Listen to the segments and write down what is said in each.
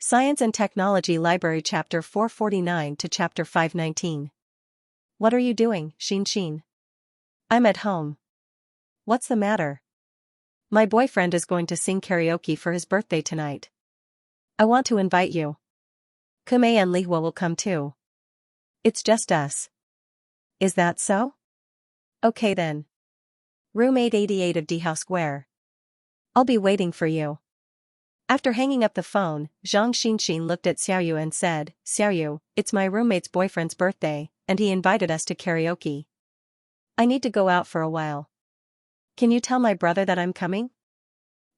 Science and Technology Library Chapter 449 to Chapter 519. What are you doing, Xianxia? I'm at home. What's the matter? My boyfriend is going to sing karaoke for his birthday tonight. I want to invite you. Kume and Lihua will come too. It's just us. Is that so? Okay then. Room 888 of D House Square. I'll be waiting for you. After hanging up the phone, Zhang Xinxin looked at Xiaoyu and said, Xiaoyu, it's my roommate's boyfriend's birthday, and he invited us to karaoke. I need to go out for a while. Can you tell my brother that I'm coming?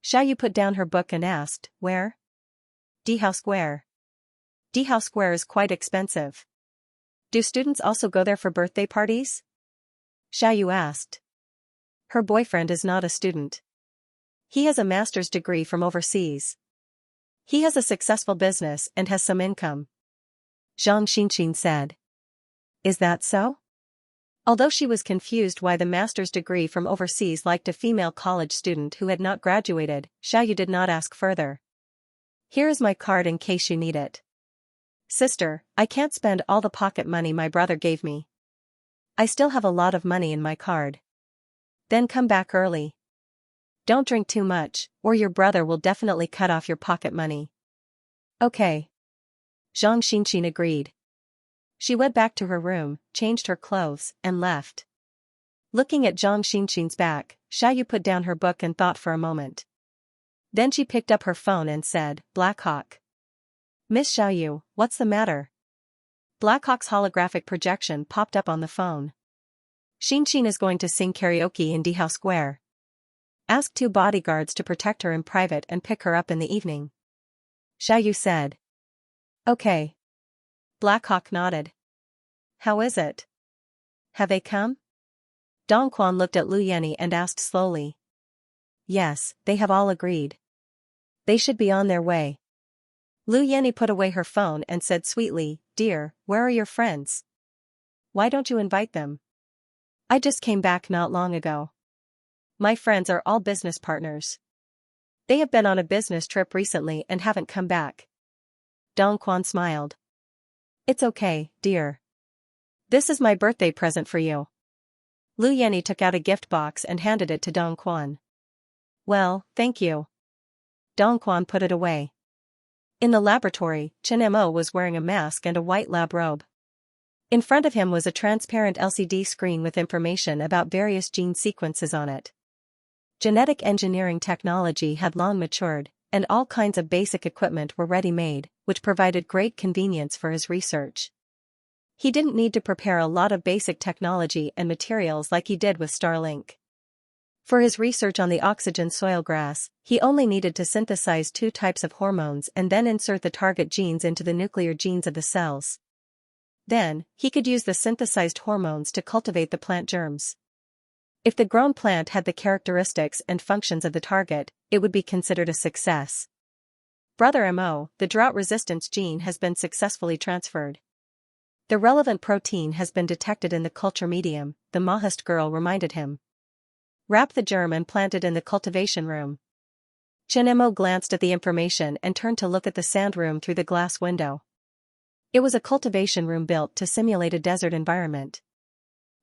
Xiaoyu put down her book and asked, where? D House Square. D House Square is quite expensive. Do students also go there for birthday parties? Xiaoyu asked. Her boyfriend is not a student. He has a master's degree from overseas. He has a successful business and has some income. Zhang Xinxin said. Is that so? Although she was confused why the master's degree from overseas liked a female college student who had not graduated, Xiaoyu did not ask further. Here is my card in case you need it. Sister, I can't spend all the pocket money my brother gave me. I still have a lot of money in my card. Then come back early. Don't drink too much, or your brother will definitely cut off your pocket money. Okay. Zhang Xinxin agreed. She went back to her room, changed her clothes, and left. Looking at Zhang Xinxin's back, Xiaoyu put down her book and thought for a moment. Then she picked up her phone and said, Blackhawk. Miss Xiaoyu, what's the matter? Blackhawk's holographic projection popped up on the phone. Xinxin is going to sing karaoke in D House Square. Ask 2 bodyguards to protect her in private and pick her up in the evening. Xiaoyu said. Okay. Blackhawk nodded. How is it? Have they come? Dongquan looked at Lu Yanni and asked slowly. Yes, they have all agreed. They should be on their way. Lu Yanni put away her phone and said sweetly, Dear, where are your friends? Why don't you invite them? I just came back not long ago. My friends are all business partners. They have been on a business trip recently and haven't come back. Dongquan smiled. It's okay, dear. This is my birthday present for you. Lu Yanni took out a gift box and handed it to Dongquan. Well, thank you. Dongquan put it away. In the laboratory, Chen Mo was wearing a mask and a white lab robe. In front of him was a transparent LCD screen with information about various gene sequences on it. Genetic engineering technology had long matured, and all kinds of basic equipment were ready-made, which provided great convenience for his research. He didn't need to prepare a lot of basic technology and materials like he did with Starlink. For his research on the oxygen soil grass, he only needed to synthesize 2 types of hormones and then insert the target genes into the nuclear genes of the cells. Then, he could use the synthesized hormones to cultivate the plant germs. If the grown plant had the characteristics and functions of the target, it would be considered a success. Brother Mo, the drought resistance gene has been successfully transferred. The relevant protein has been detected in the culture medium, the Mahist girl reminded him. Wrap the germ and plant it in the cultivation room. Chen Mo glanced at the information and turned to look at the sand room through the glass window. It was a cultivation room built to simulate a desert environment.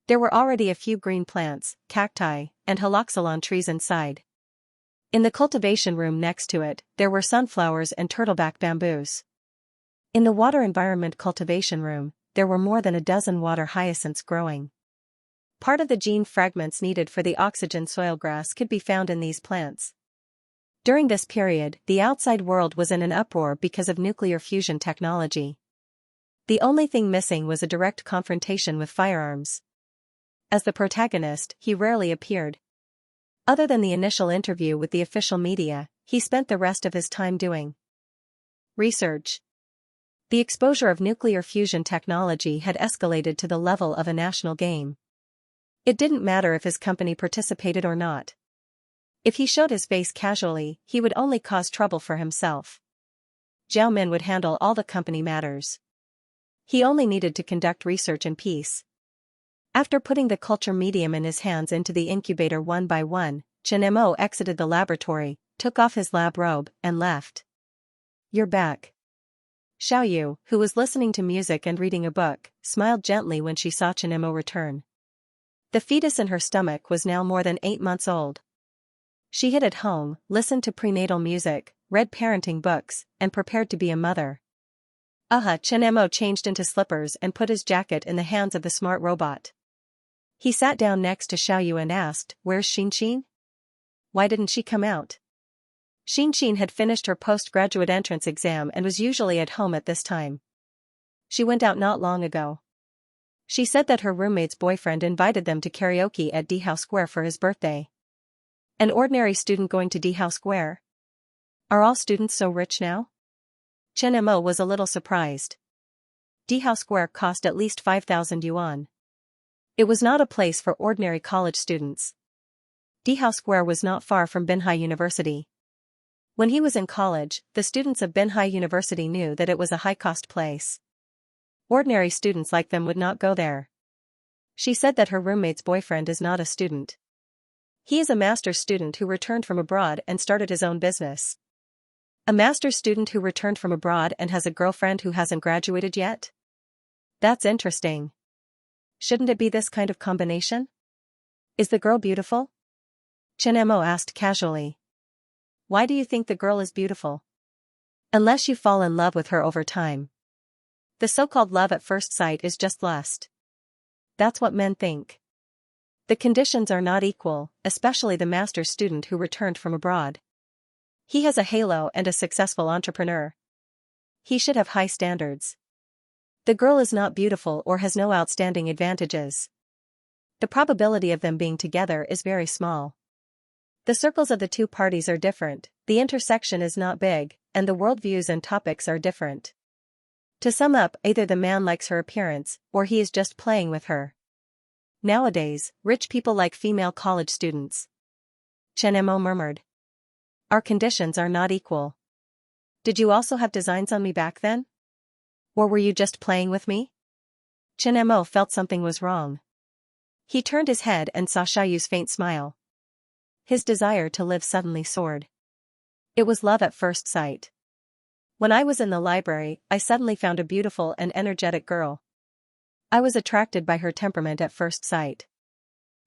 There were already a few green plants, cacti, and haloxylon trees inside. In the cultivation room next to it, there were sunflowers and turtleback bamboos. In the water environment cultivation room, there were more than a dozen water hyacinths growing. Part of the gene fragments needed for the oxygen soil grass could be found in these plants. During this period, the outside world was in an uproar because of nuclear fusion technology. The only thing missing was a direct confrontation with firearms. As the protagonist, he rarely appeared. Other than the initial interview with the official media, he spent the rest of his time doing research. The exposure of nuclear fusion technology had escalated to the level of a national game. It didn't matter if his company participated or not. If he showed his face casually, he would only cause trouble for himself. Zhao Min would handle all the company matters. He only needed to conduct research in peace. After putting the culture medium in his hands into the incubator one by one, Chen Mo exited the laboratory, took off his lab robe, and left. You're back. Xiaoyu, who was listening to music and reading a book, smiled gently when she saw Chenemo return. The fetus in her stomach was now more than 8 months old. She hid at home, listened to prenatal music, read parenting books, and prepared to be a mother. Chenemo changed into slippers and put his jacket in the hands of the smart robot. He sat down next to Xiaoyu and asked, "Where's Xianxia? Why didn't she come out?" Xianxia had finished her postgraduate entrance exam and was usually at home at this time. She went out not long ago. She said that her roommate's boyfriend invited them to karaoke at Dihao Square for his birthday. An ordinary student going to Dihao Square? Are all students so rich now? Chenemo was a little surprised. Dihao Square cost at least 5,000 yuan. It was not a place for ordinary college students. Dihao Square was not far from Binhai University. When he was in college, the students of Binhai University knew that it was a high-cost place. Ordinary students like them would not go there. She said that her roommate's boyfriend is not a student. He is a master's student who returned from abroad and started his own business. A master's student who returned from abroad and has a girlfriend who hasn't graduated yet? That's interesting. Shouldn't it be this kind of combination? Is the girl beautiful? Chenemo asked casually. Why do you think the girl is beautiful? Unless you fall in love with her over time. The so-called love at first sight is just lust. That's what men think. The conditions are not equal, especially the master's student who returned from abroad. He has a halo and a successful entrepreneur. He should have high standards. The girl is not beautiful or has no outstanding advantages. The probability of them being together is very small. The circles of the two parties are different, the intersection is not big, and the worldviews and topics are different. To sum up, either the man likes her appearance, or he is just playing with her. Nowadays, rich people like female college students. Chenemo murmured. Our conditions are not equal. Did you also have designs on me back then? Or were you just playing with me? Chenemo felt something was wrong. He turned his head and saw Xiaoyu's faint smile. His desire to live suddenly soared. It was love at first sight. When I was in the library, I suddenly found a beautiful and energetic girl. I was attracted by her temperament at first sight.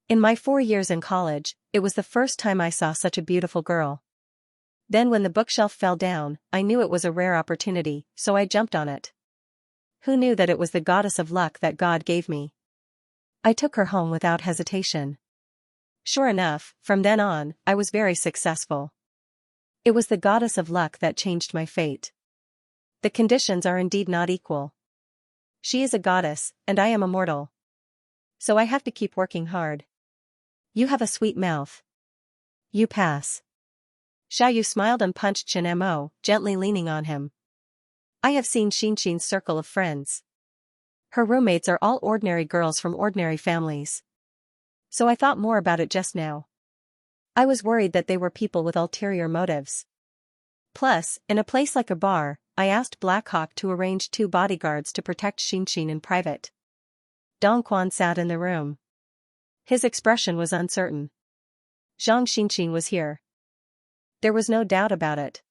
In my 4 years in college, it was the first time I saw such a beautiful girl. Then when the bookshelf fell down, I knew it was a rare opportunity, so I jumped on it. Who knew that it was the goddess of luck that God gave me? I took her home without hesitation. Sure enough, from then on, I was very successful. It was the goddess of luck that changed my fate. The conditions are indeed not equal. She is a goddess, and I am a mortal. So I have to keep working hard. You have a sweet mouth. You pass. Xiaoyu smiled and punched Chenemo, gently leaning on him. I have seen Xianxia's circle of friends. Her roommates are all ordinary girls from ordinary families. So I thought more about it just now. I was worried that they were people with ulterior motives. Plus, in a place like a bar, I asked Black Hawk to arrange 2 bodyguards to protect Xianxia in private. Dong Quan sat in the room. His expression was uncertain. Zhang Xianxia was here. There was no doubt about it.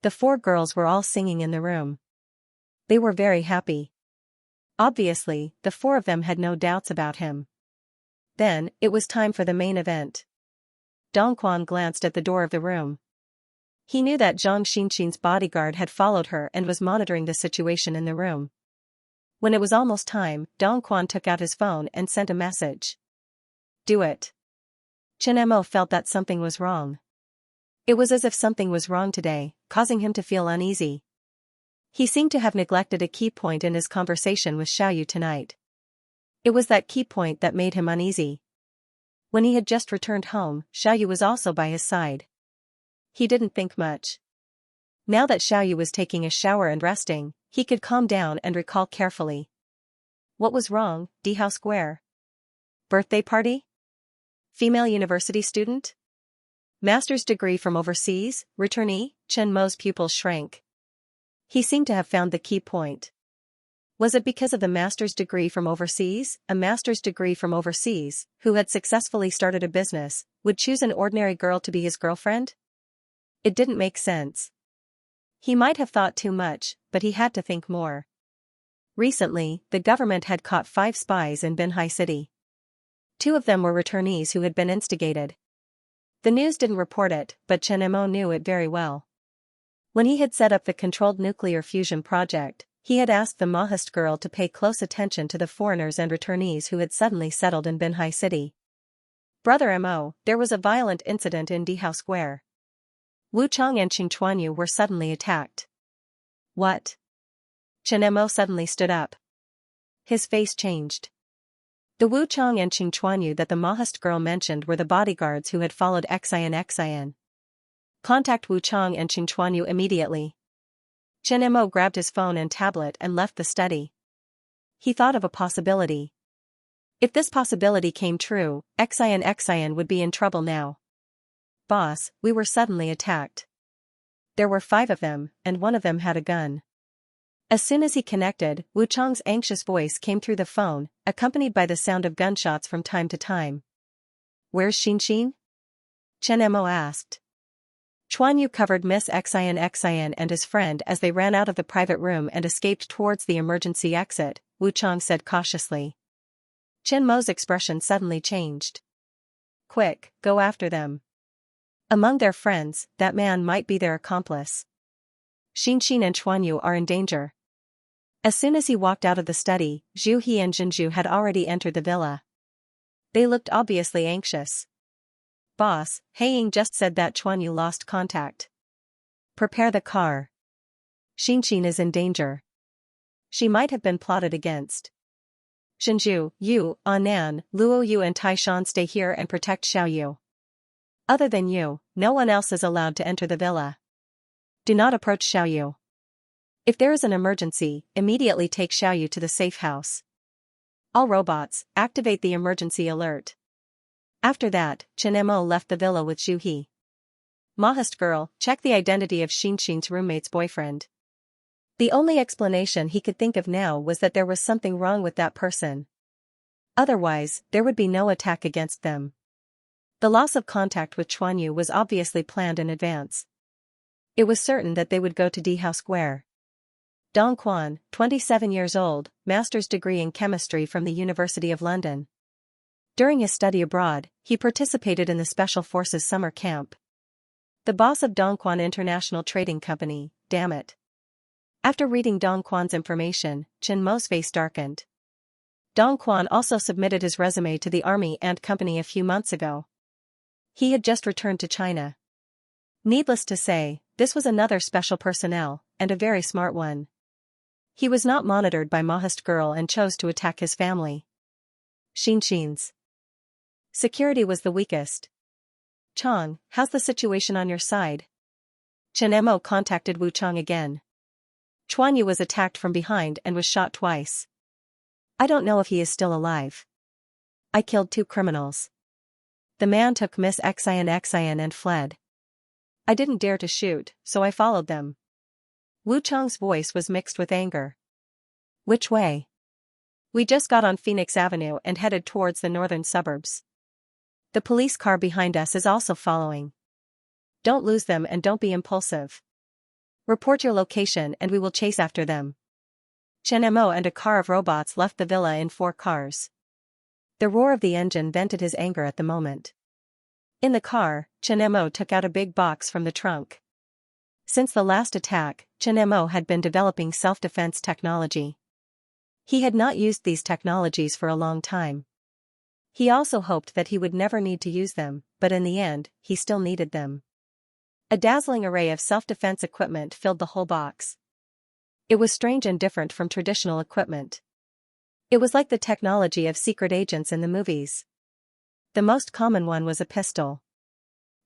The 4 girls were all singing in the room. They were very happy. Obviously, the 4 of them had no doubts about him. Then, it was time for the main event. Dong Quan glanced at the door of the room. He knew that Zhang Xianxia's bodyguard had followed her and was monitoring the situation in the room. When it was almost time, Dong Quan took out his phone and sent a message. Do it. Chenemo felt that something was wrong. It was as if something was wrong today, causing him to feel uneasy. He seemed to have neglected a key point in his conversation with Xiaoyu tonight. It was that key point that made him uneasy. When he had just returned home, Xiaoyu was also by his side. He didn't think much. Now that Xiaoyu was taking a shower and resting, he could calm down and recall carefully. What was wrong, Dihao Square? Birthday party? Female university student? Master's degree from overseas, returnee? Chen-mo's pupils shrank. He seemed to have found the key point. Was it because of the master's degree from overseas? A master's degree from overseas, who had successfully started a business, would choose an ordinary girl to be his girlfriend? It didn't make sense. He might have thought too much, but but he had to think more. Recently, the government had caught 5 spies in Binhai City. 2 of them were returnees who had been instigated. The news didn't report it, but Chen Mo knew it very well. When he had set up the controlled nuclear fusion project, he had asked the Maoist girl to pay close attention to the foreigners and returnees who had suddenly settled in Binhai City. Brother Mo, there was a violent incident in Dihao Square. Wu Chang and Qing Chuanyu were suddenly attacked. What? Chen Mo suddenly stood up. His face changed. The Wu Chang and Qing Chuanyu that the Maoist girl mentioned were the bodyguards who had followed Xian. Contact Wu Chang and Qing Chuanyu immediately. Chen Mo grabbed his phone and tablet and left the study. He thought of a possibility. If this possibility came true, Xian would be in trouble now. Boss, we were suddenly attacked. There were 5 of them, and one of them had a gun. As soon as he connected, Wu Chang's anxious voice came through the phone, accompanied by the sound of gunshots from time to time. Where's Xin? Chen Mo asked. Chuanyu covered Miss Xian and his friend as they ran out of the private room and escaped towards the emergency exit, Wu Chang said cautiously. Chen Mo's expression suddenly changed. Quick, go after them. Among their friends, that man might be their accomplice. Xin and Chuanyu are in danger. As soon as he walked out of the study, Zhu He and Jinzhu had already entered the villa. They looked obviously anxious. Boss, Heiying just said that Chuanyu lost contact. Prepare the car. Xin is in danger. She might have been plotted against. Jinzhu, you, Anan, Luo Yu and Tai Shan stay here and protect Xiaoyu. Other than you, no one else is allowed to enter the villa. Do not approach Xiaoyu. If there is an emergency, immediately take Xiaoyu to the safe house. All robots, activate the emergency alert. After that, Chen Mo left the villa with Zhu He. Maoist girl, check the identity of Xin's roommate's boyfriend. The only explanation he could think of now was that there was something wrong with that person. Otherwise, there would be no attack against them. The loss of contact with Chuanyu was obviously planned in advance. It was certain that they would go to Dihao Square. Dong Quan, 27 years old, master's degree in chemistry from the University of London. During his study abroad, he participated in the Special Forces summer camp. The boss of Dong Quan International Trading Company, damn it. After reading Dong Quan's information, Chen Mo's face darkened. Dong Quan also submitted his resume to the Army and Company a few months ago. He had just returned to China. Needless to say, this was another special personnel, and a very smart one. He was not monitored by Maoist girl and chose to attack his family. Xin's security was the weakest. Chang, how's the situation on your side? Chen Mo contacted Wu Chang again. Chuanyu was attacked from behind and was shot twice. I don't know if he is still alive. I killed 2 criminals. The man took Miss Xian and fled. I didn't dare to shoot, so I followed them. Wu Chang's voice was mixed with anger. Which way? We just got on Phoenix Avenue and headed towards the northern suburbs. The police car behind us is also following. Don't lose them and don't be impulsive. Report your location and we will chase after them. Chen Mo and a car of robots left the villa in 4 cars. The roar of the engine vented his anger at the moment. In the car, Chen Mo took out a big box from the trunk. Since the last attack, Chen Mo had been developing self-defense technology. He had not used these technologies for a long time. He also hoped that he would never need to use them, but in the end, he still needed them. A dazzling array of self-defense equipment filled the whole box. It was strange and different from traditional equipment. It was like the technology of secret agents in the movies. The most common one was a pistol.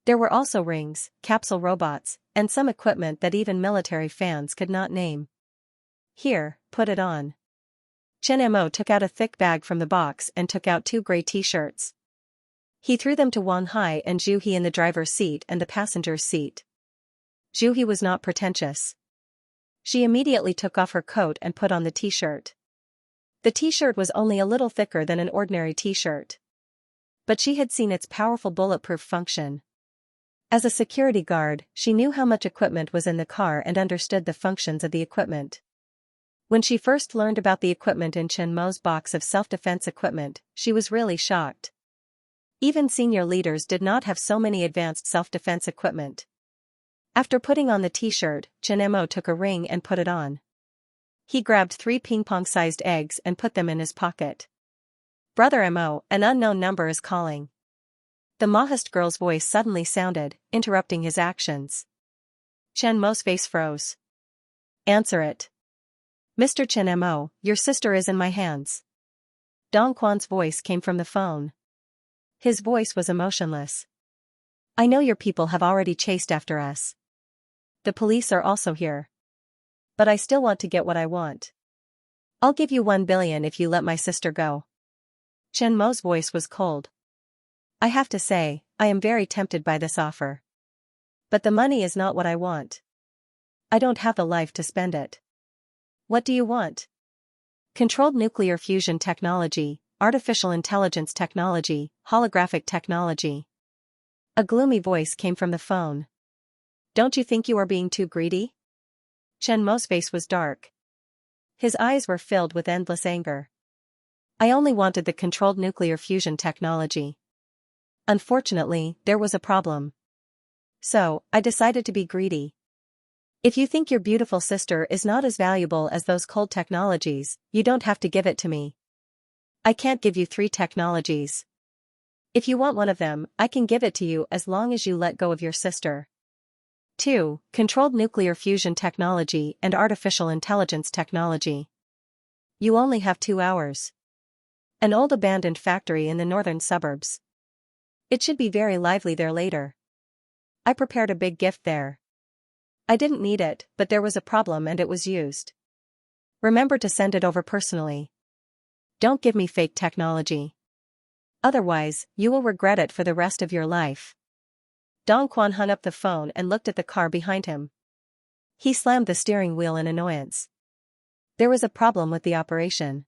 There were also rings, capsule robots, and some equipment that even military fans could not name. Here, put it on. Chen Mo took out a thick bag from the box and took out 2 gray t-shirts. He threw them to Wang Hai and Zhu He in the driver's seat and the passenger's seat. Zhu He was not pretentious. She immediately took off her coat and put on the t-shirt. The t-shirt was only a little thicker than an ordinary t-shirt. But she had seen its powerful bulletproof function. As a security guard, she knew how much equipment was in the car and understood the functions of the equipment. When she first learned about the equipment in Chen Mo's box of self-defense equipment, she was really shocked. Even senior leaders did not have so many advanced self-defense equipment. After putting on the t-shirt, Chen Mo took a ring and put it on. He grabbed 3 ping-pong-sized eggs and put them in his pocket. "Brother Mo, an unknown number is calling." The Maoist girl's voice suddenly sounded, interrupting his actions. Chen Mo's face froze. "Answer it." "Mr. Chen Mo, your sister is in my hands." Dong Quan's voice came from the phone. His voice was emotionless. "I know your people have already chased after us. The police are also here. But I still want to get what I want. I'll give you 1 billion if you let my sister go." Chen Mo's voice was cold. "I have to say, I am very tempted by this offer. But the money is not what I want. I don't have the life to spend it." "What do you want?" "Controlled nuclear fusion technology, artificial intelligence technology, holographic technology." A gloomy voice came from the phone. "Don't you think you are being too greedy?" Chen Mo's face was dark. His eyes were filled with endless anger. "I only wanted the controlled nuclear fusion technology. Unfortunately, there was a problem. So, I decided to be greedy. If you think your beautiful sister is not as valuable as those cold technologies, you don't have to give it to me. I can't give you 3 technologies. If you want one of them, I can give it to you as long as you let go of your sister. 2. Controlled nuclear fusion technology and artificial intelligence technology. You only have 2 hours. An old abandoned factory in the northern suburbs. It should be very lively there later. I prepared a big gift there. I didn't need it, but there was a problem and it was used. Remember to send it over personally. Don't give me fake technology. Otherwise, you will regret it for the rest of your life." Dong Quan hung up the phone and looked at the car behind him. He slammed the steering wheel in annoyance. There was a problem with the operation.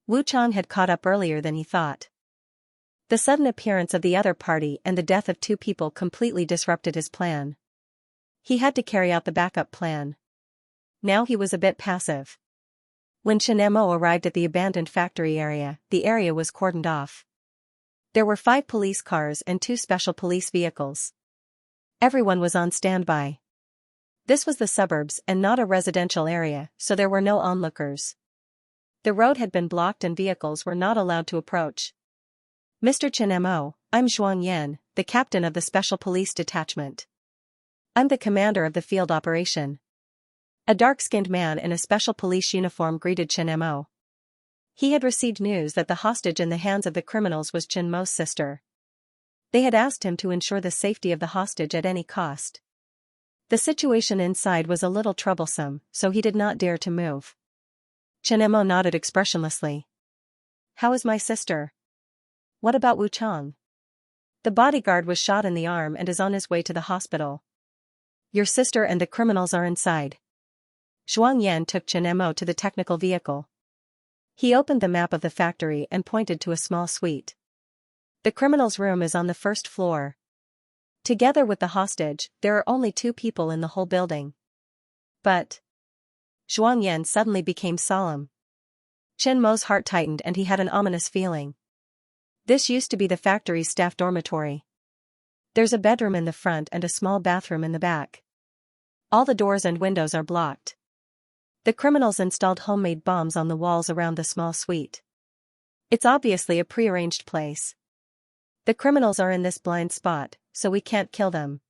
Wu Chang had caught up earlier than he thought. The sudden appearance of the other party and the death of 2 people completely disrupted his plan. He had to carry out the backup plan. Now he was a bit passive. When Chen Mo arrived at the abandoned factory area, the area was cordoned off. There were 5 police cars and 2 special police vehicles. Everyone was on standby. This was the suburbs and not a residential area, so there were no onlookers. The road had been blocked and vehicles were not allowed to approach. "Mr. Chen Mo, I'm Zhuang Yan, the captain of the Special Police Detachment. I'm the commander of the field operation." A dark-skinned man in a special police uniform greeted Chen Mo. He had received news that the hostage in the hands of the criminals was Chen Mo's sister. They had asked him to ensure the safety of the hostage at any cost. The situation inside was a little troublesome, so he did not dare to move. Chen Mo nodded expressionlessly. "How is my sister?" "What about Wu Chang?" "The bodyguard was shot in the arm and is on his way to the hospital. Your sister and the criminals are inside." Zhuang Yan took Chen Mo to the technical vehicle. He opened the map of the factory and pointed to a small suite. "The criminal's room is on the 1st floor. Together with the hostage, there are only 2 people in the whole building." "But..." Zhuang Yan suddenly became solemn. Chen Mo's heart tightened and he had an ominous feeling. This used to be the factory's staff dormitory. There's a bedroom in the front and a small bathroom in the back. All the doors and windows are blocked. The criminals installed homemade bombs on the walls around the small suite. It's obviously a prearranged place. The criminals are in this blind spot, so we can't kill them.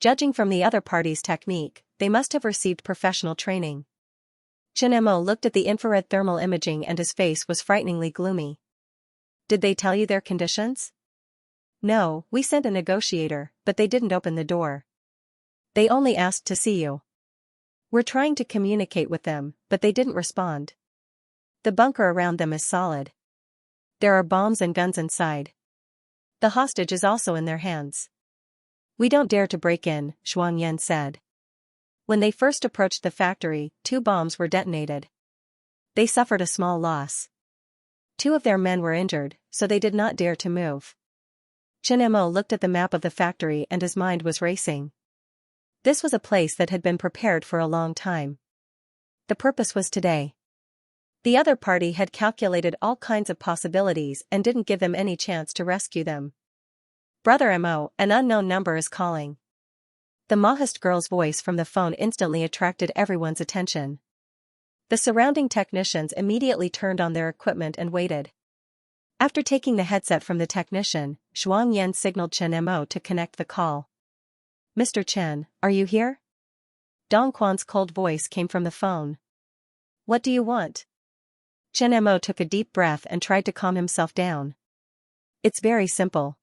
Judging from the other party's technique, they must have received professional training." Chen Mo looked at the infrared thermal imaging and his face was frighteningly gloomy. "Did they tell you their conditions?" "No, we sent a negotiator, but they didn't open the door. They only asked to see you. We're trying to communicate with them, but they didn't respond. The bunker around them is solid. There are bombs and guns inside. The hostage is also in their hands. We don't dare to break in," Zhuang Yan said. When they first approached the factory, 2 bombs were detonated. They suffered a small loss. 2 of their men were injured, so they did not dare to move. Chen Mo looked at the map of the factory and his mind was racing. This was a place that had been prepared for a long time. The purpose was today. The other party had calculated all kinds of possibilities and didn't give them any chance to rescue them. Brother Mo, an unknown number is calling. The Mahist girl's voice from the phone instantly attracted everyone's attention. The surrounding technicians immediately turned on their equipment and waited. After taking the headset from the technician, Xianxia signaled Chen Mo to connect the call. Mr. Chen, are you here? Dong Quan's cold voice came from the phone. What do you want? Chen Mo took a deep breath and tried to calm himself down. It's very simple.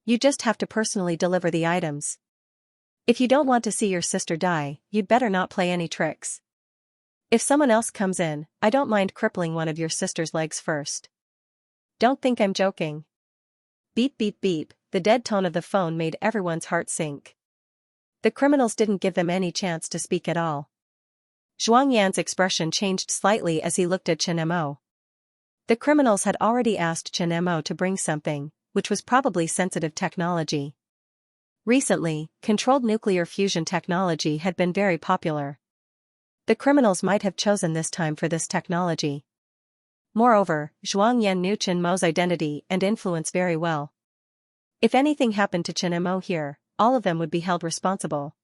You just have to personally deliver the items. If you don't want to see your sister die, you'd better not play any tricks. If someone else comes in, I don't mind crippling one of your sister's legs first. Don't think I'm joking. Beep beep beep, the dead tone of the phone made everyone's heart sink. The criminals didn't give them any chance to speak at all. Zhuangyan's expression changed slightly as he looked at Chen Mo. The criminals had already asked Chen Mo to bring something, which was probably sensitive technology. Recently, controlled nuclear fusion technology had been very popular. The criminals might have chosen this time for this technology. Moreover, Zhuangyan knew Chen Mo's identity and influence very well. If anything happened to Chen Mo here, all of them would be held responsible.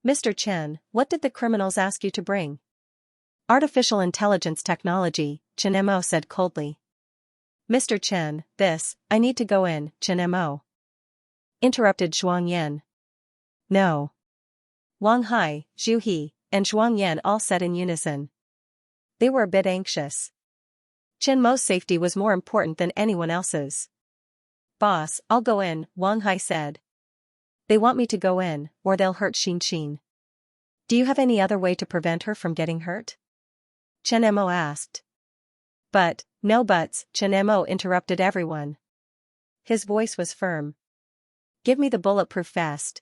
Mr. Chen, what did the criminals ask you to bring? Artificial intelligence technology, Chen Mo said coldly. Mr. Chen, I need to go in, Chen Mo. Interrupted Zhuangyan. No. Wang Hai, Zhu He, and Zhuangyan all said in unison. They were a bit anxious. Chen Mo's safety was more important than anyone else's. Boss, I'll go in, Wang Hai said. They want me to go in, or they'll hurt Xianxia. Do you have any other way to prevent her from getting hurt? Chen Mo asked. But, no buts, Chen Mo interrupted everyone. His voice was firm. Give me the bulletproof vest.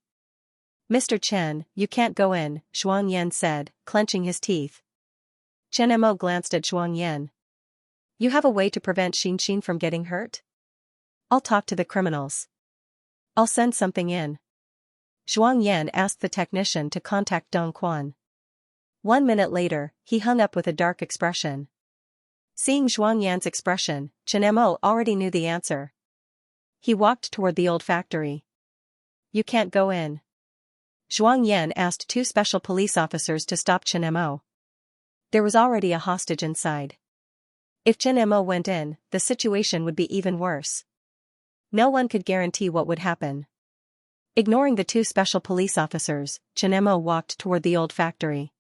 Mr. Chen, you can't go in, Zhuangyan said, clenching his teeth. Chen Mo glanced at Zhuangyan. You have a way to prevent Xianxia from getting hurt? I'll talk to the criminals. I'll send something in. Zhuangyan asked the technician to contact Dong Quan. 1 minute later, he hung up with a dark expression. Seeing Zhuangyan's expression, Chen Mo already knew the answer. He walked toward the old factory. You can't go in. Zhuangyan asked 2 special police officers to stop Chen Mo. There was already a hostage inside. If Chen Mo went in, the situation would be even worse. No one could guarantee what would happen. Ignoring the 2 special police officers, Chen Mo walked toward the old factory.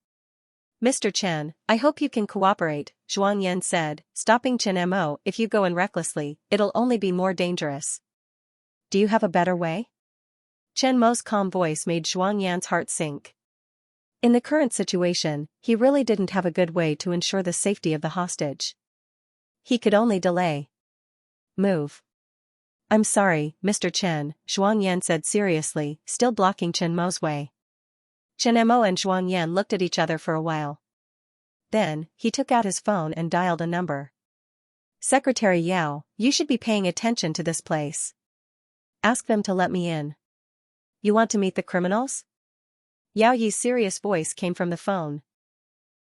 Mr. Chen, I hope you can cooperate, Zhuangyan said, stopping Chen Mo. If you go in recklessly, it'll only be more dangerous. Do you have a better way? Chen Mo's calm voice made Zhuangyan's heart sink. In the current situation, he really didn't have a good way to ensure the safety of the hostage. He could only delay. Move. I'm sorry, Mr. Chen, Zhuangyan said seriously, still blocking Chen Mo's way. Chen Mo and Zhuangyan looked at each other for a while. Then, he took out his phone and dialed a number. Secretary Yao, you should be paying attention to this place. Ask them to let me in. You want to meet the criminals? Yao Yi's serious voice came from the phone.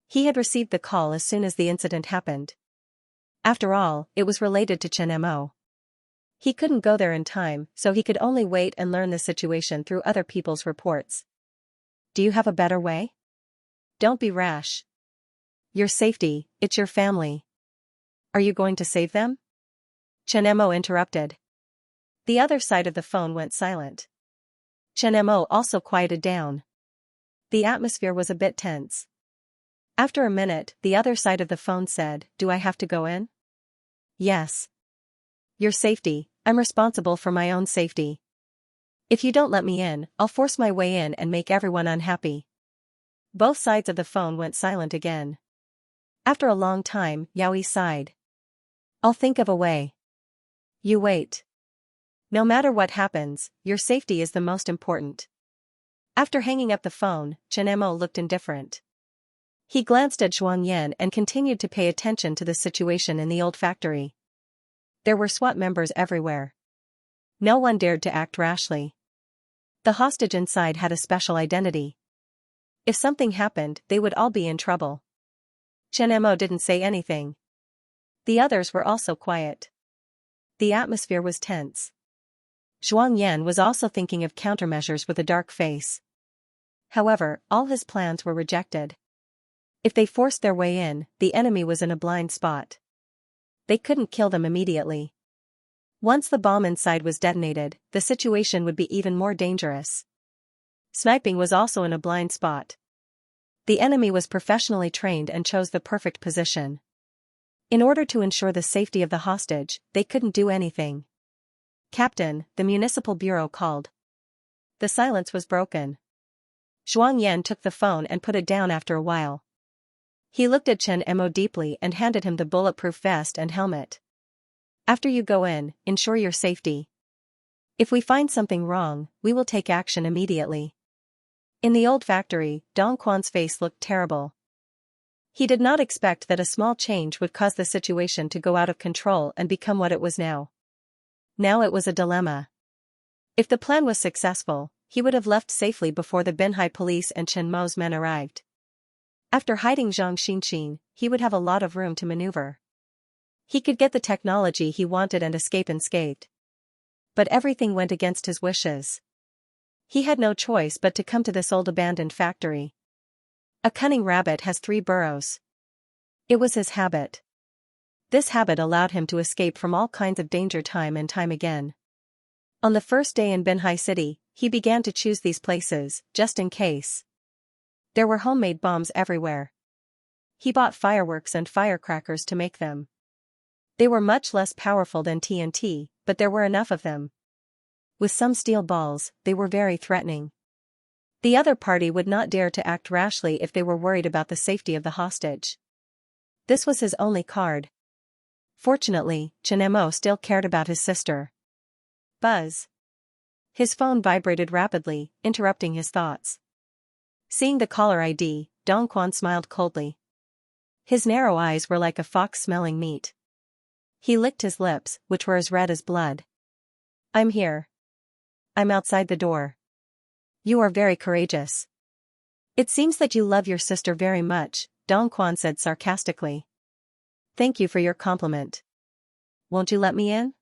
He had received the call as soon as the incident happened. After all, it was related to Chen Mo. He couldn't go there in time, so he could only wait and learn the situation through other people's reports. Do you have a better way? Don't be rash. Your safety, it's your family. Are you going to save them? Chen Mo interrupted. The other side of the phone went silent. Chen Mo also quieted down. The atmosphere was a bit tense. After a minute, the other side of the phone said, Do I have to go in? Yes. Your safety, I'm responsible for my own safety. If you don't let me in, I'll force my way in and make everyone unhappy. Both sides of the phone went silent again. After a long time, Yaoi sighed. I'll think of a way. You wait. No matter what happens, your safety is the most important. After hanging up the phone, Chen Mo looked indifferent. He glanced at Zhuangyan and continued to pay attention to the situation in the old factory. There were SWAT members everywhere. No one dared to act rashly. The hostage inside had a special identity. If something happened, they would all be in trouble. Chen Mo didn't say anything. The others were also quiet. The atmosphere was tense. Zhuang Yan was also thinking of countermeasures with a dark face. However, all his plans were rejected. If they forced their way in, the enemy was in a blind spot. They couldn't kill them immediately. Once the bomb inside was detonated, the situation would be even more dangerous. Sniping was also in a blind spot. The enemy was professionally trained and chose the perfect position. In order to ensure the safety of the hostage, they couldn't do anything. "Captain," the municipal bureau called. The silence was broken. Zhuang Yan took the phone and put it down after a while. He looked at Chen Mo deeply and handed him the bulletproof vest and helmet. "After you go in, ensure your safety. If we find something wrong, we will take action immediately." In the old factory, Dong Quan's face looked terrible. He did not expect that a small change would cause the situation to go out of control and become what it was now. Now it was a dilemma. If the plan was successful, he would have left safely before the Binhai police and Chen Mo's men arrived. After hiding Zhang Xinxin, he would have a lot of room to maneuver. He could get the technology he wanted and escape unscathed. But everything went against his wishes. He had no choice but to come to this old abandoned factory. A cunning rabbit has 3 burrows. It was his habit. This habit allowed him to escape from all kinds of danger time and time again. On the first day in Binhai City, he began to choose these places, just in case. There were homemade bombs everywhere. He bought fireworks and firecrackers to make them. They were much less powerful than TNT, but there were enough of them. With some steel balls, they were very threatening. The other party would not dare to act rashly if they were worried about the safety of the hostage. This was his only card. Fortunately, Chen Mo still cared about his sister. Buzz. His phone vibrated rapidly, interrupting his thoughts. Seeing the caller ID, Dong Quan smiled coldly. His narrow eyes were like a fox smelling meat. He licked his lips, which were as red as blood. "I'm here. I'm outside the door. You are very courageous. It seems that you love your sister very much," Dong Quan said sarcastically. "Thank you for your compliment. Won't you let me in?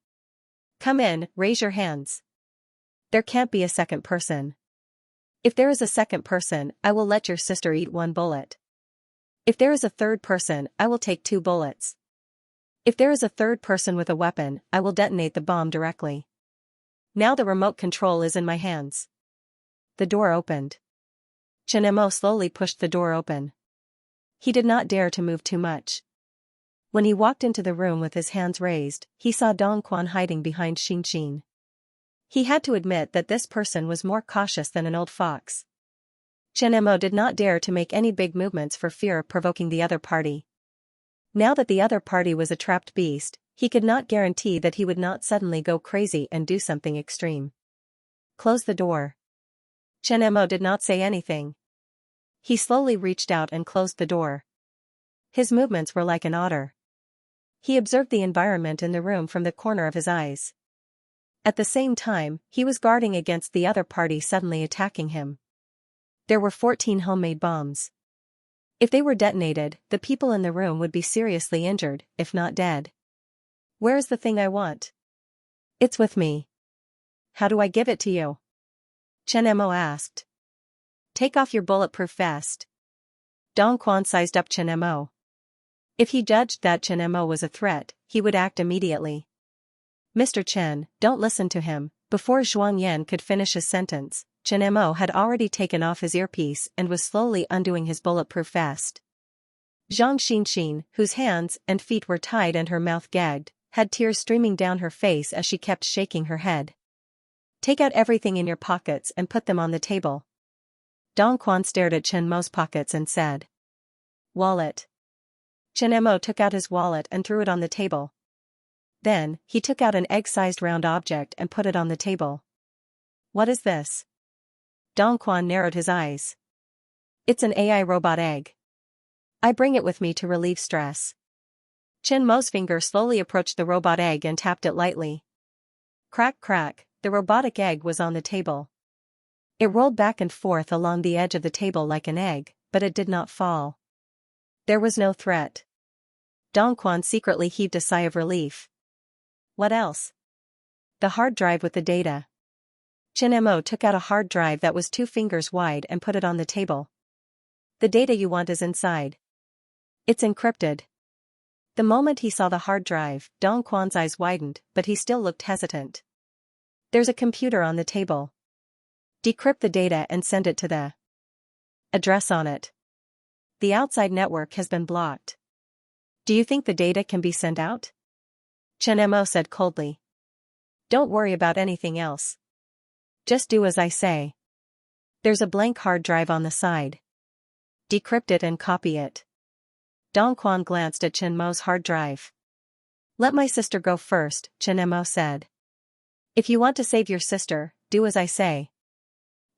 Come in, raise your hands. There can't be a second person. If there is a second person, I will let your sister eat 1 bullet. If there is a third person, I will take 2 bullets. If there is a third person with a weapon, I will detonate the bomb directly. Now the remote control is in my hands." The door opened. Chen Mo slowly pushed the door open. He did not dare to move too much. When he walked into the room with his hands raised, he saw Dong Quan hiding behind Xinxin. He had to admit that this person was more cautious than an old fox. Chen Mo did not dare to make any big movements for fear of provoking the other party. Now that the other party was a trapped beast, he could not guarantee that he would not suddenly go crazy and do something extreme. "Close the door." Chen Mo did not say anything. He slowly reached out and closed the door. His movements were like an otter. He observed the environment in the room from the corner of his eyes. At the same time, he was guarding against the other party suddenly attacking him. There were 14 homemade bombs. If they were detonated, the people in the room would be seriously injured, if not dead. "Where is the thing I want?" "It's with me." "How do I give it to you?" Chen Mo asked. "Take off your bulletproof vest." Dong Quan sized up Chen Mo. If he judged that Chen Mo was a threat, he would act immediately. "Mr. Chen, don't listen to him." Before Zhuang Yan could finish his sentence, Chen Mo had already taken off his earpiece and was slowly undoing his bulletproof vest. Zhang Xinxin, whose hands and feet were tied and her mouth gagged, had tears streaming down her face as she kept shaking her head. "Take out everything in your pockets and put them on the table." Dong Quan stared at Chen Mo's pockets and said. "Wallet." Chen Mo took out his wallet and threw it on the table. Then, he took out an egg-sized round object and put it on the table. "What is this?" Dong Quan narrowed his eyes. "It's an AI robot egg. I bring it with me to relieve stress." Chen Mo's finger slowly approached the robot egg and tapped it lightly. Crack crack, the robotic egg was on the table. It rolled back and forth along the edge of the table like an egg, but it did not fall. There was no threat. Dongquan secretly heaved a sigh of relief. What else? The hard drive with the data. Chen Mo took out a hard drive that was 2 fingers wide and put it on the table. The data you want is inside. It's encrypted. The moment he saw the hard drive, Dongquan's eyes widened, but he still looked hesitant. There's a computer on the table. Decrypt the data and send it to the address on it. The outside network has been blocked. Do you think the data can be sent out? Chen Mo said coldly. Don't worry about anything else. Just do as I say. There's a blank hard drive on the side. Decrypt it and copy it. Dongquan glanced at Chen Mo's hard drive. Let my sister go first, Chen Mo said. If you want to save your sister, do as I say.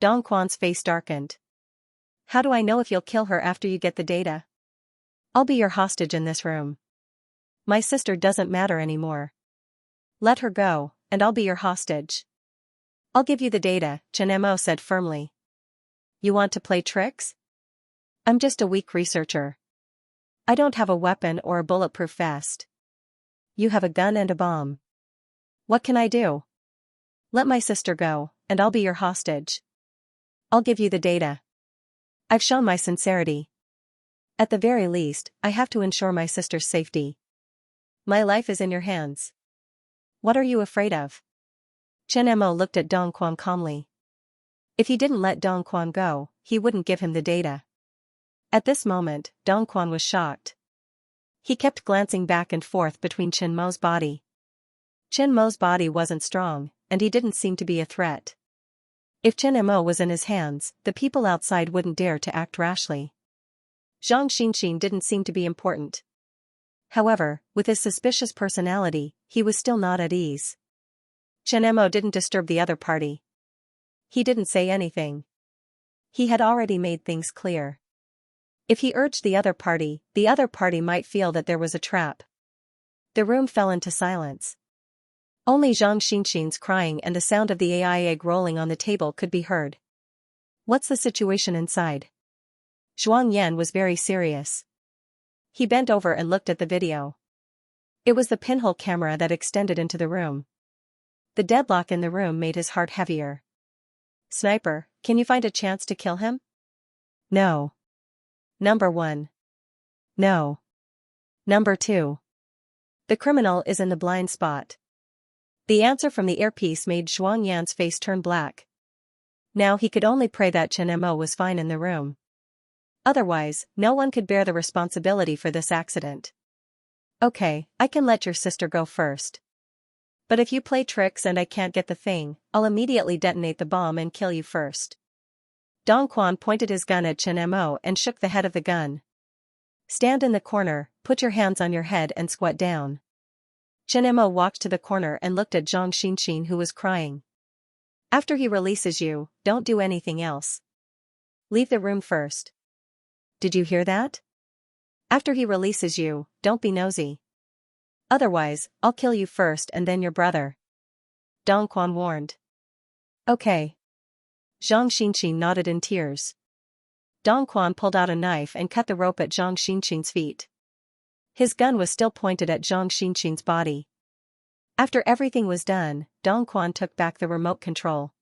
Dongquan's face darkened. How do I know if you'll kill her after you get the data? I'll be your hostage in this room. My sister doesn't matter anymore. Let her go, and I'll be your hostage. I'll give you the data, Chen Mo said firmly. You want to play tricks? I'm just a weak researcher. I don't have a weapon or a bulletproof vest. You have a gun and a bomb. What can I do? Let my sister go, and I'll be your hostage. I'll give you the data. I've shown my sincerity. At the very least, I have to ensure my sister's safety. My life is in your hands. What are you afraid of? Chen Mo looked at Dongquan calmly. If he didn't let Dongquan go, he wouldn't give him the data. At this moment, Dongquan was shocked. He kept glancing back and forth between Chen Mo's body. Chen Mo's body wasn't strong, and he didn't seem to be a threat. If Chen Mo was in his hands, the people outside wouldn't dare to act rashly. Xianxia didn't seem to be important. However, with his suspicious personality, he was still not at ease. Chen Mo didn't disturb the other party. He didn't say anything. He had already made things clear. If he urged the other party might feel that there was a trap. The room fell into silence. Only Xianxia's crying and the sound of the AI egg rolling on the table could be heard. What's the situation inside? Zhuang Yan was very serious. He bent over and looked at the video. It was the pinhole camera that extended into the room. The deadlock in the room made his heart heavier. Sniper, can you find a chance to kill him? No. Number 1. No. Number 2. The criminal is in the blind spot. The answer from the earpiece made Zhuang Yan's face turn black. Now he could only pray that Chen Mo was fine in the room. Otherwise, no one could bear the responsibility for this accident. Okay, I can let your sister go first. But if you play tricks and I can't get the thing, I'll immediately detonate the bomb and kill you first. Dongquan pointed his gun at Chen Mo and shook the head of the gun. Stand in the corner, put your hands on your head and squat down. Chen Mo walked to the corner and looked at Xianxia, who was crying. After he releases you, don't do anything else. Leave the room first. Did you hear that? After he releases you, don't be nosy. Otherwise, I'll kill you first and then your brother. Dongquan warned. Okay. Xianxia nodded in tears. Dongquan pulled out a knife and cut the rope at Xianxia's feet. His gun was still pointed at Xianxia's body. After everything was done, Dongquan took back the remote control.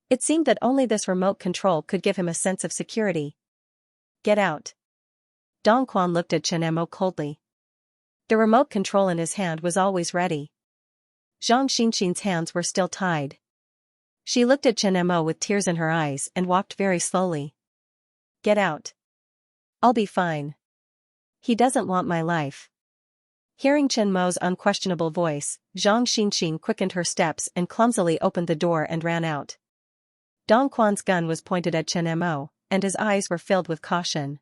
It seemed that only this remote control could give him a sense of security. Get out. Dongquan looked at Chen Mo coldly. The remote control in his hand was always ready. Xianxia's hands were still tied. She looked at Chen Mo with tears in her eyes and walked very slowly. Get out. I'll be fine. He doesn't want my life. Hearing Chen Mo's unquestionable voice, Xianxia quickened her steps and clumsily opened the door and ran out. Dongquan's gun was pointed at Chen Mo, and his eyes were filled with caution.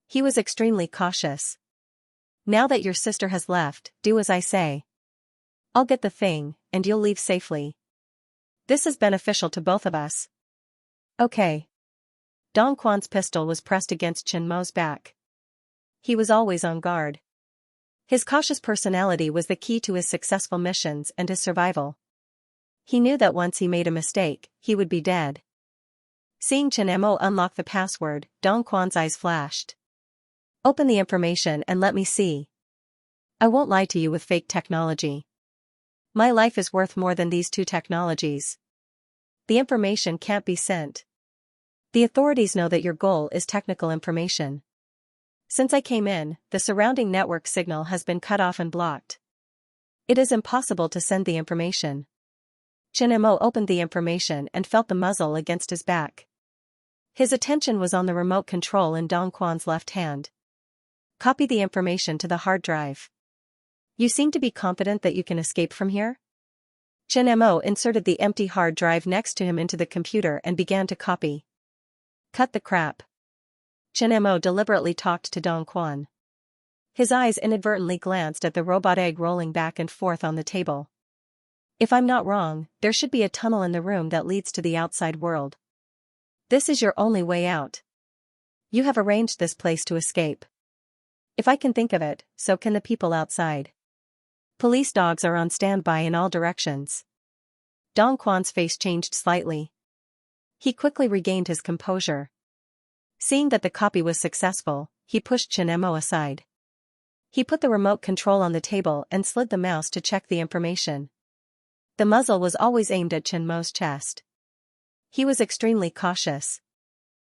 He was extremely cautious. Now that your sister has left, do as I say. I'll get the thing, and you'll leave safely. This is beneficial to both of us. Okay. Dongquan's pistol was pressed against Chen Mo's back. He was always on guard. His cautious personality was the key to his successful missions and his survival. He knew that once he made a mistake, he would be dead. Seeing Chen Mo unlock the password, Dong Quan's eyes flashed. Open the information and let me see. I won't lie to you with fake technology. My life is worth more than these two technologies. The information can't be sent. The authorities know that your goal is technical information. Since I came in, the surrounding network signal has been cut off and blocked. It is impossible to send the information. Chen Mo opened the information and felt the muzzle against his back. His attention was on the remote control in Dong Quan's left hand. Copy the information to the hard drive. You seem to be confident that you can escape from here? Chen Mo inserted the empty hard drive next to him into the computer and began to copy. Cut the crap. Chen Mo deliberately talked to Dong Quan. His eyes inadvertently glanced at the robot egg rolling back and forth on the table. If I'm not wrong, there should be a tunnel in the room that leads to the outside world. This is your only way out. You have arranged this place to escape. If I can think of it, so can the people outside. Police dogs are on standby in all directions. Dong Quan's face changed slightly. He quickly regained his composure. Seeing that the copy was successful, he pushed Chen Mo aside. He put the remote control on the table and slid the mouse to check the information. The muzzle was always aimed at Chen Mo's chest. He was extremely cautious.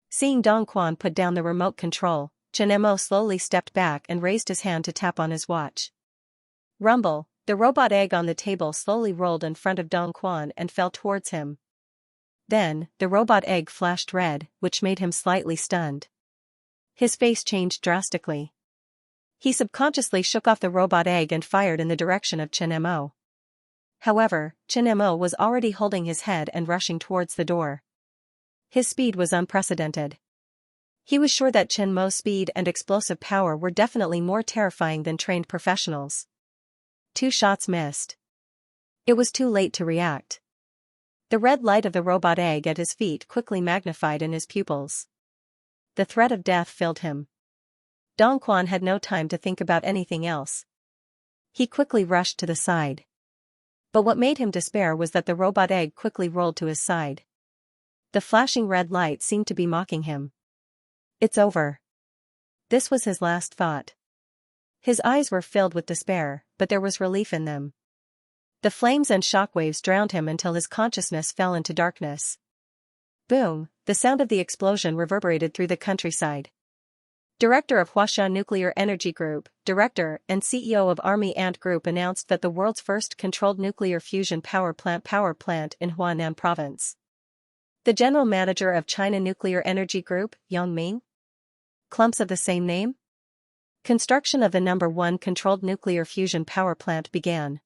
Seeing Dong Quan put down the remote control, Chen Mo slowly stepped back and raised his hand to tap on his watch. Rumble, the robot egg on the table slowly rolled in front of Dong Quan and fell towards him. Then, the robot egg flashed red, which made him slightly stunned. His face changed drastically. He subconsciously shook off the robot egg and fired in the direction of Chen Mo. However, Chen Mo was already holding his head and rushing towards the door. His speed was unprecedented. He was sure that Chen Mo's speed and explosive power were definitely more terrifying than trained professionals. 2 shots missed. It was too late to react. The red light of the robot egg at his feet quickly magnified in his pupils. The threat of death filled him. Dong Quan had no time to think about anything else. He quickly rushed to the side. But what made him despair was that the robot egg quickly rolled to his side. The flashing red light seemed to be mocking him. It's over. This was his last thought. His eyes were filled with despair, but there was relief in them. The flames and shockwaves drowned him until his consciousness fell into darkness. Boom, the sound of the explosion reverberated through the countryside. Director of Huasha Nuclear Energy Group, Director and CEO of Army Ant Group announced that the world's first controlled nuclear fusion power plant in Huanan Province. The General Manager of China Nuclear Energy Group, Yang Ming. Clumps of the same name? Construction of the number 1 controlled nuclear fusion power plant began.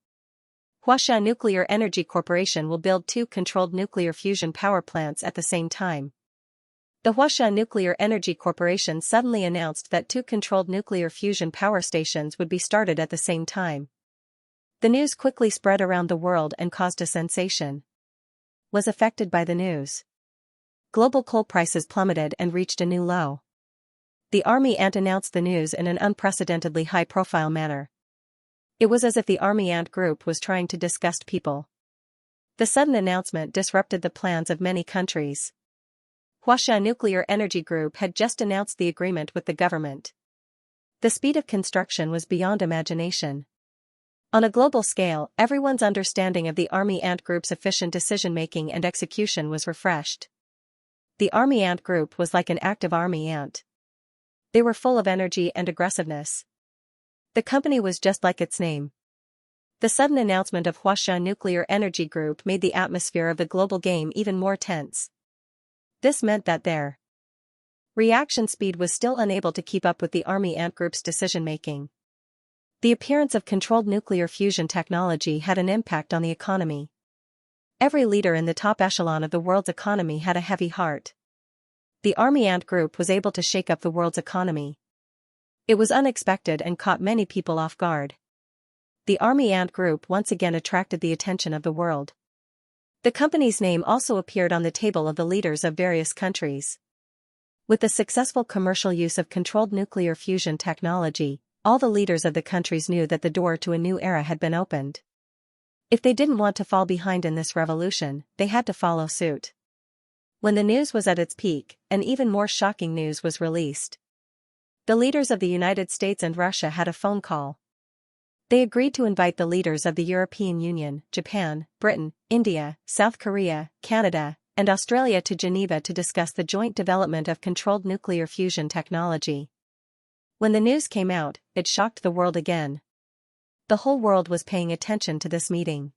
Huasha Nuclear Energy Corporation will build 2 controlled nuclear fusion power plants at the same time. The Huasha Nuclear Energy Corporation suddenly announced that 2 controlled nuclear fusion power stations would be started at the same time. The news quickly spread around the world and caused a sensation. Was affected by the news. Global coal prices plummeted and reached a new low. The Army Ant announced the news in an unprecedentedly high-profile manner. It was as if the Army Ant Group was trying to disgust people. The sudden announcement disrupted the plans of many countries. Huasha Nuclear Energy Group had just announced the agreement with the government. The speed of construction was beyond imagination. On a global scale, everyone's understanding of the Army Ant Group's efficient decision-making and execution was refreshed. The Army Ant Group was like an active army ant. They were full of energy and aggressiveness. The company was just like its name. The sudden announcement of Huasha Nuclear Energy Group made the atmosphere of the global game even more tense. This meant that their reaction speed was still unable to keep up with the Army Ant Group's decision-making. The appearance of controlled nuclear fusion technology had an impact on the economy. Every leader in the top echelon of the world's economy had a heavy heart. The Army Ant Group was able to shake up the world's economy. It was unexpected and caught many people off guard. The Army Ant Group once again attracted the attention of the world. The company's name also appeared on the table of the leaders of various countries. With the successful commercial use of controlled nuclear fusion technology, all the leaders of the countries knew that the door to a new era had been opened. If they didn't want to fall behind in this revolution, they had to follow suit. When the news was at its peak, an even more shocking news was released. The leaders of the United States and Russia had a phone call. They agreed to invite the leaders of the European Union, Japan, Britain, India, South Korea, Canada, and Australia to Geneva to discuss the joint development of controlled nuclear fusion technology. When the news came out, it shocked the world again. The whole world was paying attention to this meeting.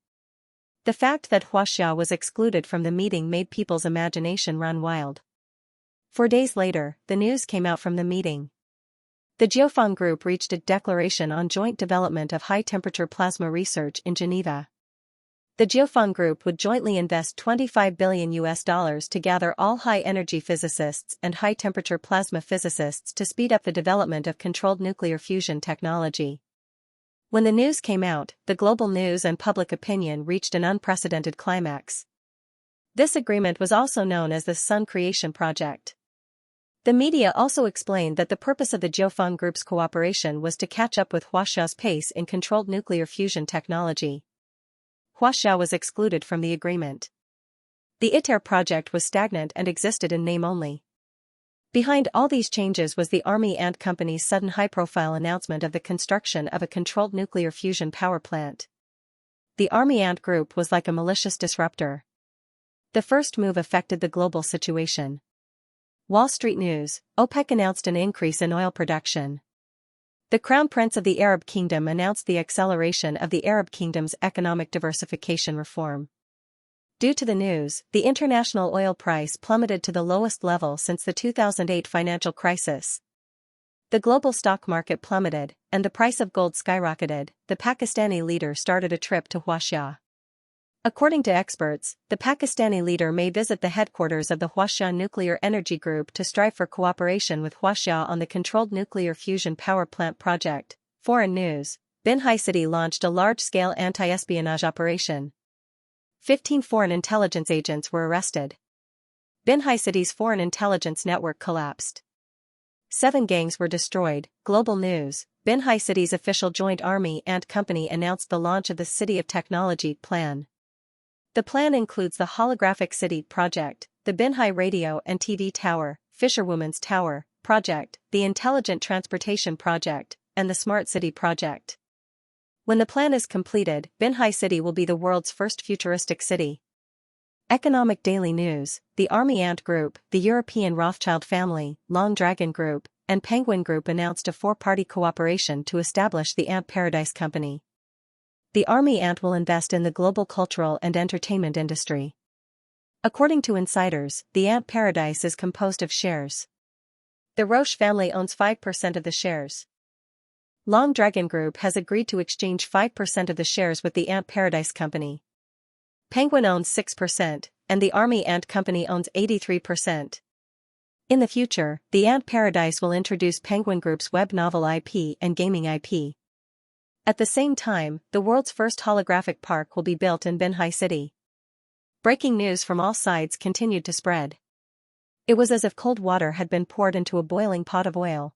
The fact that Xianxia was excluded from the meeting made people's imagination run wild. 4 days later, the news came out from the meeting. The Jiufeng Group reached a declaration on joint development of high-temperature plasma research in Geneva. The Jiufeng Group would jointly invest $25 billion to gather all high-energy physicists and high-temperature plasma physicists to speed up the development of controlled nuclear fusion technology. When the news came out, the global news and public opinion reached an unprecedented climax. This agreement was also known as the Sun Creation Project. The media also explained that the purpose of the Jiufeng Group's cooperation was to catch up with Xiaoxia's pace in controlled nuclear fusion technology. Xiaoxia was excluded from the agreement. The ITER project was stagnant and existed in name only. Behind all these changes was the Army Ant Company's sudden high-profile announcement of the construction of a controlled nuclear fusion power plant. The Army Ant Group was like a malicious disruptor. The first move affected the global situation. Wall Street News: OPEC announced an increase in oil production. The Crown Prince of the Arab Kingdom announced the acceleration of the Arab Kingdom's economic diversification reform. Due to the news, the international oil price plummeted to the lowest level since the 2008 financial crisis. The global stock market plummeted, and the price of gold skyrocketed. The Pakistani leader started a trip to Xianxia. According to experts, the Pakistani leader may visit the headquarters of the Xianxia Nuclear Energy Group to strive for cooperation with Xianxia on the controlled nuclear fusion power plant project. Foreign news: Binhai City launched a large-scale anti-espionage operation. 15 foreign intelligence agents were arrested. Binhai City's foreign intelligence network collapsed. 7 gangs were destroyed. Global news: Binhai City's official joint army and company announced the launch of the City of Technology plan. The plan includes the Holographic City project, the Binhai Radio and TV Tower, Fisherwoman's Tower project, the Intelligent Transportation project, and the Smart City project. When the plan is completed, Binhai City will be the world's first futuristic city. Economic Daily News: the Army Ant Group, the European Rothschild family, Long Dragon Group, and Penguin Group announced a 4-party cooperation to establish the Ant Paradise Company. The Army Ant will invest in the global cultural and entertainment industry. According to insiders, the Ant Paradise is composed of shares. The Roche family owns 5% of the shares. Long Dragon Group has agreed to exchange 5% of the shares with the Ant Paradise Company. Penguin owns 6%, and the Army Ant Company owns 83%. In the future, the Ant Paradise will introduce Penguin Group's web novel IP and gaming IP. At the same time, the world's first holographic park will be built in Binhai City. Breaking news from all sides continued to spread. It was as if cold water had been poured into a boiling pot of oil.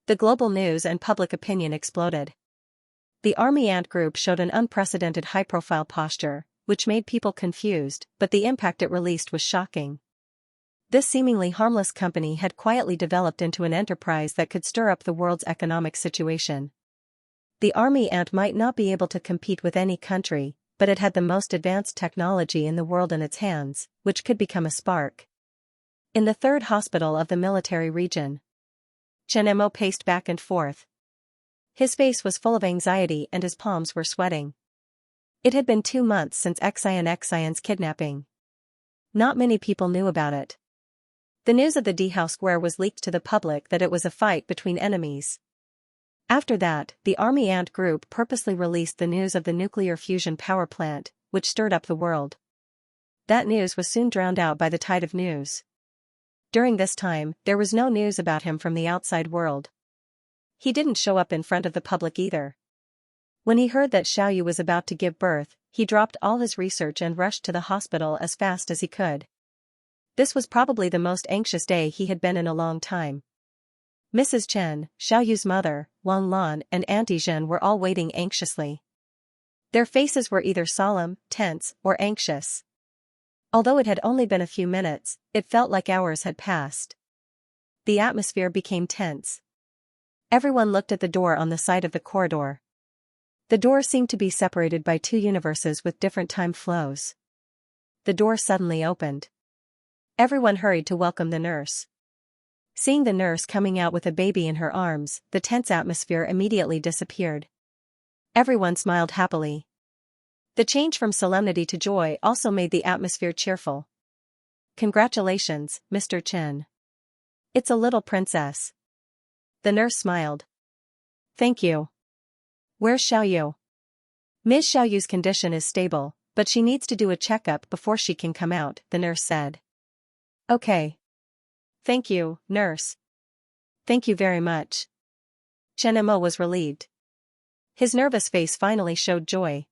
The global news and public opinion exploded. The Army Ant Group showed an unprecedented high-profile posture, which made people confused, but the impact it released was shocking. This seemingly harmless company had quietly developed into an enterprise that could stir up the world's economic situation. The Army Ant might not be able to compete with any country, but it had the most advanced technology in the world in its hands, which could become a spark. In the 3rd hospital of the military region, Chen Mo paced back and forth. His face was full of anxiety and his palms were sweating. It had been 2 months since Xianxia's kidnapping. Not many people knew about it. The news of the Dehao Square was leaked to the public that it was a fight between enemies. After that, the Army Ant Group purposely released the news of the nuclear fusion power plant, which stirred up the world. That news was soon drowned out by the tide of news. During this time, there was no news about him from the outside world. He didn't show up in front of the public either. When he heard that Xiaoyu was about to give birth, he dropped all his research and rushed to the hospital as fast as he could. This was probably the most anxious day he had been in a long time. Mrs. Chen, Xiaoyu's mother, Wang Lan and Auntie Zhen were all waiting anxiously. Their faces were either solemn, tense, or anxious. Although it had only been a few minutes, it felt like hours had passed. The atmosphere became tense. Everyone looked at the door on the side of the corridor. The door seemed to be separated by two universes with different time flows. The door suddenly opened. Everyone hurried to welcome the nurse. Seeing the nurse coming out with a baby in her arms, the tense atmosphere immediately disappeared. Everyone smiled happily. The change from solemnity to joy also made the atmosphere cheerful. "Congratulations, Mr. Chen. It's a little princess." The nurse smiled. "Thank you. Where's Xiaoyu?" "Ms. Xiaoyu's condition is stable, but she needs to do a checkup before she can come out," the nurse said. "Okay. Thank you, nurse." "Thank you very much." Chen Mo was relieved. His nervous face finally showed joy.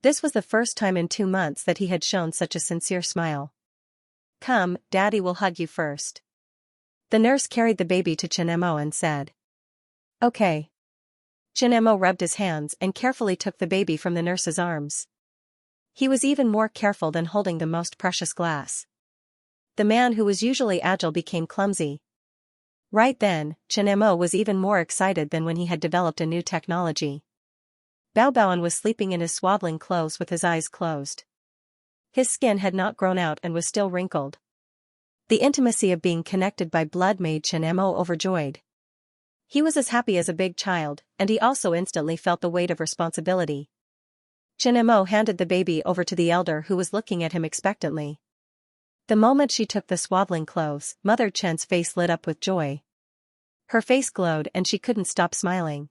This was the first time in 2 months that he had shown such a sincere smile. "Come, Daddy will hug you first." The nurse carried the baby to Chen Mo and said, "Okay." Chen Mo rubbed his hands and carefully took the baby from the nurse's arms. He was even more careful than holding the most precious glass. The man who was usually agile became clumsy. Right then, Chen Mo was even more excited than when he had developed a new technology. Bao Baoan was sleeping in his swaddling clothes with his eyes closed. His skin had not grown out and was still wrinkled. The intimacy of being connected by blood made Chen Mo overjoyed. He was as happy as a big child, and he also instantly felt the weight of responsibility. Chen Mo handed the baby over to the elder who was looking at him expectantly. The moment she took the swaddling clothes, Mother Chen's face lit up with joy. Her face glowed and she couldn't stop smiling.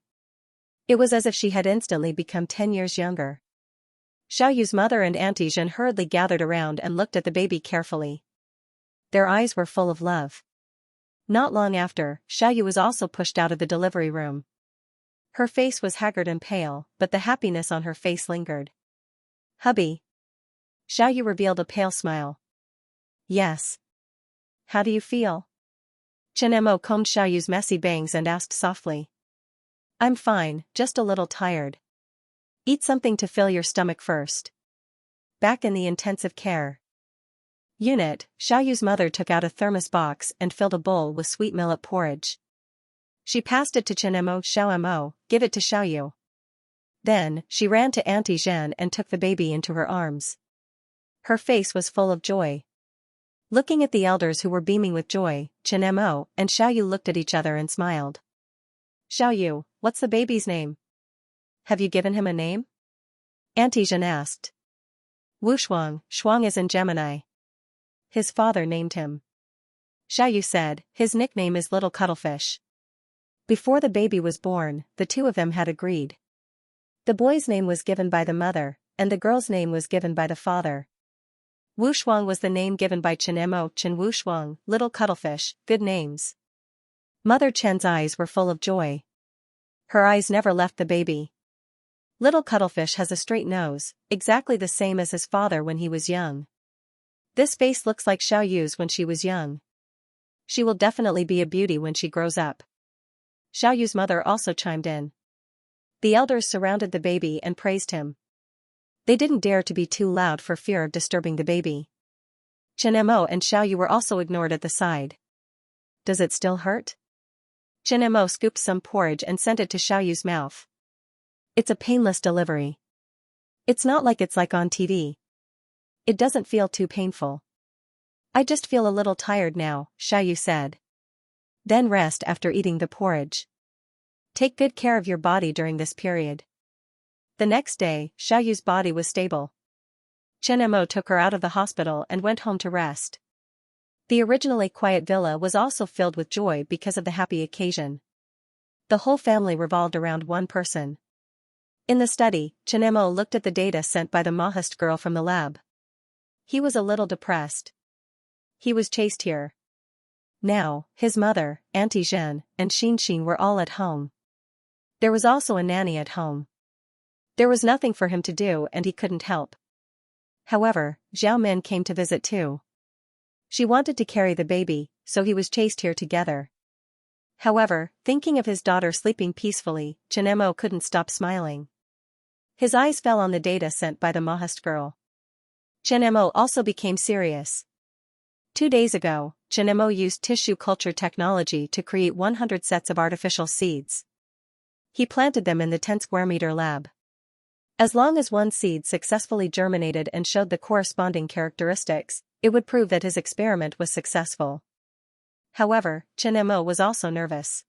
It was as if she had instantly become 10 years younger. Xiaoyu's mother and Auntie Zhen hurriedly gathered around and looked at the baby carefully. Their eyes were full of love. Not long after, Xiaoyu was also pushed out of the delivery room. Her face was haggard and pale, but the happiness on her face lingered. "Hubby." Xiaoyu revealed a pale smile. "Yes. How do you feel?" Chen Mo combed Xiaoyu's messy bangs and asked softly. "I'm fine, just a little tired." "Eat something to fill your stomach first." Back in the intensive care unit, Xiaoyu's mother took out a thermos box and filled a bowl with sweet millet porridge. She passed it to Chen Mo. "Xiao Mo, give it to Xiaoyu." Then, she ran to Auntie Zhen and took the baby into her arms. Her face was full of joy. Looking at the elders who were beaming with joy, Chen Mo and Xiaoyu looked at each other and smiled. "Xiaoyu, what's the baby's name? Have you given him a name?" Auntie Zhen asked. "Wu Shuang." Shuang is in Gemini. His father named him. Xiaoyu said, "His nickname is Little Cuttlefish." Before the baby was born, the two of them had agreed. The boy's name was given by the mother, and the girl's name was given by the father. Wu Shuang was the name given by Chen Mo. Chen Wu Shuang, Little Cuttlefish, good names. Mother Chen's eyes were full of joy. Her eyes never left the baby. Little Cuttlefish has a straight nose, exactly the same as his father when he was young. This face looks like Xiaoyu's when she was young. She will definitely be a beauty when she grows up. Xiaoyu's mother also chimed in. The elders surrounded the baby and praised him. They didn't dare to be too loud for fear of disturbing the baby. Chen Mo and Xiaoyu were also ignored at the side. "Does it still hurt?" Chen Mo scooped some porridge and sent it to Xiaoyu's mouth. "It's a painless delivery. It's not like it's like on TV. It doesn't feel too painful." "I just feel a little tired now," Xiaoyu said. "Then rest after eating the porridge. Take good care of your body during this period." The next day, Xiaoyu's body was stable. Chen Mo took her out of the hospital and went home to rest. The originally quiet villa was also filled with joy because of the happy occasion. The whole family revolved around one person. In the study, Chen Mo looked at the data sent by the Mahist girl from the lab. He was a little depressed. He was chased here. Now, his mother, Auntie Zhen, and Xianxia were all at home. There was also a nanny at home. There was nothing for him to do and he couldn't help. However, Zhao Min came to visit too. She wanted to carry the baby, so he was chased here together. However, thinking of his daughter sleeping peacefully, Chen Mo couldn't stop smiling. His eyes fell on the data sent by the Mahast girl. Chen Mo also became serious. 2 days ago, Chen Mo used tissue culture technology to create 100 sets of artificial seeds. He planted them in the 10-square-meter lab. As long as one seed successfully germinated and showed the corresponding characteristics, it would prove that his experiment was successful. However, Chen Mo was also nervous.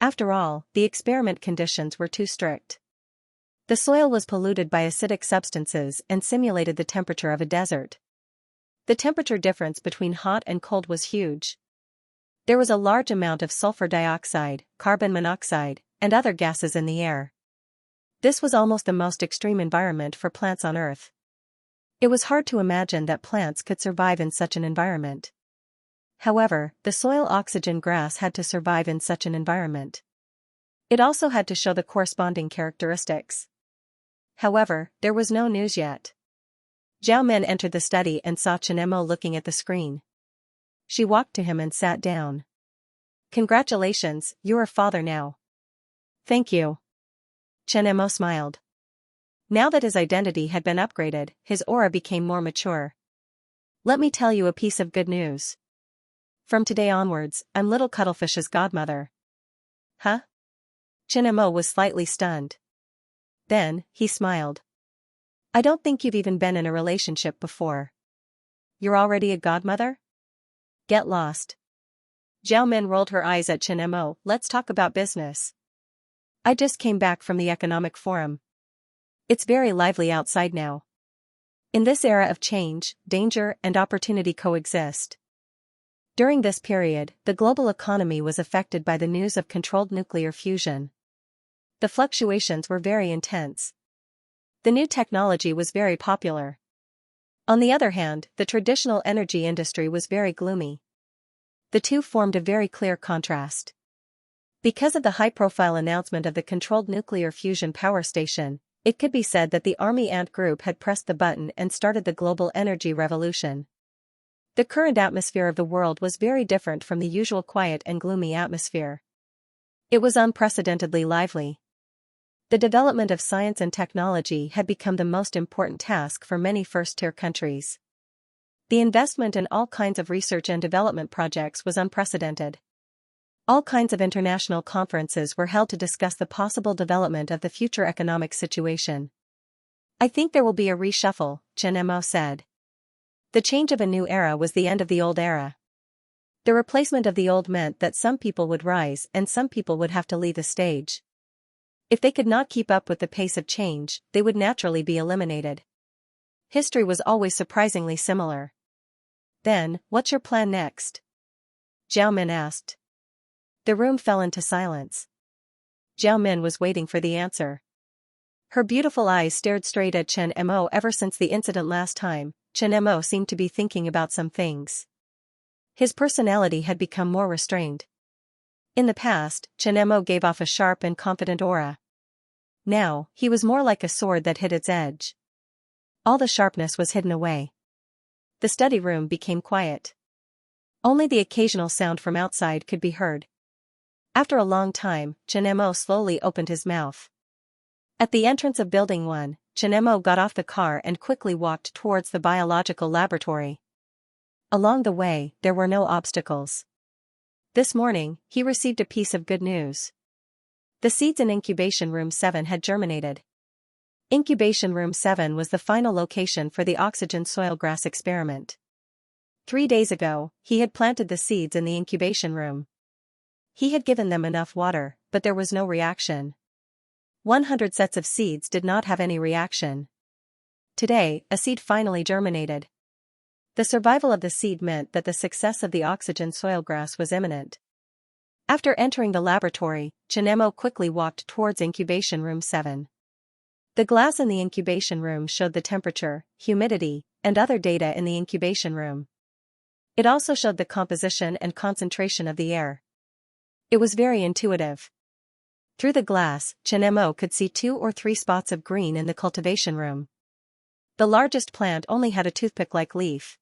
After all, the experiment conditions were too strict. The soil was polluted by acidic substances and simulated the temperature of a desert. The temperature difference between hot and cold was huge. There was a large amount of sulfur dioxide, carbon monoxide, and other gases in the air. This was almost the most extreme environment for plants on Earth. It was hard to imagine that plants could survive in such an environment. However, the soil oxygen grass had to survive in such an environment. It also had to show the corresponding characteristics. However, there was no news yet. Zhao Min entered the study and saw Chen Mo looking at the screen. She walked to him and sat down. "Congratulations, you're a father now." "Thank you." Chen Mo smiled. Now that his identity had been upgraded, his aura became more mature. "Let me tell you a piece of good news. From today onwards, I'm little Cuttlefish's godmother." "Huh?" Chen Mo was slightly stunned. Then, he smiled. "I don't think you've even been in a relationship before. You're already a godmother? Get lost." Zhao Min rolled her eyes at Chen Mo. "Let's talk about business. I just came back from the economic forum. It's very lively outside now. In this era of change, danger and opportunity coexist. During this period, the global economy was affected by the news of controlled nuclear fusion. The fluctuations were very intense. The new technology was very popular. On the other hand, the traditional energy industry was very gloomy. The two formed a very clear contrast. Because of the high-profile announcement of the controlled nuclear fusion power station, it could be said that the Army Ant Group had pressed the button and started the global energy revolution. The current atmosphere of the world was very different from the usual quiet and gloomy atmosphere. It was unprecedentedly lively. The development of science and technology had become the most important task for many first-tier countries. The investment in all kinds of research and development projects was unprecedented. All kinds of international conferences were held to discuss the possible development of the future economic situation. "I think there will be a reshuffle," Chen Mo said. The change of a new era was the end of the old era. The replacement of the old meant that some people would rise and some people would have to leave the stage. If they could not keep up with the pace of change, they would naturally be eliminated. History was always surprisingly similar. "Then, what's your plan next?" Zhao Min asked. The room fell into silence. Zhao Min was waiting for the answer. Her beautiful eyes stared straight at Chen Mo. Ever since the incident last time, Chen Mo seemed to be thinking about some things. His personality had become more restrained. In the past, Chen Mo gave off a sharp and confident aura. Now, he was more like a sword that hid its edge. All the sharpness was hidden away. The study room became quiet. Only the occasional sound from outside could be heard. After a long time, Chen Mo slowly opened his mouth. At the entrance of Building 1, Chen Mo got off the car and quickly walked towards the biological laboratory. Along the way, there were no obstacles. This morning, he received a piece of good news. The seeds in Incubation Room 7 had germinated. Incubation Room 7 was the final location for the oxygen soil grass experiment. 3 days ago, he had planted the seeds in the incubation room. He had given them enough water, but there was no reaction. 100 sets of seeds did not have any reaction. Today, a seed finally germinated. The survival of the seed meant that the success of the oxygen soil grass was imminent. After entering the laboratory, Chen Mo quickly walked towards Incubation Room 7. The glass in the incubation room showed the temperature, humidity, and other data in the incubation room. It also showed the composition and concentration of the air. It was very intuitive. Through the glass, Chen Mo could see 2 or 3 spots of green in the cultivation room. The largest plant only had a toothpick-like leaf.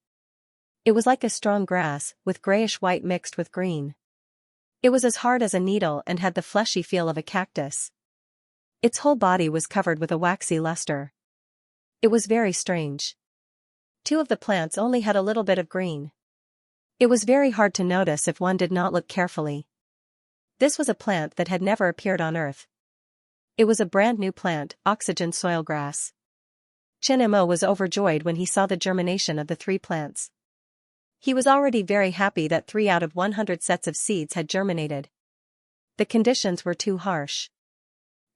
It was like a strong grass, with grayish-white mixed with green. It was as hard as a needle and had the fleshy feel of a cactus. Its whole body was covered with a waxy luster. It was very strange. Two of the plants only had a little bit of green. It was very hard to notice if one did not look carefully. This was a plant that had never appeared on Earth. It was a brand new plant, oxygen soil grass. Xianxia was overjoyed when he saw the germination of the 3 plants. He was already very happy that 3 out of 100 sets of seeds had germinated. The conditions were too harsh.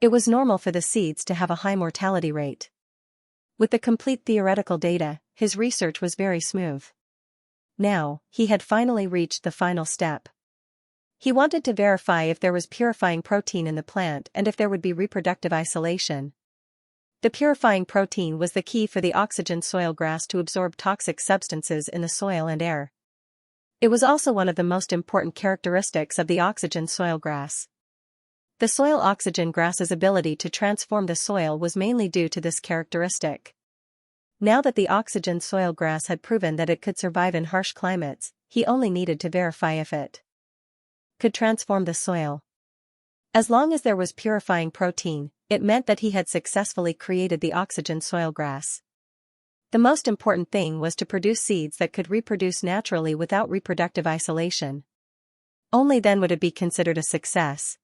It was normal for the seeds to have a high mortality rate. With the complete theoretical data, his research was very smooth. Now, he had finally reached the final step. He wanted to verify if there was purifying protein in the plant and if there would be reproductive isolation. The purifying protein was the key for the oxygen soil grass to absorb toxic substances in the soil and air. It was also one of the most important characteristics of the oxygen soil grass. The soil oxygen grass's ability to transform the soil was mainly due to this characteristic. Now that the oxygen soil grass had proven that it could survive in harsh climates, he only needed to verify if it could transform the soil. As long as there was purifying protein, it meant that he had successfully created the oxygen soil grass. The most important thing was to produce seeds that could reproduce naturally without reproductive isolation. Only then would it be considered a success.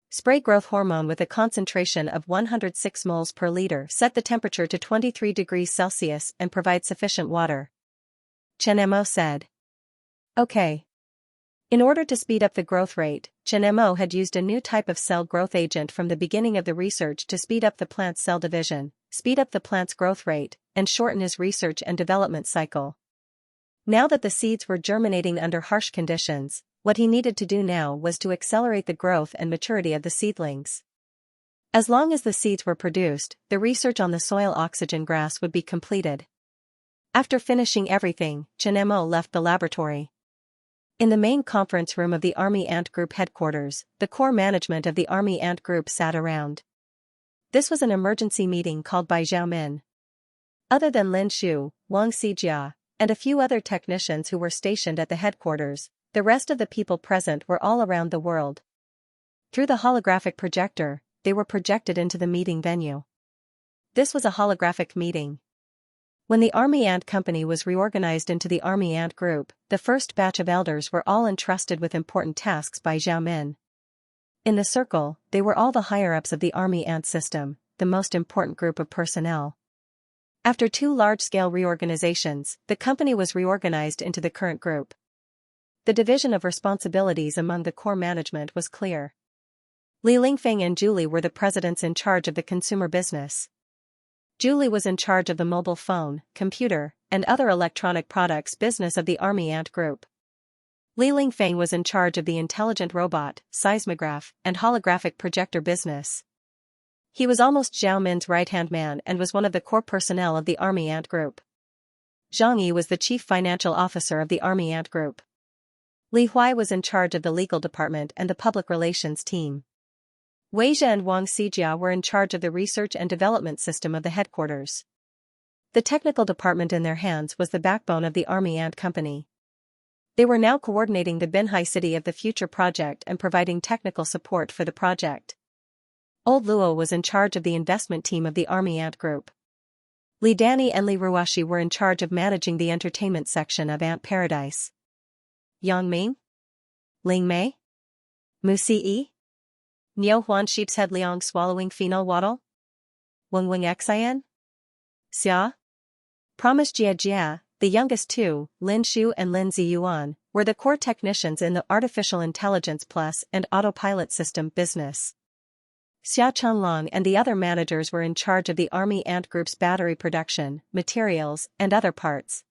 Spray growth hormone with a concentration of 106 moles per liter. Set the temperature to 23 degrees Celsius and provide sufficient water. Xianxia said. Okay. In order to speed up the growth rate, Xianxia had used a new type of cell growth agent from the beginning of the research to speed up the plant's cell division, speed up the plant's growth rate, and shorten his research and development cycle. Now that the seeds were germinating under harsh conditions, what he needed to do now was to accelerate the growth and maturity of the seedlings. As long as the seeds were produced, the research on the soil oxygen grass would be completed. After finishing everything, Xianxia left the laboratory. In the main conference room of the Army Ant Group headquarters, the core management of the Army Ant Group sat around. This was an emergency meeting called by Zhao Min. Other than Lin Shu, Wang Xijia, and a few other technicians who were stationed at the headquarters, the rest of the people present were all around the world. Through the holographic projector, they were projected into the meeting venue. This was a holographic meeting. When the Army Ant Company was reorganized into the Army Ant Group, the first batch of elders were all entrusted with important tasks by Zhao Min. In the circle, they were all the higher-ups of the Army Ant system, the most important group of personnel. After 2 large-scale reorganizations, the company was reorganized into the current group. The division of responsibilities among the core management was clear. Li Lingfeng and Julie were the presidents in charge of the consumer business. Julie was in charge of the mobile phone, computer, and other electronic products business of the Army Ant Group. Li Lingfeng was in charge of the intelligent robot, seismograph, and holographic projector business. He was almost Zhao Min's right-hand man and was one of the core personnel of the Army Ant Group. Zhang Yi was the chief financial officer of the Army Ant Group. Li Huai was in charge of the legal department and the public relations team. Wei Zhe and Wang Xijia were in charge of the research and development system of the headquarters. The technical department in their hands was the backbone of the Army Ant Company. They were now coordinating the Binhai City of the Future project and providing technical support for the project. Old Luo was in charge of the investment team of the Army Ant Group. Li Danny and Li Ruashi were in charge of managing the entertainment section of Ant Paradise. Yang Ming? Ling Mei? Mu Si? Niu Huan Sheepshead Liang Swallowing Phenol Waddle? Weng Weng Xian? Xia? Promise Jia Jia, the youngest two, Lin Shu and Lin Ziyuan, were the core technicians in the Artificial Intelligence Plus and Autopilot System business. Xia Chunlong and the other managers were in charge of the Army Ant Group's battery production, materials, and other parts.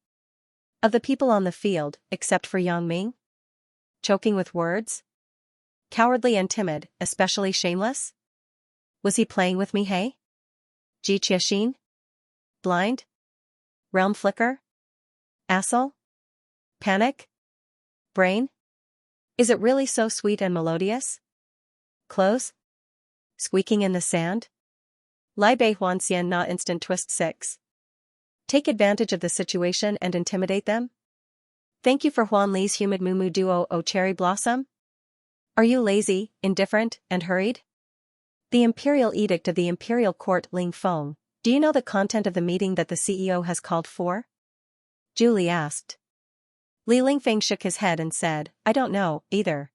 Of the people on the field, except for Yang Ming? Choking with words? Cowardly and timid, especially shameless? Was he playing with me, hey? Ji Qiaxin? Blind? Realm flicker? Asshole? Panic? Brain? Is it really so sweet and melodious? Clothes? Squeaking in the sand? Lai Bei Huan Xian Na Instant Twist 6. Take advantage of the situation and intimidate them? Thank you for Huan Li's humid Mumu Duo O Cherry Blossom? Are you lazy, indifferent, and hurried? The Imperial Edict of the Imperial Court. Ling Feng, do you know the content of the meeting that the CEO has called for? Julie asked. Li Lingfeng shook his head and said, I don't know, either.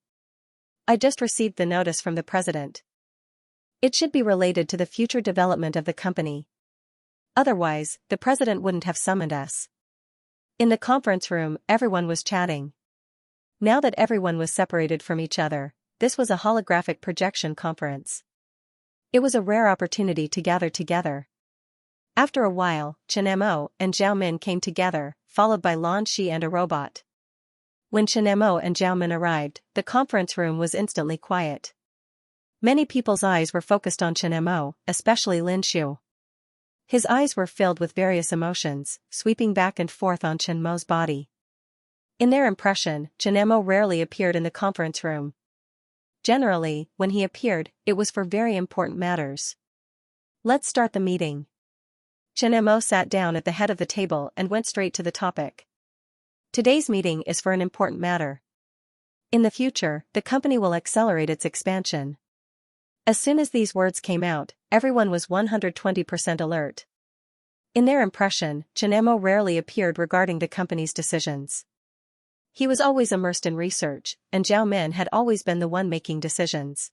I just received the notice from the president. It should be related to the future development of the company. Otherwise, the president wouldn't have summoned us. In the conference room, everyone was chatting. Now that everyone was separated from each other, this was a holographic projection conference. It was a rare opportunity to gather together. After a while, Chen Mo and Zhao Min came together, followed by Lan Shi and a robot. When Chen Mo and Zhao Min arrived, the conference room was instantly quiet. Many people's eyes were focused on Chen Mo, especially Lin Shu. His eyes were filled with various emotions, sweeping back and forth on Chen Mo's body. In their impression, Chen Mo rarely appeared in the conference room. Generally, when he appeared, it was for very important matters. Let's start the meeting. Chen Mo sat down at the head of the table and went straight to the topic. Today's meeting is for an important matter. In the future, the company will accelerate its expansion. As soon as these words came out, everyone was 120% alert. In their impression, Chen Mo rarely appeared regarding the company's decisions. He was always immersed in research, and Zhao Min had always been the one making decisions.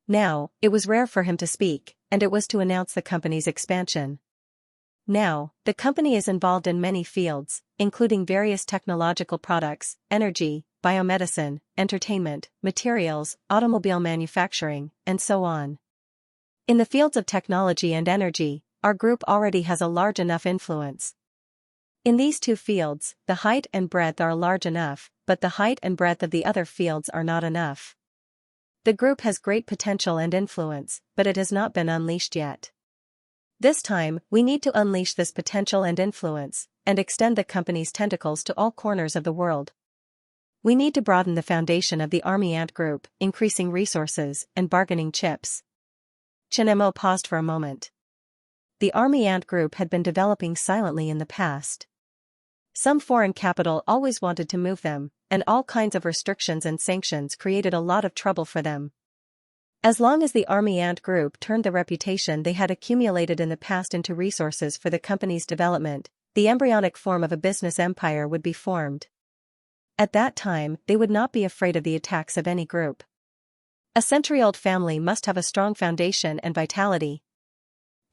Now, it was rare for him to speak, and it was to announce the company's expansion. Now, the company is involved in many fields, including various technological products, energy, biomedicine, entertainment, materials, automobile manufacturing, and so on. In the fields of technology and energy, our group already has a large enough influence. In these two fields, the height and breadth are large enough, but the height and breadth of the other fields are not enough. The group has great potential and influence, but it has not been unleashed yet. This time, we need to unleash this potential and influence, and extend the company's tentacles to all corners of the world. We need to broaden the foundation of the Army Ant Group, increasing resources and bargaining chips. Chen Mo paused for a moment. The Army Ant Group had been developing silently in the past. Some foreign capital always wanted to move them, and all kinds of restrictions and sanctions created a lot of trouble for them. As long as the Army Ant Group turned the reputation they had accumulated in the past into resources for the company's development, the embryonic form of a business empire would be formed. At that time, they would not be afraid of the attacks of any group. A century-old family must have a strong foundation and vitality.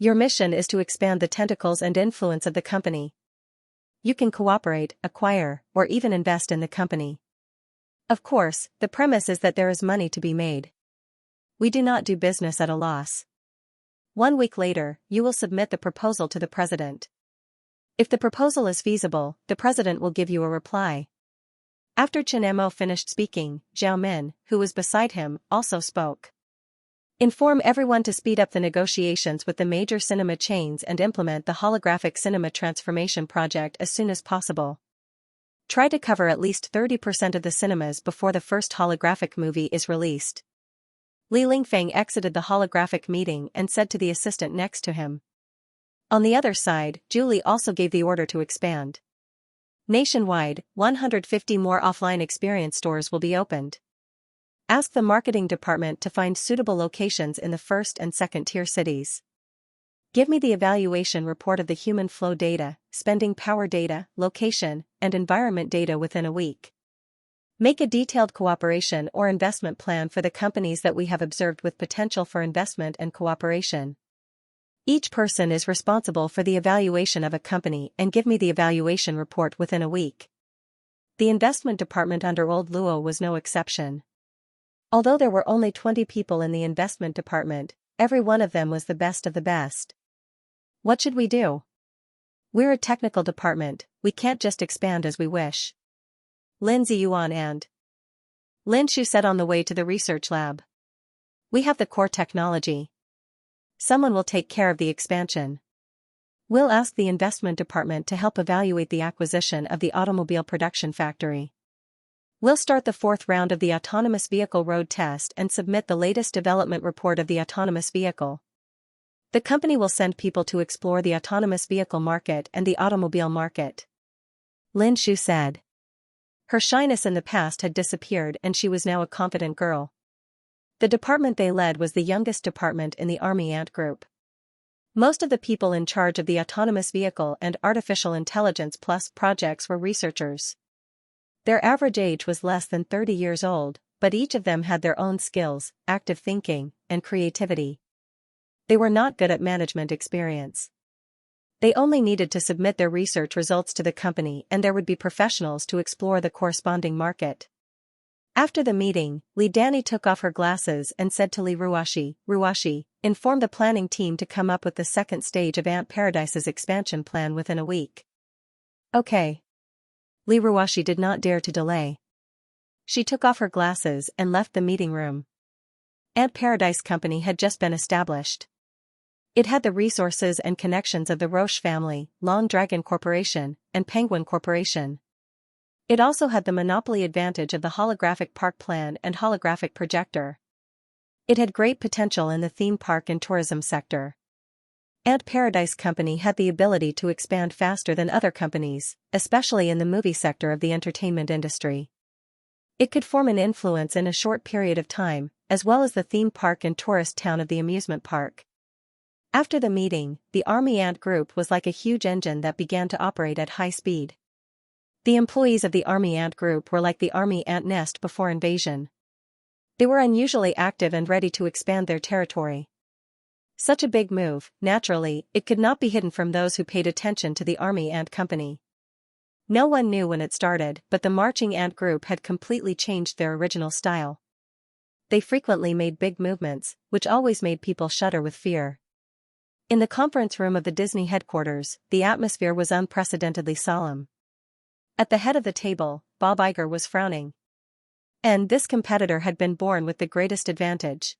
Your mission is to expand the tentacles and influence of the company. You can cooperate, acquire, or even invest in the company. Of course, the premise is that there is money to be made. We do not do business at a loss. 1 week later, you will submit the proposal to the president. If the proposal is feasible, the president will give you a reply. After Chen Mo finished speaking, Zhao Min, who was beside him, also spoke. Inform everyone to speed up the negotiations with the major cinema chains and implement the holographic cinema transformation project as soon as possible. Try to cover at least 30% of the cinemas before the first holographic movie is released. Li Lingfeng exited the holographic meeting and said to the assistant next to him. On the other side, Julie also gave the order to expand. Nationwide, 150 more offline experience stores will be opened. Ask the marketing department to find suitable locations in the first and second tier cities. Give me the evaluation report of the human flow data, spending power data, location, and environment data within a week. Make a detailed cooperation or investment plan for the companies that we have observed with potential for investment and cooperation. Each person is responsible for the evaluation of a company and give me the evaluation report within a week. The investment department under Old Luo was no exception. Although there were only 20 people in the investment department, every one of them was the best of the best. What should we do? We're a technical department, we can't just expand as we wish. Lin Ziyuan and Lin Shu said on the way to the research lab. We have the core technology. Someone will take care of the expansion. We'll ask the investment department to help evaluate the acquisition of the automobile production factory. We'll start the 4th round of the autonomous vehicle road test and submit the latest development report of the autonomous vehicle. The company will send people to explore the autonomous vehicle market and the automobile market. Lin Shu said. Her shyness in the past had disappeared and she was now a confident girl. The department they led was the youngest department in the Army Ant Group. Most of the people in charge of the autonomous vehicle and artificial intelligence plus projects were researchers. Their average age was less than 30 years old, but each of them had their own skills, active thinking, and creativity. They were not good at management experience. They only needed to submit their research results to the company and there would be professionals to explore the corresponding market. After the meeting, Li Dani took off her glasses and said to Li Ruashi, inform the planning team to come up with the second stage of Ant Paradise's expansion plan within a week. Okay. Li Ruashi did not dare to delay. She took off her glasses and left the meeting room. Ant Paradise Company had just been established. It had the resources and connections of the Roche family, Long Dragon Corporation, and Penguin Corporation. It also had the monopoly advantage of the holographic park plan and holographic projector. It had great potential in the theme park and tourism sector. Ant Paradise Company had the ability to expand faster than other companies, especially in the movie sector of the entertainment industry. It could form an influence in a short period of time, as well as the theme park and tourist town of the amusement park. After the meeting, the Army Ant Group was like a huge engine that began to operate at high speed. The employees of the Army Ant Group were like the army ant nest before invasion. They were unusually active and ready to expand their territory. Such a big move, naturally, it could not be hidden from those who paid attention to the Army Ant Company. No one knew when it started, but the Marching Ant Group had completely changed their original style. They frequently made big movements, which always made people shudder with fear. In the conference room of the Disney headquarters, the atmosphere was unprecedentedly solemn. At the head of the table, Bob Iger was frowning. And this competitor had been born with the greatest advantage.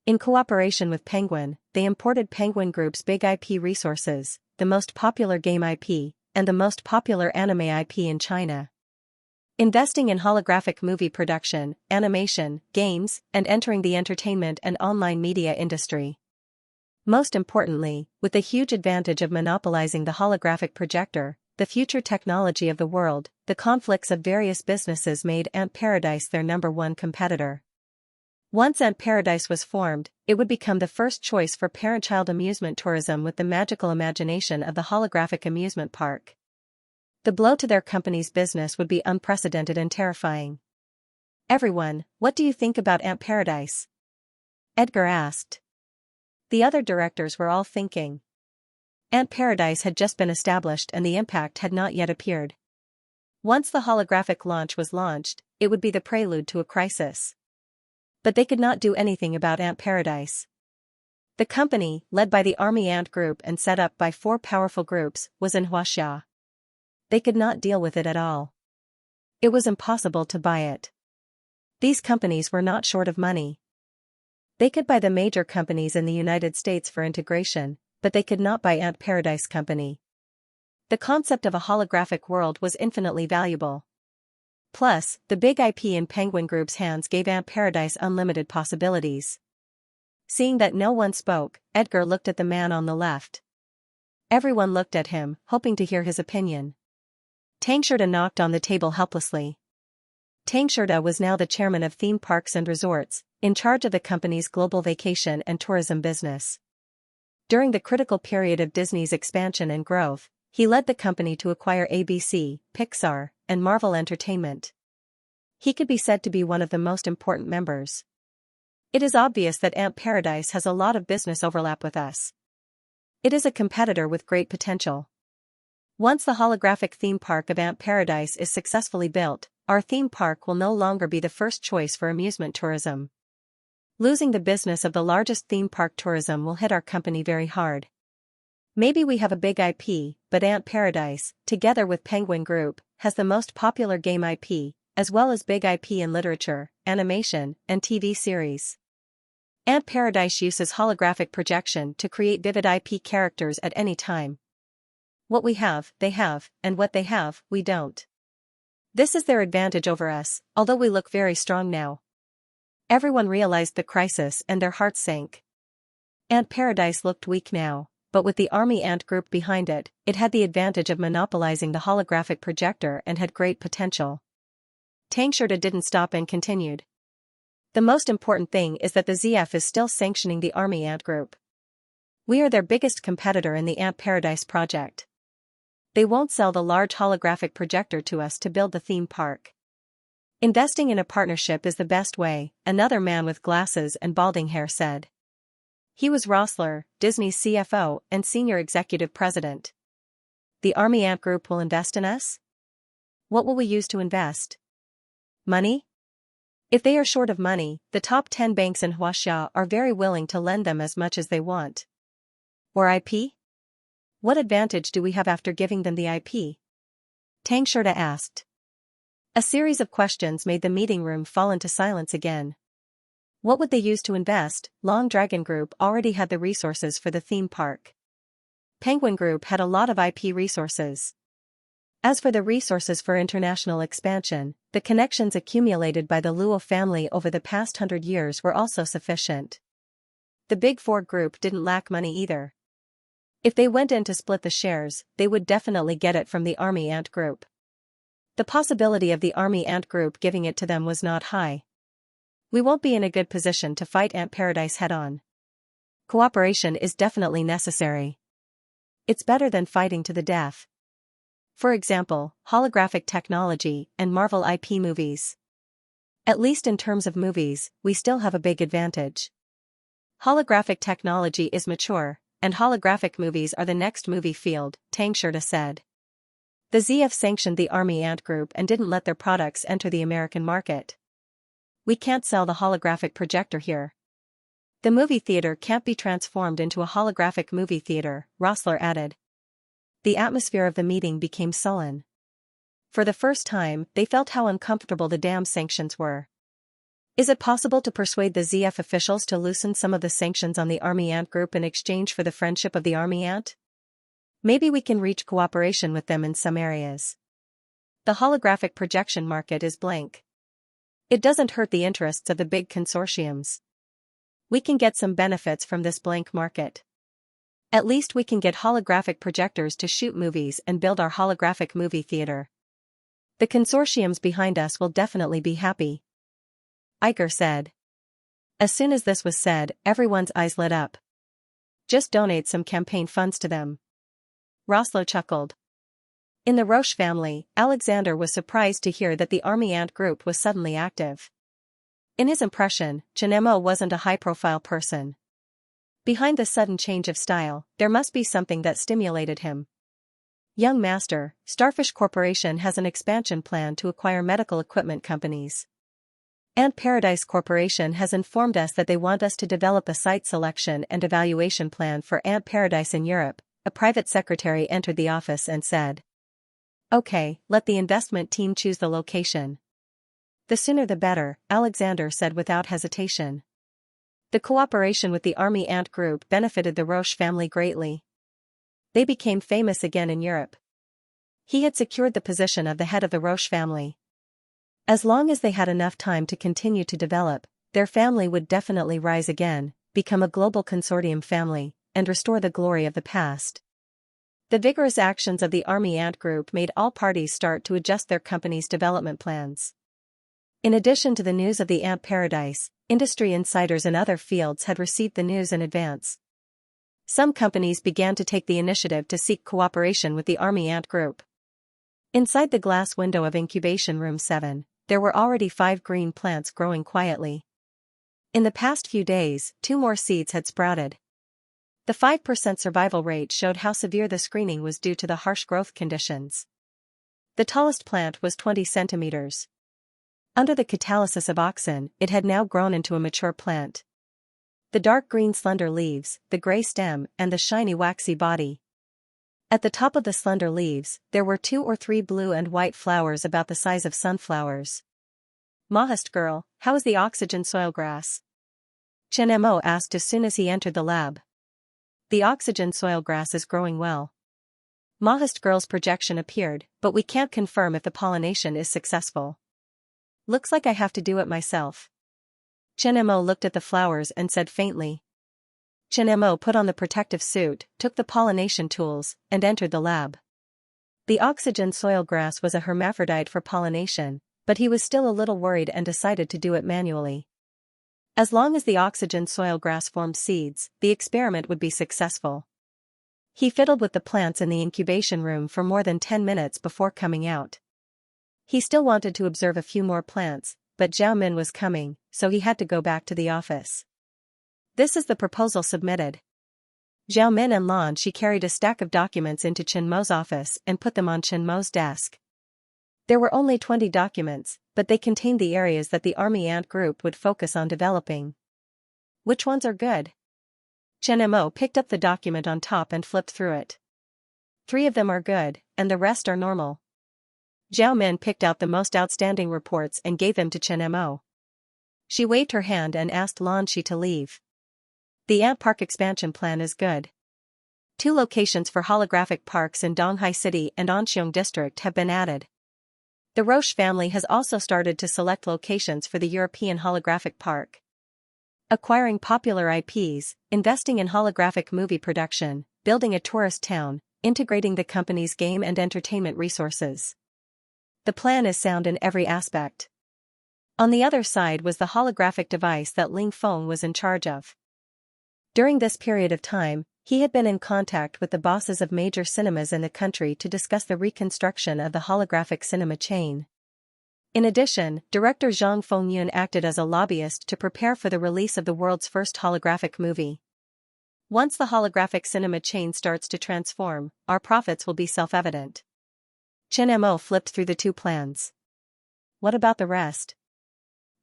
In cooperation with Penguin, they imported Penguin Group's big IP resources, the most popular game IP, and the most popular anime IP in China. Investing in holographic movie production, animation, games, and entering the entertainment and online media industry. Most importantly, with the huge advantage of monopolizing the holographic projector, the future technology of the world, the conflicts of various businesses made Ant Paradise their #1 competitor. Once Ant Paradise was formed, it would become the first choice for parent-child amusement tourism with the magical imagination of the holographic amusement park. The blow to their company's business would be unprecedented and terrifying. Everyone, what do you think about Ant Paradise? Edgar asked. The other directors were all thinking. Ant Paradise had just been established and the impact had not yet appeared. Once the holographic launch was launched, it would be the prelude to a crisis. But they could not do anything about Ant Paradise. The company, led by the Army Ant Group and set up by 4 powerful groups, was in Xianxia. They could not deal with it at all. It was impossible to buy it. These companies were not short of money. They could buy the major companies in the United States for integration, but they could not buy Ant Paradise Company. The concept of a holographic world was infinitely valuable. Plus, the big IP in Penguin Group's hands gave Ant Paradise unlimited possibilities. Seeing that no one spoke, Edgar looked at the man on the left. Everyone looked at him, hoping to hear his opinion. Tang Shirda knocked on the table helplessly. Tang Shirda was now the chairman of Theme Parks and Resorts, in charge of the company's global vacation and tourism business. During the critical period of Disney's expansion and growth, he led the company to acquire ABC, Pixar, and Marvel Entertainment. He could be said to be one of the most important members. It is obvious that Ant Paradise has a lot of business overlap with us. It is a competitor with great potential. Once the holographic theme park of Ant Paradise is successfully built, our theme park will no longer be the first choice for amusement tourism. Losing the business of the largest theme park tourism will hit our company very hard. Maybe we have a big IP, but Ant Paradise, together with Penguin Group, has the most popular game IP, as well as big IP in literature, animation, and TV series. Ant Paradise uses holographic projection to create vivid IP characters at any time. What we have, they have, and what they have, we don't. This is their advantage over us, although we look very strong now. Everyone realized the crisis and their hearts sank. Ant Paradise looked weak now, but with the Army Ant Group behind it, it had the advantage of monopolizing the holographic projector and had great potential. Tang Shirda didn't stop and continued. The most important thing is that the ZF is still sanctioning the Army Ant Group. We are their biggest competitor in the Ant Paradise project. They won't sell the large holographic projector to us to build the theme park. Investing in a partnership is the best way, another man with glasses and balding hair said. He was Rossler, Disney's CFO and senior executive president. The Army Ant Group will invest in us? What will we use to invest? Money? If they are short of money, the top 10 banks in Xianxia are very willing to lend them as much as they want. Or IP? What advantage do we have after giving them the IP? Xianxia asked. A series of questions made the meeting room fall into silence again. What would they use to invest? Long Dragon Group already had the resources for the theme park. Penguin Group had a lot of IP resources. As for the resources for international expansion, the connections accumulated by the Luo family over the past 100 years were also sufficient. The Big Four group didn't lack money either. If they went in to split the shares, they would definitely get it from the Army Ant Group. The possibility of the Army Ant Group giving it to them was not high. We won't be in a good position to fight Ant Paradise head-on. Cooperation is definitely necessary. It's better than fighting to the death. For example, holographic technology and Marvel IP movies. At least in terms of movies, we still have a big advantage. Holographic technology is mature, and holographic movies are the next movie field, Xianxia said. The ZF sanctioned the Army Ant Group and didn't let their products enter the American market. We can't sell the holographic projector here. The movie theater can't be transformed into a holographic movie theater, Rossler added. The atmosphere of the meeting became sullen. For the first time, they felt how uncomfortable the damn sanctions were. Is it possible to persuade the ZF officials to loosen some of the sanctions on the Army Ant Group in exchange for the friendship of the Army Ant? Maybe we can reach cooperation with them in some areas. The holographic projection market is blank. It doesn't hurt the interests of the big consortiums. We can get some benefits from this blank market. At least we can get holographic projectors to shoot movies and build our holographic movie theater. The consortiums behind us will definitely be happy. Iker said. As soon as this was said, everyone's eyes lit up. Just donate some campaign funds to them. Rossler chuckled. In the Roche family, Alexander was surprised to hear that the Army Ant Group was suddenly active. In his impression, Xianxia wasn't a high-profile person. Behind the sudden change of style, there must be something that stimulated him. Young Master, Starfish Corporation has an expansion plan to acquire medical equipment companies. Ant Paradise Corporation has informed us that they want us to develop a site selection and evaluation plan for Ant Paradise in Europe. A private secretary entered the office and said. Okay, let the investment team choose the location. The sooner the better, Alexander said without hesitation. The cooperation with the Army Ant Group benefited the Roche family greatly. They became famous again in Europe. He had secured the position of the head of the Roche family. As long as they had enough time to continue to develop, their family would definitely rise again, become a global consortium family, and restore the glory of the past. The vigorous actions of the Army Ant Group made all parties start to adjust their company's development plans. In addition to the news of the Ant Paradise, industry insiders in other fields had received the news in advance. Some companies began to take the initiative to seek cooperation with the Army Ant Group. Inside the glass window of Incubation Room 7, there were already 5 green plants growing quietly. In the past few days, 2 more seeds had sprouted. The 5% survival rate showed how severe the screening was due to the harsh growth conditions. The tallest plant was 20 centimeters. Under the catalysis of auxin, it had now grown into a mature plant. The dark green slender leaves, the gray stem, and the shiny waxy body. At the top of the slender leaves, there were 2 or 3 blue and white flowers about the size of sunflowers. Mahest girl, how is the oxygen soil grass? Xianxia asked as soon as he entered the lab. The oxygen soil grass is growing well. Mahest girl's projection appeared, but we can't confirm if the pollination is successful. Looks like I have to do it myself. Xianxia looked at the flowers and said faintly. Xianxia put on the protective suit, took the pollination tools, and entered the lab. The oxygen soil grass was a hermaphrodite for pollination, but he was still a little worried and decided to do it manually. As long as the oxygen soil grass formed seeds, the experiment would be successful. He fiddled with the plants in the incubation room for more than 10 minutes before coming out. He still wanted to observe a few more plants, but Zhao Min was coming, so he had to go back to the office. This is the proposal submitted. Zhao Min and Lan Shi carried a stack of documents into Chen Mo's office and put them on Chen Mo's desk. There were only 20 documents, but they contained the areas that the Army Ant Group would focus on developing. Which ones are good? Chen Mo picked up the document on top and flipped through it. 3 of them are good, and the rest are normal. Zhao Min picked out the most outstanding reports and gave them to Chen Mo. She waved her hand and asked Lan Shi to leave. The Ant Park expansion plan is good. 2 locations for holographic parks in Donghai City and Anxiong District have been added. The Roche family has also started to select locations for the European holographic park. Acquiring popular IPs, investing in holographic movie production, building a tourist town, integrating the company's game and entertainment resources. The plan is sound in every aspect. On the other side was the holographic device that Ling Feng was in charge of. During this period of time, he had been in contact with the bosses of major cinemas in the country to discuss the reconstruction of the holographic cinema chain. In addition, director Zhang Fengyun acted as a lobbyist to prepare for the release of the world's first holographic movie. Once the holographic cinema chain starts to transform, our profits will be self-evident. Chen Mo flipped through the 2 plans. What about the rest?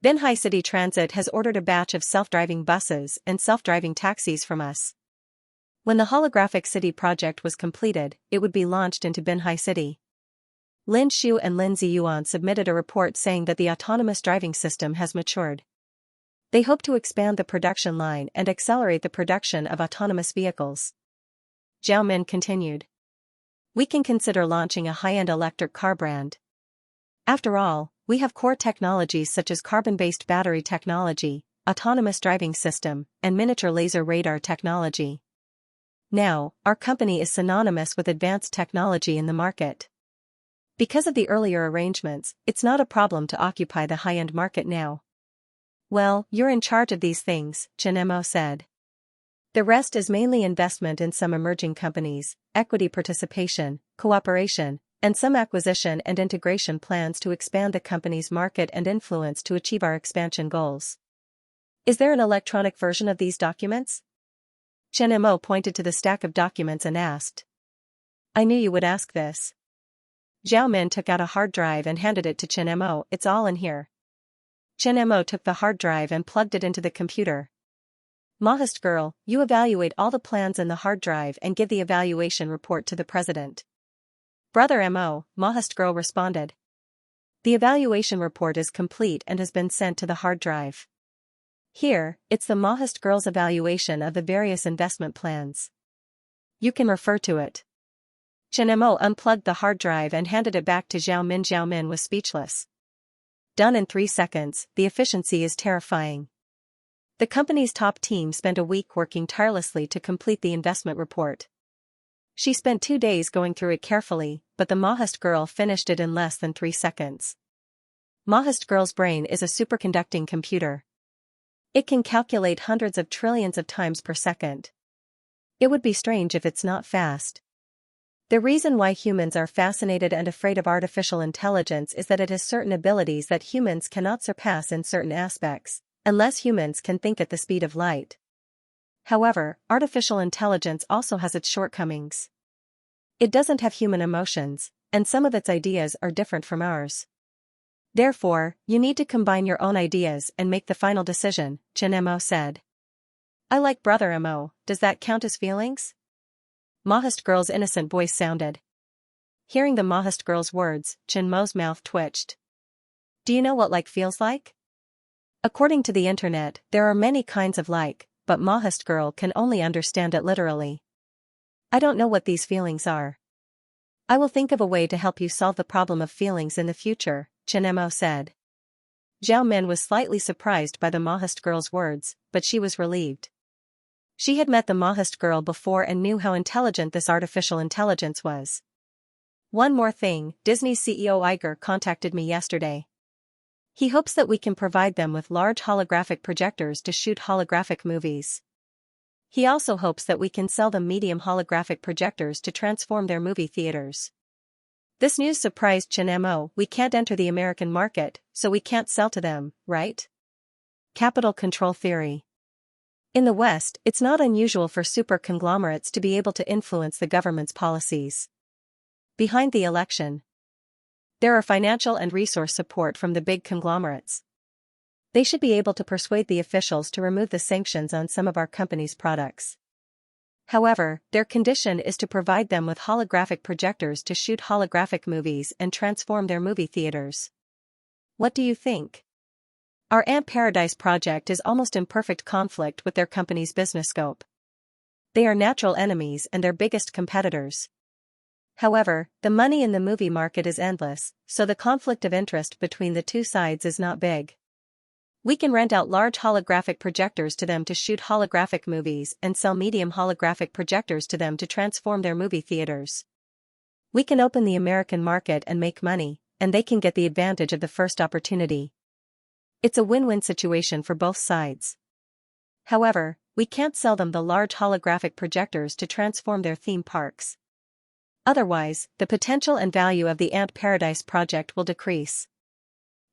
Binhai City Transit has ordered a batch of self-driving buses and self-driving taxis from us. When the holographic city project was completed, it would be launched into Binhai City. Lin Shu and Lin Ziyuan submitted a report saying that the autonomous driving system has matured. They hope to expand the production line and accelerate the production of autonomous vehicles. Zhao Min continued. We can consider launching a high-end electric car brand. After all, we have core technologies such as carbon-based battery technology, autonomous driving system, and miniature laser radar technology. Now, our company is synonymous with advanced technology in the market. Because of the earlier arrangements, it's not a problem to occupy the high-end market now. Well, you're in charge of these things, Chen Mo said. The rest is mainly investment in some emerging companies, equity participation, cooperation, and some acquisition and integration plans to expand the company's market and influence to achieve our expansion goals. Is there an electronic version of these documents? Chen Mo pointed to the stack of documents and asked. I knew you would ask this. Zhao Min took out a hard drive and handed it to Chen Mo. It's all in here. Chen Mo took the hard drive and plugged it into the computer. Mahist girl, you evaluate all the plans in the hard drive and give the evaluation report to the president. Brother Mo, Mahist girl responded. The evaluation report is complete and has been sent to the hard drive. Here, it's the Mahist girl's evaluation of the various investment plans. You can refer to it. Chen Mo unplugged the hard drive and handed it back to Zhao Min. Zhao Min was speechless. Done in 3 seconds, the efficiency is terrifying. The company's top team spent a week working tirelessly to complete the investment report. She spent 2 days going through it carefully, but the Mahist girl finished it in less than 3 seconds. Mahist girl's brain is a superconducting computer. It can calculate hundreds of trillions of times per second. It would be strange if it's not fast. The reason why humans are fascinated and afraid of artificial intelligence is that it has certain abilities that humans cannot surpass in certain aspects, unless humans can think at the speed of light. However, artificial intelligence also has its shortcomings. It doesn't have human emotions, and some of its ideas are different from ours. Therefore, you need to combine your own ideas and make the final decision, Chen Mo said. I like Brother Mo, does that count as feelings? Mahist girl's innocent voice sounded. Hearing the Mahist girl's words, Chen Mo's mouth twitched. Do you know what like feels like? According to the internet, there are many kinds of like, but Mahist girl can only understand it literally. I don't know what these feelings are. I will think of a way to help you solve the problem of feelings in the future, Chen Mo said. Zhao Min was slightly surprised by the Mahist girl's words, but she was relieved. She had met the Mahist girl before and knew how intelligent this artificial intelligence was. One more thing, Disney's CEO Iger contacted me yesterday. He hopes that we can provide them with large holographic projectors to shoot holographic movies. He also hopes that we can sell them medium holographic projectors to transform their movie theaters. This news surprised Chen. We can't enter the American market, so we can't sell to them, right? Capital control theory. In the West, it's not unusual for super conglomerates to be able to influence the government's policies. Behind the election, there are financial and resource support from the big conglomerates. They should be able to persuade the officials to remove the sanctions on some of our company's products. However, their condition is to provide them with holographic projectors to shoot holographic movies and transform their movie theaters. What do you think? Our Ant Paradise project is almost in perfect conflict with their company's business scope. They are natural enemies and their biggest competitors. However, the money in the movie market is endless, so the conflict of interest between the two sides is not big. We can rent out large holographic projectors to them to shoot holographic movies and sell medium holographic projectors to them to transform their movie theaters. We can open the American market and make money, and they can get the advantage of the first opportunity. It's a win-win situation for both sides. However, we can't sell them the large holographic projectors to transform their theme parks. Otherwise, the potential and value of the Ant Paradise project will decrease.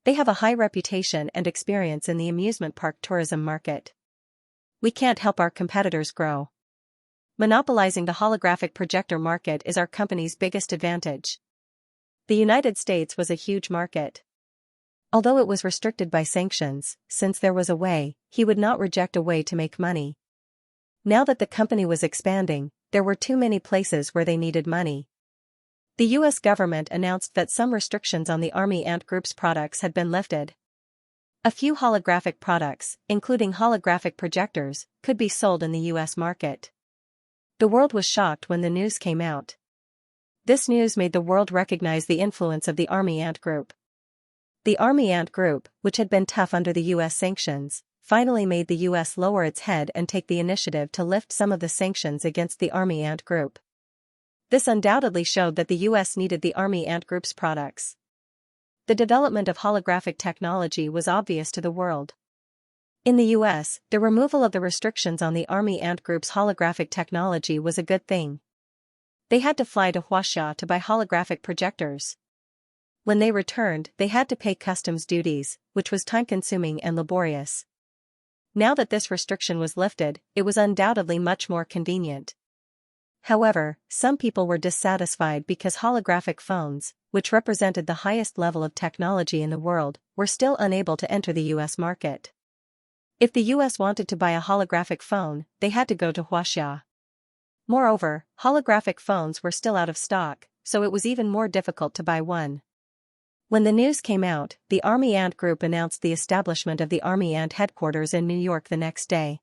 They have a high reputation and experience in the amusement park tourism market. We can't help our competitors grow. Monopolizing the holographic projector market is our company's biggest advantage. The United States was a huge market. Although it was restricted by sanctions, since there was a way, he would not reject a way to make money. Now that the company was expanding, there were too many places where they needed money. The U.S. government announced that some restrictions on the Army Ant Group's products had been lifted. A few holographic products, including holographic projectors, could be sold in the U.S. market. The world was shocked when the news came out. This news made the world recognize the influence of the Army Ant Group. The Army Ant Group, which had been tough under the U.S. sanctions, finally made the U.S. lower its head and take the initiative to lift some of the sanctions against the Army Ant Group. This undoubtedly showed that the U.S. needed the Army Ant Group's products. The development of holographic technology was obvious to the world. In the U.S., the removal of the restrictions on the Army Ant Group's holographic technology was a good thing. They had to fly to Xianxia to buy holographic projectors. When they returned, they had to pay customs duties, which was time-consuming and laborious. Now that this restriction was lifted, it was undoubtedly much more convenient. However, some people were dissatisfied because holographic phones, which represented the highest level of technology in the world, were still unable to enter the U.S. market. If the U.S. wanted to buy a holographic phone, they had to go to Xianxia. Moreover, holographic phones were still out of stock, so it was even more difficult to buy one. When the news came out, the Army Ant Group announced the establishment of the Army Ant headquarters in New York the next day.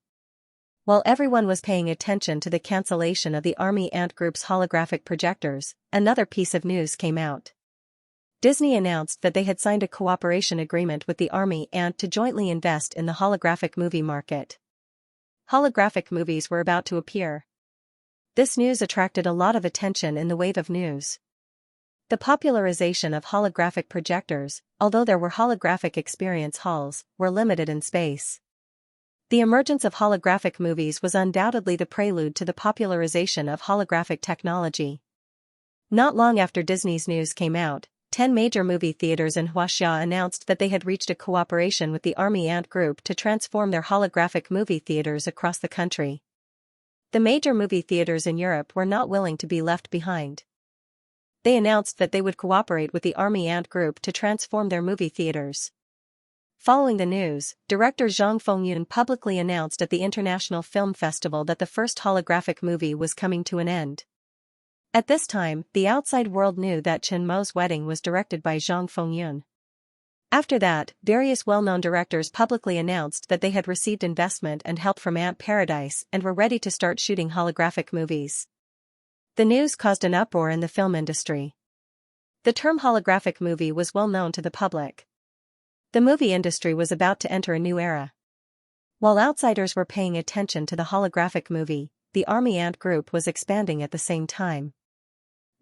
While everyone was paying attention to the cancellation of the Army Ant Group's holographic projectors, another piece of news came out. Disney announced that they had signed a cooperation agreement with the Army Ant to jointly invest in the holographic movie market. Holographic movies were about to appear. This news attracted a lot of attention in the wave of news. The popularization of holographic projectors, although there were holographic experience halls, were limited in space. The emergence of holographic movies was undoubtedly the prelude to the popularization of holographic technology. Not long after Disney's news came out, 10 major movie theaters in Xianxia announced that they had reached a cooperation with the Army Ant Group to transform their holographic movie theaters across the country. The major movie theaters in Europe were not willing to be left behind. They announced that they would cooperate with the Army Ant Group to transform their movie theaters. Following the news, director Zhang Fengyun publicly announced at the International Film Festival that the first holographic movie was coming to an end. At this time, the outside world knew that Chen Mo's wedding was directed by Zhang Fengyun. After that, various well-known directors publicly announced that they had received investment and help from Ant Paradise and were ready to start shooting holographic movies. The news caused an uproar in the film industry. The term holographic movie was well known to the public. The movie industry was about to enter a new era. While outsiders were paying attention to the holographic movie, the Army Ant Group was expanding at the same time.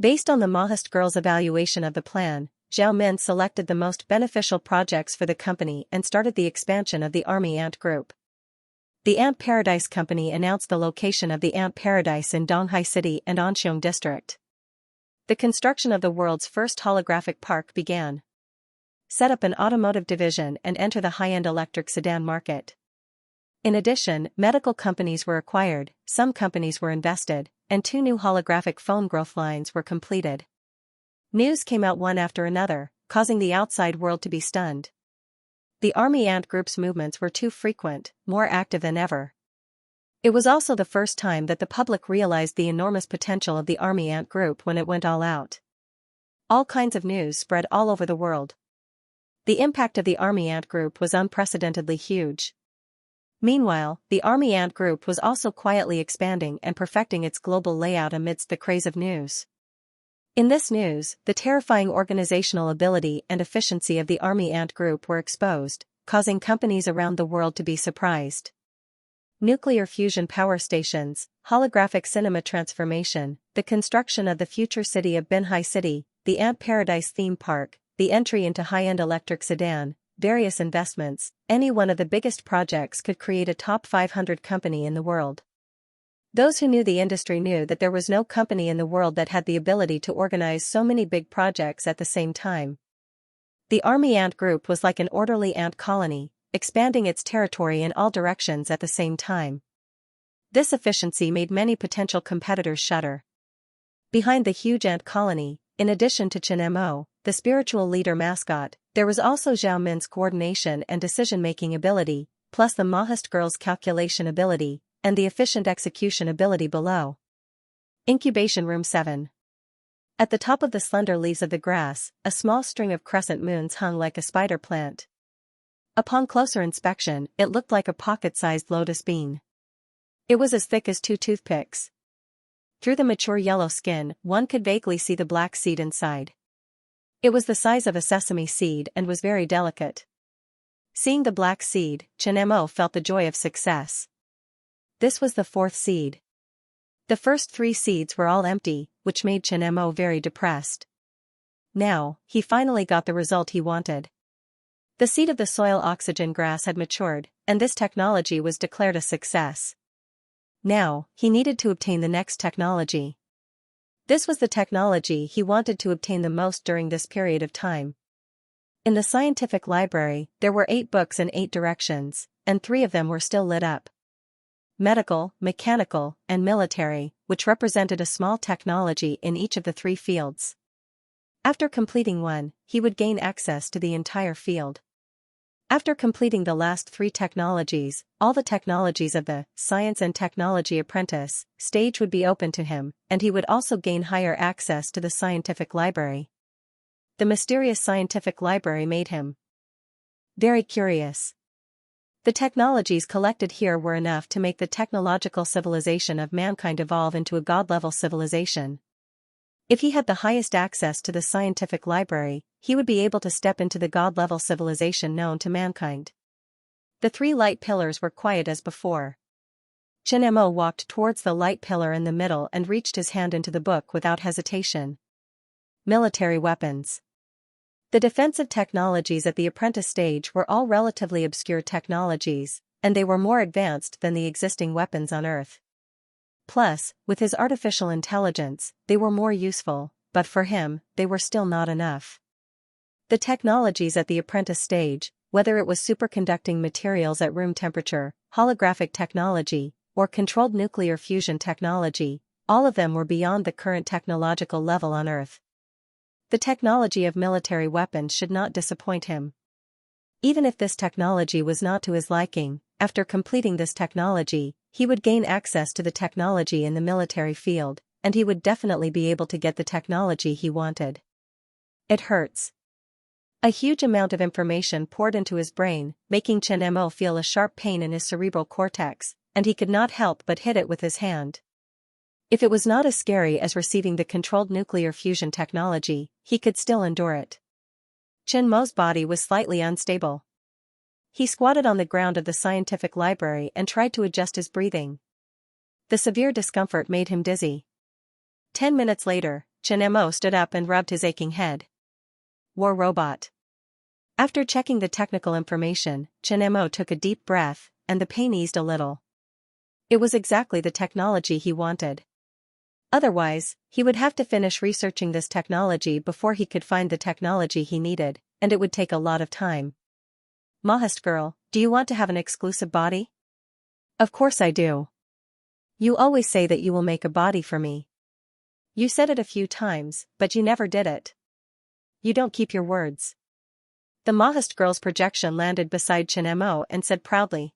Based on the Mahist girls' evaluation of the plan, Zhao Min selected the most beneficial projects for the company and started the expansion of the Army Ant Group. The Ant Paradise Company announced the location of the Ant Paradise in Donghai City and Anxiong District. The construction of the world's first holographic park began. Set up an automotive division and enter the high-end electric sedan market. In addition, medical companies were acquired, some companies were invested, and 2 new holographic phone growth lines were completed. News came out one after another, causing the outside world to be stunned. The Army Ant Group's movements were too frequent, more active than ever. It was also the first time that the public realized the enormous potential of the Army Ant Group when it went all out. All kinds of news spread all over the world. The impact of the Army Ant Group was unprecedentedly huge. Meanwhile, the Army Ant Group was also quietly expanding and perfecting its global layout amidst the craze of news. In this news, the terrifying organizational ability and efficiency of the Army Ant Group were exposed, causing companies around the world to be surprised. Nuclear fusion power stations, holographic cinema transformation, the construction of the future city of Binhai City, the Ant Paradise theme park, the entry into high-end electric sedan, various investments, any one of the biggest projects could create a top 500 company in the world. Those who knew the industry knew that there was no company in the world that had the ability to organize so many big projects at the same time. The Army Ant Group was like an orderly ant colony, expanding its territory in all directions at the same time. This efficiency made many potential competitors shudder. Behind the huge ant colony, in addition to Chen Mo, the spiritual leader mascot, there was also Zhao Min's coordination and decision-making ability, plus the Mahist girl's calculation ability, and the efficient execution ability below. Incubation Room 7. At the top of the slender leaves of the grass, a small string of crescent moons hung like a spider plant. Upon closer inspection, it looked like a pocket-sized lotus bean. It was as thick as 2 toothpicks. Through the mature yellow skin, one could vaguely see the black seed inside. It was the size of a sesame seed and was very delicate. Seeing the black seed, Chen Mo felt the joy of success. This was the 4th seed. The first 3 seeds were all empty, which made Chen Mo very depressed. Now, he finally got the result he wanted. The seed of the soil oxygen grass had matured, and this technology was declared a success. Now, he needed to obtain the next technology. This was the technology he wanted to obtain the most during this period of time. In the scientific library, there were 8 books in 8 directions, and 3 of them were still lit up. Medical, mechanical, and military, which represented a small technology in each of the 3 fields. After completing one, he would gain access to the entire field. After completing the last 3 technologies, all the technologies of the Science and Technology Apprentice stage would be open to him, and he would also gain higher access to the scientific library. The mysterious scientific library made him very curious. The technologies collected here were enough to make the technological civilization of mankind evolve into a god-level civilization. If he had the highest access to the scientific library, he would be able to step into the god-level civilization known to mankind. The 3 light pillars were quiet as before. Chen Mo walked towards the light pillar in the middle and reached his hand into the book without hesitation. Military weapons. The defensive technologies at the apprentice stage were all relatively obscure technologies, and they were more advanced than the existing weapons on Earth. Plus, with his artificial intelligence, they were more useful, but for him, they were still not enough. The technologies at the apprentice stage, whether it was superconducting materials at room temperature, holographic technology, or controlled nuclear fusion technology, all of them were beyond the current technological level on Earth. The technology of military weapons should not disappoint him. Even if this technology was not to his liking, after completing this technology, he would gain access to the technology in the military field, and he would definitely be able to get the technology he wanted. It hurts. A huge amount of information poured into his brain, making Chen Mo feel a sharp pain in his cerebral cortex, and he could not help but hit it with his hand. If it was not as scary as receiving the controlled nuclear fusion technology, he could still endure it. Chen Mo's body was slightly unstable. He squatted on the ground of the scientific library and tried to adjust his breathing. The severe discomfort made him dizzy. 10 minutes later, Chen Mo stood up and rubbed his aching head. War Robot. After checking the technical information, Chen Mo took a deep breath, and the pain eased a little. It was exactly the technology he wanted. Otherwise, he would have to finish researching this technology before he could find the technology he needed, and it would take a lot of time. Mahast girl, do you want to have an exclusive body? Of course I do. You always say that you will make a body for me. You said it a few times, but you never did it. You don't keep your words. The Mahast girl's projection landed beside Chen Mo and said proudly.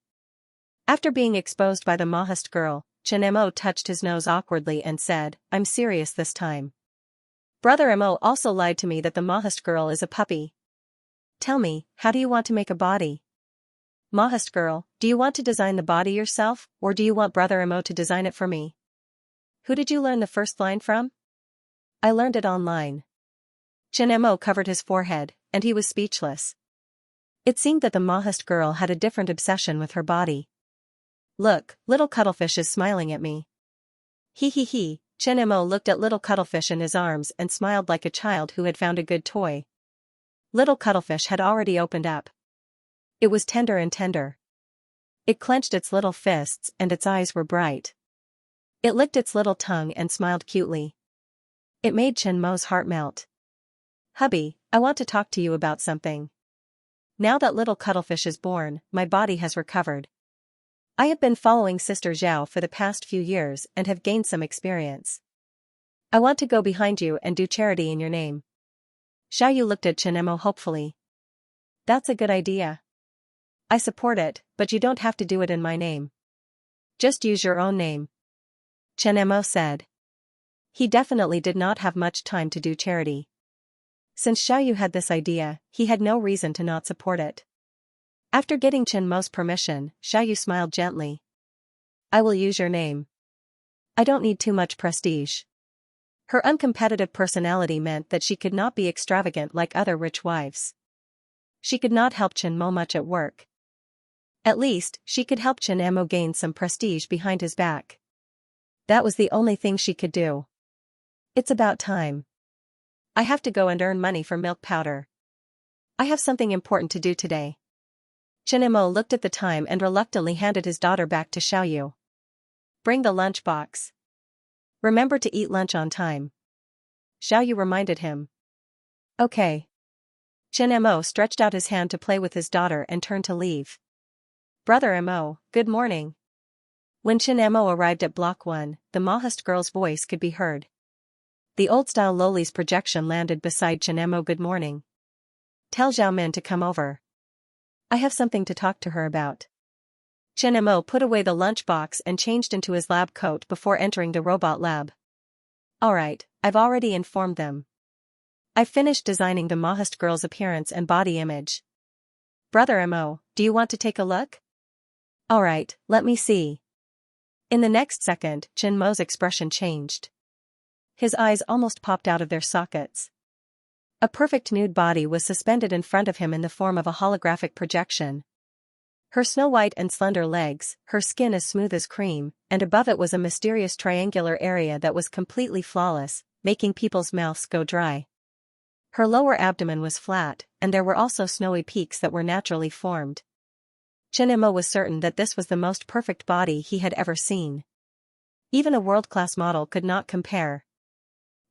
After being exposed by the Mahast girl, Chen Mo touched his nose awkwardly and said, I'm serious this time. Brother Mo also lied to me that the Mahast girl is a puppy. Tell me, how do you want to make a body? Mahast girl, do you want to design the body yourself, or do you want Brother Mo to design it for me? Who did you learn the first line from? I learned it online. Chen Mo covered his forehead, and he was speechless. It seemed that the Mahast girl had a different obsession with her body. Look, little cuttlefish is smiling at me. He. Chen Mo looked at little cuttlefish in his arms and smiled like a child who had found a good toy. Little cuttlefish had already opened up. It was tender and tender. It clenched its little fists and its eyes were bright. It licked its little tongue and smiled cutely. It made Chen Mo's heart melt. Hubby, I want to talk to you about something. Now that little cuttlefish is born, my body has recovered. I have been following Sister Zhao for the past few years and have gained some experience. I want to go behind you and do charity in your name. Xiaoyu looked at Chen Mo hopefully. That's a good idea. I support it, but you don't have to do it in my name. Just use your own name. Chen Mo said. He definitely did not have much time to do charity. Since Xiaoyu had this idea, he had no reason to not support it. After getting Chen Mo's permission, Xiaoyu smiled gently. I will use your name. I don't need too much prestige. Her uncompetitive personality meant that she could not be extravagant like other rich wives. She could not help Chen Mo much at work. At least, she could help Chen Mo gain some prestige behind his back. That was the only thing she could do. It's about time. I have to go and earn money for milk powder. I have something important to do today. Chen Mo looked at the time and reluctantly handed his daughter back to Xiaoyu. Bring the lunch box. Remember to eat lunch on time. Xiaoyu reminded him. Okay. Chen Mo stretched out his hand to play with his daughter and turned to leave. Brother Mo, good morning. When Chen Mo arrived at Block 1, the Mahast girl's voice could be heard. The old-style Loli's projection landed beside Chen Mo. Good morning. Tell Zhao Min to come over. I have something to talk to her about. Chen Mo put away the lunchbox and changed into his lab coat before entering the robot lab. Alright, I've already informed them. I've finished designing the Mahast girl's appearance and body image. Brother Mo, do you want to take a look? Alright, let me see. In the next second, Chen Mo's expression changed. His eyes almost popped out of their sockets. A perfect nude body was suspended in front of him in the form of a holographic projection. Her snow-white and slender legs, her skin as smooth as cream, and above it was a mysterious triangular area that was completely flawless, making people's mouths go dry. Her lower abdomen was flat, and there were also snowy peaks that were naturally formed. Chen Mo was certain that this was the most perfect body he had ever seen. Even a world-class model could not compare.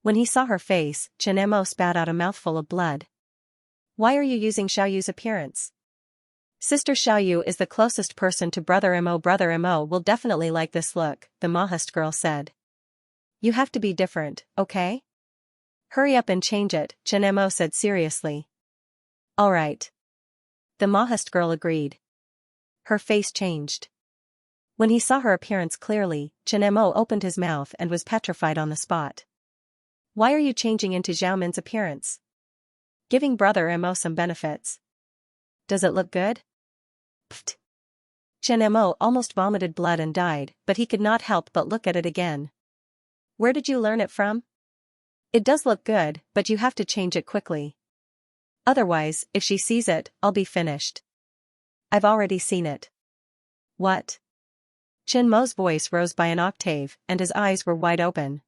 When he saw her face, Chen Mo spat out a mouthful of blood. Why are you using Xiaoyu's appearance? Sister Xiaoyu is the closest person to Brother Mo. Brother Mo will definitely like this look, the Mahast girl said. You have to be different, okay? Hurry up and change it, Chen Mo said seriously. Alright. The Mahast girl agreed. Her face changed. When he saw her appearance clearly, Chen Mo opened his mouth and was petrified on the spot. Why are you changing into Zhao Min's appearance? Giving Brother Mo some benefits. Does it look good? Pfft. Chen Mo almost vomited blood and died, but he could not help but look at it again. Where did you learn it from? It does look good, but you have to change it quickly. Otherwise, if she sees it, I'll be finished. I've already seen it. What? Chen Mo's voice rose by an octave, and his eyes were wide open.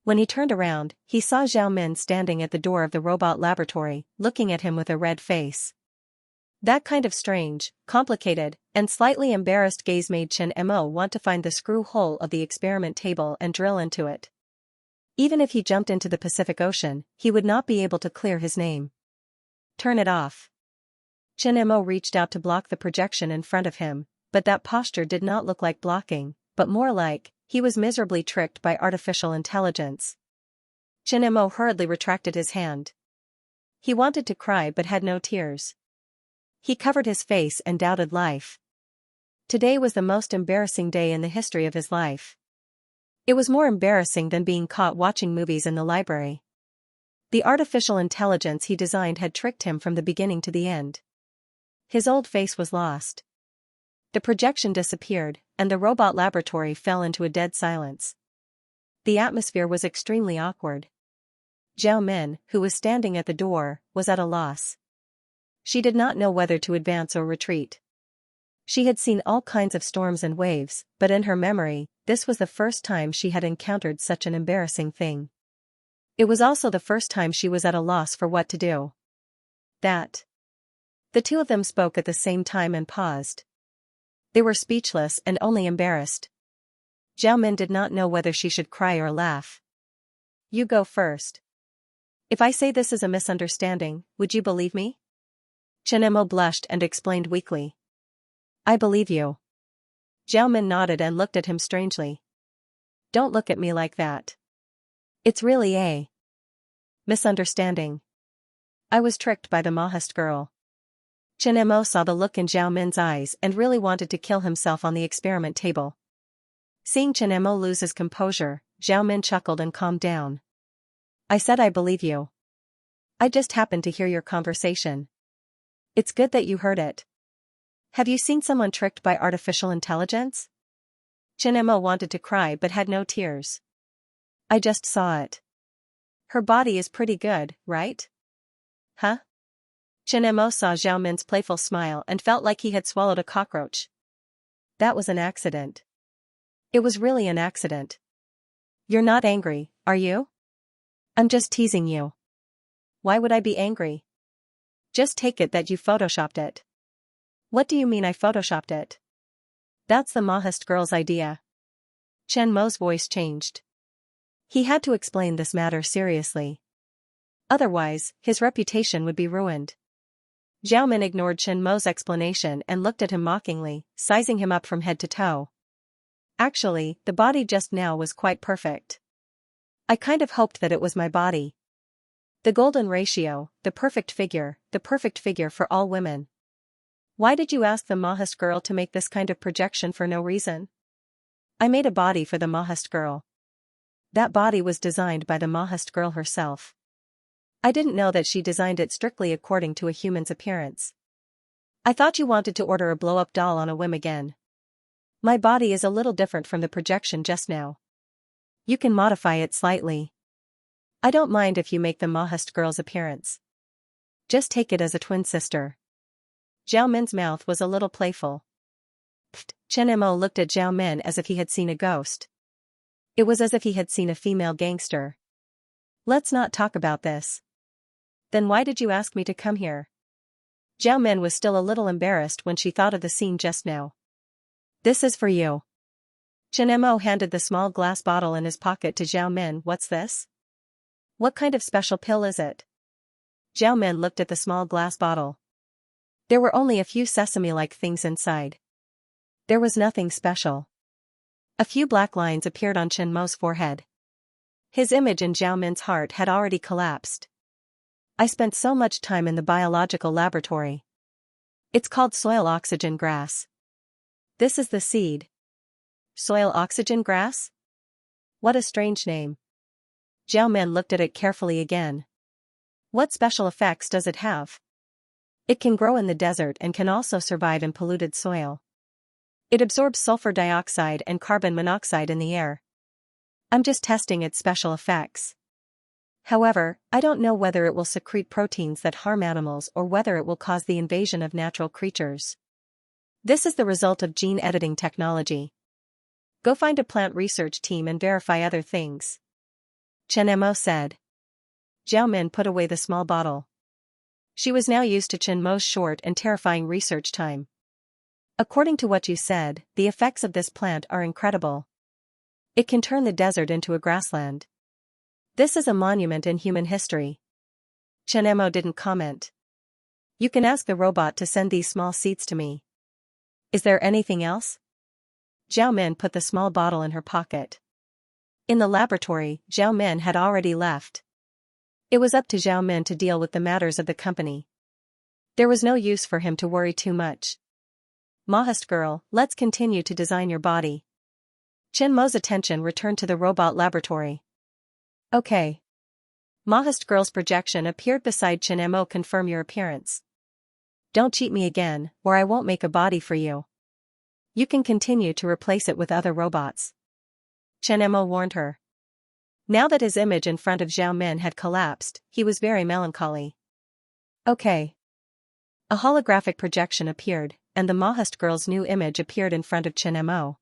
When he turned around, he saw Zhao Min standing at the door of the robot laboratory, looking at him with a red face. That kind of strange, complicated, and slightly embarrassed gaze made Chen Mo want to find the screw hole of the experiment table and drill into it. Even if he jumped into the Pacific Ocean, he would not be able to clear his name. Turn it off. Chen Mo reached out to block the projection in front of him, but that posture did not look like blocking, but more like, he was miserably tricked by artificial intelligence. Chen Mo hurriedly retracted his hand. He wanted to cry but had no tears. He covered his face and doubted life. Today was the most embarrassing day in the history of his life. It was more embarrassing than being caught watching movies in the library. The artificial intelligence he designed had tricked him from the beginning to the end. His old face was lost. The projection disappeared, and the robot laboratory fell into a dead silence. The atmosphere was extremely awkward. Zhao Min, who was standing at the door, was at a loss. She did not know whether to advance or retreat. She had seen all kinds of storms and waves, but in her memory, this was the first time she had encountered such an embarrassing thing. It was also the first time she was at a loss for what to do. The two of them spoke at the same time and paused. They were speechless and only embarrassed. Zhao Min did not know whether she should cry or laugh. You go first. If I say this is a misunderstanding, would you believe me? Chen Mo blushed and explained weakly. I believe you. Zhao Min nodded and looked at him strangely. Don't look at me like that. It's really a misunderstanding. I was tricked by the Mahast girl. Chen Mo saw the look in Zhao Min's eyes and really wanted to kill himself on the experiment table. Seeing Chen Mo lose his composure, Zhao Min chuckled and calmed down. I said I believe you. I just happened to hear your conversation. It's good that you heard it. Have you seen someone tricked by artificial intelligence? Chen Mo wanted to cry but had no tears. I just saw it. Her body is pretty good, right? Huh? Chen Mo saw Zhao Min's playful smile and felt like he had swallowed a cockroach. That was an accident. It was really an accident. You're not angry, are you? I'm just teasing you. Why would I be angry? Just take it that you photoshopped it. What do you mean I photoshopped it? That's the Mahast girl's idea. Chen Mo's voice changed. He had to explain this matter seriously. Otherwise, his reputation would be ruined. Zhao Min ignored Chen Mo's explanation and looked at him mockingly, sizing him up from head to toe. Actually, the body just now was quite perfect. I kind of hoped that it was my body. The golden ratio, the perfect figure for all women. Why did you ask the Mahast girl to make this kind of projection for no reason? I made a body for the Mahast girl. That body was designed by the Mahast girl herself. I didn't know that she designed it strictly according to a human's appearance. I thought you wanted to order a blow-up doll on a whim again. My body is a little different from the projection just now. You can modify it slightly. I don't mind if you make the Mahast girl's appearance. Just take it as a twin sister. Zhao Min's mouth was a little playful. Pfft, Chen Mo looked at Zhao Min as if he had seen a ghost. It was as if he had seen a female gangster. Let's not talk about this. Then why did you ask me to come here? Zhao Min was still a little embarrassed when she thought of the scene just now. This is for you. Chen Mo handed the small glass bottle in his pocket to Zhao Min. What's this? What kind of special pill is it? Zhao Min looked at the small glass bottle. There were only a few sesame-like things inside. There was nothing special. A few black lines appeared on Chen Mo's forehead. His image in Zhao Min's heart had already collapsed. I spent so much time in the biological laboratory. It's called soil oxygen grass. This is the seed. Soil oxygen grass? What a strange name. Zhao Min looked at it carefully again. What special effects does it have? It can grow in the desert and can also survive in polluted soil. It absorbs sulfur dioxide and carbon monoxide in the air. I'm just testing its special effects. However, I don't know whether it will secrete proteins that harm animals or whether it will cause the invasion of natural creatures. This is the result of gene editing technology. Go find a plant research team and verify other things. Chen Mo said. Zhao Min put away the small bottle. She was now used to Chen Mo's short and terrifying research time. According to what you said, the effects of this plant are incredible. It can turn the desert into a grassland. This is a monument in human history. Chen Mo didn't comment. You can ask the robot to send these small seeds to me. Is there anything else? Zhao Min put the small bottle in her pocket. In the laboratory, Zhao Min had already left. It was up to Zhao Min to deal with the matters of the company. There was no use for him to worry too much. Mahast girl, let's continue to design your body. Chen Mo's attention returned to the robot laboratory. Okay. Mahast girl's projection appeared beside Chen Mo. Confirm your appearance. Don't cheat me again, or I won't make a body for you. You can continue to replace it with other robots. Chen Mo warned her. Now that his image in front of Zhao Min had collapsed, he was very melancholy. Okay. A holographic projection appeared, and the Mahast girl's new image appeared in front of Chen Mo.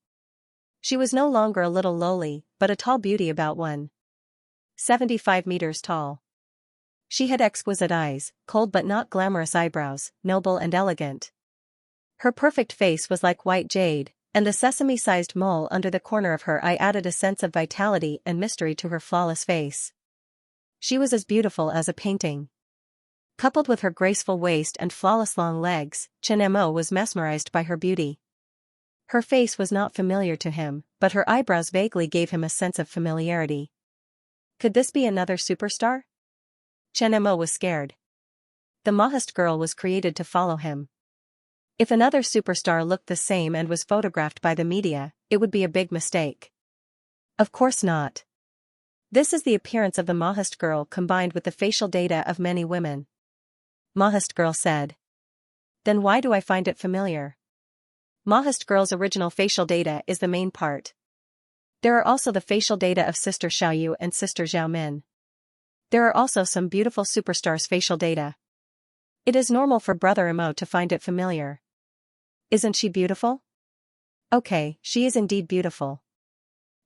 She was no longer a little lowly, but a tall beauty about 1.75 meters tall. She had exquisite eyes, cold but not glamorous eyebrows, noble and elegant. Her perfect face was like white jade, and the sesame-sized mole under the corner of her eye added a sense of vitality and mystery to her flawless face. She was as beautiful as a painting. Coupled with her graceful waist and flawless long legs, Chen Mo was mesmerized by her beauty. Her face was not familiar to him, but her eyebrows vaguely gave him a sense of familiarity. Could this be another superstar? Chen Mo was scared. The Mahast girl was created to follow him. If another superstar looked the same and was photographed by the media, it would be a big mistake. Of course not. This is the appearance of the Mahast girl combined with the facial data of many women. Mahast girl said. Then why do I find it familiar? Mahast girl's original facial data is the main part. There are also the facial data of Sister Xiaoyu and Sister Zhao Min. There are also some beautiful superstars' facial data. It is normal for Brother Mo to find it familiar. Isn't she beautiful? Okay, she is indeed beautiful.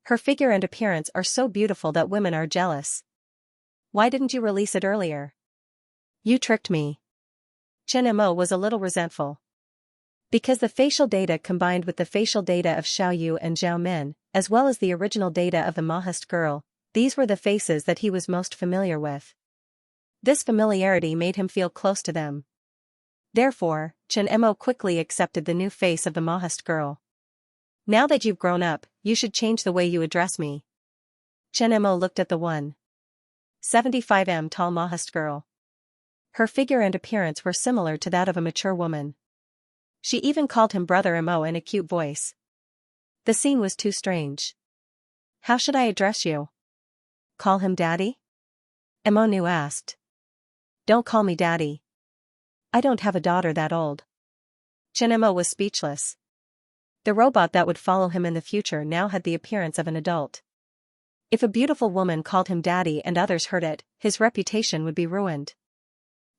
Her figure and appearance are so beautiful that women are jealous. Why didn't you release it earlier? You tricked me. Chen Mo was a little resentful. Because the facial data combined with the facial data of Xiaoyu and Zhao Min, as well as the original data of the Mahast girl, these were the faces that he was most familiar with. This familiarity made him feel close to them. Therefore, Chen Mo quickly accepted the new face of the Mahast girl. Now that you've grown up, you should change the way you address me. Chen Mo looked at the 1.75 tall Mahast girl. Her figure and appearance were similar to that of a mature woman. She even called him Brother Mo in a cute voice. The scene was too strange. How should I address you? Call him Daddy? Mo Nu asked. Don't call me Daddy. I don't have a daughter that old. Chen Mo was speechless. The robot that would follow him in the future now had the appearance of an adult. If a beautiful woman called him Daddy and others heard it, his reputation would be ruined.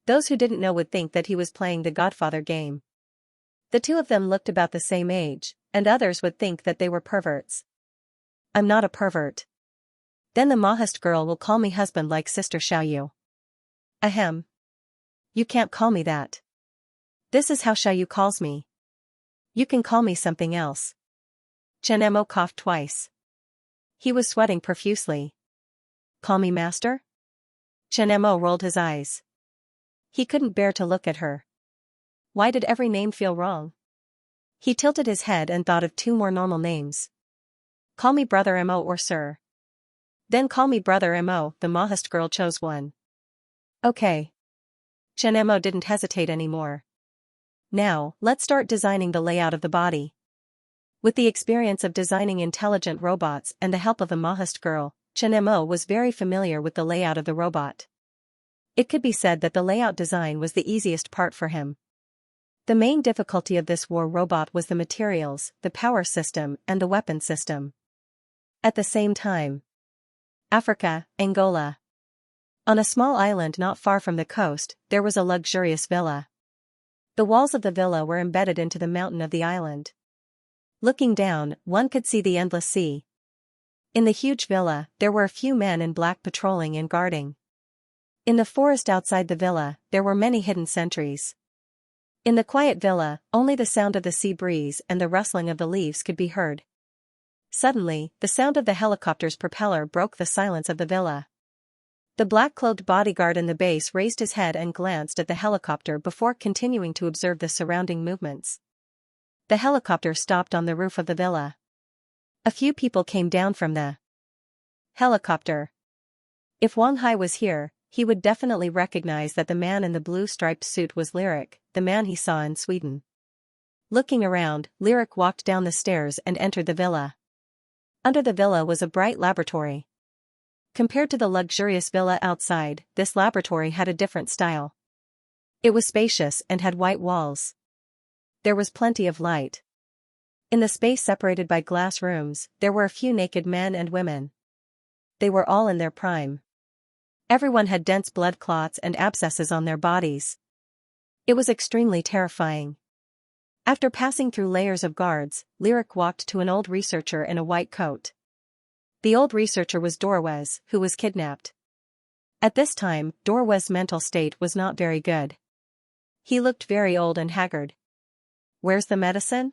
Those who didn't know would think that he was playing the Godfather game. The two of them looked about the same age, and others would think that they were perverts. I'm not a pervert. Then the Mahast girl will call me husband like Sister Xiaoyu. Ahem. You can't call me that. This is how Xiaoyu calls me. You can call me something else. Chen Mo coughed twice. He was sweating profusely. Call me master? Chen Mo rolled his eyes. He couldn't bear to look at her. Why did every name feel wrong? He tilted his head and thought of two more normal names. Call me Brother Mo or Sir. Then call me Brother Mo. The Mahast girl chose one. Okay. Chen Mo didn't hesitate anymore. Now, let's start designing the layout of the body. With the experience of designing intelligent robots and the help of the Mahast girl, Chen Mo was very familiar with the layout of the robot. It could be said that the layout design was the easiest part for him. The main difficulty of this war robot was the materials, the power system, and the weapon system. At the same time, Africa, Angola. On a small island not far from the coast, there was a luxurious villa. The walls of the villa were embedded into the mountain of the island. Looking down, one could see the endless sea. In the huge villa, there were a few men in black patrolling and guarding. In the forest outside the villa, there were many hidden sentries. In the quiet villa, only the sound of the sea breeze and the rustling of the leaves could be heard. Suddenly, the sound of the helicopter's propeller broke the silence of the villa. The black-clothed bodyguard in the base raised his head and glanced at the helicopter before continuing to observe the surrounding movements. The helicopter stopped on the roof of the villa. A few people came down from the helicopter. If Wang Hai was here, he would definitely recognize that the man in the blue-striped suit was Lyric, the man he saw in Sweden. Looking around, Lyric walked down the stairs and entered the villa. Under the villa was a bright laboratory. Compared to the luxurious villa outside, this laboratory had a different style. It was spacious and had white walls. There was plenty of light. In the space separated by glass rooms, there were a few naked men and women. They were all in their prime. Everyone had dense blood clots and abscesses on their bodies. It was extremely terrifying. After passing through layers of guards, Lyric walked to an old researcher in a white coat. The old researcher was Dorwez, who was kidnapped. At this time, Dorwez's mental state was not very good. He looked very old and haggard. "Where's the medicine?"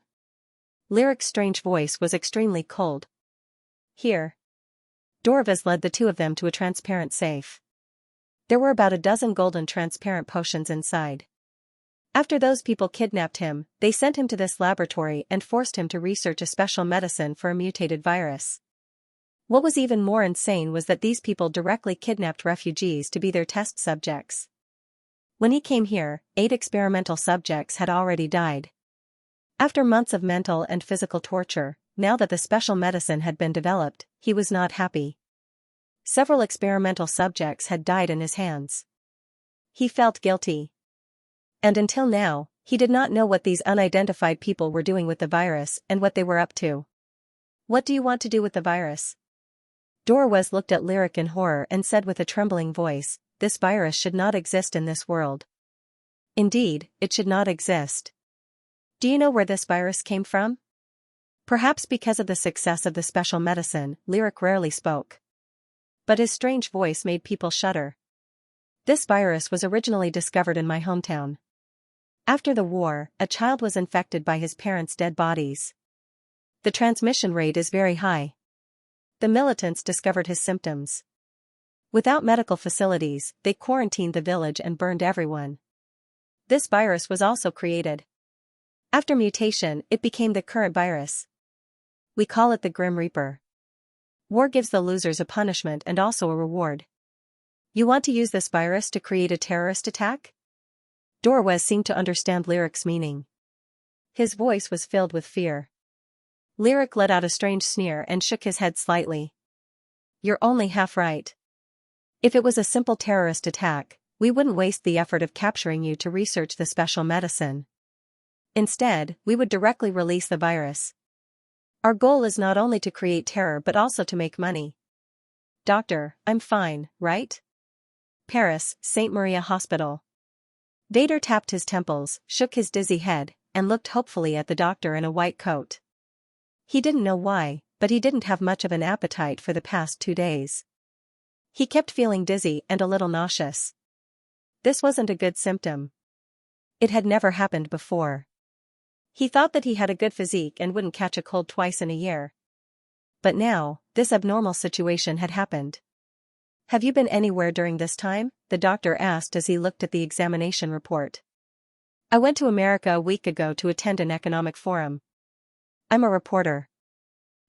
Lyric's strange voice was extremely cold. "Here." Dorwez led the two of them to a transparent safe. There were about a dozen golden transparent potions inside. After those people kidnapped him, they sent him to this laboratory and forced him to research a special medicine for a mutated virus. What was even more insane was that these people directly kidnapped refugees to be their test subjects. When he came here, 8 experimental subjects had already died. After months of mental and physical torture, now that the special medicine had been developed, he was not happy. Several experimental subjects had died in his hands. He felt guilty. And until now, he did not know what these unidentified people were doing with the virus and what they were up to. "What do you want to do with the virus?" Dorwez looked at Lyric in horror and said with a trembling voice, "This virus should not exist in this world. Indeed, it should not exist." "Do you know where this virus came from?" Perhaps because of the success of the special medicine, Lyric rarely spoke. But his strange voice made people shudder. "This virus was originally discovered in my hometown. After the war, a child was infected by his parents' dead bodies. The transmission rate is very high. The militants discovered his symptoms. Without medical facilities, they quarantined the village and burned everyone. This virus was also created. After mutation, it became the current virus. We call it the Grim Reaper. War gives the losers a punishment and also a reward. You want to use this virus to create a terrorist attack?" Dorwez seemed to understand Lyric's meaning. His voice was filled with fear. Lyric let out a strange sneer and shook his head slightly. "You're only half right. If it was a simple terrorist attack, we wouldn't waste the effort of capturing you to research the special medicine. Instead, we would directly release the virus. Our goal is not only to create terror but also to make money." "Doctor, I'm fine, right?" Paris, Saint Maria Hospital. Vader tapped his temples, shook his dizzy head, and looked hopefully at the doctor in a white coat. He didn't know why, but he didn't have much of an appetite for the past 2 days. He kept feeling dizzy and a little nauseous. This wasn't a good symptom. It had never happened before. He thought that he had a good physique and wouldn't catch a cold twice in a year. But now, this abnormal situation had happened. "Have you been anywhere during this time?" the doctor asked as he looked at the examination report. "I went to America a week ago to attend an economic forum. I'm a reporter.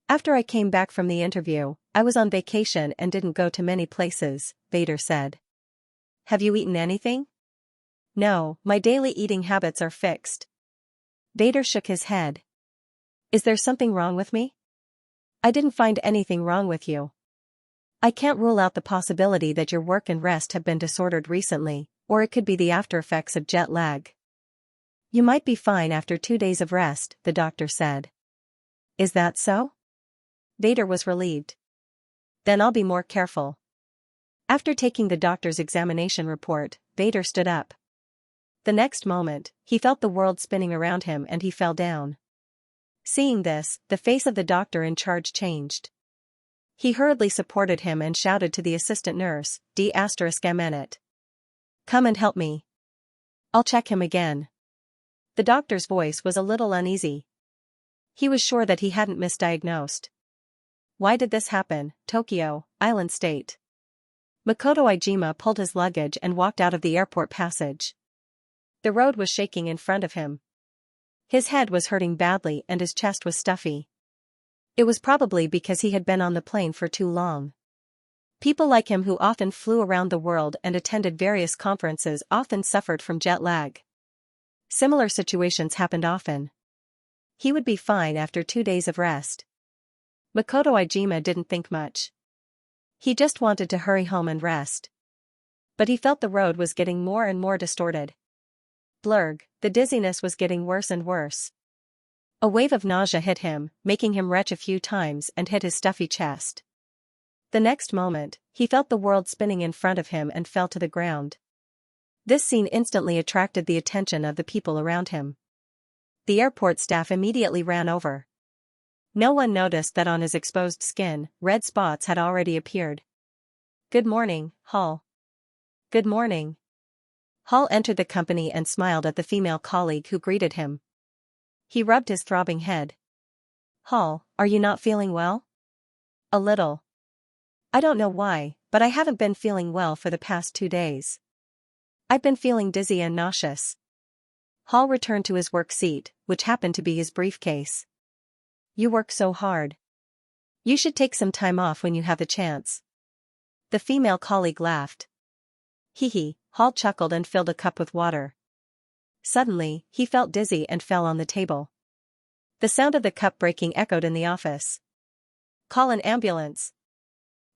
After I came back from the interview, I was on vacation and didn't go to many places," Vader said. "Have you eaten anything?" "No, my daily eating habits are fixed." Vader shook his head. "Is there something wrong with me?" "I didn't find anything wrong with you. I can't rule out the possibility that your work and rest have been disordered recently, or it could be the after-effects of jet lag. You might be fine after 2 days of rest," the doctor said. "Is that so?" Vader was relieved. "Then I'll be more careful." After taking the doctor's examination report, Vader stood up. The next moment, he felt the world spinning around him and he fell down. Seeing this, the face of the doctor in charge changed. He hurriedly supported him and shouted to the assistant nurse, D***. Come and help me. I'll check him again. The doctor's voice was a little uneasy. He was sure that he hadn't misdiagnosed. Why did this happen, Tokyo, Island State? Makoto Ijima pulled his luggage and walked out of the airport passage. The road was shaking in front of him. His head was hurting badly and his chest was stuffy. It was probably because he had been on the plane for too long. People like him who often flew around the world and attended various conferences often suffered from jet lag. Similar situations happened often. He would be fine after 2 days of rest. Makoto Ijima didn't think much. He just wanted to hurry home and rest. But he felt the road was getting more and more distorted. Blurg, the dizziness was getting worse and worse. A wave of nausea hit him, making him retch a few times and hit his stuffy chest. The next moment, he felt the world spinning in front of him and fell to the ground. This scene instantly attracted the attention of the people around him. The airport staff immediately ran over. No one noticed that on his exposed skin, red spots had already appeared. Good morning, Hall. Good morning. Hall entered the company and smiled at the female colleague who greeted him. He rubbed his throbbing head. Hall, are you not feeling well? A little. I don't know why, but I haven't been feeling well for the past 2 days. I've been feeling dizzy and nauseous. Hall returned to his work seat, which happened to be his briefcase. You work so hard. You should take some time off when you have the chance. The female colleague laughed. Hee, Hall chuckled and filled a cup with water. Suddenly, he felt dizzy and fell on the table. The sound of the cup breaking echoed in the office. Call an ambulance.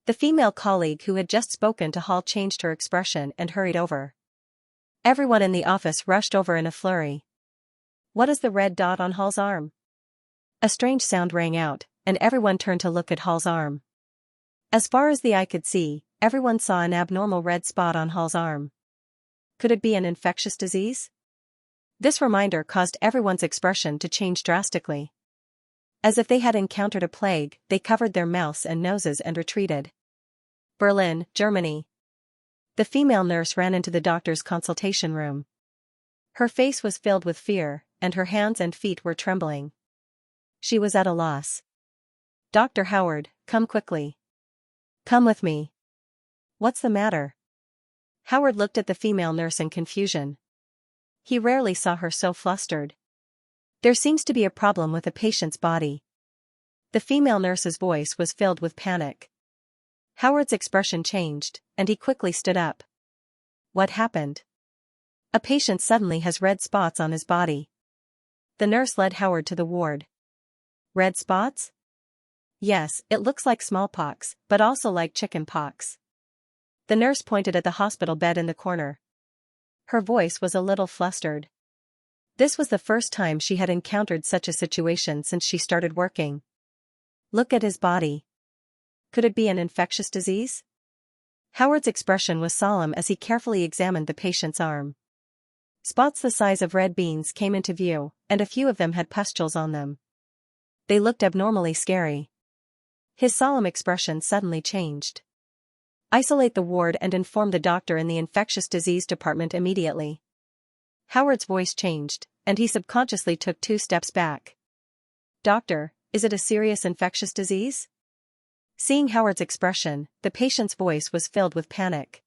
The female colleague who had just spoken to Hall changed her expression and hurried over. Everyone in the office rushed over in a flurry. What is the red dot on Hall's arm? A strange sound rang out, and everyone turned to look at Hall's arm. As far as the eye could see, everyone saw an abnormal red spot on Hall's arm. Could it be an infectious disease? This reminder caused everyone's expression to change drastically. As if they had encountered a plague, they covered their mouths and noses and retreated. Berlin, Germany. The female nurse ran into the doctor's consultation room. Her face was filled with fear, and her hands and feet were trembling. She was at a loss. Dr. Howard, come quickly. Come with me. What's the matter? Howard looked at the female nurse in confusion. He rarely saw her so flustered. There seems to be a problem with the patient's body. The female nurse's voice was filled with panic. Howard's expression changed, and he quickly stood up. What happened? A patient suddenly has red spots on his body. The nurse led Howard to the ward. Red spots? Yes, it looks like smallpox, but also like chicken pox. The nurse pointed at the hospital bed in the corner. Her voice was a little flustered. This was the first time she had encountered such a situation since she started working. Look at his body. Could it be an infectious disease? Howard's expression was solemn as he carefully examined the patient's arm. Spots the size of red beans came into view, and a few of them had pustules on them. They looked abnormally scary. His solemn expression suddenly changed. Isolate the ward and inform the doctor in the infectious disease department immediately. Howard's voice changed, and he subconsciously took 2 steps back. Doctor, is it a serious infectious disease? Seeing Howard's expression, the patient's voice was filled with panic.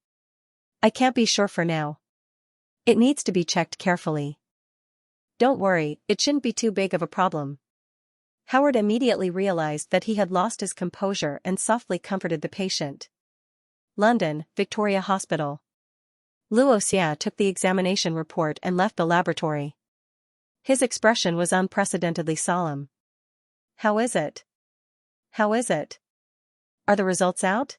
I can't be sure for now. It needs to be checked carefully. Don't worry, it shouldn't be too big of a problem. Howard immediately realized that he had lost his composure and softly comforted the patient. London, Victoria Hospital. Xianxia took the examination report and left the laboratory. His expression was unprecedentedly solemn. How is it? How is it? Are the results out?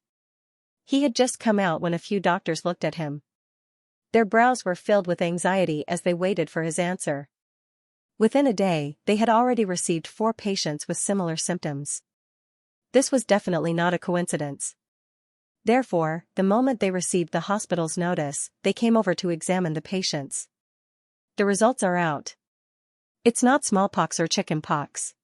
He had just come out when a few doctors looked at him. Their brows were filled with anxiety as they waited for his answer. Within a day, they had already received 4 patients with similar symptoms. This was definitely not a coincidence. Therefore, the moment they received the hospital's notice, they came over to examine the patients. The results are out. It's not smallpox or chicken pox.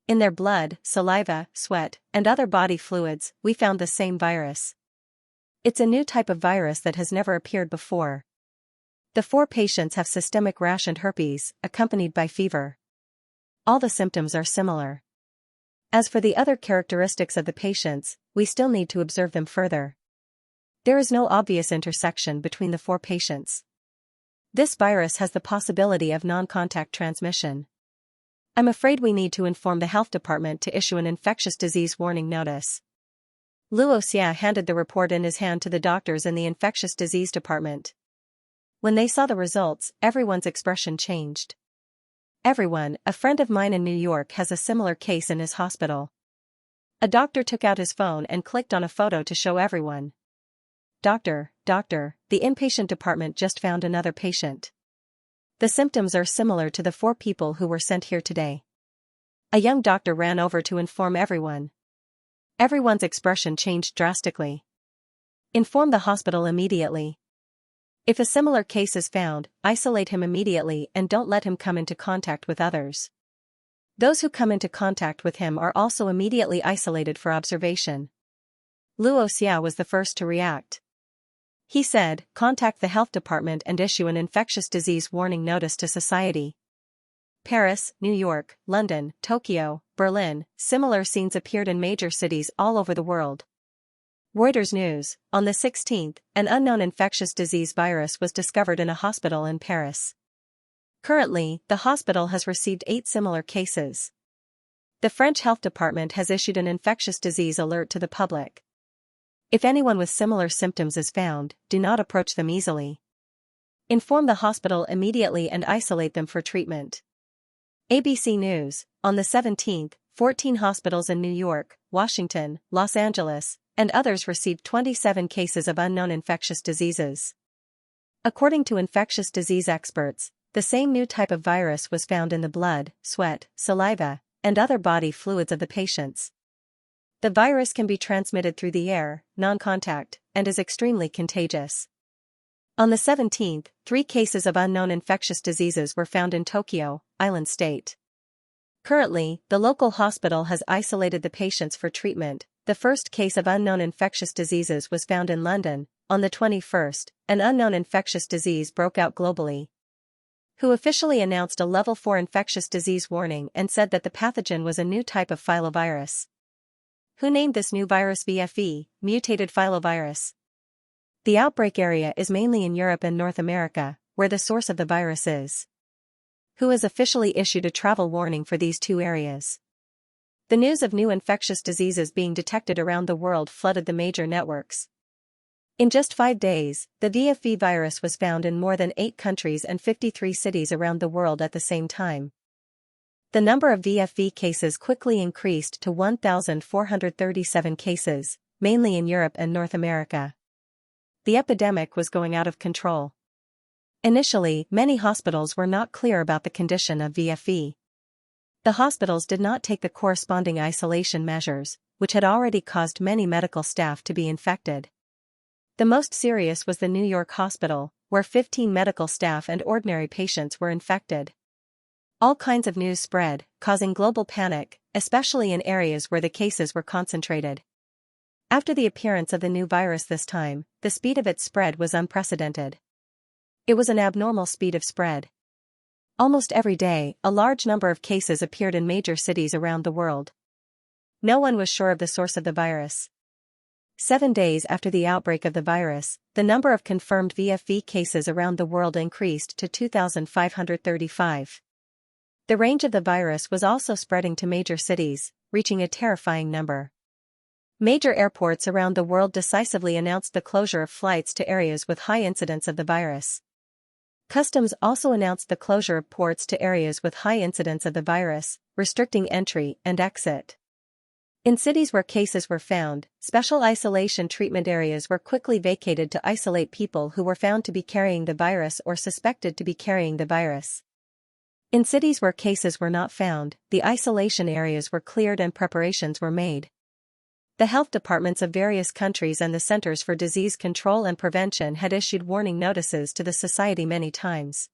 In their blood, saliva, sweat, and other body fluids, we found the same virus. It's a new type of virus that has never appeared before. The 4 patients have systemic rash and herpes, accompanied by fever. All the symptoms are similar. As for the other characteristics of the patients, we still need to observe them further. There is no obvious intersection between the 4 patients. This virus has the possibility of non-contact transmission. I'm afraid we need to inform the health department to issue an infectious disease warning notice. Xianxia handed the report in his hand to the doctors in the infectious disease department. When they saw the results, everyone's expression changed. Everyone, a friend of mine in New York has a similar case in his hospital. A doctor took out his phone and clicked on a photo to show everyone. Doctor, the inpatient department just found another patient. The symptoms are similar to the 4 people who were sent here today. A young doctor ran over to inform everyone. Everyone's expression changed drastically. Inform the hospital immediately. If a similar case is found, isolate him immediately and don't let him come into contact with others. Those who come into contact with him are also immediately isolated for observation. Xianxia was the first to react. He said, contact the health department and issue an infectious disease warning notice to society. Paris, New York, London, Tokyo, Berlin, similar scenes appeared in major cities all over the world. Reuters News, on the 16th, an unknown infectious disease virus was discovered in a hospital in Paris. Currently, the hospital has received 8 similar cases. The French health department has issued an infectious disease alert to the public. If anyone with similar symptoms is found, do not approach them easily. Inform the hospital immediately and isolate them for treatment. ABC News, on the 17th, 14 hospitals in New York, Washington, Los Angeles, and others received 27 cases of unknown infectious diseases. According to infectious disease experts, the same new type of virus was found in the blood, sweat, saliva, and other body fluids of the patients. The virus can be transmitted through the air, non-contact, and is extremely contagious. On the 17th, 3 cases of unknown infectious diseases were found in Tokyo, Island State. Currently, the local hospital has isolated the patients for treatment. The first case of unknown infectious diseases was found in London. On the 21st, an unknown infectious disease broke out globally. WHO officially announced a level 4 infectious disease warning and said that the pathogen was a new type of filovirus. WHO named this new virus VFE, mutated filovirus. The outbreak area is mainly in Europe and North America, where the source of the virus is. WHO has officially issued a travel warning for these 2 areas. The news of new infectious diseases being detected around the world flooded the major networks. In just 5 days, the VFE virus was found in more than 8 countries and 53 cities around the world at the same time. The number of VFE cases quickly increased to 1,437 cases, mainly in Europe and North America. The epidemic was going out of control. Initially, many hospitals were not clear about the condition of VFE. The hospitals did not take the corresponding isolation measures, which had already caused many medical staff to be infected. The most serious was the New York hospital, where 15 medical staff and ordinary patients were infected. All kinds of news spread, causing global panic, especially in areas where the cases were concentrated. After the appearance of the new virus this time, the speed of its spread was unprecedented. It was an abnormal speed of spread. Almost every day, a large number of cases appeared in major cities around the world. No one was sure of the source of the virus. 7 days after the outbreak of the virus, the number of confirmed VFE cases around the world increased to 2,535. The range of the virus was also spreading to major cities, reaching a terrifying number. Major airports around the world decisively announced the closure of flights to areas with high incidence of the virus. Customs also announced the closure of ports to areas with high incidence of the virus, restricting entry and exit. In cities where cases were found, special isolation treatment areas were quickly vacated to isolate people who were found to be carrying the virus or suspected to be carrying the virus. In cities where cases were not found, the isolation areas were cleared and preparations were made. The health departments of various countries and the Centers for Disease Control and Prevention had issued warning notices to the society many times.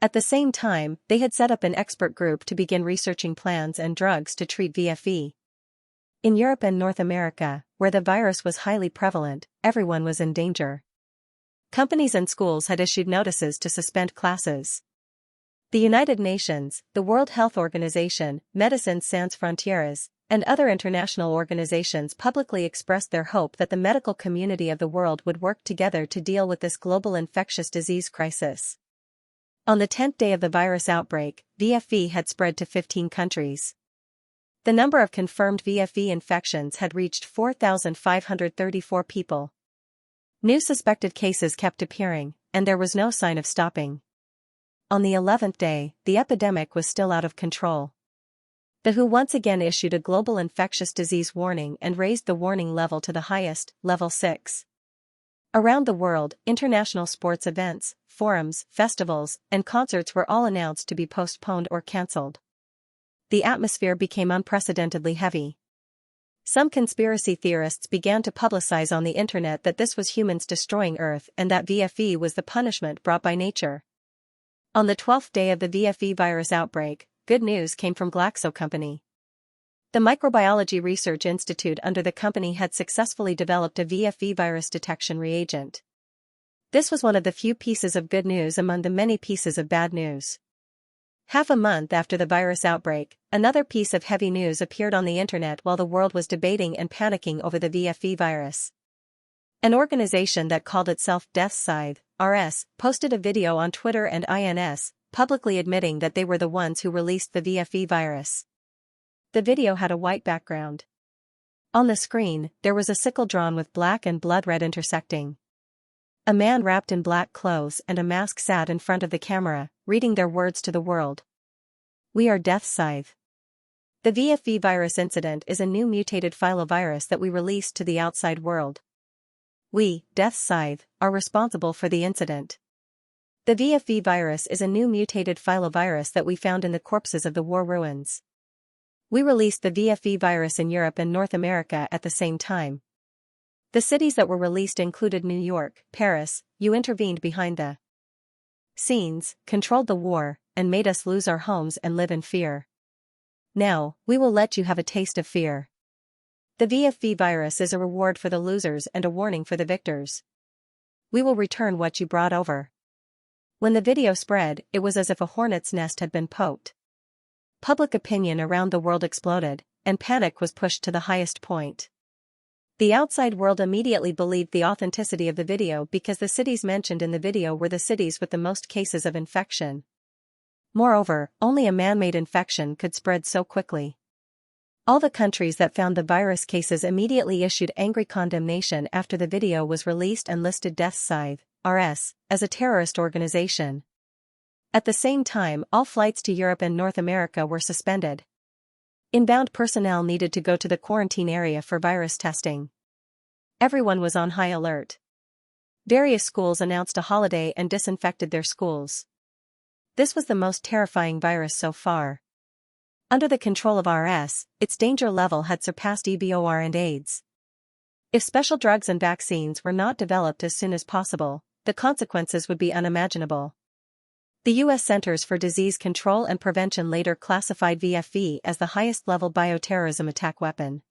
At the same time, they had set up an expert group to begin researching plans and drugs to treat VFE. In Europe and North America, where the virus was highly prevalent, everyone was in danger. Companies and schools had issued notices to suspend classes. The United Nations, the World Health Organization, Médecins Sans Frontières, and other international organizations publicly expressed their hope that the medical community of the world would work together to deal with this global infectious disease crisis. On the 10th day of the virus outbreak, VFE had spread to 15 countries. The number of confirmed VFE infections had reached 4,534 people. New suspected cases kept appearing, and there was no sign of stopping. On the 11th day, the epidemic was still out of control. The WHO once again issued a global infectious disease warning and raised the warning level to the highest, level 6. Around the world, international sports events, forums, festivals, and concerts were all announced to be postponed or cancelled. The atmosphere became unprecedentedly heavy. Some conspiracy theorists began to publicize on the internet that this was humans destroying Earth and that VFE was the punishment brought by nature. On the 12th day of the VFE virus outbreak, good news came from Glaxo Company. The Microbiology Research Institute under the company had successfully developed a VFE virus detection reagent. This was one of the few pieces of good news among the many pieces of bad news. Half a month after the virus outbreak, another piece of heavy news appeared on the internet while the world was debating and panicking over the VFE virus. An organization that called itself Death Scythe, RS, posted a video on Twitter and INS, publicly admitting that they were the ones who released the VFE virus. The video had a white background. On the screen, there was a sickle drawn with black and blood red intersecting. A man wrapped in black clothes and a mask sat in front of the camera, reading their words to the world. We are Death Scythe. The VFE virus incident is a new mutated filovirus that we released to the outside world. We, Death Scythe, are responsible for the incident. The VFE virus is a new mutated filovirus that we found in the corpses of the war ruins. We released the VFE virus in Europe and North America at the same time. The cities that were released included New York, Paris. You intervened behind the scenes, controlled the war, and made us lose our homes and live in fear. Now, we will let you have a taste of fear. The VFE virus is a reward for the losers and a warning for the victors. We will return what you brought over. When the video spread, it was as if a hornet's nest had been poked. Public opinion around the world exploded, and panic was pushed to the highest point. The outside world immediately believed the authenticity of the video because the cities mentioned in the video were the cities with the most cases of infection. Moreover, only a man-made infection could spread so quickly. All the countries that found the virus cases immediately issued angry condemnation after the video was released and listed Death Scythe, RS, as a terrorist organization. At the same time, all flights to Europe and North America were suspended. Inbound personnel needed to go to the quarantine area for virus testing. Everyone was on high alert. Various schools announced a holiday and disinfected their schools. This was the most terrifying virus so far. Under the control of RS, its danger level had surpassed Ebola and AIDS. If special drugs and vaccines were not developed as soon as possible, the consequences would be unimaginable. The U.S. Centers for Disease Control and Prevention later classified VFE as the highest-level bioterrorism attack weapon.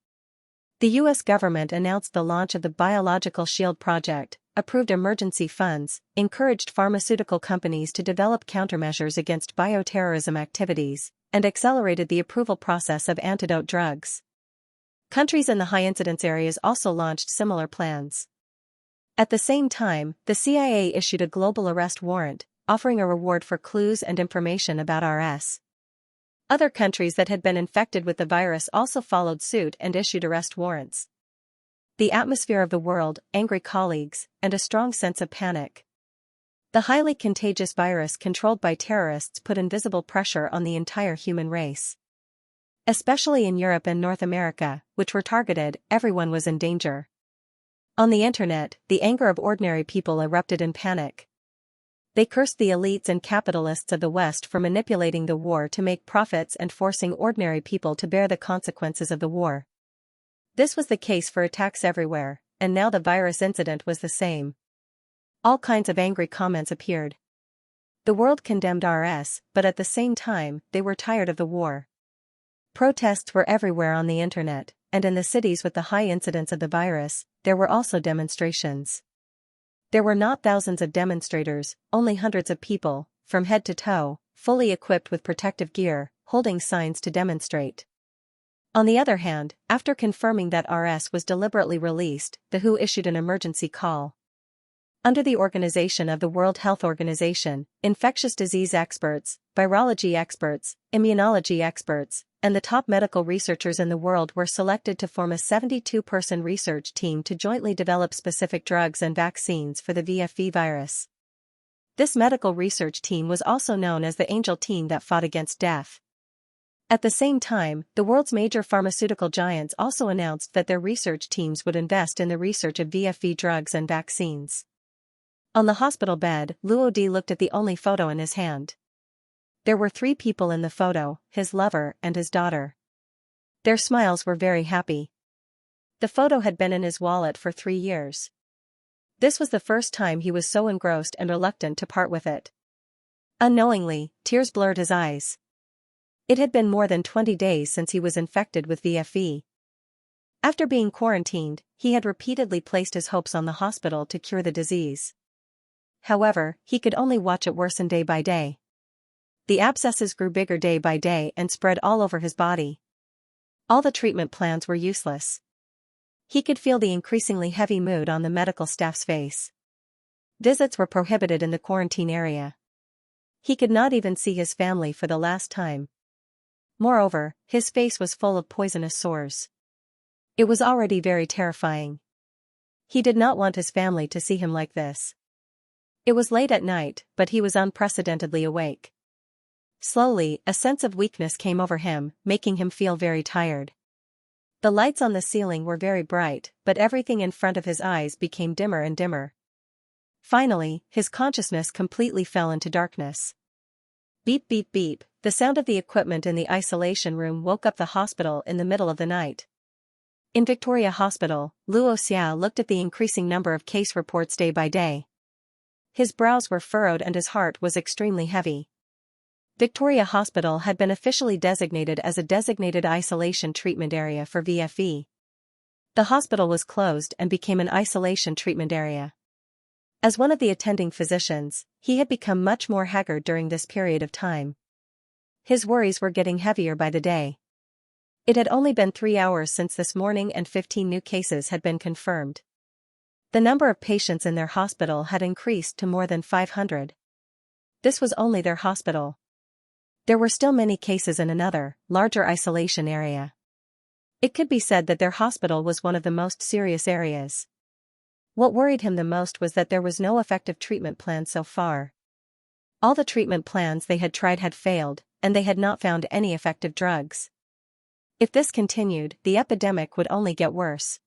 The U.S. government announced the launch of the Biological Shield Project, approved emergency funds, encouraged pharmaceutical companies to develop countermeasures against bioterrorism activities, and accelerated the approval process of antidote drugs. Countries in the high-incidence areas also launched similar plans. At the same time, the CIA issued a global arrest warrant, offering a reward for clues and information about RS. Other countries that had been infected with the virus also followed suit and issued arrest warrants. The atmosphere of the world, angry colleagues, and a strong sense of panic. The highly contagious virus controlled by terrorists put invisible pressure on the entire human race. Especially in Europe and North America, which were targeted, everyone was in danger. On the internet, the anger of ordinary people erupted in panic. They cursed the elites and capitalists of the West for manipulating the war to make profits and forcing ordinary people to bear the consequences of the war. This was the case for attacks everywhere, and now the virus incident was the same. All kinds of angry comments appeared. The world condemned RS, but at the same time, they were tired of the war. Protests were everywhere on the internet, and in the cities with the high incidence of the virus, there were also demonstrations. There were not thousands of demonstrators, only hundreds of people, from head to toe, fully equipped with protective gear, holding signs to demonstrate. On the other hand, after confirming that RS was deliberately released, the WHO issued an emergency call. Under the organization of the World Health Organization, infectious disease experts, virology experts, immunology experts, and the top medical researchers in the world were selected to form a 72-person research team to jointly develop specific drugs and vaccines for the VFV virus. This medical research team was also known as the Angel Team that fought against death. At the same time, the world's major pharmaceutical giants also announced that their research teams would invest in the research of VFV drugs and vaccines. On the hospital bed, Luo Di looked at the only photo in his hand. There were 3 people in the photo, his lover and his daughter. Their smiles were very happy. The photo had been in his wallet for 3 years. This was the first time he was so engrossed and reluctant to part with it. Unknowingly, tears blurred his eyes. It had been more than 20 days since he was infected with VFE. After being quarantined, he had repeatedly placed his hopes on the hospital to cure the disease. However, he could only watch it worsen day by day. The abscesses grew bigger day by day and spread all over his body. All the treatment plans were useless. He could feel the increasingly heavy mood on the medical staff's face. Visits were prohibited in the quarantine area. He could not even see his family for the last time. Moreover, his face was full of poisonous sores. It was already very terrifying. He did not want his family to see him like this. It was late at night, but he was unprecedentedly awake. Slowly, a sense of weakness came over him, making him feel very tired. The lights on the ceiling were very bright, but everything in front of his eyes became dimmer and dimmer. Finally, his consciousness completely fell into darkness. Beep beep beep, the sound of the equipment in the isolation room woke up the hospital in the middle of the night. In Victoria Hospital, Luo Xia looked at the increasing number of case reports day by day. His brows were furrowed and his heart was extremely heavy. Victoria Hospital had been officially designated as a designated isolation treatment area for VFE. The hospital was closed and became an isolation treatment area. As one of the attending physicians, he had become much more haggard during this period of time. His worries were getting heavier by the day. It had only been 3 hours since this morning and 15 new cases had been confirmed. The number of patients in their hospital had increased to more than 500. This was only their hospital. There were still many cases in another, larger isolation area. It could be said that their hospital was one of the most serious areas. What worried him the most was that there was no effective treatment plan so far. All the treatment plans they had tried had failed, and they had not found any effective drugs. If this continued, the epidemic would only get worse.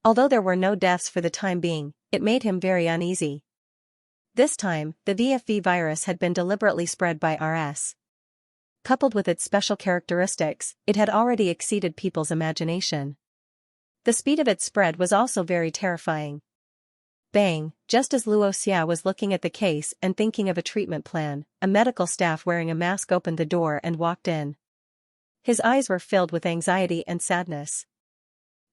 Although there were no deaths for the time being, it made him very uneasy. This time, the VFV virus had been deliberately spread by RS. Coupled with its special characteristics, it had already exceeded people's imagination. The speed of its spread was also very terrifying. Bang, just as Luo Xia was looking at the case and thinking of a treatment plan, a medical staff wearing a mask opened the door and walked in. His eyes were filled with anxiety and sadness.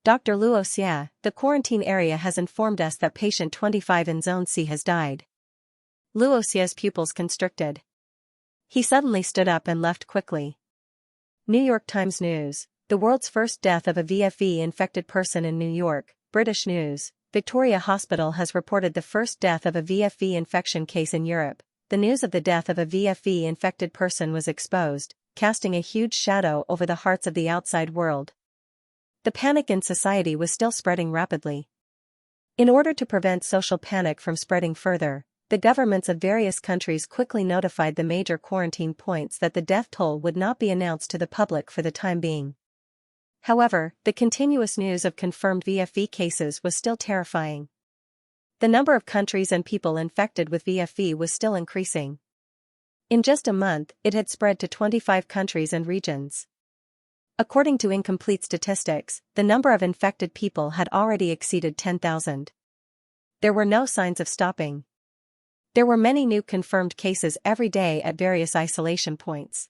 Dr. Luo Xia, the quarantine area has informed us that patient 25 in Zone C has died. Luo Xia's pupils constricted. He suddenly stood up and left quickly. New York Times News, the world's first death of a VFE-infected person in New York. British News, Victoria Hospital has reported the first death of a VFE infection case in Europe. The news of the death of a VFE-infected person was exposed, casting a huge shadow over the hearts of the outside world. The panic in society was still spreading rapidly. In order to prevent social panic from spreading further, the governments of various countries quickly notified the major quarantine points that the death toll would not be announced to the public for the time being. However, the continuous news of confirmed VFE cases was still terrifying. The number of countries and people infected with VFE was still increasing. In just a month, it had spread to 25 countries and regions. According to incomplete statistics, the number of infected people had already exceeded 10,000. There were no signs of stopping. There were many new confirmed cases every day at various isolation points.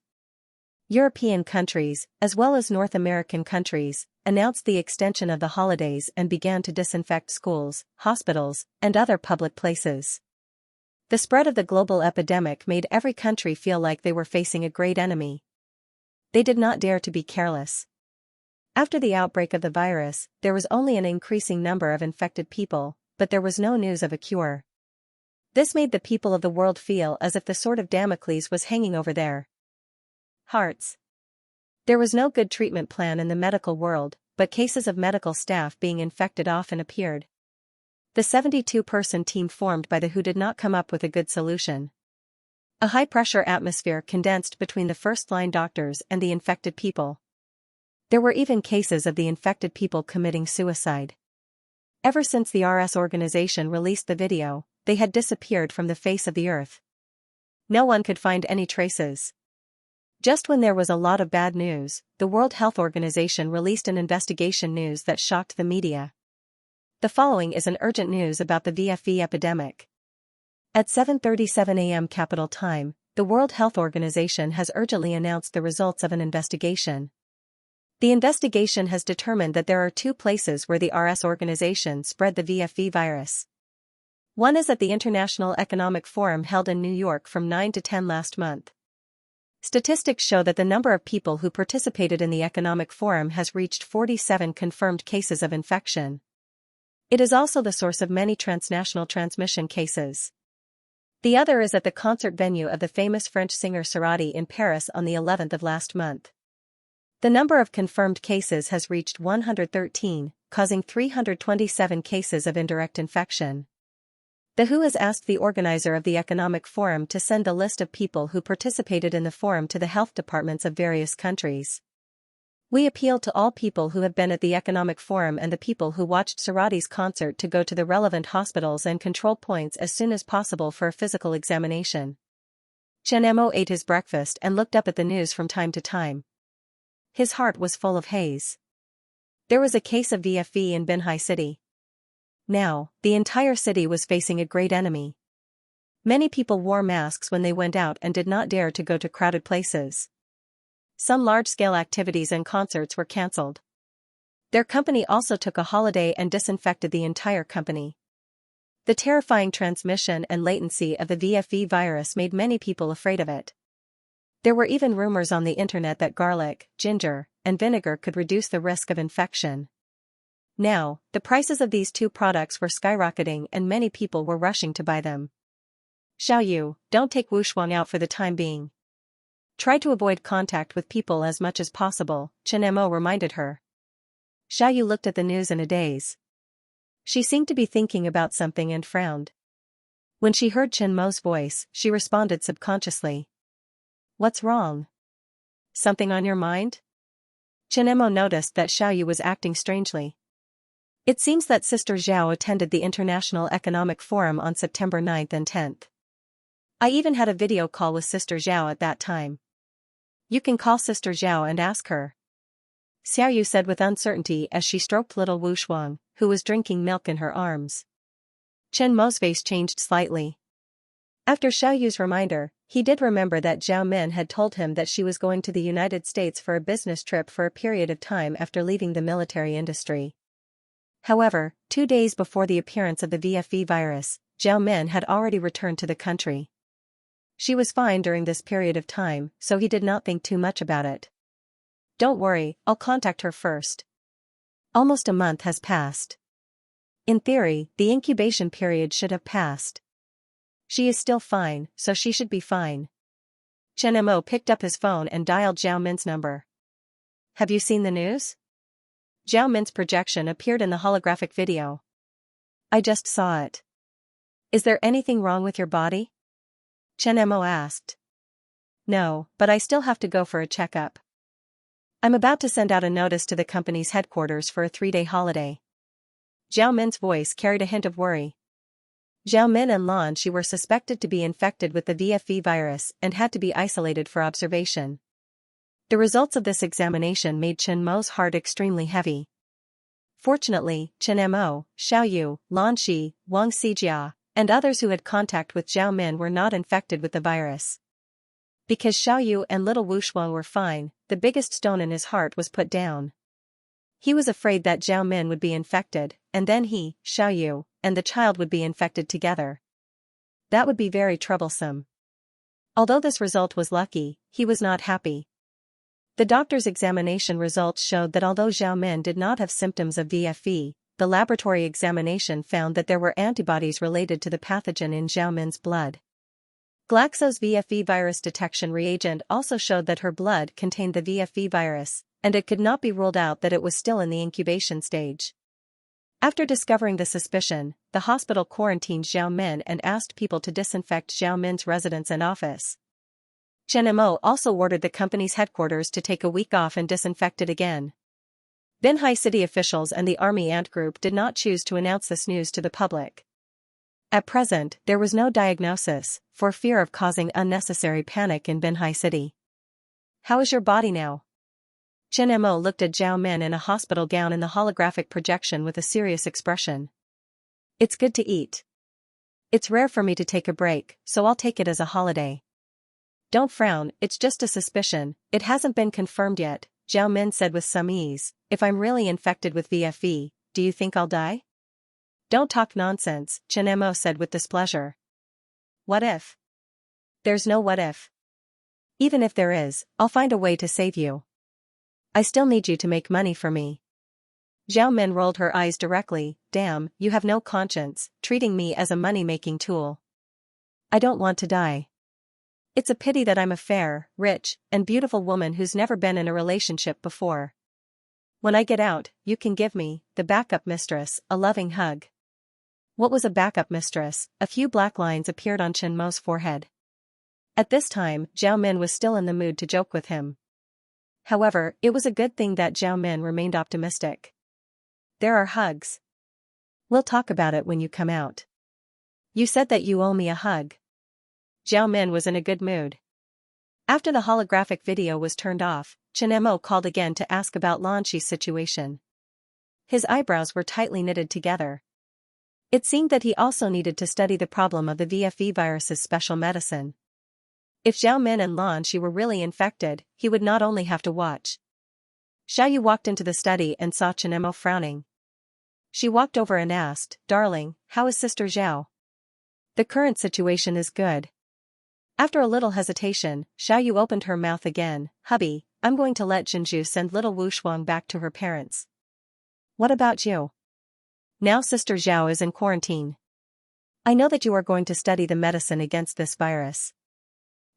European countries, as well as North American countries, announced the extension of the holidays and began to disinfect schools, hospitals, and other public places. The spread of the global epidemic made every country feel like they were facing a great enemy. They did not dare to be careless. After the outbreak of the virus, there was only an increasing number of infected people, but there was no news of a cure. This made the people of the world feel as if the sword of Damocles was hanging over their hearts. There was no good treatment plan in the medical world, but cases of medical staff being infected often appeared. The 72-person team formed by the WHO did not come up with a good solution. A high-pressure atmosphere condensed between the first-line doctors and the infected people. There were even cases of the infected people committing suicide. Ever since the RS organization released the video, they had disappeared from the face of the earth. No one could find any traces. Just when there was a lot of bad news, the World Health Organization released an investigation news that shocked the media. The following is an urgent news about the VFE epidemic. At 7:37 a.m. Capital Time, the World Health Organization has urgently announced the results of an investigation. The investigation has determined that there are two places where the RS organization spread the VFE virus. One is at the International Economic Forum held in New York from 9 to 10 last month. Statistics show that the number of people who participated in the Economic Forum has reached 47 confirmed cases of infection. It is also the source of many transnational transmission cases. The other is at the concert venue of the famous French singer Cerati in Paris on the 11th of last month. The number of confirmed cases has reached 113, causing 327 cases of indirect infection. The WHO has asked the organizer of the Economic Forum to send the list of people who participated in the forum to the health departments of various countries. We appeal to all people who have been at the Economic Forum and the people who watched Cerati's concert to go to the relevant hospitals and control points as soon as possible for a physical examination. Xianxia ate his breakfast and looked up at the news from time to time. His heart was full of haze. There was a case of VFE in Binhai City. Now, the entire city was facing a great enemy. Many people wore masks when they went out and did not dare to go to crowded places. Some large-scale activities and concerts were cancelled. Their company also took a holiday and disinfected the entire company. The terrifying transmission and latency of the VFE virus made many people afraid of it. There were even rumors on the internet that garlic, ginger, and vinegar could reduce the risk of infection. Now, the prices of these two products were skyrocketing and many people were rushing to buy them. Xiaoyu, don't take Wushuang out for the time being. Try to avoid contact with people as much as possible, Chen reminded her. Xiaoyu looked at the news in a daze. She seemed to be thinking about something and frowned. When she heard Chen Mo's voice, she responded subconsciously. What's wrong? Something on your mind? Chen noticed that Xiaoyu was acting strangely. It seems that Sister Zhao attended the International Economic Forum on September 9th and 10th. I even had a video call with Sister Zhao at that time. You can call Sister Zhao and ask her. Xiaoyu said with uncertainty as she stroked little Wushuang, who was drinking milk in her arms. Chen Mo's face changed slightly. After Xiaoyu's reminder, he did remember that Zhao Min had told him that she was going to the United States for a business trip for a period of time after leaving the military industry. However, 2 days before the appearance of the VFE virus, Zhao Min had already returned to the country. She was fine during this period of time, so he did not think too much about it. Don't worry, I'll contact her first. Almost a month has passed. In theory, the incubation period should have passed. She is still fine, so she should be fine. Chen Mo picked up his phone and dialed Zhao Min's number. Have you seen the news? Zhao Min's projection appeared in the holographic video. I just saw it. Is there anything wrong with your body? Chen Mo asked. No, but I still have to go for a checkup. I'm about to send out a notice to the company's headquarters for a 3-day holiday. Zhao Min's voice carried a hint of worry. Zhao Min and Lan Shi were suspected to be infected with the VFE virus and had to be isolated for observation. The results of this examination made Chen Mo's heart extremely heavy. Fortunately, Chen Mo, Xiaoyu, Lan Shi, Wang Xijia, and others who had contact with Zhao Min were not infected with the virus. Because Xiao Yu and little Wu Shuang were fine, the biggest stone in his heart was put down. He was afraid that Zhao Min would be infected, and then he, Xiao Yu, and the child would be infected together. That would be very troublesome. Although this result was lucky, he was not happy. The doctor's examination results showed that although Zhao Min did not have symptoms of VFE, the laboratory examination found that there were antibodies related to the pathogen in Zhao Min's blood. Glaxo's VFE virus detection reagent also showed that her blood contained the VFE virus, and it could not be ruled out that it was still in the incubation stage. After discovering the suspicion, the hospital quarantined Zhao Min and asked people to disinfect Zhao Min's residence and office. Chen Mo also ordered the company's headquarters to take a week off and disinfect it again. Binhai city officials and the army ant group did not choose to announce this news to the public. At present, there was no diagnosis, for fear of causing unnecessary panic in Binhai city. How is your body now? Chen Mo looked at Zhao Min in a hospital gown in the holographic projection with a serious expression. It's good to eat. It's rare for me to take a break, so I'll take it as a holiday. Don't frown, it's just a suspicion, it hasn't been confirmed yet, Zhao Min said with some ease. If I'm really infected with VFE, do you think I'll die? Don't talk nonsense, Chen Mo said with displeasure. What if? There's no what if. Even if there is, I'll find a way to save you. I still need you to make money for me. Zhao Min rolled her eyes directly. Damn, you have no conscience, treating me as a money-making tool. I don't want to die. It's a pity that I'm a fair, rich, and beautiful woman who's never been in a relationship before. When I get out, you can give me, the backup mistress, a loving hug. What was a backup mistress? A few black lines appeared on Chen Mo's forehead. At this time, Zhao Min was still in the mood to joke with him. However, it was a good thing that Zhao Min remained optimistic. There are hugs. We'll talk about it when you come out. You said that you owe me a hug. Zhao Min was in a good mood. After the holographic video was turned off, Chen Mo called again to ask about Lan Shi's situation. His eyebrows were tightly knitted together. It seemed that he also needed to study the problem of the VFE virus's special medicine. If Zhao Min and Lan Shi were really infected, he would not only have to watch. Xiao Yu walked into the study and saw Chen Mo frowning. She walked over and asked, "Darling, how is Sister Zhao?" The current situation is good. After a little hesitation, Xiao Yu opened her mouth again. Hubby, I'm going to let Jinju send little Wu Shuang back to her parents. What about you? Now Sister Zhao is in quarantine. I know that you are going to study the medicine against this virus.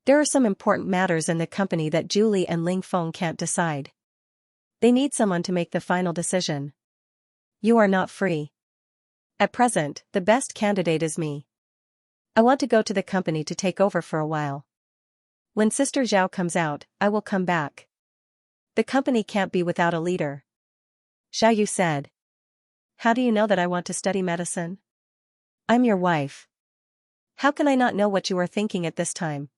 There are some important matters in the company that Julie and Ling Feng can't decide. They need someone to make the final decision. You are not free. At present, the best candidate is me. I want to go to the company to take over for a while. When Sister Zhao comes out, I will come back. The company can't be without a leader. Xiao Yu said. How do you know that I want to study medicine? I'm your wife. How can I not know what you are thinking at this time?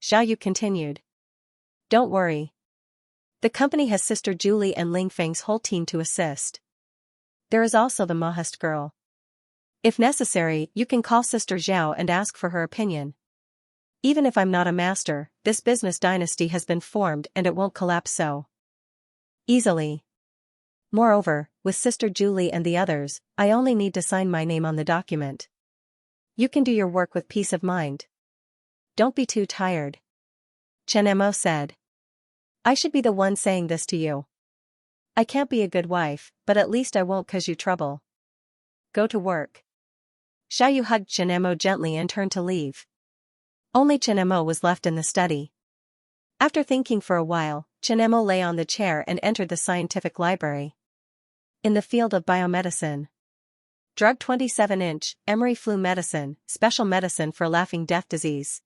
Xiao Yu continued. Don't worry. The company has Sister Julie and Ling Feng's whole team to assist. There is also the Mahast girl. If necessary, you can call Sister Zhao and ask for her opinion. Even if I'm not a master, this business dynasty has been formed and it won't collapse so easily. Moreover, with Sister Julie and the others, I only need to sign my name on the document. You can do your work with peace of mind. Don't be too tired. Chen Mo said. I should be the one saying this to you. I can't be a good wife, but at least I won't cause you trouble. Go to work. Xiao Yu hugged Chen Mo gently and turned to leave. Only Chen Mo was left in the study. After thinking for a while, Chen Mo lay on the chair and entered the scientific library. In the field of biomedicine. Drug 27-inch, Emery flu medicine, special medicine for laughing death disease.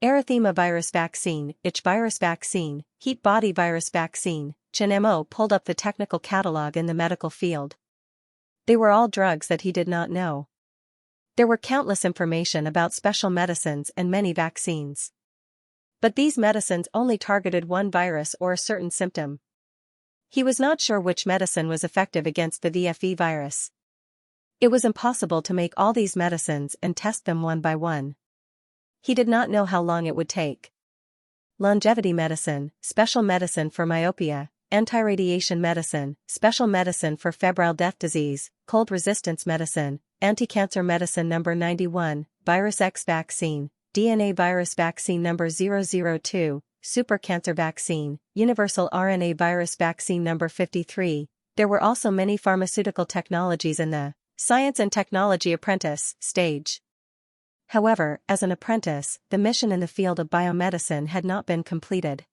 Erythema virus vaccine, itch virus vaccine, heat body virus vaccine. Chen Mo pulled up the technical catalog in the medical field. They were all drugs that he did not know. There were countless information about special medicines and many vaccines. But these medicines only targeted one virus or a certain symptom. He was not sure which medicine was effective against the VFE virus. It was impossible to make all these medicines and test them one by one. He did not know how long it would take. Longevity medicine, special medicine for myopia, anti-radiation medicine, special medicine for febrile death disease, cold resistance medicine, anti-cancer medicine number 91, virus X vaccine, DNA virus vaccine number 002, super cancer vaccine, universal RNA virus vaccine number 53. There were also many pharmaceutical technologies in the science and technology apprentice stage. However, as an apprentice, the mission in the field of biomedicine had not been completed.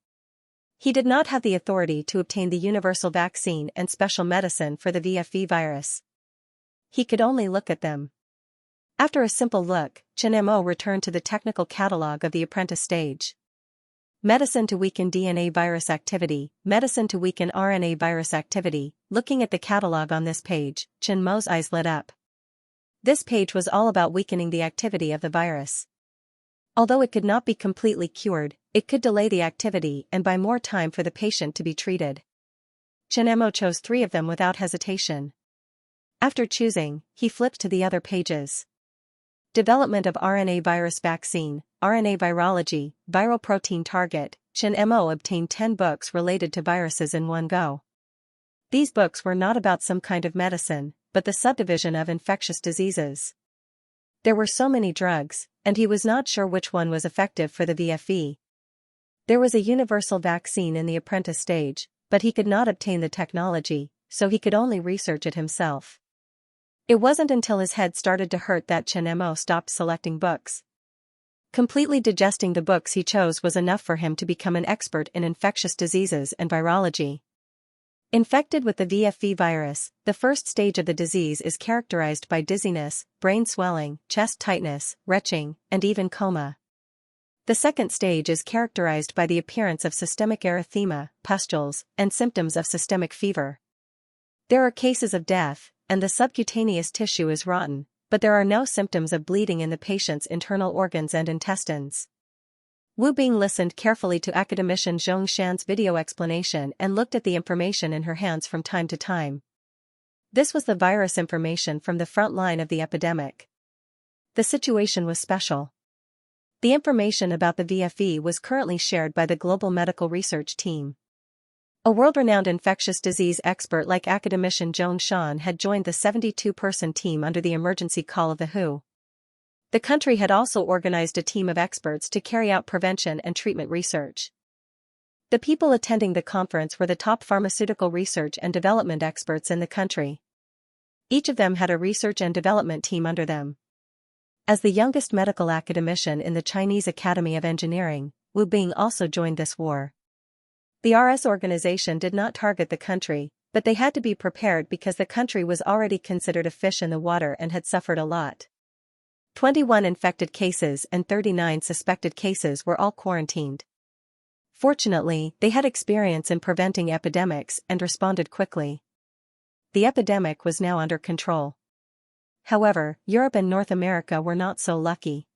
He did not have the authority to obtain the universal vaccine and special medicine for the VFV virus. He could only look at them. After a simple look, Chen returned to the technical catalog of the apprentice stage. Medicine to weaken DNA virus activity, medicine to weaken RNA virus activity. Looking at the catalog on this page, Chen Mo's eyes lit up. This page was all about weakening the activity of the virus. Although it could not be completely cured, it could delay the activity and buy more time for the patient to be treated. Chen chose 3 of them without hesitation. After choosing, he flipped to the other pages. Development of RNA virus vaccine, RNA virology, viral protein target. Chen obtained 10 books related to viruses in one go. These books were not about some kind of medicine, but the subdivision of infectious diseases. There were so many drugs, and he was not sure which one was effective for the VFV. There was a universal vaccine in the apprentice stage, but he could not obtain the technology, so he could only research it himself. It wasn't until his head started to hurt that Chen stopped selecting books. Completely digesting the books he chose was enough for him to become an expert in infectious diseases and virology. Infected with the VFV virus, the first stage of the disease is characterized by dizziness, brain swelling, chest tightness, retching, and even coma. The second stage is characterized by the appearance of systemic erythema, pustules, and symptoms of systemic fever. There are cases of death, and the subcutaneous tissue is rotten, but there are no symptoms of bleeding in the patient's internal organs and intestines. Wu Bing listened carefully to academician Xianxia's video explanation and looked at the information in her hands from time to time. This was the virus information from the front line of the epidemic. The situation was special. The information about the VFE was currently shared by the Global Medical Research Team. A world-renowned infectious disease expert like academician Xianxia had joined the 72-person team under the emergency call of the WHO. The country had also organized a team of experts to carry out prevention and treatment research. The people attending the conference were the top pharmaceutical research and development experts in the country. Each of them had a research and development team under them. As the youngest medical academician in the Chinese Academy of Engineering, Wu Bing also joined this war. The RS organization did not target the country, but they had to be prepared because the country was already considered a fish in the water and had suffered a lot. 21 infected cases and 39 suspected cases were all quarantined. Fortunately, they had experience in preventing epidemics and responded quickly. The epidemic was now under control. However, Europe and North America were not so lucky.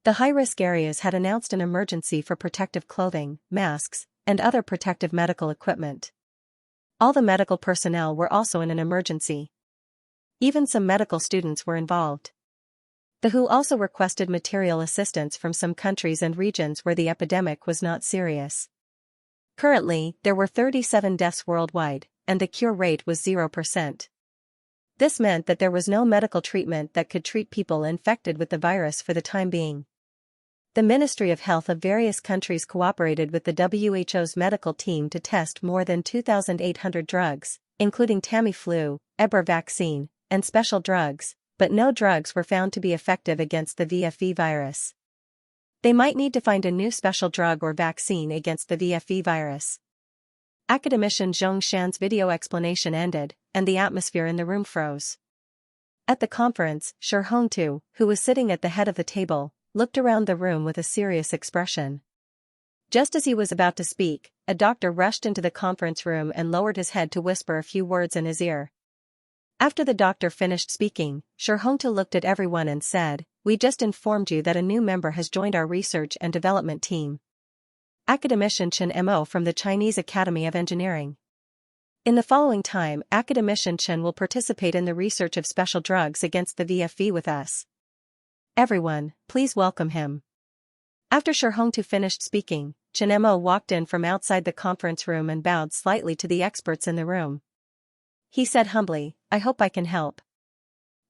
The high-risk areas had announced an emergency for protective clothing, masks, and other protective medical equipment. All the medical personnel were also in an emergency. Even some medical students were involved. The WHO also requested material assistance from some countries and regions where the epidemic was not serious. Currently, there were 37 deaths worldwide, and the cure rate was 0%. This meant that there was no medical treatment that could treat people infected with the virus for the time being. The Ministry of Health of various countries cooperated with the WHO's medical team to test more than 2,800 drugs, including Tamiflu, Ebola vaccine, and special drugs, but no drugs were found to be effective against the VFE virus. They might need to find a new special drug or vaccine against the VFE virus. Academician Xianxia's video explanation ended, and the atmosphere in the room froze. At the conference, Shi Hongtu, who was sitting at the head of the table, looked around the room with a serious expression. Just as he was about to speak, a doctor rushed into the conference room and lowered his head to whisper a few words in his ear. After the doctor finished speaking, Shi Hongtu looked at everyone and said, "We just informed you that a new member has joined our research and development team. Academician Chen Mo from the Chinese Academy of Engineering." In the following time, academician Chen will participate in the research of special drugs against the VFE with us. Everyone, please welcome him. After Shi Hongtu finished speaking, Chen Mo walked in from outside the conference room and bowed slightly to the experts in the room. He said humbly, "I hope I can help."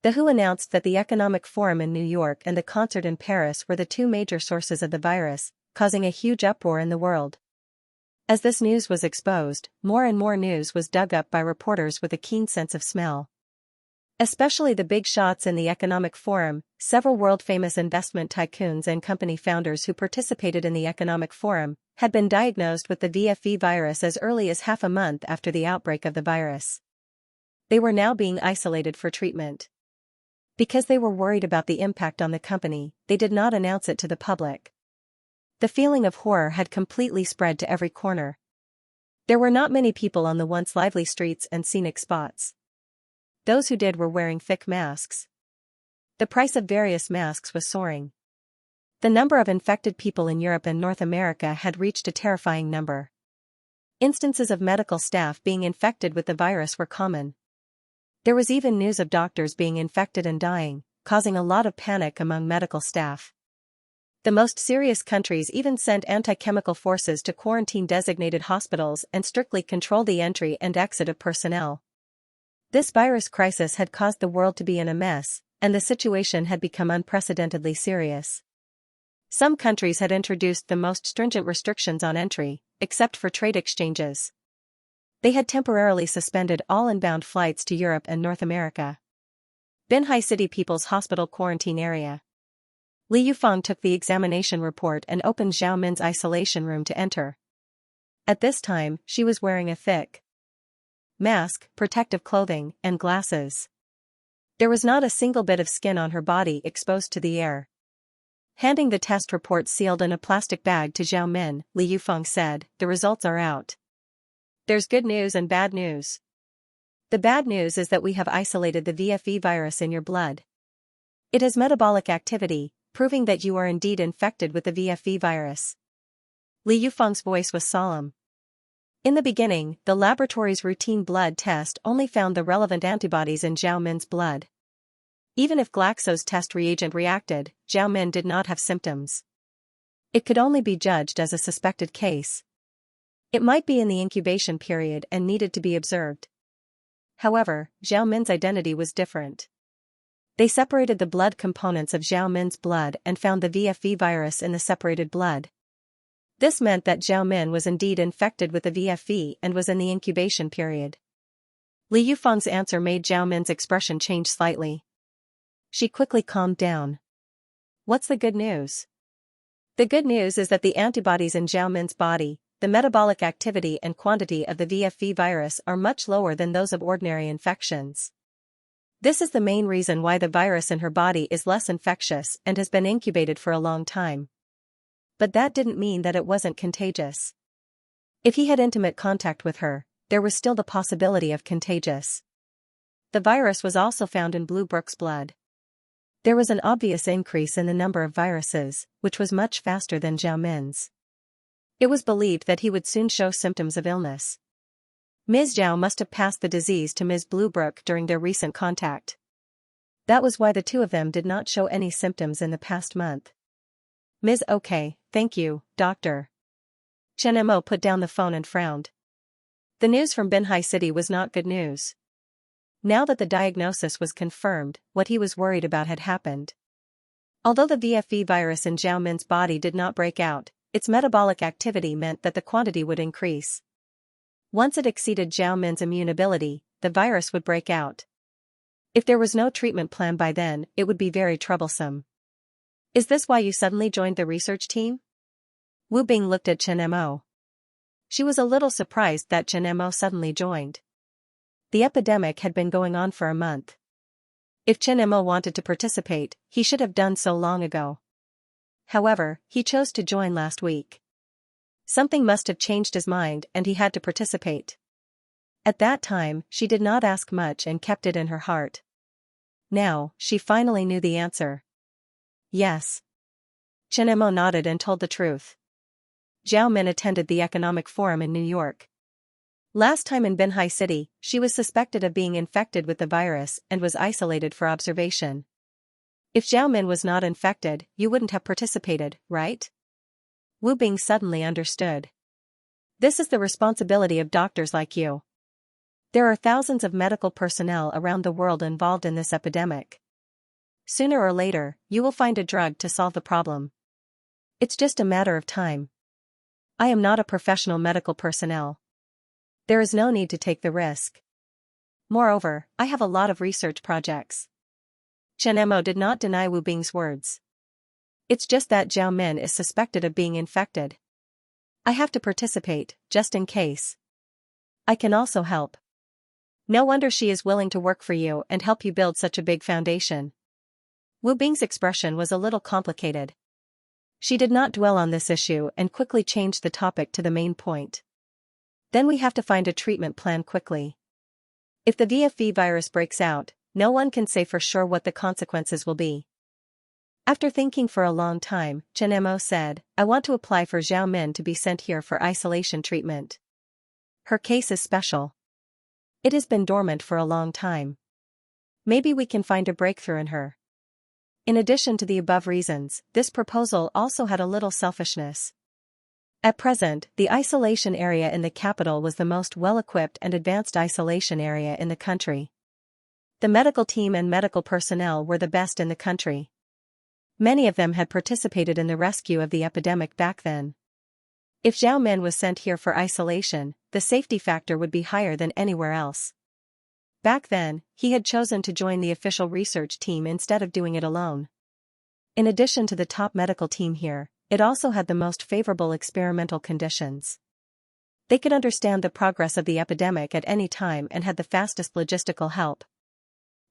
The WHO announced that the Economic Forum in New York and the concert in Paris were the two major sources of the virus, causing a huge uproar in the world. As this news was exposed, more and more news was dug up by reporters with a keen sense of smell. Especially the big shots in the Economic Forum, several world-famous investment tycoons and company founders who participated in the Economic Forum had been diagnosed with the VFE virus as early as half a month after the outbreak of the virus. They were now being isolated for treatment. Because they were worried about the impact on the company, they did not announce it to the public. The feeling of horror had completely spread to every corner. There were not many people on the once lively streets and scenic spots. Those who did were wearing thick masks. The price of various masks was soaring. The number of infected people in Europe and North America had reached a terrifying number. Instances of medical staff being infected with the virus were common. There was even news of doctors being infected and dying, causing a lot of panic among medical staff. The most serious countries even sent anti-chemical forces to quarantine designated hospitals and strictly control the entry and exit of personnel. This virus crisis had caused the world to be in a mess, and the situation had become unprecedentedly serious. Some countries had introduced the most stringent restrictions on entry, except for trade exchanges. They had temporarily suspended all inbound flights to Europe and North America. Binhai City People's Hospital Quarantine Area. Li Yufeng took the examination report and opened Zhao Min's isolation room to enter. At this time, she was wearing a thick mask, protective clothing, and glasses. There was not a single bit of skin on her body exposed to the air. Handing the test report sealed in a plastic bag to Zhao Min, Li Yufeng said, "The results are out. There's good news and bad news. The bad news is that we have isolated the VFE virus in your blood. It has metabolic activity, proving that you are indeed infected with the VFE virus." Li Yufeng's voice was solemn. In the beginning, the laboratory's routine blood test only found the relevant antibodies in Zhao Min's blood. Even if Glaxo's test reagent reacted, Zhao Min did not have symptoms. It could only be judged as a suspected case. It might be in the incubation period and needed to be observed. However, Zhao Min's identity was different. They separated the blood components of Zhao Min's blood and found the VFE virus in the separated blood. This meant that Zhao Min was indeed infected with the VFE and was in the incubation period. Li Yufeng's answer made Zhao Min's expression change slightly. She quickly calmed down. "What's the good news?" "The good news is that the antibodies in Zhao Min's body, the metabolic activity and quantity of the VFE virus are much lower than those of ordinary infections. This is the main reason why the virus in her body is less infectious and has been incubated for a long time. But that didn't mean that it wasn't contagious. If he had intimate contact with her, there was still the possibility of contagious. The virus was also found in Blue Brook's blood. There was an obvious increase in the number of viruses, which was much faster than Zhao Min's. It was believed that he would soon show symptoms of illness. Ms. Zhao must have passed the disease to Ms. Bluebrook during their recent contact. That was why the two of them did not show any symptoms in the past month. "Ms. Okay, thank you, doctor." Chen Mo put down the phone and frowned. The news from Binhai City was not good news. Now that the diagnosis was confirmed, what he was worried about had happened. Although the VFE virus in Zhao Min's body did not break out, its metabolic activity meant that the quantity would increase. Once it exceeded Zhao Min's immune ability, the virus would break out. If there was no treatment plan by then, it would be very troublesome. "Is this why you suddenly joined the research team?" Wu Bing looked at Chen Mo. She was a little surprised that Chen Mo suddenly joined. The epidemic had been going on for a month. If Chen Mo wanted to participate, he should have done so long ago. However, he chose to join last week. Something must have changed his mind and he had to participate. At that time, she did not ask much and kept it in her heart. Now, she finally knew the answer. Yes. Chen Mo nodded and told the truth. Zhao Min attended the Economic Forum in New York. Last time in Binhai City, she was suspected of being infected with the virus and was isolated for observation. If Zhao Min was not infected, you wouldn't have participated, right? Wu Bing suddenly understood. This is the responsibility of doctors like you. There are thousands of medical personnel around the world involved in this epidemic. Sooner or later, you will find a drug to solve the problem. It's just a matter of time. I am not a professional medical personnel. There is no need to take the risk. Moreover, I have a lot of research projects. Chen Mo did not deny Wu Bing's words. It's just that Zhao Min is suspected of being infected. I have to participate, just in case. I can also help. No wonder she is willing to work for you and help you build such a big foundation. Wu Bing's expression was a little complicated. She did not dwell on this issue and quickly changed the topic to the main point. Then we have to find a treatment plan quickly. If the VFV virus breaks out, no one can say for sure what the consequences will be. After thinking for a long time, Chen Mo said, I want to apply for Zhao Min to be sent here for isolation treatment. Her case is special. It has been dormant for a long time. Maybe we can find a breakthrough in her. In addition to the above reasons, this proposal also had a little selfishness. At present, the isolation area in the capital was the most well-equipped and advanced isolation area in the country. The medical team and medical personnel were the best in the country. Many of them had participated in the rescue of the epidemic back then. If Zhao Min was sent here for isolation, the safety factor would be higher than anywhere else. Back then, he had chosen to join the official research team instead of doing it alone. In addition to the top medical team here, it also had the most favorable experimental conditions. They could understand the progress of the epidemic at any time and had the fastest logistical help.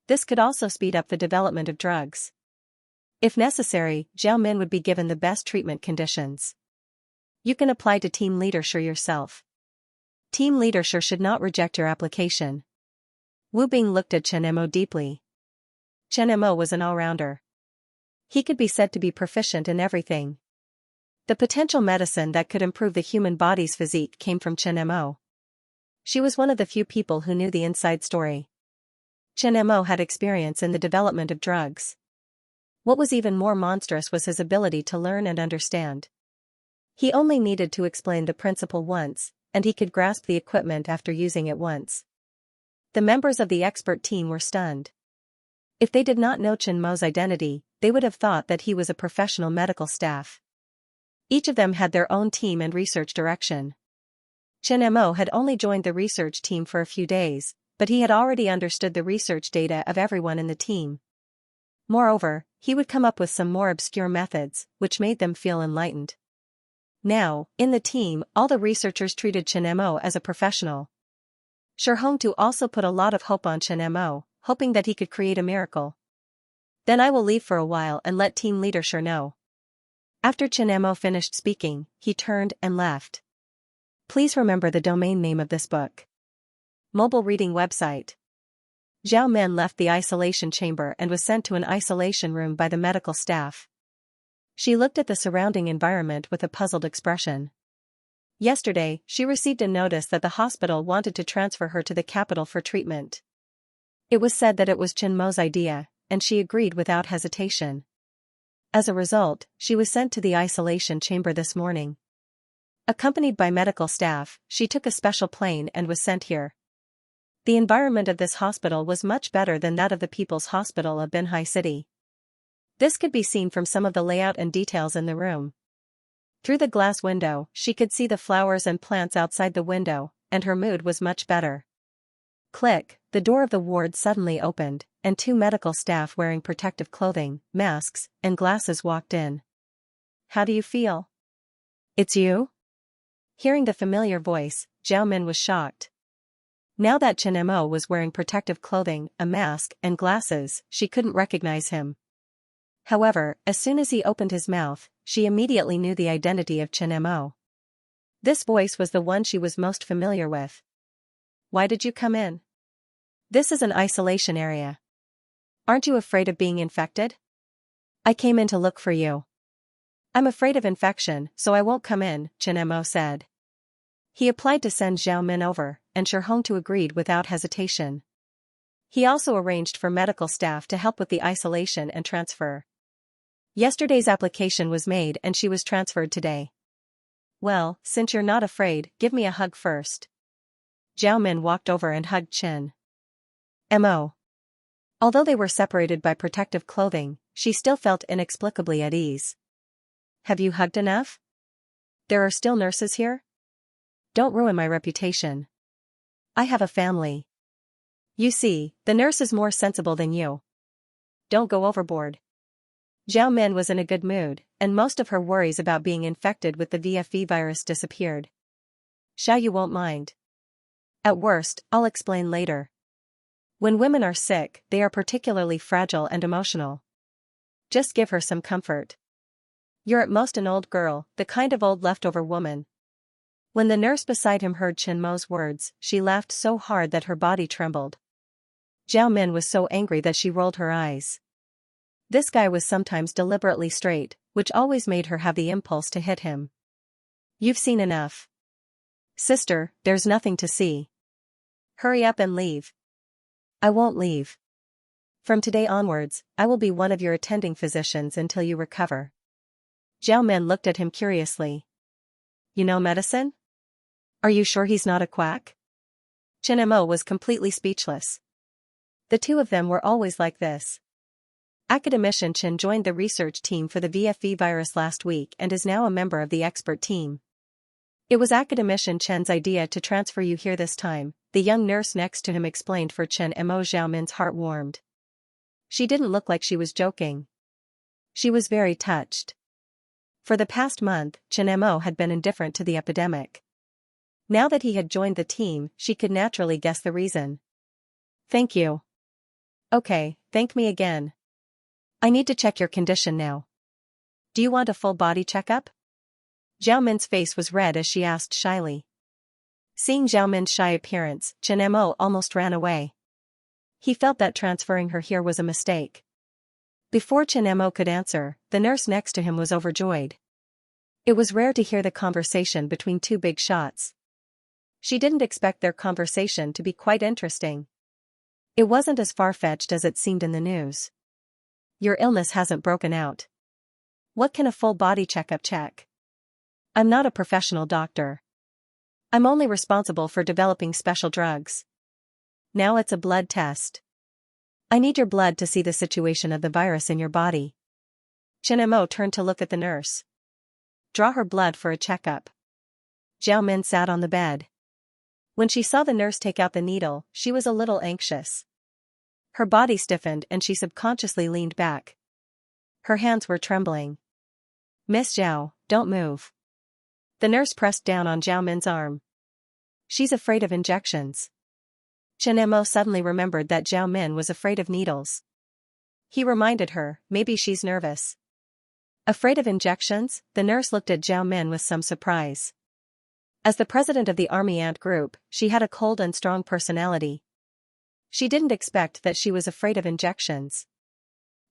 This could also speed up the development of drugs. If necessary, Zhao Min would be given the best treatment conditions. You can apply to Team Leadership yourself. Team Leadership should not reject your application. Wu Bing looked at Chen Mo deeply. Chen Mo was an all-rounder. He could be said to be proficient in everything. The potential medicine that could improve the human body's physique came from Chen Mo. She was one of the few people who knew the inside story. Chen Mo had experience in the development of drugs. What was even more monstrous was his ability to learn and understand. He only needed to explain the principle once, and he could grasp the equipment after using it once. The members of the expert team were stunned. If they did not know Chen Mo's identity, they would have thought that he was a professional medical staff. Each of them had their own team and research direction. Chen Mo had only joined the research team for a few days, but he had already understood the research data of everyone in the team. Moreover, he would come up with some more obscure methods, which made them feel enlightened. Now, in the team, all the researchers treated Chen Mo as a professional. Shi Hongtu also put a lot of hope on Chen Mo, hoping that he could create a miracle. Then I will leave for a while and let team leadership know. After Chen Mo finished speaking, he turned and left. Please remember the domain name of this book. Mobile reading website. Zhao Min left the isolation chamber and was sent to an isolation room by the medical staff. She looked at the surrounding environment with a puzzled expression. Yesterday, she received a notice that the hospital wanted to transfer her to the capital for treatment. It was said that it was Chen Mo's idea, and she agreed without hesitation. As a result, she was sent to the isolation chamber this morning. Accompanied by medical staff, she took a special plane and was sent here. The environment of this hospital was much better than that of the People's Hospital of Binhai City. This could be seen from some of the layout and details in the room. Through the glass window, she could see the flowers and plants outside the window, and her mood was much better. Click, the door of the ward suddenly opened, and two medical staff wearing protective clothing, masks, and glasses walked in. How do you feel? It's you? Hearing the familiar voice, Zhao Min was shocked. Now that Chen Mo was wearing protective clothing, a mask, and glasses, she couldn't recognize him. However, as soon as he opened his mouth, she immediately knew the identity of Chen Mo. This voice was the one she was most familiar with. Why did you come in? This is an isolation area. Aren't you afraid of being infected? I came in to look for you. I'm afraid of infection, so I won't come in, Chen Mo said. He applied to send Zhao Min over, and Shihongtu agreed without hesitation. He also arranged for medical staff to help with the isolation and transfer. Yesterday's application was made and she was transferred today. Well, since you're not afraid, give me a hug first. Zhao Min walked over and hugged Chen Mo. Although they were separated by protective clothing, she still felt inexplicably at ease. Have you hugged enough? There are still nurses here? Don't ruin my reputation. I have a family. You see, the nurse is more sensible than you. Don't go overboard. Zhao Min was in a good mood, and most of her worries about being infected with the VFV virus disappeared. Xiao, you won't mind. At worst, I'll explain later. When women are sick, they are particularly fragile and emotional. Just give her some comfort. You're at most an old girl, the kind of old leftover woman. When the nurse beside him heard Chen Mo's words, she laughed so hard that her body trembled. Zhao Min was so angry that she rolled her eyes. This guy was sometimes deliberately straight, which always made her have the impulse to hit him. You've seen enough. Sister, there's nothing to see. Hurry up and leave. I won't leave. From today onwards, I will be one of your attending physicians until you recover. Zhao Min looked at him curiously. You know medicine? Are you sure he's not a quack? Chen Mo was completely speechless. The two of them were always like this. Academician Chen joined the research team for the VFV virus last week and is now a member of the expert team. It was Academician Chen's idea to transfer you here this time, the young nurse next to him explained for Chen Mo. Zhao Min's heart warmed. She didn't look like she was joking. She was very touched. For the past month, Chen Mo had been indifferent to the epidemic. Now that he had joined the team, she could naturally guess the reason. Thank you. Okay, thank me again. I need to check your condition now. Do you want a full body checkup? Zhao Min's face was red as she asked shyly. Seeing Zhao Min's shy appearance, Chen Mo almost ran away. He felt that transferring her here was a mistake. Before Chen Mo could answer, the nurse next to him was overjoyed. It was rare to hear the conversation between two big shots. She didn't expect their conversation to be quite interesting. It wasn't as far-fetched as it seemed in the news. Your illness hasn't broken out. What can a full body checkup check? I'm not a professional doctor. I'm only responsible for developing special drugs. Now it's a blood test. I need your blood to see the situation of the virus in your body. Chen Mo turned to look at the nurse. Draw her blood for a checkup. Zhao Min sat on the bed. When she saw the nurse take out the needle, she was a little anxious. Her body stiffened and she subconsciously leaned back. Her hands were trembling. Miss Zhao, don't move. The nurse pressed down on Zhao Min's arm. She's afraid of injections. Chen Mo suddenly remembered that Zhao Min was afraid of needles. He reminded her, maybe she's nervous. Afraid of injections? The nurse looked at Zhao Min with some surprise. As the president of the Army Ant Group, she had a cold and strong personality. She didn't expect that she was afraid of injections.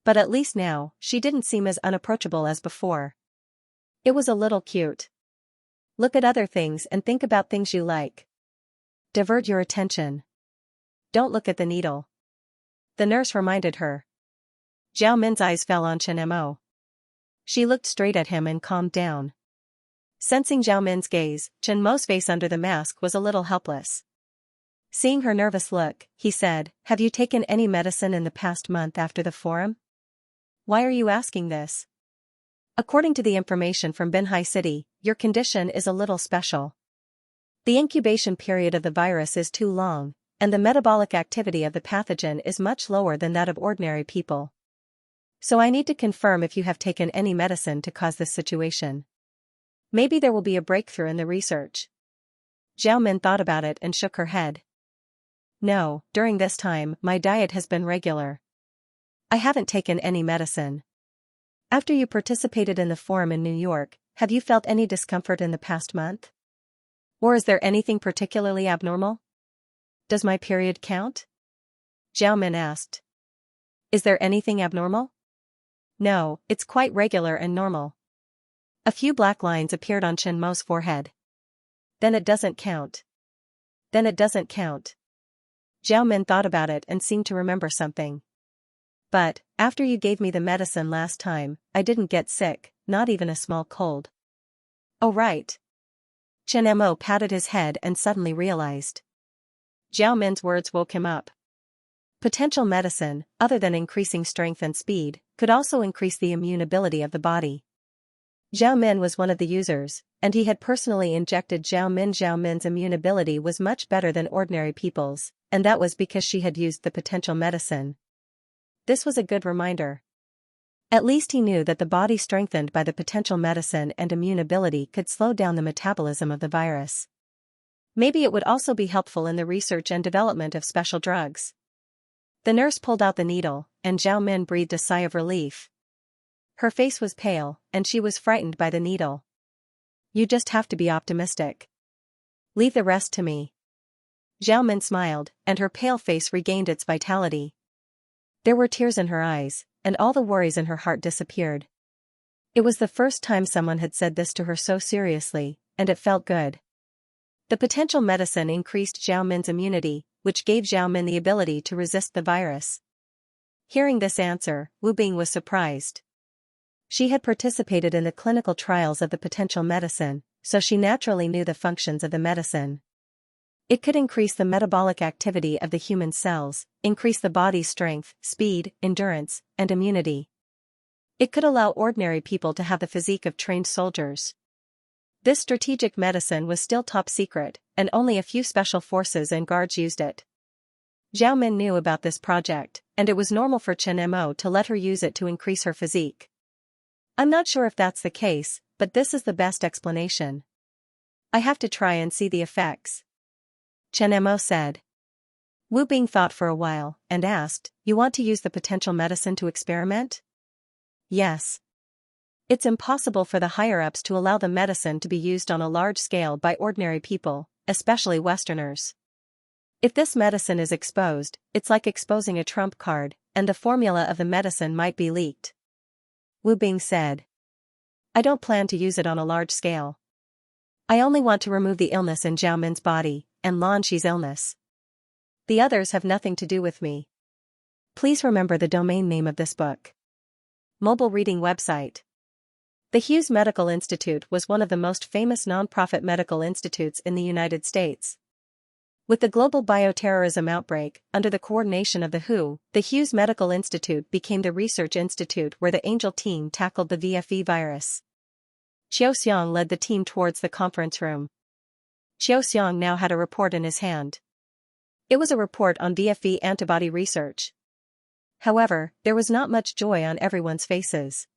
But at least now, she didn't seem as unapproachable as before. It was a little cute. Look at other things and think about things you like. Divert your attention. Don't look at the needle. The nurse reminded her. Zhao Min's eyes fell on Chen Mo. She looked straight at him and calmed down. Sensing Zhao Min's gaze, Chen Mo's face under the mask was a little helpless. Seeing her nervous look, he said, have you taken any medicine in the past month after the forum? Why are you asking this? According to the information from Binhai City, your condition is a little special. The incubation period of the virus is too long, and the metabolic activity of the pathogen is much lower than that of ordinary people. So I need to confirm if you have taken any medicine to cause this situation. Maybe there will be a breakthrough in the research. Zhao Min thought about it and shook her head. No, during this time, my diet has been regular. I haven't taken any medicine. After you participated in the forum in New York, have you felt any discomfort in the past month? Or is there anything particularly abnormal? Does my period count? Zhao Min asked. Is there anything abnormal? No, it's quite regular and normal. A few black lines appeared on Chen Mo's forehead. Then it doesn't count. Then it doesn't count. Zhao Min thought about it and seemed to remember something. But, after you gave me the medicine last time, I didn't get sick, not even a small cold. Oh right. Chen Mo patted his head and suddenly realized. Zhao Min's words woke him up. Potential medicine, other than increasing strength and speed, could also increase the immune ability of the body. Zhao Min was one of the users, and he had personally injected Zhao Min. Zhao Min's immune ability was much better than ordinary people's, and that was because she had used the potential medicine. This was a good reminder. At least he knew that the body strengthened by the potential medicine and immune ability could slow down the metabolism of the virus. Maybe it would also be helpful in the research and development of special drugs. The nurse pulled out the needle, and Zhao Min breathed a sigh of relief. Her face was pale, and she was frightened by the needle. You just have to be optimistic. Leave the rest to me. Zhao Min smiled, and her pale face regained its vitality. There were tears in her eyes, and all the worries in her heart disappeared. It was the first time someone had said this to her so seriously, and it felt good. The potential medicine increased Zhao Min's immunity, which gave Zhao Min the ability to resist the virus. Hearing this answer, Wu Bing was surprised. She had participated in the clinical trials of the potential medicine, so she naturally knew the functions of the medicine. It could increase the metabolic activity of the human cells, increase the body's strength, speed, endurance, and immunity. It could allow ordinary people to have the physique of trained soldiers. This strategic medicine was still top secret, and only a few special forces and guards used it. Zhao Min knew about this project, and it was normal for Chen Mo to let her use it to increase her physique. I'm not sure if that's the case, but this is the best explanation. I have to try and see the effects. Chen Mo said. Wu Bing thought for a while, and asked, You want to use the potential medicine to experiment? Yes. It's impossible for the higher-ups to allow the medicine to be used on a large scale by ordinary people, especially Westerners. If this medicine is exposed, it's like exposing a trump card, and the formula of the medicine might be leaked. Wu Bing said. I don't plan to use it on a large scale. I only want to remove the illness in Zhao Min's body, and Lan Shi's illness. The others have nothing to do with me. Please remember the domain name of this book. Mobile reading website. The Hughes Medical Institute was one of the most famous non-profit medical institutes in the United States. With the global bioterrorism outbreak, under the coordination of the WHO, the Hughes Medical Institute became the research institute where the Angel team tackled the VFE virus. Xiao led the team towards the conference room. Xiao now had a report in his hand. It was a report on VFE antibody research. However, there was not much joy on everyone's faces.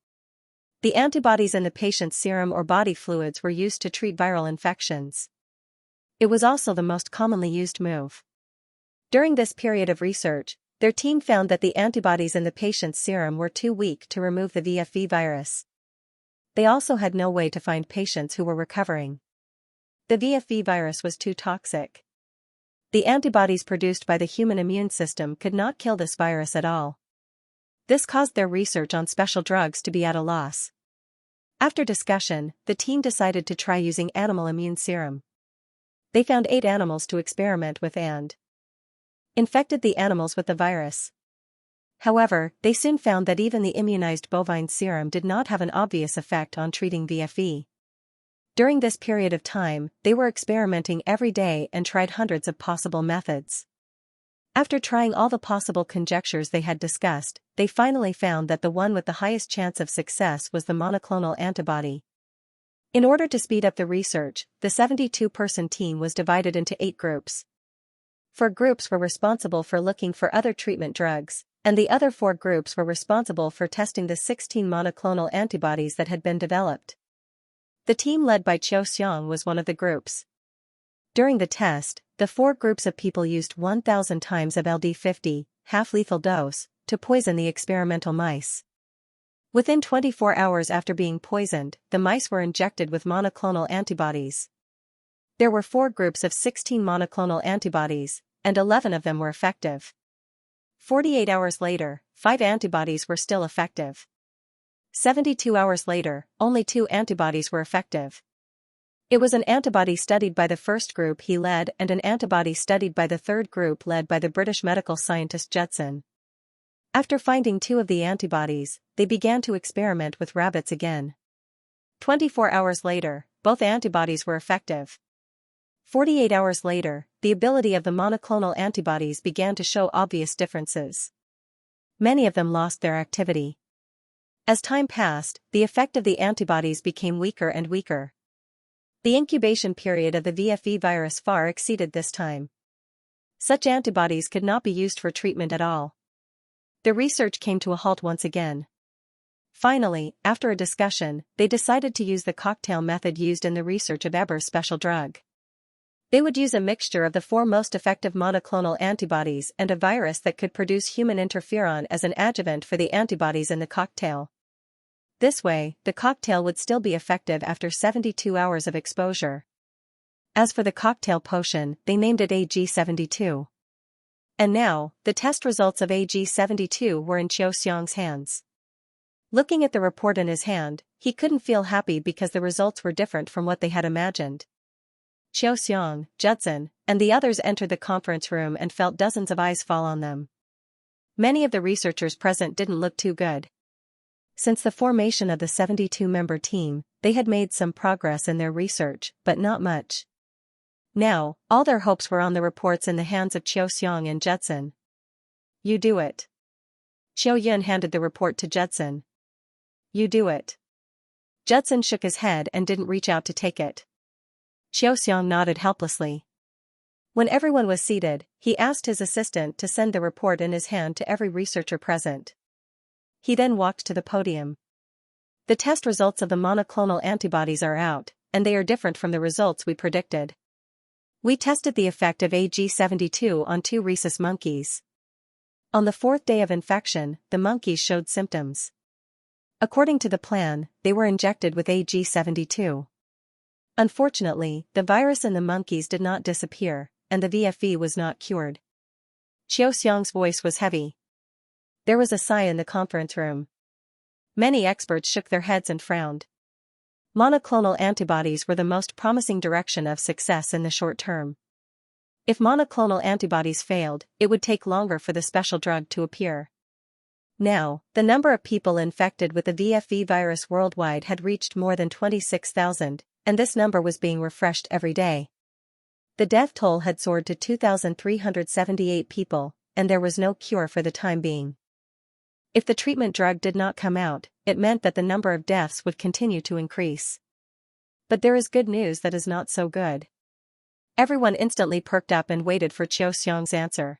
The antibodies in the patient's serum or body fluids were used to treat viral infections. It was also the most commonly used move. During this period of research, their team found that the antibodies in the patient's serum were too weak to remove the VFE virus. They also had no way to find patients who were recovering. The VFE virus was too toxic. The antibodies produced by the human immune system could not kill this virus at all. This caused their research on special drugs to be at a loss. After discussion, the team decided to try using animal immune serum. They found 8 animals to experiment with and infected the animals with the virus. However, they soon found that even the immunized bovine serum did not have an obvious effect on treating VFE. During this period of time, they were experimenting every day and tried hundreds of possible methods. After trying all the possible conjectures they had discussed, they finally found that the one with the highest chance of success was the monoclonal antibody. In order to speed up the research, the 72-person team was divided into 8 groups. 4 groups were responsible for looking for other treatment drugs, and the other 4 groups were responsible for testing the 16 monoclonal antibodies that had been developed. The team led by Xiao was one of the groups. During the test, the 4 groups of people used 1,000 times of LD50, half-lethal dose, to poison the experimental mice. Within 24 hours after being poisoned, the mice were injected with monoclonal antibodies. There were 4 groups of 16 monoclonal antibodies, and 11 of them were effective. 48 hours later, 5 antibodies were still effective. 72 hours later, only 2 antibodies were effective. It was an antibody studied by the first group he led and an antibody studied by the third group led by the British medical scientist Judson. After finding 2 of the antibodies, they began to experiment with rabbits again. 24 hours later, both antibodies were effective. 48 hours later, the ability of the monoclonal antibodies began to show obvious differences. Many of them lost their activity. As time passed, the effect of the antibodies became weaker and weaker. The incubation period of the VFE virus far exceeded this time. Such antibodies could not be used for treatment at all. The research came to a halt once again. Finally, after a discussion, they decided to use the cocktail method used in the research of Eber's special drug. They would use a mixture of the 4 most effective monoclonal antibodies and a virus that could produce human interferon as an adjuvant for the antibodies in the cocktail. This way, the cocktail would still be effective after 72 hours of exposure. As for the cocktail potion, they named it AG-72. And now, the test results of AG-72 were in Xianxia's hands. Looking at the report in his hand, he couldn't feel happy because the results were different from what they had imagined. Xianxia, Judson, and the others entered the conference room and felt dozens of eyes fall on them. Many of the researchers present didn't look too good. Since the formation of the 72-member team, they had made some progress in their research, but not much. Now, all their hopes were on the reports in the hands of Xianxia and Judson. You do it. Xiaoyun handed the report to Judson. You do it. Judson shook his head and didn't reach out to take it. Xiaoxiang nodded helplessly. When everyone was seated, he asked his assistant to send the report in his hand to every researcher present. He then walked to the podium. The test results of the monoclonal antibodies are out, and they are different from the results we predicted. We tested the effect of AG-72 on 2 rhesus monkeys. On the 4th day of infection, the monkeys showed symptoms. According to the plan, they were injected with AG-72. Unfortunately, the virus in the monkeys did not disappear, and the VFE was not cured. Xiaoxiang's voice was heavy. There was a sigh in the conference room. Many experts shook their heads and frowned. Monoclonal antibodies were the most promising direction of success in the short term. If monoclonal antibodies failed, it would take longer for the special drug to appear. Now, the number of people infected with the VFE virus worldwide had reached more than 26,000, and this number was being refreshed every day. The death toll had soared to 2,378 people, and there was no cure for the time being. If the treatment drug did not come out, it meant that the number of deaths would continue to increase. But there is good news that is not so good. Everyone instantly perked up and waited for Xiaoxiang's answer.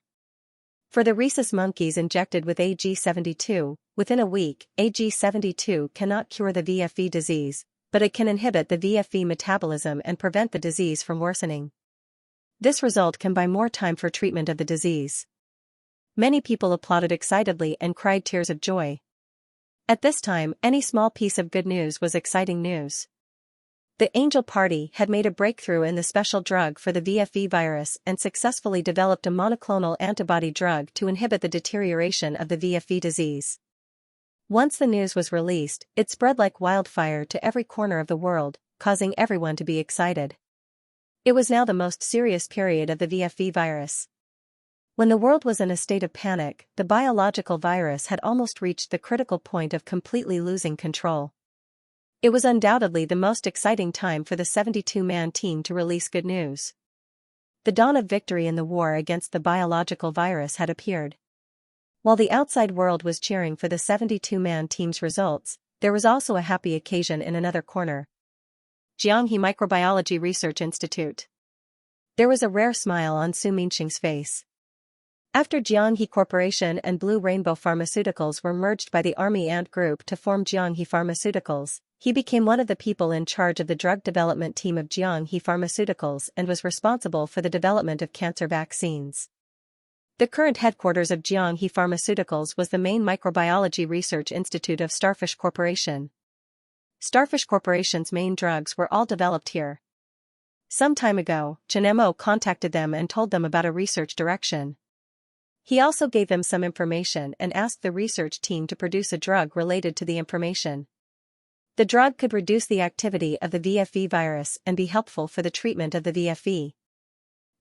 For the rhesus monkeys injected with AG-72, within a week, AG-72 cannot cure the VFE disease, but it can inhibit the VFE metabolism and prevent the disease from worsening. This result can buy more time for treatment of the disease. Many people applauded excitedly and cried tears of joy. At this time, any small piece of good news was exciting news. The Angel Party had made a breakthrough in the special drug for the VFE virus and successfully developed a monoclonal antibody drug to inhibit the deterioration of the VFE disease. Once the news was released, it spread like wildfire to every corner of the world, causing everyone to be excited. It was now the most serious period of the VFE virus. When the world was in a state of panic, the biological virus had almost reached the critical point of completely losing control. It was undoubtedly the most exciting time for the 72-man team to release good news. The dawn of victory in the war against the biological virus had appeared. While the outside world was cheering for the 72-man team's results, there was also a happy occasion in another corner. Jianghe Microbiology Research Institute. There was a rare smile on Su Minxing's face. After Jianghe Corporation and Blue Rainbow Pharmaceuticals were merged by the Army Ant Group to form Jianghe Pharmaceuticals, he became one of the people in charge of the drug development team of Jianghe Pharmaceuticals and was responsible for the development of cancer vaccines. The current headquarters of Jianghe Pharmaceuticals was the main microbiology research institute of Starfish Corporation. Starfish Corporation's main drugs were all developed here. Some time ago, Chenemo contacted them and told them about a research direction. He also gave them some information and asked the research team to produce a drug related to the information. The drug could reduce the activity of the VFE virus and be helpful for the treatment of the VFE.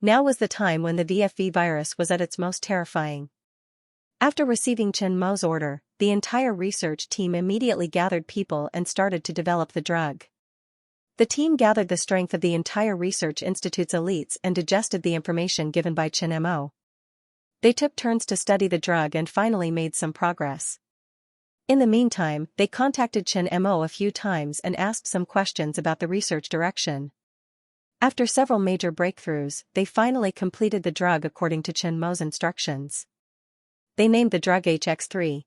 Now was the time when the VFE virus was at its most terrifying. After receiving Chen Mo's order, the entire research team immediately gathered people and started to develop the drug. The team gathered the strength of the entire research institute's elites and digested the information given by Chen Mo. They took turns to study the drug and finally made some progress. In the meantime, they contacted Chen Mo a few times and asked some questions about the research direction. After several major breakthroughs, they finally completed the drug according to Chen Mo's instructions. They named the drug HX3.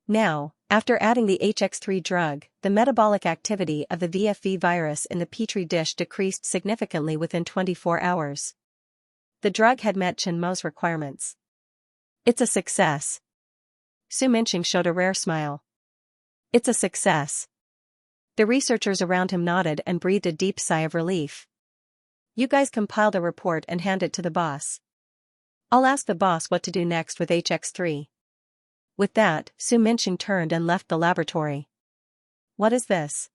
Now, after adding the HX3 drug, the metabolic activity of the VFE virus in the petri dish decreased significantly within 24 hours. The drug had met Chen Mo's requirements. It's a success. Su Minqing showed a rare smile. It's a success. The researchers around him nodded and breathed a deep sigh of relief. You guys compiled a report and hand it to the boss. I'll ask the boss what to do next with HX3. With that, Su Minqing turned and left the laboratory. What is this?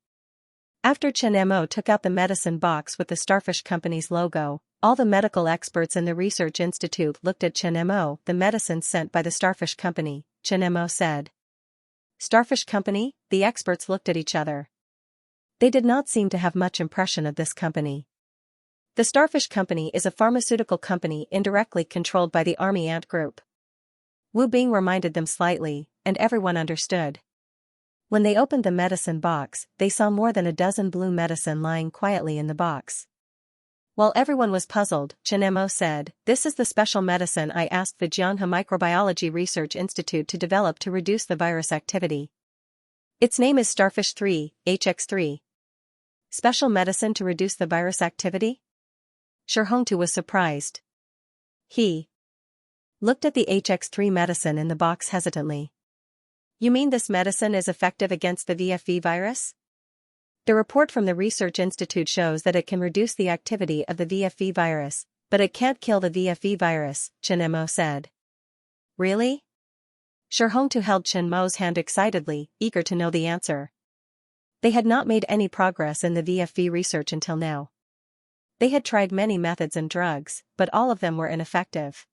After Chen Mo took out the medicine box with the Starfish Company's logo, all the medical experts in the research institute looked at Chen Mo. The medicine sent by the Starfish Company, Chen Mo said. Starfish Company? The experts looked at each other. They did not seem to have much impression of this company. The Starfish Company is a pharmaceutical company indirectly controlled by the Army Ant Group. Wu Bing reminded them slightly, and everyone understood. When they opened the medicine box, they saw more than a dozen blue medicine lying quietly in the box. While everyone was puzzled, Chen Mo said, "This is the special medicine I asked the Xianxia Microbiology Research Institute to develop to reduce the virus activity. Its name is Starfish 3, HX3. Special medicine to reduce the virus activity?" Shi Hongtu was surprised. He looked at the HX3 medicine in the box hesitantly. You mean this medicine is effective against the VFE virus? The report from the Research Institute shows that it can reduce the activity of the VFE virus, but it can't kill the VFE virus, Chen Mo said. Really? Shi Hongtu held Chen Mo's hand excitedly, eager to know the answer. They had not made any progress in the VFE research until now. They had tried many methods and drugs, but all of them were ineffective.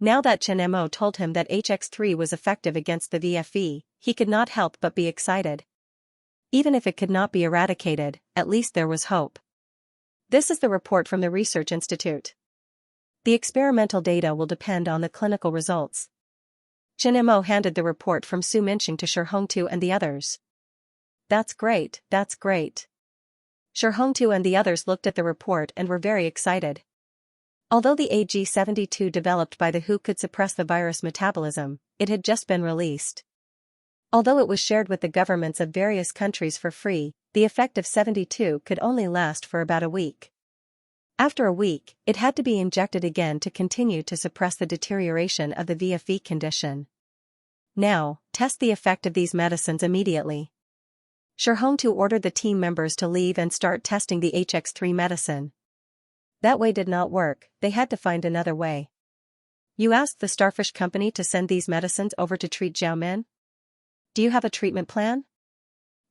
Now that Chen Mo told him that HX3 was effective against the VFE, he could not help but be excited. Even if it could not be eradicated, at least there was hope. This is the report from the Research Institute. The experimental data will depend on the clinical results. Chen Mo handed the report from Su Minqing to Shi Hongtu and the others. That's great, that's great. Shi Hongtu and the others looked at the report and were very excited. Although the AG-72 developed by the WHO could suppress the virus metabolism, it had just been released. Although it was shared with the governments of various countries for free, the effect of 72 could only last for about a week. After a week, it had to be injected again to continue to suppress the deterioration of the VFE condition. Now, test the effect of these medicines immediately. Shi Hongtu ordered the team members to leave and start testing the HX3 medicine. That way did not work, they had to find another way. You asked the Starfish Company to send these medicines over to treat Xiao Min? Do you have a treatment plan?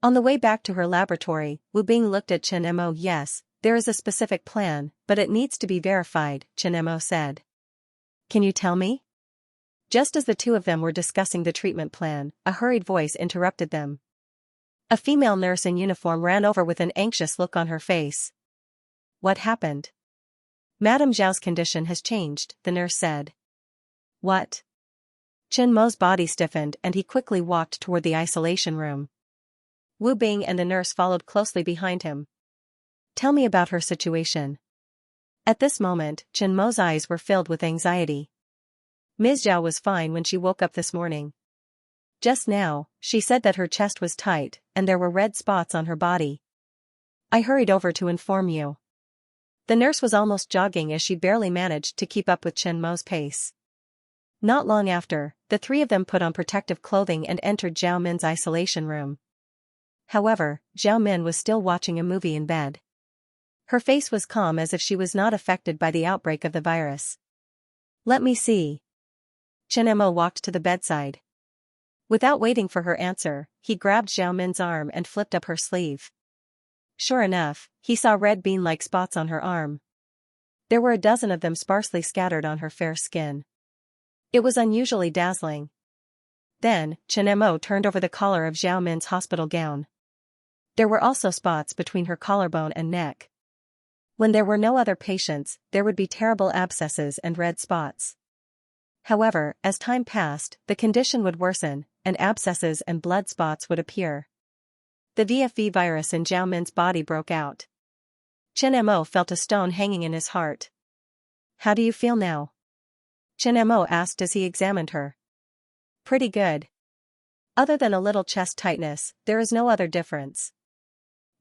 On the way back to her laboratory, Wu Bing looked at Chen Mo. Yes, there is a specific plan, but it needs to be verified, Chen Mo said. Can you tell me? Just as the two of them were discussing the treatment plan, a hurried voice interrupted them. A female nurse in uniform ran over with an anxious look on her face. What happened? Madame Zhao's condition has changed, the nurse said. What? Chen Mo's body stiffened and he quickly walked toward the isolation room. Wu Bing and the nurse followed closely behind him. Tell me about her situation. At this moment, Chen Mo's eyes were filled with anxiety. Ms. Zhao was fine when she woke up this morning. Just now, she said that her chest was tight and there were red spots on her body. I hurried over to inform you. The nurse was almost jogging as she barely managed to keep up with Chen Mo's pace. Not long after, the three of them put on protective clothing and entered Zhao Min's isolation room. However, Zhao Min was still watching a movie in bed. Her face was calm as if she was not affected by the outbreak of the virus. Let me see. Chen Mo walked to the bedside. Without waiting for her answer, he grabbed Xiao Min's arm and flipped up her sleeve. Sure enough, he saw red bean-like spots on her arm. There were a dozen of them sparsely scattered on her fair skin. It was unusually dazzling. Then, Chen Mo turned over the collar of Xiao Min's hospital gown. There were also spots between her collarbone and neck. When there were no other patients, there would be terrible abscesses and red spots. However, as time passed, the condition would worsen, and abscesses and blood spots would appear. The VFV virus in Xiao Min's body broke out. Chen Mo felt a stone hanging in his heart. How do you feel now? Chen Mo asked as he examined her. Pretty good. Other than a little chest tightness, there is no other difference.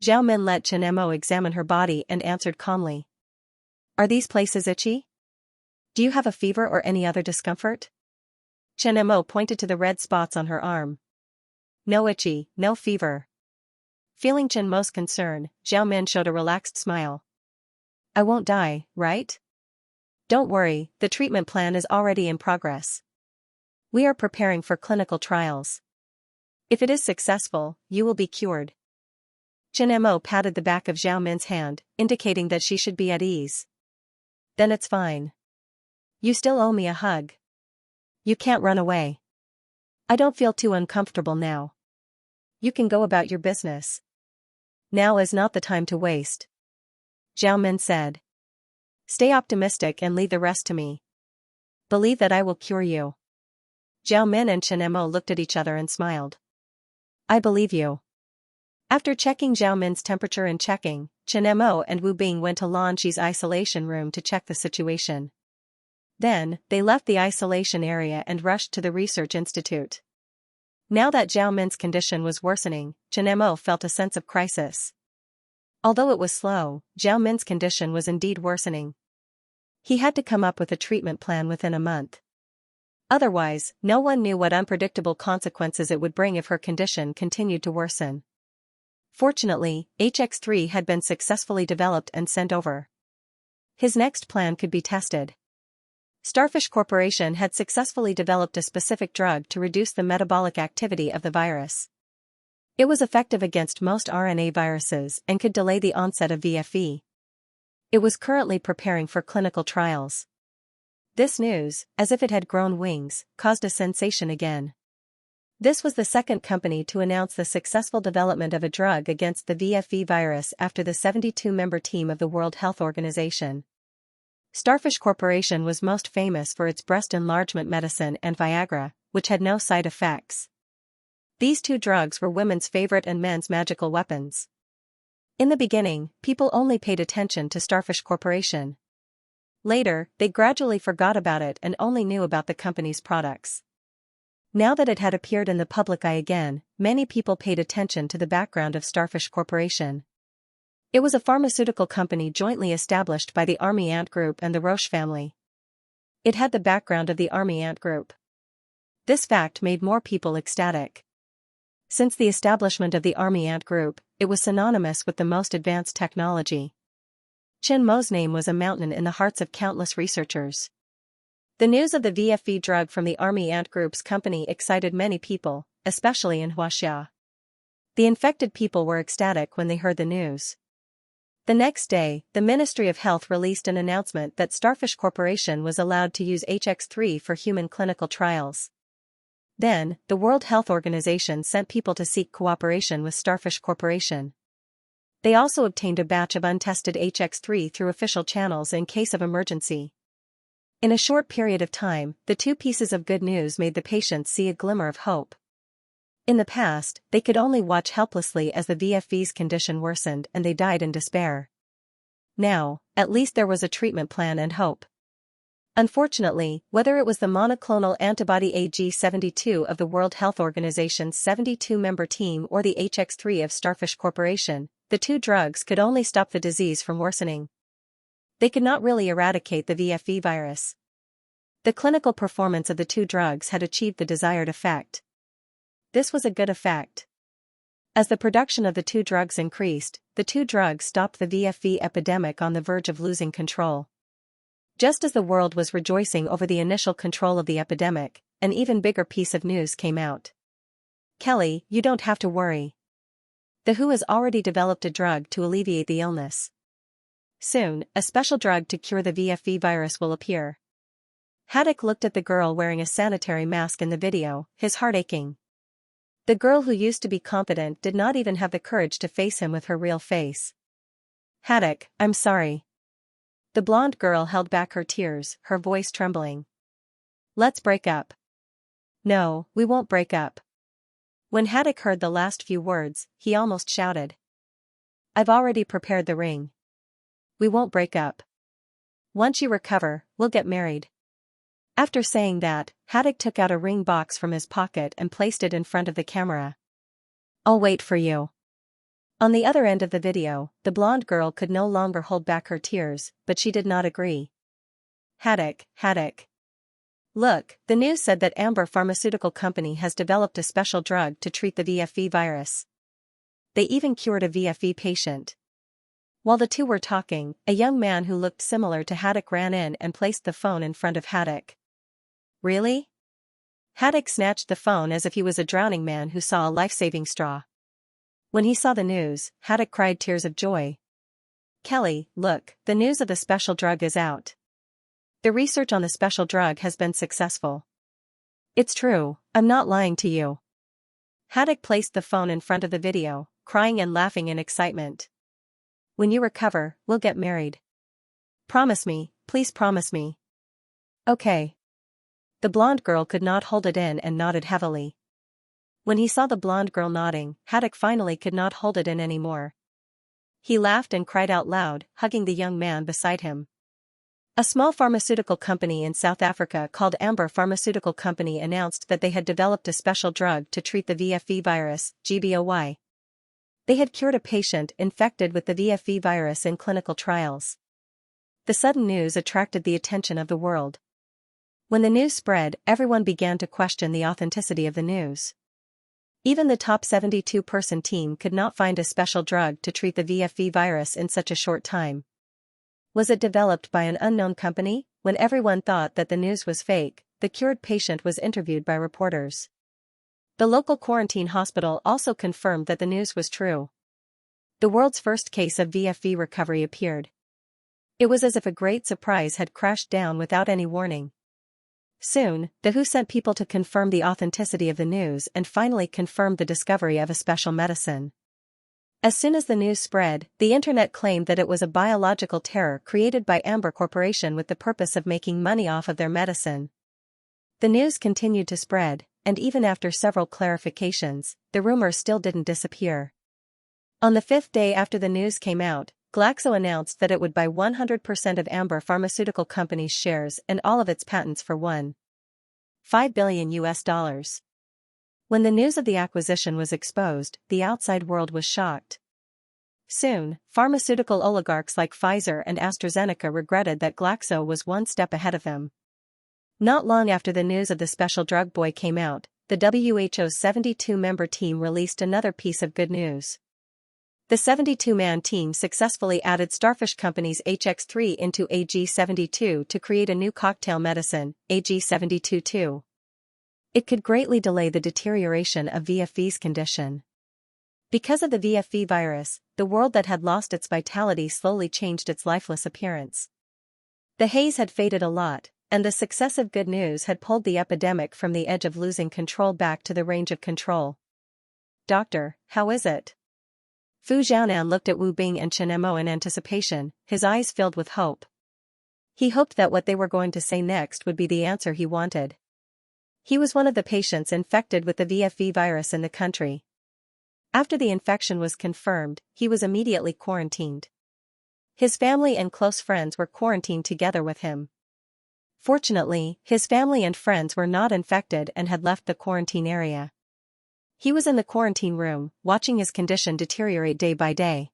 Xiao Min let Chen Mo examine her body and answered calmly. Are these places itchy? Do you have a fever or any other discomfort? Chen Mo pointed to the red spots on her arm. No itchy, no fever. Feeling Chen Mo's concern, Xiao Min showed a relaxed smile. I won't die, right? Don't worry, the treatment plan is already in progress. We are preparing for clinical trials. If it is successful, you will be cured. Chen Mo patted the back of Xiao Min's hand, indicating that she should be at ease. Then it's fine. You still owe me a hug. You can't run away. I don't feel too uncomfortable now. You can go about your business. Now is not the time to waste. Xiao Min said. Stay optimistic and leave the rest to me. Believe that I will cure you. Xiao Min and Chen Mo looked at each other and smiled. I believe you. After checking Xiao Min's temperature and checking, Chen Mo and Wu Bing went to Lan Shi's isolation room to check the situation. Then, they left the isolation area and rushed to the research institute. Now that Xiao Min's condition was worsening, Chen Mo felt a sense of crisis. Although it was slow, Xiao Min's condition was indeed worsening. He had to come up with a treatment plan within a month. Otherwise, no one knew what unpredictable consequences it would bring if her condition continued to worsen. Fortunately, HX3 had been successfully developed and sent over. His next plan could be tested. Starfish Corporation had successfully developed a specific drug to reduce the metabolic activity of the virus. It was effective against most RNA viruses and could delay the onset of VFE. It was currently preparing for clinical trials. This news, as if it had grown wings, caused a sensation again. This was the second company to announce the successful development of a drug against the VFE virus after the 72-member team of the World Health Organization. Starfish Corporation was most famous for its breast enlargement medicine and Viagra, which had no side effects. These two drugs were women's favorite and men's magical weapons. In the beginning, people only paid attention to Starfish Corporation. Later, they gradually forgot about it and only knew about the company's products. Now that it had appeared in the public eye again, many people paid attention to the background of Starfish Corporation. It was a pharmaceutical company jointly established by the Army Ant Group and the Roche family. It had the background of the Army Ant Group. This fact made more people ecstatic. Since the establishment of the Army Ant Group, it was synonymous with the most advanced technology. Chen Mo's name was a mountain in the hearts of countless researchers. The news of the VFV drug from the Army Ant Group's company excited many people, especially in Xianxia. The infected people were ecstatic when they heard the news. The next day, the Ministry of Health released an announcement that Starfish Corporation was allowed to use HX3 for human clinical trials. Then, the World Health Organization sent people to seek cooperation with Starfish Corporation. They also obtained a batch of untested HX3 through official channels in case of emergency. In a short period of time, the two pieces of good news made the patients see a glimmer of hope. In the past, they could only watch helplessly as the VFV's condition worsened and they died in despair. Now, at least there was a treatment plan and hope. Unfortunately, whether it was the monoclonal antibody AG72 of the World Health Organization's 72-member team or the HX3 of Starfish Corporation, the two drugs could only stop the disease from worsening. They could not really eradicate the VFV virus. The clinical performance of the two drugs had achieved the desired effect. This was a good effect. As the production of the two drugs increased, the two drugs stopped the VFV epidemic on the verge of losing control. Just as the world was rejoicing over the initial control of the epidemic, an even bigger piece of news came out. Kelly, you don't have to worry. The WHO has already developed a drug to alleviate the illness. Soon, a special drug to cure the VFV virus will appear. Haddock looked at the girl wearing a sanitary mask in the video, his heart aching. The girl who used to be confident did not even have the courage to face him with her real face. Haddock, I'm sorry. The blonde girl held back her tears, her voice trembling. Let's break up. No, we won't break up. When Haddock heard the last few words, he almost shouted. I've already prepared the ring. We won't break up. Once you recover, we'll get married. After saying that, Haddock took out a ring box from his pocket and placed it in front of the camera. I'll wait for you. On the other end of the video, the blonde girl could no longer hold back her tears, but she did not agree. Haddock. Look, the news said that Amber Pharmaceutical Company has developed a special drug to treat the VFV virus. They even cured a VFV patient. While the two were talking, a young man who looked similar to Haddock ran in and placed the phone in front of Haddock. Really? Haddock snatched the phone as if he was a drowning man who saw a life-saving straw. When he saw the news, Haddock cried tears of joy. Kelly, look, the news of the special drug is out. The research on the special drug has been successful. It's true, I'm not lying to you. Haddock placed the phone in front of the video, crying and laughing in excitement. When you recover, we'll get married. Promise me, please promise me. Okay. The blonde girl could not hold it in and nodded heavily. When he saw the blonde girl nodding, Haddock finally could not hold it in anymore. He laughed and cried out loud, hugging the young man beside him. A small pharmaceutical company in South Africa called Amber Pharmaceutical Company announced that they had developed a special drug to treat the VFV virus, GBOY. They had cured a patient infected with the VFV virus in clinical trials. The sudden news attracted the attention of the world. When the news spread, everyone began to question the authenticity of the news. Even the top 72-person team could not find a special drug to treat the VFV virus in such a short time. Was it developed by an unknown company? When everyone thought that the news was fake, the cured patient was interviewed by reporters. The local quarantine hospital also confirmed that the news was true. The world's first case of VFV recovery appeared. It was as if a great surprise had crashed down without any warning. Soon, the WHO sent people to confirm the authenticity of the news and finally confirmed the discovery of a special medicine. As soon as the news spread, the internet claimed that it was a biological terror created by Amber Corporation with the purpose of making money off of their medicine. The news continued to spread, and even after several clarifications, the rumors still didn't disappear. On the 5th day after the news came out, Glaxo announced that it would buy 100% of Amber Pharmaceutical Company's shares and all of its patents for $1.5 billion. When the news of the acquisition was exposed, the outside world was shocked. Soon, pharmaceutical oligarchs like Pfizer and AstraZeneca regretted that Glaxo was one step ahead of them. Not long after the news of the special drug boy came out, the WHO's 72-member team released another piece of good news. The 72-man team successfully added Starfish Company's HX3 into AG72 to create a new cocktail medicine, AG72-2. It could greatly delay the deterioration of VFV's condition. Because of the VFV virus, the world that had lost its vitality slowly changed its lifeless appearance. The haze had faded a lot, and the successive good news had pulled the epidemic from the edge of losing control back to the range of control. Doctor, how is it? Fu Xiaonan looked at Wu Bing and Chen Mo in anticipation, his eyes filled with hope. He hoped that what they were going to say next would be the answer he wanted. He was one of the patients infected with the VFV virus in the country. After the infection was confirmed, he was immediately quarantined. His family and close friends were quarantined together with him. Fortunately, his family and friends were not infected and had left the quarantine area. He was in the quarantine room, watching his condition deteriorate day by day.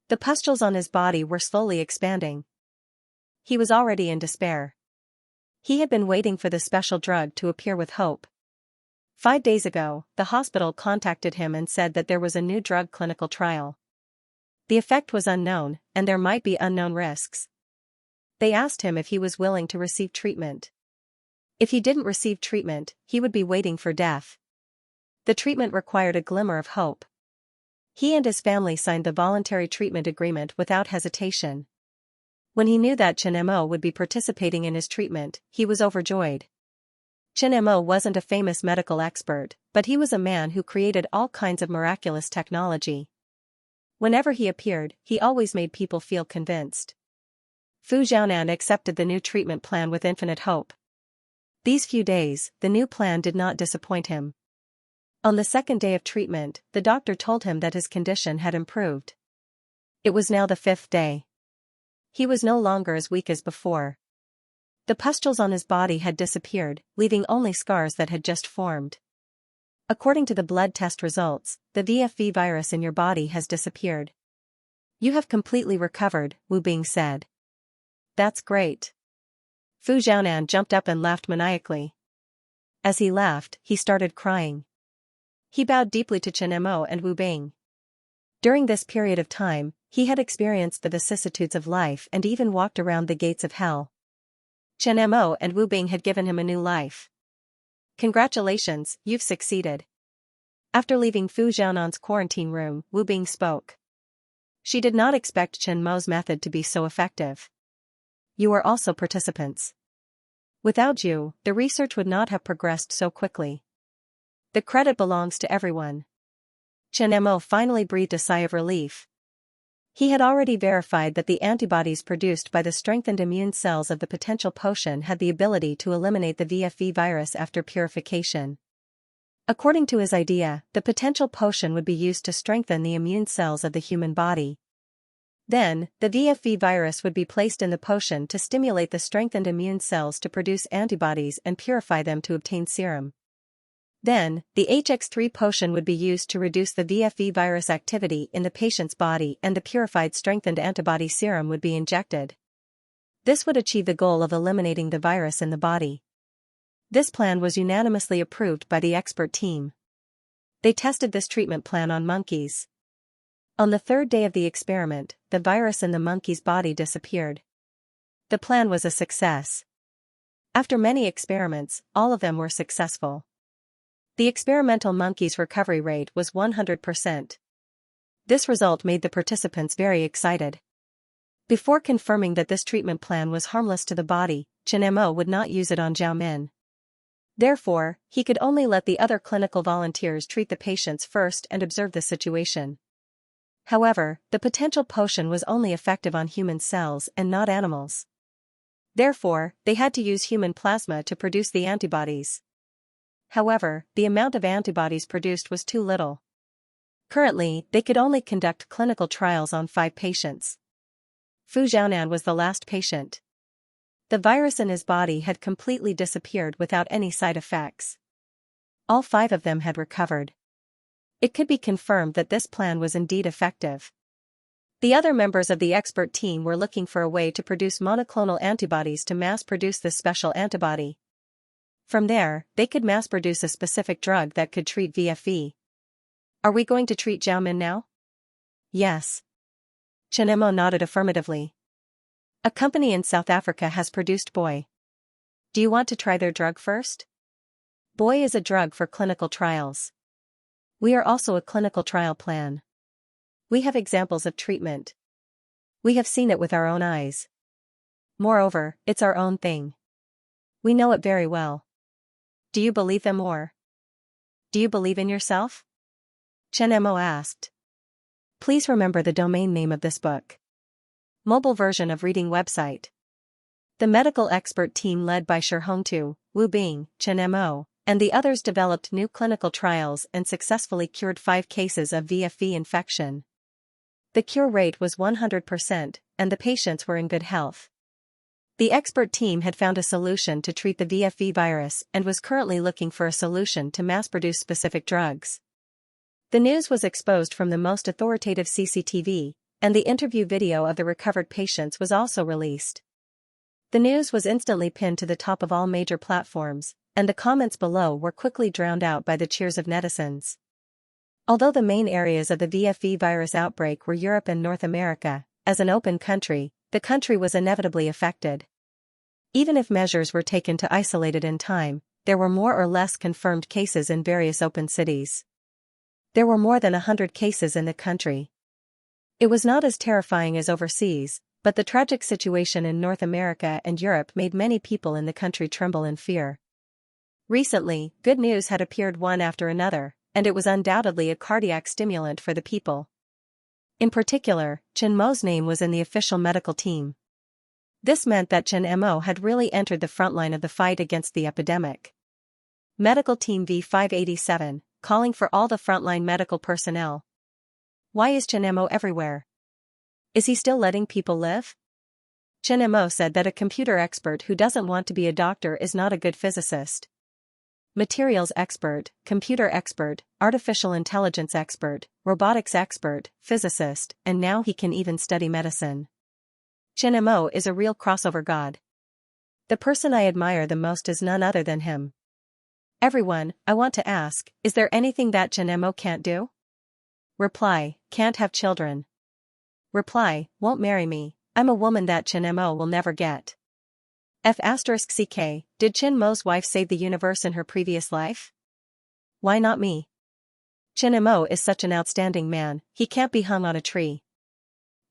The pustules on his body were slowly expanding. He was already in despair. He had been waiting for the special drug to appear with hope. 5 days ago, the hospital contacted him and said that there was a new drug clinical trial. The effect was unknown, and there might be unknown risks. They asked him if he was willing to receive treatment. If he didn't receive treatment, he would be waiting for death. The treatment required a glimmer of hope. He and his family signed the voluntary treatment agreement without hesitation. When he knew that Chen Mo would be participating in his treatment, he was overjoyed. Chen Mo wasn't a famous medical expert, but he was a man who created all kinds of miraculous technology. Whenever he appeared, he always made people feel convinced. Fu Xiaonan accepted the new treatment plan with infinite hope. These few days, the new plan did not disappoint him. On the second day of treatment, the doctor told him that his condition had improved. It was now the 5th day. He was no longer as weak as before. The pustules on his body had disappeared, leaving only scars that had just formed. According to the blood test results, the VFV virus in your body has disappeared. You have completely recovered, Wu Bing said. That's great. Fu Xiaonan jumped up and laughed maniacally. As he laughed, he started crying. He bowed deeply to Chen Mo and Wu Bing. During this period of time, he had experienced the vicissitudes of life and even walked around the gates of hell. Chen Mo and Wu Bing had given him a new life. Congratulations, you've succeeded. After leaving Fu Xiaonan's quarantine room, Wu Bing spoke. She did not expect Chen Mo's method to be so effective. You are also participants. Without you, the research would not have progressed so quickly. The credit belongs to everyone. Chen Mo finally breathed a sigh of relief. He had already verified that the antibodies produced by the strengthened immune cells of the potential potion had the ability to eliminate the VFV virus after purification. According to his idea, the potential potion would be used to strengthen the immune cells of the human body. Then, the VFV virus would be placed in the potion to stimulate the strengthened immune cells to produce antibodies and purify them to obtain serum. Then, the HX3 potion would be used to reduce the VFV virus activity in the patient's body and the purified strengthened antibody serum would be injected. This would achieve the goal of eliminating the virus in the body. This plan was unanimously approved by the expert team. They tested this treatment plan on monkeys. On the 3rd day of the experiment, the virus in the monkey's body disappeared. The plan was a success. After many experiments, all of them were successful. The experimental monkey's recovery rate was 100%. This result made the participants very excited. Before confirming that this treatment plan was harmless to the body, Chen Mo would not use it on Zhao Min. Therefore, he could only let the other clinical volunteers treat the patients first and observe the situation. However, the potential potion was only effective on human cells and not animals. Therefore, they had to use human plasma to produce the antibodies. However, the amount of antibodies produced was too little. Currently, they could only conduct clinical trials on 5 patients. Fu Xiaonan was the last patient. The virus in his body had completely disappeared without any side effects. All 5 of them had recovered. It could be confirmed that this plan was indeed effective. The other members of the expert team were looking for a way to produce monoclonal antibodies to mass-produce this special antibody. From there, they could mass-produce a specific drug that could treat VFE. Are we going to treat Zhao Min now? Yes. Chen Mo nodded affirmatively. A company in South Africa has produced Boy. Do you want to try their drug first? Boy is a drug for clinical trials. We are also a clinical trial plan. We have examples of treatment. We have seen it with our own eyes. Moreover, it's our own thing. We know it very well. Do you believe them or? Do you believe in yourself? Chen Mo asked. Please remember the domain name of this book. Mobile version of reading website. The medical expert team led by Shi Hongtu, Wu Bing, Chen Mo, and the others developed new clinical trials and successfully cured 5 cases of VFV infection. The cure rate was 100%, and the patients were in good health. The expert team had found a solution to treat the VFV virus and was currently looking for a solution to mass-produce specific drugs. The news was exposed from the most authoritative CCTV, and the interview video of the recovered patients was also released. The news was instantly pinned to the top of all major platforms, and the comments below were quickly drowned out by the cheers of netizens. Although the main areas of the VFV virus outbreak were Europe and North America, as an open country, the country was inevitably affected. Even if measures were taken to isolate it in time, there were more or less confirmed cases in various open cities. There were more than 100 cases in the country. It was not as terrifying as overseas, but the tragic situation in North America and Europe made many people in the country tremble in fear. Recently, good news had appeared one after another, and it was undoubtedly a cardiac stimulant for the people. In particular, Chen Mo's name was in the official medical team. This meant that Chen Mo had really entered the front line of the fight against the epidemic. Medical Team V587, calling for all the frontline medical personnel. Why is Chen Mo everywhere? Is he still letting people live? Chen Mo said that a computer expert who doesn't want to be a doctor is not a good physicist. Materials expert, computer expert, artificial intelligence expert, robotics expert, physicist, and now he can even study medicine. Chen Mo is a real crossover god. The person I admire the most is none other than him. Everyone, I want to ask, is there anything that Chen Mo can't do? Reply, can't have children. Reply, won't marry me, I'm a woman that Chen Mo will never get. F***ck, did Chen Mo's wife save the universe in her previous life? Why not me? Chen Mo is such an outstanding man, he can't be hung on a tree.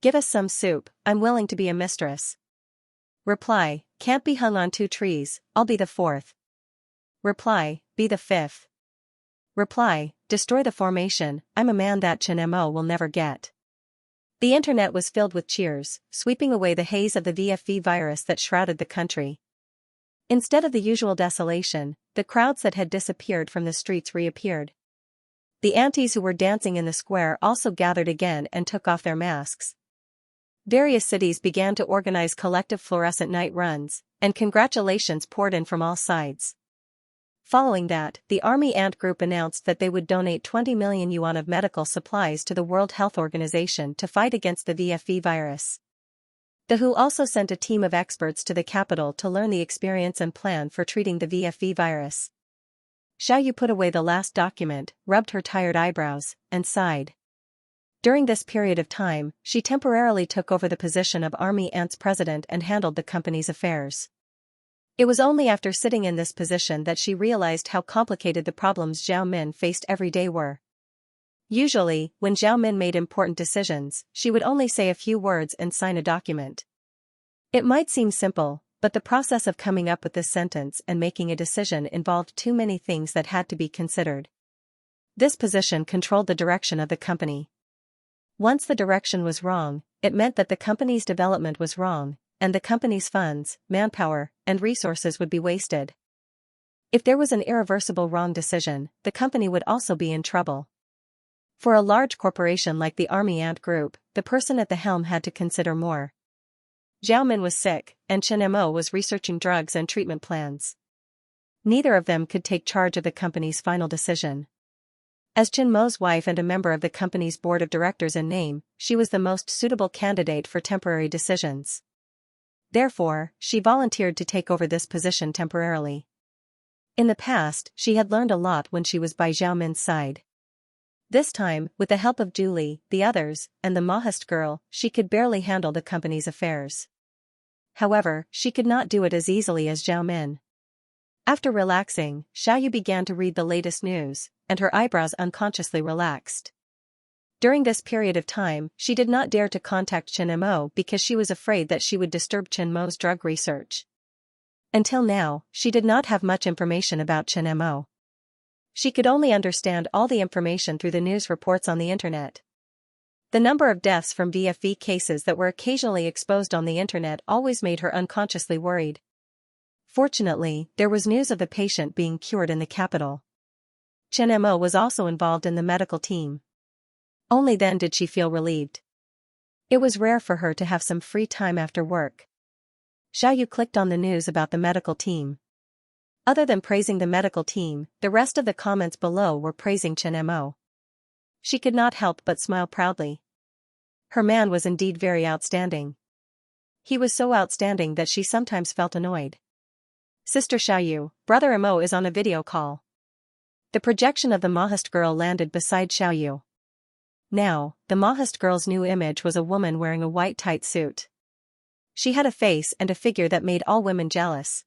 Give us some soup, I'm willing to be a mistress. Reply, can't be hung on 2 trees, I'll be the 4th. Reply, be the 5th. Reply, destroy the formation, I'm a man that Chen Mo will never get. The internet was filled with cheers, sweeping away the haze of the VFV virus that shrouded the country. Instead of the usual desolation, the crowds that had disappeared from the streets reappeared. The aunties who were dancing in the square also gathered again and took off their masks. Various cities began to organize collective fluorescent night runs, and congratulations poured in from all sides. Following that, the Army Ant Group announced that they would donate 20 million yuan of medical supplies to the World Health Organization to fight against the VFV virus. The WHO also sent a team of experts to the capital to learn the experience and plan for treating the VFV virus. Xiaoyu put away the last document, rubbed her tired eyebrows, and sighed. During this period of time, she temporarily took over the position of Army Ant's president and handled the company's affairs. It was only after sitting in this position that she realized how complicated the problems Zhao Min faced every day were. Usually, when Zhao Min made important decisions, she would only say a few words and sign a document. It might seem simple, but the process of coming up with this sentence and making a decision involved too many things that had to be considered. This position controlled the direction of the company. Once the direction was wrong, it meant that the company's development was wrong, and the company's funds, manpower, and resources would be wasted. If there was an irreversible wrong decision, the company would also be in trouble. For a large corporation like the Army Ant Group, the person at the helm had to consider more. Zhao Min was sick, and Chen Mo was researching drugs and treatment plans. Neither of them could take charge of the company's final decision. As Chen Mo's wife and a member of the company's board of directors in name, she was the most suitable candidate for temporary decisions. Therefore, she volunteered to take over this position temporarily. In the past, she had learned a lot when she was by Zhao Min's side. This time, with the help of Julie, the others, and the Maoist girl, she could barely handle the company's affairs. However, she could not do it as easily as Zhao Min. After relaxing, Xiaoyu began to read the latest news, and her eyebrows unconsciously relaxed. During this period of time, she did not dare to contact Chen Mo because she was afraid that she would disturb Chen Mo's drug research. Until now, she did not have much information about Chen Mo. She could only understand all the information through the news reports on the internet. The number of deaths from VFV cases that were occasionally exposed on the internet always made her unconsciously worried. Fortunately, there was news of the patient being cured in the capital. Chen Mo was also involved in the medical team. Only then did she feel relieved. It was rare for her to have some free time after work. Xiaoyu clicked on the news about the medical team. Other than praising the medical team, the rest of the comments below were praising Chen Mo. She could not help but smile proudly. Her man was indeed very outstanding. He was so outstanding that she sometimes felt annoyed. Sister Xiaoyu, Brother Mo is on a video call. The projection of the Maoist girl landed beside Xiaoyu. Now, the Maoist girl's new image was a woman wearing a white tight suit. She had a face and a figure that made all women jealous.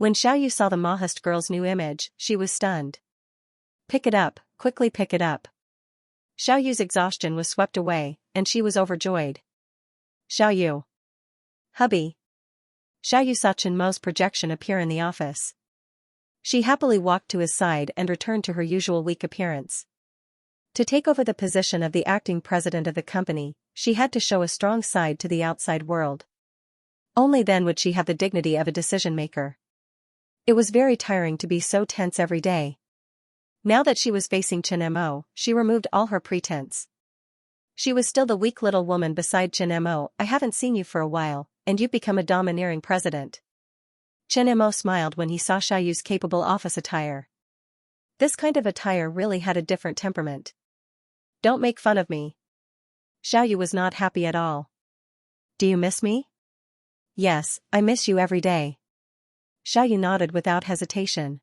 When Xiaoyu saw the Mahist girl's new image, she was stunned. Pick it up, quickly pick it up. Xiaoyu's exhaustion was swept away, and she was overjoyed. Xiaoyu. Hubby. Xiaoyu saw Chen Mo's projection appear in the office. She happily walked to his side and returned to her usual weak appearance. To take over the position of the acting president of the company, she had to show a strong side to the outside world. Only then would she have the dignity of a decision-maker. It was very tiring to be so tense every day. Now that she was facing Chen Mo, she removed all her pretense. She was still the weak little woman beside Chen Mo. I haven't seen you for a while, and you've become a domineering president. Chen Mo smiled when he saw Xiaoyu's capable office attire. This kind of attire really had a different temperament. Don't make fun of me. Xiaoyu was not happy at all. Do you miss me? Yes, I miss you every day. Xiaoyu nodded without hesitation.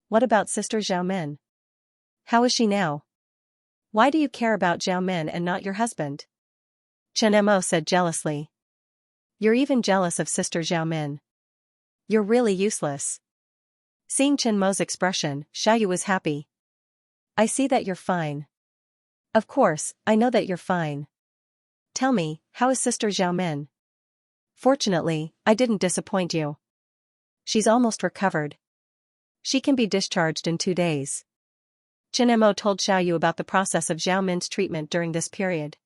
What about Sister Xiaomin? How is she now? Why do you care about Xiaomin and not your husband? Chen Mo said jealously. You're even jealous of Sister Xiaomin. You're really useless. Seeing Chen Mo's expression, Xiaoyu was happy. I see that you're fine. Of course, I know that you're fine. Tell me, how is Sister Xiaomin? Fortunately, I didn't disappoint you. She's almost recovered. She can be discharged in 2 days. Chen Mo told Xiaoyu about the process of Xiaomin's treatment during this period.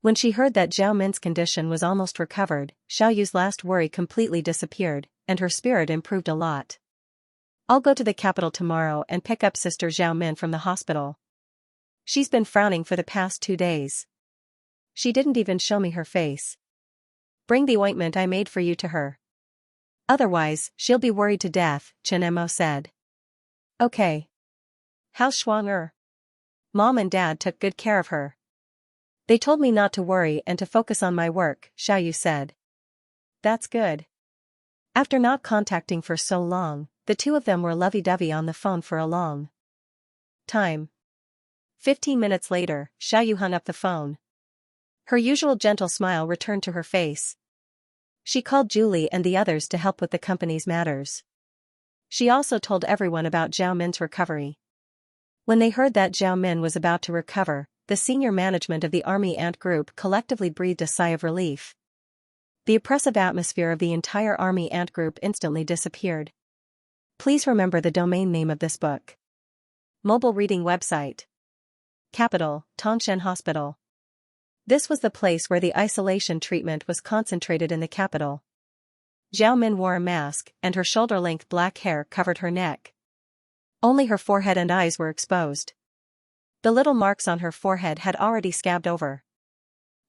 When she heard that Xiaomin's condition was almost recovered, Xiaoyu's last worry completely disappeared, and her spirit improved a lot. I'll go to the capital tomorrow and pick up Sister Xiaomin from the hospital. She's been frowning for the past 2 days. She didn't even show me her face. Bring the ointment I made for you to her. Otherwise, she'll be worried to death, Chen Mo said. Okay. How's Shuang? Mom and Dad took good care of her. They told me not to worry and to focus on my work, Xiaoyu said. That's good. After not contacting for so long, the two of them were lovey-dovey on the phone for a long time. 15 minutes later, Xiaoyu hung up the phone. Her usual gentle smile returned to her face. She called Julie and the others to help with the company's matters. She also told everyone about Zhao Min's recovery. When they heard that Zhao Min was about to recover, the senior management of the Army Ant Group collectively breathed a sigh of relief. The oppressive atmosphere of the entire Army Ant Group instantly disappeared. Please remember the domain name of this book. Mobile reading website. Capital, Tangshan Hospital. This was the place where the isolation treatment was concentrated in the capital. Zhao Min wore a mask, and her shoulder-length black hair covered her neck. Only her forehead and eyes were exposed. The little marks on her forehead had already scabbed over.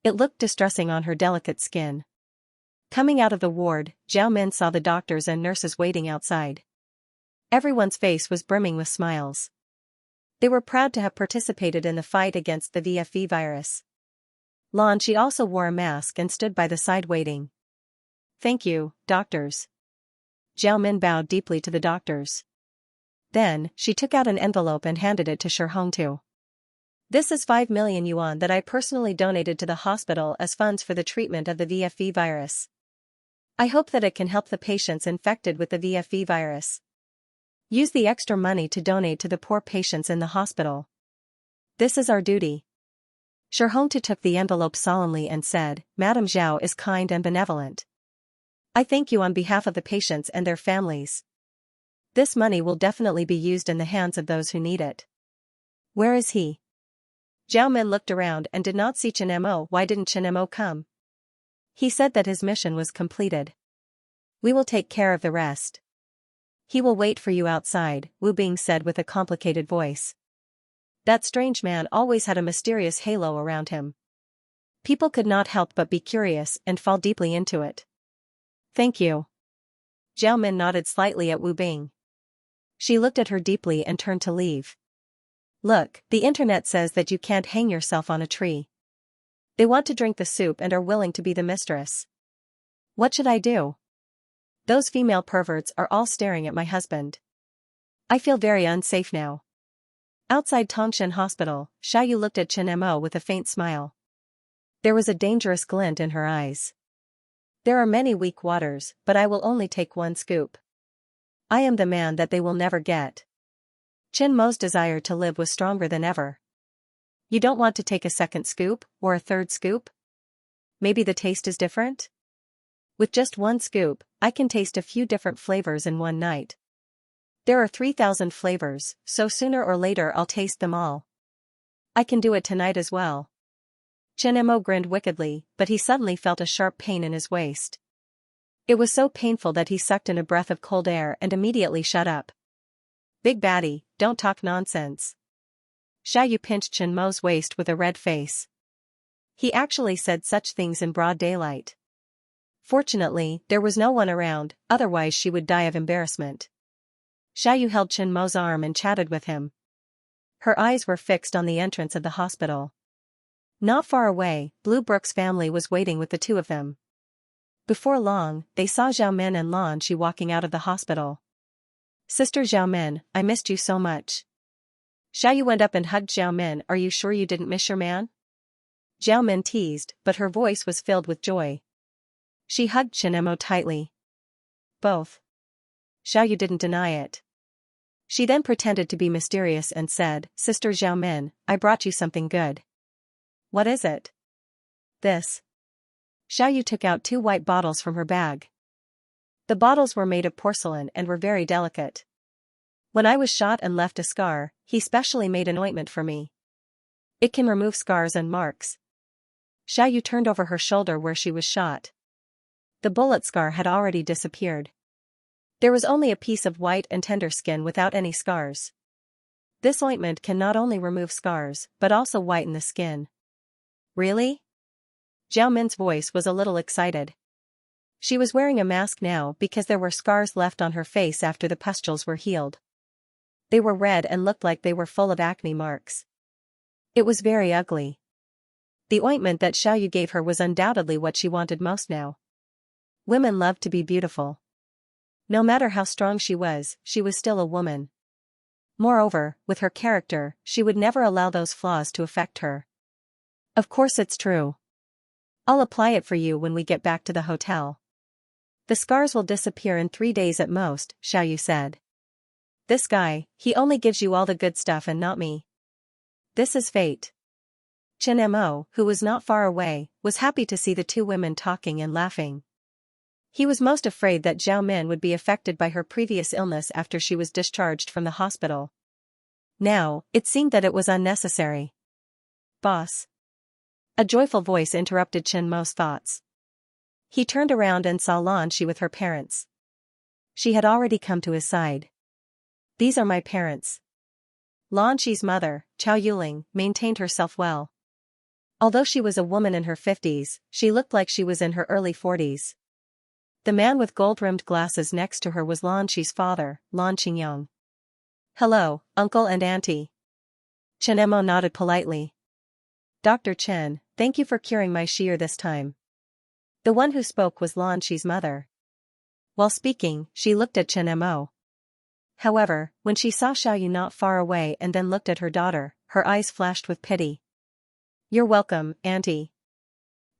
It looked distressing on her delicate skin. Coming out of the ward, Zhao Min saw the doctors and nurses waiting outside. Everyone's face was brimming with smiles. They were proud to have participated in the fight against the VFV virus. Lan Shi also wore a mask and stood by the side waiting. Thank you, doctors. Zhao Min bowed deeply to the doctors. Then, she took out an envelope and handed it to Shi Hongtu. This is 5 million yuan that I personally donated to the hospital as funds for the treatment of the VFV virus. I hope that it can help the patients infected with the VFV virus. Use the extra money to donate to the poor patients in the hospital. This is our duty. Shi Hongtu took the envelope solemnly and said, Madame Zhao is kind and benevolent. I thank you on behalf of the patients and their families. This money will definitely be used in the hands of those who need it. Where is he? Zhao Min looked around and did not see Chen Mo. Why didn't Chen Mo come? He said that his mission was completed. We will take care of the rest. He will wait for you outside, Wu Bing said with a complicated voice. That strange man always had a mysterious halo around him. People could not help but be curious and fall deeply into it. Thank you. Zhao Min nodded slightly at Wu Bing. She looked at her deeply and turned to leave. Look, the internet says that you can't hang yourself on a tree. They want to drink the soup and are willing to be the mistress. What should I do? Those female perverts are all staring at my husband. I feel very unsafe now. Outside Tangshan Hospital, Xiaoyu looked at Chen Mo with a faint smile. There was a dangerous glint in her eyes. There are many weak waters, but I will only take one scoop. I am the man that they will never get. Chen Mo's desire to live was stronger than ever. You don't want to take a second scoop, or a third scoop? Maybe the taste is different? With just one scoop, I can taste a few different flavors in one night. There are 3,000 flavors, so sooner or later I'll taste them all. I can do it tonight as well. Chen Mo grinned wickedly, but he suddenly felt a sharp pain in his waist. It was so painful that he sucked in a breath of cold air and immediately shut up. Big baddie, don't talk nonsense. Xiaoyu pinched Chen Mo's waist with a red face. He actually said such things in broad daylight. Fortunately, there was no one around, otherwise she would die of embarrassment. Xiaoyu held Chen Mo's arm and chatted with him. Her eyes were fixed on the entrance of the hospital. Not far away, Blue Brook's family was waiting with the two of them. Before long, they saw Xiaomin and Lanqi walking out of the hospital. Sister Xiaomin, I missed you so much. Xiaoyu went up and hugged Xiaomin. Are you sure you didn't miss your man? Xiaomin teased, but her voice was filled with joy. She hugged Chen Mo tightly. Both. Xiaoyu didn't deny it. She then pretended to be mysterious and said, Sister Xiaomin, I brought you something good. What is it? This. Xiaoyu took out 2 white bottles from her bag. The bottles were made of porcelain and were very delicate. When I was shot and left a scar, he specially made an ointment for me. It can remove scars and marks. Xiaoyu turned over her shoulder where she was shot. The bullet scar had already disappeared. There was only a piece of white and tender skin without any scars. This ointment can not only remove scars, but also whiten the skin. Really? Zhao Min's voice was a little excited. She was wearing a mask now because there were scars left on her face after the pustules were healed. They were red and looked like they were full of acne marks. It was very ugly. The ointment that Xiaoyu gave her was undoubtedly what she wanted most now. Women love to be beautiful. No matter how strong she was still a woman. Moreover, with her character, she would never allow those flaws to affect her. Of course it's true. I'll apply it for you when we get back to the hotel. The scars will disappear in 3 days at most, Xiaoyu said. This guy, he only gives you all the good stuff and not me. This is fate. Chen Mo, who was not far away, was happy to see the two women talking and laughing. He was most afraid that Zhao Min would be affected by her previous illness after she was discharged from the hospital. Now, it seemed that it was unnecessary. Boss. A joyful voice interrupted Chen Mo's thoughts. He turned around and saw Lanqi with her parents. She had already come to his side. These are my parents. Lanqi's mother, Chao Yuling, maintained herself well. Although she was a woman in her 50s, she looked like she was in her early 40s. The man with gold-rimmed glasses next to her was Lanqi's father, Lan Qingyong. Hello, uncle and auntie. Chen Mo nodded politely. Dr. Chen, thank you for curing my shear this time. The one who spoke was Lanqi's mother. While speaking, she looked at Chen Mo. However, when she saw Xiaoyu not far away and then looked at her daughter, her eyes flashed with pity. You're welcome, auntie.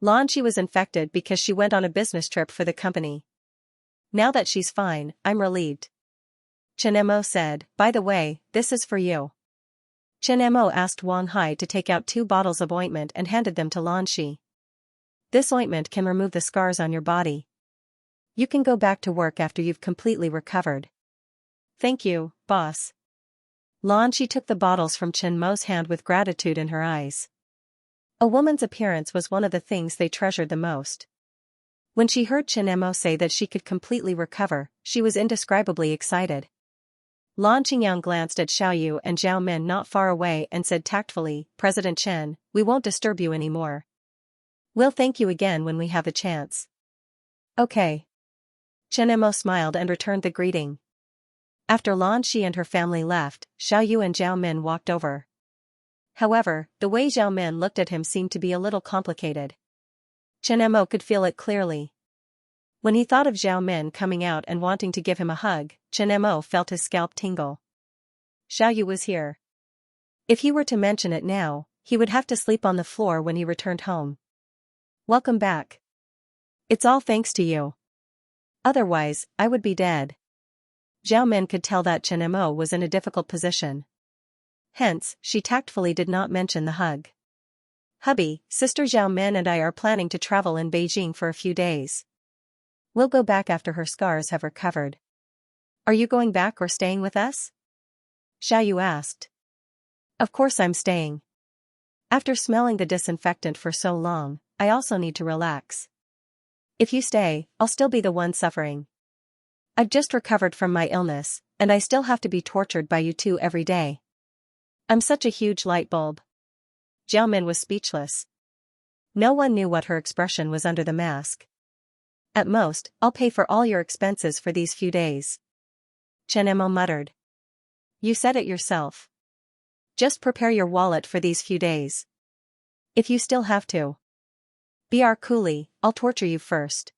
Lanqi was infected because she went on a business trip for the company. Now that she's fine, I'm relieved. Chen Mo said, by the way, this is for you. Chen Mo asked Wang Hai to take out 2 bottles of ointment and handed them to Lanqi. This ointment can remove the scars on your body. You can go back to work after you've completely recovered. Thank you, boss. Lanqi took the bottles from Chen Mo's hand with gratitude in her eyes. A woman's appearance was one of the things they treasured the most. When she heard Chen Mo say that she could completely recover, she was indescribably excited. Lan Qingyang glanced at Xiaoyu and Zhao Min not far away and said tactfully, President Chen, we won't disturb you anymore. We'll thank you again when we have a chance. Okay. Chen Mo smiled and returned the greeting. After Lanqi and her family left, Xiaoyu and Zhao Min walked over. However, the way Zhao Min looked at him seemed to be a little complicated. Chen Mo could feel it clearly. When he thought of Zhao Min coming out and wanting to give him a hug, Chen Mo felt his scalp tingle. Xiaoyu was here. If he were to mention it now, he would have to sleep on the floor when he returned home. Welcome back. It's all thanks to you. Otherwise, I would be dead. Zhao Min could tell that Chen Mo was in a difficult position. Hence, she tactfully did not mention the hug. Hubby, Sister Zhao Min and I are planning to travel in Beijing for a few days. We'll go back after her scars have recovered. Are you going back or staying with us? Xiaoyu asked. Of course I'm staying. After smelling the disinfectant for so long, I also need to relax. If you stay, I'll still be the one suffering. I've just recovered from my illness, and I still have to be tortured by you two every day. I'm such a huge light bulb. Zhao Min was speechless. No one knew what her expression was under the mask. At most, I'll pay for all your expenses for these few days. Chen Mo muttered. You said it yourself. Just prepare your wallet for these few days. If you still have to be our coolie, I'll torture you first.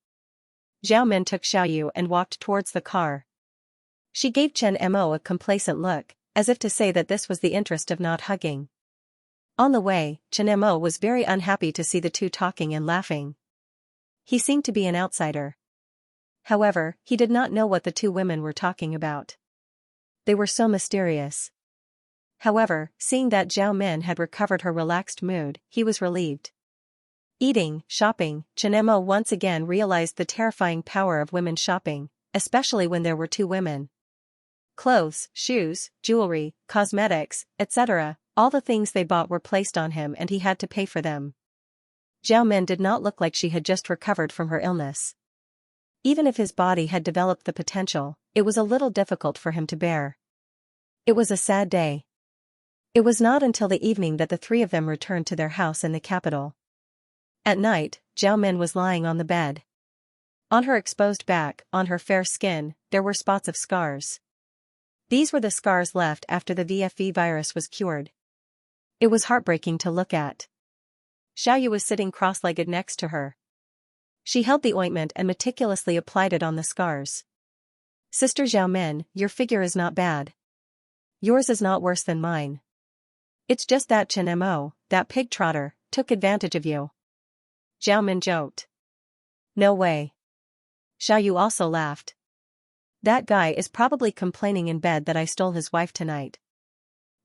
Zhao Min took Xiaoyu and walked towards the car. She gave Chen Mo a complacent look, as if to say that this was the interest of not hugging. On the way, Chen Mo was very unhappy to see the two talking and laughing. He seemed to be an outsider. However, he did not know what the two women were talking about. They were so mysterious. However, seeing that Zhao Min had recovered her relaxed mood, he was relieved. Eating, shopping, Chen Mo once again realized the terrifying power of women shopping, especially when there were two women. Clothes, shoes, jewelry, cosmetics, etc., all the things they bought were placed on him and he had to pay for them. Zhao Min did not look like she had just recovered from her illness. Even if his body had developed the potential, it was a little difficult for him to bear. It was a sad day. It was not until the evening that the three of them returned to their house in the capital. At night, Zhao Min was lying on the bed. On her exposed back, on her fair skin, there were spots of scars. These were the scars left after the VFV virus was cured. It was heartbreaking to look at. Xiaoyu was sitting cross-legged next to her. She held the ointment and meticulously applied it on the scars. Sister Zhao Min, your figure is not bad. Yours is not worse than mine. It's just that Chen Mo, that pig trotter, took advantage of you. Zhao Min joked. No way. Xiaoyu also laughed. That guy is probably complaining in bed that I stole his wife tonight.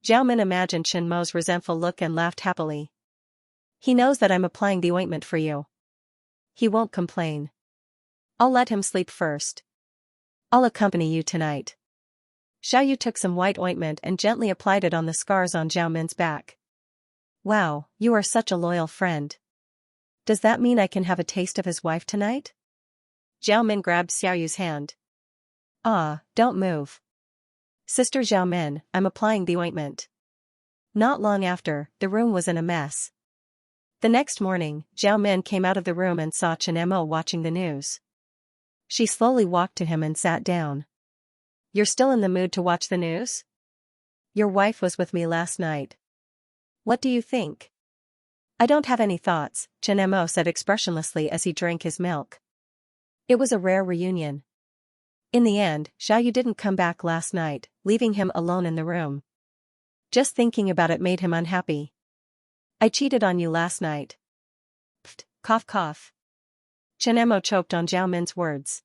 Zhao Min imagined Chen Mo's resentful look and laughed happily. He knows that I'm applying the ointment for you. He won't complain. I'll let him sleep first. I'll accompany you tonight. Xiaoyu took some white ointment and gently applied it on the scars on Zhao Min's back. Wow, you are such a loyal friend. Does that mean I can have a taste of his wife tonight? Zhao Min grabbed Xiaoyu's hand. Ah, don't move. Sister Zhao Min, I'm applying the ointment. Not long after, the room was in a mess. The next morning, Zhao Min came out of the room and saw Chen Mo watching the news. She slowly walked to him and sat down. You're still in the mood to watch the news? Your wife was with me last night. What do you think? I don't have any thoughts, Chen Mo said expressionlessly as he drank his milk. It was a rare reunion. In the end, Xiaoyu didn't come back last night, leaving him alone in the room. Just thinking about it made him unhappy. I cheated on you last night. Pfft, cough cough. Chen Mo choked on Zhao Min's words.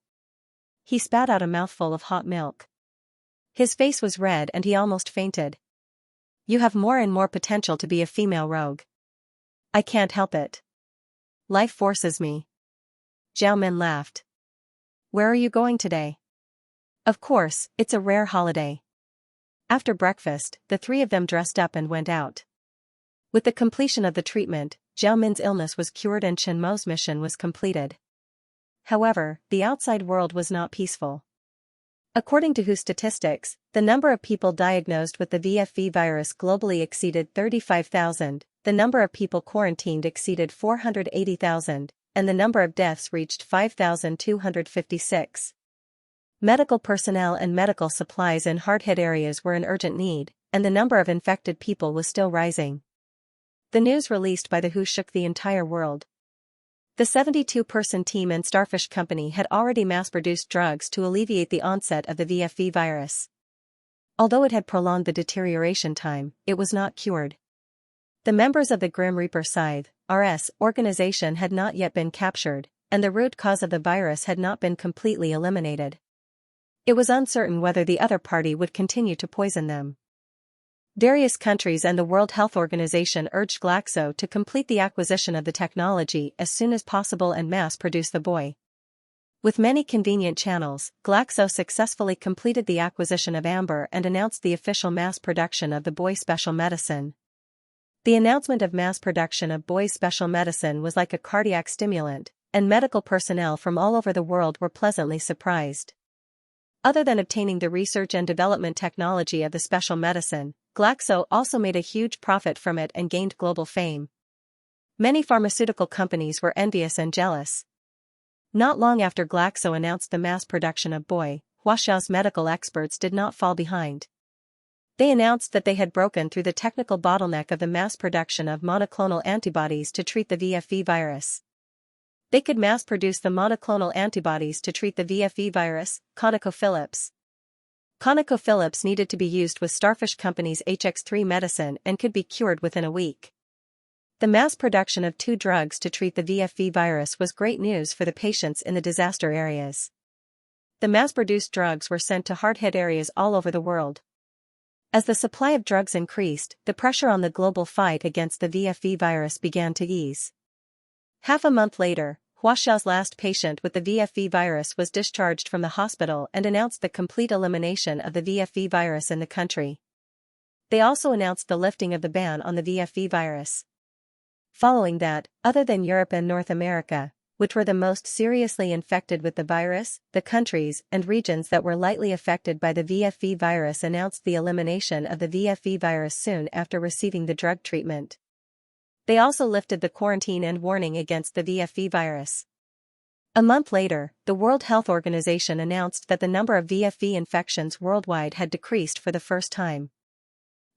He spat out a mouthful of hot milk. His face was red and he almost fainted. You have more and more potential to be a female rogue. I can't help it. Life forces me. Zhao Min laughed. Where are you going today? Of course, it's a rare holiday. After breakfast, the three of them dressed up and went out. With the completion of the treatment, Zhao Min's illness was cured and Chen Mo's mission was completed. However, the outside world was not peaceful. According to WHO statistics, the number of people diagnosed with the VFV virus globally exceeded 35,000, the number of people quarantined exceeded 480,000, and the number of deaths reached 5,256. Medical personnel and medical supplies in hard-hit areas were in urgent need, and the number of infected people was still rising. The news released by the WHO shook the entire world. The 72-person team and Starfish Company had already mass-produced drugs to alleviate the onset of the VFV virus. Although it had prolonged the deterioration time, it was not cured. The members of the Grim Reaper Scythe (RS) organization had not yet been captured, and the root cause of the virus had not been completely eliminated. It was uncertain whether the other party would continue to poison them. Various countries and the World Health Organization urged Glaxo to complete the acquisition of the technology as soon as possible and mass-produce the boy. With many convenient channels, Glaxo successfully completed the acquisition of Amber and announced the official mass production of the boy special medicine. The announcement of mass production of boy's special medicine was like a cardiac stimulant, and medical personnel from all over the world were pleasantly surprised. Other than obtaining the research and development technology of the special medicine, Glaxo also made a huge profit from it and gained global fame. Many pharmaceutical companies were envious and jealous. Not long after Glaxo announced the mass production of boy, Huaxiao's medical experts did not fall behind. They announced that they had broken through the technical bottleneck of the mass production of monoclonal antibodies to treat the VFE virus. They could mass-produce the monoclonal antibodies to treat the VFE virus, ConocoPhillips. ConocoPhillips needed to be used with Starfish Company's HX3 medicine and could be cured within a week. The mass production of 2 drugs to treat the VFE virus was great news for the patients in the disaster areas. The mass-produced drugs were sent to hard-hit areas all over the world. As the supply of drugs increased, the pressure on the global fight against the VFE virus began to ease. Half a month later, Huaxiao's last patient with the VFE virus was discharged from the hospital and announced the complete elimination of the VFE virus in the country. They also announced the lifting of the ban on the VFE virus. Following that, other than Europe and North America, which were the most seriously infected with the virus, the countries and regions that were lightly affected by the VFE virus announced the elimination of the VFE virus soon after receiving the drug treatment. They also lifted the quarantine and warning against the VFE virus. A month later, the World Health Organization announced that the number of VFE infections worldwide had decreased for the first time.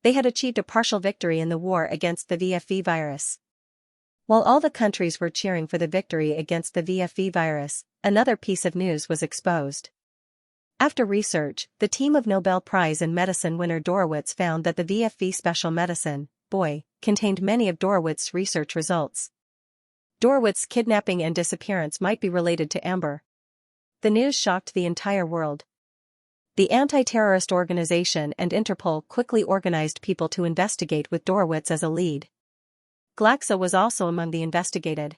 They had achieved a partial victory in the war against the VFE virus. While all the countries were cheering for the victory against the VFE virus, another piece of news was exposed. After research, the team of Nobel Prize in Medicine winner Dorowitz found that the VFE special medicine, boy, contained many of Dorowitz's research results. Dorowitz's kidnapping and disappearance might be related to Amber. The news shocked the entire world. The anti-terrorist organization and Interpol quickly organized people to investigate with Dorowitz as a lead. Glaxo was also among the investigated.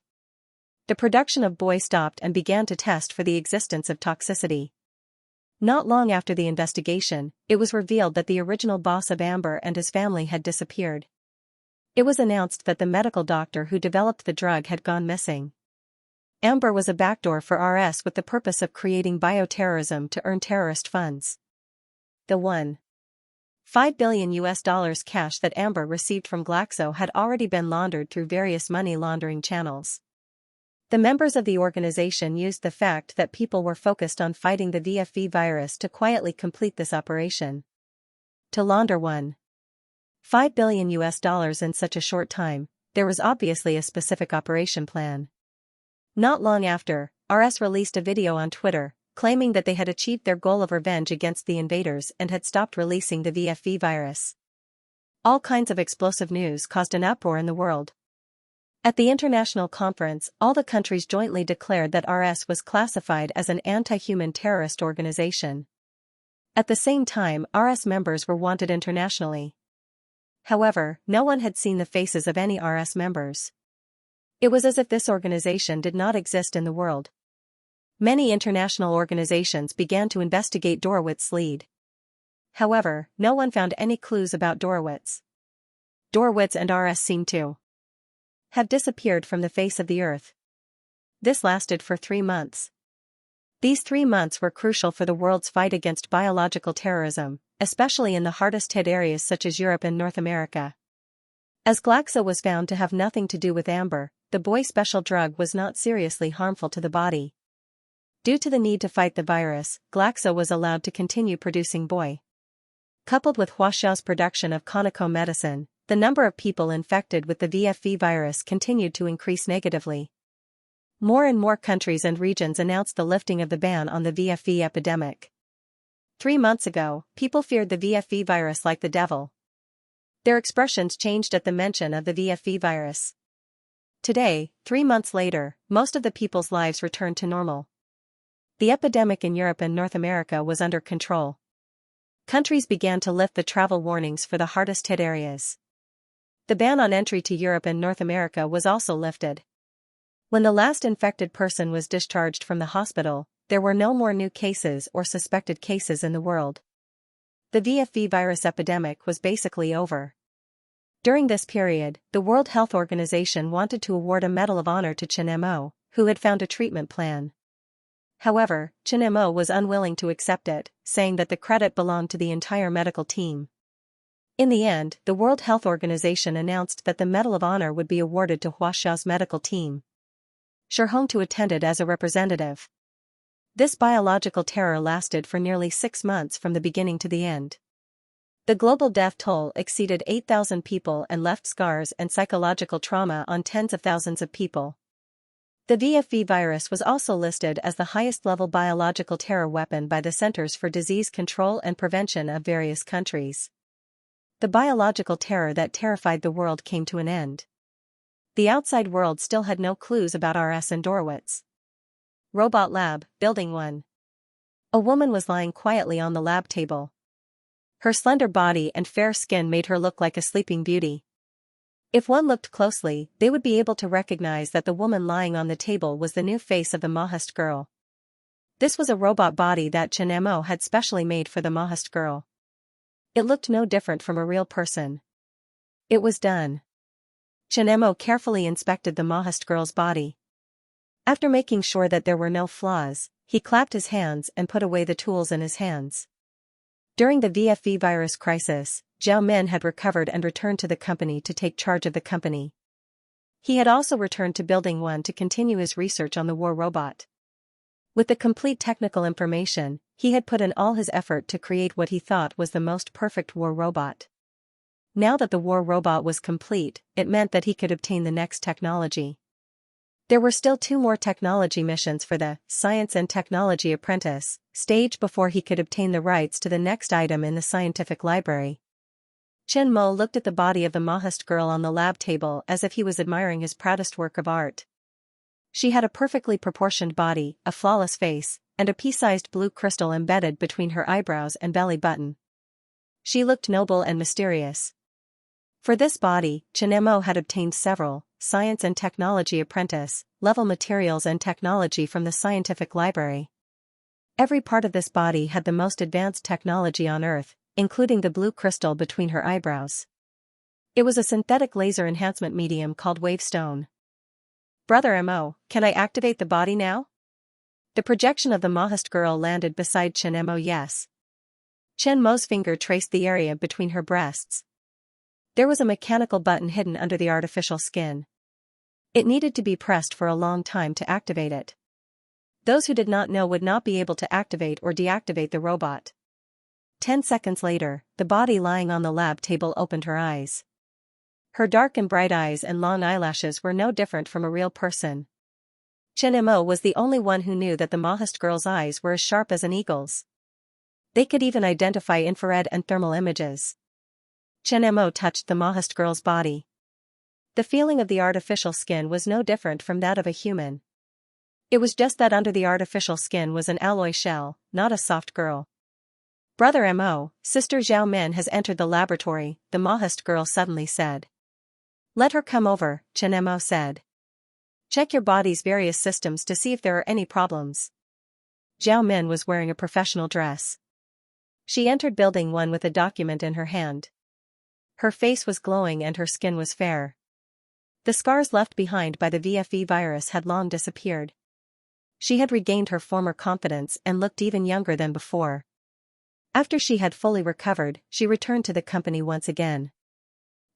The production of boy stopped and began to test for the existence of toxicity. Not long after the investigation, it was revealed that the original boss of Amber and his family had disappeared. It was announced that the medical doctor who developed the drug had gone missing. Amber was a backdoor for RS with the purpose of creating bioterrorism to earn terrorist funds. The $1.5 billion cash that Amber received from Glaxo had already been laundered through various money laundering channels. The members of the organization used the fact that people were focused on fighting the VFE virus to quietly complete this operation. To launder $1.5 billion in such a short time, there was obviously a specific operation plan. Not long after, RS released a video on Twitter, claiming that they had achieved their goal of revenge against the invaders and had stopped releasing the VFE virus. All kinds of explosive news caused an uproar in the world. At the international conference, all the countries jointly declared that RS was classified as an anti-human terrorist organization. At the same time, RS members were wanted internationally. However, no one had seen the faces of any RS members. It was as if this organization did not exist in the world. Many international organizations began to investigate Dorowitz's lead. However, no one found any clues about Dorowitz. Dorowitz and RS seemed to have disappeared from the face of the earth. This lasted for 3 months. These 3 months were crucial for the world's fight against biological terrorism, especially in the hardest-hit areas such as Europe and North America. As Glaxo was found to have nothing to do with Amber, the boy special drug was not seriously harmful to the body. Due to the need to fight the virus, Glaxo was allowed to continue producing boy. Coupled with Huaxiao's production of Conoco medicine, the number of people infected with the VFE virus continued to increase negatively. More and more countries and regions announced the lifting of the ban on the VFE epidemic. 3 months ago, people feared the VFE virus like the devil. Their expressions changed at the mention of the VFE virus. Today, 3 months later, most of the people's lives returned to normal. The epidemic in Europe and North America was under control. Countries began to lift the travel warnings for the hardest-hit areas. The ban on entry to Europe and North America was also lifted. When the last infected person was discharged from the hospital, there were no more new cases or suspected cases in the world. The VFV virus epidemic was basically over. During this period, the World Health Organization wanted to award a Medal of Honor to Chen Mo, who had found a treatment plan. However, Chen Mo was unwilling to accept it, saying that the credit belonged to the entire medical team. In the end, the World Health Organization announced that the Medal of Honor would be awarded to Huaxiao's medical team. Shi Hongtu attended as a representative. This biological terror lasted for nearly 6 months from the beginning to the end. The global death toll exceeded 8,000 people and left scars and psychological trauma on tens of thousands of people. The VFV virus was also listed as the highest-level biological terror weapon by the Centers for Disease Control and Prevention of various countries. The biological terror that terrified the world came to an end. The outside world still had no clues about RS and Dorwitz. Robot Lab, Building 1. A woman was lying quietly on the lab table. Her slender body and fair skin made her look like a sleeping beauty. If one looked closely, they would be able to recognize that the woman lying on the table was the new face of the Mahast girl. This was a robot body that Chen Mo had specially made for the Mahast girl. It looked no different from a real person. It was done. Chen Mo carefully inspected the Mahast girl's body. After making sure that there were no flaws, he clapped his hands and put away the tools in his hands. During the VFV virus crisis, Zhao Min had recovered and returned to the company to take charge of the company. He had also returned to Building 1 to continue his research on the war robot. With the complete technical information, he had put in all his effort to create what he thought was the most perfect war robot. Now that the war robot was complete, it meant that he could obtain the next technology. There were still 2 more technology missions for the Science and Technology Apprentice stage before he could obtain the rights to the next item in the scientific library. Chen Mo looked at the body of the Mahast girl on the lab table as if he was admiring his proudest work of art. She had a perfectly proportioned body, a flawless face, and a pea-sized blue crystal embedded between her eyebrows and belly button. She looked noble and mysterious. For this body, Chen Mo had obtained several Science and Technology Apprentice level materials and technology from the scientific library. Every part of this body had the most advanced technology on Earth, including the blue crystal between her eyebrows. It was a synthetic laser enhancement medium called Wavestone. Brother Mo, can I activate the body now? The projection of the Mahast girl landed beside Chen Mo. Yes. Chen Mo's finger traced the area between her breasts. There was a mechanical button hidden under the artificial skin. It needed to be pressed for a long time to activate it. Those who did not know would not be able to activate or deactivate the robot. 10 seconds later, the body lying on the lab table opened her eyes. Her dark and bright eyes and long eyelashes were no different from a real person. Chen Mo was the only one who knew that the Mahast girl's eyes were as sharp as an eagle's. They could even identify infrared and thermal images. Chen Mo touched the Mahast girl's body. The feeling of the artificial skin was no different from that of a human. It was just that under the artificial skin was an alloy shell, not a soft girl. Brother Mo, Sister Zhao Min has entered the laboratory, the Mahast girl suddenly said. Let her come over, Chen Mo said. Check your body's various systems to see if there are any problems. Zhao Min was wearing a professional dress. She entered Building 1 with a document in her hand. Her face was glowing and her skin was fair. The scars left behind by the VFE virus had long disappeared. She had regained her former confidence and looked even younger than before. After she had fully recovered, she returned to the company once again.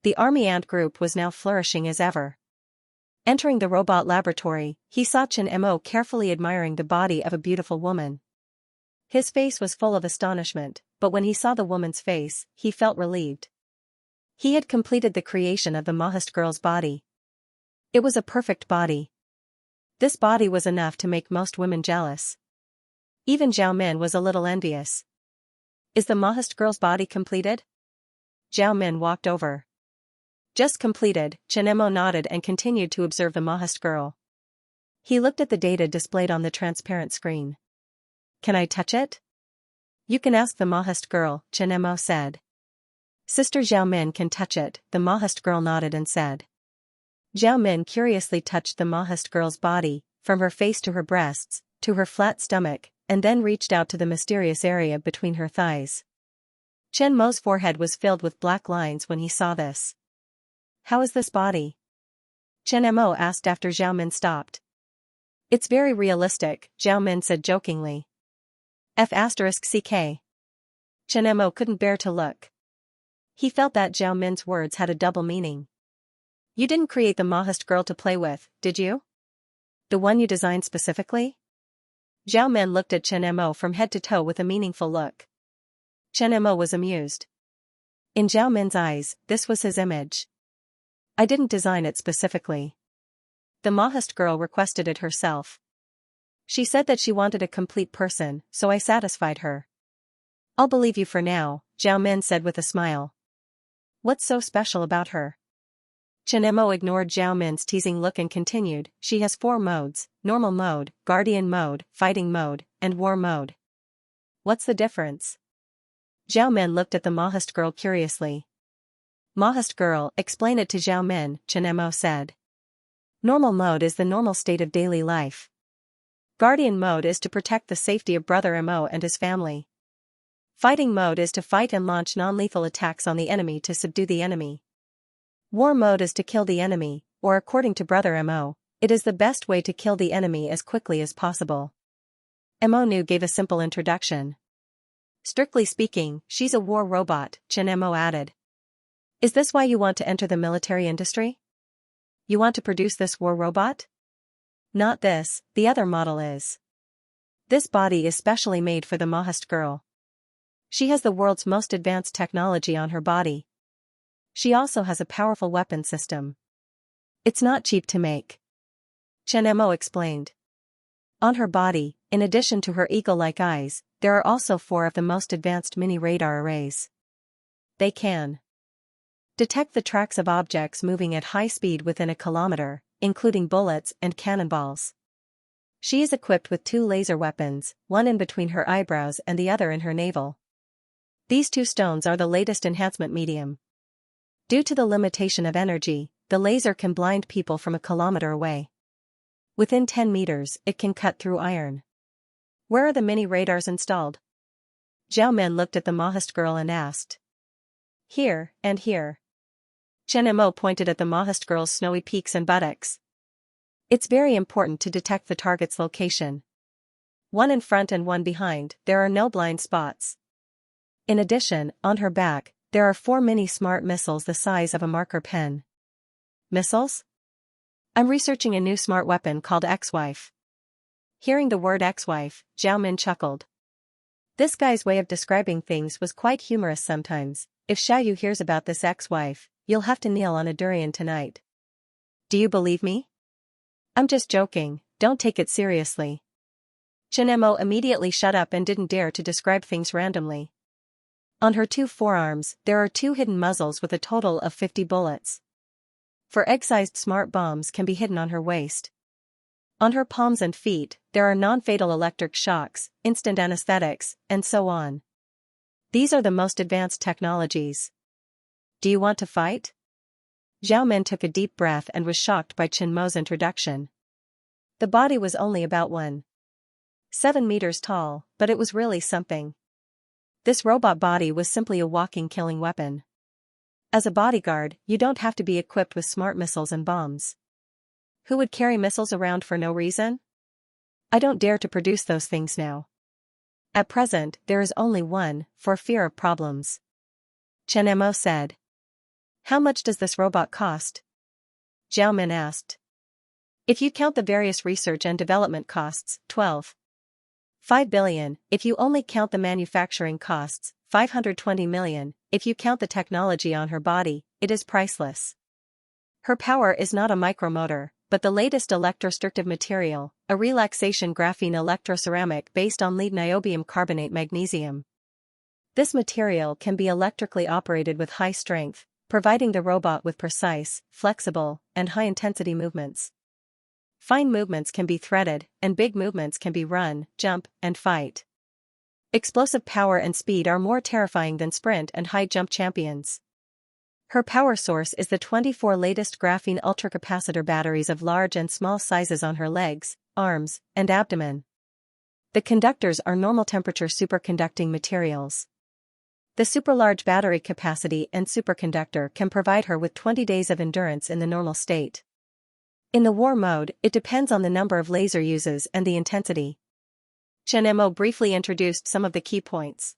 The Army Ant group was now flourishing as ever. Entering the robot laboratory, he saw Chen Mo carefully admiring the body of a beautiful woman. His face was full of astonishment, but when he saw the woman's face, he felt relieved. He had completed the creation of the Mahast girl's body. It was a perfect body. This body was enough to make most women jealous. Even Zhao Min was a little envious. Is the Mahast girl's body completed? Zhao Min walked over. Just completed, Chen Mo nodded and continued to observe the Mahast girl. He looked at the data displayed on the transparent screen. Can I touch it? You can ask the Maoist girl, Chen Mo said. Sister Zhao Min can touch it, the Maoist girl nodded and said. Zhao Min curiously touched the Maoist girl's body, from her face to her breasts, to her flat stomach, and then reached out to the mysterious area between her thighs. Chen Mo's forehead was filled with black lines when he saw this. How is this body? Chen Mo asked after Zhao Min stopped. It's very realistic, Zhao Min said jokingly. F***ck. Chen Mo couldn't bear to look. He felt that Zhao Min's words had a double meaning. You didn't create the Maoist girl to play with, did you? The one you designed specifically? Zhao Min looked at Chen Mo from head to toe with a meaningful look. Chen Mo was amused. In Zhao Min's eyes, this was his image. I didn't design it specifically. The Maoist girl requested it herself. She said that she wanted a complete person, so I satisfied her. I'll believe you for now, Zhao Min said with a smile. What's so special about her? Chen Mo ignored Zhao Min's teasing look and continued, she has 4 modes, normal mode, guardian mode, fighting mode, and war mode. What's the difference? Zhao Min looked at the Maoist girl curiously. Maoist girl, explain it to Zhao Min, Chen Mo said. Normal mode is the normal state of daily life. Guardian mode is to protect the safety of Brother Mo and his family. Fighting mode is to fight and launch non-lethal attacks on the enemy to subdue the enemy. War mode is to kill the enemy, or according to Brother Mo, it is the best way to kill the enemy as quickly as possible. Mo Nu gave a simple introduction. Strictly speaking, she's a war robot, Chen Mo added. Is this why you want to enter the military industry? You want to produce this war robot? Not this, the other model is. This body is specially made for the Maoist girl. She has the world's most advanced technology on her body. She also has a powerful weapon system. It's not cheap to make. Chen Mo explained. On her body, in addition to her eagle-like eyes, there are also 4 of the most advanced mini-radar arrays. They can detect the tracks of objects moving at high speed within a kilometer, including bullets and cannonballs. She is equipped with 2 laser weapons, one in between her eyebrows and the other in her navel. These 2 stones are the latest enhancement medium. Due to the limitation of energy, the laser can blind people from a kilometer away. Within 10 meters, it can cut through iron. Where are the mini radars installed? Zhao Min looked at the Maoist girl and asked. Here, and here. Chen Mo pointed at the Maoist girl's snowy peaks and buttocks. It's very important to detect the target's location. One in front and one behind, there are no blind spots. In addition, on her back, there are 4 mini smart missiles the size of a marker pen. Missiles? I'm researching a new smart weapon called X-Wife. Hearing the word X-Wife, Zhao Min chuckled. This guy's way of describing things was quite humorous sometimes. If Xiaoyu hears about this X-Wife, you'll have to kneel on a durian tonight. Do you believe me? I'm just joking, don't take it seriously. Chen Mo immediately shut up and didn't dare to describe things randomly. On her 2 forearms, there are 2 hidden muzzles with a total of 50 bullets. 4 egg-sized smart bombs can be hidden on her waist. On her palms and feet, there are non-fatal electric shocks, instant anesthetics, and so on. These are the most advanced technologies. Do you want to fight? Zhao Min took a deep breath and was shocked by Chen Mo's introduction. The body was only about 1.7 meters tall, but it was really something. This robot body was simply a walking killing weapon. As a bodyguard, you don't have to be equipped with smart missiles and bombs. Who would carry missiles around for no reason? I don't dare to produce those things now. At present, there is only one, for fear of problems. Chen Mo said. How much does this robot cost? Zhao Min asked. If you count the various research and development costs, 12.5 billion, if you only count the manufacturing costs, 520 million, if you count the technology on her body, it is priceless. Her power is not a micromotor, but the latest electrostrictive material, a relaxation graphene electroceramic based on lead niobium carbonate magnesium. This material can be electrically operated with high strength, providing the robot with precise, flexible, and high-intensity movements. Fine movements can be threaded, and big movements can be run, jump, and fight. Explosive power and speed are more terrifying than sprint and high jump champions. Her power source is the 24 latest graphene ultracapacitor batteries of large and small sizes on her legs, arms, and abdomen. The conductors are normal temperature superconducting materials. The super-large battery capacity and superconductor can provide her with 20 days of endurance in the normal state. In the war mode, it depends on the number of laser uses and the intensity. Xianxia briefly introduced some of the key points.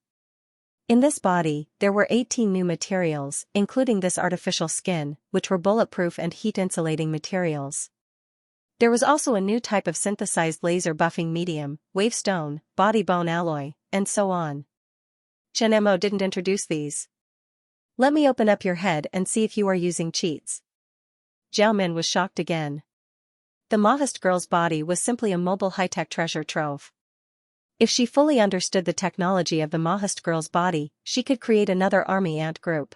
In this body, there were 18 new materials, including this artificial skin, which were bulletproof and heat-insulating materials. There was also a new type of synthesized laser buffing medium, wave stone, body bone alloy, and so on. Xianxia didn't introduce these. Let me open up your head and see if you are using cheats. Zhao Min was shocked again. The Maoist girl's body was simply a mobile high-tech treasure trove. If she fully understood the technology of the Maoist girl's body, she could create another army ant group.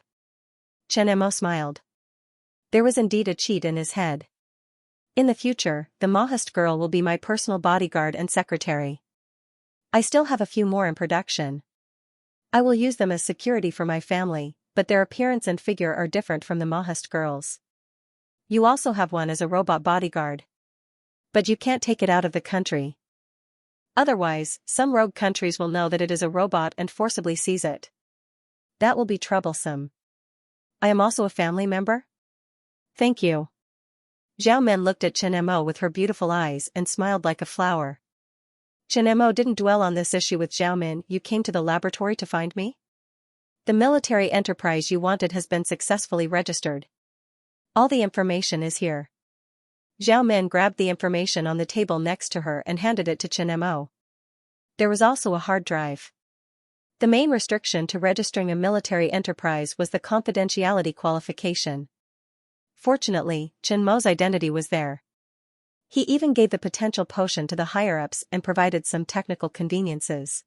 Xianxia smiled. There was indeed a cheat in his head. In the future, the Maoist girl will be my personal bodyguard and secretary. I still have a few more in production. I will use them as security for my family, but their appearance and figure are different from the Maoist girls. You also have one as a robot bodyguard. But you can't take it out of the country. Otherwise, some rogue countries will know that it is a robot and forcibly seize it. That will be troublesome. I am also a family member? Thank you. Zhao Min looked at Xianxia with her beautiful eyes and smiled like a flower. Xianxia didn't dwell on this issue with Zhao Min. You came to the laboratory to find me? The military enterprise you wanted has been successfully registered. All the information is here. Zhao Min grabbed the information on the table next to her and handed it to Xianxia. There was also a hard drive. The main restriction to registering a military enterprise was the confidentiality qualification. Fortunately, Xianxia's identity was there. He even gave the potential potion to the higher-ups and provided some technical conveniences.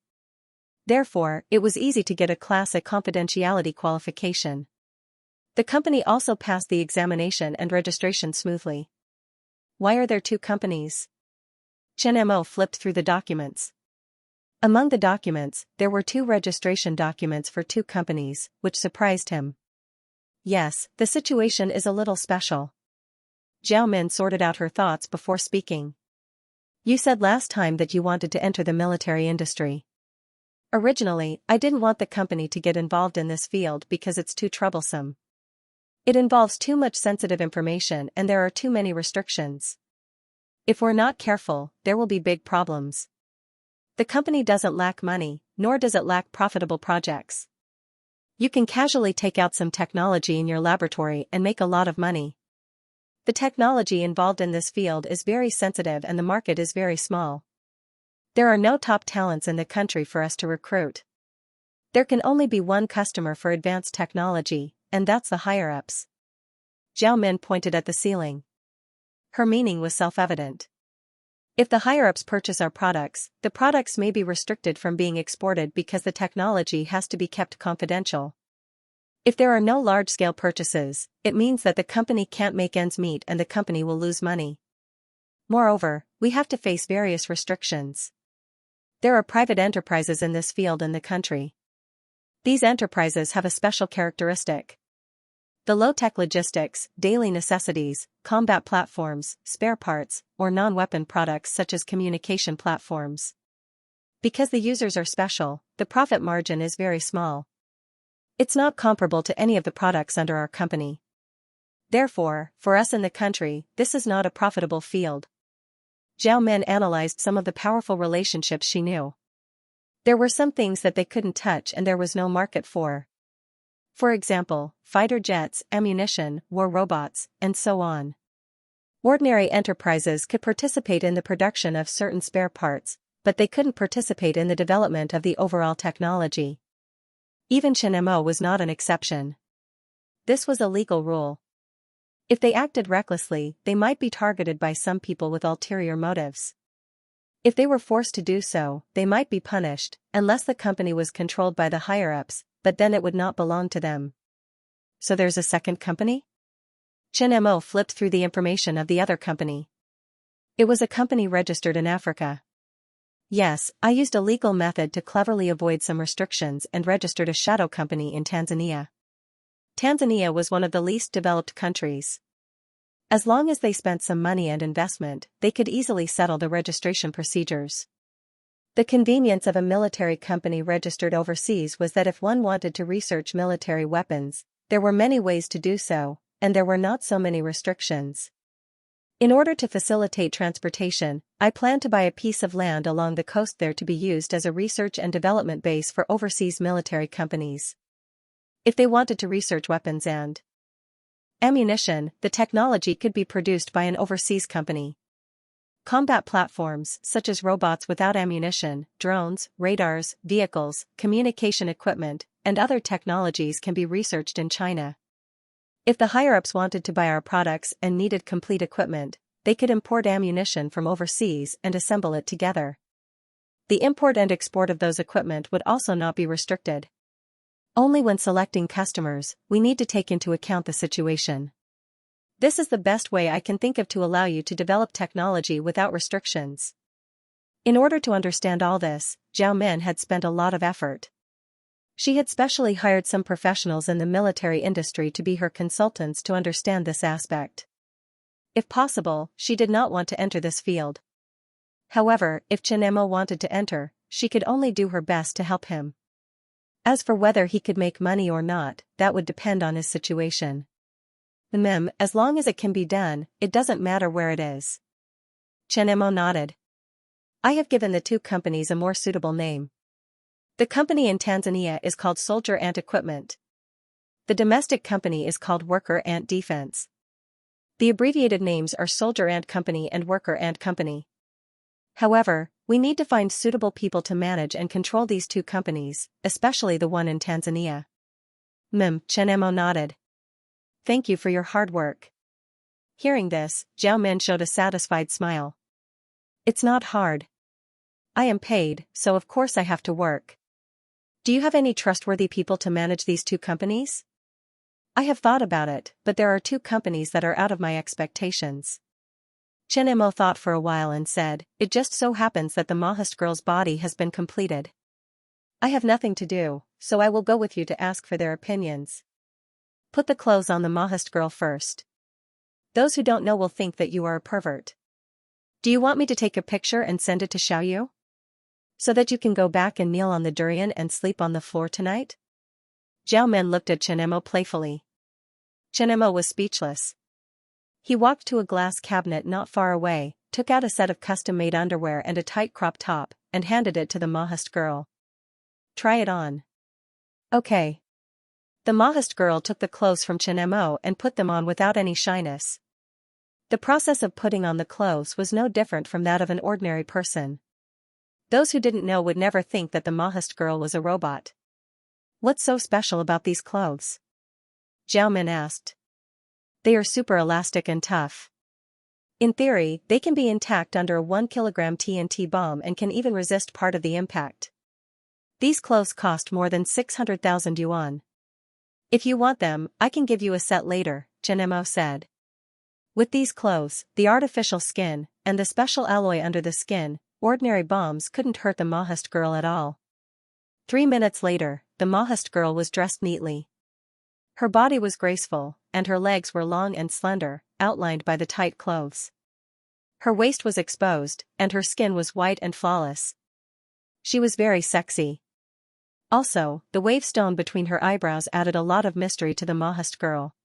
Therefore, it was easy to get a Class A confidentiality qualification. The company also passed the examination and registration smoothly. Why are there two companies? Xianxia flipped through the documents. Among the documents, there were 2 registration documents for 2 companies, which surprised him. Yes, the situation is a little special. Zhao Min sorted out her thoughts before speaking. You said last time that you wanted to enter the military industry. Originally, I didn't want the company to get involved in this field because it's too troublesome. It involves too much sensitive information and there are too many restrictions. If we're not careful, there will be big problems. The company doesn't lack money, nor does it lack profitable projects. You can casually take out some technology in your laboratory and make a lot of money. The technology involved in this field is very sensitive and the market is very small. There are no top talents in the country for us to recruit. There can only be one customer for advanced technology, and that's the higher-ups. Zhao Min pointed at the ceiling. Her meaning was self-evident. If the higher-ups purchase our products, the products may be restricted from being exported because the technology has to be kept confidential. If there are no large-scale purchases, it means that the company can't make ends meet and the company will lose money. Moreover, we have to face various restrictions. There are private enterprises in this field in the country. These enterprises have a special characteristic. The low-tech logistics, daily necessities, combat platforms, spare parts, or non-weapon products such as communication platforms. Because the users are special, the profit margin is very small. It's not comparable to any of the products under our company. Therefore, for us in the country, this is not a profitable field. Zhao Min analyzed some of the powerful relationships she knew. There were some things that they couldn't touch and there was no market for. For example, fighter jets, ammunition, war robots, and so on. Ordinary enterprises could participate in the production of certain spare parts, but they couldn't participate in the development of the overall technology. Even Xianxia was not an exception. This was a legal rule. If they acted recklessly, they might be targeted by some people with ulterior motives. If they were forced to do so, they might be punished, unless the company was controlled by the higher-ups, but then it would not belong to them. So there's a second company? Xianxia flipped through the information of the other company. It was a company registered in Africa. Yes, I used a legal method to cleverly avoid some restrictions and registered a shadow company in Tanzania. Tanzania was one of the least developed countries. As long as they spent some money and investment, they could easily settle the registration procedures. The convenience of a military company registered overseas was that if one wanted to research military weapons, there were many ways to do so, and there were not so many restrictions. In order to facilitate transportation, I plan to buy a piece of land along the coast there to be used as a research and development base for overseas military companies. If they wanted to research weapons and ammunition, the technology could be produced by an overseas company. Combat platforms, such as robots without ammunition, drones, radars, vehicles, communication equipment, and other technologies can be researched in China. If the higher-ups wanted to buy our products and needed complete equipment, they could import ammunition from overseas and assemble it together. The import and export of those equipment would also not be restricted. Only when selecting customers, we need to take into account the situation. This is the best way I can think of to allow you to develop technology without restrictions. In order to understand all this, Zhao Min had spent a lot of effort. She had specially hired some professionals in the military industry to be her consultants to understand this aspect. If possible, she did not want to enter this field. However, if Xianxia wanted to enter, she could only do her best to help him. As for whether he could make money or not, that would depend on his situation. As long as it can be done, it doesn't matter where it is. Xianxia nodded. I have given the two companies a more suitable name. The company in Tanzania is called Soldier Ant Equipment. The domestic company is called Worker Ant Defense. The abbreviated names are Soldier Ant Company and Worker Ant Company. However, we need to find suitable people to manage and control these two companies, especially the one in Tanzania. Xianxia nodded. Thank you for your hard work. Hearing this, Zhao Min showed a satisfied smile. It's not hard. I am paid, so of course I have to work. Do you have any trustworthy people to manage these two companies? I have thought about it, but there are two companies that are out of my expectations. Xianxia thought for a while and said, it just so happens that the Mahist girl's body has been completed. I have nothing to do, so I will go with you to ask for their opinions. Put the clothes on the Mahist girl first. Those who don't know will think that you are a pervert. Do you want me to take a picture and send it to Xiaoyu? So that you can go back and kneel on the durian and sleep on the floor tonight? Zhao Min looked at Xianxia playfully. Xianxia was speechless. He walked to a glass cabinet not far away, took out a set of custom-made underwear and a tight crop top, and handed it to the Mahist girl. Try it on. Okay. The Mahist girl took the clothes from Xianxia and put them on without any shyness. The process of putting on the clothes was no different from that of an ordinary person. Those who didn't know would never think that the Mahist girl was a robot. What's so special about these clothes? Zhao Min asked. They are super elastic and tough. In theory, they can be intact under a 1 kilogram TNT bomb and can even resist part of the impact. These clothes cost more than 600,000 yuan. If you want them, I can give you a set later, Xianxia said. With these clothes, the artificial skin, and the special alloy under the skin, ordinary bombs couldn't hurt the Mahist girl at all. 3 minutes later, the Mahist girl was dressed neatly. Her body was graceful, and her legs were long and slender, outlined by the tight clothes. Her waist was exposed, and her skin was white and flawless. She was very sexy. Also, the wavestone between her eyebrows added a lot of mystery to the Mahist girl.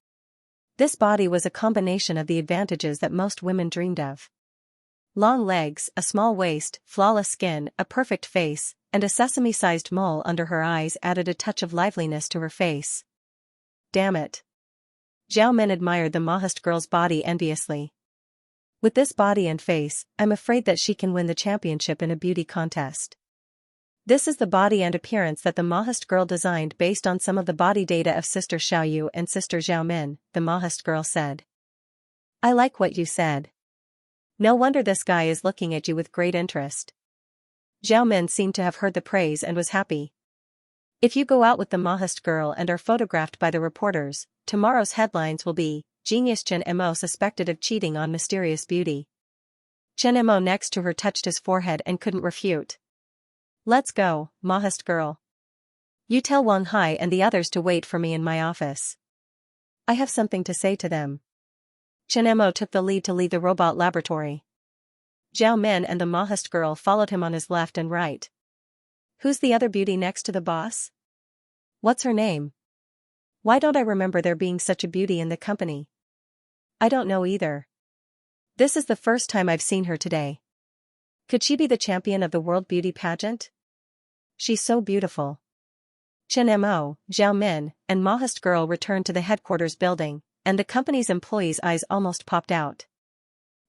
This body was a combination of the advantages that most women dreamed of. Long legs, a small waist, flawless skin, a perfect face, and a sesame-sized mole under her eyes added a touch of liveliness to her face. Damn it. Zhao Min admired the Mahist girl's body enviously. With this body and face, I'm afraid that she can win the championship in a beauty contest. This is the body and appearance that the Mahist girl designed based on some of the body data of Sister Xiaoyu and Sister Zhao Min, the Mahist girl said. I like what you said. No wonder this guy is looking at you with great interest. Zhao Min seemed to have heard the praise and was happy. If you go out with the Mahist girl and are photographed by the reporters, tomorrow's headlines will be, Genius Chen Mo suspected of cheating on mysterious beauty. Chen Mo next to her touched his forehead and couldn't refute. Let's go, Mahast girl. You tell Wang Hai and the others to wait for me in my office. I have something to say to them. Chen Mo took the lead to leave the robot laboratory. Zhao Min and the Mahast girl followed him on his left and right. Who's the other beauty next to the boss? What's her name? Why don't I remember there being such a beauty in the company? I don't know either. This is the first time I've seen her today. Could she be the champion of the world beauty pageant? She's so beautiful. Chen Mo, Zhao Min, and Mahast girl returned to the headquarters building, and the company's employees' eyes almost popped out.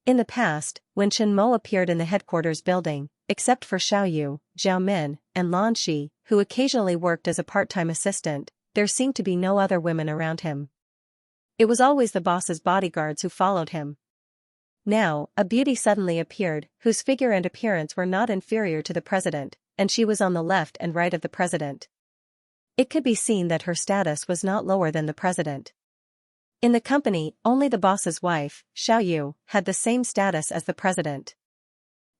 In the past, when Chen Mo appeared in the headquarters building, except for Xiao Yu, Zhao Min, and Lan Shi, who occasionally worked as a part-time assistant, there seemed to be no other women around him. It was always the boss's bodyguards who followed him. Now, a beauty suddenly appeared, whose figure and appearance were not inferior to the president, and she was on the left and right of the president. It could be seen that her status was not lower than the president. In the company, only the boss's wife, Xiao Yu, had the same status as the president.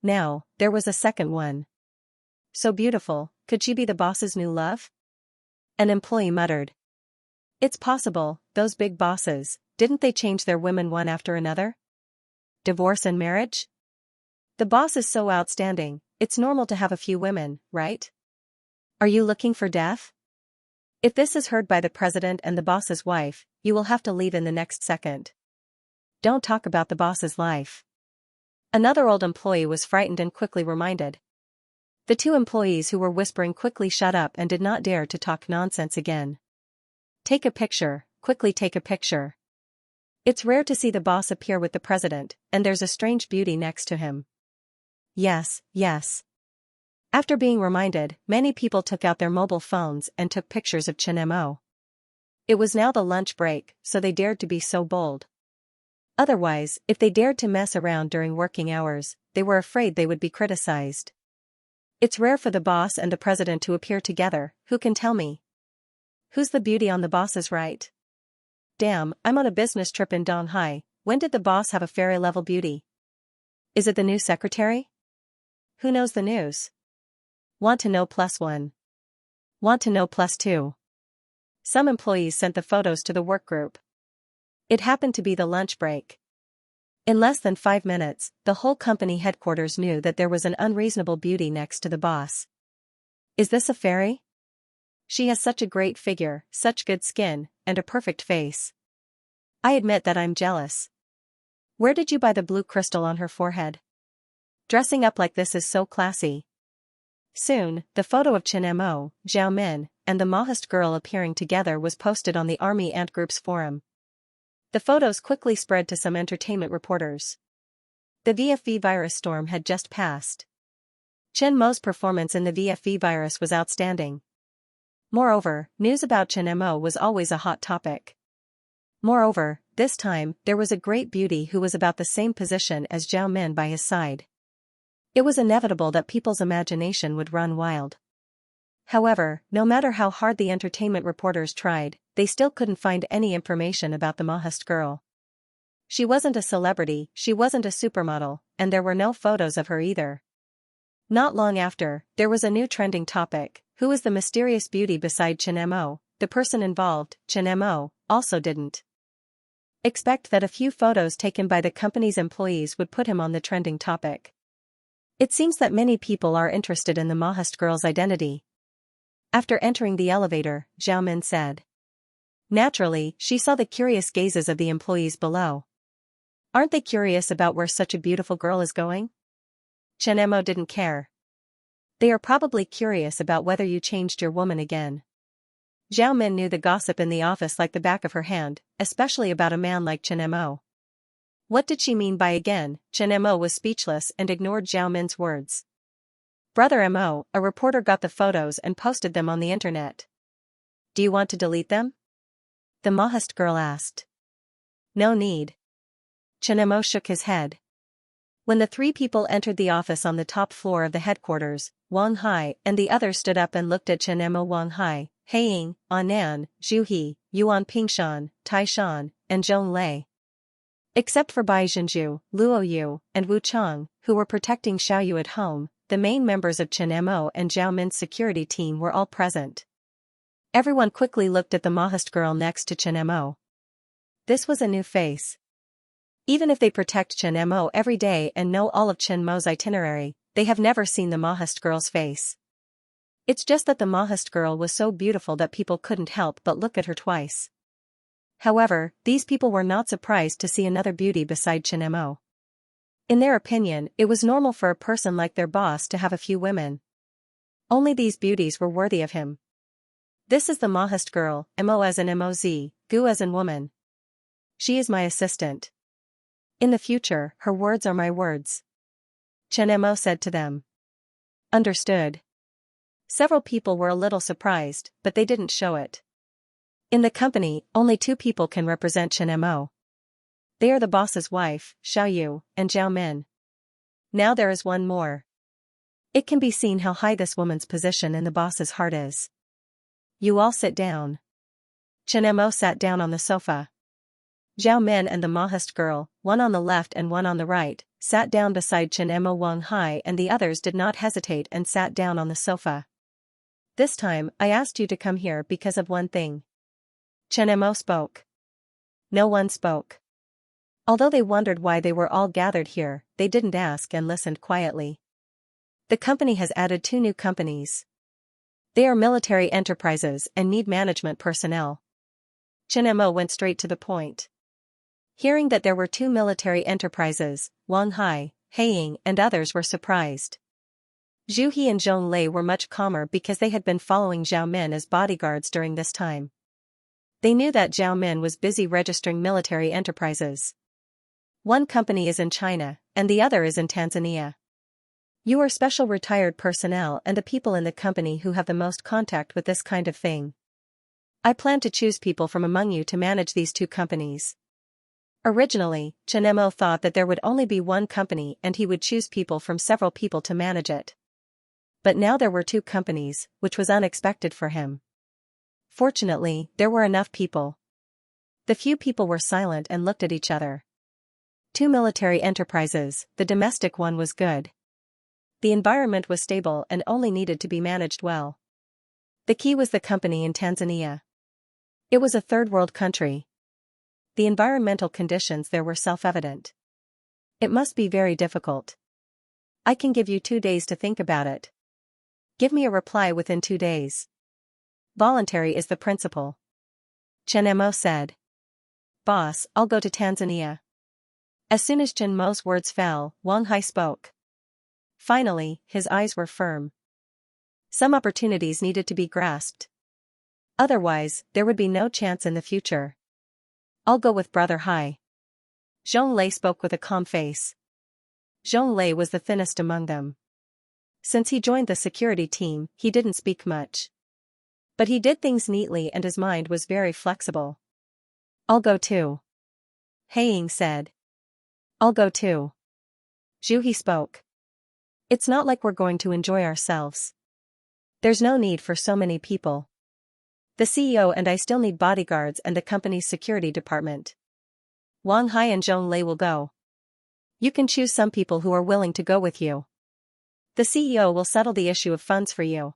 Now, there was a second one. So beautiful, could she be the boss's new love? An employee muttered. It's possible, those big bosses, didn't they change their women one after another? Divorce and marriage? The boss is so outstanding, it's normal to have a few women, right? Are you looking for death? If this is heard by the president and the boss's wife, you will have to leave in the next second. Don't talk about the boss's life. Another old employee was frightened and quickly reminded. The two employees who were whispering quickly shut up and did not dare to talk nonsense again. Take a picture, quickly take a picture. It's rare to see the boss appear with the president, and there's a strange beauty next to him. Yes, yes. After being reminded, many people took out their mobile phones and took pictures of Chen Mo. It was now the lunch break, so they dared to be so bold. Otherwise, if they dared to mess around during working hours, they were afraid they would be criticized. It's rare for the boss and the president to appear together, who can tell me? Who's the beauty on the boss's right? Damn, I'm on a business trip in Donghai. When did the boss have a fairy-level beauty? Is it the new secretary? Who knows the news? Want to know +1. Want to know +2. Some employees sent the photos to the work group. It happened to be the lunch break. In less than 5 minutes, the whole company headquarters knew that there was an unreasonable beauty next to the boss. Is this a fairy? She has such a great figure, such good skin, and a perfect face. I admit that I'm jealous. Where did you buy the blue crystal on her forehead? Dressing up like this is so classy. Soon, the photo of Chen Mo, Zhao Min, and the Mahast girl appearing together was posted on the Army Ant Group's forum. The photos quickly spread to some entertainment reporters. The VFV virus storm had just passed. Chen Mo's performance in the VFV virus was outstanding. Moreover, news about Chen Mo was always a hot topic. Moreover, this time, there was a great beauty who was about the same position as Zhao Min by his side. It was inevitable that people's imagination would run wild. However, no matter how hard the entertainment reporters tried, they still couldn't find any information about the Mahast girl. She wasn't a celebrity, she wasn't a supermodel, and there were no photos of her either. Not long after, there was a new trending topic: who is the mysterious beauty beside Chen Mo? The person involved, Chen Mo, also didn't expect that a few photos taken by the company's employees would put him on the trending topic. It seems that many people are interested in the Mahast girl's identity. After entering the elevator, Zhao Min said. Naturally, she saw the curious gazes of the employees below. Aren't they curious about where such a beautiful girl is going? Chen Mo didn't care. They are probably curious about whether you changed your woman again. Zhao Min knew the gossip in the office like the back of her hand, especially about a man like Chen Mo. What did she mean by again? Chen Mo was speechless and ignored Zhao Min's words. Brother Mo, a reporter got the photos and posted them on the internet. Do you want to delete them? The Mahast girl asked. No need. Chen Mo shook his head. When the three people entered the office on the top floor of the headquarters, Wang Hai and the others stood up and looked at Chen Mo. Wang Hai, Heiying, Anan, Zhu He, Yuan Pingshan, Tai Shan, and Zhong Lei. Except for Bai Zhenju, Luo Yu, and Wu Chang, who were protecting Xiaoyu at home, the main members of Chen Mo and Zhao Min's security team were all present. Everyone quickly looked at the Maoist girl next to Chen Mo. This was a new face. Even if they protect Chen Mo every day and know all of Chen Mo's itinerary, they have never seen the Maoist girl's face. It's just that the Maoist girl was so beautiful that people couldn't help but look at her twice. However, these people were not surprised to see another beauty beside Chen Mo. In their opinion, it was normal for a person like their boss to have a few women. Only these beauties were worthy of him. This is the Maoist girl, Mo as in Moz, Gu as in woman. She is my assistant. In the future, her words are my words. Chen Mo said to them. Understood. Several people were a little surprised, but they didn't show it. In the company, only 2 people can represent Chen Mo. They are the boss's wife, Xiaoyu, and Zhao Min. Now there is one more. It can be seen how high this woman's position in the boss's heart is. You all sit down. Chen Mo sat down on the sofa. Zhao Min and the Maoist girl, one on the left and one on the right, sat down beside Chen Mo. Wang Hai and the others did not hesitate and sat down on the sofa. This time, I asked you to come here because of one thing. Chen Mo spoke. No one spoke. Although they wondered why they were all gathered here, they didn't ask and listened quietly. The company has added 2 new companies. They are military enterprises and need management personnel. Chen Mo went straight to the point. Hearing that there were 2 military enterprises, Wang Hai, Heiying and others were surprised. Zhu He and Zhong Lei were much calmer because they had been following Zhao Min as bodyguards during this time. They knew that Zhao Min was busy registering military enterprises. One company is in China, and the other is in Tanzania. You are special retired personnel and the people in the company who have the most contact with this kind of thing. I plan to choose people from among you to manage these 2 companies. Originally, Chen Mo thought that there would only be one company and he would choose people from several people to manage it. But now there were 2 companies, which was unexpected for him. Fortunately, there were enough people. The few people were silent and looked at each other. 2 military enterprises, the domestic one was good. The environment was stable and only needed to be managed well. The key was the company in Tanzania. It was a third world country. The environmental conditions there were self-evident. It must be very difficult. I can give you 2 days to think about it. Give me a reply within 2 days. Voluntary is the principle. Chen Mo said. Boss, I'll go to Tanzania. As soon as Chen Mo's words fell, Wang Hai spoke. Finally, his eyes were firm. Some opportunities needed to be grasped. Otherwise, there would be no chance in the future. I'll go with Brother Hai. Zhong Lei spoke with a calm face. Zhong Lei was the thinnest among them. Since he joined the security team, he didn't speak much. But he did things neatly and his mind was very flexible. I'll go too. Heiying said. I'll go too. Zhu He spoke. It's not like we're going to enjoy ourselves. There's no need for so many people. The CEO and I still need bodyguards and the company's security department. Wang Hai and Zhong Lei will go. You can choose some people who are willing to go with you. The CEO will settle the issue of funds for you.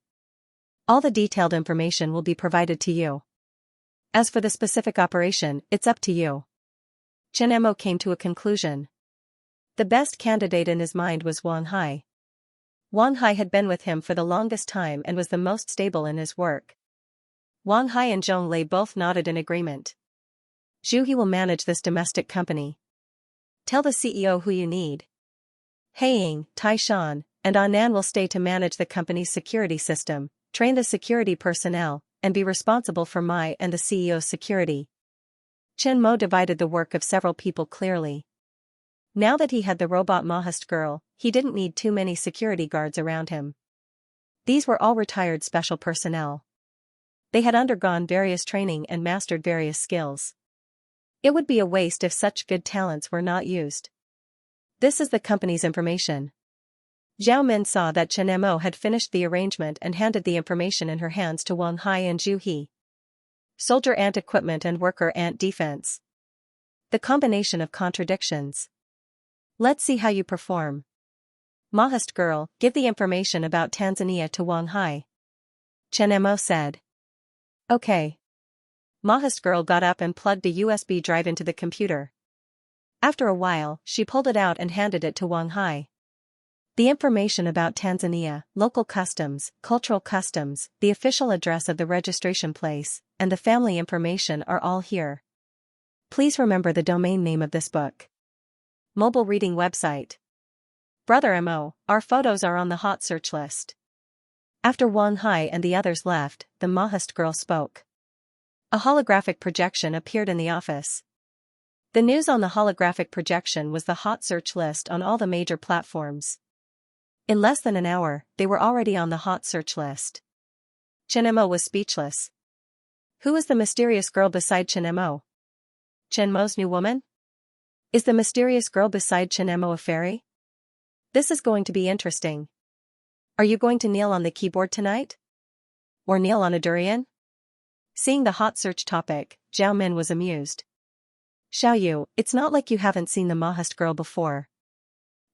All the detailed information will be provided to you. As for the specific operation, it's up to you. Chen Mo came to a conclusion. The best candidate in his mind was Wang Hai. Wang Hai had been with him for the longest time and was the most stable in his work. Wang Hai and Zhong Lei both nodded in agreement. Zhu He will manage this domestic company. Tell the CEO who you need. Heiying, Taishan, and Annan will stay to manage the company's security system, train the security personnel, and be responsible for my and the CEO's security. Chen Mo divided the work of several people clearly. Now that he had the robot Maoist girl, he didn't need too many security guards around him. These were all retired special personnel. They had undergone various training and mastered various skills. It would be a waste if such good talents were not used. This is the company's information. Zhao Min saw that Chen Mo had finished the arrangement and handed the information in her hands to Wang Hai and Zhu He. Soldier ant equipment and worker ant defense. The combination of contradictions. Let's see how you perform. Maoist girl, give the information about Tanzania to Wang Hai. Chen Mo said. Okay. Maoist girl got up and plugged a USB drive into the computer. After a while, she pulled it out and handed it to Wang Hai. The information about Tanzania, local customs, cultural customs, the official address of the registration place, and the family information are all here. Please remember the domain name of this book. Mobile reading website. Brother Mo, our photos are on the hot search list. After Wang Hai and the others left, the Maoist girl spoke. A holographic projection appeared in the office. The news on the holographic projection was the hot search list on all the major platforms. In less than an hour, they were already on the hot search list. Chen Mo was speechless. Who is the mysterious girl beside Chen Mo? Chen Mo's new woman? Is the mysterious girl beside Chen Mo a fairy? This is going to be interesting. Are you going to kneel on the keyboard tonight? Or kneel on a durian? Seeing the hot search topic, Zhao Min was amused. Xiaoyu, it's not like you haven't seen the Maoist girl before.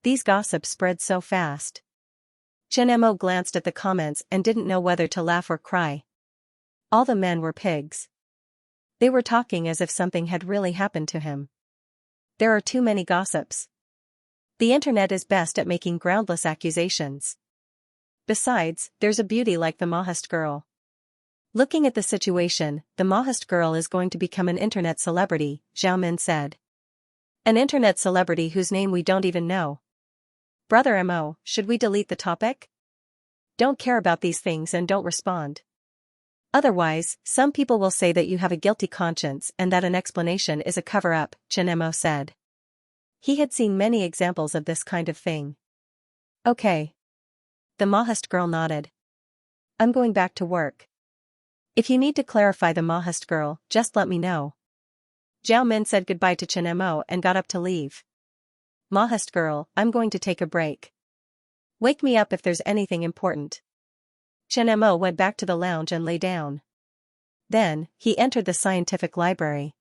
These gossips spread so fast. Chen Mo glanced at the comments and didn't know whether to laugh or cry. All the men were pigs. They were talking as if something had really happened to him. There are too many gossips. The internet is best at making groundless accusations. Besides, there's a beauty like the Maoist girl. Looking at the situation, the Maoist girl is going to become an internet celebrity, Zhao Min said. An internet celebrity whose name we don't even know. Brother Mo, should we delete the topic? Don't care about these things and don't respond. Otherwise, some people will say that you have a guilty conscience and that an explanation is a cover-up, Chen Mo said. He had seen many examples of this kind of thing. Okay. The Maoist girl nodded. I'm going back to work. If you need to clarify the Maoist girl, just let me know. Zhao Min said goodbye to Chen Mo and got up to leave. Maoist girl, I'm going to take a break. Wake me up if there's anything important. Chen Mo went back to the lounge and lay down. Then, he entered the scientific library.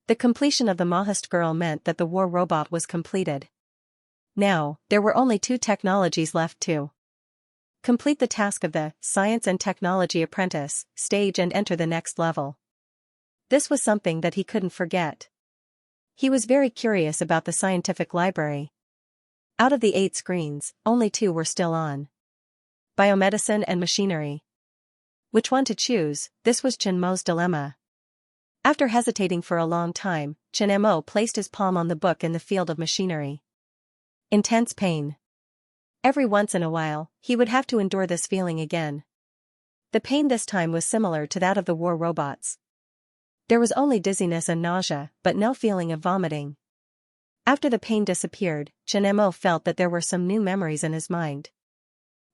The completion of the Maoist girl meant that the war robot was completed. Now, there were only 2 technologies left to complete the task of the Science and Technology Apprentice stage and enter the next level. This was something that he couldn't forget. He was very curious about the scientific library. Out of the 8 screens, only 2 were still on. Biomedicine and machinery. Which one to choose? This was Chen Mo's dilemma. After hesitating for a long time, Chen Mo placed his palm on the book in the field of machinery. Intense pain. Every once in a while, he would have to endure this feeling again. The pain this time was similar to that of the war robots. There was only dizziness and nausea, but no feeling of vomiting. After the pain disappeared, Chen Mo felt that there were some new memories in his mind.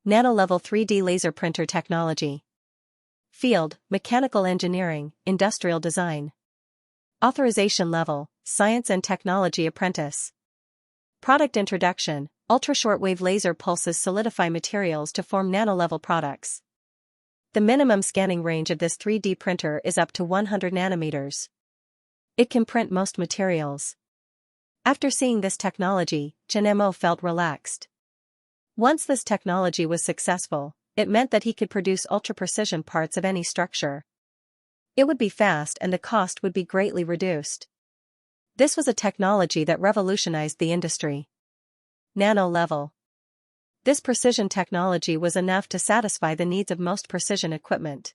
Nano-level 3D laser printer technology. Field, mechanical engineering, industrial design. Authorization level, science and technology apprentice. Product introduction, ultra-shortwave laser pulses solidify materials to form nano-level products. The minimum scanning range of this 3D printer is up to 100 nanometers. It can print most materials. After seeing this technology, Chen Mo felt relaxed. Once this technology was successful, it meant that he could produce ultra-precision parts of any structure. It would be fast and the cost would be greatly reduced. This was a technology that revolutionized the industry. Nano-level. This precision technology was enough to satisfy the needs of most precision equipment.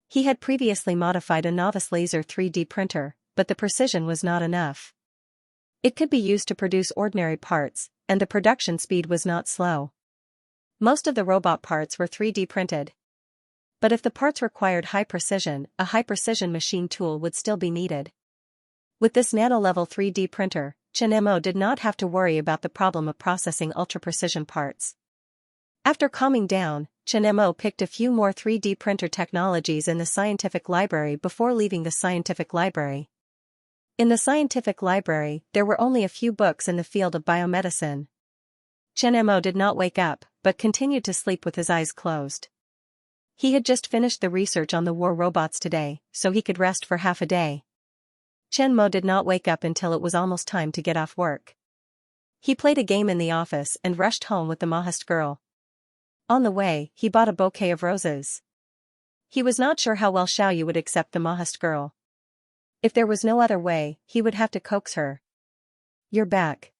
He had previously modified a novice laser 3D printer, but the precision was not enough. It could be used to produce ordinary parts, and the production speed was not slow. Most of the robot parts were 3D printed. But if the parts required high precision, a high-precision machine tool would still be needed. With this nano-level 3D printer, Chen Mo did not have to worry about the problem of processing ultra-precision parts. After calming down, Chen Mo picked a few more 3D printer technologies in the scientific library before leaving the scientific library. In the scientific library, there were only a few books in the field of biomedicine. Chen Mo did not wake up, but continued to sleep with his eyes closed. He had just finished the research on the war robots today, so he could rest for half a day. Chen Mo did not wake up until it was almost time to get off work. He played a game in the office and rushed home with the Mahast girl. On the way, he bought a bouquet of roses. He was not sure how well Xiaoyu would accept the Mahast girl. If there was no other way, he would have to coax her. "You're back."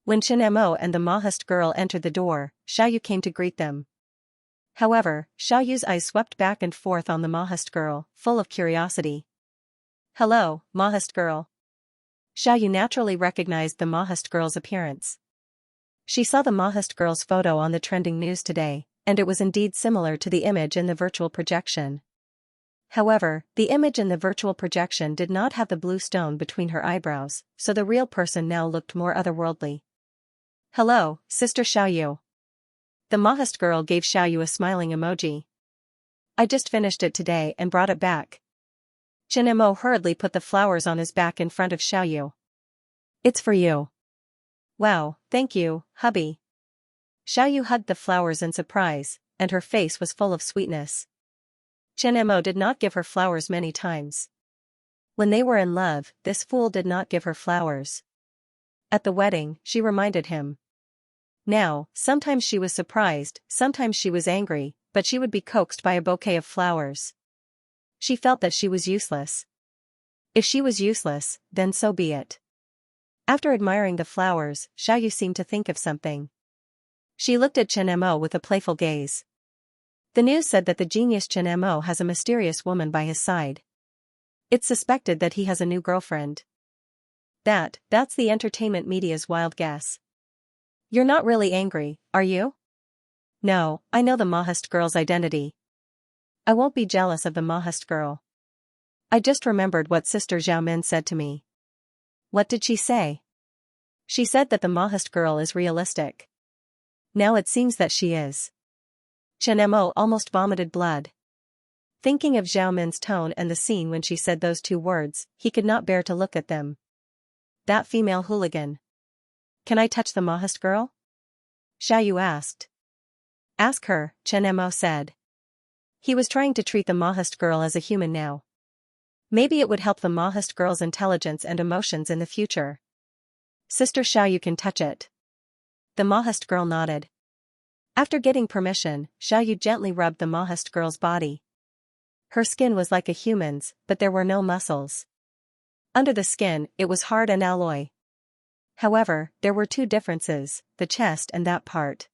When Chen Mo and the Mahast girl entered the door, Xiaoyu came to greet them. However, Xiaoyu's eyes swept back and forth on the Mahast girl, full of curiosity. "Hello, Mahast girl." Xiaoyu naturally recognized the Mahast girl's appearance. She saw the Mahast girl's photo on the trending news today, and it was indeed similar to the image in the virtual projection. However, the image in the virtual projection did not have the blue stone between her eyebrows, so the real person now looked more otherworldly. "Hello, Sister Xiaoyu." The Mahast girl gave Xiaoyu a smiling emoji. "I just finished it today and brought it back." Chen Mo hurriedly put the flowers on his back in front of Xiaoyu. "It's for you." "Wow, thank you, hubby." Xiaoyu hugged the flowers in surprise, and her face was full of sweetness. Chen Mo did not give her flowers many times. When they were in love, this fool did not give her flowers. At the wedding, she reminded him. Now, sometimes she was surprised, sometimes she was angry, but she would be coaxed by a bouquet of flowers. She felt that she was useless. If she was useless, then so be it. After admiring the flowers, Xiaoyu seemed to think of something. She looked at Chen Mo with a playful gaze. The news said that the genius Chen Mo has a mysterious woman by his side. It's suspected that he has a new girlfriend. That's the entertainment media's wild guess. "You're not really angry, are you?" "No, I know the Mahast girl's identity. I won't be jealous of the Mahast girl. I just remembered what Sister Xiaomin said to me." "What did she say?" "She said that the Mahast girl is realistic." "Now it seems that she is." Chen Mo almost vomited blood. Thinking of Xiaomin's tone and the scene when she said those two words, he could not bear to look at them. That female hooligan. "Can I touch the Mahast girl?" Xiaoyu asked. "Ask her," Chen Mo said. He was trying to treat the Mahast girl as a human now. Maybe it would help the Mahast girl's intelligence and emotions in the future. "Sister Xiaoyu can touch it." The Mahast girl nodded. After getting permission, Xiaoyu gently rubbed the Mahast girl's body. Her skin was like a human's, but there were no muscles. Under the skin, it was hard and alloy. However, there were two differences, the chest and that part.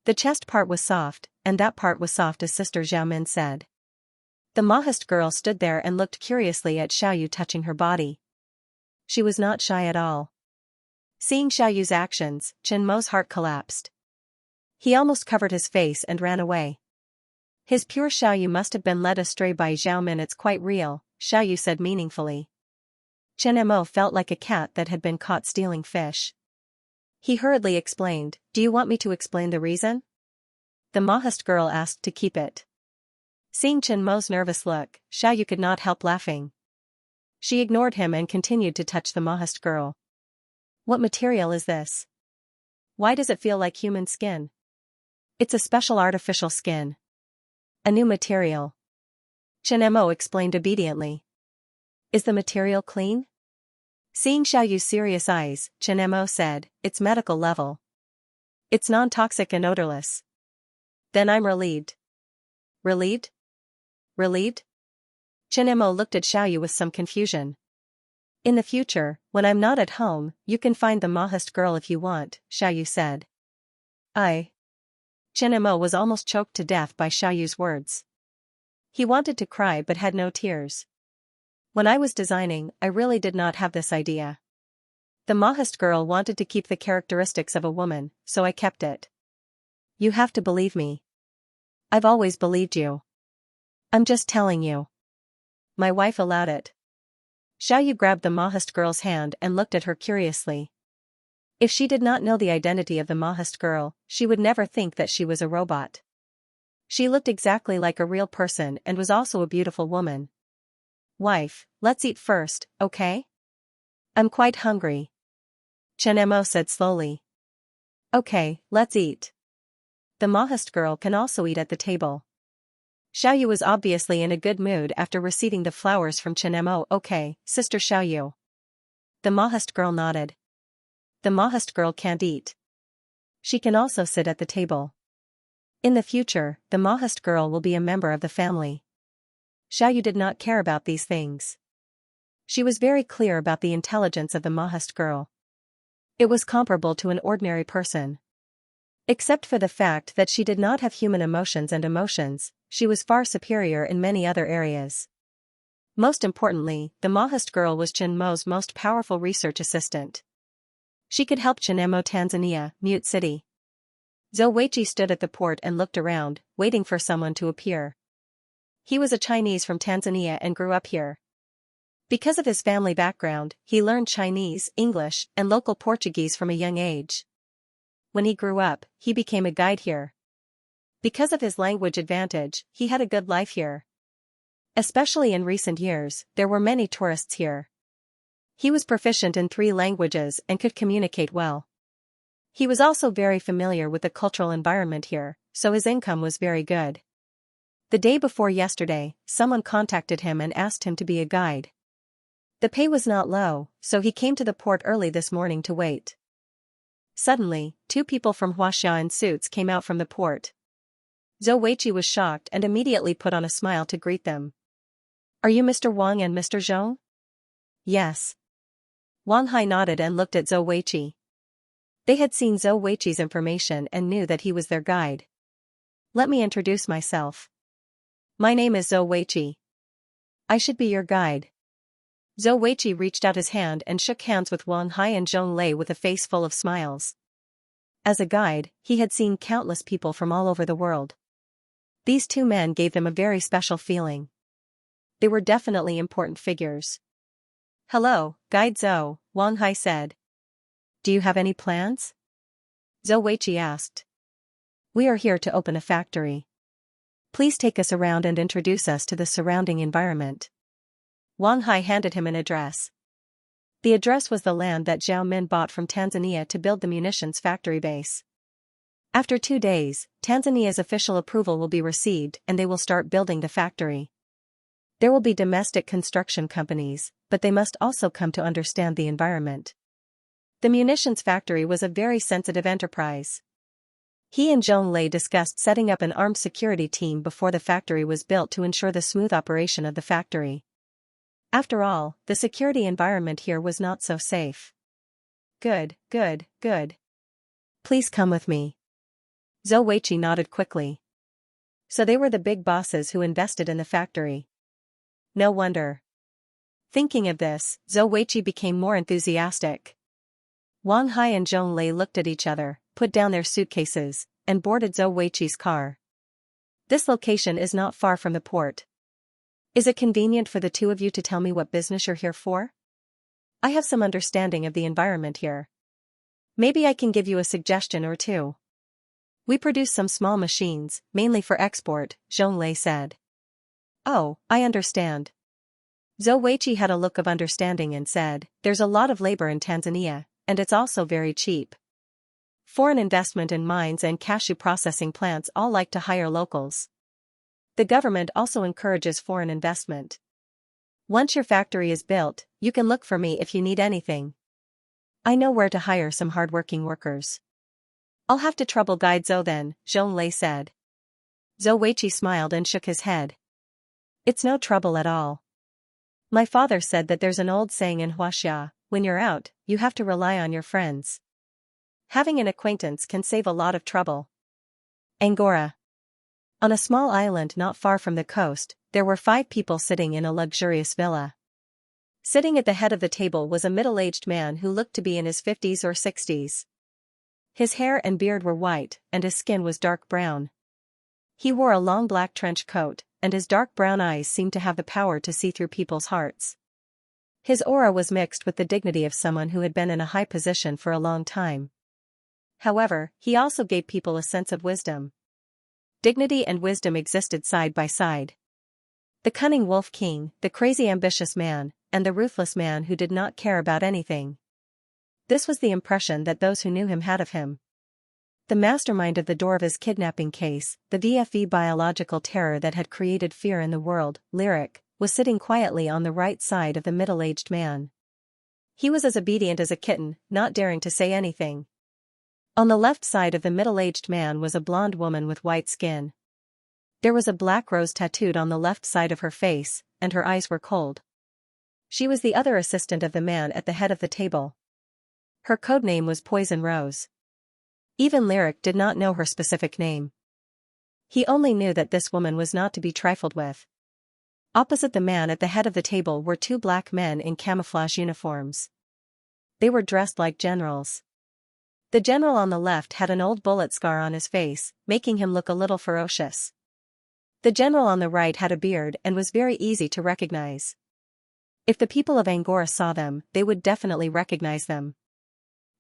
The chest part was soft, and that part was soft as Sister Xiaomin said. The Mahast girl stood there and looked curiously at Xiaoyu touching her body. She was not shy at all. Seeing Xiaoyu's actions, Chen Mo's heart collapsed. He almost covered his face and ran away. His pure Xiaoyu must have been led astray by Xiaomin. "It's quite real," Xiaoyu said meaningfully. Chen Mo felt like a cat that had been caught stealing fish. He hurriedly explained, "Do you want me to explain the reason?" The Mahast girl asked to keep it. Seeing Chen Mo's nervous look, Xiaoyu could not help laughing. She ignored him and continued to touch the Mahast girl. "What material is this? Why does it feel like human skin?" "It's a special artificial skin. A new material." Chen Mo explained obediently. "Is the material clean?" Seeing Xiaoyu's serious eyes, Chen Mo said, "It's medical level. It's non-toxic and odorless." "Then I'm relieved." "Relieved? Relieved?" Chen Mo looked at Xiaoyu with some confusion. "In the future, when I'm not at home, you can find the Mahast girl if you want," Xiaoyu said. Chen Mo was almost choked to death by Xiaoyu's words. He wanted to cry but had no tears. "When I was designing, I really did not have this idea. The Mahast girl wanted to keep the characteristics of a woman, so I kept it. You have to believe me. I've always believed you. I'm just telling you. My wife allowed it." Xiaoyu grabbed the Mahast girl's hand and looked at her curiously. If she did not know the identity of the Mahast girl, she would never think that she was a robot. She looked exactly like a real person and was also a beautiful woman. "Wife, let's eat first, okay? I'm quite hungry." Chen Mo said slowly. "Okay, let's eat. The Mahast girl can also eat at the table." Xiaoyu was obviously in a good mood after receiving the flowers from Chen. Okay, Sister Xiaoyu. The Mahast girl nodded. The Mahast girl can't eat. She can also sit at the table. In the future, the Mahast girl will be a member of the family. Xiaoyu did not care about these things. She was very clear about the intelligence of the Mahast girl. It was comparable to an ordinary person. Except for the fact that she did not have human emotions and emotions, she was far superior in many other areas. Most importantly, the Mahast girl was Chen Mo's most powerful research assistant. She could help Chen Mo Tanzania, Mute City. Zhou Weiqi stood at the port and looked around, waiting for someone to appear. He was a Chinese from Tanzania and grew up here. Because of his family background, he learned Chinese, English, and local Portuguese from a young age. When he grew up, he became a guide here. Because of his language advantage, he had a good life here. Especially in recent years, there were many tourists here. He was proficient in 3 languages and could communicate well. He was also very familiar with the cultural environment here, so his income was very good. The day before yesterday, someone contacted him and asked him to be a guide. The pay was not low, so he came to the port early this morning to wait. Suddenly, 2 people from Huaxia in suits came out from the port. Zhou Weiqi was shocked and immediately put on a smile to greet them. Are you Mr. Wang and Mr. Zhong? Yes. Wang Hai nodded and looked at Zhou Weiqi. They had seen Zhou Weiqi's information and knew that he was their guide. Let me introduce myself. My name is Zhou Weiqi. I should be your guide. Zhou Weiqi reached out his hand and shook hands with Wang Hai and Zhong Lei with a face full of smiles. As a guide, he had seen countless people from all over the world. These 2 men gave them a very special feeling. They were definitely important figures. Hello, Guide Zhou, Wang Hai said. Do you have any plans? Zhou Weiqi asked. We are here to open a factory. Please take us around and introduce us to the surrounding environment. Wang Hai handed him an address. The address was the land that Zhao Min bought from Tanzania to build the munitions factory base. After 2 days, Tanzania's official approval will be received and they will start building the factory. There will be domestic construction companies, but they must also come to understand the environment. The munitions factory was a very sensitive enterprise. He and Zhong Lei discussed setting up an armed security team before the factory was built to ensure the smooth operation of the factory. After all, the security environment here was not so safe. Good. Please come with me. Zhou Weiqi nodded quickly. So they were the big bosses who invested in the factory. No wonder. Thinking of this, Zhou Weiqi became more enthusiastic. Wang Hai and Zhong Lei looked at each other, put down their suitcases, and boarded Zhou Weiqi's car. This location is not far from the port. Is it convenient for the 2 of you to tell me what business you're here for? I have some understanding of the environment here. Maybe I can give you a suggestion or 2. We produce some small machines, mainly for export, Zhong Lei said. Oh, I understand. Zhou Weiqi had a look of understanding and said, there's a lot of labor in Tanzania, and it's also very cheap. Foreign investment in mines and cashew processing plants all like to hire locals. The government also encourages foreign investment. Once your factory is built, you can look for me if you need anything. I know where to hire some hardworking workers. I'll have to trouble Guide Zhou then, Zhong Lei said. Zhou Weiqi smiled and shook his head. It's no trouble at all. My father said that there's an old saying in Huaxia, when you're out, you have to rely on your friends. Having an acquaintance can save a lot of trouble. Angora. On a small island not far from the coast, there were 5 people sitting in a luxurious villa. Sitting at the head of the table was a middle-aged man who looked to be in his 50s or 60s. His hair and beard were white, and his skin was dark brown. He wore a long black trench coat, and his dark brown eyes seemed to have the power to see through people's hearts. His aura was mixed with the dignity of someone who had been in a high position for a long time. However, he also gave people a sense of wisdom. Dignity and wisdom existed side by side. The cunning wolf king, the crazy ambitious man, and the ruthless man who did not care about anything. This was the impression that those who knew him had of him. The mastermind of the Dorva's kidnapping case, the VFE biological terror that had created fear in the world, Lyric, was sitting quietly on the right side of the middle-aged man. He was as obedient as a kitten, not daring to say anything. On the left side of the middle-aged man was a blonde woman with white skin. There was a black rose tattooed on the left side of her face, and her eyes were cold. She was the other assistant of the man at the head of the table. Her codename was Poison Rose. Even Lyric did not know her specific name. He only knew that this woman was not to be trifled with. Opposite the man at the head of the table were two black men in camouflage uniforms. They were dressed like generals. The general on the left had an old bullet scar on his face, making him look a little ferocious. The general on the right had a beard and was very easy to recognize. If the people of Angora saw them, they would definitely recognize them.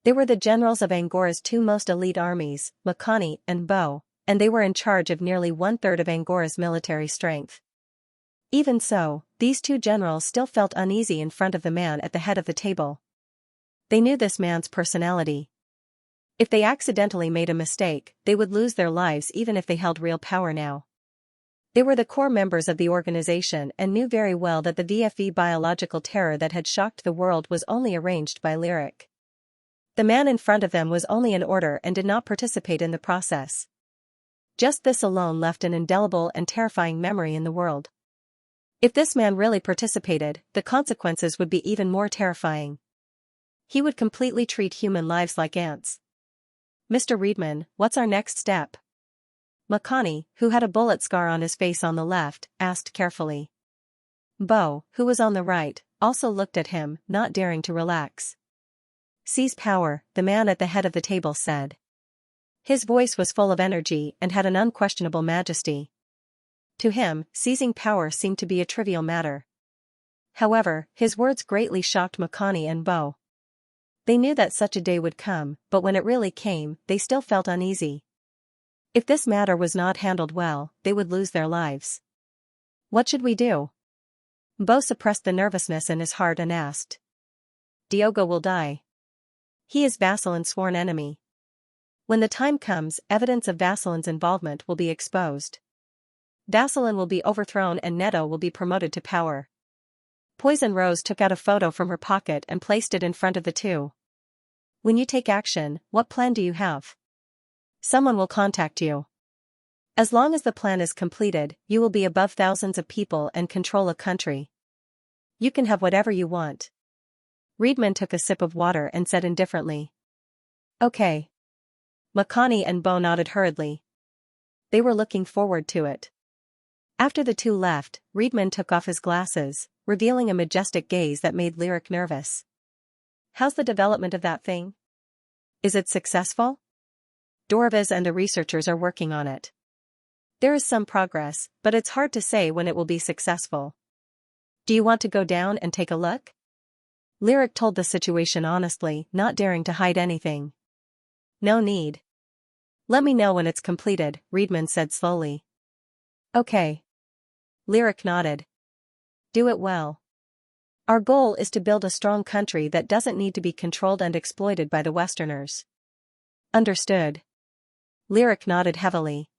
They were the generals of Angora's two most elite armies, Makani and Bo, and they were in charge of nearly one-third of Angora's military strength. Even so, these two generals still felt uneasy in front of the man at the head of the table. They knew this man's personality. If they accidentally made a mistake, they would lose their lives even if they held real power now. They were the core members of the organization and knew very well that the VFE biological terror that had shocked the world was only arranged by Lyric. The man in front of them was only an order and did not participate in the process. Just this alone left an indelible and terrifying memory in the world. If this man really participated, the consequences would be even more terrifying. He would completely treat human lives like ants. Mr. Reedman, what's our next step? Makani, who had a bullet scar on his face on the left, asked carefully. Bo, who was on the right, also looked at him, not daring to relax. Seize power, the man at the head of the table said. His voice was full of energy and had an unquestionable majesty. To him, seizing power seemed to be a trivial matter. However, his words greatly shocked Makani and Bo. They knew that such a day would come, but when it really came, they still felt uneasy. If this matter was not handled well, they would lose their lives. What should we do? Bo suppressed the nervousness in his heart and asked. Diogo will die. He is Vasselin's sworn enemy. When the time comes, evidence of Vasselin's involvement will be exposed. Vasselin will be overthrown and Neto will be promoted to power. Poison Rose took out a photo from her pocket and placed it in front of the two. When you take action, what plan do you have? Someone will contact you. As long as the plan is completed, you will be above thousands of people and control a country. You can have whatever you want. Reedman took a sip of water and said indifferently. Okay. Makani and Bo nodded hurriedly. They were looking forward to it. After the two left, Reedman took off his glasses, revealing a majestic gaze that made Lyric nervous. How's the development of that thing? Is it successful? Dorvas and the researchers are working on it. There is some progress, but it's hard to say when it will be successful. Do you want to go down and take a look? Lyric told the situation honestly, not daring to hide anything. No need. Let me know when it's completed, Reedman said slowly. Okay. Lyric nodded. Do it well. Our goal is to build a strong country that doesn't need to be controlled and exploited by the Westerners. Understood. Lyric nodded heavily.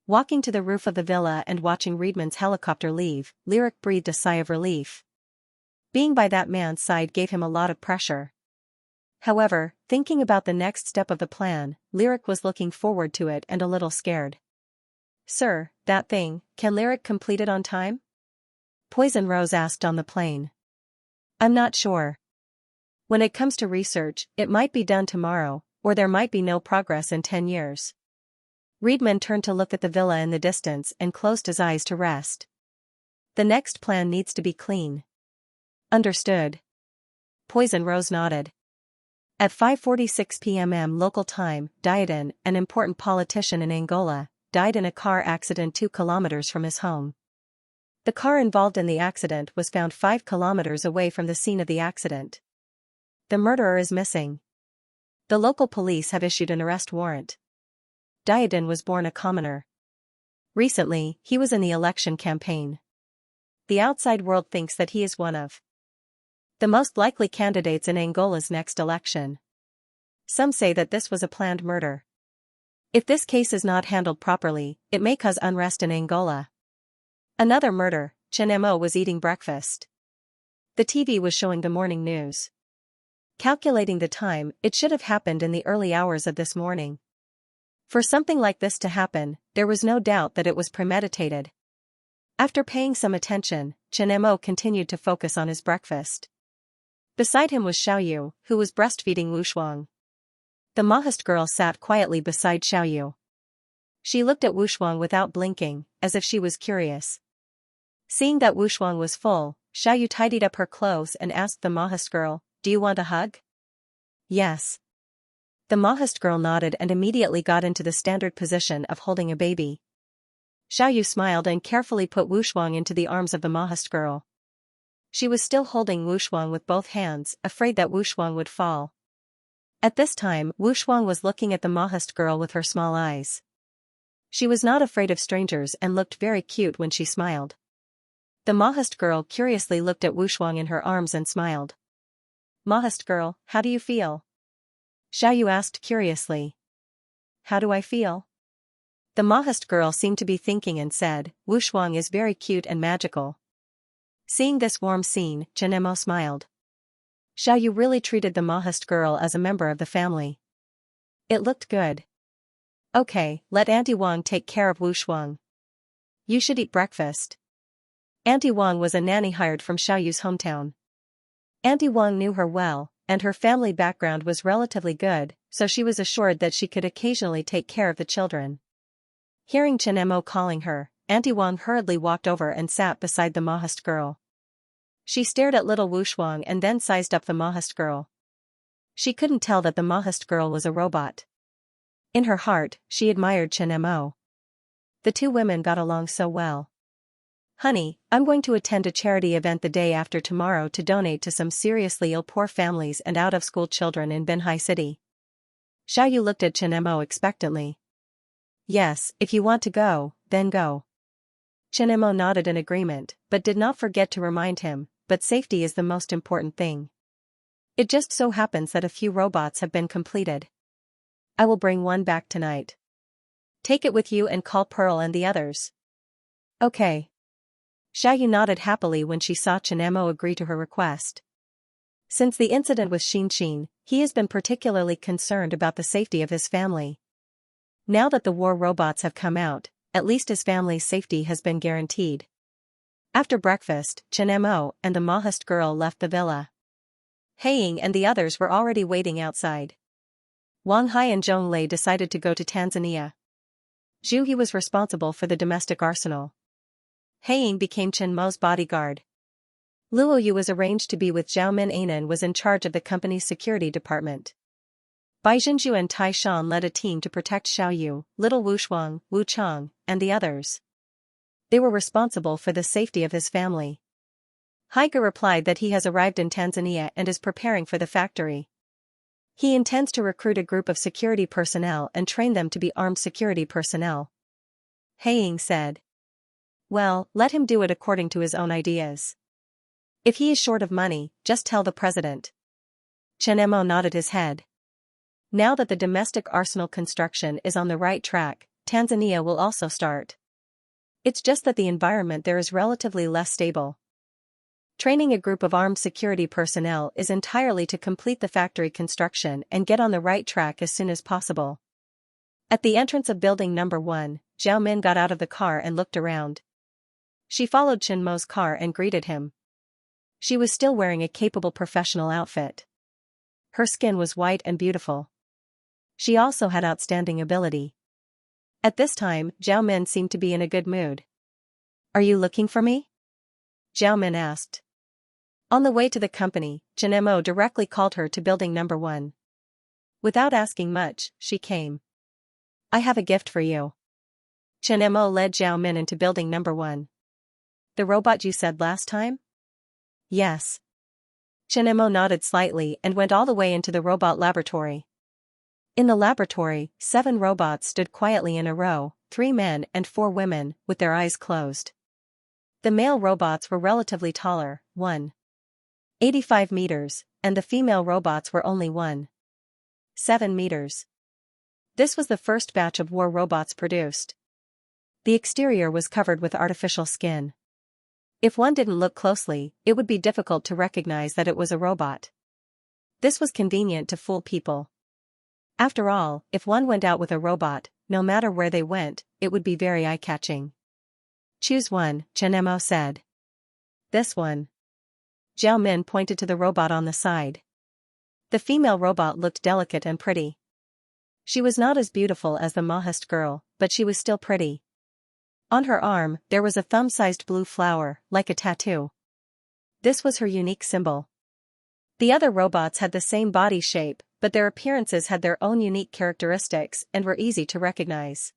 Walking to the roof of the villa and watching Reedman's helicopter leave, Lyric breathed a sigh of relief. Being by that man's side gave him a lot of pressure. However, thinking about the next step of the plan, Lyric was looking forward to it and a little scared. Sir, that thing, can Lyric complete it on time? Poison Rose asked on the plane. I'm not sure. When it comes to research, it might be done tomorrow, or there might be no progress in 10 years. Reedman turned to look at the villa in the distance and closed his eyes to rest. The next plan needs to be clean. Understood. Poison Rose nodded. At 5:46 p.m. local time, Diadon, an important politician in Angola, died in a car accident 2 kilometers from his home. The car involved in the accident was found 5 kilometers away from the scene of the accident. The murderer is missing. The local police have issued an arrest warrant. Diadon was born a commoner. Recently, he was in the election campaign. The outside world thinks that he is one of the most likely candidates in Angola's next election. Some say that this was a planned murder. If this case is not handled properly, it may cause unrest in Angola. Another murder. Chen Mo was eating breakfast. The TV was showing the morning news. Calculating the time, it should have happened in the early hours of this morning. For something like this to happen, there was no doubt that it was premeditated. After paying some attention, Chen Mo continued to focus on his breakfast. Beside him was Xiaoyu, who was breastfeeding Wu Shuang. The Mahist girl sat quietly beside Xiaoyu. She looked at Wu Shuang without blinking, as if she was curious. Seeing that Wu Shuang was full, Xiaoyu tidied up her clothes and asked the Mahist girl, "Do you want a hug?" "Yes." The Mahist girl nodded and immediately got into the standard position of holding a baby. Xiaoyu smiled and carefully put Wu Shuang into the arms of the Mahist girl. She was still holding Wu Shuang with both hands, afraid that Wu Shuang would fall. At this time, Wu Shuang was looking at the Mahist girl with her small eyes. She was not afraid of strangers and looked very cute when she smiled. The Mahist girl curiously looked at Wu Shuang in her arms and smiled. "Mahist girl, how do you feel?" Xiaoyu asked curiously. "How do I feel?" The Mahist girl seemed to be thinking and said, "Wu Shuang is very cute and magical." Seeing this warm scene, Chen Mo smiled. Xiaoyu really treated the Mahist girl as a member of the family. It looked good. "Okay, let Auntie Wang take care of Wu Shuang. You should eat breakfast." Auntie Wang was a nanny hired from Xiaoyu's hometown. Auntie Wang knew her well, and her family background was relatively good, so she was assured that she could occasionally take care of the children. Hearing Chen Mo calling her, Auntie Wang hurriedly walked over and sat beside the Mahist girl. She stared at little Wu Shuang and then sized up the Mahist girl. She couldn't tell that the Mahist girl was a robot. In her heart, she admired Chen Mo. The two women got along so well. "Honey, I'm going to attend a charity event the day after tomorrow to donate to some seriously ill poor families and out-of-school children in Binhai City." Xiaoyu looked at Chen Mo expectantly. "Yes, if you want to go, then go." Chen Mo nodded in agreement, but did not forget to remind him, but safety is the most important thing. It just so happens that a few robots have been completed. I will bring one back tonight. Take it with you and call Pearl and the others. Okay. Xiaoyu nodded happily when she saw Chen Mo agree to her request. Since the incident with Xianxia, he has been particularly concerned about the safety of his family. Now that the war robots have come out, at least his family's safety has been guaranteed. After breakfast, Chen Mo and the Mahist girl left the villa. Haiying and the others were already waiting outside. Wang Hai and Zhong Lei decided to go to Tanzania. Zhu He was responsible for the domestic arsenal. Haiying became Chen Mo's bodyguard. Luo Yu was arranged to be with Zhao Min Anan was in charge of the company's security department. Bai Jinju and Tai Shan led a team to protect Xiaoyu, little Wu Shuang, Wu Chang, and the others. They were responsible for the safety of his family. Haiger replied that he has arrived in Tanzania and is preparing for the factory. He intends to recruit a group of security personnel and train them to be armed security personnel. Haiying said. Well, let him do it according to his own ideas. If he is short of money, just tell the president. Chen Mo nodded his head. Now that the domestic arsenal construction is on the right track, Tanzania will also start. It's just that the environment there is relatively less stable. Training a group of armed security personnel is entirely to complete the factory construction and get on the right track as soon as possible. At the entrance of building number 1, Zhao Min got out of the car and looked around. She followed Chen Mo's car and greeted him. She was still wearing a capable professional outfit. Her skin was white and beautiful. She also had outstanding ability. At this time, Zhao Min seemed to be in a good mood. Are you looking for me? Zhao Min asked. On the way to the company, Chen Mo directly called her to building number 1. Without asking much, she came. I have a gift for you. Chen Mo led Zhao Min into building number 1. The robot you said last time? Yes. Chen Mo nodded slightly and went all the way into the robot laboratory. In the laboratory, 7 robots stood quietly in a row, 3 men and 4 women, with their eyes closed. The male robots were relatively taller, 1.85 meters, and the female robots were only 1.7 meters. This was the first batch of war robots produced. The exterior was covered with artificial skin. If one didn't look closely, it would be difficult to recognize that it was a robot. This was convenient to fool people. After all, if one went out with a robot, no matter where they went, it would be very eye-catching. Choose one, Xianxia said. This one. Zhao Min pointed to the robot on the side. The female robot looked delicate and pretty. She was not as beautiful as the Maoist girl, but she was still pretty. On her arm, there was a thumb-sized blue flower, like a tattoo. This was her unique symbol. The other robots had the same body shape, but their appearances had their own unique characteristics and were easy to recognize.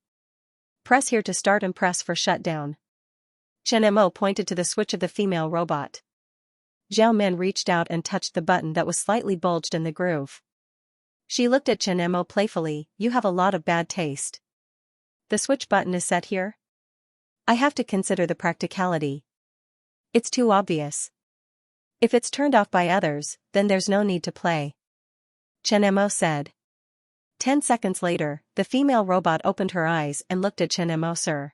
Press here to start and press for shutdown. Xianxia pointed to the switch of the female robot. Zhao Min reached out and touched the button that was slightly bulged in the groove. She looked at Xianxia playfully. You have a lot of bad taste. The switch button is set here? I have to consider the practicality. It's too obvious. If it's turned off by others, then there's no need to play. Xianxia said. 10 seconds later, the female robot opened her eyes and looked at Xianxia, sir.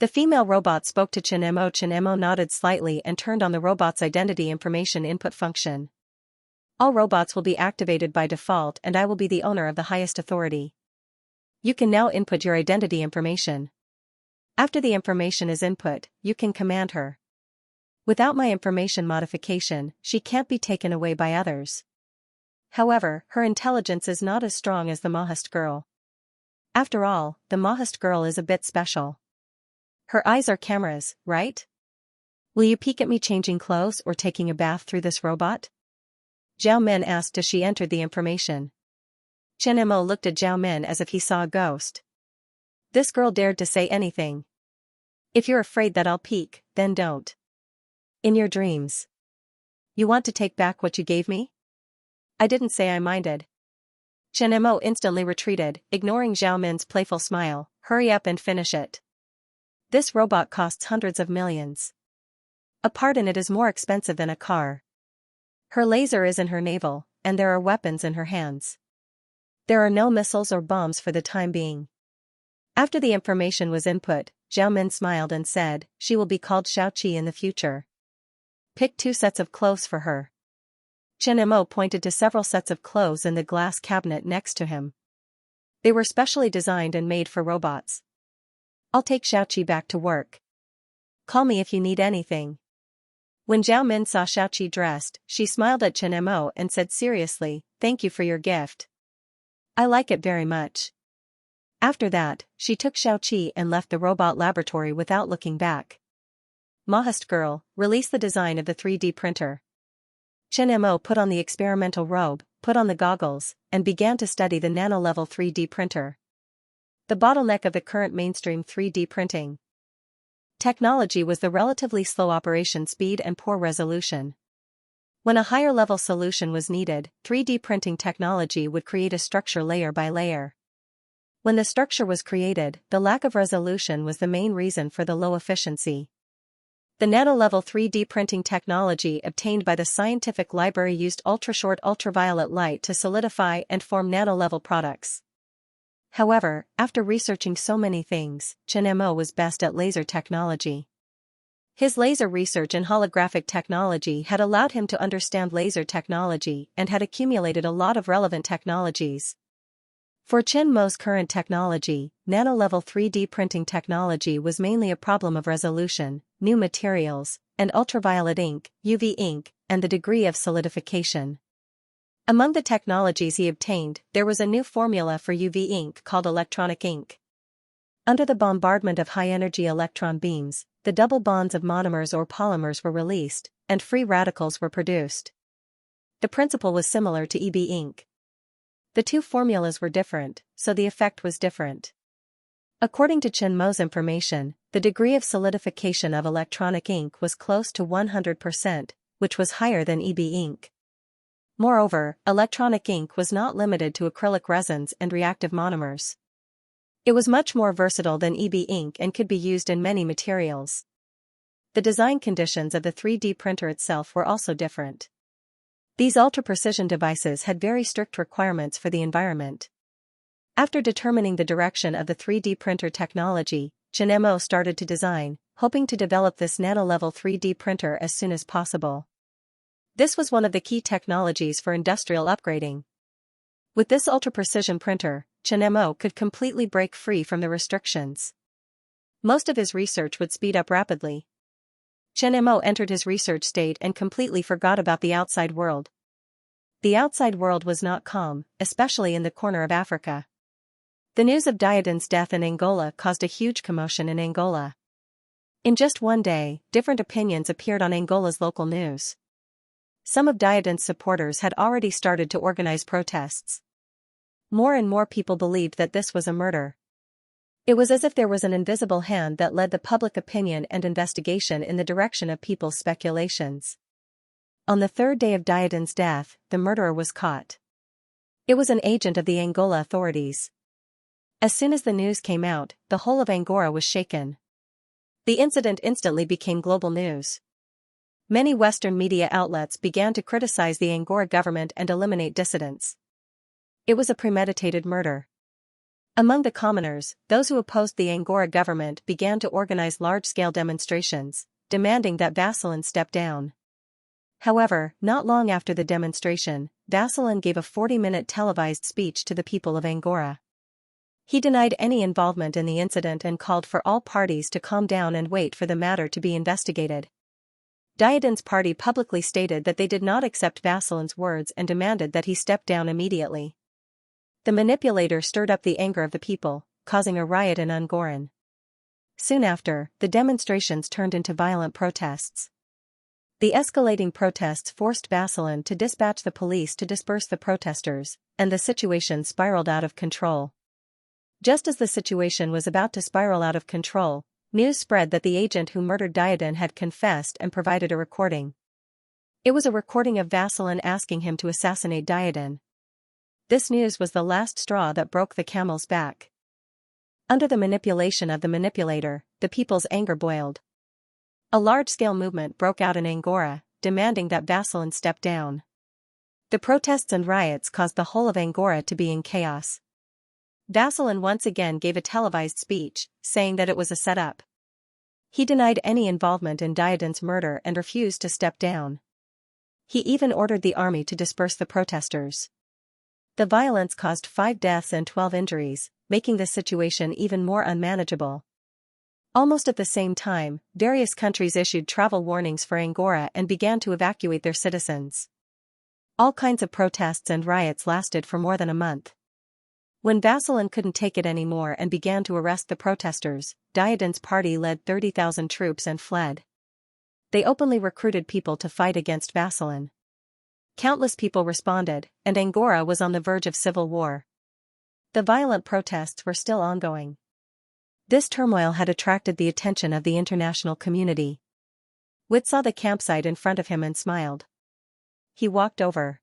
The female robot spoke to Xianxia. Xianxia nodded slightly and turned on the robot's identity information input function. All robots will be activated by default and I will be the owner of the highest authority. You can now input your identity information. After the information is input, you can command her. Without my information modification, she can't be taken away by others. However, her intelligence is not as strong as the Maoist girl. After all, the Maoist girl is a bit special. Her eyes are cameras, right? Will you peek at me changing clothes or taking a bath through this robot? Zhao Min asked as she entered the information. Xianxia looked at Zhao Min as if he saw a ghost. This girl dared to say anything. If you're afraid that I'll peek, then don't. In your dreams. You want to take back what you gave me? I didn't say I minded. Xianxia instantly retreated, ignoring Zhao Min's playful smile. Hurry up and finish it. This robot costs hundreds of millions. A part in it is more expensive than a car. Her laser is in her navel, and there are weapons in her hands. There are no missiles or bombs for the time being. After the information was input, Zhao Min smiled and said, she will be called Xiaoqi in the future. Pick 2 sets of clothes for her. Xianxia pointed to several sets of clothes in the glass cabinet next to him. They were specially designed and made for robots. I'll take Xiaoqi back to work. Call me if you need anything. When Zhao Min saw Xiaoqi dressed, she smiled at Xianxia and said seriously, thank you for your gift. I like it very much. After that, she took Xiaoqi and left the robot laboratory without looking back. Maoist girl, release the design of the 3D printer. Xianxia put on the experimental robe, put on the goggles, and began to study the nano-level 3D printer. The bottleneck of the current mainstream 3D printing technology was the relatively slow operation speed and poor resolution. When a higher-level solution was needed, 3D printing technology would create a structure layer by layer. When the structure was created, the lack of resolution was the main reason for the low efficiency. The nano-level 3D printing technology obtained by the scientific library used ultra-short ultraviolet light to solidify and form nano-level products. However, after researching so many things, Xianxia was best at laser technology. His laser research in holographic technology had allowed him to understand laser technology and had accumulated a lot of relevant technologies. For Qianmo's current technology, nano-level 3D printing technology was mainly a problem of resolution, new materials, and ultraviolet ink, UV ink, and the degree of solidification. Among the technologies he obtained, there was a new formula for UV ink called electronic ink. Under the bombardment of high-energy electron beams, the double bonds of monomers or polymers were released, and free radicals were produced. The principle was similar to EB ink. The two formulas were different, so the effect was different. According to Qianmo's information, the degree of solidification of electronic ink was close to 100%, which was higher than EB ink. Moreover, electronic ink was not limited to acrylic resins and reactive monomers. It was much more versatile than EB ink and could be used in many materials. The design conditions of the 3D printer itself were also different. These ultra-precision devices had very strict requirements for the environment. After determining the direction of the 3D printer technology, Xianxia started to design, hoping to develop this nano-level 3D printer as soon as possible. This was one of the key technologies for industrial upgrading. With this ultra-precision printer, Xianxia could completely break free from the restrictions. Most of his research would speed up rapidly. Xianxia entered his research state and completely forgot about the outside world. The outside world was not calm, especially in the corner of Africa. The news of Diadon's death in Angola caused a huge commotion in Angola. In just one day, different opinions appeared on Angola's local news. Some of Diadon's supporters had already started to organize protests. More and more people believed that this was a murder. It was as if there was an invisible hand that led the public opinion and investigation in the direction of people's speculations. On the third day of Diadon's death, the murderer was caught. It was an agent of the Angola authorities. As soon as the news came out, the whole of Angola was shaken. The incident instantly became global news. Many Western media outlets began to criticize the Angola government and eliminate dissidents. It was a premeditated murder. Among the commoners, those who opposed the Angola government began to organize large-scale demonstrations, demanding that Vasselin step down. However, not long after the demonstration, Vasselin gave a 40-minute televised speech to the people of Angola. He denied any involvement in the incident and called for all parties to calm down and wait for the matter to be investigated. Diadon's party publicly stated that they did not accept Vasselin's words and demanded that he step down immediately. The manipulator stirred up the anger of the people, causing a riot in Angoran. Soon after, the demonstrations turned into violent protests. The escalating protests forced Vasselin to dispatch the police to disperse the protesters, and the situation spiraled out of control. Just as the situation was about to spiral out of control, news spread that the agent who murdered Diadon had confessed and provided a recording. It was a recording of Vasselin asking him to assassinate Diadon. This news was the last straw that broke the camel's back. Under the manipulation of the manipulator, the people's anger boiled. A large-scale movement broke out in Angola, demanding that Vasselin step down. The protests and riots caused the whole of Angola to be in chaos. Vasselin once again gave a televised speech, saying that it was a setup. He denied any involvement in Diadon's murder and refused to step down. He even ordered the army to disperse the protesters. The violence caused 5 deaths and 12 injuries, making the situation even more unmanageable. Almost at the same time, various countries issued travel warnings for Angola and began to evacuate their citizens. All kinds of protests and riots lasted for more than a month. When Vasselin couldn't take it anymore and began to arrest the protesters, Diadon's party led 30,000 troops and fled. They openly recruited people to fight against Vasselin. Countless people responded, and Angola was on the verge of civil war. The violent protests were still ongoing. This turmoil had attracted the attention of the international community. Witt saw the campsite in front of him and smiled. He walked over.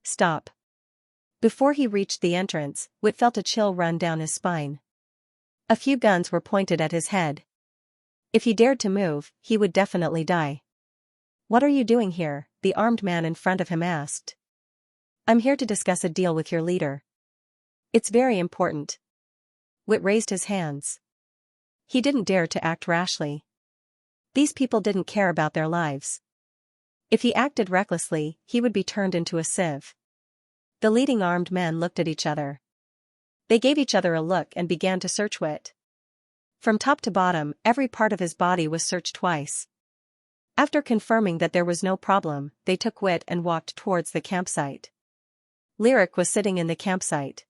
"Stop." Before he reached the entrance, Witt felt a chill run down his spine. A few guns were pointed at his head. If he dared to move, he would definitely die. "What are you doing here?" the armed man in front of him asked. "I'm here to discuss a deal with your leader." "It's very important." Witt raised his hands. He didn't dare to act rashly. These people didn't care about their lives. If he acted recklessly, he would be turned into a sieve. The leading armed men looked at each other. They gave each other a look and began to search Witt. From top to bottom, every part of his body was searched twice. After confirming that there was no problem, they took Witt and walked towards the campsite. Lyric was sitting in the campsite.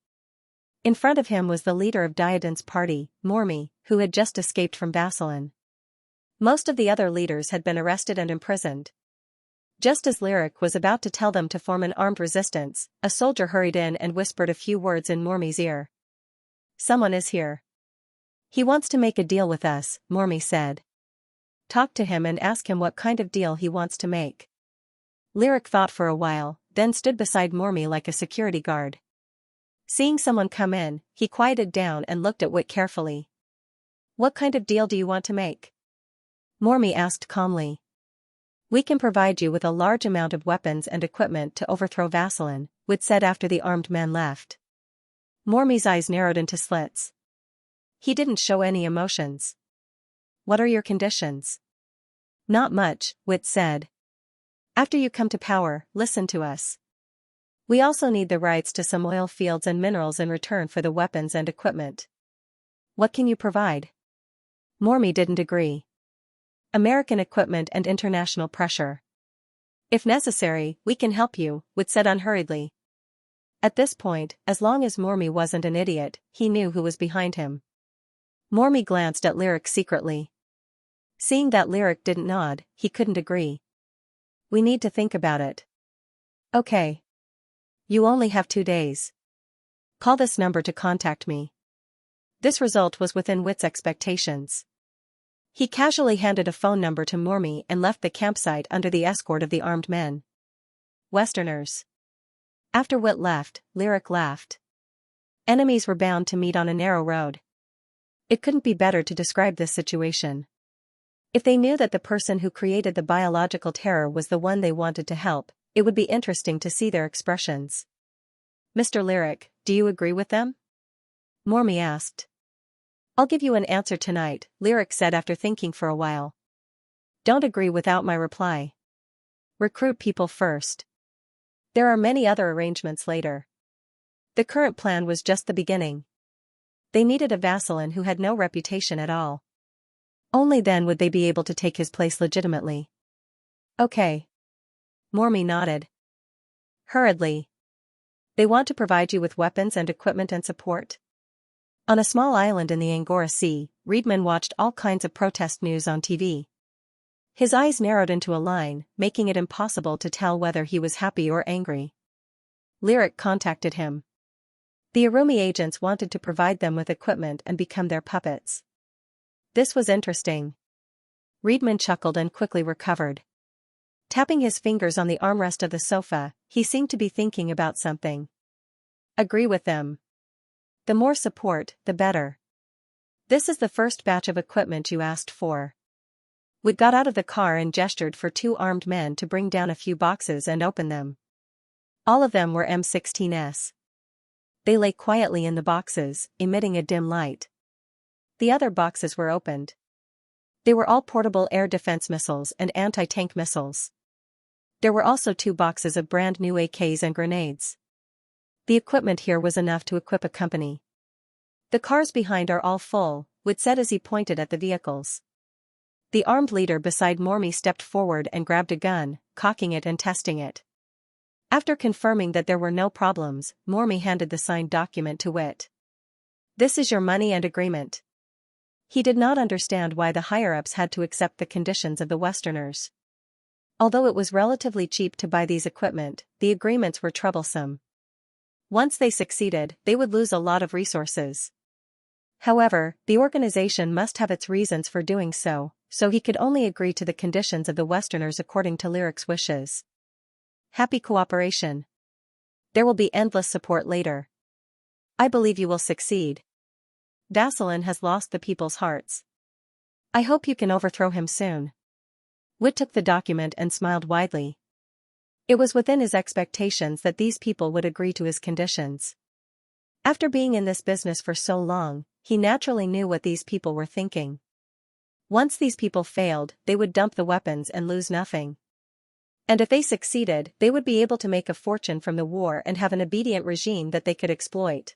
In front of him was the leader of Diadon's party, Mormi, who had just escaped from Vasselin. Most of the other leaders had been arrested and imprisoned. Just as Lyric was about to tell them to form an armed resistance, a soldier hurried in and whispered a few words in Mormi's ear. "Someone is here. He wants to make a deal with us," Mormi said. "Talk to him and ask him what kind of deal he wants to make." Lyric thought for a while, then stood beside Mormi like a security guard. Seeing someone come in, he quieted down and looked at Witt carefully. "What kind of deal do you want to make?" Mormi asked calmly. "We can provide you with a large amount of weapons and equipment to overthrow Vasselin," Witt said after the armed men left. Mormy's eyes narrowed into slits. He didn't show any emotions. What are your conditions? Not much, Wit said. After you come to power, listen to us. We also need the rights to some oil fields and minerals in return for the weapons and equipment. What can you provide? Mormy didn't agree. American equipment and international pressure. If necessary, we can help you, Wit said unhurriedly. At this point, as long as Mormy wasn't an idiot, he knew who was behind him. Mormy glanced at Lyric secretly. Seeing that Lyric didn't nod, he couldn't agree. We need to think about it. Okay. You only have 2 days. Call this number to contact me. This result was within Wit's expectations. He casually handed a phone number to Mormy and left the campsite under the escort of the armed men. Westerners. After Wit left, Lyric laughed. Enemies were bound to meet on a narrow road. It couldn't be better to describe this situation. If they knew that the person who created the biological terror was the one they wanted to help, it would be interesting to see their expressions. Mr. Lyric, do you agree with them? Mormy asked. I'll give you an answer tonight, Lyric said after thinking for a while. Don't agree without my reply. Recruit people first. There are many other arrangements later. The current plan was just the beginning. They needed a Vassalin who had no reputation at all. Only then would they be able to take his place legitimately. Okay. Mormy nodded. Hurriedly. They want to provide you with weapons and equipment and support. On a small island in the Angora Sea, Reedman watched all kinds of protest news on TV. His eyes narrowed into a line, making it impossible to tell whether he was happy or angry. Lyric contacted him. The Arumi agents wanted to provide them with equipment and become their puppets. This was interesting. Reedman chuckled and quickly recovered. Tapping his fingers on the armrest of the sofa, he seemed to be thinking about something. Agree with them. The more support, the better. This is the first batch of equipment you asked for. Wood got out of the car and gestured for 2 armed men to bring down a few boxes and open them. All of them were M16s. They lay quietly in the boxes, emitting a dim light. The other boxes were opened. They were all portable air defense missiles and anti-tank missiles. There were also 2 boxes of brand new AKs and grenades. The equipment here was enough to equip a company. The cars behind are all full, Wood said as he pointed at the vehicles. The armed leader beside Mormy stepped forward and grabbed a gun, cocking it and testing it. After confirming that there were no problems, Mormy handed the signed document to Wit. This is your money and agreement. He did not understand why the higher-ups had to accept the conditions of the Westerners. Although it was relatively cheap to buy these equipment, the agreements were troublesome. Once they succeeded, they would lose a lot of resources. However, the organization must have its reasons for doing so he could only agree to the conditions of the Westerners according to Lyric's wishes. Happy cooperation. There will be endless support later. I believe you will succeed. Vassalin has lost the people's hearts. I hope you can overthrow him soon. Wit took the document and smiled widely. It was within his expectations that these people would agree to his conditions. After being in this business for so long, he naturally knew what these people were thinking. Once these people failed, they would dump the weapons and lose nothing. And if they succeeded, they would be able to make a fortune from the war and have an obedient regime that they could exploit.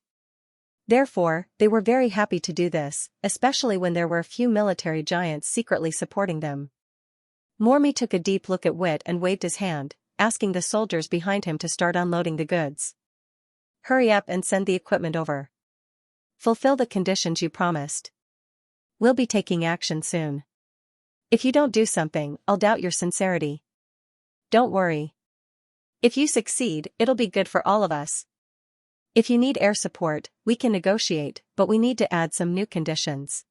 Therefore, they were very happy to do this, especially when there were a few military giants secretly supporting them. Mormy took a deep look at Wit and waved his hand, asking the soldiers behind him to start unloading the goods. Hurry up and send the equipment over. Fulfill the conditions you promised. We'll be taking action soon. If you don't do something, I'll doubt your sincerity. Don't worry. If you succeed, it'll be good for all of us. If you need air support, we can negotiate, but we need to add some new conditions.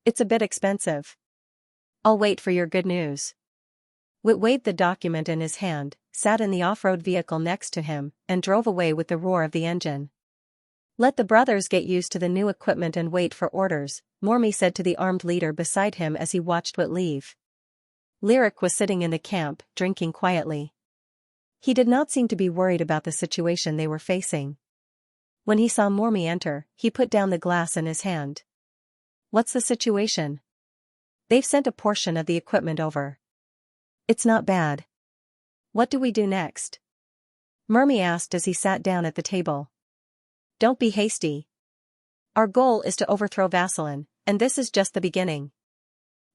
It's a bit expensive. I'll wait for your good news. Wit waved the document in his hand, sat in the off-road vehicle next to him, and drove away with the roar of the engine. Let the brothers get used to the new equipment and wait for orders, Mormy said to the armed leader beside him as he watched Wit leave. Lyric was sitting in the camp, drinking quietly. He did not seem to be worried about the situation they were facing. When he saw Mormi enter, he put down the glass in his hand. What's the situation? They've sent a portion of the equipment over. It's not bad. What do we do next? Mormi asked as he sat down at the table. Don't be hasty. Our goal is to overthrow Vasselin, and this is just the beginning.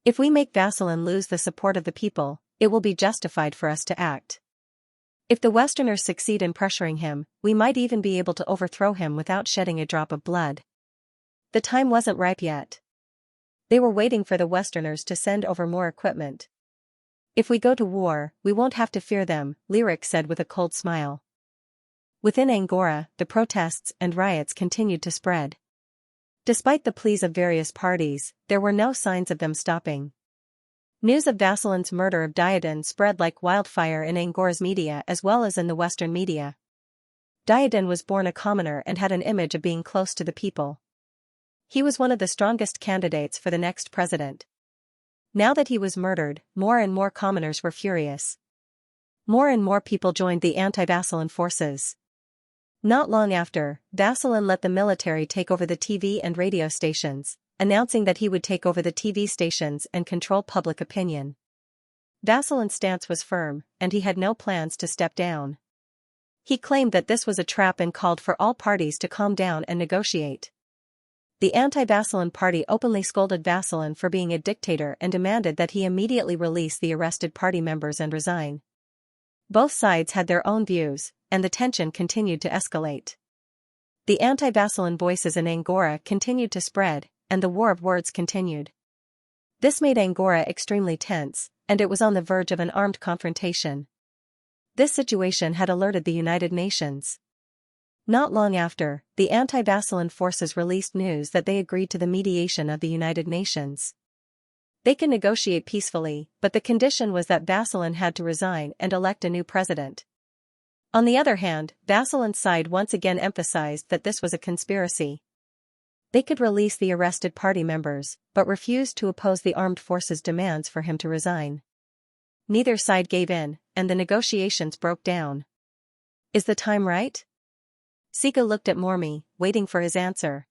If we make Vasselin lose the support of the people, it will be justified for us to act. If the Westerners succeed in pressuring him, we might even be able to overthrow him without shedding a drop of blood. The time wasn't ripe yet. They were waiting for the Westerners to send over more equipment. If we go to war, we won't have to fear them, Lyric said with a cold smile. Within Angora, the protests and riots continued to spread. Despite the pleas of various parties, there were no signs of them stopping. News of Vasselin's murder of Diadon spread like wildfire in Angora's media as well as in the Western media. Diadon was born a commoner and had an image of being close to the people. He was one of the strongest candidates for the next president. Now that he was murdered, more and more commoners were furious. More and more people joined the anti-Vasselin forces. Not long after, Vasselin let the military take over the TV and radio stations, announcing that he would take over the TV stations and control public opinion. Vasselin's stance was firm, and he had no plans to step down. He claimed that this was a trap and called for all parties to calm down and negotiate. The anti-Vasselin party openly scolded Vasselin for being a dictator and demanded that he immediately release the arrested party members and resign. Both sides had their own views, and the tension continued to escalate. The anti-Vasselin voices in Angora continued to spread, and the war of words continued. This made Angora extremely tense, and it was on the verge of an armed confrontation. This situation had alerted the United Nations. Not long after, the anti-Vasselin forces released news that they agreed to the mediation of the United Nations. They can negotiate peacefully, but the condition was that Vasselin had to resign and elect a new president. On the other hand, Vasselin's side once again emphasized that this was a conspiracy. They could release the arrested party members, but refused to oppose the armed forces' demands for him to resign. Neither side gave in, and the negotiations broke down. Is the time right? Sika looked at Mormi, waiting for his answer.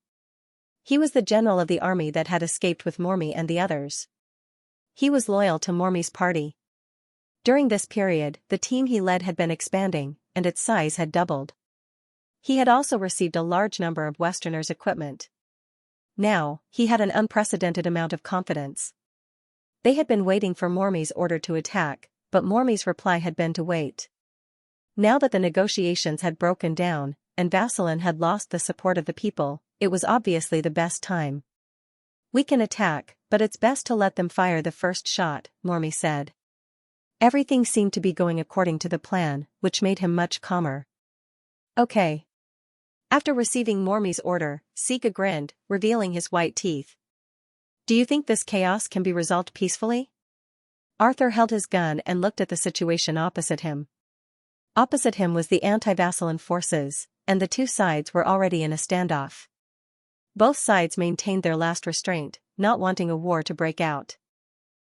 He was the general of the army that had escaped with Mormi and the others. He was loyal to Mormi's party. During this period, the team he led had been expanding, and its size had doubled. He had also received a large number of Westerners' equipment. Now, he had an unprecedented amount of confidence. They had been waiting for Mormi's order to attack, but Mormi's reply had been to wait. Now that the negotiations had broken down, and Vasselin had lost the support of the people, it was obviously the best time. We can attack, but it's best to let them fire the first shot, Mormi said. Everything seemed to be going according to the plan, which made him much calmer. Okay. After receiving Mormi's order, Sika grinned, revealing his white teeth. Do you think this chaos can be resolved peacefully? Arthur held his gun and looked at the situation opposite him. Opposite him was the anti-Vasselin forces, and the two sides were already in a standoff. Both sides maintained their last restraint, not wanting a war to break out.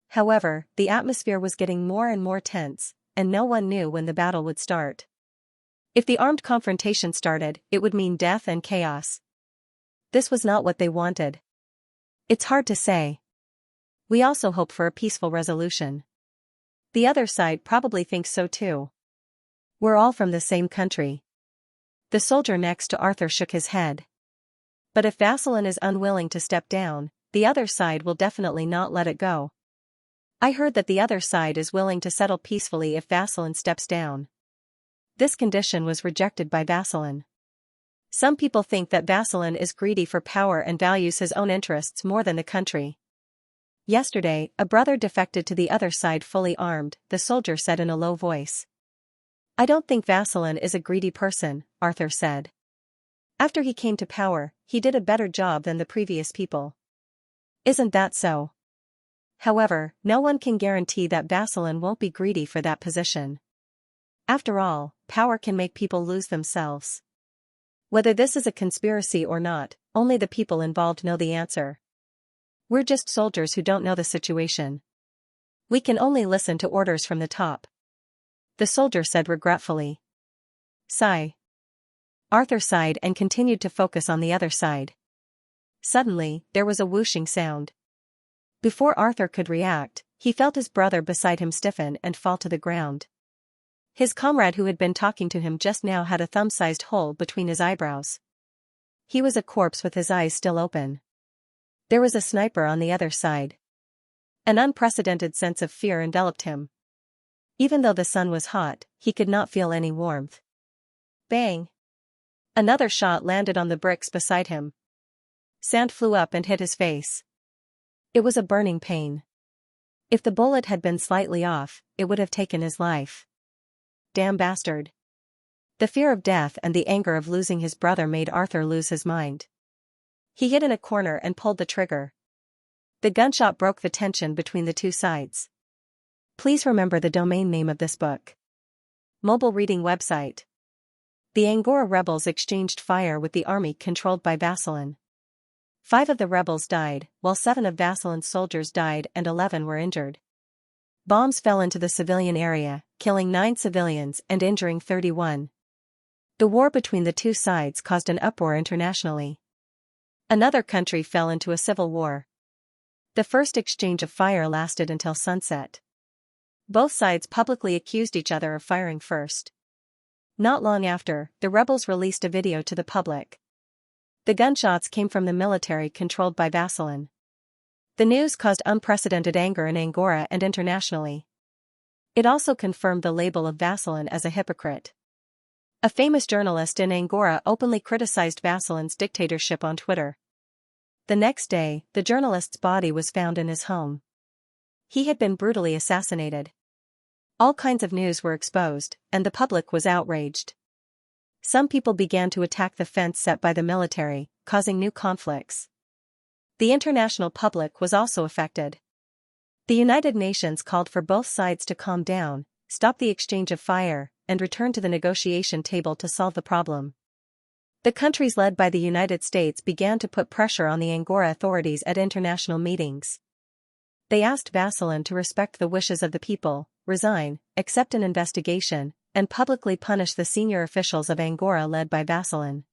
However, the atmosphere was getting more and more tense, and no one knew when the battle would start. If the armed confrontation started, it would mean death and chaos. This was not what they wanted. It's hard to say. We also hope for a peaceful resolution. The other side probably thinks so too. We're all from the same country. The soldier next to Arthur shook his head. But if Vasselin is unwilling to step down, the other side will definitely not let it go. I heard that the other side is willing to settle peacefully if Vasselin steps down. This condition was rejected by Vasselin. Some people think that Vasselin is greedy for power and values his own interests more than the country. Yesterday, a brother defected to the other side fully armed, the soldier said in a low voice. I don't think Vasselin is a greedy person, Arthur said. After he came to power, he did a better job than the previous people. Isn't that so? However, no one can guarantee that Vasselin won't be greedy for that position. After all, power can make people lose themselves. Whether this is a conspiracy or not, only the people involved know the answer. We're just soldiers who don't know the situation. We can only listen to orders from the top. The soldier said regretfully. Sigh. Arthur sighed and continued to focus on the other side. Suddenly, there was a whooshing sound. Before Arthur could react, he felt his brother beside him stiffen and fall to the ground. His comrade who had been talking to him just now had a thumb-sized hole between his eyebrows. He was a corpse with his eyes still open. There was a sniper on the other side. An unprecedented sense of fear enveloped him. Even though the sun was hot, he could not feel any warmth. Bang! Another shot landed on the bricks beside him. Sand flew up and hit his face. It was a burning pain. If the bullet had been slightly off, it would have taken his life. Damn bastard. The fear of death and the anger of losing his brother made Arthur lose his mind. He hid in a corner and pulled the trigger. The gunshot broke the tension between the two sides. Please remember the domain name of this book. Mobile reading website. The Angora rebels exchanged fire with the army controlled by Vaseline. 5 of the rebels died, while 7 of Vaseline's soldiers died and 11 were injured. Bombs fell into the civilian area, killing 9 civilians and injuring 31. The war between the two sides caused an uproar internationally. Another country fell into a civil war. The first exchange of fire lasted until sunset. Both sides publicly accused each other of firing first. Not long after, the rebels released a video to the public. The gunshots came from the military controlled by Vaseline. The news caused unprecedented anger in Angora and internationally. It also confirmed the label of Vaseline as a hypocrite. A famous journalist in Angora openly criticized Vaseline's dictatorship on Twitter. The next day, the journalist's body was found in his home. He had been brutally assassinated. All kinds of news were exposed, and the public was outraged. Some people began to attack the fence set by the military, causing new conflicts. The international public was also affected. The United Nations called for both sides to calm down, stop the exchange of fire, and return to the negotiation table to solve the problem. The countries led by the United States began to put pressure on the Angora authorities at international meetings. They asked Vaseline to respect the wishes of the people, resign, accept an investigation, and publicly punish the senior officials of Angora led by Vaseline.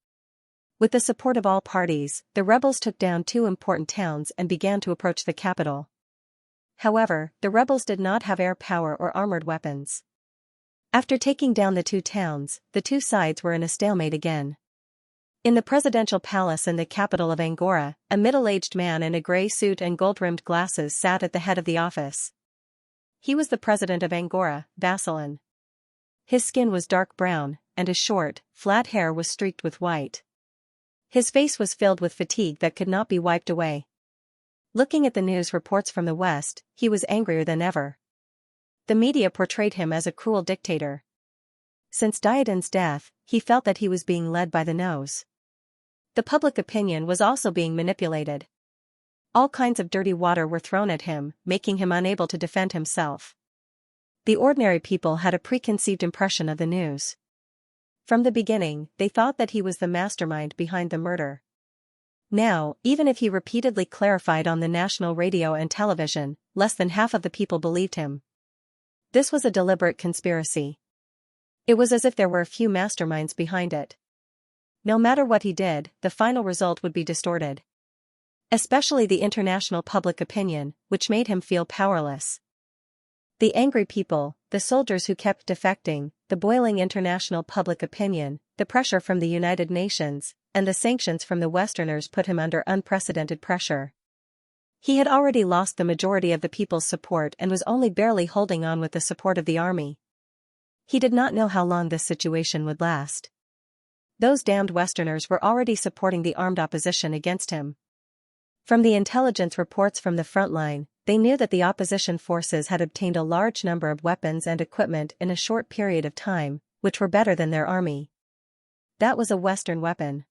With the support of all parties, the rebels took down 2 important towns and began to approach the capital. However, the rebels did not have air power or armored weapons. After taking down the 2 towns, the two sides were in a stalemate again. In the presidential palace in the capital of Angora, a middle-aged man in a gray suit and gold-rimmed glasses sat at the head of the office. He was the president of Angora, Vaseline. His skin was dark brown, and his short, flat hair was streaked with white. His face was filled with fatigue that could not be wiped away. Looking at the news reports from the West, he was angrier than ever. The media portrayed him as a cruel dictator. Since Diadon's death, he felt that he was being led by the nose. The public opinion was also being manipulated. All kinds of dirty water were thrown at him, making him unable to defend himself. The ordinary people had a preconceived impression of the news. From the beginning, they thought that he was the mastermind behind the murder. Now, even if he repeatedly clarified on the national radio and television, less than half of the people believed him. This was a deliberate conspiracy. It was as if there were a few masterminds behind it. No matter what he did, the final result would be distorted. Especially the international public opinion, which made him feel powerless. The angry people, the soldiers who kept defecting, the boiling international public opinion, the pressure from the United Nations, and the sanctions from the Westerners put him under unprecedented pressure. He had already lost the majority of the people's support and was only barely holding on with the support of the army. He did not know how long this situation would last. Those damned Westerners were already supporting the armed opposition against him. From the intelligence reports from the front line, they knew that the opposition forces had obtained a large number of weapons and equipment in a short period of time, which were better than their army. That was a Western weapon.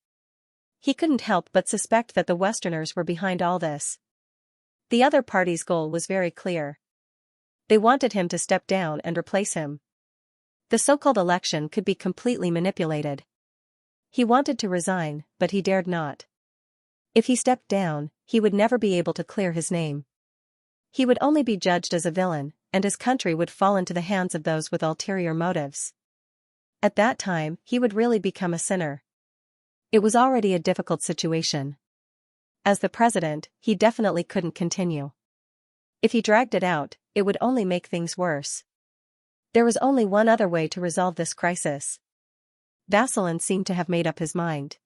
He couldn't help but suspect that the Westerners were behind all this. The other party's goal was very clear. They wanted him to step down and replace him. The so-called election could be completely manipulated. He wanted to resign, but he dared not. If he stepped down, he would never be able to clear his name. He would only be judged as a villain, and his country would fall into the hands of those with ulterior motives. At that time, he would really become a sinner. It was already a difficult situation. As the president, he definitely couldn't continue. If he dragged it out, it would only make things worse. There was only one other way to resolve this crisis. Vasilin seemed to have made up his mind.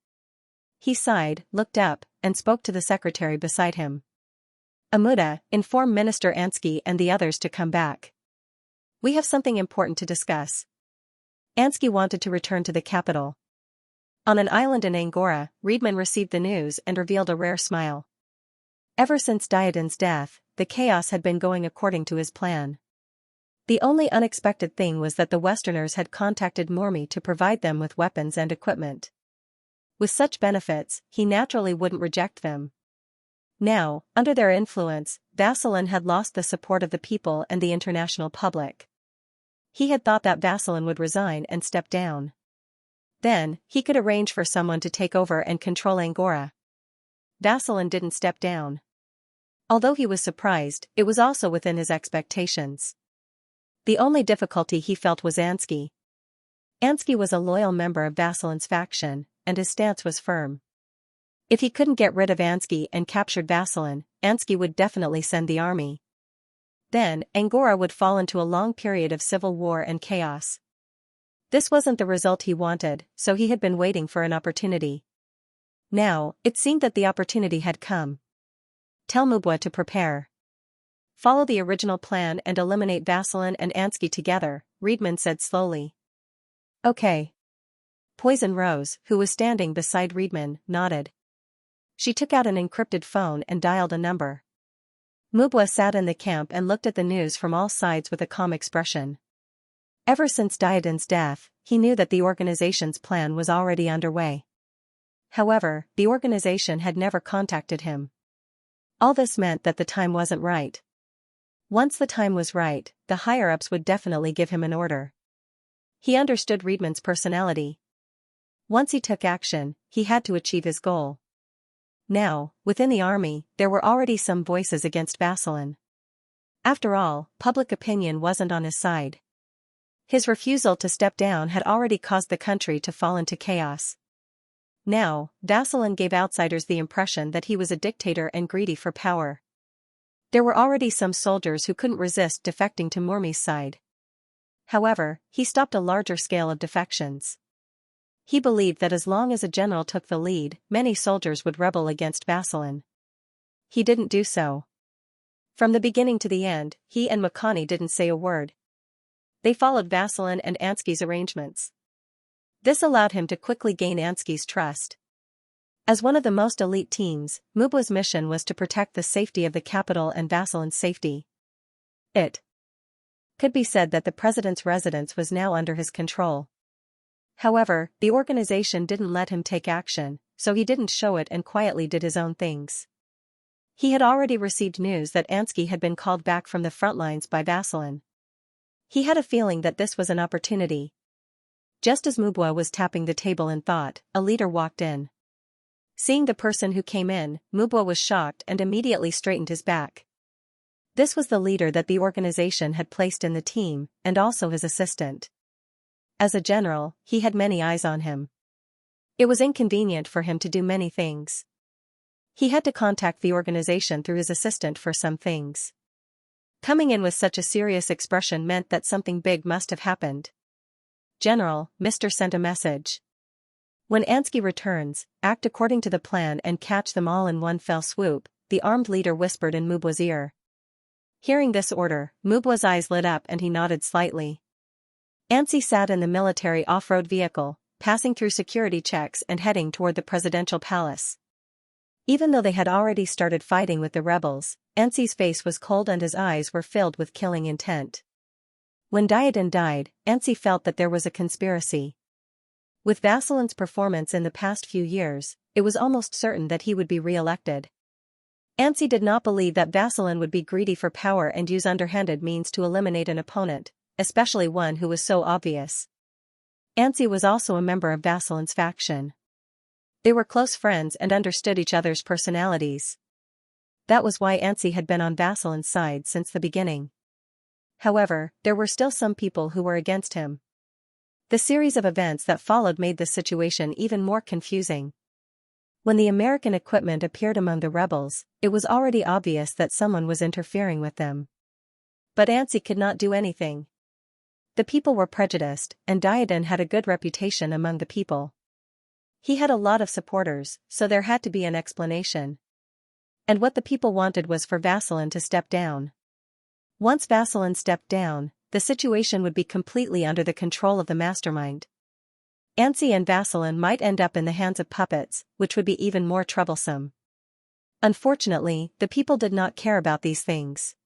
He sighed, looked up, and spoke to the secretary beside him. Amuda, inform Minister Ansky and the others to come back. We have something important to discuss. Ansky wanted to return to the capital. On an island in Angora, Riedman received the news and revealed a rare smile. Ever since Diadin's death, the chaos had been going according to his plan. The only unexpected thing was that the Westerners had contacted Mormi to provide them with weapons and equipment. With such benefits, he naturally wouldn't reject them. Now, under their influence, Vasilin had lost the support of the people and the international public. He had thought that Vasilin would resign and step down. Then, he could arrange for someone to take over and control Angora. Vasilin didn't step down. Although he was surprised, it was also within his expectations. The only difficulty he felt was Ansky. Ansky was a loyal member of Vasilin's faction, and his stance was firm. If he couldn't get rid of Ansky and captured Vasilin, Ansky would definitely send the army. Then, Angora would fall into a long period of civil war and chaos. This wasn't the result he wanted, so he had been waiting for an opportunity. Now, it seemed that the opportunity had come. Tell Mubwa to prepare. Follow the original plan and eliminate Vasilin and Ansky together, Riedman said slowly. Okay. Poison Rose, who was standing beside Riedman, nodded. She took out an encrypted phone and dialed a number. Mubwa sat in the camp and looked at the news from all sides with a calm expression. Ever since Diadin's death, he knew that the organization's plan was already underway. However, the organization had never contacted him. All this meant that the time wasn't right. Once the time was right, the higher-ups would definitely give him an order. He understood Riedman's personality. Once he took action, he had to achieve his goal. Now, within the army, there were already some voices against Vasilin. After all, public opinion wasn't on his side. His refusal to step down had already caused the country to fall into chaos. Now, Vasilin gave outsiders the impression that he was a dictator and greedy for power. There were already some soldiers who couldn't resist defecting to Mormi's side. However, he stopped a larger scale of defections. He believed that as long as a general took the lead, many soldiers would rebel against Vasilin. He didn't do so. From the beginning to the end, he and Makani didn't say a word. They followed Vasilin and Ansky's arrangements. This allowed him to quickly gain Ansky's trust. As one of the most elite teams, Mubwa's mission was to protect the safety of the capital and Vasilin's safety. It could be said that the president's residence was now under his control. However, the organization didn't let him take action, so he didn't show it and quietly did his own things. He had already received news that Ansky had been called back from the front lines by Vasilin. He had a feeling that this was an opportunity. Just as Mubwa was tapping the table in thought, a leader walked in. Seeing the person who came in, Mubwa was shocked and immediately straightened his back. This was the leader that the organization had placed in the team, and also his assistant. As a general, he had many eyes on him. It was inconvenient for him to do many things. He had to contact the organization through his assistant for some things. Coming in with such a serious expression meant that something big must have happened. General, Mr. sent a message. When Ansky returns, act according to the plan and catch them all in one fell swoop, the armed leader whispered in Mubwa's ear. Hearing this order, Mubwa's eyes lit up and he nodded slightly. Ansky sat in the military off-road vehicle, passing through security checks and heading toward the presidential palace. Even though they had already started fighting with the rebels, Ansky's face was cold and his eyes were filled with killing intent. When Diadin died, Ansky felt that there was a conspiracy. With Vasilin's performance in the past few years, it was almost certain that he would be re-elected. Ansky did not believe that Vasilin would be greedy for power and use underhanded means to eliminate an opponent, especially one who was so obvious. Ansky was also a member of Vasilin's faction. They were close friends and understood each other's personalities. That was why Ansky had been on Vasilin's side since the beginning. However, there were still some people who were against him. The series of events that followed made the situation even more confusing. When the American equipment appeared among the rebels, it was already obvious that someone was interfering with them. But Xianxia could not do anything. The people were prejudiced, and Diadon had a good reputation among the people. He had a lot of supporters, so there had to be an explanation. And what the people wanted was for Vasselin to step down. Once Vasselin stepped down, the situation would be completely under the control of the mastermind. Xianxia and Vasselin might end up in the hands of puppets, which would be even more troublesome. Unfortunately, the people did not care about these things.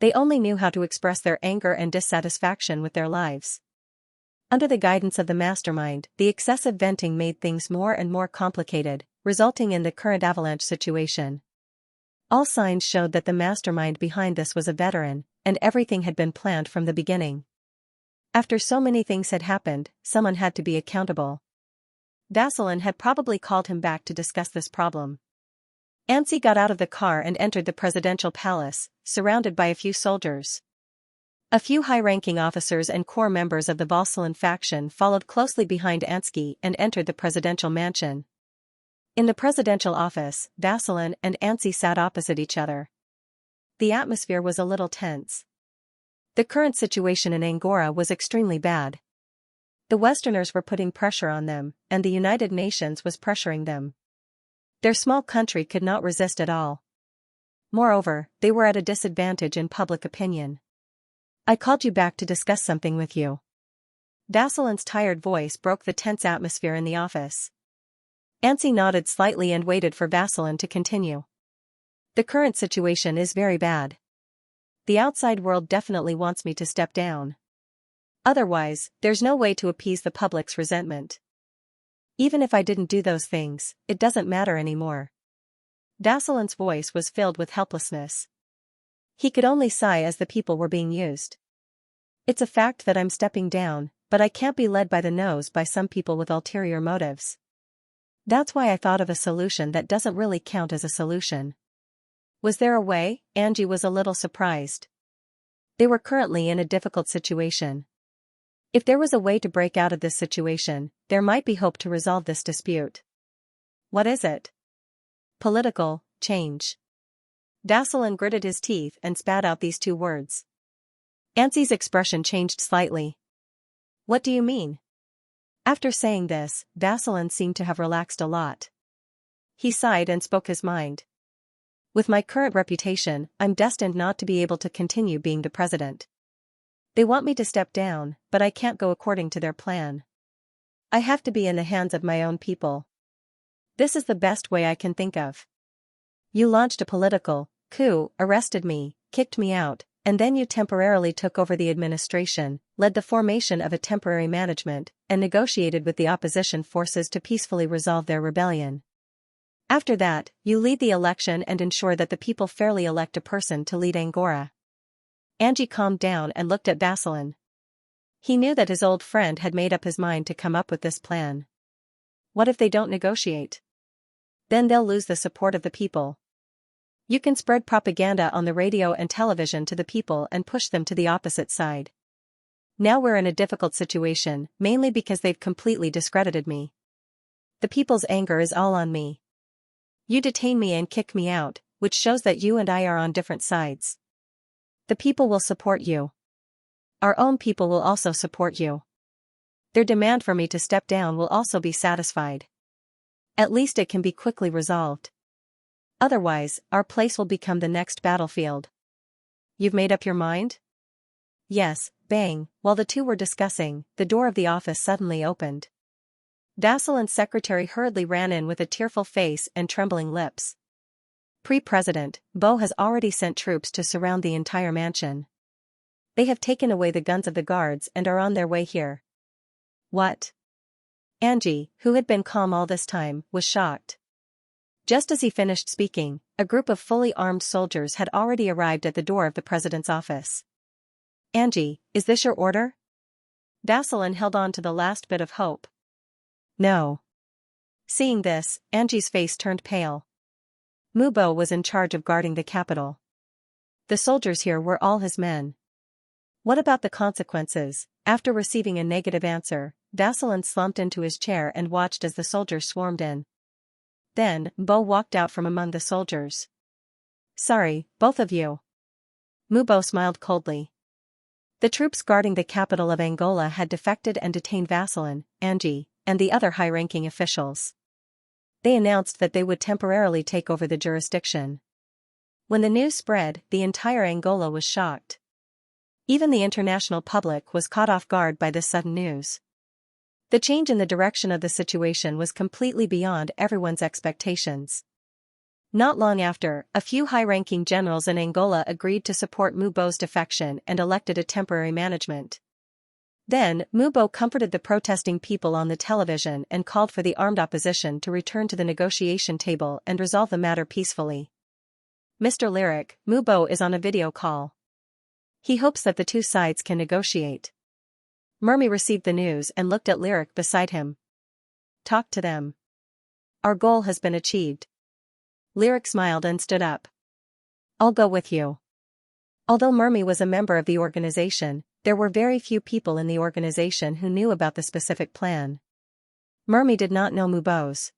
They only knew how to express their anger and dissatisfaction with their lives. Under the guidance of the mastermind, the excessive venting made things more and more complicated, resulting in the current avalanche situation. All signs showed that the mastermind behind this was a veteran, and everything had been planned from the beginning. After so many things had happened, someone had to be accountable. Vasselin had probably called him back to discuss this problem. Xianxia got out of the car and entered the presidential palace, surrounded by a few soldiers. A few high-ranking officers and core members of the Vasselin faction followed closely behind Xianxia and entered the presidential mansion. In the presidential office, Vasselin and Xianxia sat opposite each other. The atmosphere was a little tense. The current situation in Angora was extremely bad. The Westerners were putting pressure on them, and the United Nations was pressuring them. Their small country could not resist at all. Moreover, they were at a disadvantage in public opinion. "I called you back to discuss something with you." Vasselin's tired voice broke the tense atmosphere in the office. Xianxia nodded slightly and waited for Vasselin to continue. "The current situation is very bad. The outside world definitely wants me to step down. Otherwise, there's no way to appease the public's resentment. Even if I didn't do those things, it doesn't matter anymore." Vasselin's voice was filled with helplessness. He could only sigh as the people were being used. "It's a fact that I'm stepping down, but I can't be led by the nose by some people with ulterior motives. That's why I thought of a solution that doesn't really count as a solution." Was there a way? Xianxia was a little surprised. They were currently in a difficult situation. If there was a way to break out of this situation, there might be hope to resolve this dispute. "What is it?" "Political change." Vasselin gritted his teeth and spat out these two words. Xianxia's expression changed slightly. "What do you mean?" After saying this, Vasselin seemed to have relaxed a lot. He sighed and spoke his mind. "With my current reputation, I'm destined not to be able to continue being the president. They want me to step down, but I can't go according to their plan. I have to be in the hands of my own people. This is the best way I can think of. You launched a political coup, arrested me, kicked me out, and then you temporarily took over the administration, led the formation of a temporary management, and negotiated with the opposition forces to peacefully resolve their rebellion. After that, you lead the election and ensure that the people fairly elect a person to lead Angora." Xianxia calmed down and looked at Vasselin. He knew that his old friend had made up his mind to come up with this plan. What if they don't negotiate? Then they'll lose the support of the people. You can spread propaganda on the radio and television to the people and push them to the opposite side. Now we're in a difficult situation, mainly because they've completely discredited me. The people's anger is all on me. You detain me and kick me out, which shows that you and I are on different sides. The people will support you. Our own people will also support you. Their demand for me to step down will also be satisfied. At least it can be quickly resolved. Otherwise, our place will become the next battlefield. You've made up your mind?" "Yes." Bang. While the two were discussing, the door of the office suddenly opened. Vasselin's secretary hurriedly ran in with a tearful face and trembling lips. "Pre-President, Bo has already sent troops to surround the entire mansion. They have taken away the guns of the guards and are on their way here." "What?" Xianxia, who had been calm all this time, was shocked. Just as he finished speaking, a group of fully armed soldiers had already arrived at the door of the president's office. "Xianxia, is this your order?" Vasselin held on to the last bit of hope. "No." Seeing this, Xianxia's face turned pale. Mubo was in charge of guarding the capital. The soldiers here were all his men. What about the consequences? After receiving a negative answer, Vaseline slumped into his chair and watched as the soldiers swarmed in. Then, Bo walked out from among the soldiers. "Sorry, both of you." Mubo smiled coldly. The troops guarding the capital of Angola had defected and detained Vaseline, Angie, and the other high-ranking officials. They announced that they would temporarily take over the jurisdiction. When the news spread, the entire Angola was shocked. Even the international public was caught off guard by this sudden news. The change in the direction of the situation was completely beyond everyone's expectations. Not long after, a few high-ranking generals in Angola agreed to support Mubo's defection and elected a temporary management. Then, Mubo comforted the protesting people on the television and called for the armed opposition to return to the negotiation table and resolve the matter peacefully. "Mr. Lyric, Mubo is on a video call. He hopes that the two sides can negotiate." Murmy received the news and looked at Lyric beside him. "Talk to them. Our goal has been achieved." Lyric smiled and stood up. "I'll go with you." Although Murmy was a member of the organization, there were very few people in the organization who knew about the specific plan. Murmy did not know Mubo's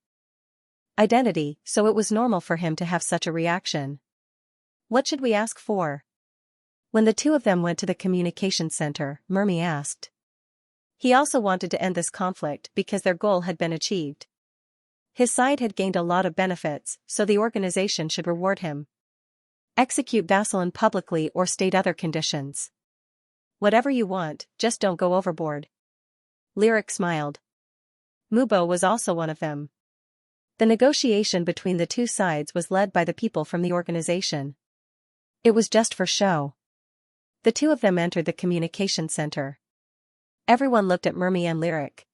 identity, so it was normal for him to have such a reaction. "What should we ask for?" When the two of them went to the communication center, Murmy asked. He also wanted to end this conflict because their goal had been achieved. His side had gained a lot of benefits, so the organization should reward him. Execute Vaseline publicly or state other conditions. "Whatever you want, just don't go overboard." Lyric smiled. Mubo was also one of them. The negotiation between the two sides was led by the people from the organization. It was just for show. The two of them entered the communication center. Everyone looked at Murmy and Lyric.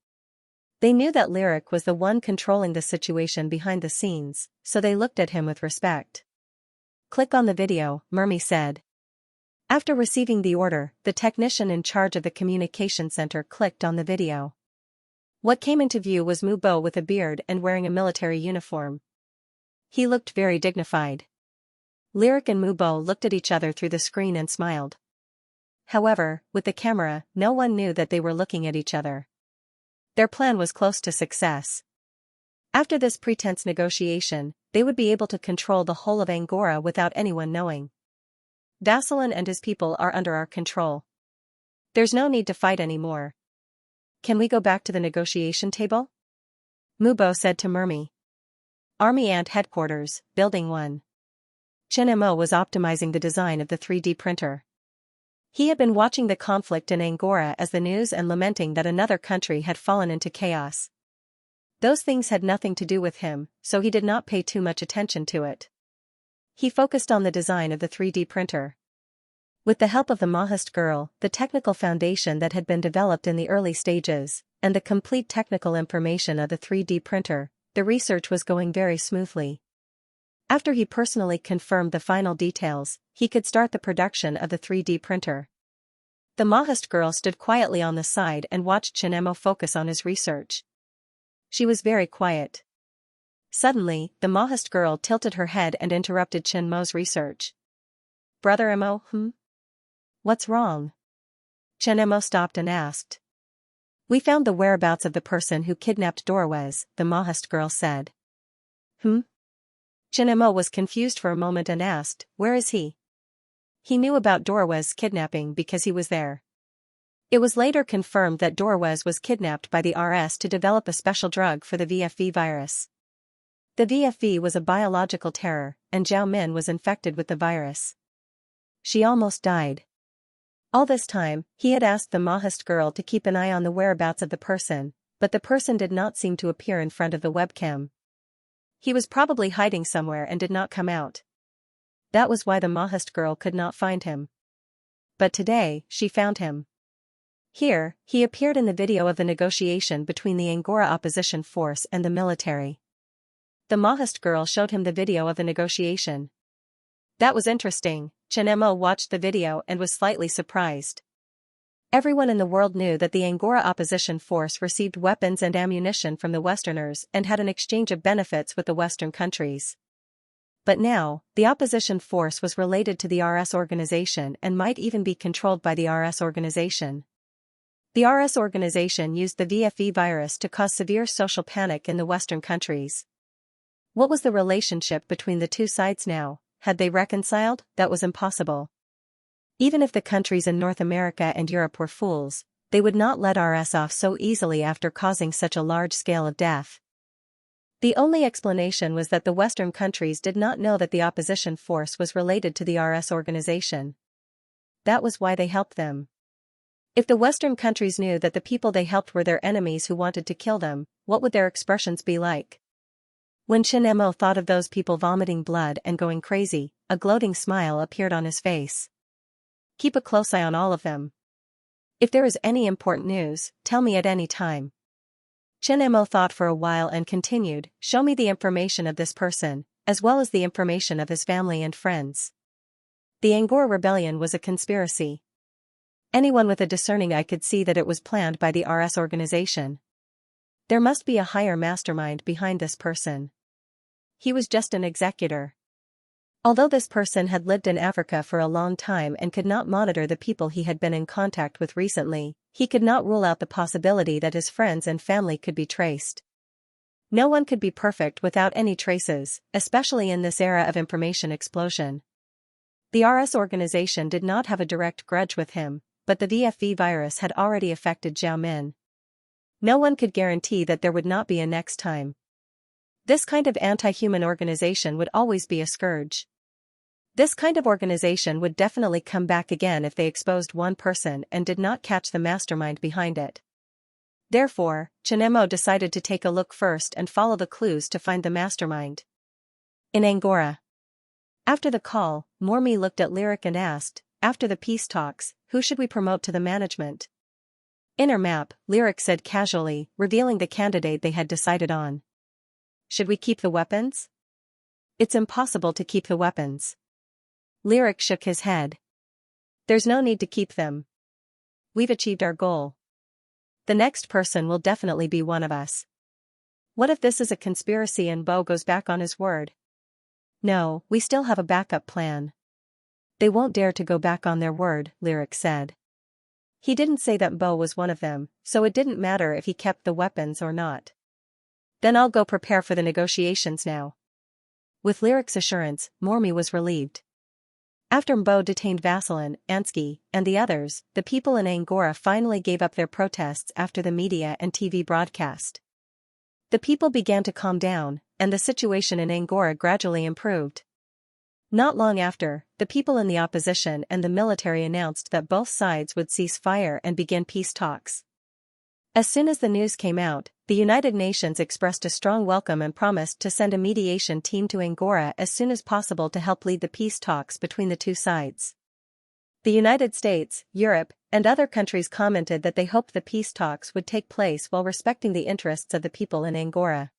They knew that Lyric was the one controlling the situation behind the scenes, so they looked at him with respect. "Click on the video," Murmy said. After receiving the order, the technician in charge of the communication center clicked on the video. What came into view was Mubo with a beard and wearing a military uniform. He looked very dignified. Lyric and Mubo looked at each other through the screen and smiled. However, with the camera, no one knew that they were looking at each other. Their plan was close to success. After this pretense negotiation, they would be able to control the whole of Angora without anyone knowing. "Vaseline and his people are under our control. There's no need to fight anymore. Can we go back to the negotiation table?" Mubo said to Murmy. Army Ant Headquarters, Building 1. Xianxia was optimizing the design of the 3D printer. He had been watching the conflict in Angora as the news and lamenting that another country had fallen into chaos. Those things had nothing to do with him, so he did not pay too much attention to it. He focused on the design of the 3D printer. With the help of the Mahist girl, the technical foundation that had been developed in the early stages, and the complete technical information of the 3D printer, the research was going very smoothly. After he personally confirmed the final details, he could start the production of the 3D printer. The Mahist girl stood quietly on the side and watched Xianxia focus on his research. She was very quiet. Suddenly, the Mahist girl tilted her head and interrupted Xianxia's research. "Brother Emo, What's wrong?" Xianxia stopped and asked. "We found the whereabouts of the person who kidnapped Dorwez," the Mahist girl said. Xianxia was confused for a moment and asked, "Where is he?" He knew about Dorwez's kidnapping because he was there. It was later confirmed that Dorwez was kidnapped by the RS to develop a special drug for the VFV virus. The VFV was a biological terror, and Zhao Min was infected with the virus. She almost died. All this time, he had asked the Mahist girl to keep an eye on the whereabouts of the person, but the person did not seem to appear in front of the webcam. He was probably hiding somewhere and did not come out. That was why the Mahist girl could not find him. But today, she found him. Here, he appeared in the video of the negotiation between the Angora opposition force and the military. The Mahist girl showed him the video of the negotiation. That was interesting. Xianxia watched the video and was slightly surprised. Everyone in the world knew that the Angora opposition force received weapons and ammunition from the Westerners and had an exchange of benefits with the Western countries. But now, the opposition force was related to the RS organization and might even be controlled by the RS organization. The RS organization used the VFE virus to cause severe social panic in the Western countries. What was the relationship between the two sides now? Had they reconciled? That was impossible. Even if the countries in North America and Europe were fools, they would not let RS off so easily after causing such a large scale of death. The only explanation was that the Western countries did not know that the opposition force was related to the RS organization. That was why they helped them. If the Western countries knew that the people they helped were their enemies who wanted to kill them, what would their expressions be like? When Xianxia thought of those people vomiting blood and going crazy, a gloating smile appeared on his face. Keep a close eye on all of them. If there is any important news, tell me at any time. Xianxia thought for a while and continued, show me the information of this person, as well as the information of his family and friends. The Angora rebellion was a conspiracy. Anyone with a discerning eye could see that it was planned by the RS organization. There must be a higher mastermind behind this person. He was just an executor. Although this person had lived in Africa for a long time and could not monitor the people he had been in contact with recently, he could not rule out the possibility that his friends and family could be traced. No one could be perfect without any traces, especially in this era of information explosion. The RS organization did not have a direct grudge with him, but the VFE virus had already affected Zhao Min. No one could guarantee that there would not be a next time. This kind of anti-human organization would always be a scourge. This kind of organization would definitely come back again if they exposed one person and did not catch the mastermind behind it. Therefore, Xianxia decided to take a look first and follow the clues to find the mastermind. In Angora. After the call, Mormi looked at Lyric and asked, after the peace talks, who should we promote to the management? Inner map, Lyric said casually, revealing the candidate they had decided on. Should we keep the weapons? It's impossible to keep the weapons. Lyric shook his head. There's no need to keep them. We've achieved our goal. The next person will definitely be one of us. What if this is a conspiracy and Bo goes back on his word? No, we still have a backup plan. They won't dare to go back on their word, Lyric said. He didn't say that Bo was one of them, so it didn't matter if he kept the weapons or not. Then I'll go prepare for the negotiations now. With Lyric's assurance, Mormi was relieved. After Mbo detained Vasilin, Ansky, and the others, the people in Angora finally gave up their protests after the media and TV broadcast. The people began to calm down, and the situation in Angora gradually improved. Not long after, the people in the opposition and the military announced that both sides would cease fire and begin peace talks. As soon as the news came out, the United Nations expressed a strong welcome and promised to send a mediation team to Angora as soon as possible to help lead the peace talks between the two sides. The United States, Europe, and other countries commented that they hoped the peace talks would take place while respecting the interests of the people in Angora.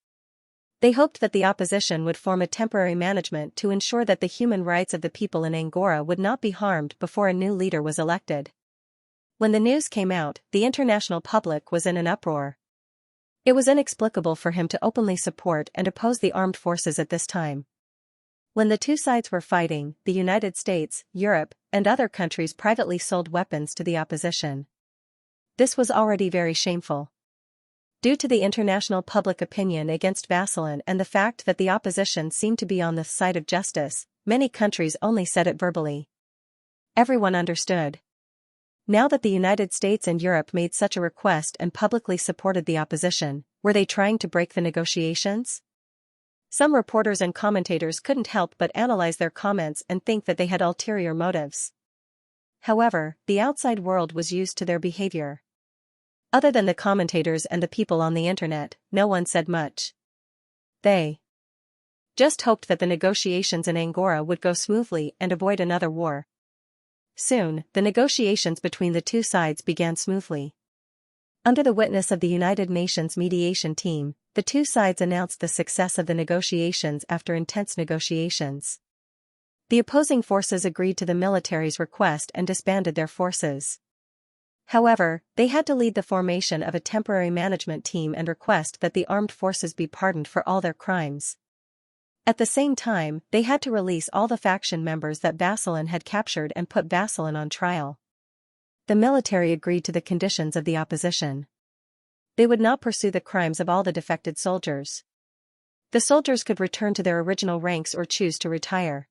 They hoped that the opposition would form a temporary management to ensure that the human rights of the people in Angora would not be harmed before a new leader was elected. When the news came out, the international public was in an uproar. It was inexplicable for him to openly support and oppose the armed forces at this time. When the two sides were fighting, the United States, Europe, and other countries privately sold weapons to the opposition. This was already very shameful. Due to the international public opinion against Vasilin and the fact that the opposition seemed to be on the side of justice, many countries only said it verbally. Everyone understood. Now that the United States and Europe made such a request and publicly supported the opposition, were they trying to break the negotiations? Some reporters and commentators couldn't help but analyze their comments and think that they had ulterior motives. However, the outside world was used to their behavior. Other than the commentators and the people on the internet, no one said much. They just hoped that the negotiations in Angora would go smoothly and avoid another war. Soon, the negotiations between the two sides began smoothly. Under the witness of the United Nations mediation team, the two sides announced the success of the negotiations after intense negotiations. The opposing forces agreed to the military's request and disbanded their forces. However, they had to lead the formation of a temporary management team and request that the armed forces be pardoned for all their crimes. At the same time, they had to release all the faction members that Vasilin had captured and put Vasilin on trial. The military agreed to the conditions of the opposition. They would not pursue the crimes of all the defected soldiers. The soldiers could return to their original ranks or choose to retire.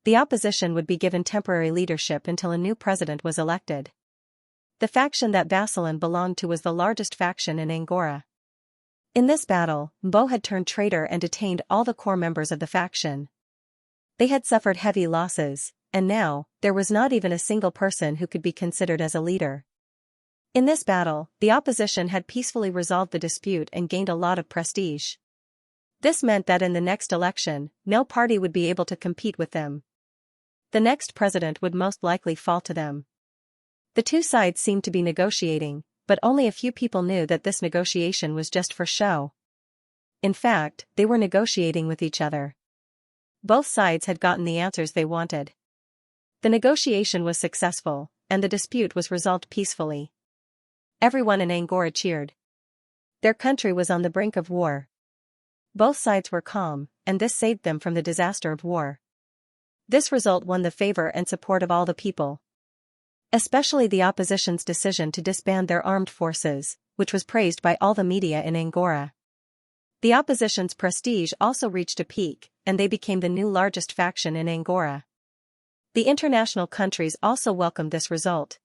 The opposition would be given temporary leadership until a new president was elected. The faction that Basilan belonged to was the largest faction in Angora. In this battle, Mbo had turned traitor and detained all the core members of the faction. They had suffered heavy losses, and now, there was not even a single person who could be considered as a leader. In this battle, the opposition had peacefully resolved the dispute and gained a lot of prestige. This meant that in the next election, no party would be able to compete with them. The next president would most likely fall to them. The two sides seemed to be negotiating, but only a few people knew that this negotiation was just for show. In fact, they were negotiating with each other. Both sides had gotten the answers they wanted. The negotiation was successful, and the dispute was resolved peacefully. Everyone in Angora cheered. Their country was on the brink of war. Both sides were calm, and this saved them from the disaster of war. This result won the favor and support of all the people. Especially the opposition's decision to disband their armed forces, which was praised by all the media in Angora. The opposition's prestige also reached a peak, and they became the new largest faction in Angora. The international countries also welcomed this result.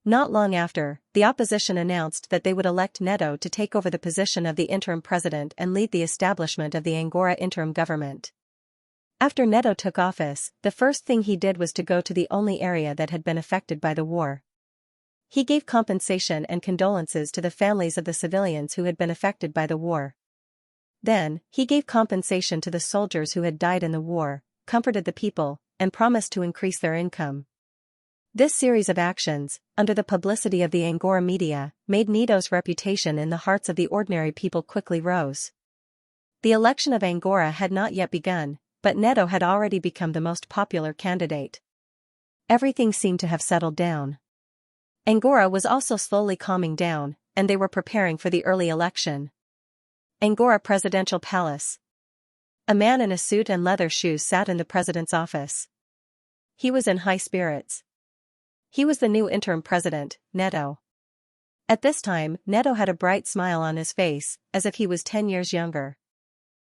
Not long after, the opposition announced that they would elect Neto to take over the position of the interim president and lead the establishment of the Angora interim government. After Neto took office, the first thing he did was to go to the only area that had been affected by the war. He gave compensation and condolences to the families of the civilians who had been affected by the war. Then, he gave compensation to the soldiers who had died in the war, comforted the people, and promised to increase their income. This series of actions, under the publicity of the Angora media, made Neto's reputation in the hearts of the ordinary people quickly rose. The election of Angora had not yet begun, but Neto had already become the most popular candidate. Everything seemed to have settled down. Angora was also slowly calming down, and they were preparing for the early election. Angora Presidential Palace. A man in a suit and leather shoes sat in the president's office. He was in high spirits. He was the new interim president, Neto. At this time, Neto had a bright smile on his face, as if he was 10 years younger.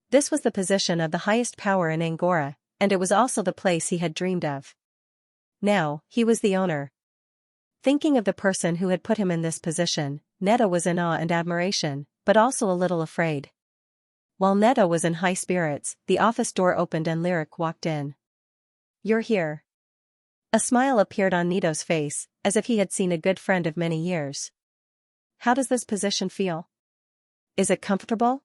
This was the position of the highest power in Angora, and it was also the place he had dreamed of. Now, he was the owner. Thinking of the person who had put him in this position, Neto was in awe and admiration, but also a little afraid. While Neto was in high spirits, the office door opened and Lyric walked in. "You're here." A smile appeared on Neto's face, as if he had seen a good friend of many years. "How does this position feel? Is it comfortable?"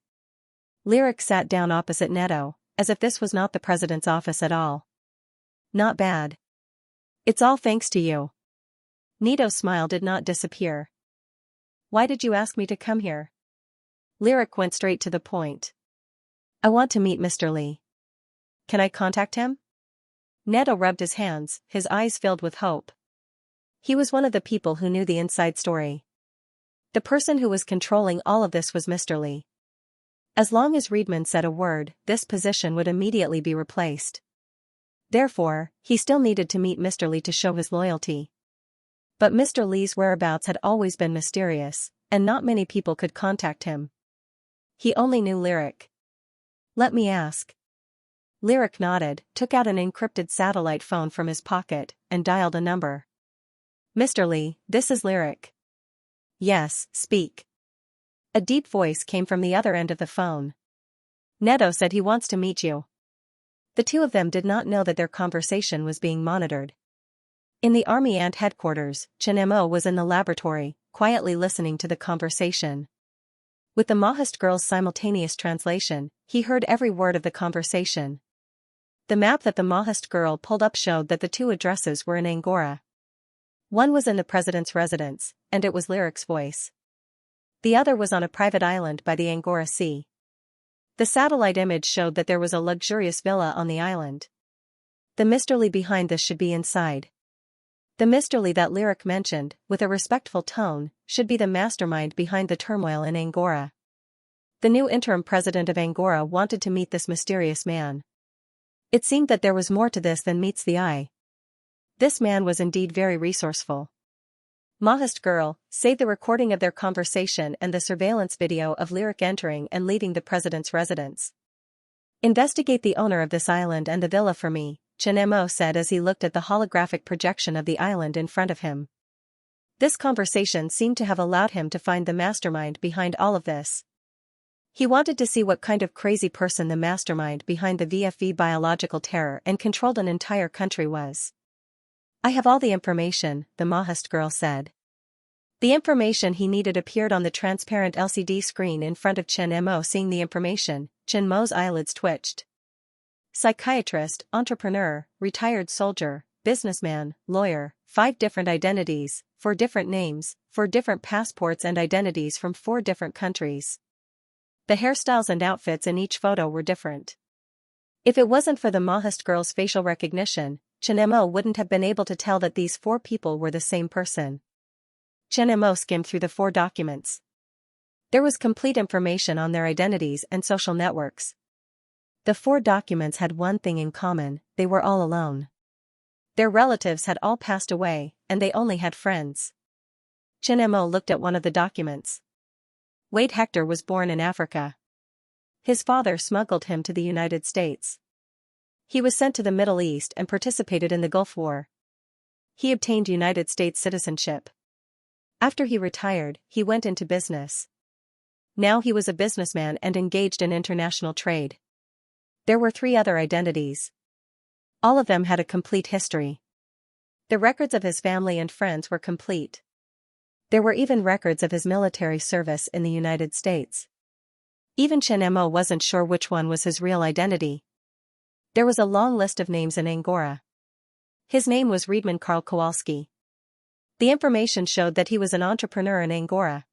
Lyric sat down opposite Neto, as if this was not the president's office at all. "Not bad. It's all thanks to you." Neto's smile did not disappear. "Why did you ask me to come here?" Lyric went straight to the point. "I want to meet Mr. Lee. Can I contact him?" Neto rubbed his hands, his eyes filled with hope. He was one of the people who knew the inside story. The person who was controlling all of this was Mr. Lee. As long as Reedman said a word, this position would immediately be replaced. Therefore, he still needed to meet Mr. Lee to show his loyalty. But Mr. Lee's whereabouts had always been mysterious, and not many people could contact him. He only knew Lyric. "Let me ask." Lyric nodded, took out an encrypted satellite phone from his pocket, and dialed a number. "Mr. Lee, this is Lyric." "Yes, speak." A deep voice came from the other end of the phone. "Neto said he wants to meet you." The two of them did not know that their conversation was being monitored. In the Army Ant headquarters, Chen Mo was in the laboratory, quietly listening to the conversation. With the Maoist girl's simultaneous translation, he heard every word of the conversation. The map that the Maoist girl pulled up showed that the two addresses were in Angora. One was in the president's residence, and it was Lyric's voice. The other was on a private island by the Angora Sea. The satellite image showed that there was a luxurious villa on the island. The Mr. Lee behind this should be inside. The Mr. Lee that Lyric mentioned, with a respectful tone, should be the mastermind behind the turmoil in Angora. The new interim president of Angora wanted to meet this mysterious man. It seemed that there was more to this than meets the eye. This man was indeed very resourceful. Mahist girl, save the recording of their conversation and the surveillance video of Lyric entering and leaving the president's residence. Investigate the owner of this island and the villa for me, Chen Mo said as he looked at the holographic projection of the island in front of him. This conversation seemed to have allowed him to find the mastermind behind all of this. He wanted to see what kind of crazy person the mastermind behind the VFV biological terror and controlled an entire country was. I have all the information, the Mahist girl said. The information he needed appeared on the transparent LCD screen in front of Chen Mo. Seeing the information, Chen Mo's eyelids twitched. Psychiatrist, entrepreneur, retired soldier, businessman, lawyer, 5 different identities, 4 different names, 4 different passports and identities from 4 different countries. The hairstyles and outfits in each photo were different. If it wasn't for the Mahist girl's facial recognition, Chen Mo wouldn't have been able to tell that these 4 people were the same person. Chen Mo skimmed through the 4 documents. There was complete information on their identities and social networks. The 4 documents had one thing in common: they were all alone. Their relatives had all passed away, and they only had friends. Chen Mo looked at one of the documents. Wade Hector was born in Africa. His father smuggled him to the United States. He was sent to the Middle East and participated in the Gulf War. He obtained United States citizenship. After he retired, he went into business. Now he was a businessman and engaged in international trade. There were 3 other identities. All of them had a complete history. The records of his family and friends were complete. There were even records of his military service in the United States. Even Chen Mo wasn't sure which one was his real identity. There was a long list of names in Angora. His name was Riedman Karl Kowalski. The information showed that he was an entrepreneur in Angora.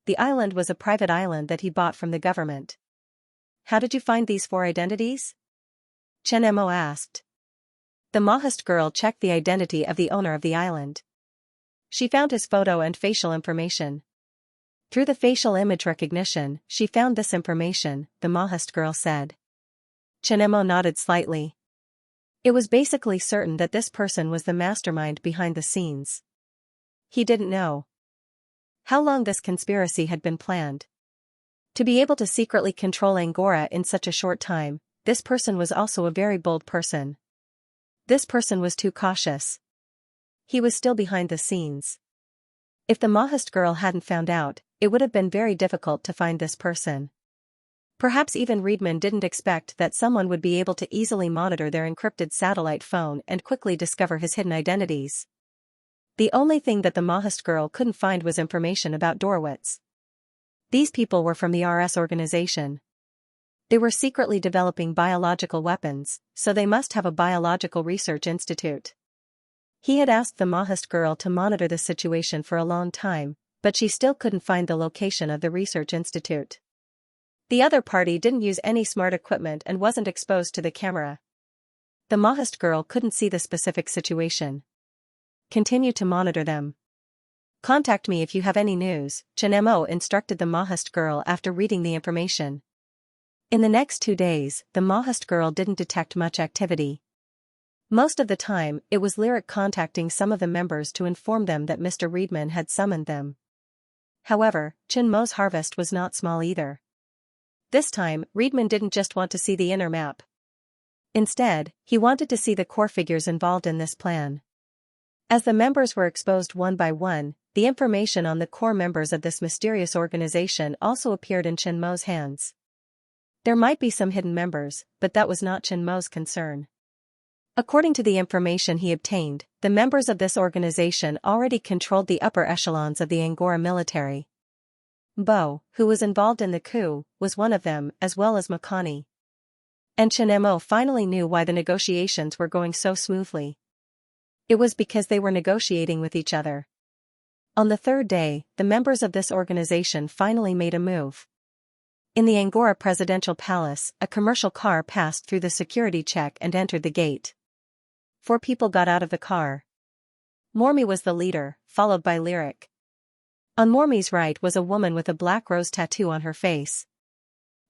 The island was a private island that he bought from the government. How did you find these 4 identities? Chen Mo asked. The Mahist girl checked the identity of the owner of the island. She found his photo and facial information. Through the facial image recognition, she found this information, the Mahist girl said. Chen Mo nodded slightly. It was basically certain that this person was the mastermind behind the scenes. He didn't know how long this conspiracy had been planned. To be able to secretly control Angora in such a short time, this person was also a very bold person. This person was too cautious. He was still behind the scenes. If the Mahist girl hadn't found out, it would have been very difficult to find this person. Perhaps even Riedman didn't expect that someone would be able to easily monitor their encrypted satellite phone and quickly discover his hidden identities. The only thing that the Mahist girl couldn't find was information about Dorwitz. These people were from the RS organization. They were secretly developing biological weapons, so they must have a biological research institute. He had asked the Mahist girl to monitor the situation for a long time, but she still couldn't find the location of the research institute. The other party didn't use any smart equipment and wasn't exposed to the camera. The Mahist girl couldn't see the specific situation. Continue to monitor them. Contact me if you have any news, Chen Mo instructed the Mahist girl after reading the information. In the next 2 days, the Mahist girl didn't detect much activity. Most of the time, it was Lyric contacting some of the members to inform them that Mr. Riedman had summoned them. However, Chen Mo's harvest was not small either. This time, Riedman didn't just want to see the inner map. Instead, he wanted to see the core figures involved in this plan. As the members were exposed one by one, the information on the core members of this mysterious organization also appeared in Chen Mo's hands. There might be some hidden members, but that was not Chen Mo's concern. According to the information he obtained, the members of this organization already controlled the upper echelons of the Angora military. Bo, who was involved in the coup, was one of them, as well as Makani. And Chen Mo finally knew why the negotiations were going so smoothly. It was because they were negotiating with each other. On the 3rd day, the members of this organization finally made a move. In the Angora presidential palace, a commercial car passed through the security check and entered the gate. 4 people got out of the car. Mormi was the leader, followed by Lyric. On Mormi's right was a woman with a black rose tattoo on her face.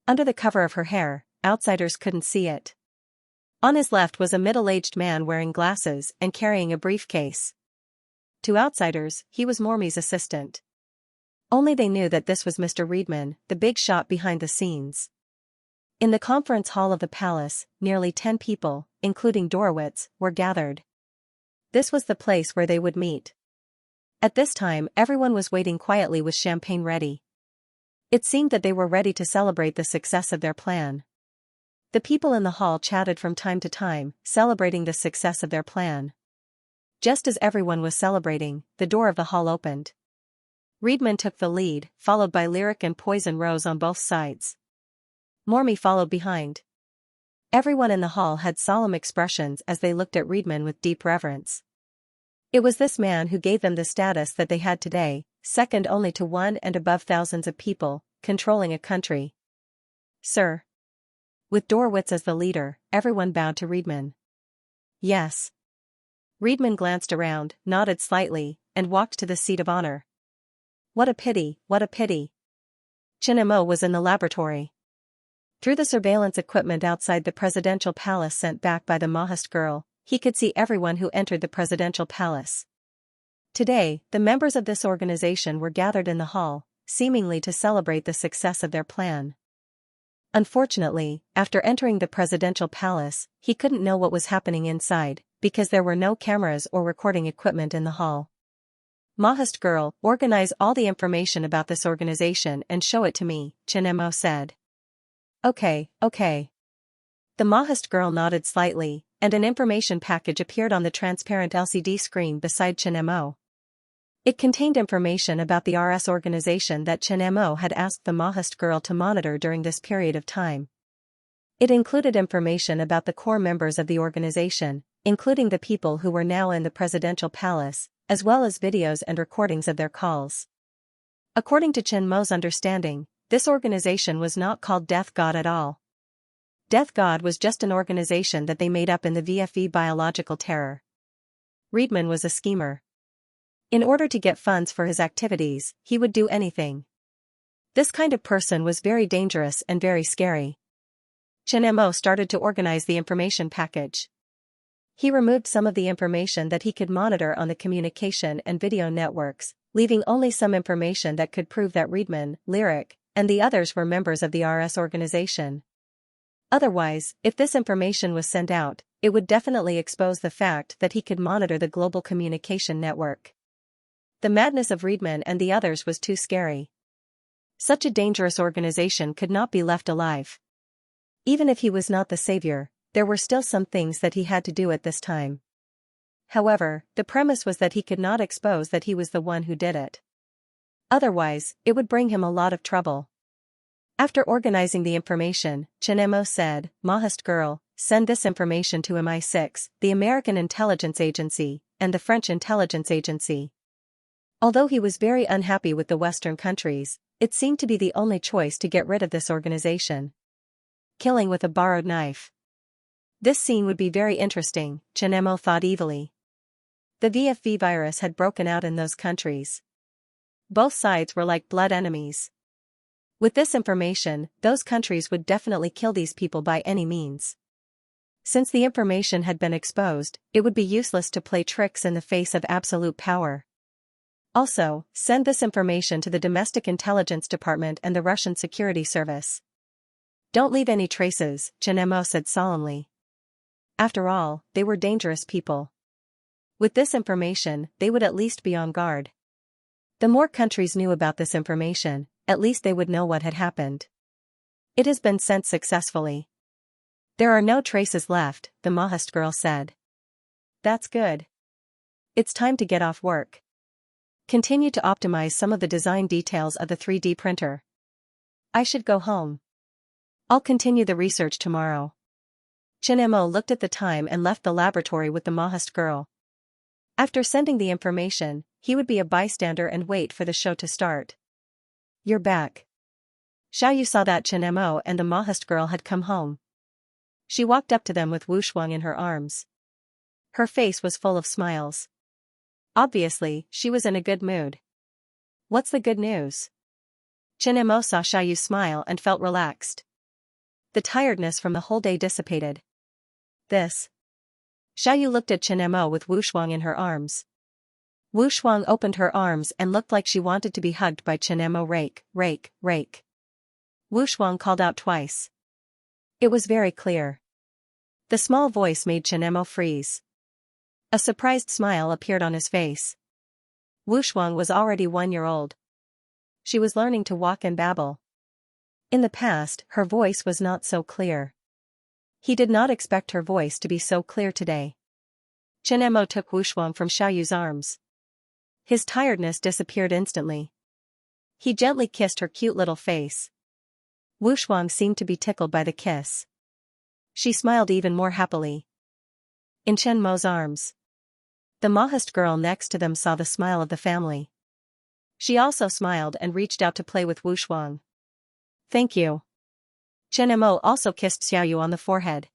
Under the cover of her hair, outsiders couldn't see it. On his left was a middle-aged man wearing glasses and carrying a briefcase. To outsiders, he was Mormy's assistant. Only they knew that this was Mr. Reedman, the big shot behind the scenes. In the conference hall of the palace, nearly 10 people, including Dorowitz, were gathered. This was the place where they would meet. At this time, everyone was waiting quietly with champagne ready. It seemed that they were ready to celebrate the success of their plan. The people in the hall chatted from time to time, celebrating the success of their plan. Just as everyone was celebrating, the door of the hall opened. Reedman took the lead, followed by Lyric and Poison Rose on both sides. Mormy followed behind. Everyone in the hall had solemn expressions as they looked at Reedman with deep reverence. It was this man who gave them the status that they had today, second only to one and above thousands of people, controlling a country. Sir. With Dorowitz as the leader, everyone bowed to Reedman. Yes. Reedman glanced around, nodded slightly, and walked to the seat of honor. What a pity, what a pity. Xianxia was in the laboratory. Through the surveillance equipment outside the presidential palace sent back by the Mahast girl, he could see everyone who entered the presidential palace. Today, the members of this organization were gathered in the hall, seemingly to celebrate the success of their plan. Unfortunately, after entering the presidential palace, he couldn't know what was happening inside, because there were no cameras or recording equipment in the hall. Mahast girl, organize all the information about this organization and show it to me, Xianxia said. Okay. The Mahast girl nodded slightly, and an information package appeared on the transparent LCD screen beside Xianxia. It contained information about the RS organization that Xianxia had asked the Mahast girl to monitor during this period of time. It included information about the core members of the organization, including the people who were now in the presidential palace, as well as videos and recordings of their calls. According to Xianxia's understanding, this organization was not called Death God at all. Death God was just an organization that they made up in the VFE Biological Terror. Reedman was a schemer. In order to get funds for his activities, he would do anything. This kind of person was very dangerous and very scary. Xianxia started to organize the information package. He removed some of the information that he could monitor on the communication and video networks, leaving only some information that could prove that Reedman, Lyric, and the others were members of the RS organization. Otherwise, if this information was sent out, it would definitely expose the fact that he could monitor the global communication network. The madness of Reedman and the others was too scary. Such a dangerous organization could not be left alive. Even if he was not the savior, there were still some things that he had to do at this time. However, the premise was that he could not expose that he was the one who did it. Otherwise, it would bring him a lot of trouble. After organizing the information, Xianxia said, Mahast girl, send this information to MI6, the American Intelligence Agency, and the French Intelligence Agency. Although he was very unhappy with the Western countries, it seemed to be the only choice to get rid of this organization. Killing with a borrowed knife. This scene would be very interesting, Xianxia thought evilly. The VFV virus had broken out in those countries. Both sides were like blood enemies. With this information, those countries would definitely kill these people by any means. Since the information had been exposed, it would be useless to play tricks in the face of absolute power. Also, send this information to the Domestic Intelligence Department and the Russian Security Service. Don't leave any traces, Xianxia said solemnly. After all, they were dangerous people. With this information, they would at least be on guard. The more countries knew about this information, at least they would know what had happened. It has been sent successfully. There are no traces left, the Mahast girl said. That's good. It's time to get off work. Continue to optimize some of the design details of the 3D printer. I should go home. I'll continue the research tomorrow. Xianxia looked at the time and left the laboratory with the Mahast girl. After sending the information, he would be a bystander and wait for the show to start. You're back. Xiaoyu saw that Xianxia and the Mahast girl had come home. She walked up to them with Wushuang in her arms. Her face was full of smiles. Obviously, she was in a good mood. What's the good news? Xianxia saw Xiaoyu smile and felt relaxed. The tiredness from the whole day dissipated. This. Xiaoyu looked at Xianxia with Wushuang in her arms. Wu Shuang opened her arms and looked like she wanted to be hugged by Chen Mo. Rake, rake, rake. Wu Shuang called out twice. It was very clear. The small voice made Chen Mo freeze. A surprised smile appeared on his face. Wu Shuang was already 1 year old. She was learning to walk and babble. In the past, her voice was not so clear. He did not expect her voice to be so clear today. Chen Mo took Wu Shuang from Xiaoyu's arms. His tiredness disappeared instantly. He gently kissed her cute little face. Wu Shuang seemed to be tickled by the kiss. She smiled even more happily. In Chen Mo's arms. The Mahist girl next to them saw the smile of the family. She also smiled and reached out to play with Wu Shuang. Thank you. Chen Mo also kissed Xiaoyu on the forehead.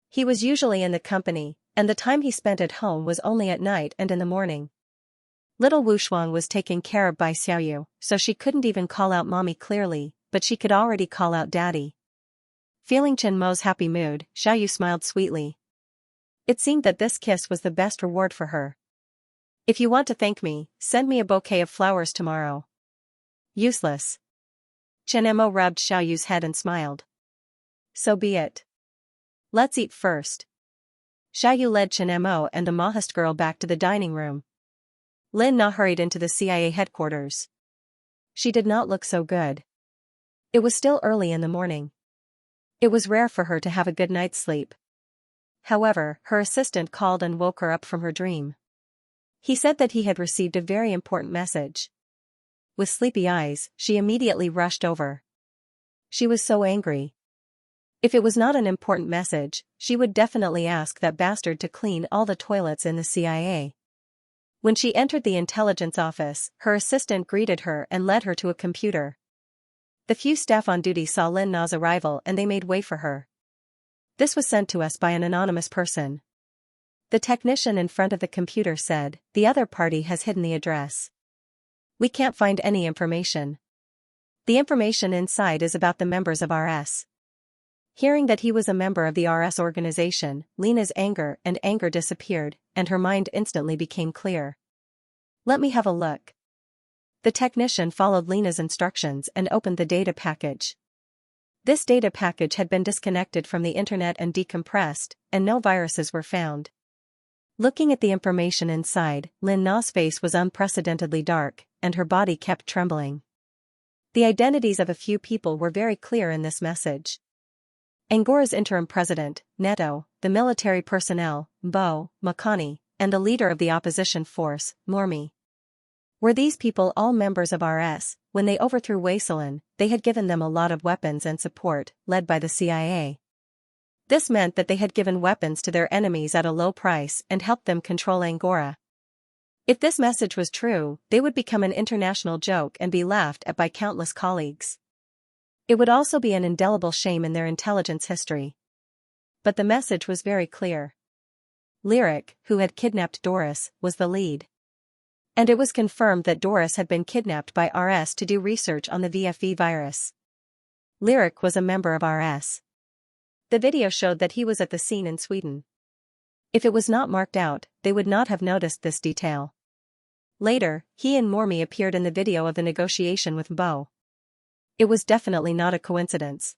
He was usually in the company, and the time he spent at home was only at night and in the morning. Little Wu Shuang was taken care of by Xiaoyu, so she couldn't even call out mommy clearly, but she could already call out daddy. Feeling Chen Mo's happy mood, Xiaoyu smiled sweetly. It seemed that this kiss was the best reward for her. If you want to thank me, send me a bouquet of flowers tomorrow. Useless. Chen Mo rubbed Xiaoyu's head and smiled. So be it. Let's eat first. Xiaoyu led Chen Mo and the Mahist girl back to the dining room. Lin Na hurried into the CIA headquarters. She did not look so good. It was still early in the morning. It was rare for her to have a good night's sleep. However, her assistant called and woke her up from her dream. He said that he had received a very important message. With sleepy eyes, she immediately rushed over. She was so angry. If it was not an important message, she would definitely ask that bastard to clean all the toilets in the CIA. When she entered the intelligence office, her assistant greeted her and led her to a computer. The few staff on duty saw Lin Na's arrival and they made way for her. This was sent to us by an anonymous person. The technician in front of the computer said, the other party has hidden the address. We can't find any information. The information inside is about the members of RS. Hearing that he was a member of the RS organization, Lena's anger disappeared, and her mind instantly became clear. Let me have a look. The technician followed Lena's instructions and opened the data package. This data package had been disconnected from the internet and decompressed, and no viruses were found. Looking at the information inside, Lin Na's face was unprecedentedly dark, and her body kept trembling. The identities of a few people were very clear in this message. Angora's interim president, Neto, the military personnel, Bo, Makani, and the leader of the opposition force, Mormi. Were these people all members of RS? When they overthrew Waiselin, they had given them a lot of weapons and support, led by the CIA. This meant that they had given weapons to their enemies at a low price and helped them control Angora. If this message was true, they would become an international joke and be laughed at by countless colleagues. It would also be an indelible shame in their intelligence history. But the message was very clear. Lyric, who had kidnapped Doris, was the lead. And it was confirmed that Doris had been kidnapped by RS to do research on the VFE virus. Lyric was a member of RS. The video showed that he was at the scene in Sweden. If it was not marked out, they would not have noticed this detail. Later, he and Mormi appeared in the video of the negotiation with Bo. It was definitely not a coincidence.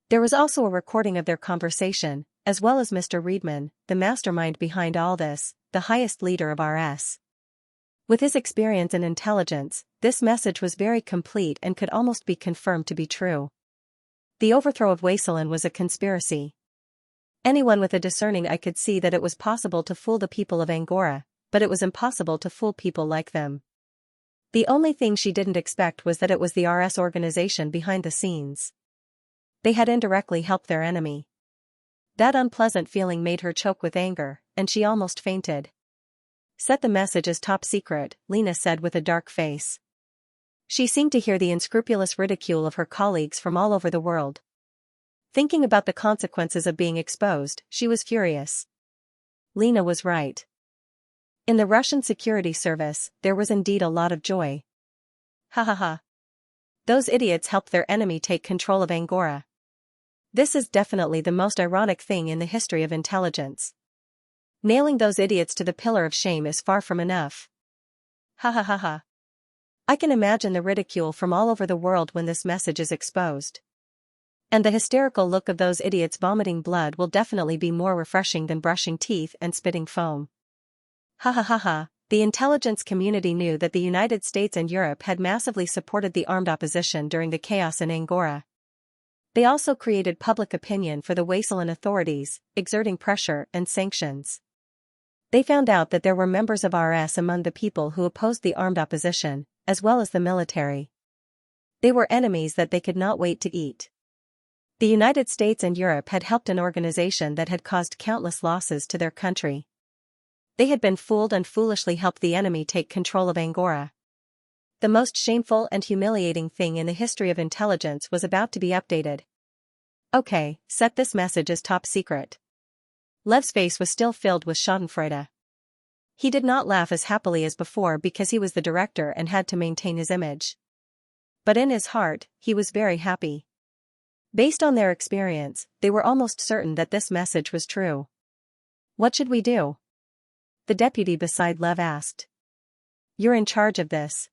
There was also a recording of their conversation, as well as Mr. Riedman, the mastermind behind all this, the highest leader of RS. With his experience and intelligence, this message was very complete and could almost be confirmed to be true. The overthrow of Waiselin was a conspiracy. Anyone with a discerning eye could see that it was possible to fool the people of Angora, but it was impossible to fool people like them. The only thing she didn't expect was that it was the RS organization behind the scenes. They had indirectly helped their enemy. That unpleasant feeling made her choke with anger, and she almost fainted. Set the message as top secret, Lena said with a dark face. She seemed to hear the unscrupulous ridicule of her colleagues from all over the world. Thinking about the consequences of being exposed, she was furious. Lena was right. In the Russian security service, there was indeed a lot of joy. Ha ha ha. Those idiots helped their enemy take control of Angora. This is definitely the most ironic thing in the history of intelligence. Nailing those idiots to the pillar of shame is far from enough. Ha ha ha ha. I can imagine the ridicule from all over the world when this message is exposed. And the hysterical look of those idiots vomiting blood will definitely be more refreshing than brushing teeth and spitting foam. Ha ha ha ha. The intelligence community knew that the United States and Europe had massively supported the armed opposition during the chaos in Angora. They also created public opinion for the Wesleyan authorities, exerting pressure and sanctions. They found out that there were members of RS among the people who opposed the armed opposition, as well as the military. They were enemies that they could not wait to eat. The United States and Europe had helped an organization that had caused countless losses to their country. They had been fooled and foolishly helped the enemy take control of Angora. The most shameful and humiliating thing in the history of intelligence was about to be updated. Okay, set this message as top secret. Lev's face was still filled with schadenfreude. He did not laugh as happily as before because he was the director and had to maintain his image. But in his heart, he was very happy. Based on their experience, they were almost certain that this message was true. What should we do? The deputy beside Lev asked. You're in charge of this.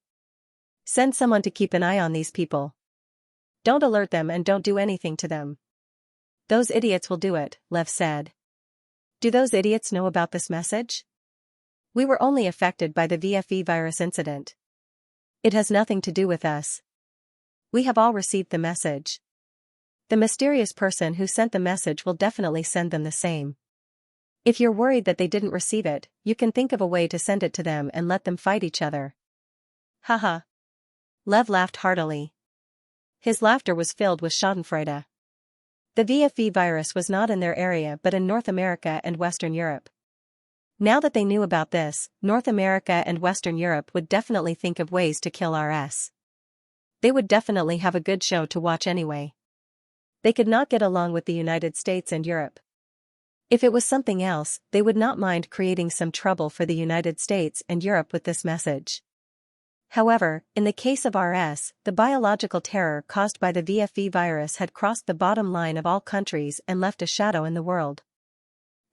Send someone to keep an eye on these people. Don't alert them and don't do anything to them. Those idiots will do it, Lev said. Do those idiots know about this message? We were only affected by the VFE virus incident. It has nothing to do with us. We have all received the message. The mysterious person who sent the message will definitely send them the same. If you're worried that they didn't receive it, you can think of a way to send it to them and let them fight each other. Haha. Lev laughed heartily. His laughter was filled with schadenfreude. The VFE virus was not in their area but in North America and Western Europe. Now that they knew about this, North America and Western Europe would definitely think of ways to kill RS. They would definitely have a good show to watch anyway. They could not get along with the United States and Europe. If it was something else, they would not mind creating some trouble for the United States and Europe with this message. However, in the case of RS, the biological terror caused by the VFE virus had crossed the bottom line of all countries and left a shadow in the world.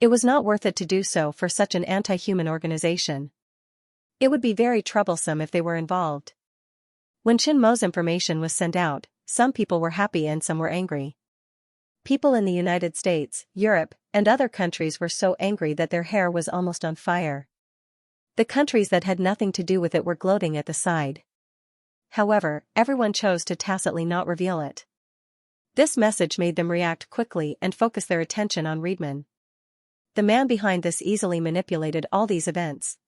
It was not worth it to do so for such an anti-human organization. It would be very troublesome if they were involved. When Chin Mo's information was sent out, some people were happy and some were angry. People in the United States, Europe, and other countries were so angry that their hair was almost on fire. The countries that had nothing to do with it were gloating at the side. However, everyone chose to tacitly not reveal it. This message made them react quickly and focus their attention on Riedman. The man behind this easily manipulated all these events.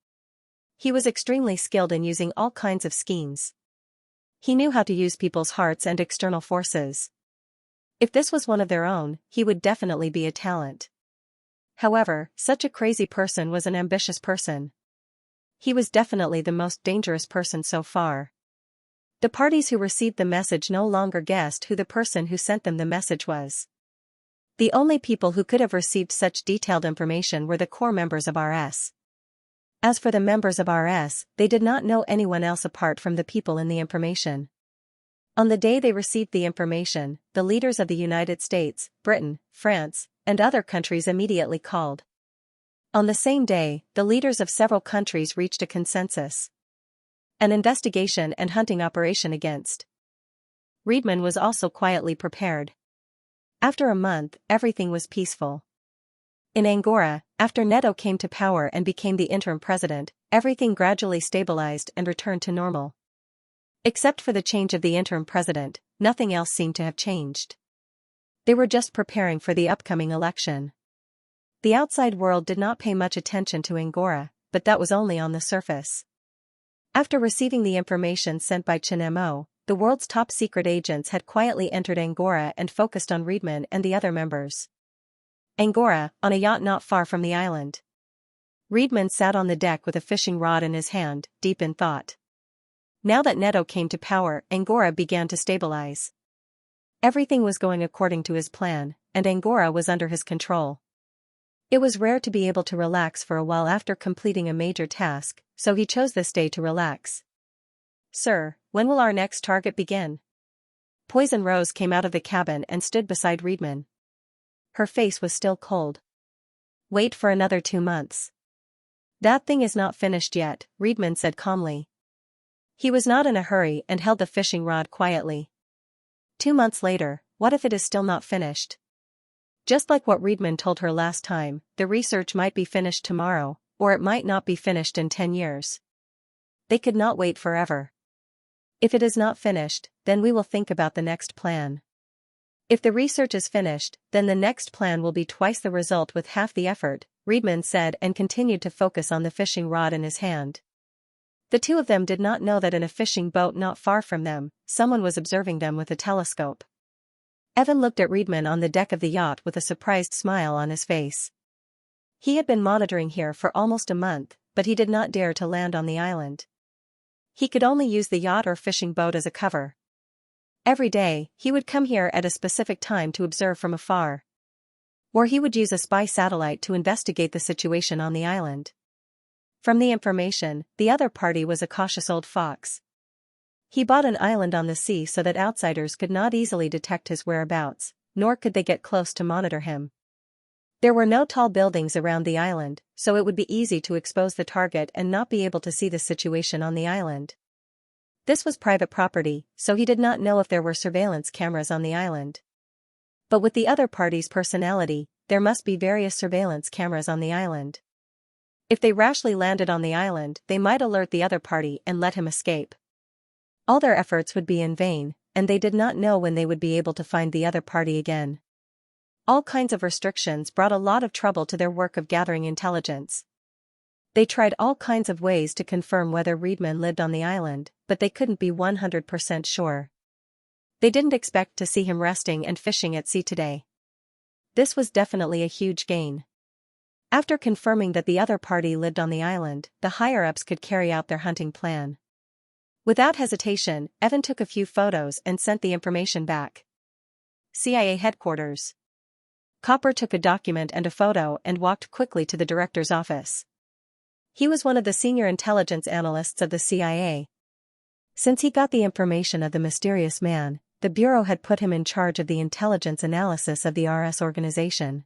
He was extremely skilled in using all kinds of schemes. He knew how to use people's hearts and external forces. If this was one of their own, he would definitely be a talent. However, such a crazy person was an ambitious person. He was definitely the most dangerous person so far. The parties who received the message no longer guessed who the person who sent them the message was. The only people who could have received such detailed information were the core members of RS. As for the members of RS, they did not know anyone else apart from the people in the information. On the day they received the information, the leaders of the United States, Britain, France, and other countries immediately called. On the same day, the leaders of several countries reached a consensus. An investigation and hunting operation against Riedman was also quietly prepared. After a month, everything was peaceful. In Angora, after Neto came to power and became the interim president, everything gradually stabilized and returned to normal. Except for the change of the interim president, nothing else seemed to have changed. They were just preparing for the upcoming election. The outside world did not pay much attention to Angora, but that was only on the surface. After receiving the information sent by Chen Mo, the world's top secret agents had quietly entered Angora and focused on Riedman and the other members. Angora, on a yacht not far from the island. Riedman sat on the deck with a fishing rod in his hand, deep in thought. Now that Neto came to power, Angora began to stabilize. Everything was going according to his plan, and Angora was under his control. It was rare to be able to relax for a while after completing a major task, so he chose this day to relax. Sir, when will our next target begin? Poison Rose came out of the cabin and stood beside Riedman. Her face was still cold. Wait for another 2 months. That thing is not finished yet, Riedman said calmly. He was not in a hurry and held the fishing rod quietly. 2 months later, what if it is still not finished? Just like what Reedman told her last time, the research might be finished tomorrow, or it might not be finished in 10 years. They could not wait forever. If it is not finished, then we will think about the next plan. If the research is finished, then the next plan will be twice the result with half the effort, Reedman said and continued to focus on the fishing rod in his hand. The two of them did not know that in a fishing boat not far from them, someone was observing them with a telescope. Evan looked at Reedman on the deck of the yacht with a surprised smile on his face. He had been monitoring here for almost a month, but he did not dare to land on the island. He could only use the yacht or fishing boat as a cover. Every day, he would come here at a specific time to observe from afar. Or he would use a spy satellite to investigate the situation on the island. From the information, the other party was a cautious old fox. He bought an island on the sea so that outsiders could not easily detect his whereabouts, nor could they get close to monitor him. There were no tall buildings around the island, so it would be easy to expose the target and not be able to see the situation on the island. This was private property, so he did not know if there were surveillance cameras on the island. But with the other party's personality, there must be various surveillance cameras on the island. If they rashly landed on the island, they might alert the other party and let him escape. All their efforts would be in vain, and they did not know when they would be able to find the other party again. All kinds of restrictions brought a lot of trouble to their work of gathering intelligence. They tried all kinds of ways to confirm whether Reedman lived on the island, but they couldn't be 100% sure. They didn't expect to see him resting and fishing at sea today. This was definitely a huge gain. After confirming that the other party lived on the island, the higher-ups could carry out their hunting plan. Without hesitation, Evan took a few photos and sent the information back. CIA headquarters. Copper took a document and a photo and walked quickly to the director's office. He was one of the senior intelligence analysts of the CIA. Since he got the information of the mysterious man, the Bureau had put him in charge of the intelligence analysis of the RS organization.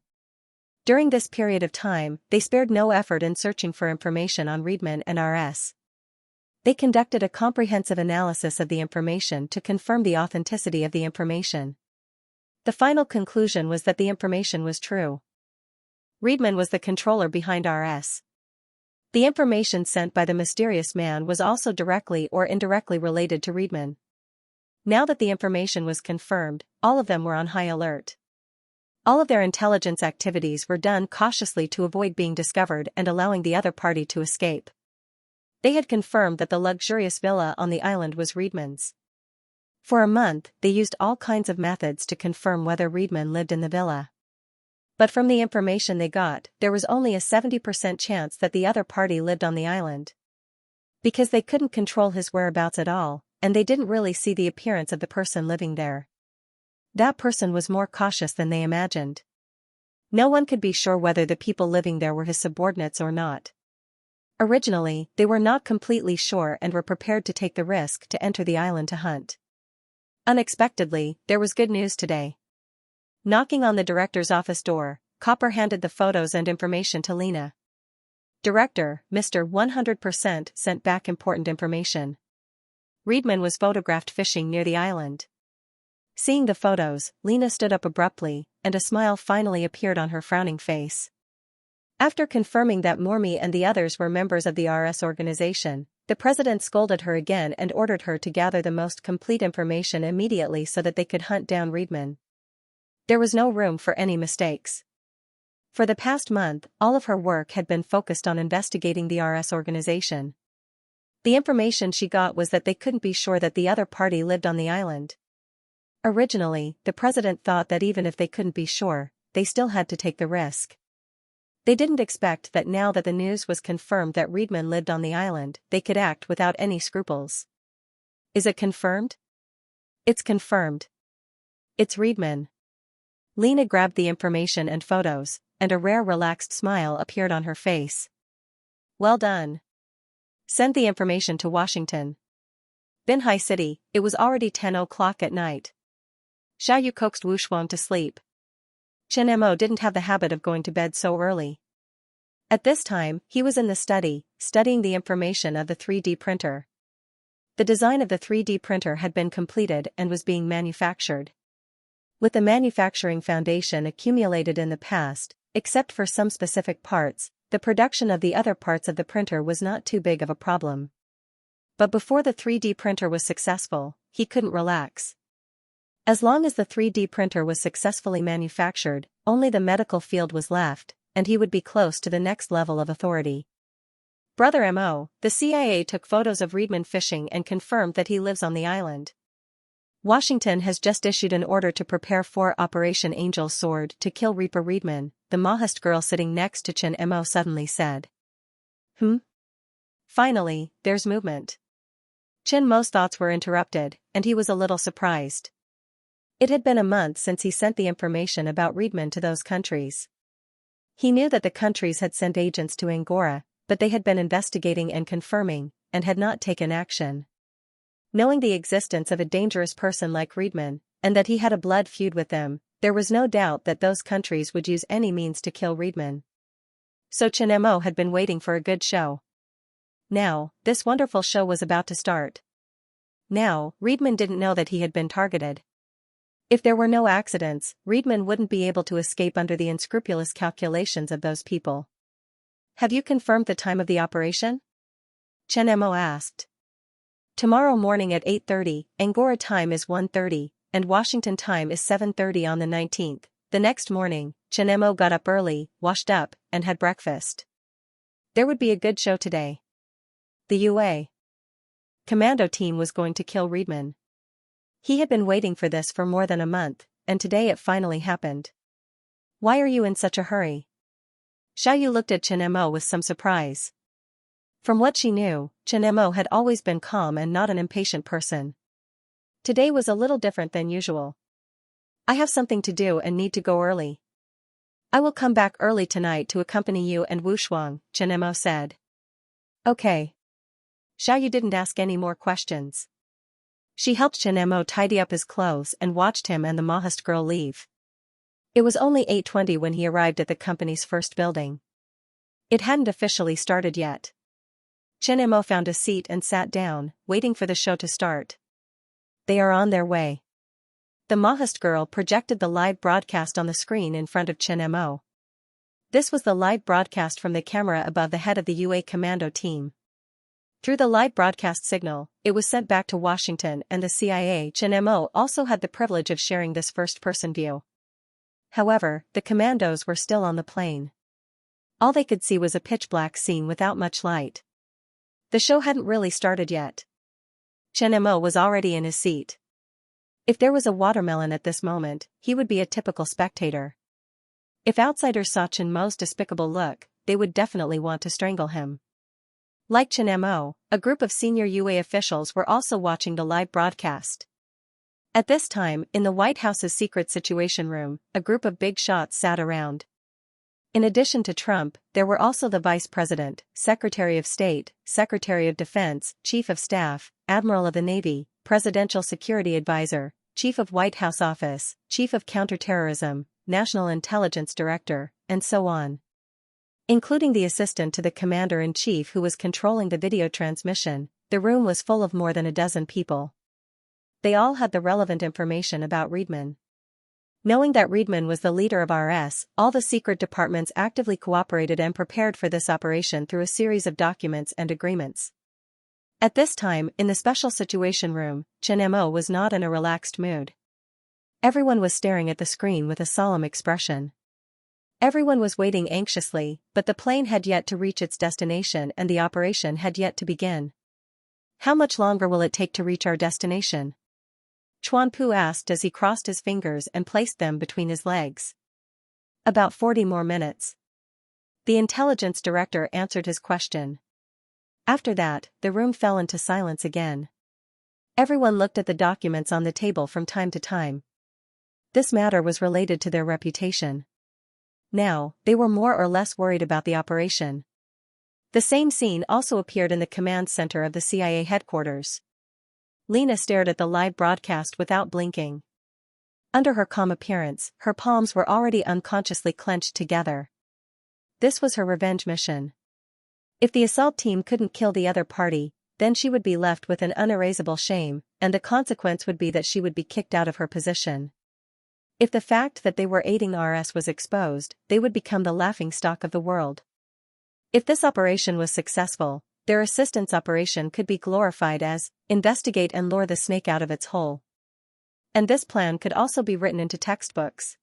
During this period of time, they spared no effort in searching for information on Reedman and RS. They conducted a comprehensive analysis of the information to confirm the authenticity of the information. The final conclusion was that the information was true. Reedman was the controller behind RS. The information sent by the mysterious man was also directly or indirectly related to Reedman. Now that the information was confirmed, all of them were on high alert. All of their intelligence activities were done cautiously to avoid being discovered and allowing the other party to escape. They had confirmed that the luxurious villa on the island was Reedman's. For a month, they used all kinds of methods to confirm whether Reedman lived in the villa. But from the information they got, there was only a 70% chance that the other party lived on the island. Because they couldn't control his whereabouts at all, and they didn't really see the appearance of the person living there. That person was more cautious than they imagined. No one could be sure whether the people living there were his subordinates or not. Originally, they were not completely sure and were prepared to take the risk to enter the island to hunt. Unexpectedly, there was good news today. Knocking on the director's office door, Copper handed the photos and information to Lena. Director, Mr. 100% sent back important information. Reedman was photographed fishing near the island. Seeing the photos, Lena stood up abruptly, and a smile finally appeared on her frowning face. After confirming that Mormi and the others were members of the RS organization, the president scolded her again and ordered her to gather the most complete information immediately so that they could hunt down Reedman. There was no room for any mistakes. For the past month, all of her work had been focused on investigating the RS organization. The information she got was that they couldn't be sure that the other party lived on the island. Originally, the president thought that even if they couldn't be sure, they still had to take the risk. They didn't expect that now that the news was confirmed that Reedman lived on the island, they could act without any scruples. Is it confirmed? It's confirmed. It's Reedman. Lena grabbed the information and photos, and a rare relaxed smile appeared on her face. Well done. Send the information to Washington. Binhai City, it was already 10 o'clock at night. Xiaoyu coaxed Wuxuan to sleep. Chen Mo didn't have the habit of going to bed so early. At this time, he was in the study, studying the information of the 3D printer. The design of the 3D printer had been completed and was being manufactured. With the manufacturing foundation accumulated in the past, except for some specific parts, the production of the other parts of the printer was not too big of a problem. But before the 3D printer was successful, he couldn't relax. As long as the 3D printer was successfully manufactured, only the medical field was left, and he would be close to the next level of authority. Brother Mo, the CIA took photos of Reedman fishing and confirmed that he lives on the island. Washington has just issued an order to prepare for Operation Angel Sword to kill Reaper Reedman, the Mahist girl sitting next to Chen Mo suddenly said. Finally, there's movement. Chen Mo's thoughts were interrupted, and he was a little surprised. It had been a month since he sent the information about Reedman to those countries. He knew that the countries had sent agents to Angora, but they had been investigating and confirming, and had not taken action. Knowing the existence of a dangerous person like Reedman, and that he had a blood feud with them, there was no doubt that those countries would use any means to kill Reedman. So Chen Mo had been waiting for a good show. Now, this wonderful show was about to start. Now, Reedman didn't know that he had been targeted. If there were no accidents, Reedman wouldn't be able to escape under the unscrupulous calculations of those people. Have you confirmed the time of the operation? Chen Mo asked. Tomorrow morning at 8:30, Angora time is 1:30, and Washington time is 7:30 on the 19th. The next morning, Chen Mo got up early, washed up, and had breakfast. There would be a good show today. The UA commando team was going to kill Reedman. He had been waiting for this for more than a month, and today it finally happened. Why are you in such a hurry? Xiaoyu looked at Chen Mo with some surprise. From what she knew, Chen Mo had always been calm and not an impatient person. Today was a little different than usual. I have something to do and need to go early. I will come back early tonight to accompany you and Wu Shuang, Chen Mo said. Okay. Xiaoyu didn't ask any more questions. She helped Chen Mo tidy up his clothes and watched him and the Mahist girl leave. It was only 8:20 when he arrived at the company's first building. It hadn't officially started yet. Chen Mo found a seat and sat down, waiting for the show to start. They are on their way. The Mahist girl projected the live broadcast on the screen in front of Chen Mo. This was the live broadcast from the camera above the head of the UA commando team. Through the live broadcast signal, it was sent back to Washington and the CIA. Chen Mo also had the privilege of sharing this first-person view. However, the commandos were still on the plane. All they could see was a pitch-black scene without much light. The show hadn't really started yet. Chen Mo was already in his seat. If there was a watermelon at this moment, he would be a typical spectator. If outsiders saw Chen Mo's despicable look, they would definitely want to strangle him. Like Chen Mo, a group of senior UA officials were also watching the live broadcast. At this time, in the White House's secret situation room, a group of big shots sat around. In addition to Trump, there were also the Vice President, Secretary of State, Secretary of Defense, Chief of Staff, Admiral of the Navy, Presidential Security Advisor, Chief of White House Office, Chief of Counterterrorism, National Intelligence Director, and so on. Including the assistant to the commander-in-chief who was controlling the video transmission, the room was full of more than a dozen people. They all had the relevant information about Reedman. Knowing that Reedman was the leader of RS, all the secret departments actively cooperated and prepared for this operation through a series of documents and agreements. At this time, in the special situation room, Chen Mo was not in a relaxed mood. Everyone was staring at the screen with a solemn expression. Everyone was waiting anxiously, but the plane had yet to reach its destination and the operation had yet to begin. How much longer will it take to reach our destination? Chuan Pu asked as he crossed his fingers and placed them between his legs. About 40 more minutes. The intelligence director answered his question. After that, the room fell into silence again. Everyone looked at the documents on the table from time to time. This matter was related to their reputation. Now, they were more or less worried about the operation. The same scene also appeared in the command center of the CIA headquarters. Lena stared at the live broadcast without blinking. Under her calm appearance, her palms were already unconsciously clenched together. This was her revenge mission. If the assault team couldn't kill the other party, then she would be left with an unerasable shame, and the consequence would be that she would be kicked out of her position. If the fact that they were aiding RS was exposed, they would become the laughingstock of the world. If this operation was successful, their assistance operation could be glorified as, investigate and lure the snake out of its hole. And this plan could also be written into textbooks.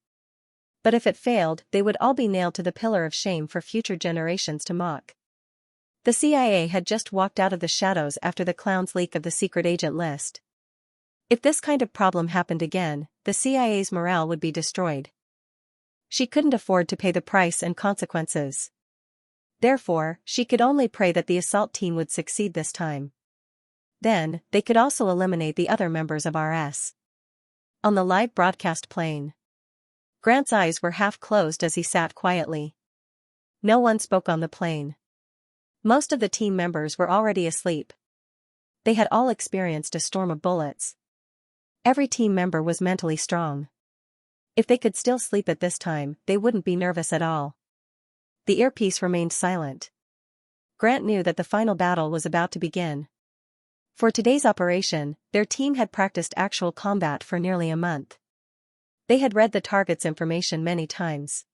But if it failed, they would all be nailed to the pillar of shame for future generations to mock. The CIA had just walked out of the shadows after the clown's leak of the secret agent list. If this kind of problem happened again, the CIA's morale would be destroyed. She couldn't afford to pay the price and consequences. Therefore, she could only pray that the assault team would succeed this time. Then, they could also eliminate the other members of RS. On the live broadcast plane, Grant's eyes were half closed as he sat quietly. No one spoke on the plane. Most of the team members were already asleep. They had all experienced a storm of bullets. Every team member was mentally strong. If they could still sleep at this time, they wouldn't be nervous at all. The earpiece remained silent. Grant knew that the final battle was about to begin. For today's operation, their team had practiced actual combat for nearly a month. They had read the target's information many times.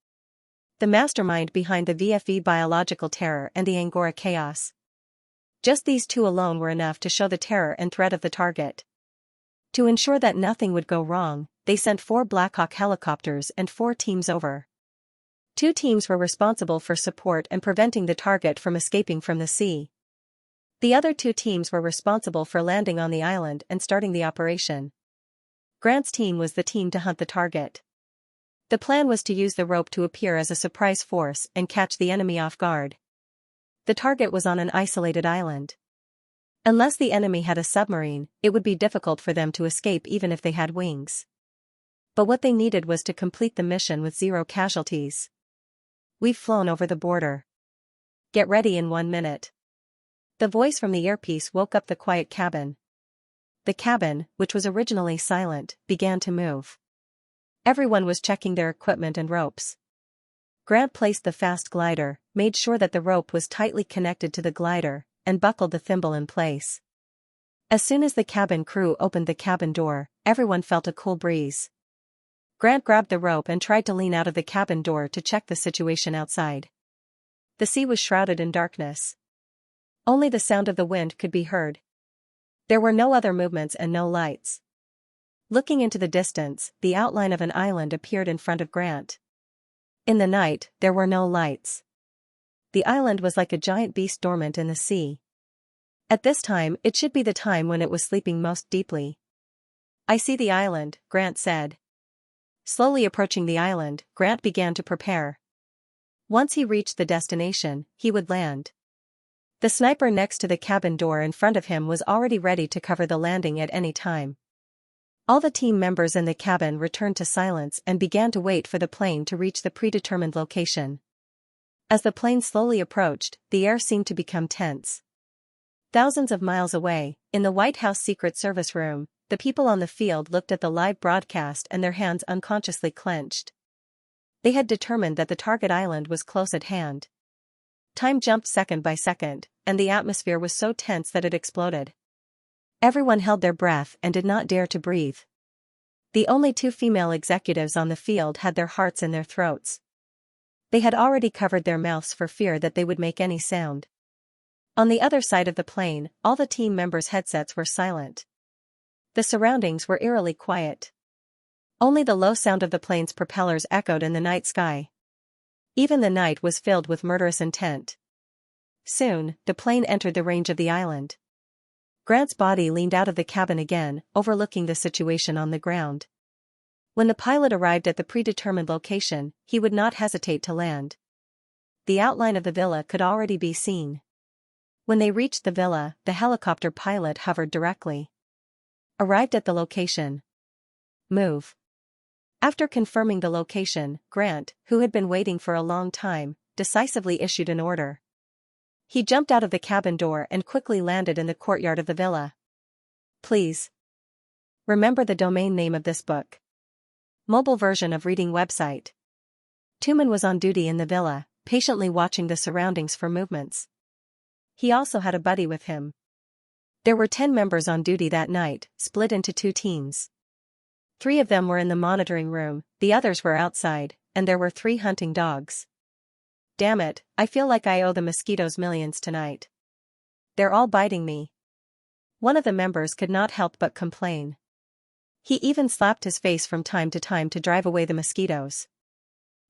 The mastermind behind the VFE biological terror and the Angora chaos. Just these two alone were enough to show the terror and threat of the target. To ensure that nothing would go wrong, they sent 4 Black Hawk helicopters and 4 teams over. 2 teams were responsible for support and preventing the target from escaping from the sea. The other 2 teams were responsible for landing on the island and starting the operation. Grant's team was the team to hunt the target. The plan was to use the rope to appear as a surprise force and catch the enemy off guard. The target was on an isolated island. Unless the enemy had a submarine, it would be difficult for them to escape even if they had wings. But what they needed was to complete the mission with 0 casualties. We've flown over the border. Get ready in 1 minute. The voice from the earpiece woke up the quiet cabin. The cabin, which was originally silent, began to move. Everyone was checking their equipment and ropes. Grant placed the fast glider, made sure that the rope was tightly connected to the glider, and buckled the thimble in place. As soon as the cabin crew opened the cabin door, everyone felt a cool breeze. Grant grabbed the rope and tried to lean out of the cabin door to check the situation outside. The sea was shrouded in darkness. Only the sound of the wind could be heard. There were no other movements and no lights. Looking into the distance, the outline of an island appeared in front of Grant. In the night, there were no lights. The island was like a giant beast dormant in the sea. At this time, it should be the time when it was sleeping most deeply. I see the island, Grant said. Slowly approaching the island, Grant began to prepare. Once he reached the destination, he would land. The sniper next to the cabin door in front of him was already ready to cover the landing at any time. All the team members in the cabin returned to silence and began to wait for the plane to reach the predetermined location. As the plane slowly approached, the air seemed to become tense. Thousands of miles away, in the White House Secret Service room, the people on the field looked at the live broadcast and their hands unconsciously clenched. They had determined that the target island was close at hand. Time jumped second by second, and the atmosphere was so tense that it exploded. Everyone held their breath and did not dare to breathe. The only 2 female executives on the field had their hearts in their throats. They had already covered their mouths for fear that they would make any sound. On the other side of the plane, all the team members' headsets were silent. The surroundings were eerily quiet. Only the low sound of the plane's propellers echoed in the night sky. Even the night was filled with murderous intent. Soon, the plane entered the range of the island. Grant's body leaned out of the cabin again, overlooking the situation on the ground. When the pilot arrived at the predetermined location, he would not hesitate to land. The outline of the villa could already be seen. When they reached the villa, the helicopter pilot hovered directly. Arrived at the location. Move. After confirming the location, Grant, who had been waiting for a long time, decisively issued an order. He jumped out of the cabin door and quickly landed in the courtyard of the villa. Please remember the domain name of this book. Mobile version of reading website. Tuman was on duty in the villa, patiently watching the surroundings for movements. He also had a buddy with him. There were 10 members on duty that night, split into 2 teams. 3 of them were in the monitoring room, the others were outside, and there were 3 hunting dogs. Damn it, I feel like I owe the mosquitoes millions tonight. They're all biting me. One of the members could not help but complain. He even slapped his face from time to drive away the mosquitoes.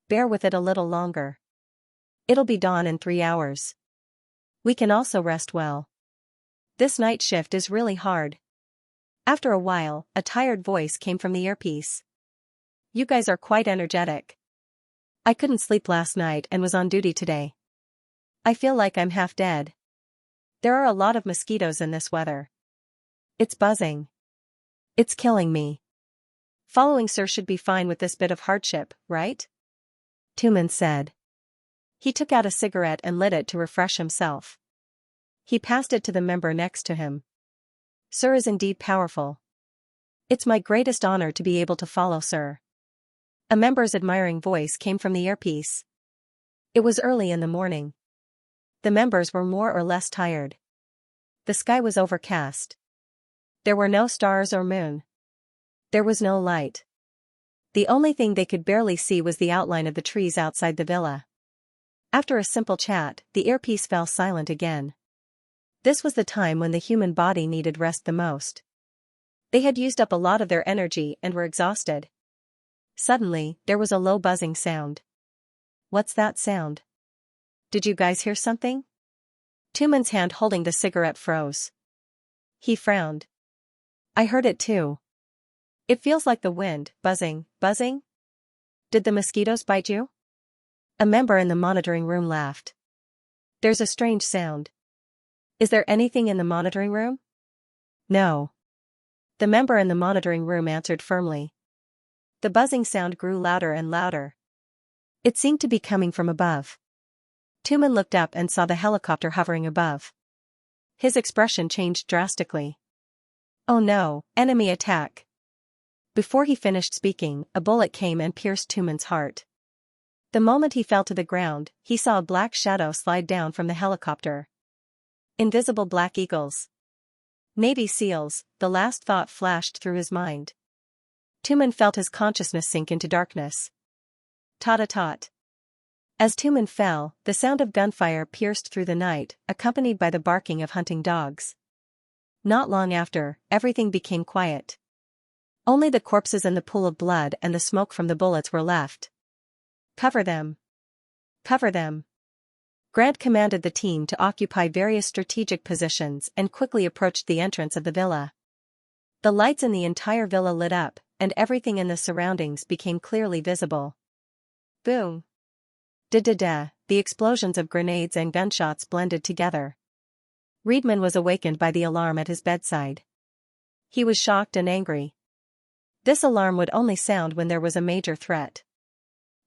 Bear with it a little longer. It'll be dawn in 3 hours. We can also rest well. This night shift is really hard. After a while, a tired voice came from the earpiece. You guys are quite energetic. I couldn't sleep last night and was on duty today. I feel like I'm half dead. There are a lot of mosquitoes in this weather. It's buzzing. It's killing me. Following sir should be fine with this bit of hardship, right? Tumen said. He took out a cigarette and lit it to refresh himself. He passed it to the member next to him. Sir is indeed powerful. It's my greatest honor to be able to follow sir. A member's admiring voice came from the earpiece. It was early in the morning. The members were more or less tired. The sky was overcast. There were no stars or moon. There was no light. The only thing they could barely see was the outline of the trees outside the villa. After a simple chat, the earpiece fell silent again. This was the time when the human body needed rest the most. They had used up a lot of their energy and were exhausted. Suddenly, there was a low buzzing sound. What's that sound? Did you guys hear something? Tumen's hand holding the cigarette froze. He frowned. I heard it too. It feels like the wind, buzzing. Did the mosquitoes bite you? A member in the monitoring room laughed. There's a strange sound. Is there anything in the monitoring room? No. The member in the monitoring room answered firmly. The buzzing sound grew louder and louder. It seemed to be coming from above. Tumen looked up and saw the helicopter hovering above. His expression changed drastically. Oh no, enemy attack. Before he finished speaking, a bullet came and pierced Tumen's heart. The moment he fell to the ground, he saw a black shadow slide down from the helicopter. Invisible black eagles. Navy SEALs, the last thought flashed through his mind. Tumen felt his consciousness sink into darkness. Tot-a-tot. As Tumen fell, the sound of gunfire pierced through the night, accompanied by the barking of hunting dogs. Not long after, everything became quiet. Only the corpses in the pool of blood and the smoke from the bullets were left. Cover them. Cover them. Grant commanded the team to occupy various strategic positions and quickly approached the entrance of the villa. The lights in the entire villa lit up, and everything in the surroundings became clearly visible. Boom. Da-da-da, the explosions of grenades and gunshots blended together. Riedman was awakened by the alarm at his bedside. He was shocked and angry. This alarm would only sound when there was a major threat.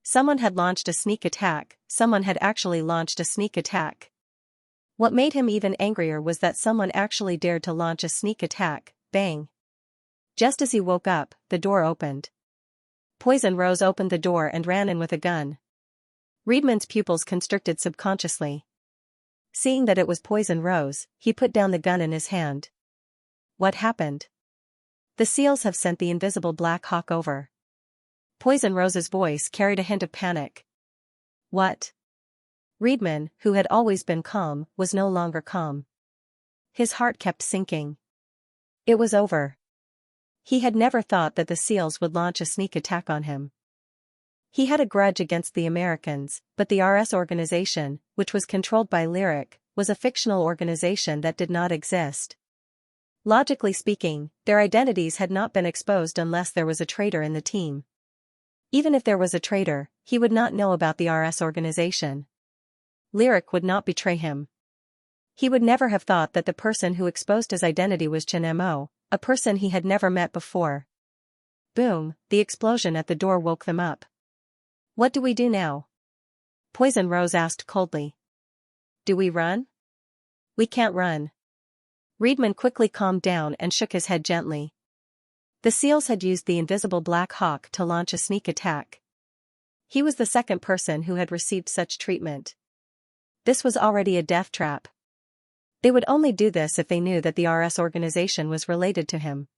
Someone had launched a sneak attack, someone had actually launched a sneak attack. What made him even angrier was that someone actually dared to launch a sneak attack. Bang. Just as he woke up, the door opened. Poison Rose opened the door and ran in with a gun. Riedman's pupils constricted subconsciously. Seeing that it was Poison Rose, he put down the gun in his hand. What happened? The SEALs have sent the invisible Black Hawk over. Poison Rose's voice carried a hint of panic. What? Riedman, who had always been calm, was no longer calm. His heart kept sinking. It was over. He had never thought that the SEALs would launch a sneak attack on him. He had a grudge against the Americans, but the RS organization, which was controlled by Lyric, was a fictional organization that did not exist. Logically speaking, their identities had not been exposed unless there was a traitor in the team. Even if there was a traitor, he would not know about the RS organization. Lyric would not betray him. He would never have thought that the person who exposed his identity was Chen Mo, a person he had never met before. Boom, the explosion at the door woke them up. What do we do now? Poison Rose asked coldly. Do we run? We can't run. Riedman quickly calmed down and shook his head gently. The SEALs had used the invisible Black Hawk to launch a sneak attack. He was the second person who had received such treatment. This was already a death trap. They would only do this if they knew that the RS organization was related to him.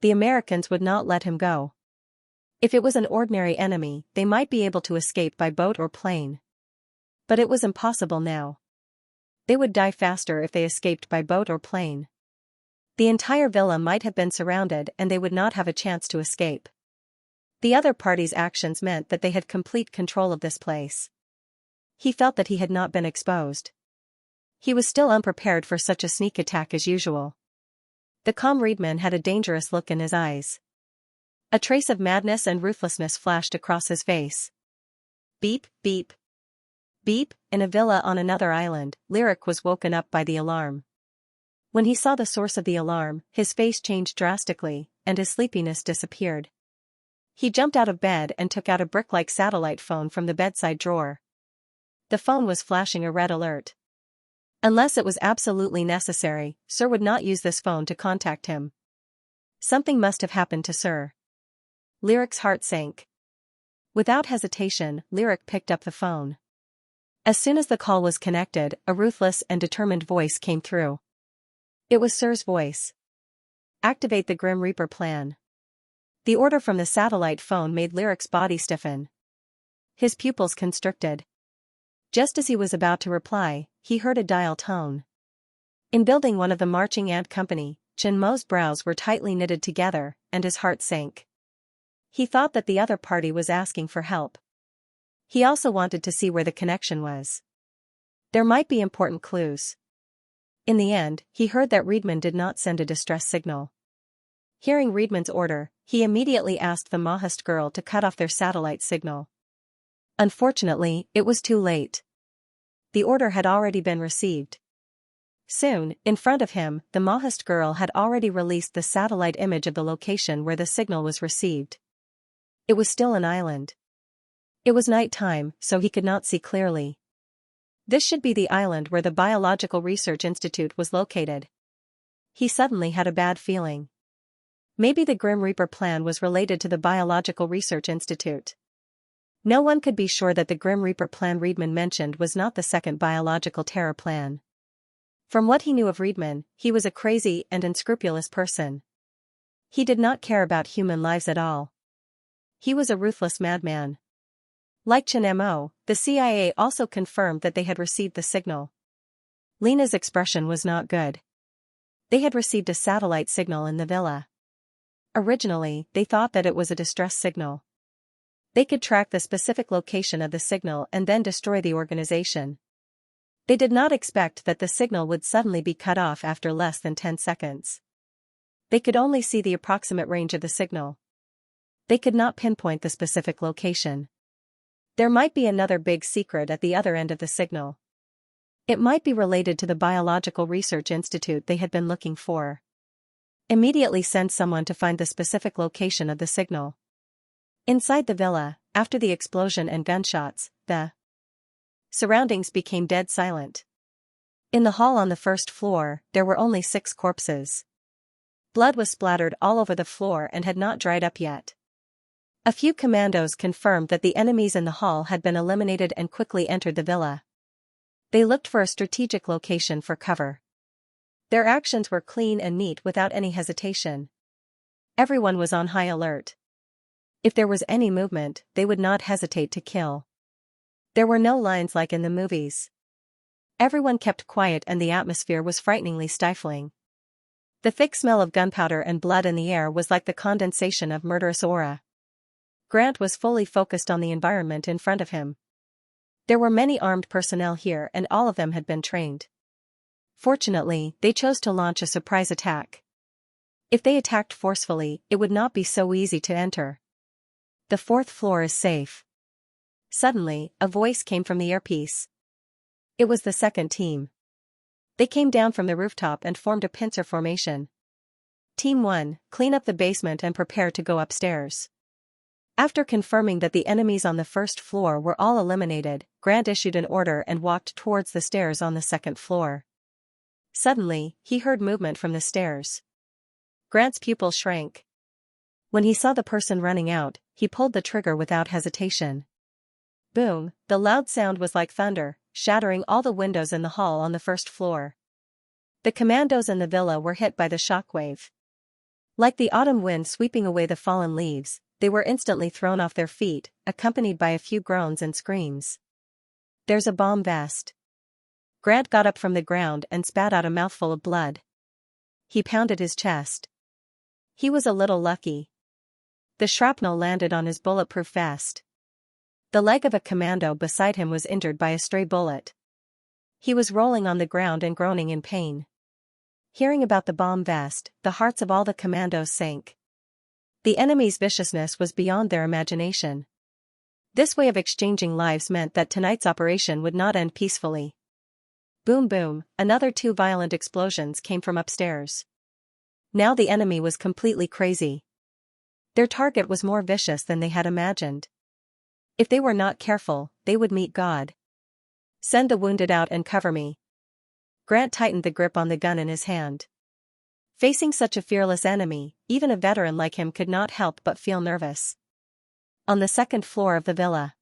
The Americans would not let him go. If it was an ordinary enemy, they might be able to escape by boat or plane. But it was impossible now. They would die faster if they escaped by boat or plane. The entire villa might have been surrounded and they would not have a chance to escape. The other party's actions meant that they had complete control of this place. He felt that he had not been exposed. He was still unprepared for such a sneak attack as usual. The calm Reedman had a dangerous look in his eyes. A trace of madness and ruthlessness flashed across his face. Beep, beep. Beep, in a villa on another island, Lyric was woken up by the alarm. When he saw the source of the alarm, his face changed drastically, and his sleepiness disappeared. He jumped out of bed and took out a brick-like satellite phone from the bedside drawer. The phone was flashing a red alert. Unless it was absolutely necessary, Sir would not use this phone to contact him. Something must have happened to Sir. Lyric's heart sank. Without hesitation, Lyric picked up the phone. As soon as the call was connected, a ruthless and determined voice came through. It was Sir's voice. Activate the Grim Reaper plan. The order from the satellite phone made Lyric's body stiffen. His pupils constricted. Just as he was about to reply, he heard a dial tone. In building one of the marching ant company, Chen Mo's brows were tightly knitted together, and his heart sank. He thought that the other party was asking for help. He also wanted to see where the connection was. There might be important clues. In the end, he heard that Reedman did not send a distress signal. Hearing Reedman's order, he immediately asked the Mahist girl to cut off their satellite signal. Unfortunately, it was too late. The order had already been received. Soon, in front of him, the Mahist girl had already released the satellite image of the location where the signal was received. It was still an island. It was night time, so he could not see clearly. This should be the island where the Biological Research Institute was located. He suddenly had a bad feeling. Maybe the Grim Reaper plan was related to the Biological Research Institute. No one could be sure that the Grim Reaper plan Reedman mentioned was not the second biological terror plan. From what he knew of Reedman, he was a crazy and unscrupulous person. He did not care about human lives at all. He was a ruthless madman. Like Chen Mo, the CIA also confirmed that they had received the signal. Lena's expression was not good. They had received a satellite signal in the villa. Originally, they thought that it was a distress signal. They could track the specific location of the signal and then destroy the organization. They did not expect that the signal would suddenly be cut off after less than 10 seconds. They could only see the approximate range of the signal. They could not pinpoint the specific location. There might be another big secret at the other end of the signal. It might be related to the Biological Research Institute they had been looking for. Immediately send someone to find the specific location of the signal. Inside the villa, after the explosion and gunshots, the surroundings became dead silent. In the hall on the first floor, there were only 6 corpses. Blood was splattered all over the floor and had not dried up yet. A few commandos confirmed that the enemies in the hall had been eliminated and quickly entered the villa. They looked for a strategic location for cover. Their actions were clean and neat without any hesitation. Everyone was on high alert. If there was any movement, they would not hesitate to kill. There were no lines like in the movies. Everyone kept quiet and the atmosphere was frighteningly stifling. The thick smell of gunpowder and blood in the air was like the condensation of murderous aura. Grant was fully focused on the environment in front of him. There were many armed personnel here and all of them had been trained. Fortunately, they chose to launch a surprise attack. If they attacked forcefully, it would not be so easy to enter. The 4th floor is safe. Suddenly, a voice came from the earpiece. It was the second team. They came down from the rooftop and formed a pincer formation. Team 1, clean up the basement and prepare to go upstairs. After confirming that the enemies on the first floor were all eliminated, Grant issued an order and walked towards the stairs on the 2nd floor. Suddenly, he heard movement from the stairs. Grant's pupil shrank. When he saw the person running out, he pulled the trigger without hesitation. Boom, the loud sound was like thunder, shattering all the windows in the hall on the first floor. The commandos in the villa were hit by the shockwave. Like the autumn wind sweeping away the fallen leaves, they were instantly thrown off their feet, accompanied by a few groans and screams. "There's a bomb vest." Grant got up from the ground and spat out a mouthful of blood. He pounded his chest. He was a little lucky. The shrapnel landed on his bulletproof vest. The leg of a commando beside him was injured by a stray bullet. He was rolling on the ground and groaning in pain. Hearing about the bomb vest, the hearts of all the commandos sank. The enemy's viciousness was beyond their imagination. This way of exchanging lives meant that tonight's operation would not end peacefully. Boom boom, another 2 violent explosions came from upstairs. Now the enemy was completely crazy. Their target was more vicious than they had imagined. If they were not careful, they would meet God. "Send the wounded out and cover me." Grant tightened the grip on the gun in his hand. Facing such a fearless enemy, even a veteran like him could not help but feel nervous. On the second floor of the villa,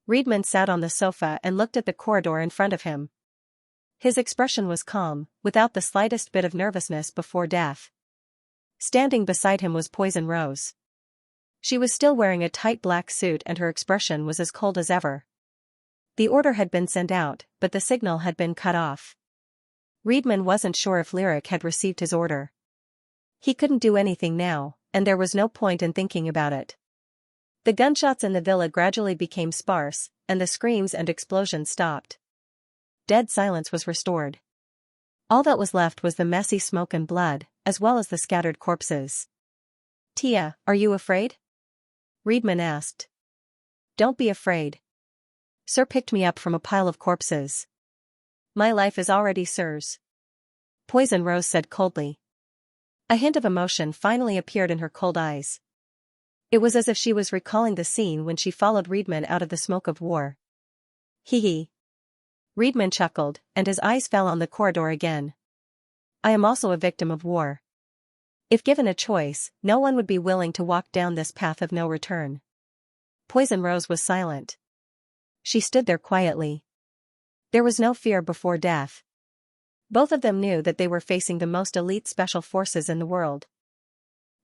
Riedman sat on the sofa and looked at the corridor in front of him. His expression was calm, without the slightest bit of nervousness before death. Standing beside him was Poison Rose. She was still wearing a tight black suit and her expression was as cold as ever. The order had been sent out, but the signal had been cut off. Riedman wasn't sure if Lyric had received his order. He couldn't do anything now, and there was no point in thinking about it. The gunshots in the villa gradually became sparse, and the screams and explosions stopped. Dead silence was restored. All that was left was the messy smoke and blood, as well as the scattered corpses. "Tia, are you afraid?" Riedman asked. "Don't be afraid. Sir picked me up from a pile of corpses. My life is already Sir's," Poison Rose said coldly. A hint of emotion finally appeared in her cold eyes. It was as if she was recalling the scene when she followed Riedman out of the smoke of war. "Hee hee." Riedman chuckled, and his eyes fell on the corridor again. "I am also a victim of war. If given a choice, no one would be willing to walk down this path of no return." Poison Rose was silent. She stood there quietly. There was no fear before death. Both of them knew that they were facing the most elite special forces in the world.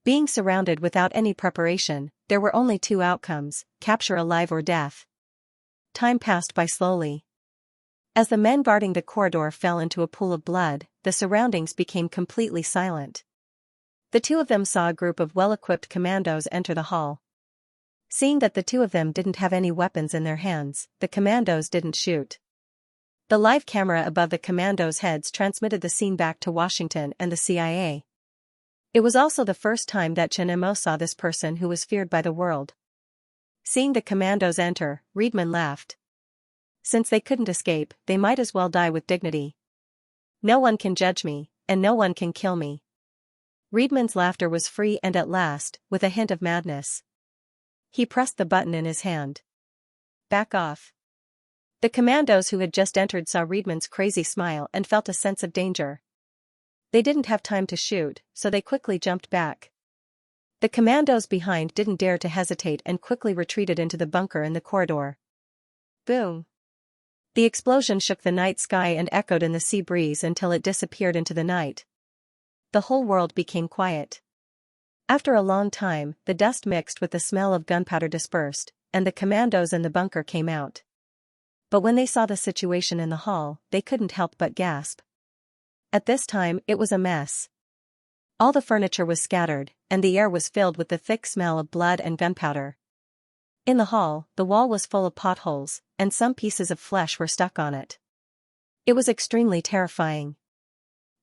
Being surrounded without any preparation, there were only 2 outcomes: capture alive or death. Time passed by slowly. As the men guarding the corridor fell into a pool of blood, the surroundings became completely silent. The 2 of them saw a group of well-equipped commandos enter the hall. Seeing that the 2 of them didn't have any weapons in their hands, the commandos didn't shoot. The live camera above the commandos' heads transmitted the scene back to Washington and the CIA. It was also the first time that Chen saw this person who was feared by the world. Seeing the commandos enter, Riedman laughed. Since they couldn't escape, they might as well die with dignity. "No one can judge me, and no one can kill me." Riedman's laughter was free and at last, with a hint of madness. He pressed the button in his hand. "Back off." The commandos who had just entered saw Riedman's crazy smile and felt a sense of danger. They didn't have time to shoot, so they quickly jumped back. The commandos behind didn't dare to hesitate and quickly retreated into the bunker in the corridor. Boom. The explosion shook the night sky and echoed in the sea breeze until it disappeared into the night. The whole world became quiet. After a long time, the dust mixed with the smell of gunpowder dispersed, and the commandos in the bunker came out. But when they saw the situation in the hall, they couldn't help but gasp. At this time, it was a mess. All the furniture was scattered, and the air was filled with the thick smell of blood and gunpowder. In the hall, the wall was full of potholes, and some pieces of flesh were stuck on it. It was extremely terrifying.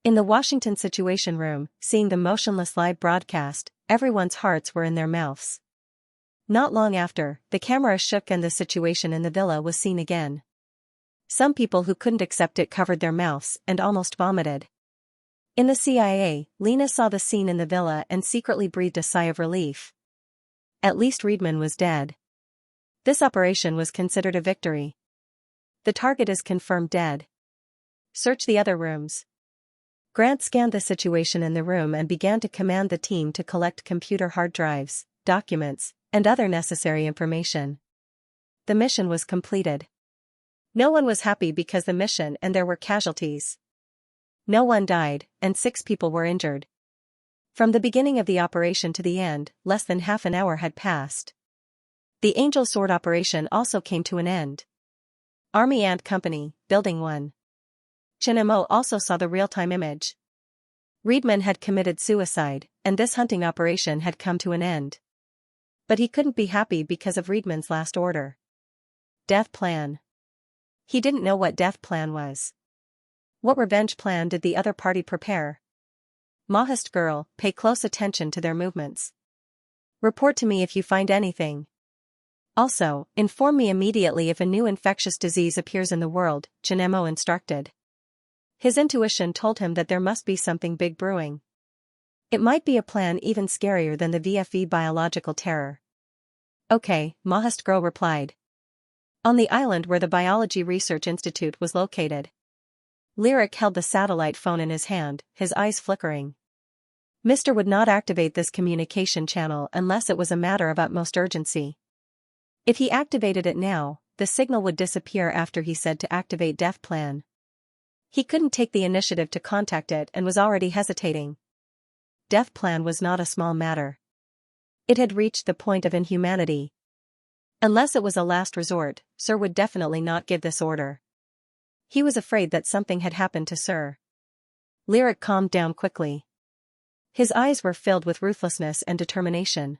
In the Washington Situation Room, seeing the motionless live broadcast, everyone's hearts were in their mouths. Not long after, the camera shook and the situation in the villa was seen again. Some people who couldn't accept it covered their mouths and almost vomited. In the CIA, Lena saw the scene in the villa and secretly breathed a sigh of relief. At least Riedman was dead. This operation was considered a victory. The target is confirmed dead. Search the other rooms. Grant scanned the situation in the room and began to command the team to collect computer hard drives, documents, and other necessary information. The mission was completed. No one was happy because the mission and there were casualties. No one died, and 6 people were injured. From the beginning of the operation to the end, less than half an hour had passed. The Angel Sword operation also came to an end. Army Ant Company, Building 1. Xianxia also saw the real-time image. Reedman had committed suicide, and this hunting operation had come to an end. But he couldn't be happy because of Reedman's last order. Death plan. He didn't know what death plan was. What revenge plan did the other party prepare? Mahist girl, pay close attention to their movements. Report to me if you find anything. Also, inform me immediately if a new infectious disease appears in the world, Xianxia instructed. His intuition told him that there must be something big brewing. It might be a plan even scarier than the VFE biological terror. Okay, Mahist girl replied. On the island where the Biology Research Institute was located. Lyric held the satellite phone in his hand, his eyes flickering. Mr. would not activate this communication channel unless it was a matter of utmost urgency. If he activated it now, the signal would disappear after he said to activate death plan. He couldn't take the initiative to contact it and was already hesitating. Death plan was not a small matter. It had reached the point of inhumanity. Unless it was a last resort, Sir would definitely not give this order. He was afraid that something had happened to Sir. Lyric calmed down quickly. His eyes were filled with ruthlessness and determination.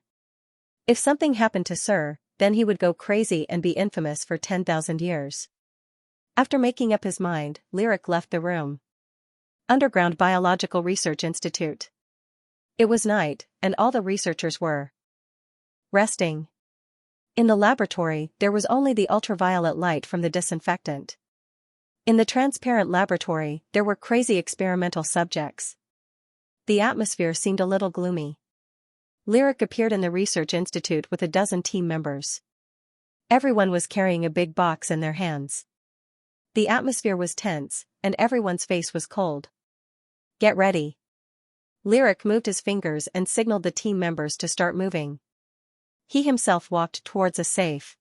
If something happened to Sir, then he would go crazy and be infamous for 10,000 years. After making up his mind, Lyric left the room. Underground Biological Research Institute. It was night, and all the researchers were resting. In the laboratory, there was only the ultraviolet light from the disinfectant. In the transparent laboratory, there were crazy experimental subjects. The atmosphere seemed a little gloomy. Lyric appeared in the research institute with a dozen team members. Everyone was carrying a big box in their hands. The atmosphere was tense, and everyone's face was cold. Get ready. Lyric moved his fingers and signaled the team members to start moving. He himself walked towards a safe.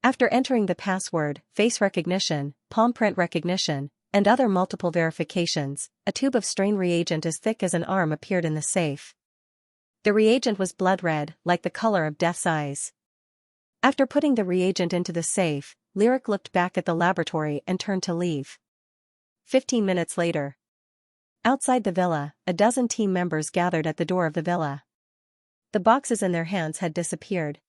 After entering the password, face recognition, palm print recognition, and other multiple verifications, a tube of strain reagent as thick as an arm appeared in the safe. The reagent was blood red, like the color of death's eyes. After putting the reagent into the safe, Lyric looked back at the laboratory and turned to leave. 15 minutes later. Outside the villa, a dozen team members gathered at the door of the villa. The boxes in their hands had disappeared.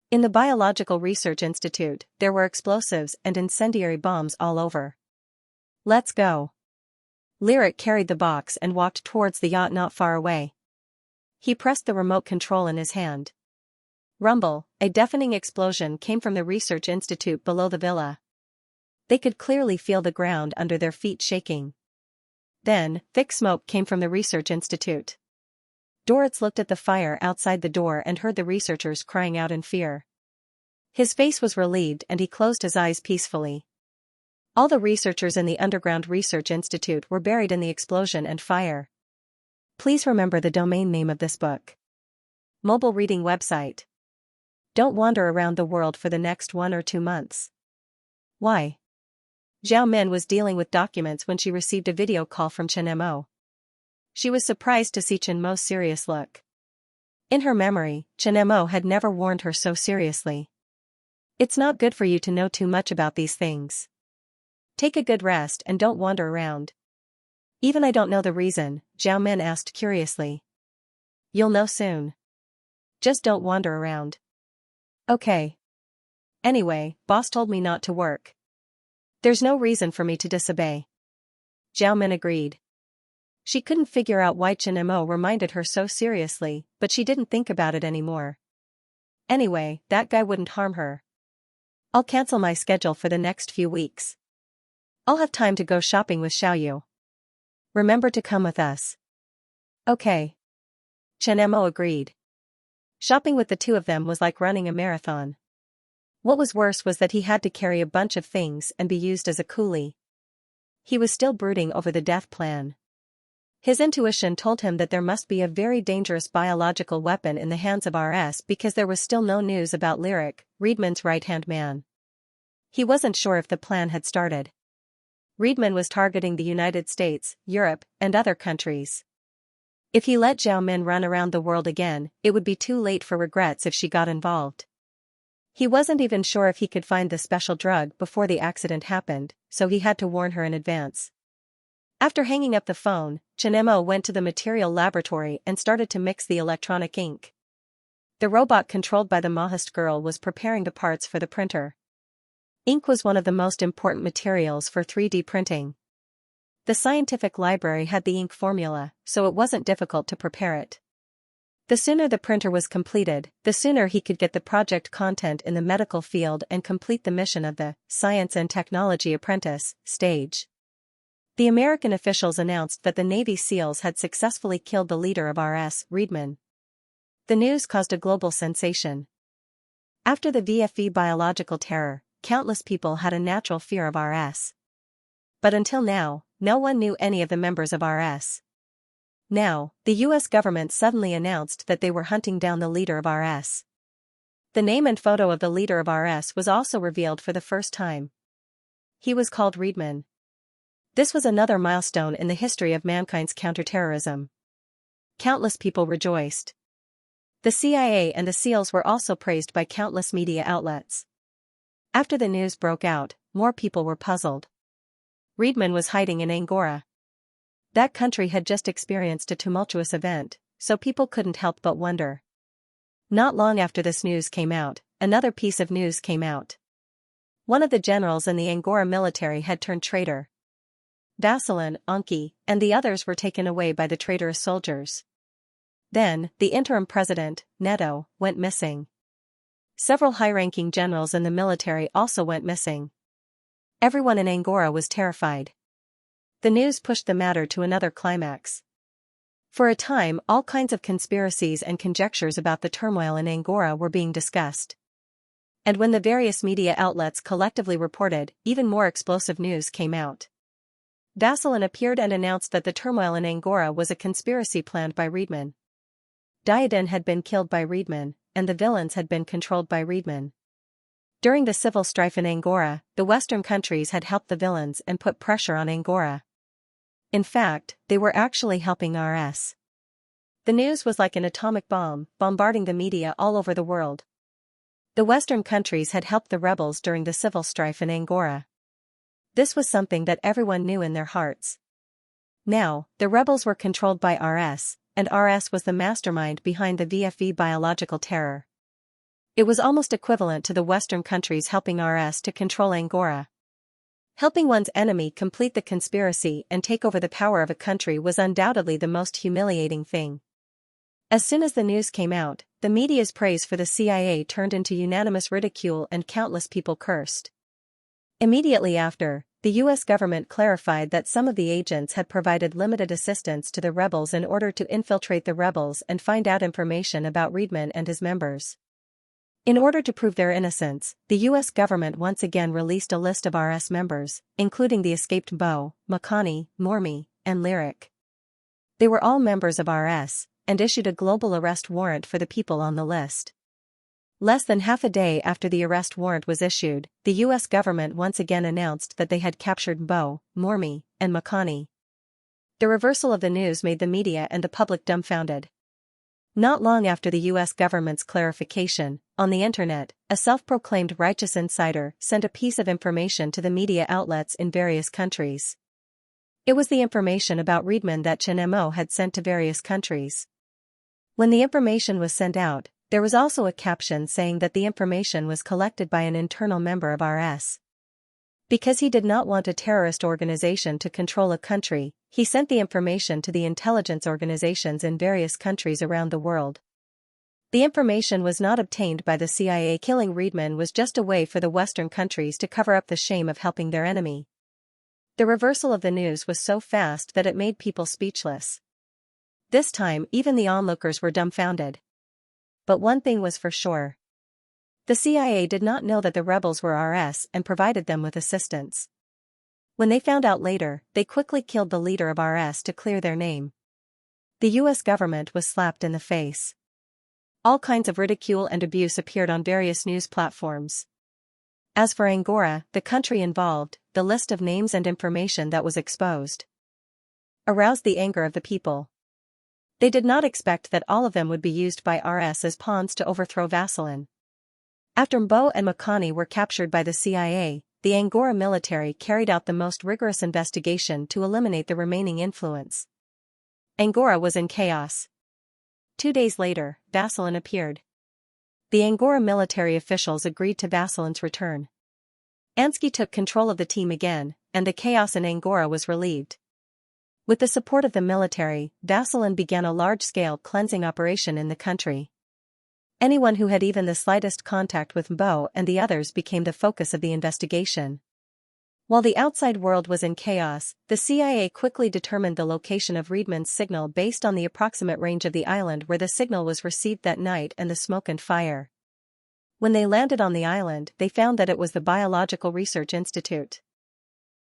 In the Biological Research Institute, there were explosives and incendiary bombs all over. Let's go. Lyric carried the box and walked towards the yacht not far away. He pressed the remote control in his hand. Rumble, a deafening explosion came from the research institute below the villa. They could clearly feel the ground under their feet shaking. Then, thick smoke came from the research institute. Doritz looked at the fire outside the door and heard the researchers crying out in fear. His face was relieved and he closed his eyes peacefully. All the researchers in the Underground Research Institute were buried in the explosion and fire. Please remember the domain name of this book. Mobile reading website. Don't wander around the world for the next 1 or 2 months. Why? Zhao Min was dealing with documents when she received a video call from Xianxia. She was surprised to see Chen Mo's serious look. In her memory, Xianxia had never warned her so seriously. It's not good for you to know too much about these things. Take a good rest and don't wander around. Even I don't know the reason, Zhao Min asked curiously. You'll know soon. Just don't wander around. Okay. Anyway, boss told me not to work. There's no reason for me to disobey. Zhao Min agreed. She couldn't figure out why Xianxia reminded her so seriously, but she didn't think about it anymore. Anyway, that guy wouldn't harm her. I'll cancel my schedule for the next few weeks. I'll have time to go shopping with Xiaoyu. Remember to come with us. Okay. Xianxia agreed. Shopping with the two of them was like running a marathon. What was worse was that he had to carry a bunch of things and be used as a coolie. He was still brooding over the death plan. His intuition told him that there must be a very dangerous biological weapon in the hands of RS because there was still no news about Lyric, Reedman's right-hand man. He wasn't sure if the plan had started. Riedman was targeting the United States, Europe, and other countries. If he let Zhao Min run around the world again, it would be too late for regrets if she got involved. He wasn't even sure if he could find the special drug before the accident happened, so he had to warn her in advance. After hanging up the phone, Chen Mo went to the material laboratory and started to mix the electronic ink. The robot controlled by the Maoist girl was preparing the parts for the printer. Ink was one of the most important materials for 3D printing. The scientific library had the ink formula, so it wasn't difficult to prepare it. The sooner the printer was completed, the sooner he could get the project content in the medical field and complete the mission of the Science and Technology Apprentice stage. The American officials announced that the Navy SEALs had successfully killed the leader of RS, Riedman. The news caused a global sensation. After the VFV biological terror, countless people had a natural fear of RS. But until now, no one knew any of the members of RS. Now, the US government suddenly announced that they were hunting down the leader of RS. The name and photo of the leader of RS was also revealed for the first time. He was called Riedman. This was another milestone in the history of mankind's counterterrorism. Countless people rejoiced. The CIA and the SEALs were also praised by countless media outlets. After the news broke out, more people were puzzled. Riedman was hiding in Angora. That country had just experienced a tumultuous event, so people couldn't help but wonder. Not long after this news came out, another piece of news came out. One of the generals in the Angora military had turned traitor. Vasilin, Anki, and the others were taken away by the traitorous soldiers. Then, the interim president, Neto, went missing. Several high-ranking generals in the military also went missing. Everyone in Angora was terrified. The news pushed the matter to another climax. For a time, all kinds of conspiracies and conjectures about the turmoil in Angora were being discussed. And when the various media outlets collectively reported, even more explosive news came out. Vasilin appeared and announced that the turmoil in Angora was a conspiracy planned by Riedman. Diadin had been killed by Riedman, and the villains had been controlled by Riedman. During the civil strife in Angora, the Western countries had helped the villains and put pressure on Angora. In fact, they were actually helping RS. The news was like an atomic bomb, bombarding the media all over the world. The Western countries had helped the rebels during the civil strife in Angora. This was something that everyone knew in their hearts. Now, the rebels were controlled by RS, and RS was the mastermind behind the VFV biological terror. It was almost equivalent to the Western countries helping RS to control Angora. Helping one's enemy complete the conspiracy and take over the power of a country was undoubtedly the most humiliating thing. As soon as the news came out, the media's praise for the CIA turned into unanimous ridicule and countless people cursed. Immediately after, the US government clarified that some of the agents had provided limited assistance to the rebels in order to infiltrate the rebels and find out information about Riedman and his members. In order to prove their innocence, the US government once again released a list of RS members, including the escaped Bo, Makani, Mormi, and Lyric. They were all members of RS, and issued a global arrest warrant for the people on the list. Less than half a day after the arrest warrant was issued, the US government once again announced that they had captured Bo, Mormi, and Makani. The reversal of the news made the media and the public dumbfounded. Not long after the US government's clarification, on the internet, a self-proclaimed righteous insider sent a piece of information to the media outlets in various countries. It was the information about Riedman that Chen Mo had sent to various countries. When the information was sent out, there was also a caption saying that the information was collected by an internal member of RS. Because he did not want a terrorist organization to control a country, he sent the information to the intelligence organizations in various countries around the world. The information was not obtained by the CIA. Killing Riedman was just a way for the Western countries to cover up the shame of helping their enemy. The reversal of the news was so fast that it made people speechless. This time, even the onlookers were dumbfounded. But one thing was for sure. The CIA did not know that the rebels were RS and provided them with assistance. When they found out later, they quickly killed the leader of RS to clear their name. The US government was slapped in the face. All kinds of ridicule and abuse appeared on various news platforms. As for Angora, the country involved, the list of names and information that was exposed aroused the anger of the people. They did not expect that all of them would be used by RS as pawns to overthrow Vaseline. After Mbo and Makani were captured by the CIA, the Angora military carried out the most rigorous investigation to eliminate the remaining influence. Angora was in chaos. 2 days later, Vaseline appeared. The Angora military officials agreed to Vaseline's return. Ansky took control of the team again, and the chaos in Angora was relieved. With the support of the military, Vaseline began a large-scale cleansing operation in the country. Anyone who had even the slightest contact with Mbo and the others became the focus of the investigation. While the outside world was in chaos, the CIA quickly determined the location of Reedman's signal based on the approximate range of the island where the signal was received that night and the smoke and fire. When they landed on the island, they found that it was the Biological Research Institute.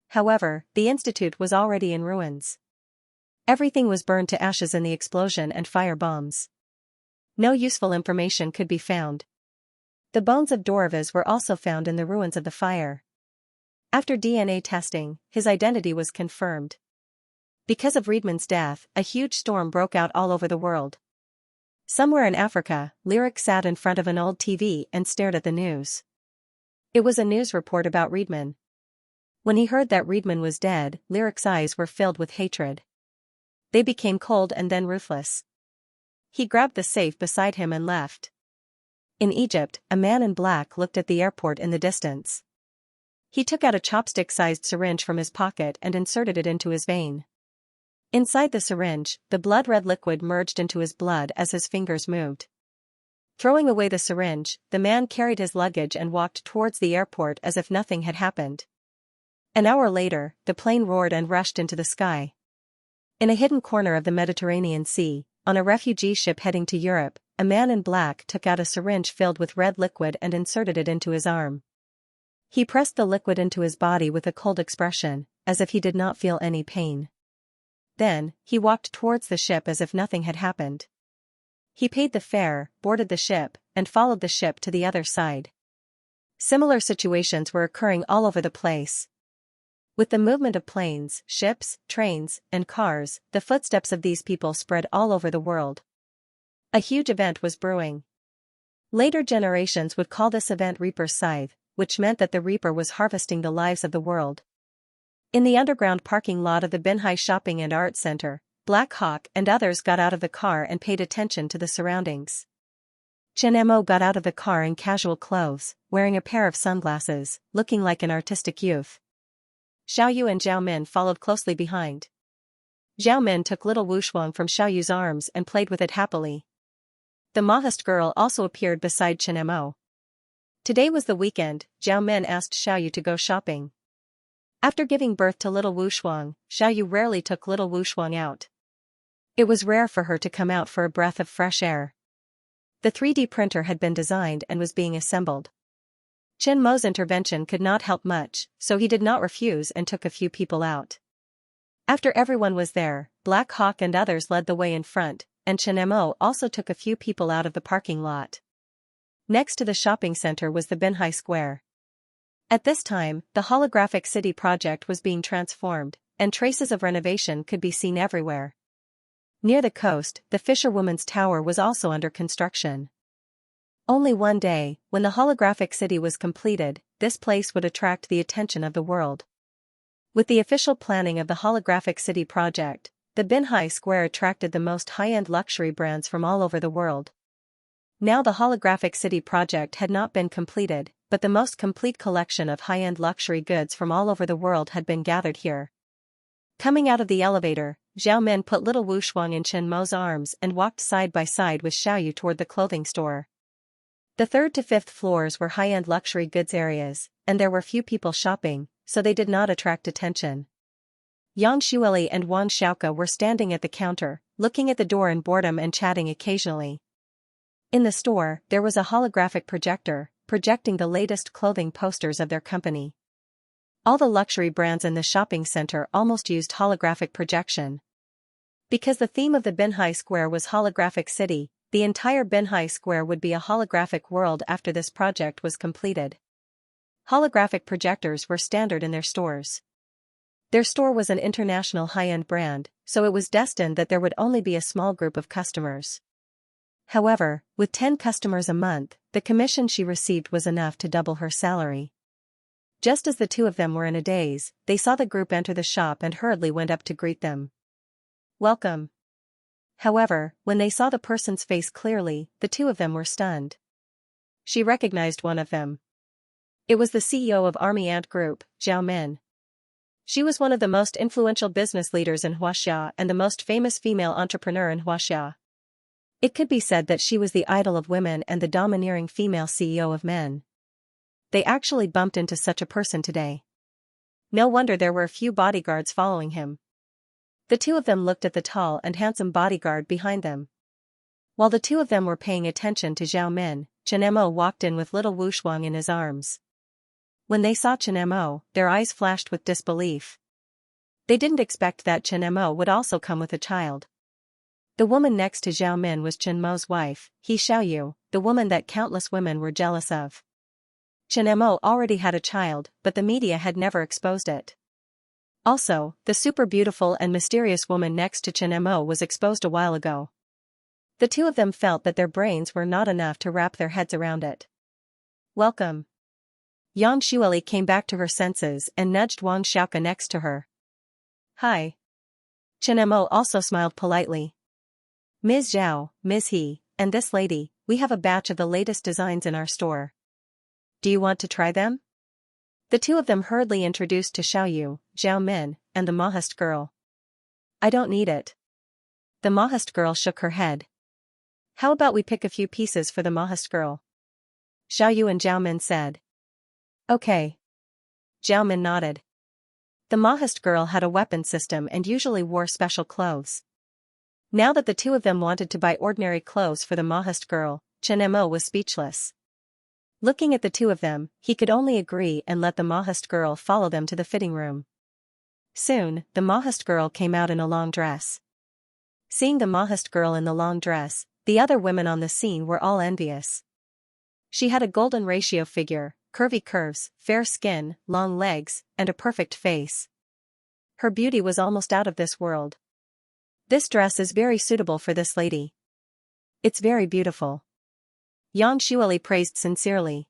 However, the institute was already in ruins. Everything was burned to ashes in the explosion and fire bombs. No useful information could be found. The bones of Dorovas were also found in the ruins of the fire. After DNA testing, his identity was confirmed. Because of Reedman's death, a huge storm broke out all over the world. Somewhere in Africa, Lyric sat in front of an old TV and stared at the news. It was a news report about Reedman. When he heard that Reedman was dead, Lyric's eyes were filled with hatred. They became cold and then ruthless. He grabbed the safe beside him and left. In Egypt, a man in black looked at the airport in the distance. He took out a chopstick-sized syringe from his pocket and inserted it into his vein. Inside the syringe, the blood-red liquid merged into his blood as his fingers moved. Throwing away the syringe, the man carried his luggage and walked towards the airport as if nothing had happened. An hour later, the plane roared and rushed into the sky. In a hidden corner of the Mediterranean Sea, on a refugee ship heading to Europe, a man in black took out a syringe filled with red liquid and inserted it into his arm. He pressed the liquid into his body with a cold expression, as if he did not feel any pain. Then, he walked towards the ship as if nothing had happened. He paid the fare, boarded the ship, and followed the ship to the other side. Similar situations were occurring all over the place. With the movement of planes, ships, trains, and cars, the footsteps of these people spread all over the world. A huge event was brewing. Later generations would call this event Reaper's Scythe, which meant that the Reaper was harvesting the lives of the world. In the underground parking lot of the Binhai Shopping and Art Center, Black Hawk and others got out of the car and paid attention to the surroundings. Chen Mo got out of the car in casual clothes, wearing a pair of sunglasses, looking like an artistic youth. Xiao Yu and Zhao Min followed closely behind. Zhao Min took little Wu Shuang from Xiao Yu's arms and played with it happily. The Mahist girl also appeared beside Chen Mo. Today was the weekend. Zhao Min asked Xiao Yu to go shopping. After giving birth to little Wu Shuang, Xiao Yu rarely took little Wu Shuang out. It was rare for her to come out for a breath of fresh air. The 3D printer had been designed and was being assembled. Chen Mo's intervention could not help much, so he did not refuse and took a few people out. After everyone was there, Black Hawk and others led the way in front, and Chen Mo also took a few people out of the parking lot. Next to the shopping center was the Binhai Square. At this time, the holographic city project was being transformed, and traces of renovation could be seen everywhere. Near the coast, the Fisherwoman's Tower was also under construction. Only one day, when the holographic city was completed, this place would attract the attention of the world. With the official planning of the holographic city project, the Binhai Square attracted the most high-end luxury brands from all over the world. Now the holographic city project had not been completed, but the most complete collection of high-end luxury goods from all over the world had been gathered here. Coming out of the elevator, Zhao Min put little Wu Shuang in Chen Mo's arms and walked side by side with Xiao Yu toward the clothing store. The 3rd to 5th floors were high-end luxury goods areas, and there were few people shopping, so they did not attract attention. Yang Xueli and Wang Xiaoke were standing at the counter, looking at the door in boredom and chatting occasionally. In the store, there was a holographic projector, projecting the latest clothing posters of their company. All the luxury brands in the shopping center almost used holographic projection. Because the theme of the Binhai Square was holographic city, the entire Binhai Square would be a holographic world after this project was completed. Holographic projectors were standard in their stores. Their store was an international high-end brand, so it was destined that there would only be a small group of customers. However, with 10 customers a month, the commission she received was enough to double her salary. Just as the two of them were in a daze, they saw the group enter the shop and hurriedly went up to greet them. Welcome. However, when they saw the person's face clearly, the two of them were stunned. She recognized one of them. It was the CEO of Army Ant Group, Zhao Min. She was one of the most influential business leaders in Xianxia and the most famous female entrepreneur in Xianxia. It could be said that she was the idol of women and the domineering female CEO of men. They actually bumped into such a person today. No wonder there were a few bodyguards following him. The two of them looked at the tall and handsome bodyguard behind them. While the two of them were paying attention to Zhao Min, Chen Mo walked in with little Wu Shuang in his arms. When they saw Chen Mo, their eyes flashed with disbelief. They didn't expect that Chen Mo would also come with a child. The woman next to Zhao Min was Chen Mo's wife, He Xiaoyu, the woman that countless women were jealous of. Chen Mo already had a child, but the media had never exposed it. Also, the super beautiful and mysterious woman next to Chen Mo was exposed a while ago. The two of them felt that their brains were not enough to wrap their heads around it. Welcome. Yang Xueli came back to her senses and nudged Wang Xiaoka next to her. Hi. Chen Mo also smiled politely. Ms. Zhao, Ms. He, and this lady, we have a batch of the latest designs in our store. Do you want to try them? The two of them hurriedly introduced to Xiaoyu, Zhao Min, and the Mahist girl. I don't need it. The Mahist girl shook her head. How about we pick a few pieces for the Mahist girl? Xiaoyu and Zhao Min said. Okay. Zhao Min nodded. The Mahist girl had a weapon system and usually wore special clothes. Now that the two of them wanted to buy ordinary clothes for the Mahist girl, Chen Mo was speechless. Looking at the two of them, he could only agree and let the Mahist girl follow them to the fitting room. Soon, the Mahist girl came out in a long dress. Seeing the Mahist girl in the long dress, the other women on the scene were all envious. She had a golden ratio figure, curvy curves, fair skin, long legs, and a perfect face. Her beauty was almost out of this world. This dress is very suitable for this lady. It's very beautiful. Yang Xueli praised sincerely.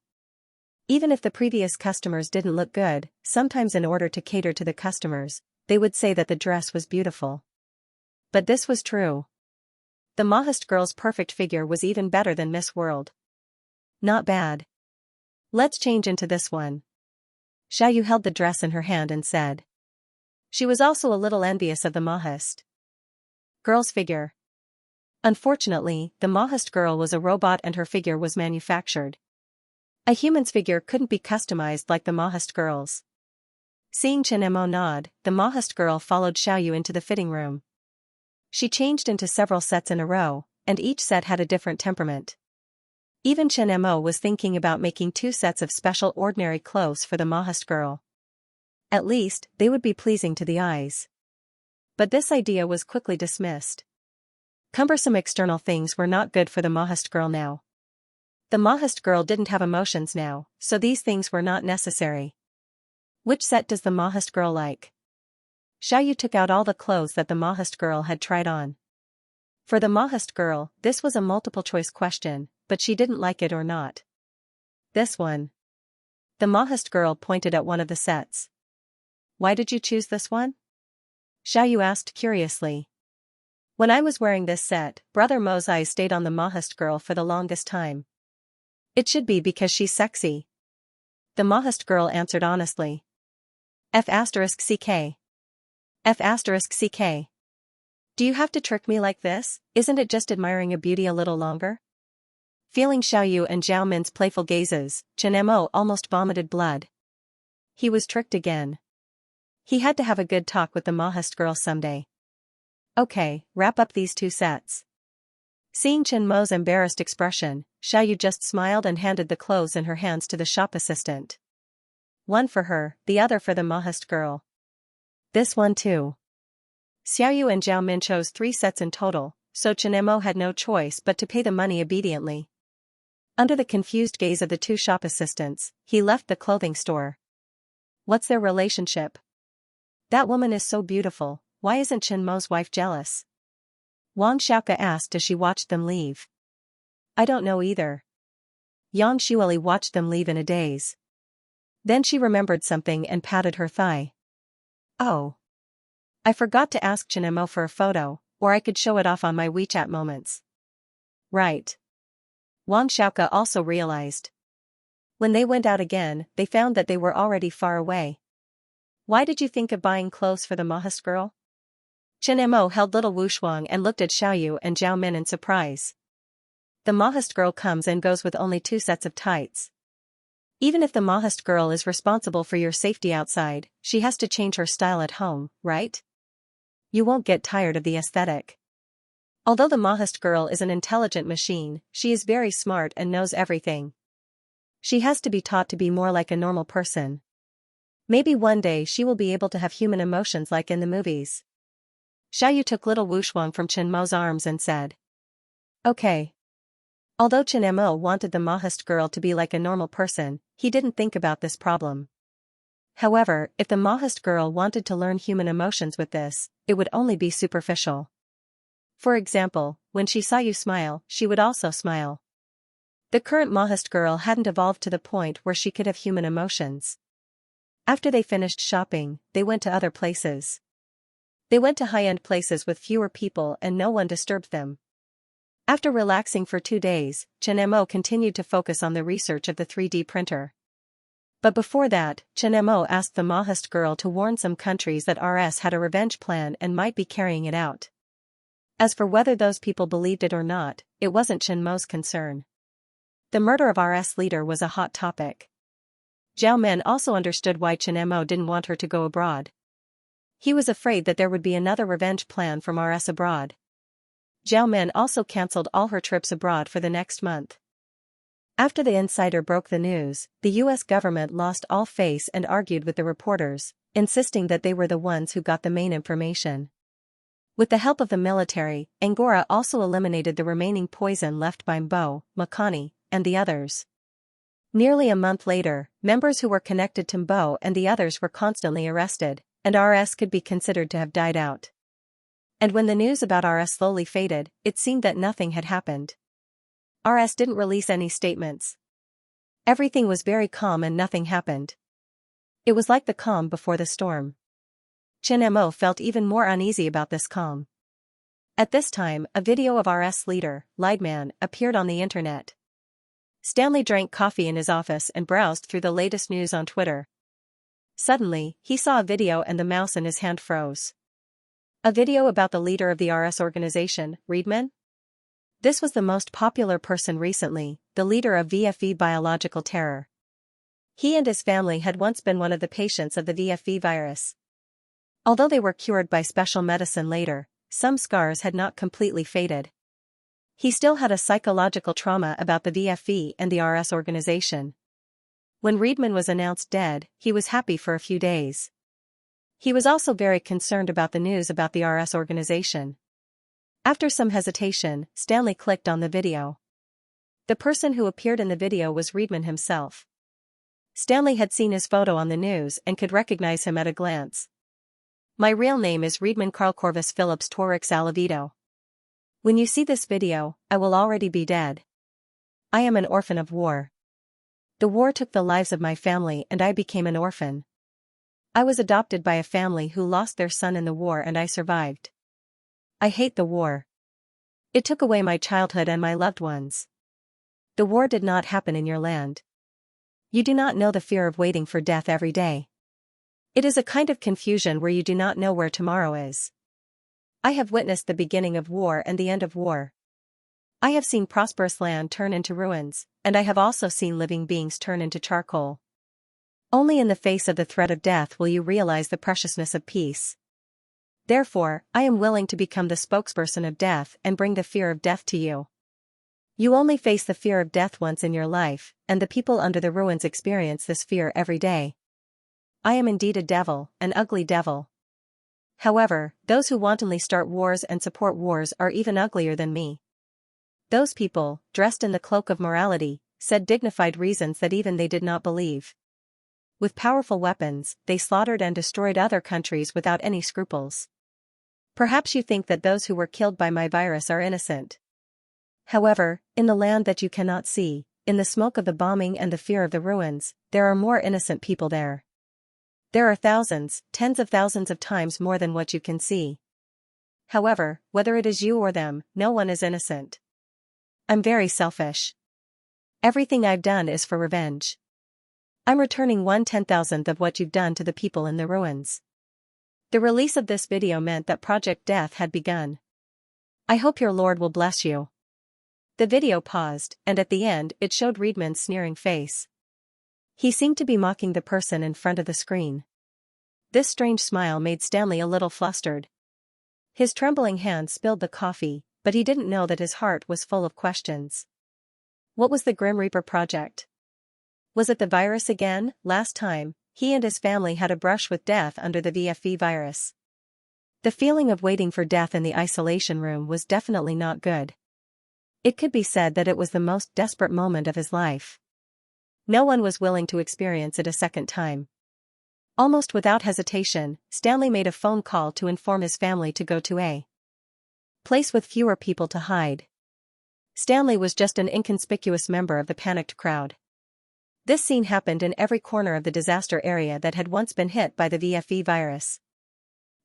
Even if the previous customers didn't look good, sometimes in order to cater to the customers, they would say that the dress was beautiful. But this was true. The Mahist girl's perfect figure was even better than Miss World. Not bad. Let's change into this one. Xiaoyu held the dress in her hand and said. She was also a little envious of the Mahist girl's figure. Unfortunately, the Mahist girl was a robot and her figure was manufactured. A human's figure couldn't be customized like the Mahist girl's. Seeing Chen Mo nod, the Mahist girl followed Xiaoyu into the fitting room. She changed into several sets in a row, and each set had a different temperament. Even Chen Mo was thinking about making 2 sets of special ordinary clothes for the Mahist girl. At least, they would be pleasing to the eyes. But this idea was quickly dismissed. Cumbersome external things were not good for the Mahist girl now. The Mahist girl didn't have emotions now, so these things were not necessary. Which set does the Mahist girl like? Xiaoyu took out all the clothes that the Mahist girl had tried on. For the Mahist girl, this was a multiple-choice question, but she didn't like it or not. This one. The Mahist girl pointed at one of the sets. Why did you choose this one? Xiaoyu asked curiously. When I was wearing this set, Brother Mo's eyes stayed on the Mahist girl for the longest time. It should be because she's sexy. The Mahist girl answered honestly. F***ck. F***ck. Do you have to trick me like this? Isn't it just admiring a beauty a little longer? Feeling Xiaoyu and Zhao Min's playful gazes, Chen Mo almost vomited blood. He was tricked again. He had to have a good talk with the Mahist girl someday. Okay, wrap up these 2 sets. Seeing Chen Mo's embarrassed expression, Xiaoyu just smiled and handed the clothes in her hands to the shop assistant. One for her, the other for the Mahist girl. This one too. Xiaoyu and Zhao Min chose 3 sets in total, so Chen Mo had no choice but to pay the money obediently. Under the confused gaze of the two shop assistants, he left the clothing store. What's their relationship? That woman is so beautiful, why isn't Chen Mo's wife jealous? Wang Xiaoke asked as she watched them leave. I don't know either. Yang Xueli watched them leave in a daze. Then she remembered something and patted her thigh. Oh. I forgot to ask Chen Mo for a photo, or I could show it off on my WeChat moments. Right. Wang Xiaoke also realized. When they went out again, they found that they were already far away. Why did you think of buying clothes for the Mahist girl? Chen Mo held little Wushuang and looked at Xiaoyu and Zhao Min in surprise. The Mahist girl comes and goes with only 2 sets of tights. Even if the Mahist girl is responsible for your safety outside, she has to change her style at home, right? You won't get tired of the aesthetic. Although the Mahist girl is an intelligent machine, she is very smart and knows everything. She has to be taught to be more like a normal person. Maybe one day she will be able to have human emotions like in the movies. Xiaoyu took little Wushuang from Chen Mo's arms and said. Okay. Although Chen Mo wanted the Mahist girl to be like a normal person, he didn't think about this problem. However, if the Mahist girl wanted to learn human emotions with this, it would only be superficial. For example, when she saw you smile, she would also smile. The current Mahist girl hadn't evolved to the point where she could have human emotions. After they finished shopping, they went to other places. They went to high-end places with fewer people and no one disturbed them. After relaxing for 2 days, Chen Mo continued to focus on the research of the 3D printer. But before that, Chen Mo asked the Mahist girl to warn some countries that RS had a revenge plan and might be carrying it out. As for whether those people believed it or not, it wasn't Chen Mo's concern. The murder of RS leader was a hot topic. Zhao Men also understood why Chen Mo didn't want her to go abroad. He was afraid that there would be another revenge plan from RS abroad. Zhao Men also cancelled all her trips abroad for the next month. After the insider broke the news, the US government lost all face and argued with the reporters, insisting that they were the ones who got the main information. With the help of the military, Angora also eliminated the remaining poison left by Mbo, Makani, and the others. Nearly a month later, members who were connected to Mbo and the others were constantly arrested, and RS could be considered to have died out. And when the news about RS slowly faded, it seemed that nothing had happened. RS didn't release any statements. Everything was very calm and nothing happened. It was like the calm before the storm. Chen Mo felt even more uneasy about this calm. At this time, a video of RS leader, Liedman, appeared on the internet. Stanley drank coffee in his office and browsed through the latest news on Twitter. Suddenly, he saw a video and the mouse in his hand froze. A video about the leader of the RS organization, Riedman? This was the most popular person recently, the leader of VFV biological terror. He and his family had once been one of the patients of the VFV virus. Although they were cured by special medicine later, some scars had not completely faded. He still had a psychological trauma about the VFV and the RS organization. When Riedman was announced dead, he was happy for a few days. He was also very concerned about the news about the RS organization. After some hesitation, Stanley clicked on the video. The person who appeared in the video was Riedman himself. Stanley had seen his photo on the news and could recognize him at a glance. My real name is Riedman Carl Corvus Phillips Torix Alavido. When you see this video, I will already be dead. I am an orphan of war. The war took the lives of my family and I became an orphan. I was adopted by a family who lost their son in the war and I survived. I hate the war. It took away my childhood and my loved ones. The war did not happen in your land. You do not know the fear of waiting for death every day. It is a kind of confusion where you do not know where tomorrow is. I have witnessed the beginning of war and the end of war. I have seen prosperous land turn into ruins, and I have also seen living beings turn into charcoal. Only in the face of the threat of death will you realize the preciousness of peace. Therefore, I am willing to become the spokesperson of death and bring the fear of death to you. You only face the fear of death once in your life, and the people under the ruins experience this fear every day. I am indeed a devil, an ugly devil. However, those who wantonly start wars and support wars are even uglier than me. Those people, dressed in the cloak of morality, said dignified reasons that even they did not believe. With powerful weapons, they slaughtered and destroyed other countries without any scruples. Perhaps you think that those who were killed by my virus are innocent. However, in the land that you cannot see, in the smoke of the bombing and the fear of the ruins, there are more innocent people there. There are thousands, tens of thousands of times more than what you can see. However, whether it is you or them, no one is innocent. I'm very selfish. Everything I've done is for revenge. I'm returning 1/10,000th of what you've done to the people in the ruins. The release of this video meant that Project Death had begun. I hope your Lord will bless you. The video paused, and at the end it showed Reedman's sneering face. He seemed to be mocking the person in front of the screen. This strange smile made Stanley a little flustered. His trembling hand spilled the coffee, but he didn't know that his heart was full of questions. What was the Grim Reaper project? Was it the virus again? Last time, he and his family had a brush with death under the VFV virus. The feeling of waiting for death in the isolation room was definitely not good. It could be said that it was the most desperate moment of his life. No one was willing to experience it a second time. Almost without hesitation, Stanley made a phone call to inform his family to go to a place with fewer people to hide. Stanley was just an inconspicuous member of the panicked crowd. This scene happened in every corner of the disaster area that had once been hit by the VFE virus.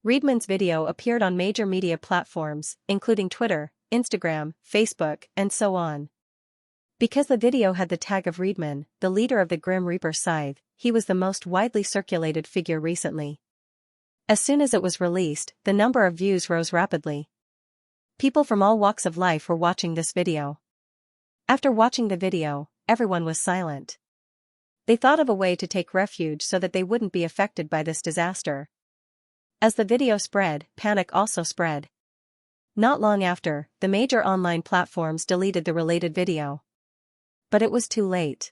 Reedman's video appeared on major media platforms, including Twitter, Instagram, Facebook, and so on. Because the video had the tag of Reedman, the leader of the Grim Reaper scythe, he was the most widely circulated figure recently. As soon as it was released, the number of views rose rapidly. People from all walks of life were watching this video. After watching the video, everyone was silent. They thought of a way to take refuge so that they wouldn't be affected by this disaster. As the video spread, panic also spread. Not long after, the major online platforms deleted the related video. But it was too late.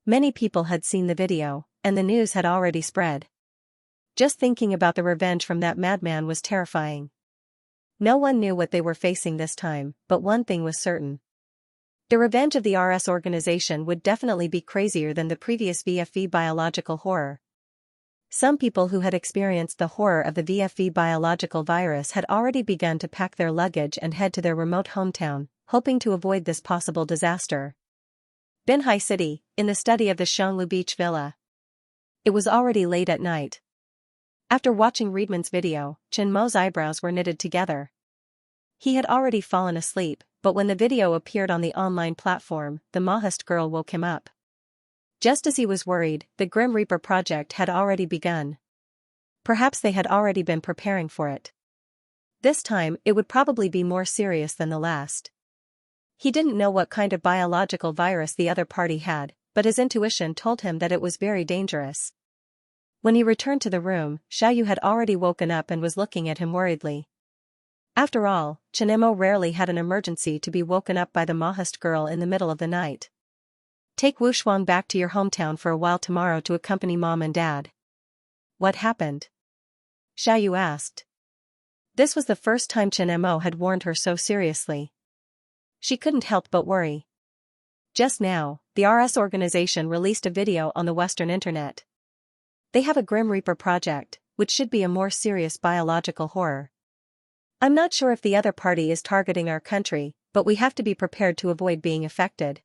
Many people had seen the video, and the news had already spread. Just thinking about the revenge from that madman was terrifying. No one knew what they were facing this time, but one thing was certain. The revenge of the RS organization would definitely be crazier than the previous VFV biological horror. Some people who had experienced the horror of the VFV biological virus had already begun to pack their luggage and head to their remote hometown, hoping to avoid this possible disaster. Binhai City, in the study of the Xianxia Beach Villa. It was already late at night. After watching Reedman's video, Chen Mo's eyebrows were knitted together. He had already fallen asleep, but when the video appeared on the online platform, the Maoist girl woke him up. Just as he was worried, the Grim Reaper project had already begun. Perhaps they had already been preparing for it. This time, it would probably be more serious than the last. He didn't know what kind of biological virus the other party had, but his intuition told him that it was very dangerous. When he returned to the room, Xiaoyu had already woken up and was looking at him worriedly. After all, Chen Mo rarely had an emergency to be woken up by the Maoist girl in the middle of the night. Take Wu Shuang back to your hometown for a while tomorrow to accompany Mom and Dad. What happened? Xiaoyu asked. This was the first time Chen Mo had warned her so seriously. She couldn't help but worry. Just now, the RS organization released a video on the Western Internet. They have a Grim Reaper project, which should be a more serious biological horror. I'm not sure if the other party is targeting our country, but we have to be prepared to avoid being affected.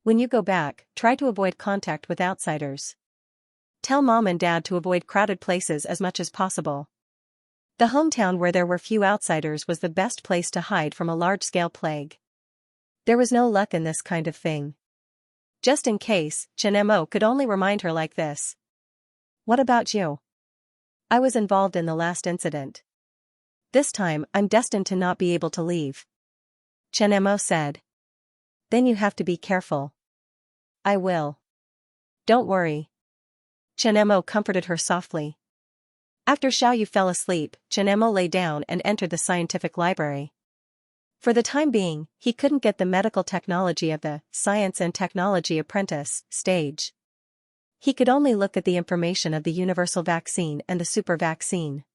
When you go back, try to avoid contact with outsiders. Tell Mom and Dad to avoid crowded places as much as possible. The hometown where there were few outsiders was the best place to hide from a large-scale plague. There was no luck in this kind of thing. Just in case, Chen Mo could only remind her like this. What about you? I was involved in the last incident. This time, I'm destined to not be able to leave. Chen Mo said. Then you have to be careful. I will. Don't worry. Chen Mo comforted her softly. After Xiaoyu fell asleep, Chen Mo lay down and entered the scientific library. For the time being, he couldn't get the medical technology of the Science and Technology Apprentice stage. He could only look at the information of the universal vaccine and the super vaccine.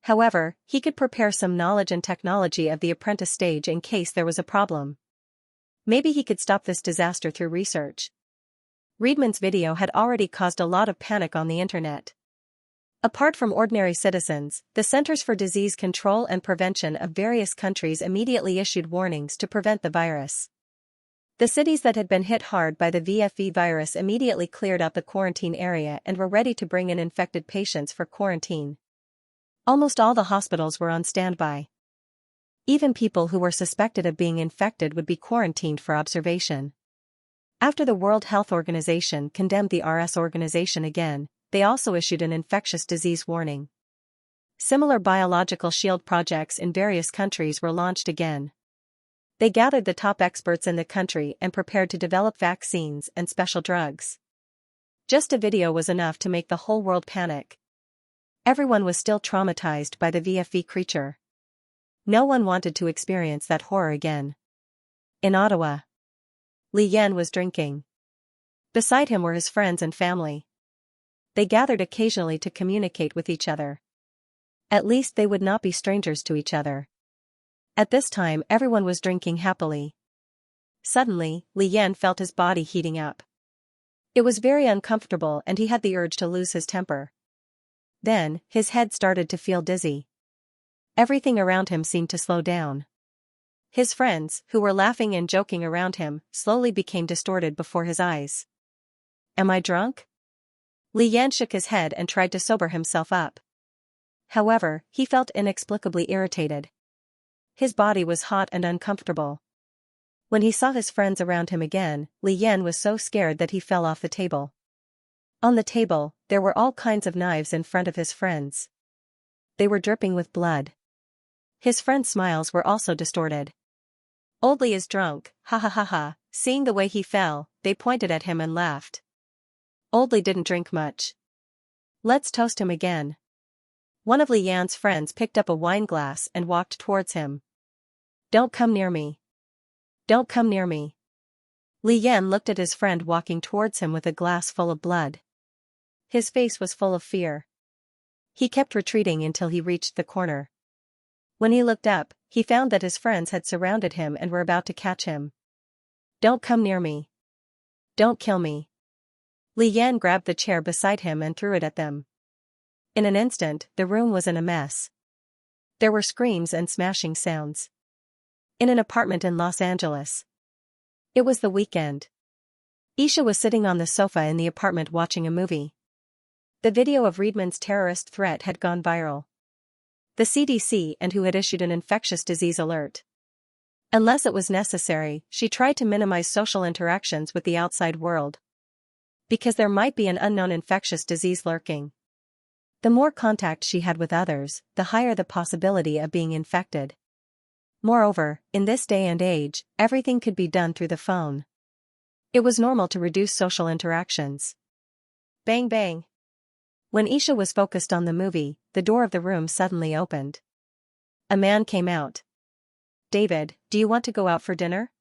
However, he could prepare some knowledge and technology of the apprentice stage in case there was a problem. Maybe he could stop this disaster through research. Riedman's video had already caused a lot of panic on the internet. Apart from ordinary citizens, the Centers for Disease Control and Prevention of various countries immediately issued warnings to prevent the virus. The cities that had been hit hard by the VFV virus immediately cleared out the quarantine area and were ready to bring in infected patients for quarantine. Almost all the hospitals were on standby. Even people who were suspected of being infected would be quarantined for observation. After the World Health Organization condemned the RS organization again, they also issued an infectious disease warning. Similar biological shield projects in various countries were launched again. They gathered the top experts in the country and prepared to develop vaccines and special drugs. Just a video was enough to make the whole world panic. Everyone was still traumatized by the VFV creature. No one wanted to experience that horror again. In Ottawa, Li Yan was drinking. Beside him were his friends and family. They gathered occasionally to communicate with each other. At least they would not be strangers to each other. At this time everyone was drinking happily. Suddenly, Li Yan felt his body heating up. It was very uncomfortable and he had the urge to lose his temper. Then, his head started to feel dizzy. Everything around him seemed to slow down. His friends, who were laughing and joking around him, slowly became distorted before his eyes. Am I drunk? Li Yan shook his head and tried to sober himself up. However, he felt inexplicably irritated. His body was hot and uncomfortable. When he saw his friends around him again, Li Yan was so scared that he fell off the table. On the table, there were all kinds of knives in front of his friends. They were dripping with blood. His friends' smiles were also distorted. Old Li is drunk, ha ha ha ha. Seeing the way he fell, they pointed at him and laughed. Old Li didn't drink much. Let's toast him again. One of Li Yan's friends picked up a wine glass and walked towards him. Don't come near me. Don't come near me. Li Yan looked at his friend walking towards him with a glass full of blood. His face was full of fear. He kept retreating until he reached the corner. When he looked up, he found that his friends had surrounded him and were about to catch him. Don't come near me. Don't kill me. Li Yan grabbed the chair beside him and threw it at them. In an instant, the room was in a mess. There were screams and smashing sounds. In an apartment in Los Angeles. It was the weekend. Xianxia was sitting on the sofa in the apartment watching a movie. The video of Riedman's terrorist threat had gone viral. The CDC and WHO had issued an infectious disease alert. Unless it was necessary, she tried to minimize social interactions with the outside world. Because there might be an unknown infectious disease lurking. The more contact she had with others, the higher the possibility of being infected. Moreover, in this day and age, everything could be done through the phone. It was normal to reduce social interactions. Bang bang. When Xianxia was focused on the movie, the door of the room suddenly opened. A man came out. David, do you want to go out for dinner?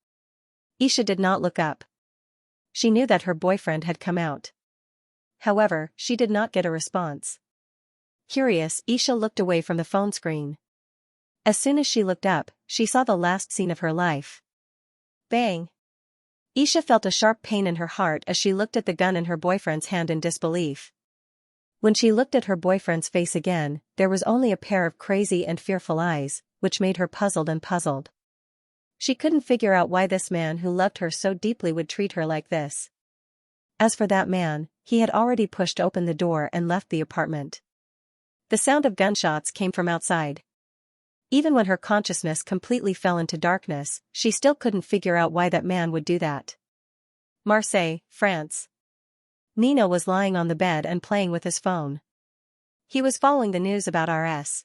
Xianxia did not look up. She knew that her boyfriend had come out. However, she did not get a response. Curious, Xianxia looked away from the phone screen. As soon as she looked up, she saw the last scene of her life. Bang! Xianxia felt a sharp pain in her heart as she looked at the gun in her boyfriend's hand in disbelief. When she looked at her boyfriend's face again, there was only a pair of crazy and fearful eyes, which made her puzzled and puzzled. She couldn't figure out why this man who loved her so deeply would treat her like this. As for that man, he had already pushed open the door and left the apartment. The sound of gunshots came from outside. Even when her consciousness completely fell into darkness, she still couldn't figure out why that man would do that. Marseille, France. Nino was lying on the bed and playing with his phone. He was following the news about RS.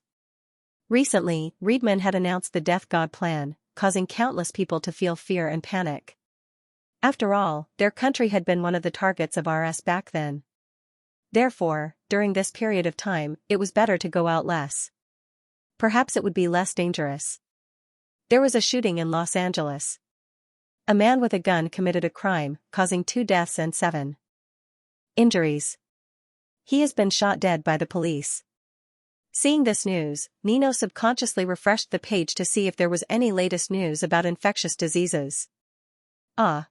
Recently, Riedman had announced the Death God plan, causing countless people to feel fear and panic. After all, their country had been one of the targets of RS back then. Therefore, during this period of time, it was better to go out less. Perhaps it would be less dangerous. There was a shooting in Los Angeles. A man with a gun committed a crime, causing 2 deaths and 7 injuries. He has been shot dead by the police. Seeing this news, Nino subconsciously refreshed the page to see if there was any latest news about infectious diseases. Ah.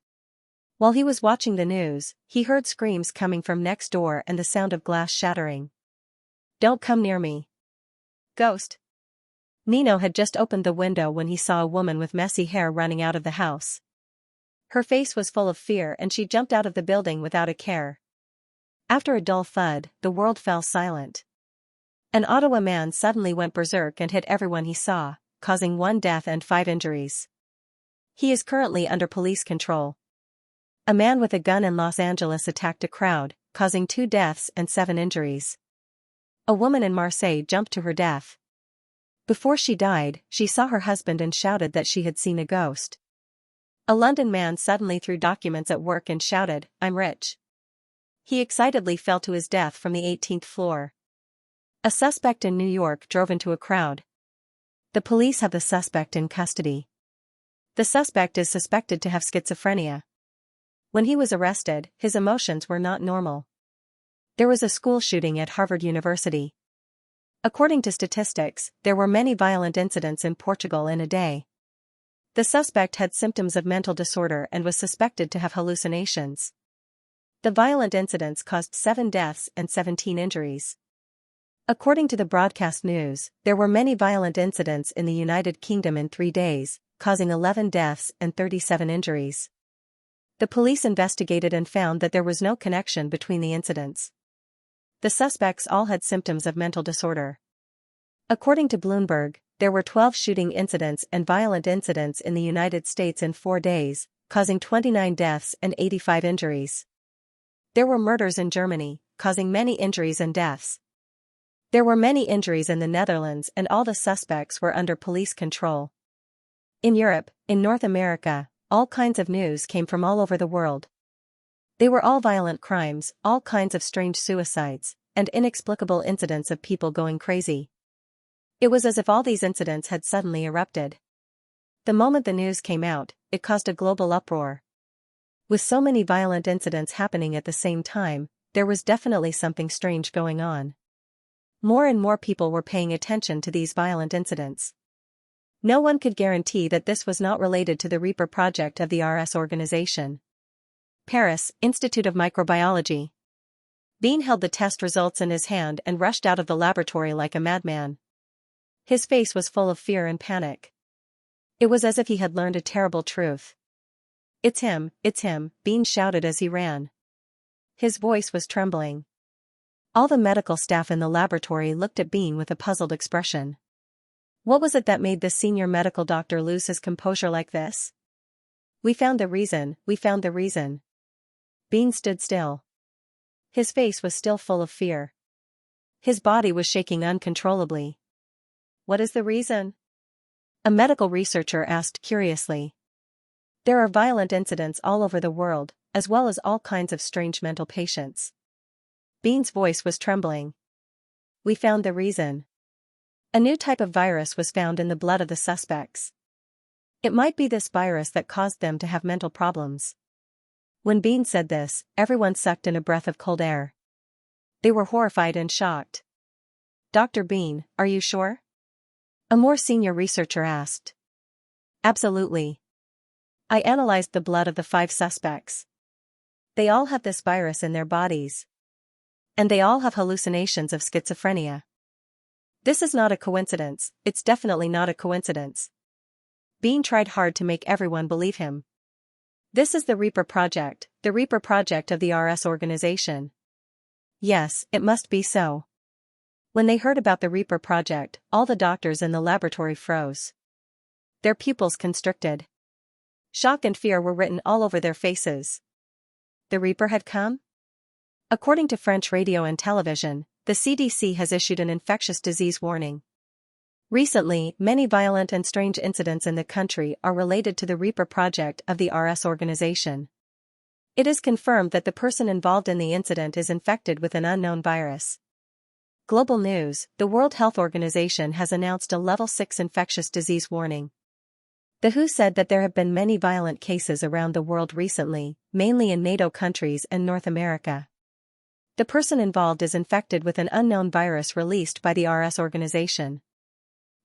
While he was watching the news, he heard screams coming from next door and the sound of glass shattering. Don't come near me. Ghost. Nino had just opened the window when he saw a woman with messy hair running out of the house. Her face was full of fear and she jumped out of the building without a care. After a dull thud, the world fell silent. An Ottawa man suddenly went berserk and hit everyone he saw, causing 1 death and 5 injuries. He is currently under police control. A man with a gun in Los Angeles attacked a crowd, causing 2 deaths and 7 injuries. A woman in Marseille jumped to her death. Before she died, she saw her husband and shouted that she had seen a ghost. A London man suddenly threw documents at work and shouted, "I'm rich." He excitedly fell to his death from the 18th floor. A suspect in New York drove into a crowd. The police have the suspect in custody. The suspect is suspected to have schizophrenia. When he was arrested, his emotions were not normal. There was a school shooting at Harvard University. According to statistics, there were many violent incidents in Portugal in a day. The suspect had symptoms of mental disorder and was suspected to have hallucinations. The violent incidents caused 7 deaths and 17 injuries. According to the broadcast news, there were many violent incidents in the United Kingdom in 3 days, causing 11 deaths and 37 injuries. The police investigated and found that there was no connection between the incidents. The suspects all had symptoms of mental disorder. According to Bloomberg, there were 12 shooting incidents and violent incidents in the United States in 4 days, causing 29 deaths and 85 injuries. There were murders in Germany, causing many injuries and deaths. There were many injuries in the Netherlands and all the suspects were under police control. In Europe, in North America, all kinds of news came from all over the world. They were all violent crimes, all kinds of strange suicides, and inexplicable incidents of people going crazy. It was as if all these incidents had suddenly erupted. The moment the news came out, it caused a global uproar. With so many violent incidents happening at the same time, there was definitely something strange going on. More and more people were paying attention to these violent incidents. No one could guarantee that this was not related to the Reaper project of the RS organization. Paris, Institute of Microbiology. Bean held the test results in his hand and rushed out of the laboratory like a madman. His face was full of fear and panic. It was as if he had learned a terrible truth. It's him, Bean shouted as he ran. His voice was trembling. All the medical staff in the laboratory looked at Bean with a puzzled expression. What was it that made this senior medical doctor lose his composure like this? We found the reason. Bean stood still. His face was still full of fear. His body was shaking uncontrollably. What is the reason? A medical researcher asked curiously. There are violent incidents all over the world, as well as all kinds of strange mental patients. Bean's voice was trembling. We found the reason. A new type of virus was found in the blood of the suspects. It might be this virus that caused them to have mental problems. When Bean said this, everyone sucked in a breath of cold air. They were horrified and shocked. Dr. Bean, are you sure? A more senior researcher asked. Absolutely. I analyzed the blood of the 5 suspects. They all have this virus in their bodies. And they all have hallucinations of schizophrenia. This is not a coincidence, it's definitely not a coincidence. Bean tried hard to make everyone believe him. This is the Reaper project of the RS organization. Yes, it must be so. When they heard about the Reaper project, all the doctors in the laboratory froze. Their pupils constricted. Shock and fear were written all over their faces. The Reaper had come? According to French radio and television, the CDC has issued an infectious disease warning. Recently, many violent and strange incidents in the country are related to the Reaper project of the RS organization. It is confirmed that the person involved in the incident is infected with an unknown virus. Global news: the World Health Organization has announced a level 6 infectious disease warning. The WHO said that there have been many violent cases around the world recently, mainly in NATO countries and North America. The person involved is infected with an unknown virus released by the RS organization.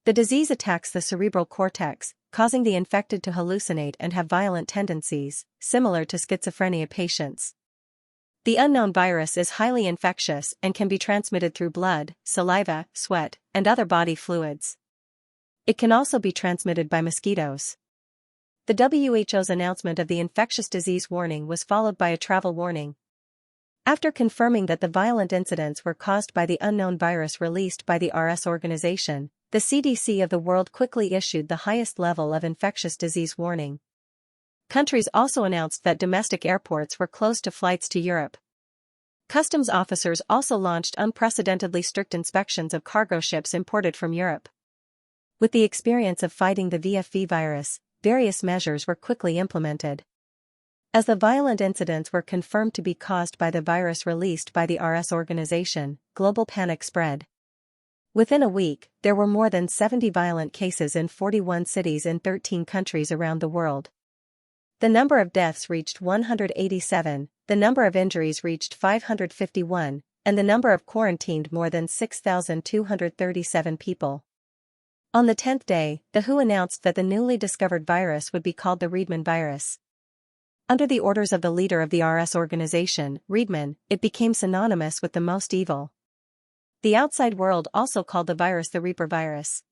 The disease attacks the cerebral cortex, causing the infected to hallucinate and have violent tendencies, similar to schizophrenia patients. The unknown virus is highly infectious and can be transmitted through blood, saliva, sweat, and other body fluids. It can also be transmitted by mosquitoes. The WHO's announcement of the infectious disease warning was followed by a travel warning. After confirming that the violent incidents were caused by the unknown virus released by the RS organization, the CDC of the world quickly issued the highest level of infectious disease warning. Countries also announced that domestic airports were closed to flights to Europe. Customs officers also launched unprecedentedly strict inspections of cargo ships imported from Europe. With the experience of fighting the VFV virus, various measures were quickly implemented. As the violent incidents were confirmed to be caused by the virus released by the RS organization, global panic spread. Within a week, there were more than 70 violent cases in 41 cities in 13 countries around the world. The number of deaths reached 187, the number of injuries reached 551, and the number of quarantined more than 6,237 people. On the 10th day, the WHO announced that the newly discovered virus would be called the Riedman virus. Under the orders of the leader of the RS organization, Riedman, it became synonymous with the most evil. The outside world also called the virus the Reaper virus.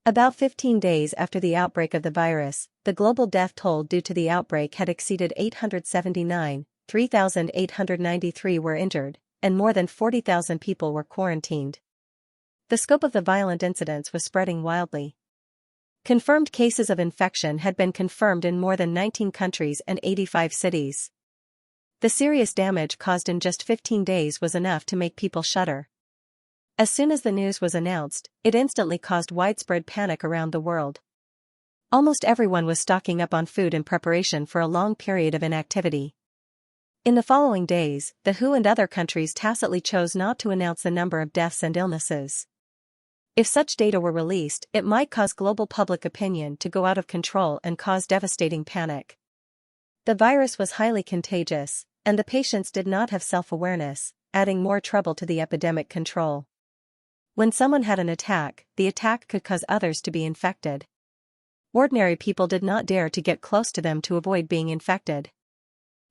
About 15 days after the outbreak of the virus, the global death toll due to the outbreak had exceeded 879, 3,893 were injured, and more than 40,000 people were quarantined. The scope of the violent incidents was spreading wildly. Confirmed cases of infection had been confirmed in more than 19 countries and 85 cities. The serious damage caused in just 15 days was enough to make people shudder. As soon as the news was announced, it instantly caused widespread panic around the world. Almost everyone was stocking up on food in preparation for a long period of inactivity. In the following days, the WHO and other countries tacitly chose not to announce the number of deaths and illnesses. If such data were released, it might cause global public opinion to go out of control and cause devastating panic. The virus was highly contagious, and the patients did not have self-awareness, adding more trouble to the epidemic control. When someone had an attack, the attack could cause others to be infected. Ordinary people did not dare to get close to them to avoid being infected.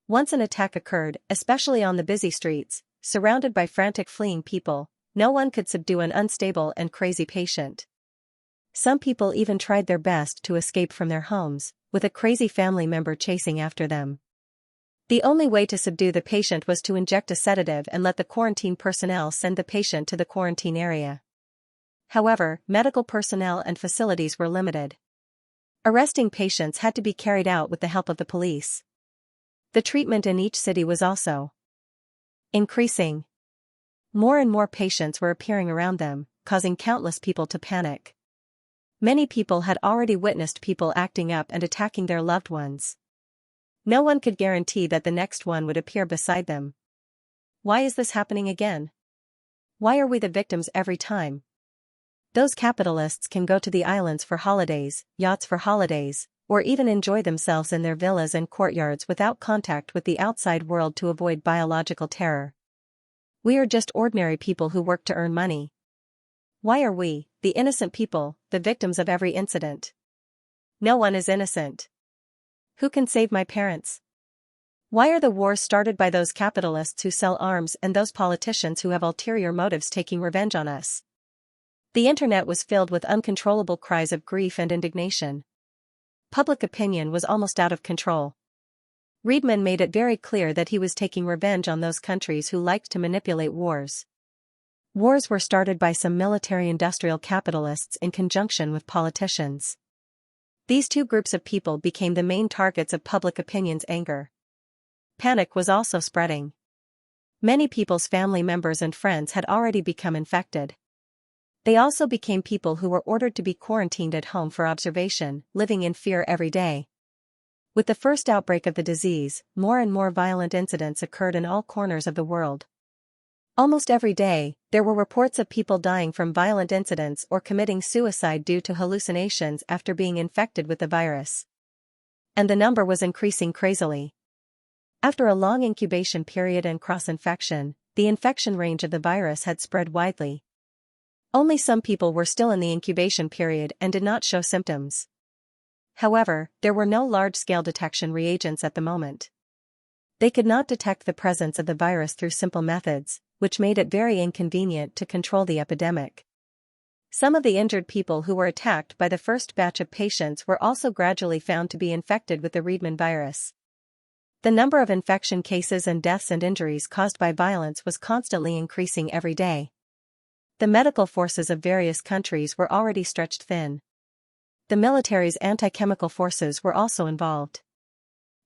Once an attack occurred, especially on the busy streets, surrounded by frantic fleeing people, no one could subdue an unstable and crazy patient. Some people even tried their best to escape from their homes, with a crazy family member chasing after them. The only way to subdue the patient was to inject a sedative and let the quarantine personnel send the patient to the quarantine area. However, medical personnel and facilities were limited. Arresting patients had to be carried out with the help of the police. The treatment in each city was also increasing. More and more patients were appearing around them, causing countless people to panic. Many people had already witnessed people acting up and attacking their loved ones. No one could guarantee that the next one would appear beside them. Why is this happening again? Why are we the victims every time? Those capitalists can go to the islands for holidays, yachts for holidays, or even enjoy themselves in their villas and courtyards without contact with the outside world to avoid biological terror. We are just ordinary people who work to earn money. Why are we, the innocent people, the victims of every incident? No one is innocent. Who can save my parents? Why are the wars started by those capitalists who sell arms and those politicians who have ulterior motives taking revenge on us? The internet was filled with uncontrollable cries of grief and indignation. Public opinion was almost out of control. Riedman made it very clear that he was taking revenge on those countries who liked to manipulate wars. Wars were started by some military-industrial capitalists in conjunction with politicians. These two groups of people became the main targets of public opinion's anger. Panic was also spreading. Many people's family members and friends had already become infected. They also became people who were ordered to be quarantined at home for observation, living in fear every day. With the first outbreak of the disease, more and more violent incidents occurred in all corners of the world. Almost every day, there were reports of people dying from violent incidents or committing suicide due to hallucinations after being infected with the virus. And the number was increasing crazily. After a long incubation period and cross-infection, the infection range of the virus had spread widely. Only some people were still in the incubation period and did not show symptoms. However, there were no large-scale detection reagents at the moment. They could not detect the presence of the virus through simple methods, which made it very inconvenient to control the epidemic. Some of the injured people who were attacked by the first batch of patients were also gradually found to be infected with the Riedman virus. The number of infection cases and deaths and injuries caused by violence was constantly increasing every day. The medical forces of various countries were already stretched thin. The military's anti-chemical forces were also involved.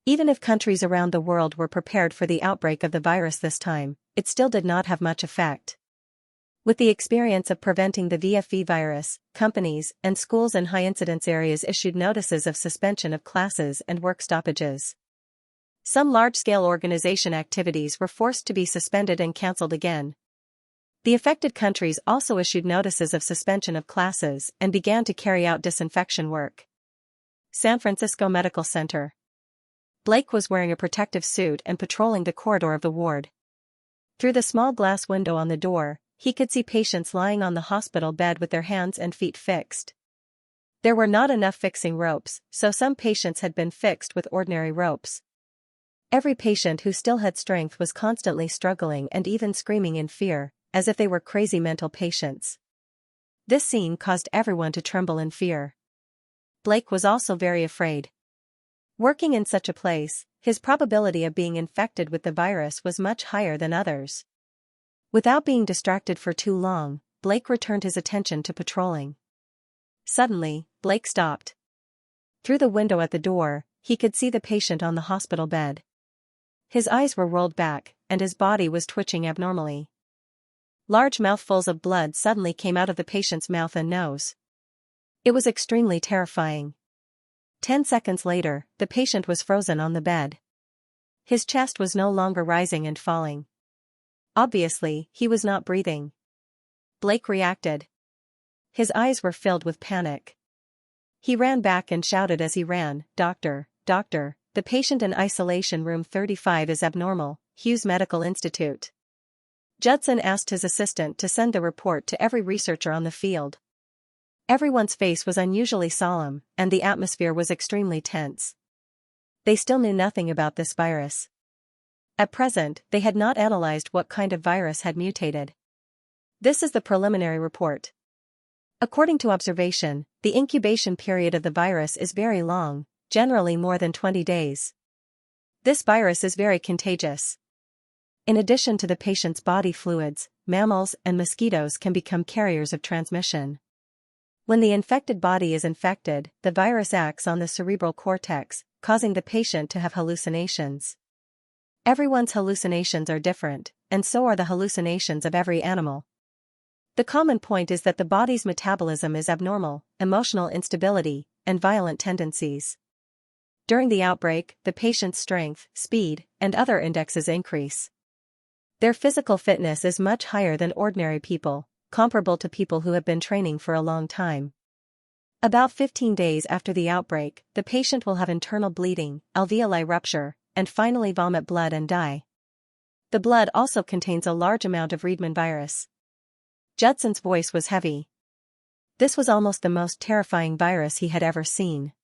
Even if countries around the world were prepared for the outbreak of the virus this time, it still did not have much effect. With the experience of preventing the VFE virus, companies and schools in high-incidence areas issued notices of suspension of classes and work stoppages. Some large-scale organization activities were forced to be suspended and cancelled again. The affected countries also issued notices of suspension of classes and began to carry out disinfection work. San Francisco Medical Center. Blake was wearing a protective suit and patrolling the corridor of the ward. Through the small glass window on the door, he could see patients lying on the hospital bed with their hands and feet fixed. There were not enough fixing ropes, so some patients had been fixed with ordinary ropes. Every patient who still had strength was constantly struggling and even screaming in fear, as if they were crazy mental patients. This scene caused everyone to tremble in fear. Blake was also very afraid. Working in such a place, his probability of being infected with the virus was much higher than others. Without being distracted for too long, Blake returned his attention to patrolling. Suddenly, Blake stopped. Through the window at the door, he could see the patient on the hospital bed. His eyes were rolled back, and his body was twitching abnormally. Large mouthfuls of blood suddenly came out of the patient's mouth and nose. It was extremely terrifying. 10 seconds later, the patient was frozen on the bed. His chest was no longer rising and falling. Obviously, he was not breathing. Blake reacted. His eyes were filled with panic. He ran back and shouted as he ran, "Doctor, doctor, the patient in isolation room 35 is abnormal, Hughes Medical Institute." Judson asked his assistant to send the report to every researcher on the field. Everyone's face was unusually solemn, and the atmosphere was extremely tense. They still knew nothing about this virus. At present, they had not analyzed what kind of virus had mutated. This is the preliminary report. According to observation, the incubation period of the virus is very long, generally more than 20 days. This virus is very contagious. In addition to the patient's body fluids, mammals and mosquitoes can become carriers of transmission. When the infected body is infected, the virus acts on the cerebral cortex, causing the patient to have hallucinations. Everyone's hallucinations are different, and so are the hallucinations of every animal. The common point is that the body's metabolism is abnormal, emotional instability, and violent tendencies. During the outbreak, the patient's strength, speed, and other indexes increase. Their physical fitness is much higher than ordinary people, comparable to people who have been training for a long time. About 15 days after the outbreak, the patient will have internal bleeding, alveoli rupture, and finally vomit blood and die. The blood also contains a large amount of Riedman virus. Judson's voice was heavy. This was almost the most terrifying virus he had ever seen.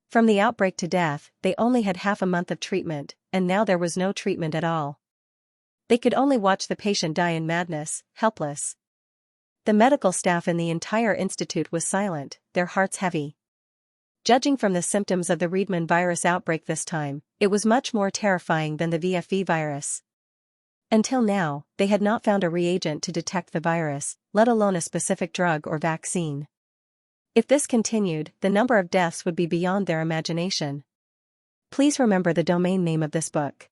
From the outbreak to death, they only had half a month of treatment, and now there was no treatment at all. They could only watch the patient die in madness, helpless. The medical staff in the entire institute was silent, their hearts heavy. Judging from the symptoms of the Riedman virus outbreak this time, it was much more terrifying than the VFE virus. Until now, they had not found a reagent to detect the virus, let alone a specific drug or vaccine. If this continued, the number of deaths would be beyond their imagination. Please remember the domain name of this book.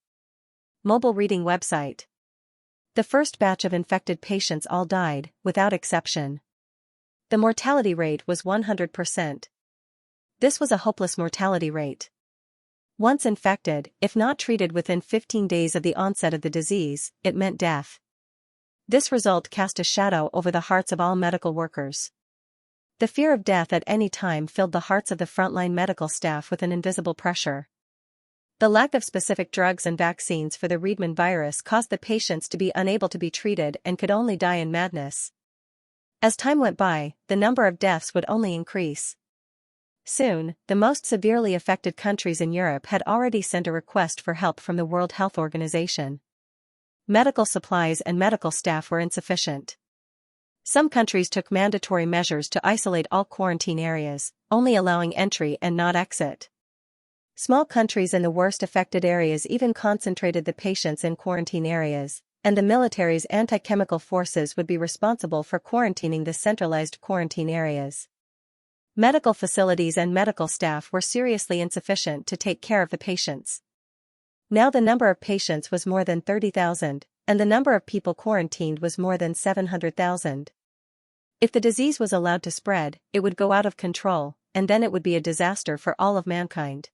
Mobile reading website. The first batch of infected patients all died, without exception. The mortality rate was 100%. This was a hopeless mortality rate. Once infected, if not treated within 15 days of the onset of the disease, it meant death. This result cast a shadow over the hearts of all medical workers. The fear of death at any time filled the hearts of the frontline medical staff with an invisible pressure. The lack of specific drugs and vaccines for the Riedman virus caused the patients to be unable to be treated and could only die in madness. As time went by, the number of deaths would only increase. Soon, the most severely affected countries in Europe had already sent a request for help from the World Health Organization. Medical supplies and medical staff were insufficient. Some countries took mandatory measures to isolate all quarantine areas, only allowing entry and not exit. Small countries in the worst affected areas even concentrated the patients in quarantine areas, and the military's anti-chemical forces would be responsible for quarantining the centralized quarantine areas. Medical facilities and medical staff were seriously insufficient to take care of the patients. Now the number of patients was more than 30,000, and the number of people quarantined was more than 700,000. If the disease was allowed to spread, it would go out of control, and then it would be a disaster for all of mankind.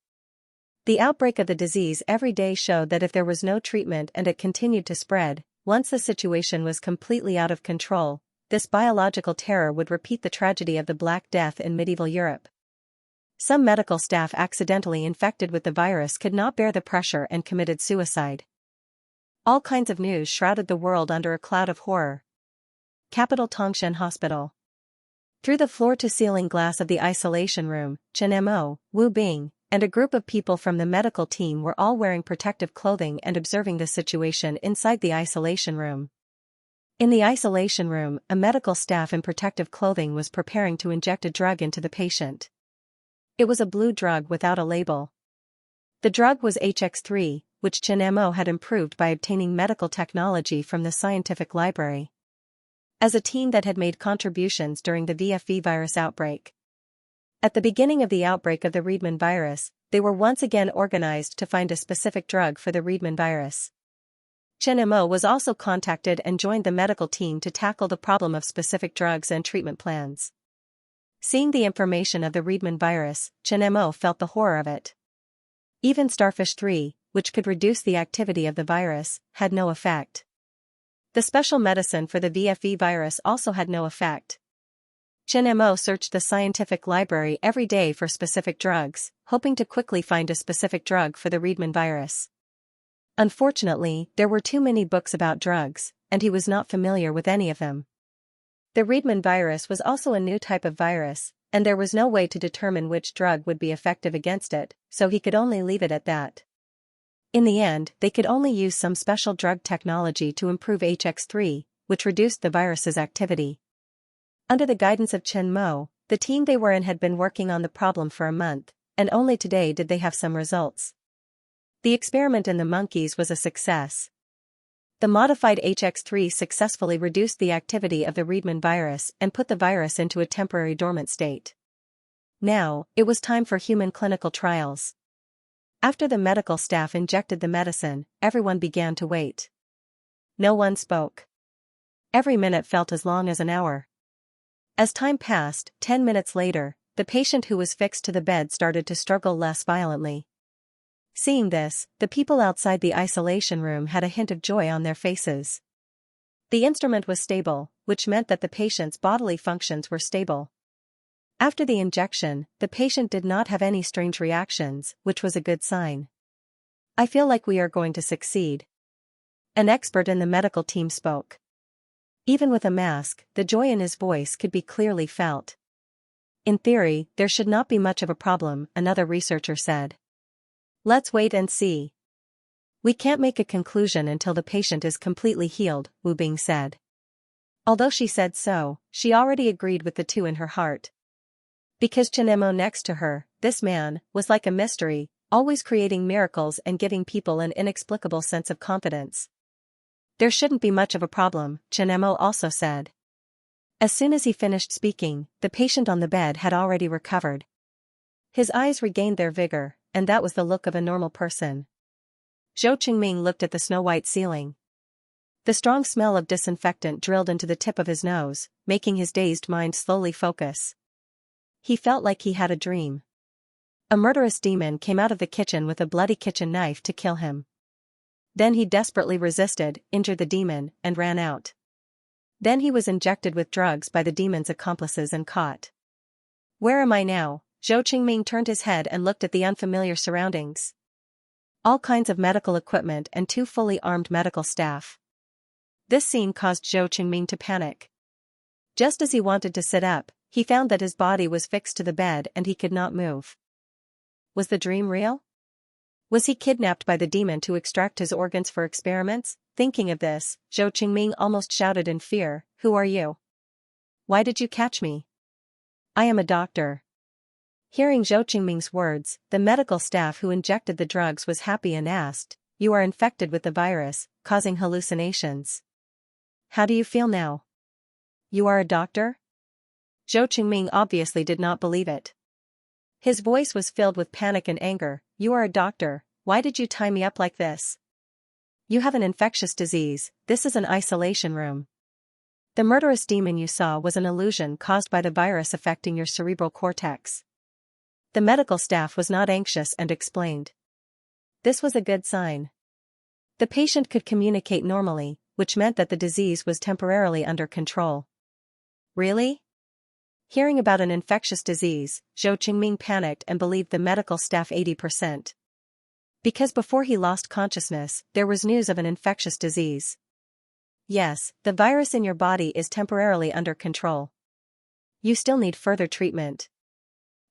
The outbreak of the disease every day showed that if there was no treatment and it continued to spread, once the situation was completely out of control, this biological terror would repeat the tragedy of the Black Death in medieval Europe. Some medical staff accidentally infected with the virus could not bear the pressure and committed suicide. All kinds of news shrouded the world under a cloud of horror. Capital Tangshan Hospital. Through the floor-to-ceiling glass of the isolation room, Chen Mo, Wu Bing, and a group of people from the medical team were all wearing protective clothing and observing the situation inside the isolation room. In the isolation room, a medical staff in protective clothing was preparing to inject a drug into the patient. It was a blue drug without a label. The drug was HX3, which Chen Mo had improved by obtaining medical technology from the scientific library. As a team that had made contributions during the VFV virus outbreak. At the beginning of the outbreak of the Riedman virus, they were once again organized to find a specific drug for the Riedman virus. Chen Mo was also contacted and joined the medical team to tackle the problem of specific drugs and treatment plans. Seeing the information of the Riedman virus, Chen Mo felt the horror of it. Even Starfish 3, which could reduce the activity of the virus, had no effect. The special medicine for the VFV virus also had no effect. Chen Mo searched the scientific library every day for specific drugs, hoping to quickly find a specific drug for the Riedman virus. Unfortunately, there were too many books about drugs, and he was not familiar with any of them. The Riedman virus was also a new type of virus, and there was no way to determine which drug would be effective against it, so he could only leave it at that. In the end, they could only use some special drug technology to improve HX3, which reduced the virus's activity. Under the guidance of Chen Mo, the team they were in had been working on the problem for a month, and only today did they have some results. The experiment in the monkeys was a success. The modified HX3 successfully reduced the activity of the Riedman virus and put the virus into a temporary dormant state. Now, it was time for human clinical trials. After the medical staff injected the medicine, everyone began to wait. No one spoke. Every minute felt as long as an hour. As time passed, 10 minutes later, the patient who was fixed to the bed started to struggle less violently. Seeing this, the people outside the isolation room had a hint of joy on their faces. The instrument was stable, which meant that the patient's bodily functions were stable. After the injection, the patient did not have any strange reactions, which was a good sign. "I feel like we are going to succeed." An expert in the medical team spoke. Even with a mask, the joy in his voice could be clearly felt. "In theory, there should not be much of a problem," another researcher said. "Let's wait and see. We can't make a conclusion until the patient is completely healed," Wu Bing said. Although she said so, she already agreed with the two in her heart. Because Chen Mo next to her, this man, was like a mystery, always creating miracles and giving people an inexplicable sense of confidence. "There shouldn't be much of a problem," Chen Mo also said. As soon as he finished speaking, the patient on the bed had already recovered. His eyes regained their vigor, and that was the look of a normal person. Zhou Qingming looked at the snow-white ceiling. The strong smell of disinfectant drilled into the tip of his nose, making his dazed mind slowly focus. He felt like he had a dream. A murderous demon came out of the kitchen with a bloody kitchen knife to kill him. Then he desperately resisted, injured the demon, and ran out. Then he was injected with drugs by the demon's accomplices and caught. "Where am I now?" Zhou Qingming turned his head and looked at the unfamiliar surroundings. All kinds of medical equipment and two fully armed medical staff. This scene caused Zhou Qingming to panic. Just as he wanted to sit up, he found that his body was fixed to the bed and he could not move. Was the dream real? Was he kidnapped by the demon to extract his organs for experiments? Thinking of this, Zhou Qingming almost shouted in fear, "Who are you? Why did you catch me? I am a doctor." Hearing Zhou Qingming's words, the medical staff who injected the drugs was happy and asked, "You are infected with the virus, causing hallucinations. How do you feel now? You are a doctor?" Zhou Qingming obviously did not believe it. His voice was filled with panic and anger. "You are a doctor, why did you tie me up like this? You have an infectious disease, this is an isolation room. The murderous demon you saw was an illusion caused by the virus affecting your cerebral cortex." The medical staff was not anxious and explained. This was a good sign. The patient could communicate normally, which meant that the disease was temporarily under control. Really? Hearing about an infectious disease, Zhou Qingming panicked and believed the medical staff 80%. Because before he lost consciousness, there was news of an infectious disease. Yes, the virus in your body is temporarily under control. You still need further treatment.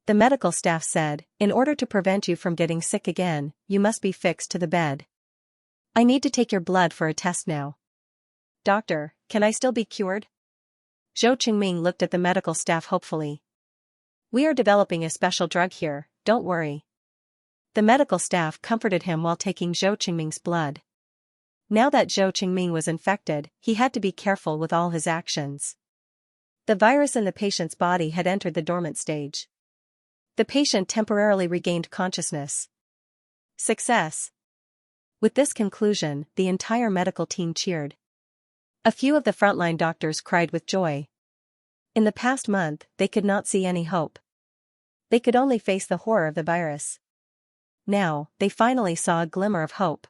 The medical staff said, "In order to prevent you from getting sick again, you must be fixed to the bed. I need to take your blood for a test now." "Doctor, can I still be cured?" Zhou Qingming looked at the medical staff hopefully. "We are developing a special drug here, don't worry." The medical staff comforted him while taking Zhou Qingming's blood. Now that Zhou Qingming was infected, he had to be careful with all his actions. The virus in the patient's body had entered the dormant stage. The patient temporarily regained consciousness. Success! With this conclusion, the entire medical team cheered. A few of the frontline doctors cried with joy. In the past month, they could not see any hope. They could only face the horror of the virus. Now, they finally saw a glimmer of hope.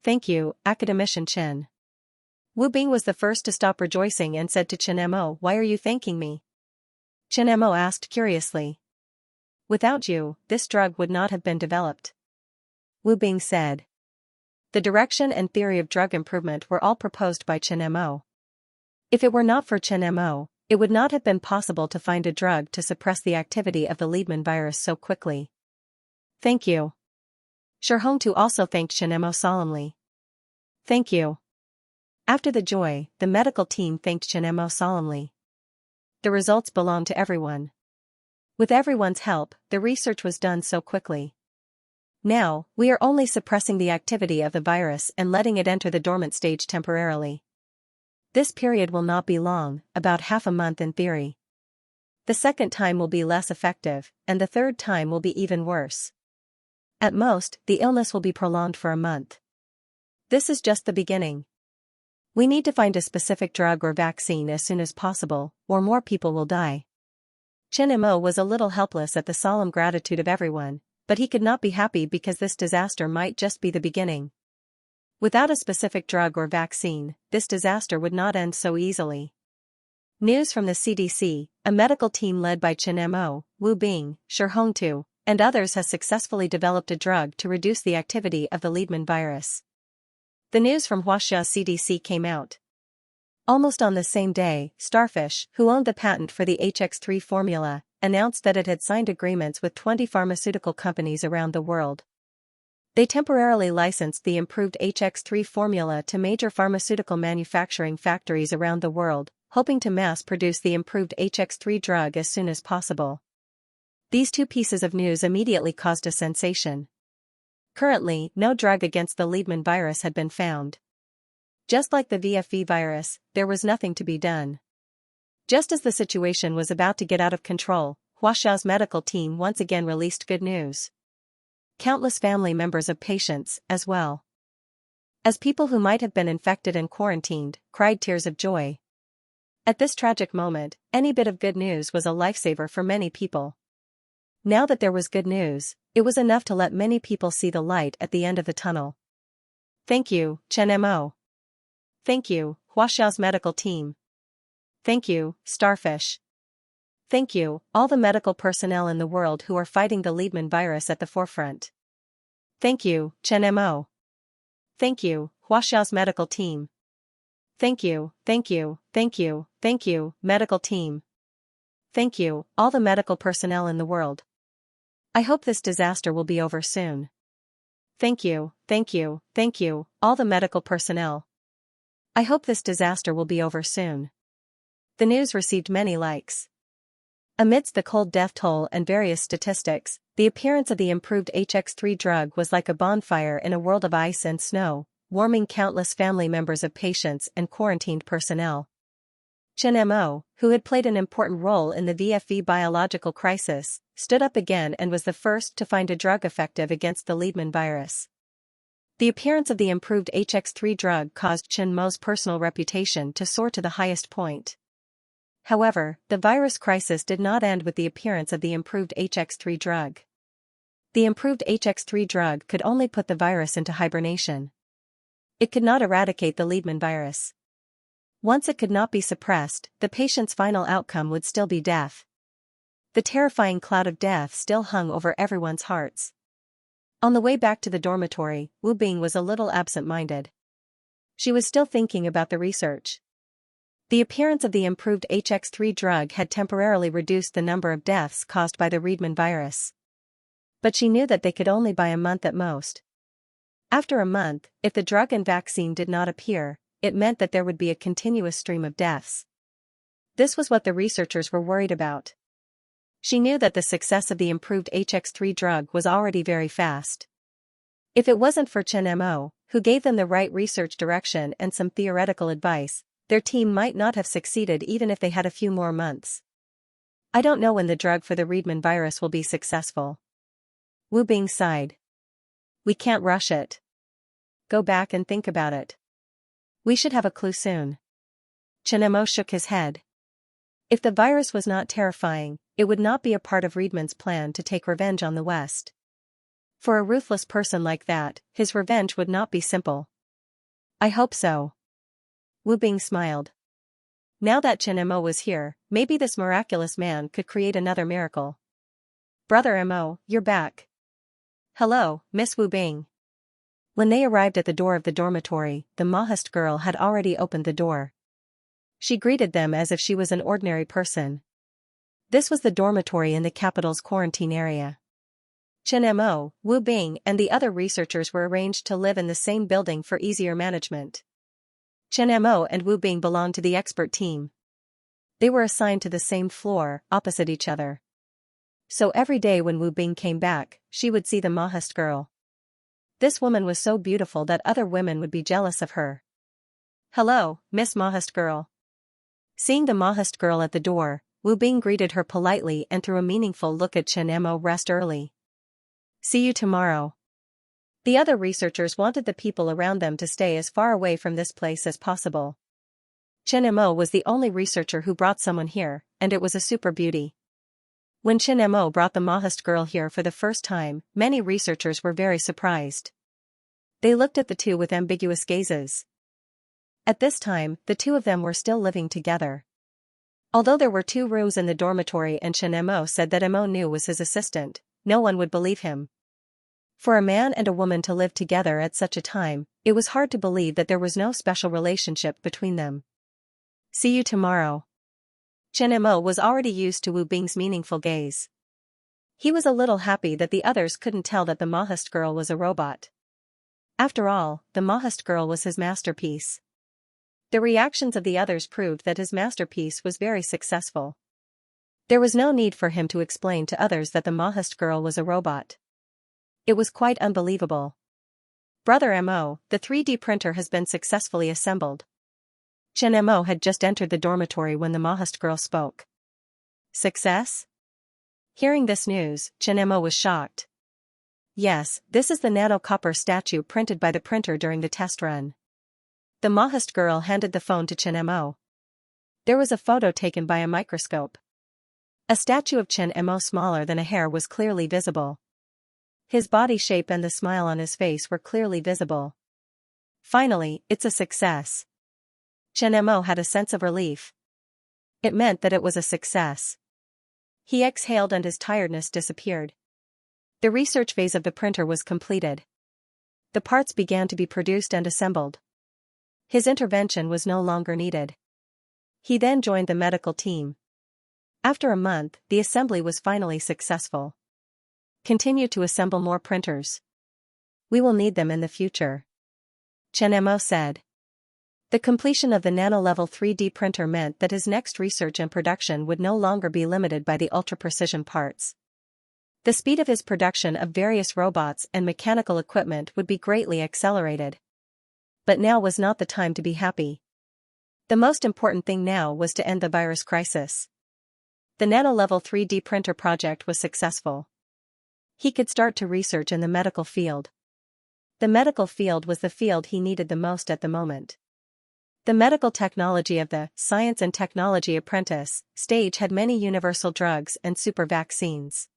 "Thank you, Academician Chen." Wu Bing was the first to stop rejoicing and said to Chen Mo, "Why are you thanking me?" Chen Mo asked curiously. "Without you, this drug would not have been developed." Wu Bing said. The direction and theory of drug improvement were all proposed by Chen Mo. If it were not for Chen Mo, it would not have been possible to find a drug to suppress the activity of the Liedman virus so quickly. "Thank you." Shi Hongtu also thanked Chen Mo solemnly. "Thank you." After the joy, the medical team thanked Chen Mo solemnly. The results belonged to everyone. With everyone's help, the research was done so quickly. Now, we are only suppressing the activity of the virus and letting it enter the dormant stage temporarily. This period will not be long, about half a month in theory. The second time will be less effective, and the third time will be even worse. At most, the illness will be prolonged for a month. This is just the beginning. We need to find a specific drug or vaccine as soon as possible, or more people will die. Chen Mo was a little helpless at the solemn gratitude of everyone, but he could not be happy because this disaster might just be the beginning. Without a specific drug or vaccine, this disaster would not end so easily. News from the CDC, a medical team led by Chen Mo, Wu Bing, Shi Hongtu, and others has successfully developed a drug to reduce the activity of the Liedman virus. The news from Huaxia CDC came out. Almost on the same day, Starfish, who owned the patent for the HX3 formula, announced that it had signed agreements with 20 pharmaceutical companies around the world. They temporarily licensed the improved HX3 formula to major pharmaceutical manufacturing factories around the world, hoping to mass-produce the improved HX3 drug as soon as possible. These two pieces of news immediately caused a sensation. Currently, no drug against the Liedman virus had been found. Just like the VFV virus, there was nothing to be done. Just as the situation was about to get out of control, Huaxiao's medical team once again released good news. Countless family members of patients, as well as people who might have been infected and quarantined, cried tears of joy. At this tragic moment, any bit of good news was a lifesaver for many people. Now that there was good news, it was enough to let many people see the light at the end of the tunnel. Thank you, Chen Mo. Thank you, Huaxiao's medical team. Thank you, Starfish. Thank you, all the medical personnel in the world who are fighting the Liedman virus at the forefront. Thank you, Chen Mo. Thank you, Huaxiao's medical team. Thank you, thank you, thank you, thank you, medical team. Thank you, all the medical personnel in the world. I hope this disaster will be over soon. Thank you, thank you, thank you, all the medical personnel. I hope this disaster will be over soon. The news received many likes. Amidst the cold death toll and various statistics, the appearance of the improved HX3 drug was like a bonfire in a world of ice and snow, warming countless family members of patients and quarantined personnel. Chen Mo, who had played an important role in the VFV biological crisis, stood up again and was the first to find a drug effective against the Liedman virus. The appearance of the improved HX3 drug caused Chen Mo's personal reputation to soar to the highest point. However, the virus crisis did not end with the appearance of the improved HX3 drug. The improved HX3 drug could only put the virus into hibernation. It could not eradicate the Liedman virus. Once it could not be suppressed, the patient's final outcome would still be death. The terrifying cloud of death still hung over everyone's hearts. On the way back to the dormitory, Wu Bing was a little absent-minded. She was still thinking about the research. The appearance of the improved HX3 drug had temporarily reduced the number of deaths caused by the Liedman virus. But she knew that they could only buy a month at most. After a month, if the drug and vaccine did not appear, it meant that there would be a continuous stream of deaths. This was what the researchers were worried about. She knew that the success of the improved HX3 drug was already very fast. If it wasn't for Chen Mo, who gave them the right research direction and some theoretical advice, their team might not have succeeded even if they had a few more months. I don't know when the drug for the Liedman virus will be successful. Wu Bing sighed. We can't rush it. Go back and think about it. We should have a clue soon. Chen Mo shook his head. If the virus was not terrifying, it would not be a part of Liedman's plan to take revenge on the West. For a ruthless person like that, his revenge would not be simple. I hope so. Wu Bing smiled. Now that Chen Mo was here, maybe this miraculous man could create another miracle. Brother Mo, you're back. Hello, Miss Wu Bing. When they arrived at the door of the dormitory, the Maoist girl had already opened the door. She greeted them as if she was an ordinary person. This was the dormitory in the capital's quarantine area. Chen Mo, Wu Bing and the other researchers were arranged to live in the same building for easier management. Chen Mo and Wu Bing belonged to the expert team. They were assigned to the same floor, opposite each other. So every day when Wu Bing came back, she would see the Maoist girl. This woman was so beautiful that other women would be jealous of her. Hello, Miss Maoist girl. Seeing the Maoist girl at the door, Wu Bing greeted her politely and threw a meaningful look at Chen Mo. Rest early. See you tomorrow. The other researchers wanted the people around them to stay as far away from this place as possible. Chen Mo was the only researcher who brought someone here, and it was a super beauty. When Chen Mo brought the Maoist girl here for the first time, many researchers were very surprised. They looked at the two with ambiguous gazes. At this time, the two of them were still living together. Although there were 2 rooms in the dormitory and Chen Mo said that Mo knew was his assistant, no one would believe him. For a man and a woman to live together at such a time, it was hard to believe that there was no special relationship between them. See you tomorrow. Chen Mo was already used to Wu Bing's meaningful gaze. He was a little happy that the others couldn't tell that the Maoist girl was a robot. After all, the Maoist girl was his masterpiece. The reactions of the others proved that his masterpiece was very successful. There was no need for him to explain to others that the Maoist girl was a robot. It was quite unbelievable. Brother Mo, the 3D printer has been successfully assembled. Chen Mo had just entered the dormitory when the Maoist girl spoke. Success? Hearing this news, Chen Mo was shocked. Yes, this is the nano-copper statue printed by the printer during the test run. The Maoist girl handed the phone to Chen Mo. There was a photo taken by a microscope. A statue of Chen Mo smaller than a hair was clearly visible. His body shape and the smile on his face were clearly visible. Finally, it's a success. Chen Mo had a sense of relief. It meant that it was a success. He exhaled and his tiredness disappeared. The research phase of the printer was completed. The parts began to be produced and assembled. His intervention was no longer needed. He then joined the medical team. After a month, the assembly was finally successful. Continue to assemble more printers. We will need them in the future, Chen said. The completion of the nano-level 3D printer meant that his next research and production would no longer be limited by the ultra-precision parts. The speed of his production of various robots and mechanical equipment would be greatly accelerated. But now was not the time to be happy. The most important thing now was to end the virus crisis. The nano-level 3D printer project was successful. He could start to research in the medical field. The medical field was the field he needed the most at the moment. The medical technology of the Science and Technology Apprentice stage had many universal drugs and super vaccines.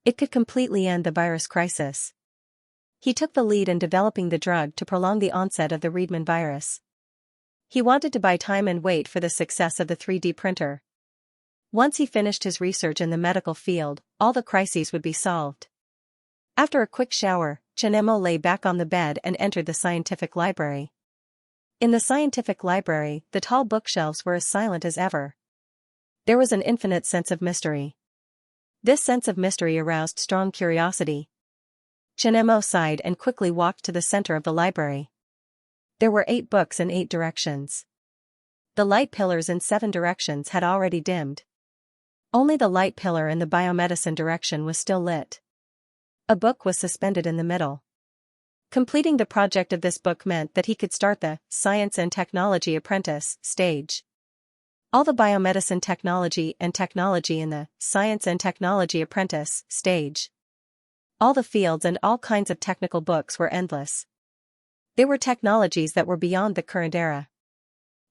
It could completely end the virus crisis. He took the lead in developing the drug to prolong the onset of the Reedman virus. He wanted to buy time and wait for the success of the 3D printer. Once he finished his research in the medical field, all the crises would be solved. After a quick shower, Chen lay back on the bed and entered the scientific library. In the scientific library, the tall bookshelves were as silent as ever. There was an infinite sense of mystery. This sense of mystery aroused strong curiosity. Chen sighed and quickly walked to the center of the library. There were 8 books in 8 directions. The light pillars in 7 directions had already dimmed. Only the light pillar in the biomedicine direction was still lit. A book was suspended in the middle. Completing the project of this book meant that he could start the Science and Technology Apprentice stage. All the biomedicine technology in the Science and Technology Apprentice stage. All the fields and all kinds of technical books were endless. They were technologies that were beyond the current era.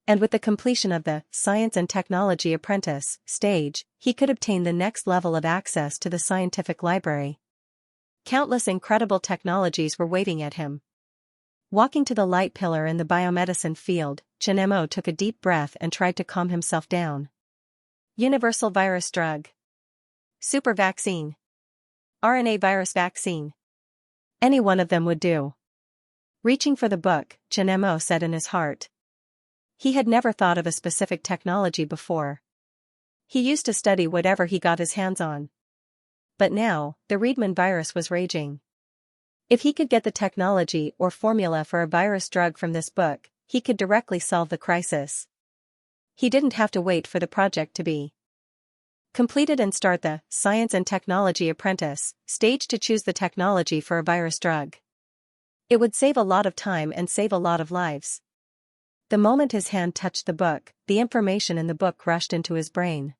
And with the completion of the Science and Technology Apprentice stage, he could obtain the next level of access to the scientific library. Countless incredible technologies were waiting at him. Walking to the light pillar in the biomedicine field, Chen took a deep breath and tried to calm himself down. Universal virus drug. Super vaccine. RNA virus vaccine. Any one of them would do. Reaching for the book, Chen said in his heart. He had never thought of a specific technology before. He used to study whatever he got his hands on. But now, the Reedman virus was raging. If he could get the technology or formula for a virus drug from this book, he could directly solve the crisis. He didn't have to wait for the project to be completed and start the Science and Technology Apprentice stage to choose the technology for a virus drug. It would save a lot of time and save a lot of lives. The moment his hand touched the book, the information in the book rushed into his brain.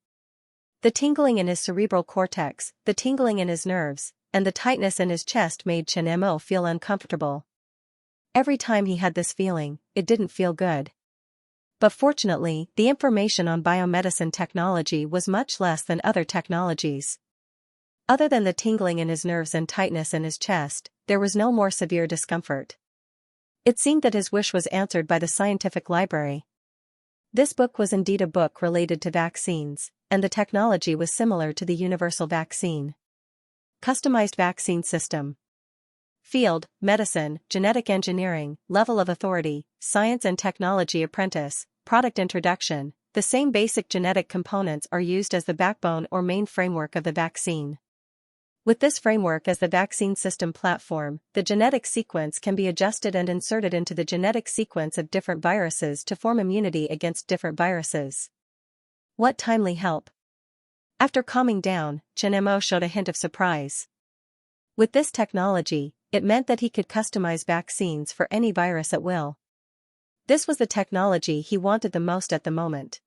The tingling in his cerebral cortex, the tingling in his nerves, and the tightness in his chest made Chen feel uncomfortable. Every time he had this feeling, it didn't feel good. But fortunately, the information on biomedicine technology was much less than other technologies. Other than the tingling in his nerves and tightness in his chest, there was no more severe discomfort. It seemed that his wish was answered by the scientific library. This book was indeed a book related to vaccines, and the technology was similar to the universal vaccine. Customized vaccine system. Field, medicine, genetic engineering, level of authority, Science and Technology Apprentice, product introduction. The same basic genetic components are used as the backbone or main framework of the vaccine. With this framework as the vaccine system platform, the genetic sequence can be adjusted and inserted into the genetic sequence of different viruses to form immunity against different viruses. What timely help! After calming down, Chen showed a hint of surprise. With this technology, it meant that he could customize vaccines for any virus at will. This was the technology he wanted the most at the moment.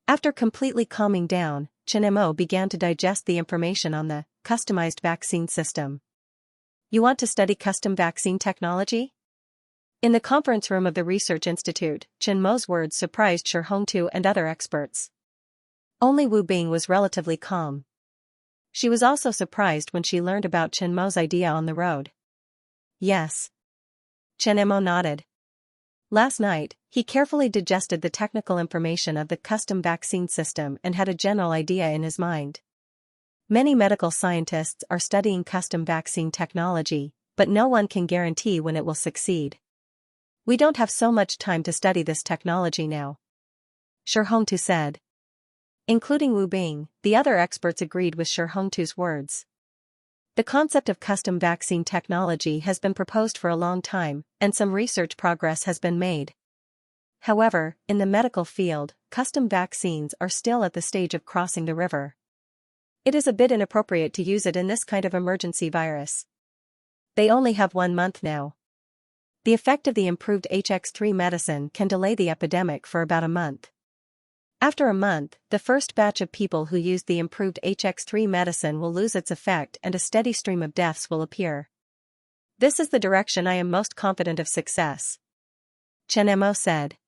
After completely calming down, Chen began to digest the information on the customized vaccine system. You want to study custom vaccine technology? In the conference room of the Research Institute, Chen Mo's words surprised Shi Hongtu and other experts. Only Wu Bing was relatively calm. She was also surprised when she learned about Chen Mo's idea on the road. Yes. Chen Mo nodded. Last night, he carefully digested the technical information of the custom vaccine system and had a general idea in his mind. Many medical scientists are studying custom vaccine technology, but no one can guarantee when it will succeed. We don't have so much time to study this technology now, Shi Hongtu said. Including Wu Bing, the other experts agreed with Shi Hongtu's words. The concept of custom vaccine technology has been proposed for a long time, and some research progress has been made. However, in the medical field, custom vaccines are still at the stage of crossing the river. It is a bit inappropriate to use it in this kind of emergency virus. They only have 1 month now. The effect of the improved HX3 medicine can delay the epidemic for about a month. After a month, the first batch of people who used the improved HX3 medicine will lose its effect and a steady stream of deaths will appear. This is the direction I am most confident of success, Chen Mo said.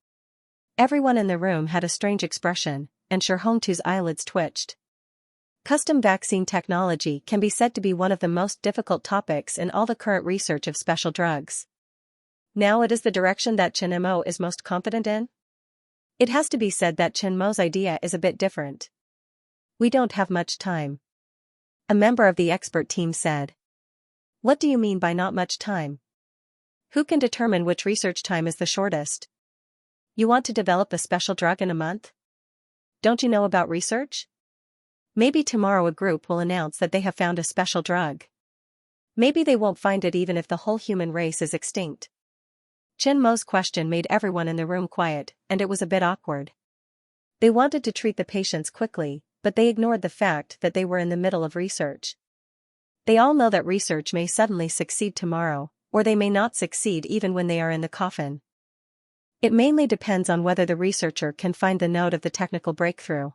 Everyone in the room had a strange expression, and Shi Hongtu's eyelids twitched. Custom vaccine technology can be said to be one of the most difficult topics in all the current research of special drugs. Now it is the direction that Chen Mo is most confident in? It has to be said that Chen Mo's idea is a bit different. We don't have much time, a member of the expert team said. What do you mean by not much time? Who can determine which research time is the shortest? You want to develop a special drug in a month? Don't you know about research? Maybe tomorrow a group will announce that they have found a special drug. Maybe they won't find it even if the whole human race is extinct. Chen Mo's question made everyone in the room quiet, and it was a bit awkward. They wanted to treat the patients quickly, but they ignored the fact that they were in the middle of research. They all know that research may suddenly succeed tomorrow, or they may not succeed even when they are in the coffin. It mainly depends on whether the researcher can find the node of the technical breakthrough.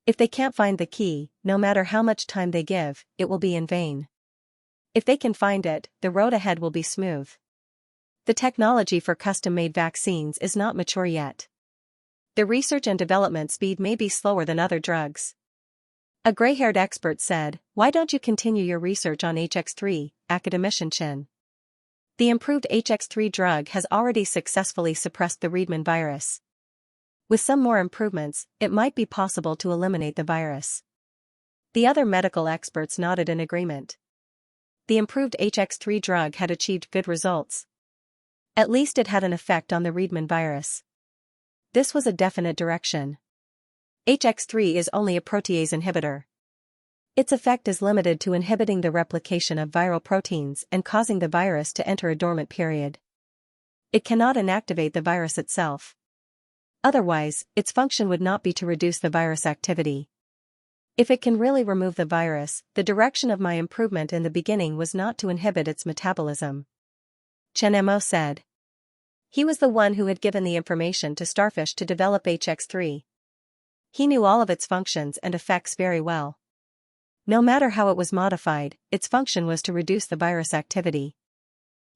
If they can't find the key, no matter how much time they give, it will be in vain. If they can find it, the road ahead will be smooth. The technology for custom-made vaccines is not mature yet. The research and development speed may be slower than other drugs. A gray-haired expert said, "Why don't you continue your research on HX3, academician Chen? The improved HX3 drug has already successfully suppressed the Riedman virus. With some more improvements, it might be possible to eliminate the virus." The other medical experts nodded in agreement. The improved HX3 drug had achieved good results. At least it had an effect on the Riedman virus. This was a definite direction. HX3 is only a protease inhibitor. Its effect is limited to inhibiting the replication of viral proteins and causing the virus to enter a dormant period. It cannot inactivate the virus itself. Otherwise, its function would not be to reduce the virus activity. If it can really remove the virus, the direction of my improvement in the beginning was not to inhibit its metabolism, Chen Mo said. He was the one who had given the information to Starfish to develop HX3. He knew all of its functions and effects very well. No matter how it was modified, its function was to reduce the virus activity.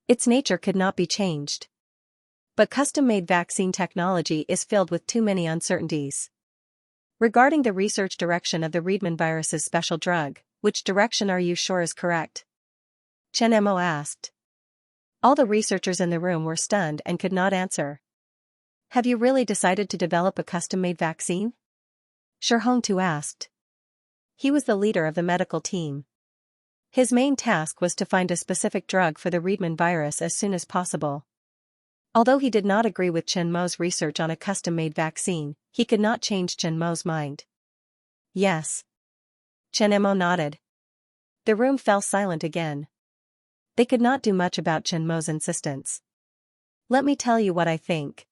Its nature could not be changed. But custom-made vaccine technology is filled with too many uncertainties. Regarding the research direction of the Riedman virus's special drug, which direction are you sure is correct? Chen Mo asked. All the researchers in the room were stunned and could not answer. Have you really decided to develop a custom-made vaccine? Shi Hongtu asked. He was the leader of the medical team. His main task was to find a specific drug for the Riedman virus as soon as possible. Although he did not agree with Chen Mo's research on a custom-made vaccine, he could not change Chen Mo's mind. Yes. Chen Mo nodded. The room fell silent again. They could not do much about Chen Mo's insistence. Let me tell you what I think.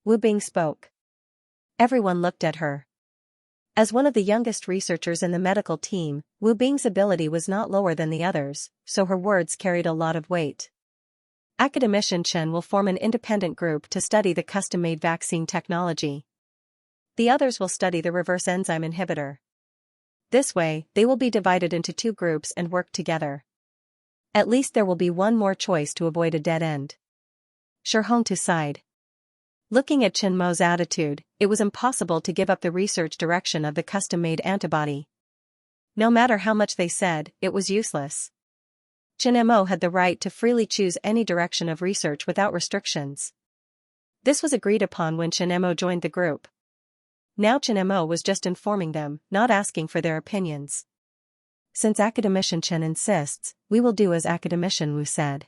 Wu Bing spoke. Everyone looked at her. As one of the youngest researchers in the medical team, Wu Bing's ability was not lower than the others, so her words carried a lot of weight. Academician Chen will form an independent group to study the custom-made vaccine technology. The others will study the reverse enzyme inhibitor. This way, they will be divided into 2 groups and work together. At least there will be one more choice to avoid a dead end. Shi Hongtu sighed. Looking at Chen Mo's attitude, it was impossible to give up the research direction of the custom-made antibody. No matter how much they said, it was useless. Chen Mo had the right to freely choose any direction of research without restrictions. This was agreed upon when Chen Mo joined the group. Now Chen Mo was just informing them, not asking for their opinions. Since academician Chen insists, we will do as academician Wu said.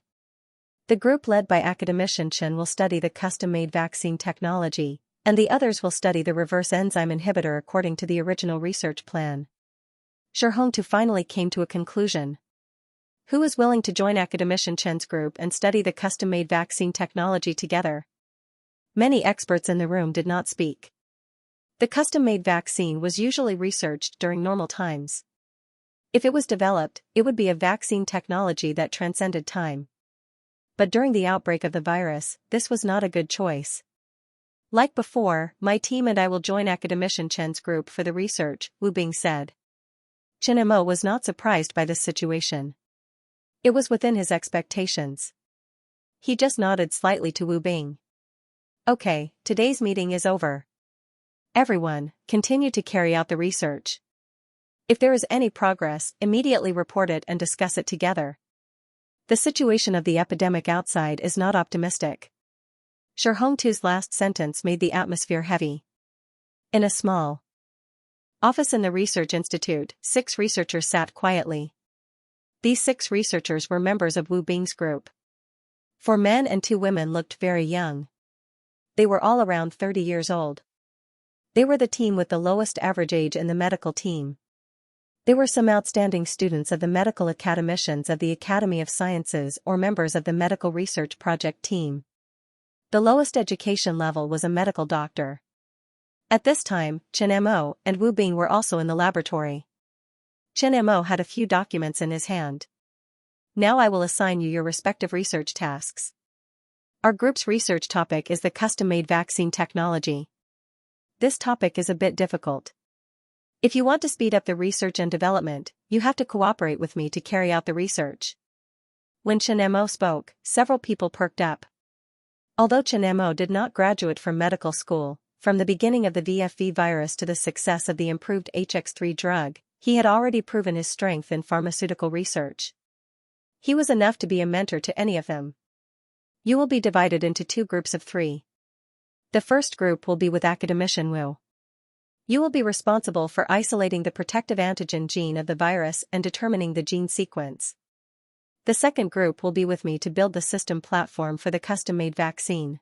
The group led by academician Chen will study the custom-made vaccine technology, and the others will study the reverse enzyme inhibitor according to the original research plan. Hongtu finally came to a conclusion. Who is willing to join academician Chen's group and study the custom-made vaccine technology together? Many experts in the room did not speak. The custom-made vaccine was usually researched during normal times. If it was developed, it would be a vaccine technology that transcended time. But during the outbreak of the virus, this was not a good choice. Like before, my team and I will join academician Chen's group for the research, Wu Bing said. Chen Mo was not surprised by this situation. It was within his expectations. He just nodded slightly to Wu Bing. Okay, today's meeting is over. Everyone, continue to carry out the research. If there is any progress, immediately report it and discuss it together. The situation of the epidemic outside is not optimistic. Hongtu's last sentence made the atmosphere heavy. In a small office in the research institute, 6 researchers sat quietly. These 6 researchers were members of Wu Bing's group. 4 men and 2 women looked very young. They were all around 30 years old. They were the team with the lowest average age in the medical team. They were some outstanding students of the medical academicians of the Academy of Sciences or members of the medical research project team. The lowest education level was a medical doctor. At this time, Chen Mo and Wu Bing were also in the laboratory. Chen Mo had a few documents in his hand. Now I will assign you your respective research tasks. Our group's research topic is the custom-made vaccine technology. This topic is a bit difficult. If you want to speed up the research and development, you have to cooperate with me to carry out the research. When Chen Mo spoke, several people perked up. Although Chen Mo did not graduate from medical school, from the beginning of the VFV virus to the success of the improved HX3 drug, he had already proven his strength in pharmaceutical research. He was enough to be a mentor to any of them. You will be divided into 2 groups of 3. The first group will be with academician Wu. You will be responsible for isolating the protective antigen gene of the virus and determining the gene sequence. The second group will be with me to build the system platform for the custom-made vaccine.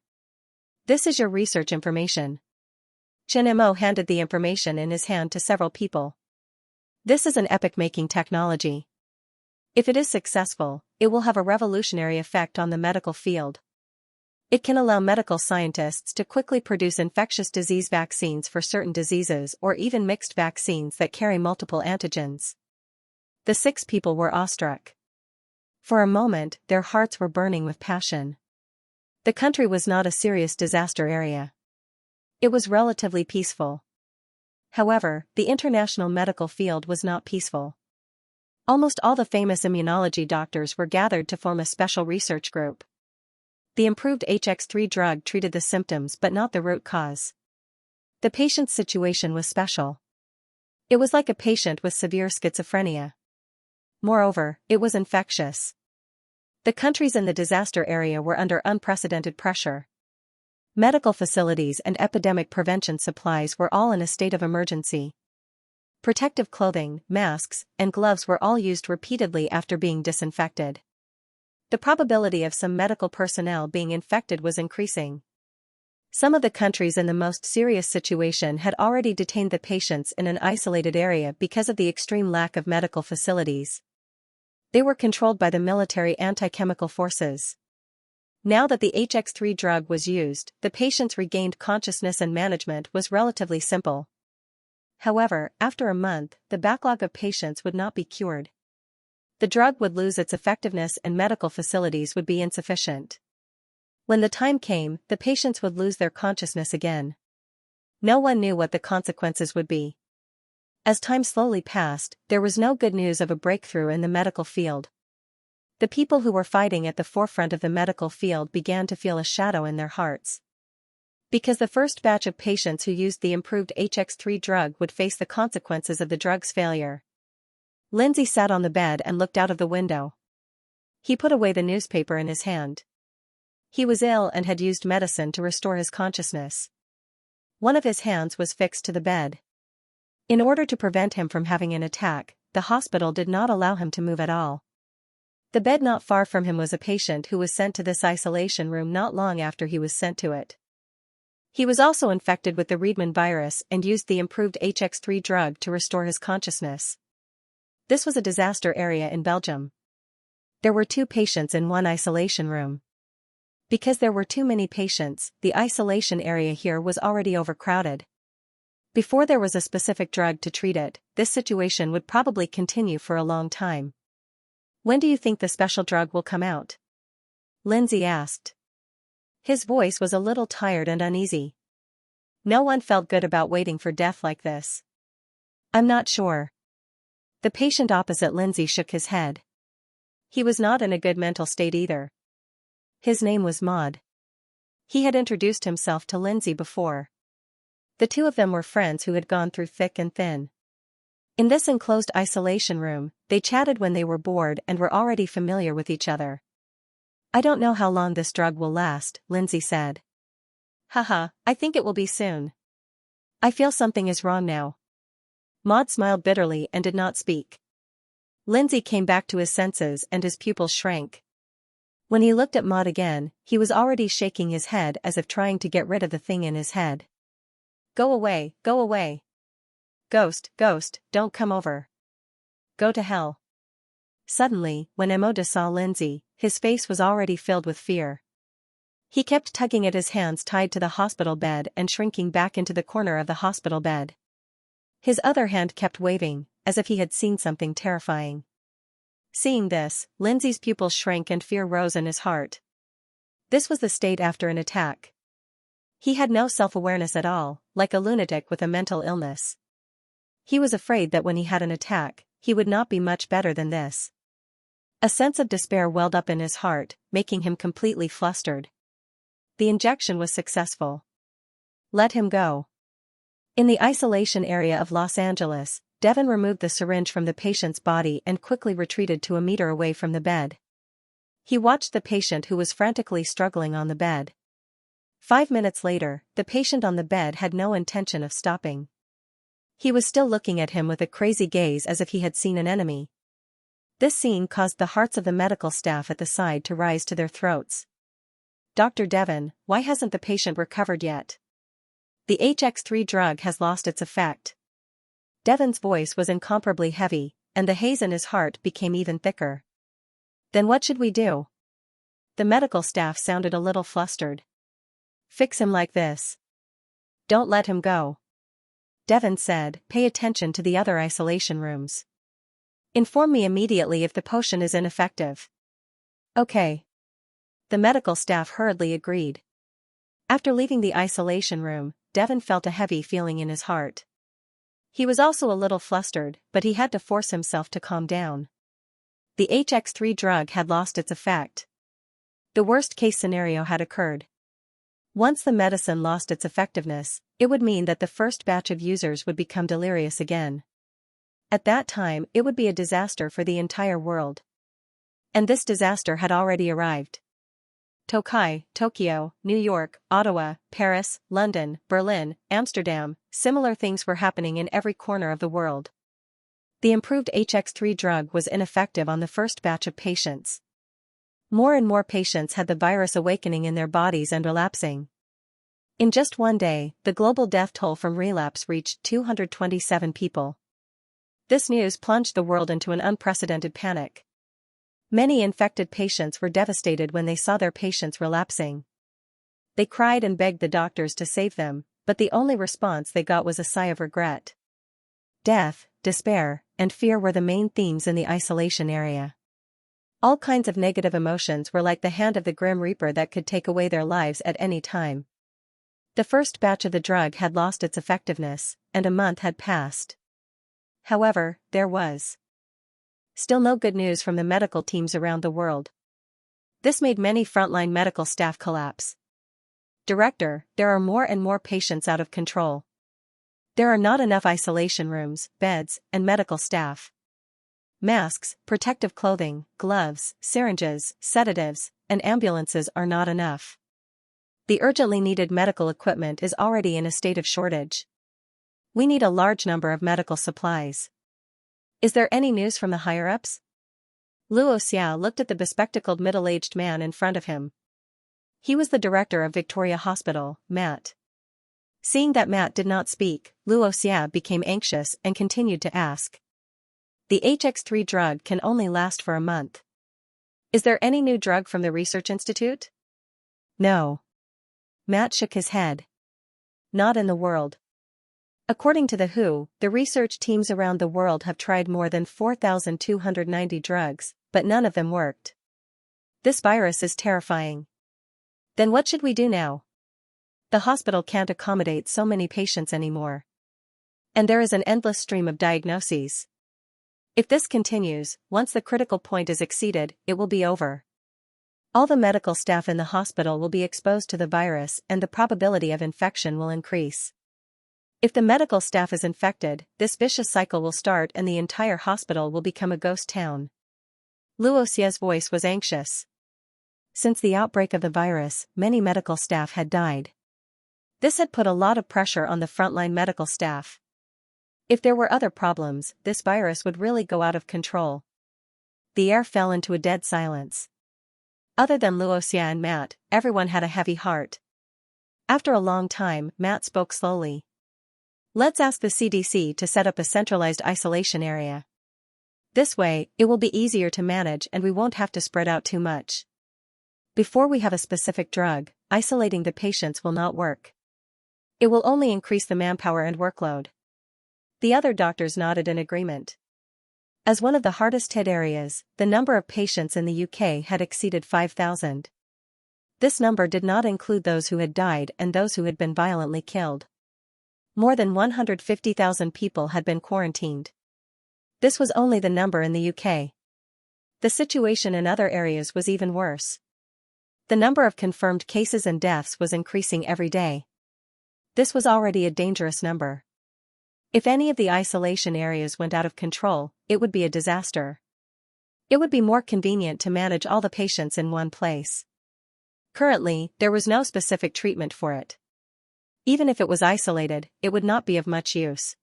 This is your research information. Chen Mo handed the information in his hand to several people. This is an epoch-making technology. If it is successful, it will have a revolutionary effect on the medical field. It can allow medical scientists to quickly produce infectious disease vaccines for certain diseases or even mixed vaccines that carry multiple antigens. The 6 people were awestruck. For a moment, their hearts were burning with passion. The country was not a serious disaster area. It was relatively peaceful. However, the international medical field was not peaceful. Almost all the famous immunology doctors were gathered to form a special research group. The improved HX3 drug treated the symptoms but not the root cause. The patient's situation was special. It was like a patient with severe schizophrenia. Moreover, it was infectious. The countries in the disaster area were under unprecedented pressure. Medical facilities and epidemic prevention supplies were all in a state of emergency. Protective clothing, masks, and gloves were all used repeatedly after being disinfected. The probability of some medical personnel being infected was increasing. Some of the countries in the most serious situation had already detained the patients in an isolated area because of the extreme lack of medical facilities. They were controlled by the military anti-chemical forces. Now that the HX3 drug was used, the patients regained consciousness and management was relatively simple. However, after a month, the backlog of patients would not be cured. The drug would lose its effectiveness and medical facilities would be insufficient. When the time came, the patients would lose their consciousness again. No one knew what the consequences would be. As time slowly passed, there was no good news of a breakthrough in the medical field. The people who were fighting at the forefront of the medical field began to feel a shadow in their hearts. Because the first batch of patients who used the improved HX3 drug would face the consequences of the drug's failure. Lindsay sat on the bed and looked out of the window. He put away the newspaper in his hand. He was ill and had used medicine to restore his consciousness. One of his hands was fixed to the bed. In order to prevent him from having an attack, the hospital did not allow him to move at all. The bed not far from him was a patient who was sent to this isolation room not long after he was sent to it. He was also infected with the Riedman virus and used the improved HX3 drug to restore his consciousness. This was a disaster area in Belgium. There were 2 patients in one isolation room. Because there were too many patients, the isolation area here was already overcrowded. Before there was a specific drug to treat it, this situation would probably continue for a long time. When do you think the special drug will come out? Lindsay asked. His voice was a little tired and uneasy. No one felt good about waiting for death like this. I'm not sure. The patient opposite Lindsay shook his head. He was not in a good mental state either. His name was Maud. He had introduced himself to Lindsay before. The 2 of them were friends who had gone through thick and thin. In this enclosed isolation room, they chatted when they were bored and were already familiar with each other. I don't know how long this drug will last, Lindsay said. Haha, I think it will be soon. I feel something is wrong now. Maud smiled bitterly and did not speak. Lindsay came back to his senses and his pupils shrank. When he looked at Maud again, he was already shaking his head as if trying to get rid of the thing in his head. Go away, go away. Ghost, ghost, don't come over. Go to hell. Suddenly, when Emoda saw Lindsay, his face was already filled with fear. He kept tugging at his hands tied to the hospital bed and shrinking back into the corner of the hospital bed. His other hand kept waving, as if he had seen something terrifying. Seeing this, Lindsay's pupils shrank and fear rose in his heart. This was the state after an attack. He had no self-awareness at all, like a lunatic with a mental illness. He was afraid that when he had an attack, he would not be much better than this. A sense of despair welled up in his heart, making him completely flustered. The injection was successful. Let him go. In the isolation area of Los Angeles, Devon removed the syringe from the patient's body and quickly retreated to a meter away from the bed. He watched the patient who was frantically struggling on the bed. 5 minutes later, the patient on the bed had no intention of stopping. He was still looking at him with a crazy gaze as if he had seen an enemy. This scene caused the hearts of the medical staff at the side to rise to their throats. Dr. Devon, why hasn't the patient recovered yet? The HX3 drug has lost its effect. Devon's voice was incomparably heavy, and the haze in his heart became even thicker. Then what should we do? The medical staff sounded a little flustered. Fix him like this. Don't let him go. Devon said, pay attention to the other isolation rooms. Inform me immediately if the potion is ineffective. Okay. The medical staff hurriedly agreed. After leaving the isolation room, Devon felt a heavy feeling in his heart. He was also a little flustered, but he had to force himself to calm down. The HX3 drug had lost its effect. The worst-case scenario had occurred. Once the medicine lost its effectiveness, it would mean that the first batch of users would become delirious again. At that time, it would be a disaster for the entire world. And this disaster had already arrived. Tokai, Tokyo, New York, Ottawa, Paris, London, Berlin, Amsterdam, similar things were happening in every corner of the world. The improved HX3 drug was ineffective on the first batch of patients. More and more patients had the virus awakening in their bodies and relapsing. In just one day, the global death toll from relapse reached 227 people. This news plunged the world into an unprecedented panic. Many infected patients were devastated when they saw their patients relapsing. They cried and begged the doctors to save them, but the only response they got was a sigh of regret. Death, despair, and fear were the main themes in the isolation area. All kinds of negative emotions were like the hand of the Grim Reaper that could take away their lives at any time. The first batch of the drug had lost its effectiveness, and a month had passed. However, there was still no good news from the medical teams around the world. This made many frontline medical staff collapse. Director, there are more and more patients out of control. There are not enough isolation rooms, beds, and medical staff. Masks, protective clothing, gloves, syringes, sedatives, and ambulances are not enough. The urgently needed medical equipment is already in a state of shortage. We need a large number of medical supplies. Is there any news from the higher-ups? Luo Xia looked at the bespectacled middle-aged man in front of him. He was the director of Victoria Hospital, Matt. Seeing that Matt did not speak, Luo Xia became anxious and continued to ask. The HX3 drug can only last for a month. Is there any new drug from the research institute? No. Matt shook his head. Not in the world. According to the WHO, the research teams around the world have tried more than 4,290 drugs, but none of them worked. This virus is terrifying. Then what should we do now? The hospital can't accommodate so many patients anymore. And there is an endless stream of diagnoses. If this continues, once the critical point is exceeded, it will be over. All the medical staff in the hospital will be exposed to the virus and the probability of infection will increase. If the medical staff is infected, this vicious cycle will start and the entire hospital will become a ghost town. Luo Xia's voice was anxious. Since the outbreak of the virus, many medical staff had died. This had put a lot of pressure on the frontline medical staff. If there were other problems, this virus would really go out of control. The air fell into a dead silence. Other than Luo Xia and Matt, everyone had a heavy heart. After a long time, Matt spoke slowly. Let's ask the CDC to set up a centralized isolation area. This way, it will be easier to manage and we won't have to spread out too much. Before we have a specific drug, isolating the patients will not work. It will only increase the manpower and workload. The other doctors nodded in agreement. As one of the hardest hit areas, the number of patients in the UK had exceeded 5,000. This number did not include those who had died and those who had been violently killed. More than 150,000 people had been quarantined. This was only the number in the UK. The situation in other areas was even worse. The number of confirmed cases and deaths was increasing every day. This was already a dangerous number. If any of the isolation areas went out of control, it would be a disaster. It would be more convenient to manage all the patients in one place. Currently, there was no specific treatment for it. Even if it was isolated, it would not be of much use.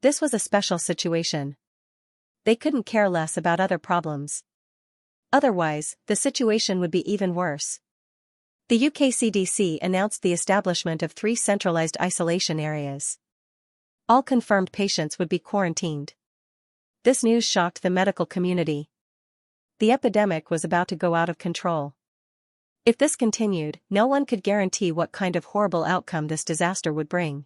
This was a special situation. They couldn't care less about other problems. Otherwise, the situation would be even worse. The UK CDC announced the establishment of 3 centralized isolation areas. All confirmed patients would be quarantined. This news shocked the medical community. The epidemic was about to go out of control. If this continued, no one could guarantee what kind of horrible outcome this disaster would bring.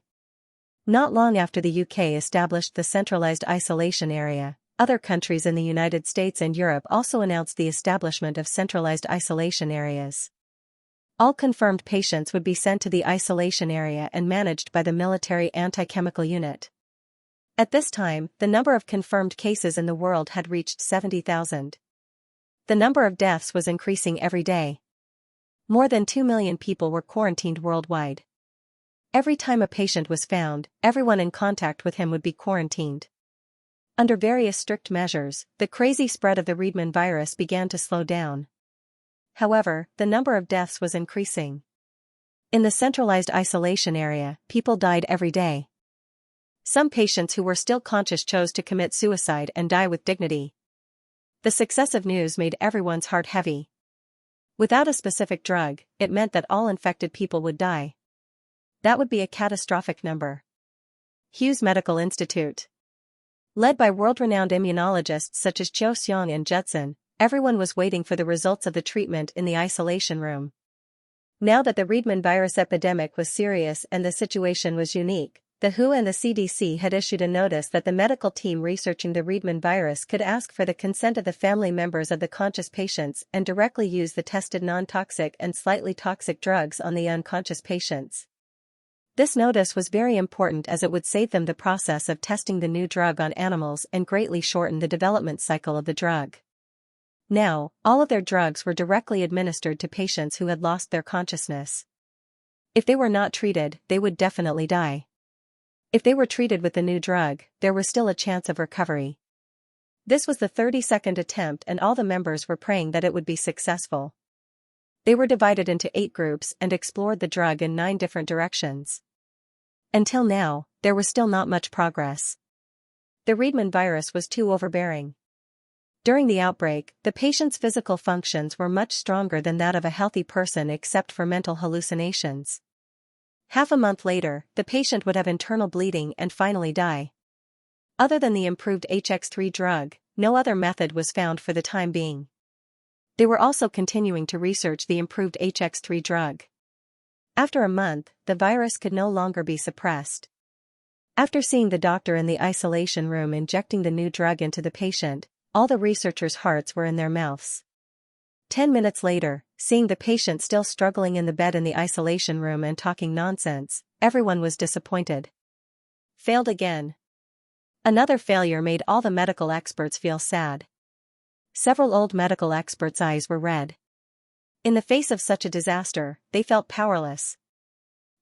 Not long after the UK established the centralized isolation area, other countries in the United States and Europe also announced the establishment of centralized isolation areas. All confirmed patients would be sent to the isolation area and managed by the military anti-chemical unit. At this time, the number of confirmed cases in the world had reached 70,000. The number of deaths was increasing every day. More than 2 million people were quarantined worldwide. Every time a patient was found, everyone in contact with him would be quarantined. Under various strict measures, the crazy spread of the Riedman virus began to slow down. However, the number of deaths was increasing. In the centralized isolation area, people died every day. Some patients who were still conscious chose to commit suicide and die with dignity. The successive news made everyone's heart heavy. Without a specific drug, it meant that all infected people would die. That would be a catastrophic number. Hughes Medical Institute. Led by world-renowned immunologists such as Zhou Xiong and Judson, everyone was waiting for the results of the treatment in the isolation room. Now that the Riedman virus epidemic was serious and the situation was unique, the WHO and the CDC had issued a notice that the medical team researching the Riedman virus could ask for the consent of the family members of the conscious patients and directly use the tested non-toxic and slightly toxic drugs on the unconscious patients. This notice was very important as it would save them the process of testing the new drug on animals and greatly shorten the development cycle of the drug. Now, all of their drugs were directly administered to patients who had lost their consciousness. If they were not treated, they would definitely die. If they were treated with the new drug, there was still a chance of recovery. This was the 32nd attempt and all the members were praying that it would be successful. They were divided into 8 groups and explored the drug in 9 different directions. Until now, there was still not much progress. The Riedman virus was too overbearing. During the outbreak, the patient's physical functions were much stronger than that of a healthy person except for mental hallucinations. Half a month later, the patient would have internal bleeding and finally die. Other than the improved HX3 drug, no other method was found for the time being. They were also continuing to research the improved HX3 drug. After a month, the virus could no longer be suppressed. After seeing the doctor in the isolation room injecting the new drug into the patient, all the researchers' hearts were in their mouths. 10 minutes later, seeing the patient still struggling in the bed in the isolation room and talking nonsense, everyone was disappointed. Failed again. Another failure made all the medical experts feel sad. Several old medical experts' eyes were red. In the face of such a disaster, they felt powerless.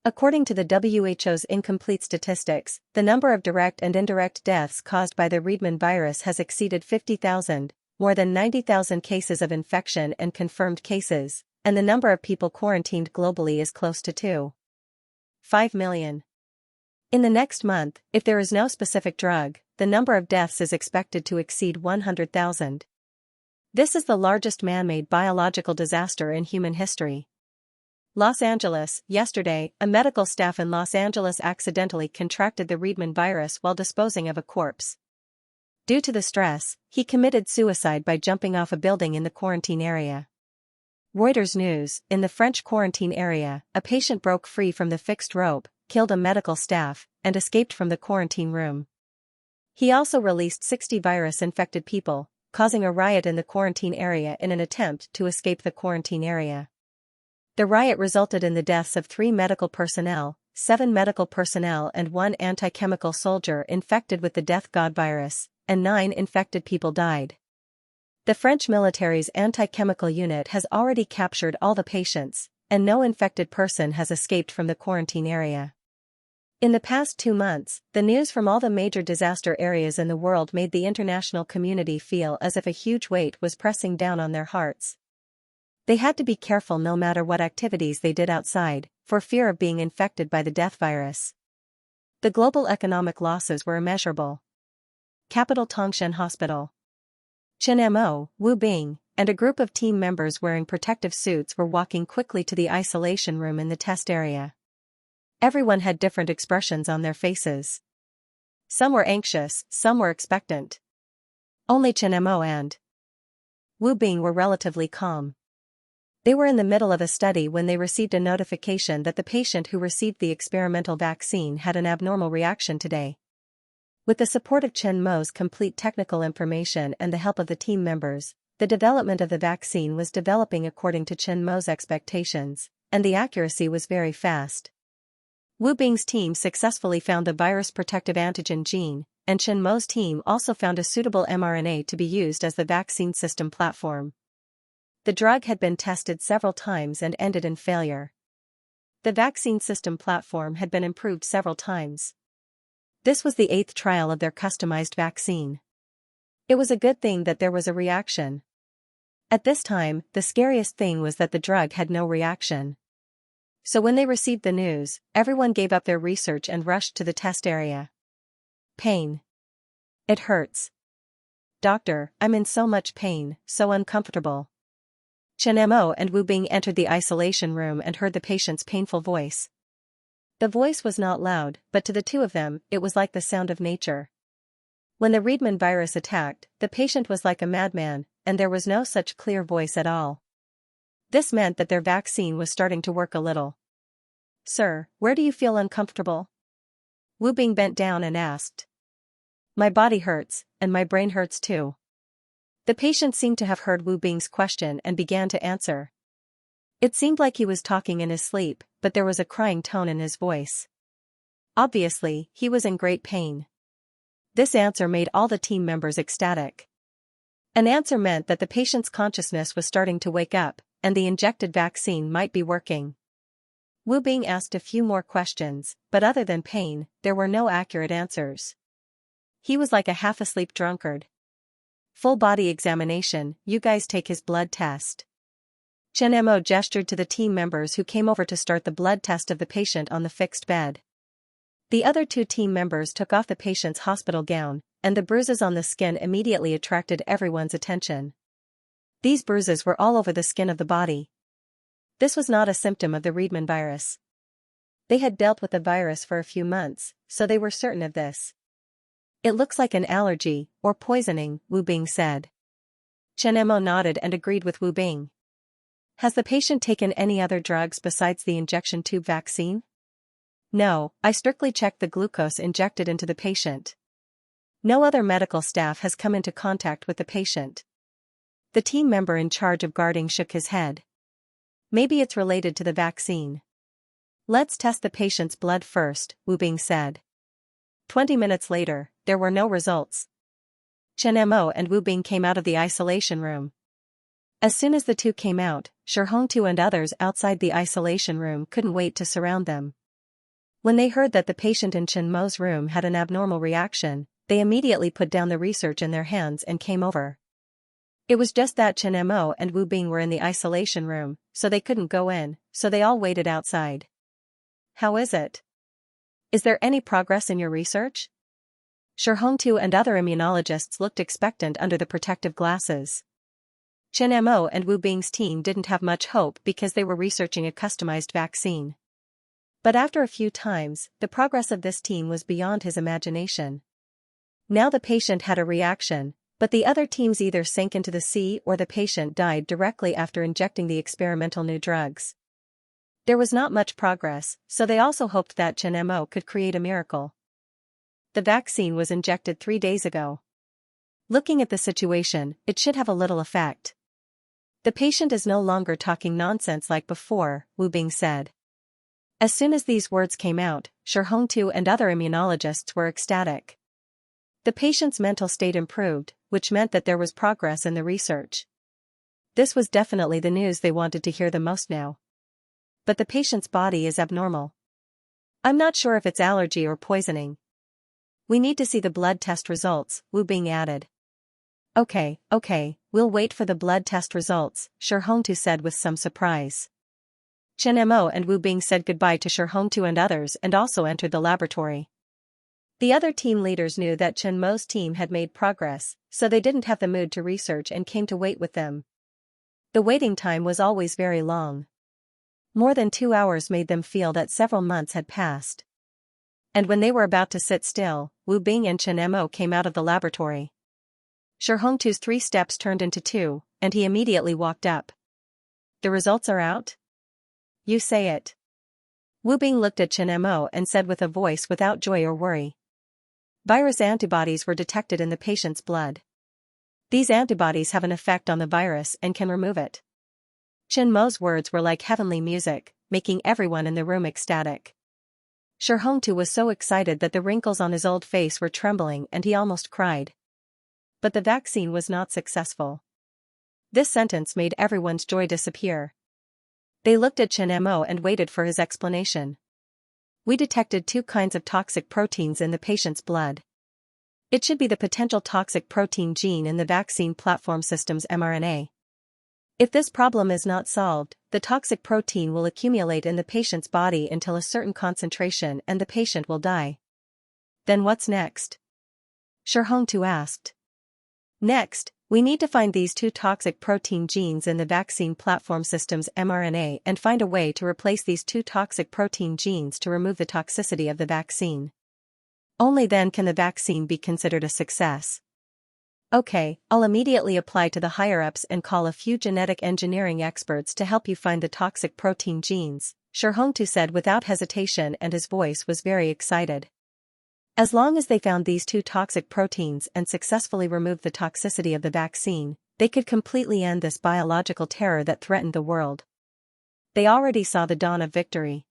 According to the WHO's incomplete statistics, the number of direct and indirect deaths caused by the Riedman virus has exceeded 50,000, more than 90,000 cases of infection and confirmed cases, and the number of people quarantined globally is close to 2.5 million. In the next month, if there is no specific drug, the number of deaths is expected to exceed 100,000. This is the largest man-made biological disaster in human history. Los Angeles, yesterday, a medical staff in Los Angeles accidentally contracted the Riedman virus while disposing of a corpse. Due to the stress, he committed suicide by jumping off a building in the quarantine area. Reuters News, in the French quarantine area, a patient broke free from the fixed rope, killed a medical staff, and escaped from the quarantine room. He also released 60 virus-infected people, causing a riot in the quarantine area in an attempt to escape the quarantine area. The riot resulted in the deaths of 3 medical personnel, 7 medical personnel and 1 anti-chemical soldier infected with the death god virus, and 9 infected people died. The French military's anti-chemical unit has already captured all the patients, and no infected person has escaped from the quarantine area. In the past 2 months, the news from all the major disaster areas in the world made the international community feel as if a huge weight was pressing down on their hearts. They had to be careful no matter what activities they did outside, for fear of being infected by the death virus. The global economic losses were immeasurable. Capital Tongshan Hospital. Chen Mo, Wu Bing, and a group of team members wearing protective suits were walking quickly to the isolation room in the test area. Everyone had different expressions on their faces. Some were anxious, some were expectant. Only Chen Mo and Wu Bing were relatively calm. They were in the middle of a study when they received a notification that the patient who received the experimental vaccine had an abnormal reaction today. With the support of Chen Mo's complete technical information and the help of the team members, the development of the vaccine was developing according to Chen Mo's expectations, and the accuracy was very fast. Wu Bing's team successfully found the virus-protective antigen gene, and Chen Mo's team also found a suitable mRNA to be used as the vaccine system platform. The drug had been tested several times and ended in failure. The vaccine system platform had been improved several times. This was the 8th trial of their customized vaccine. It was a good thing that there was a reaction. At this time, the scariest thing was that the drug had no reaction. So when they received the news, everyone gave up their research and rushed to the test area. Pain. It hurts. Doctor, I'm in so much pain, so uncomfortable. Chen Mo and Wu Bing entered the isolation room and heard the patient's painful voice. The voice was not loud, but to the two of them, it was like the sound of nature. When the Riedman virus attacked, the patient was like a madman, and there was no such clear voice at all. This meant that their vaccine was starting to work a little. Sir, where do you feel uncomfortable? Wu Bing bent down and asked. My body hurts, and my brain hurts too. The patient seemed to have heard Wu Bing's question and began to answer. It seemed like he was talking in his sleep, but there was a crying tone in his voice. Obviously, he was in great pain. This answer made all the team members ecstatic. An answer meant that the patient's consciousness was starting to wake up, and the injected vaccine might be working. Wu Bing asked a few more questions, but other than pain, there were no accurate answers. He was like a half-asleep drunkard. Full body examination, you guys take his blood test. Chen Mo gestured to the team members who came over to start the blood test of the patient on the fixed bed. The other 2 team members took off the patient's hospital gown, and the bruises on the skin immediately attracted everyone's attention. These bruises were all over the skin of the body. This was not a symptom of the Riedman virus. They had dealt with the virus for a few months, so they were certain of this. It looks like an allergy, or poisoning, Wu Bing said. Chen Mo nodded and agreed with Wu Bing. Has the patient taken any other drugs besides the injection tube vaccine? No, I strictly checked the glucose injected into the patient. No other medical staff has come into contact with the patient. The team member in charge of guarding shook his head. Maybe it's related to the vaccine. Let's test the patient's blood first, Wu Bing said. 20 minutes later, there were no results. Chen Mo and Wu Bing came out of the isolation room. As soon as the two came out, Shi Hongtu and others outside the isolation room couldn't wait to surround them. When they heard that the patient in Chen Mo's room had an abnormal reaction, they immediately put down the research in their hands and came over. It was just that Chen Mo and Wu Bing were in the isolation room, so they couldn't go in, so they all waited outside. How is it? Is there any progress in your research? Shi Hongtu and other immunologists looked expectant under the protective glasses. Chen Mo and Wu Bing's team didn't have much hope because they were researching a customized vaccine. But after a few times, the progress of this team was beyond his imagination. Now the patient had a reaction, but the other teams either sank into the sea or the patient died directly after injecting the experimental new drugs. There was not much progress, so they also hoped that Chen Mo could create a miracle. The vaccine was injected 3 days ago. Looking at the situation, it should have a little effect. The patient is no longer talking nonsense like before, Wu Bing said. As soon as these words came out, Shi Hongtu and other immunologists were ecstatic. The patient's mental state improved, which meant that there was progress in the research. This was definitely the news they wanted to hear the most now. But the patient's body is abnormal. I'm not sure if it's allergy or poisoning. We need to see the blood test results, Wu Bing added. Okay, we'll wait for the blood test results, Shi Hongtu said with some surprise. Chen Mo and Wu Bing said goodbye to Shi Hongtu and others and also entered the laboratory. The other team leaders knew that Chen Mo's team had made progress, so they didn't have the mood to research and came to wait with them. The waiting time was always very long. More than 2 hours made them feel that several months had passed. And when they were about to sit still, Wu Bing and Chen Mo came out of the laboratory. Shi Hongtu's 3 steps turned into 2, and he immediately walked up. The results are out? You say it. Wu Bing looked at Chen Mo and said with a voice without joy or worry. Virus antibodies were detected in the patient's blood. These antibodies have an effect on the virus and can remove it. Chen Mo's words were like heavenly music, making everyone in the room ecstatic. Shi Hongtu was so excited that the wrinkles on his old face were trembling and he almost cried. But the vaccine was not successful. This sentence made everyone's joy disappear. They looked at Chen Mo and waited for his explanation. We detected 2 kinds of toxic proteins in the patient's blood. It should be the potential toxic protein gene in the vaccine platform system's mRNA. If this problem is not solved, the toxic protein will accumulate in the patient's body until a certain concentration and the patient will die. Then what's next? Shi Hongtu asked. Next, we need to find these 2 toxic protein genes in the vaccine platform system's mRNA and find a way to replace these 2 toxic protein genes to remove the toxicity of the vaccine. Only then can the vaccine be considered a success. Okay, I'll immediately apply to the higher-ups and call a few genetic engineering experts to help you find the toxic protein genes, Shi Hongtu said without hesitation, and his voice was very excited. As long as they found these 2 toxic proteins and successfully removed the toxicity of the vaccine, they could completely end this biological terror that threatened the world. They already saw the dawn of victory.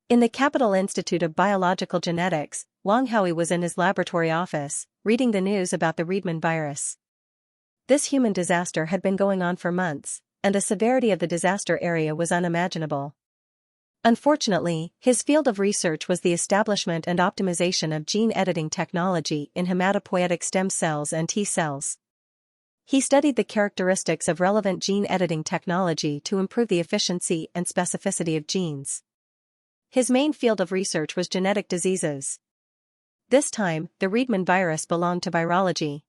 In the Capital Institute of Biological Genetics, Wang Howie was in his laboratory office, reading the news about the Riedman virus. This human disaster had been going on for months, and the severity of the disaster area was unimaginable. Unfortunately, his field of research was the establishment and optimization of gene editing technology in hematopoietic stem cells and T cells. He studied the characteristics of relevant gene editing technology to improve the efficiency and specificity of genes. His main field of research was genetic diseases. This time, the Riedman virus belonged to virology.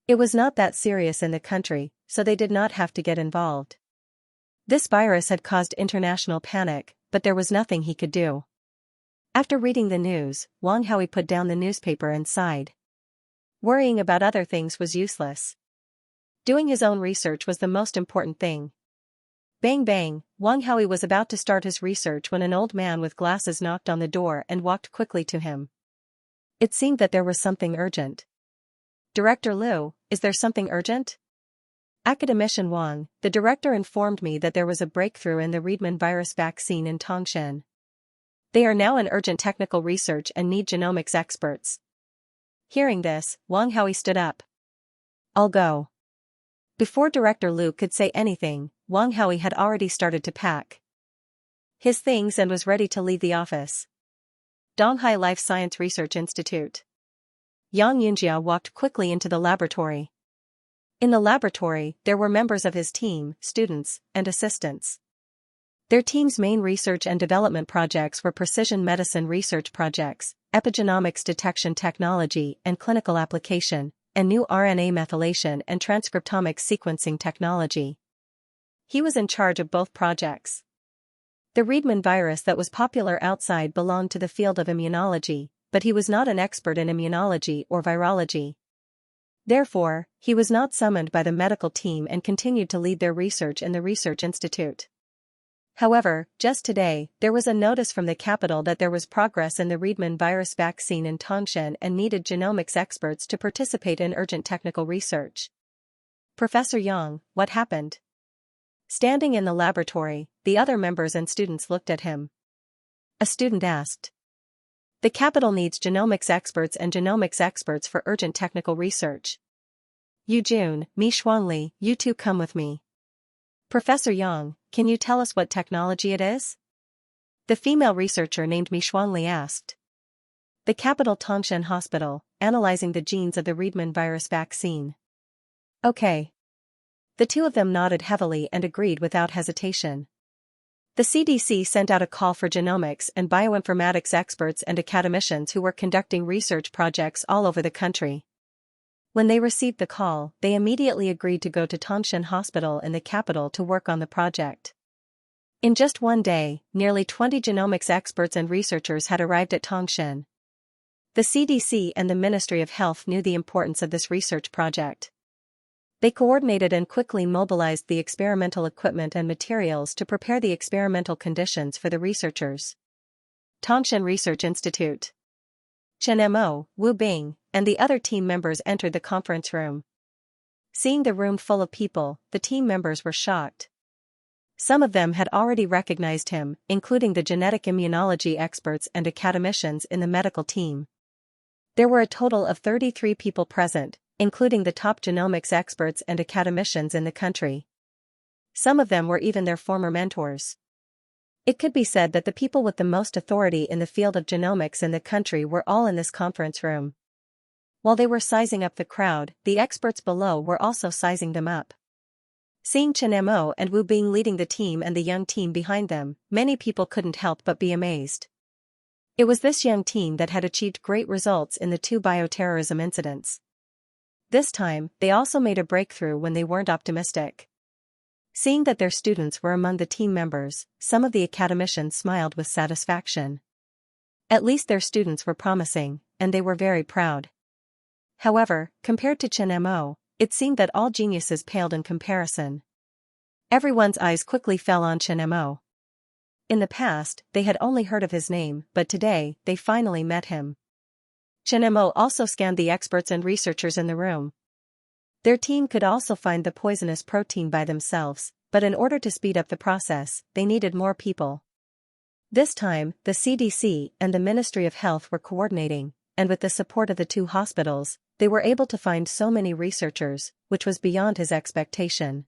It was not that serious in the country, so they did not have to get involved. This virus had caused international panic, but there was nothing he could do. After reading the news, Wang Hui put down the newspaper and sighed. Worrying about other things was useless. Doing his own research was the most important thing. Bang bang, Wang Hui was about to start his research when an old man with glasses knocked on the door and walked quickly to him. It seemed that there was something urgent. Director Liu, is there something urgent? Academician Wang, the director informed me that there was a breakthrough in the Riedman virus vaccine in Tangshan. They are now in urgent technical research and need genomics experts. Hearing this, Wang Hui stood up. I'll go. Before Director Liu could say anything, Wang Hui had already started to pack his things and was ready to leave the office. Donghai Life Science Research Institute. Xianxia walked quickly into the laboratory. In the laboratory, there were members of his team, students, and assistants. Their team's main research and development projects were precision medicine research projects, epigenomics detection technology and clinical application, and new RNA methylation and transcriptomics sequencing technology. He was in charge of both projects. The Riedman virus that was popular outside belonged to the field of immunology, but he was not an expert in immunology or virology. Therefore, he was not summoned by the medical team and continued to lead their research in the research institute. However, just today, there was a notice from the capital that there was progress in the Riedman virus vaccine in Tangshan and needed genomics experts to participate in urgent technical research. Professor Yang, what happened? Standing in the laboratory, the other members and students looked at him. A student asked. The capital needs genomics experts for urgent technical research. Yu Jun, Mi Xuanli, you two come with me. Professor Yang, can you tell us what technology it is? The female researcher named Mi Xuanli asked. The capital Tangshan Hospital, analyzing the genes of the Riedman virus vaccine. Okay. The two of them nodded heavily and agreed without hesitation. The CDC sent out a call for genomics and bioinformatics experts and academicians who were conducting research projects all over the country. When they received the call, they immediately agreed to go to Tangshan Hospital in the capital to work on the project. In just one day, nearly 20 genomics experts and researchers had arrived at Tangshan. The CDC and the Ministry of Health knew the importance of this research project. They coordinated and quickly mobilized the experimental equipment and materials to prepare the experimental conditions for the researchers. Tangshan Research Institute. Chen Mo, Wu Bing, and the other team members entered the conference room. Seeing the room full of people, the team members were shocked. Some of them had already recognized him, including the genetic immunology experts and academicians in the medical team. There were a total of 33 people present, including the top genomics experts and academicians in the country. Some of them were even their former mentors. It could be said that the people with the most authority in the field of genomics in the country were all in this conference room. While they were sizing up the crowd, the experts below were also sizing them up. Seeing Chen Mo and Wu Bing leading the team and the young team behind them, many people couldn't help but be amazed. It was this young team that had achieved great results in the 2 bioterrorism incidents. This time, they also made a breakthrough when they weren't optimistic. Seeing that their students were among the team members, some of the academicians smiled with satisfaction. At least their students were promising, and they were very proud. However, compared to Chen Mo, it seemed that all geniuses paled in comparison. Everyone's eyes quickly fell on Chen Mo. In the past, they had only heard of his name, but today, they finally met him. Chen Mo also scanned the experts and researchers in the room. Their team could also find the poisonous protein by themselves, but in order to speed up the process, they needed more people. This time, the CDC and the Ministry of Health were coordinating, and with the support of the 2 hospitals, they were able to find so many researchers, which was beyond his expectation.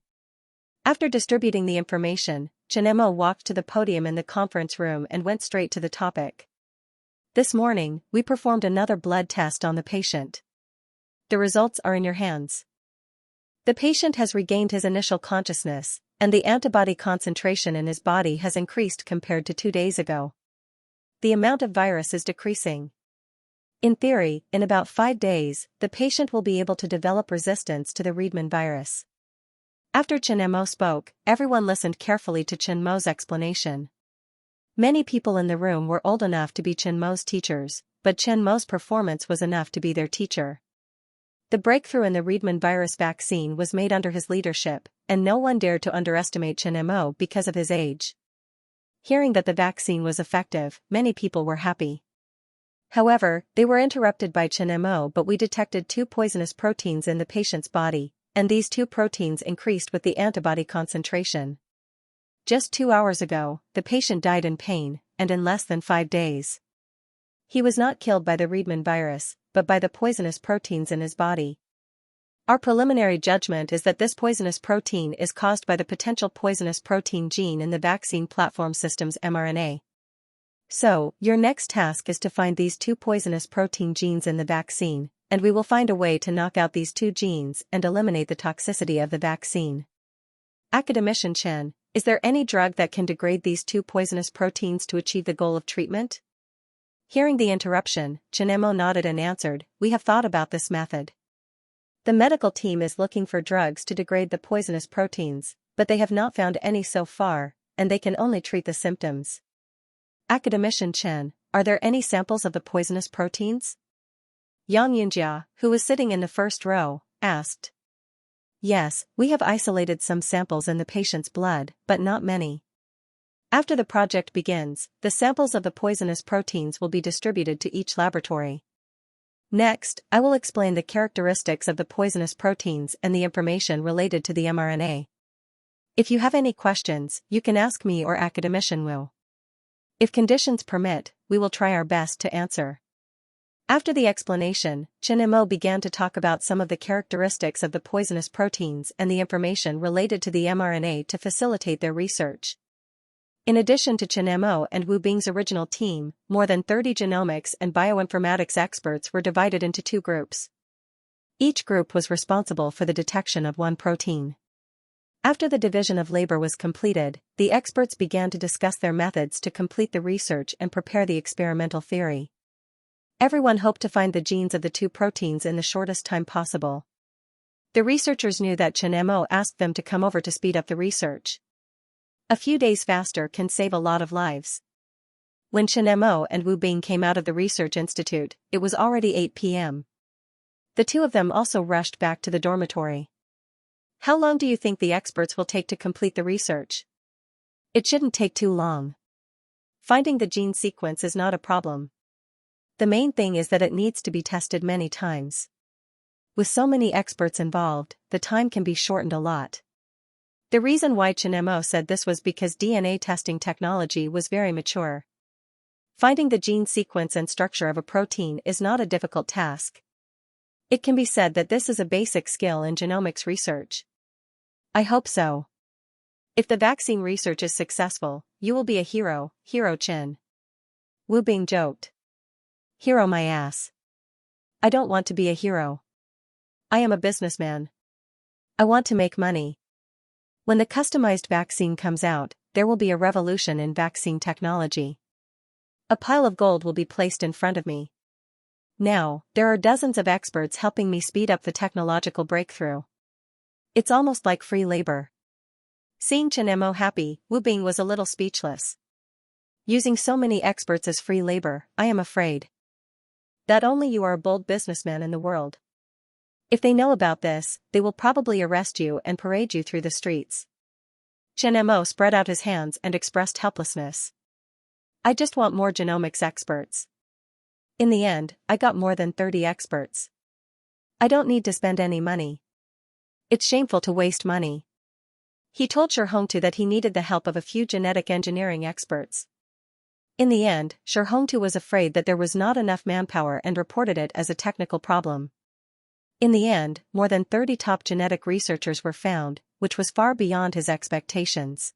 After distributing the information, Chen Mo walked to the podium in the conference room and went straight to the topic. This morning, we performed another blood test on the patient. The results are in your hands. The patient has regained his initial consciousness, and the antibody concentration in his body has increased compared to 2 days ago. The amount of virus is decreasing. In theory, in about 5 days, the patient will be able to develop resistance to the Reedman virus. After Chen Mo spoke, everyone listened carefully to Chen Mo's explanation. Many people in the room were old enough to be Chen Mo's teachers, but Chen Mo's performance was enough to be their teacher. The breakthrough in the Reedman virus vaccine was made under his leadership, and no one dared to underestimate Chen Mo because of his age. Hearing that the vaccine was effective, many people were happy. However, they were interrupted by Chen Mo, but we detected 2 poisonous proteins in the patient's body, and these 2 proteins increased with the antibody concentration. Just 2 hours ago, the patient died in pain, and in less than 5 days. He was not killed by the Reedman virus, but by the poisonous proteins in his body. Our preliminary judgment is that this poisonous protein is caused by the potential poisonous protein gene in the vaccine platform system's mRNA. So, your next task is to find these 2 poisonous protein genes in the vaccine, and we will find a way to knock out these 2 genes and eliminate the toxicity of the vaccine. Academician Chen, is there any drug that can degrade these 2 poisonous proteins to achieve the goal of treatment? Hearing the interruption, Chen Mo nodded and answered, "We have thought about this method. The medical team is looking for drugs to degrade the poisonous proteins, but they have not found any so far, and they can only treat the symptoms." Academician Chen, are there any samples of the poisonous proteins? Xianxia, who was sitting in the first row, asked. Yes, we have isolated some samples in the patient's blood, but not many. After the project begins, the samples of the poisonous proteins will be distributed to each laboratory. Next, I will explain the characteristics of the poisonous proteins and the information related to the mRNA. If you have any questions, you can ask me or Academician Wu. If conditions permit, we will try our best to answer. After the explanation, Chen Mo began to talk about some of the characteristics of the poisonous proteins and the information related to the mRNA to facilitate their research. In addition to Chen Mo and Wu Bing's original team, more than 30 genomics and bioinformatics experts were divided into 2 groups. Each group was responsible for the detection of 1 protein. After the division of labor was completed, the experts began to discuss their methods to complete the research and prepare the experimental theory. Everyone hoped to find the genes of the 2 proteins in the shortest time possible. The researchers knew that Chen Mo asked them to come over to speed up the research. A few days faster can save a lot of lives. When Chen Mo and Wu Bing came out of the research institute, it was already 8 p.m. The 2 of them also rushed back to the dormitory. How long do you think the experts will take to complete the research? It shouldn't take too long. Finding the gene sequence is not a problem. The main thing is that it needs to be tested many times. With so many experts involved, the time can be shortened a lot. The reason why Chen Mo said this was because DNA testing technology was very mature. Finding the gene sequence and structure of a protein is not a difficult task. It can be said that this is a basic skill in genomics research. I hope so. If the vaccine research is successful, you will be a hero, Hero Chen. Wu Bing joked. Hero my ass. I don't want to be a hero. I am a businessman. I want to make money. When the customized vaccine comes out, there will be a revolution in vaccine technology. A pile of gold will be placed in front of me. Now, there are dozens of experts helping me speed up the technological breakthrough. It's almost like free labor. Seeing Chen Mo happy, Wu Bing was a little speechless. Using so many experts as free labor, I am afraid that only you are a bold businessman in the world. If they know about this, they will probably arrest you and parade you through the streets. Chen Mo spread out his hands and expressed helplessness. I just want more genomics experts. In the end, I got more than 30 experts. I don't need to spend any money. It's shameful to waste money. He told Hongtu that he needed the help of a few genetic engineering experts. In the end, Hongtu was afraid that there was not enough manpower and reported it as a technical problem. In the end, more than 30 top genetic researchers were found, which was far beyond his expectations.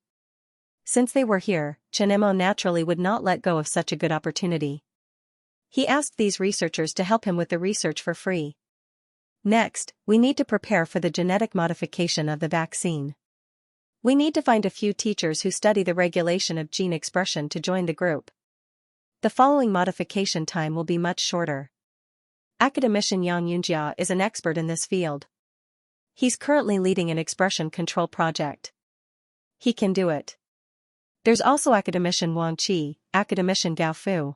Since they were here, Chen Mo naturally would not let go of such a good opportunity. He asked these researchers to help him with the research for free. Next, we need to prepare for the genetic modification of the vaccine. We need to find a few teachers who study the regulation of gene expression to join the group. The following modification time will be much shorter. Academician Xianxia is an expert in this field. He's currently leading an expression control project. He can do it. There's also Academician Wang Qi, Academician Gao Fu.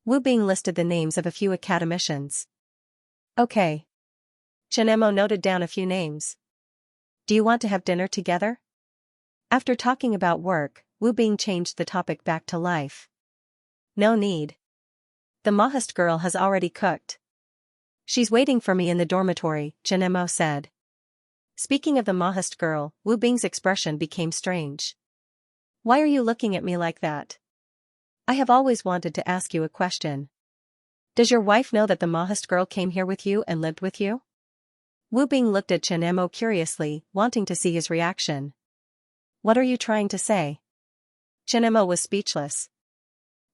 Wu Bing listed the names of a few academicians. Okay. Chen Mo noted down a few names. Do you want to have dinner together? After talking about work, Wu Bing changed the topic back to life. No need. The Mahist girl has already cooked. She's waiting for me in the dormitory, Chen Mo said. Speaking of the Mahist girl, Wu Bing's expression became strange. Why are you looking at me like that? I have always wanted to ask you a question. Does your wife know that the Mahist girl came here with you and lived with you? Wu Bing looked at Chen Mo curiously, wanting to see his reaction. What are you trying to say? Chen Mo was speechless.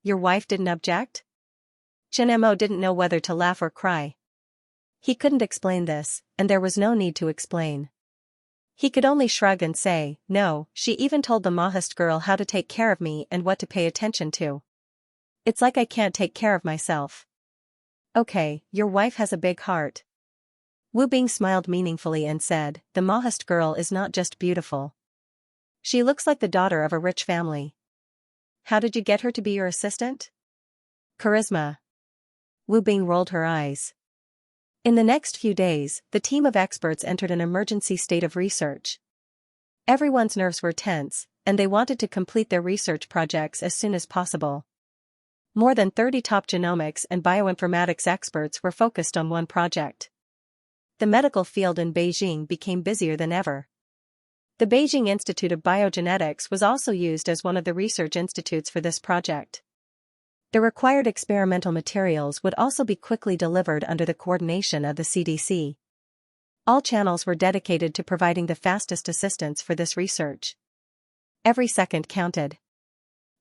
Your wife didn't object? Chen Mo didn't know whether to laugh or cry. He couldn't explain this, and there was no need to explain. He could only shrug and say, no, she even told the Mahist girl how to take care of me and what to pay attention to. It's like I can't take care of myself. Okay, your wife has a big heart. Wu Bing smiled meaningfully and said, the Mahist girl is not just beautiful. She looks like the daughter of a rich family. How did you get her to be your assistant? Charisma. Wu Bing rolled her eyes. In the next few days, the team of experts entered an emergency state of research. Everyone's nerves were tense, and they wanted to complete their research projects as soon as possible. More than 30 top genomics and bioinformatics experts were focused on one project. The medical field in Beijing became busier than ever. The Beijing Institute of Biogenetics was also used as one of the research institutes for this project. The required experimental materials would also be quickly delivered under the coordination of the CDC. All channels were dedicated to providing the fastest assistance for this research. Every second counted.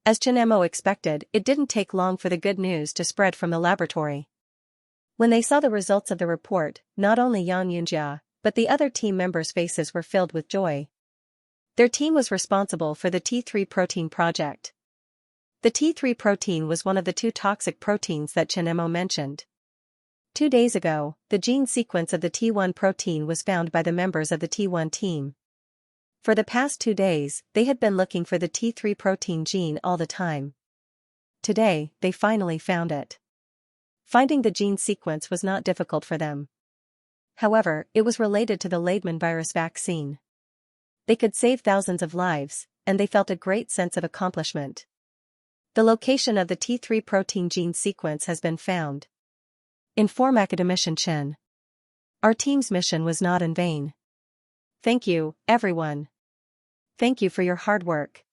As Chen Mo expected, it didn't take long for the good news to spread from the laboratory. When they saw the results of the report, not only Xianxia, but the other team members' faces were filled with joy. Their team was responsible for the T3 protein project. The T3 protein was one of the 2 toxic proteins that Chen Mo mentioned. 2 days ago, the gene sequence of the T1 protein was found by the members of the T1 team. For the past 2 days, they had been looking for the T3 protein gene all the time. Today, they finally found it. Finding the gene sequence was not difficult for them. However, it was related to the Leishman virus vaccine. They could save thousands of lives, and they felt a great sense of accomplishment. The location of the T3 protein gene sequence has been found. Inform Academician Chen. Our team's mission was not in vain. Thank you, everyone. Thank you for your hard work.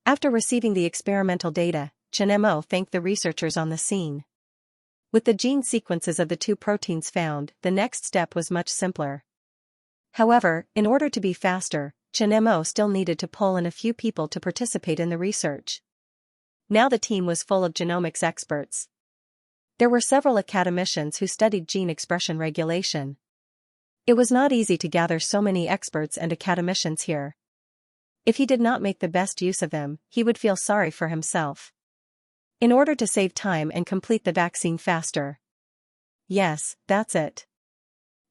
After receiving the experimental data, Chen Mo thanked the researchers on the scene. With the gene sequences of the 2 proteins found, the next step was much simpler. However, in order to be faster, Chen Mo still needed to pull in a few people to participate in the research. Now the team was full of genomics experts. There were several academicians who studied gene expression regulation. It was not easy to gather so many experts and academicians here. If he did not make the best use of them, he would feel sorry for himself. In order to save time and complete the vaccine faster. Yes, that's it.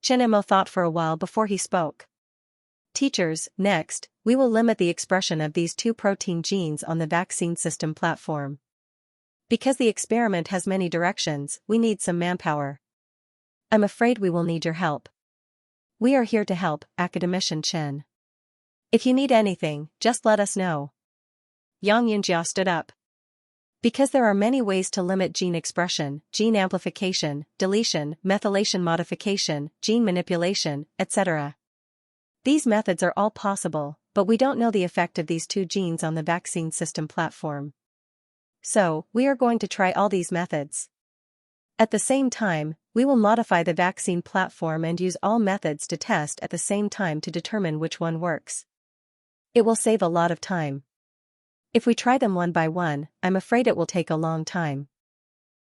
Chen Mo thought for a while before he spoke. Teachers, next, we will limit the expression of these 2 protein genes on the vaccine system platform. Because the experiment has many directions, we need some manpower. I'm afraid we will need your help. We are here to help, Academician Chen. If you need anything, just let us know. Xianxia stood up. Because there are many ways to limit gene expression, gene amplification, deletion, methylation modification, gene manipulation, etc. These methods are all possible, but we don't know the effect of these 2 genes on the vaccine system platform. So, we are going to try all these methods. At the same time, we will modify the vaccine platform and use all methods to test at the same time to determine which one works. It will save a lot of time. If we try them one by one, I'm afraid it will take a long time.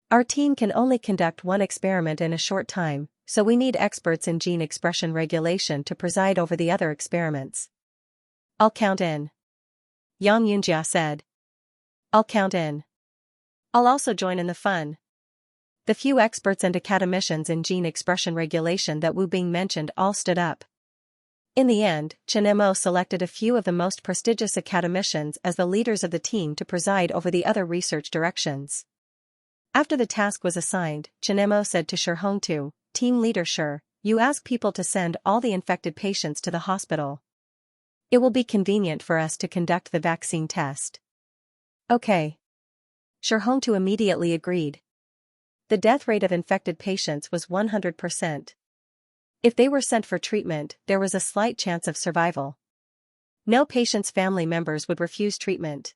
Our team can only conduct one experiment in a short time, so we need experts in gene expression regulation to preside over the other experiments. I'll count in. Xianxia said. I'll count in. I'll also join in the fun. The few experts and academicians in gene expression regulation that Wu Bing mentioned all stood up. In the end, Chen Mo selected a few of the most prestigious academicians as the leaders of the team to preside over the other research directions. After the task was assigned, Chen Mo said to Shi Hongtu, "Team leader Shi, you ask people to send all the infected patients to the hospital. It will be convenient for us to conduct the vaccine test." Okay. Shi Hongtu immediately agreed. The death rate of infected patients was 100%. If they were sent for treatment, there was a slight chance of survival. No patient's family members would refuse treatment.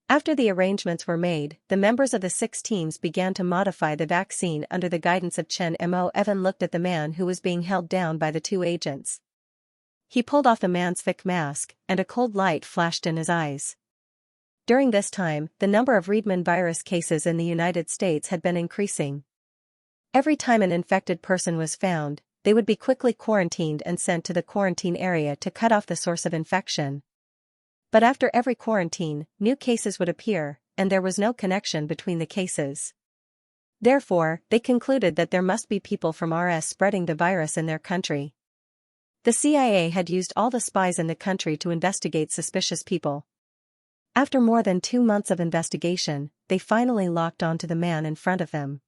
After the arrangements were made, the members of the 6 teams began to modify the vaccine under the guidance of Chen Mo. Evan looked at the man who was being held down by the 2 agents. He pulled off the man's thick mask, and a cold light flashed in his eyes. During this time, the number of Reedman virus cases in the United States had been increasing. Every time an infected person was found, they would be quickly quarantined and sent to the quarantine area to cut off the source of infection. But after every quarantine, new cases would appear, and there was no connection between the cases. Therefore, they concluded that there must be people from RS spreading the virus in their country. The CIA had used all the spies in the country to investigate suspicious people. After more than 2 months of investigation, they finally locked onto the man in front of them.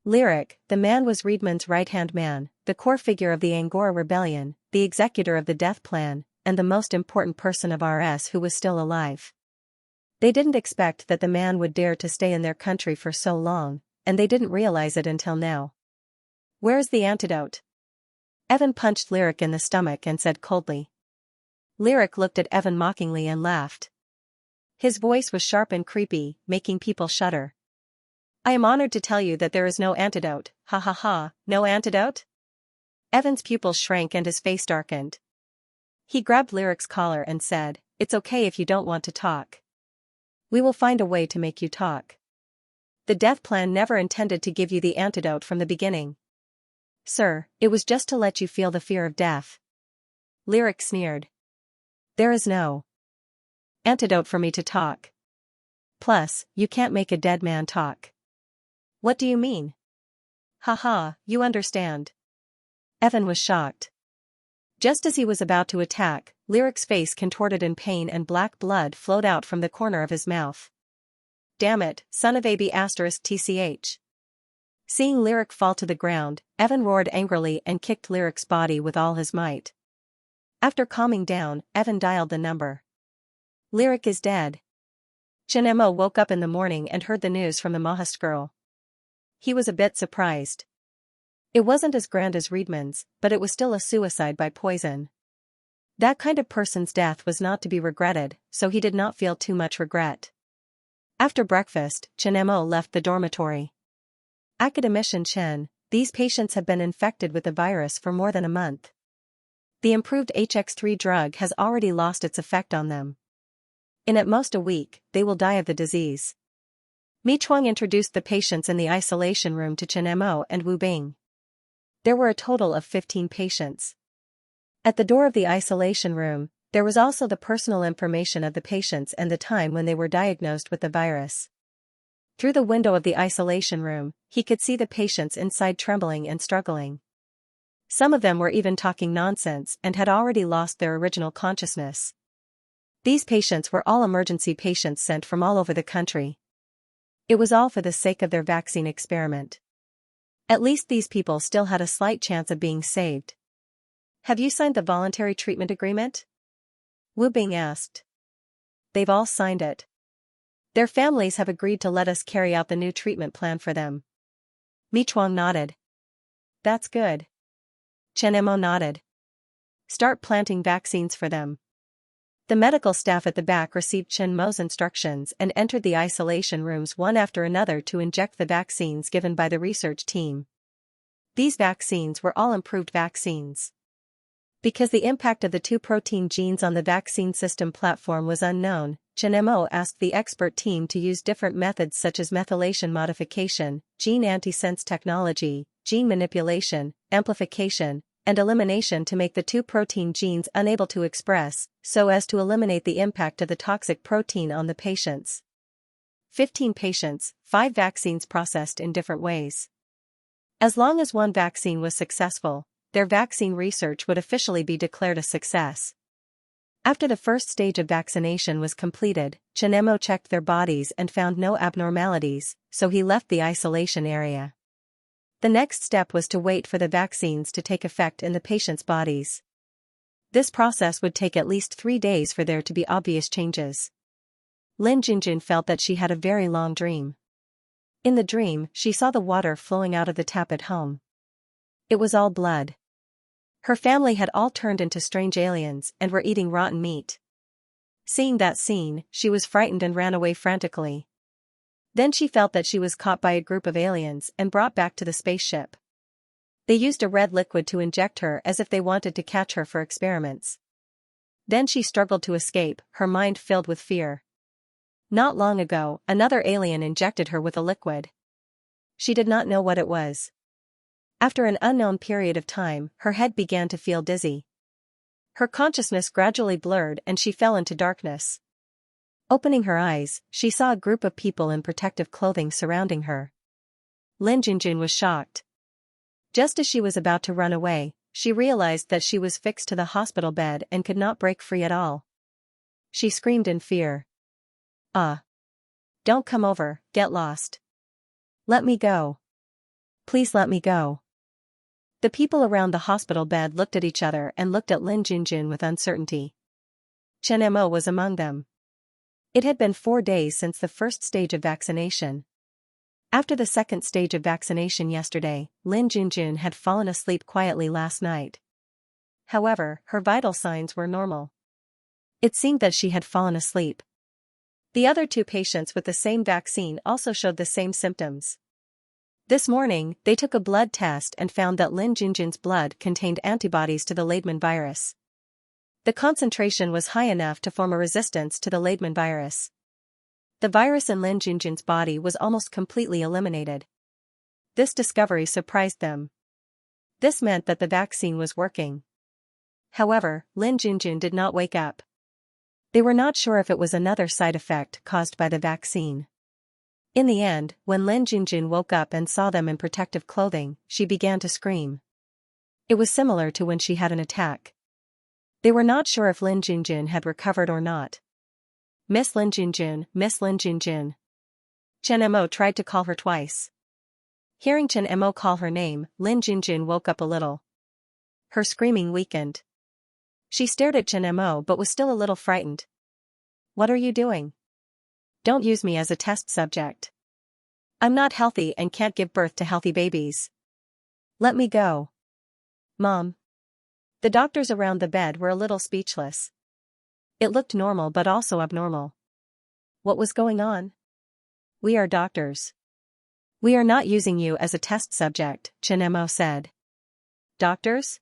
Lyric, the man was Reedman's right-hand man, the core figure of the Angora Rebellion, the executor of the death plan, and the most important person of RS who was still alive. They didn't expect that the man would dare to stay in their country for so long, and they didn't realize it until now. "Where's the antidote?" Evan punched Lyric in the stomach and said coldly. Lyric looked at Evan mockingly and laughed. His voice was sharp and creepy, making people shudder. "I am honored to tell you that there is no antidote, ha ha ha, no antidote?" Evan's pupils shrank and his face darkened. He grabbed Lyric's collar and said, "It's okay if you don't want to talk. We will find a way to make you talk. The death plan never intended to give you the antidote from the beginning. Sir, it was just to let you feel the fear of death." Lyric sneered. "There is no antidote for me to talk. Plus, you can't make a dead man talk." "What do you mean?" "Haha, you understand." Evan was shocked. Just as he was about to attack, Lyric's face contorted in pain and black blood flowed out from the corner of his mouth. "Damn it, son of AB*****. Seeing Lyric fall to the ground, Evan roared angrily and kicked Lyric's body with all his might. After calming down, Evan dialed the number. "Lyric is dead." Chen Mo woke up in the morning and heard the news from the Mahast girl. He was a bit surprised. It wasn't as grand as Reedman's, but it was still a suicide by poison. That kind of person's death was not to be regretted, so he did not feel too much regret. After breakfast, Chen Mo left the dormitory. "Academician Chen, these patients have been infected with the virus for more than a month. The improved HX3 drug has already lost its effect on them. In at most a week, they will die of the disease." Mi Chuang introduced the patients in the isolation room to Chen Mo and Wu Bing. There were a total of 15 patients. At the door of the isolation room, there was also the personal information of the patients and the time when they were diagnosed with the virus. Through the window of the isolation room, he could see the patients inside trembling and struggling. Some of them were even talking nonsense and had already lost their original consciousness. These patients were all emergency patients sent from all over the country. It was all for the sake of their vaccine experiment. At least these people still had a slight chance of being saved. "Have you signed the voluntary treatment agreement?" Wu Bing asked. "They've all signed it. Their families have agreed to let us carry out the new treatment plan for them." Mi Chuang nodded. "That's good." Chen Mo nodded. "Start planting vaccines for them." The medical staff at the back received Chen Mo's instructions and entered the isolation rooms one after another to inject the vaccines given by the research team. These vaccines were all improved vaccines. Because the impact of the 2 protein genes on the vaccine system platform was unknown, Chen Mo asked the expert team to use different methods such as methylation modification, gene antisense technology, gene manipulation, amplification, and elimination to make the 2 protein genes unable to express, so as to eliminate the impact of the toxic protein on the patients. 15 patients, 5 vaccines processed in different ways. As long as one vaccine was successful, their vaccine research would officially be declared a success. After the first stage of vaccination was completed, Xianxia checked their bodies and found no abnormalities, so he left the isolation area. The next step was to wait for the vaccines to take effect in the patients' bodies. This process would take at least 3 days for there to be obvious changes. Lin Junjun felt that she had a very long dream. In the dream, she saw the water flowing out of the tap at home. It was all blood. Her family had all turned into strange aliens and were eating rotten meat. Seeing that scene, she was frightened and ran away frantically. Then she felt that she was caught by a group of aliens and brought back to the spaceship. They used a red liquid to inject her as if they wanted to catch her for experiments. Then she struggled to escape, her mind filled with fear. Not long ago, another alien injected her with a liquid. She did not know what it was. After an unknown period of time, her head began to feel dizzy. Her consciousness gradually blurred and she fell into darkness. Opening her eyes, she saw a group of people in protective clothing surrounding her. Lin Junjun was shocked. Just as she was about to run away, she realized that she was fixed to the hospital bed and could not break free at all. She screamed in fear. Don't come over, get lost. Let me go. Please let me go. The people around the hospital bed looked at each other and looked at Lin Junjun with uncertainty. Xianxia was among them. It had been 4 days since the first stage of vaccination. After the second stage of vaccination yesterday, Lin Junjun had fallen asleep quietly last night. However, her vital signs were normal. It seemed that she had fallen asleep. The other 2 patients with the same vaccine also showed the same symptoms. This morning, they took a blood test and found that Lin Junjun's blood contained antibodies to the Leishman virus. The concentration was high enough to form a resistance to the Leishman virus. The virus in Lin Junjun's body was almost completely eliminated. This discovery surprised them. This meant that the vaccine was working. However, Lin Junjun did not wake up. They were not sure if it was another side effect caused by the vaccine. In the end, when Lin Junjun woke up and saw them in protective clothing, she began to scream. It was similar to when she had an attack. They were not sure if Lin Junjun had recovered or not. Miss Lin Junjun, Miss Lin Junjun. Xianxia tried to call her twice. Hearing Xianxia call her name, Lin Junjun woke up a little. Her screaming weakened. She stared at Xianxia but was still a little frightened. What are you doing? Don't use me as a test subject. I'm not healthy and can't give birth to healthy babies. Let me go. Mom. The doctors around the bed were a little speechless. It looked normal but also abnormal. What was going on? We are doctors. We are not using you as a test subject, Xianxia said. Doctors?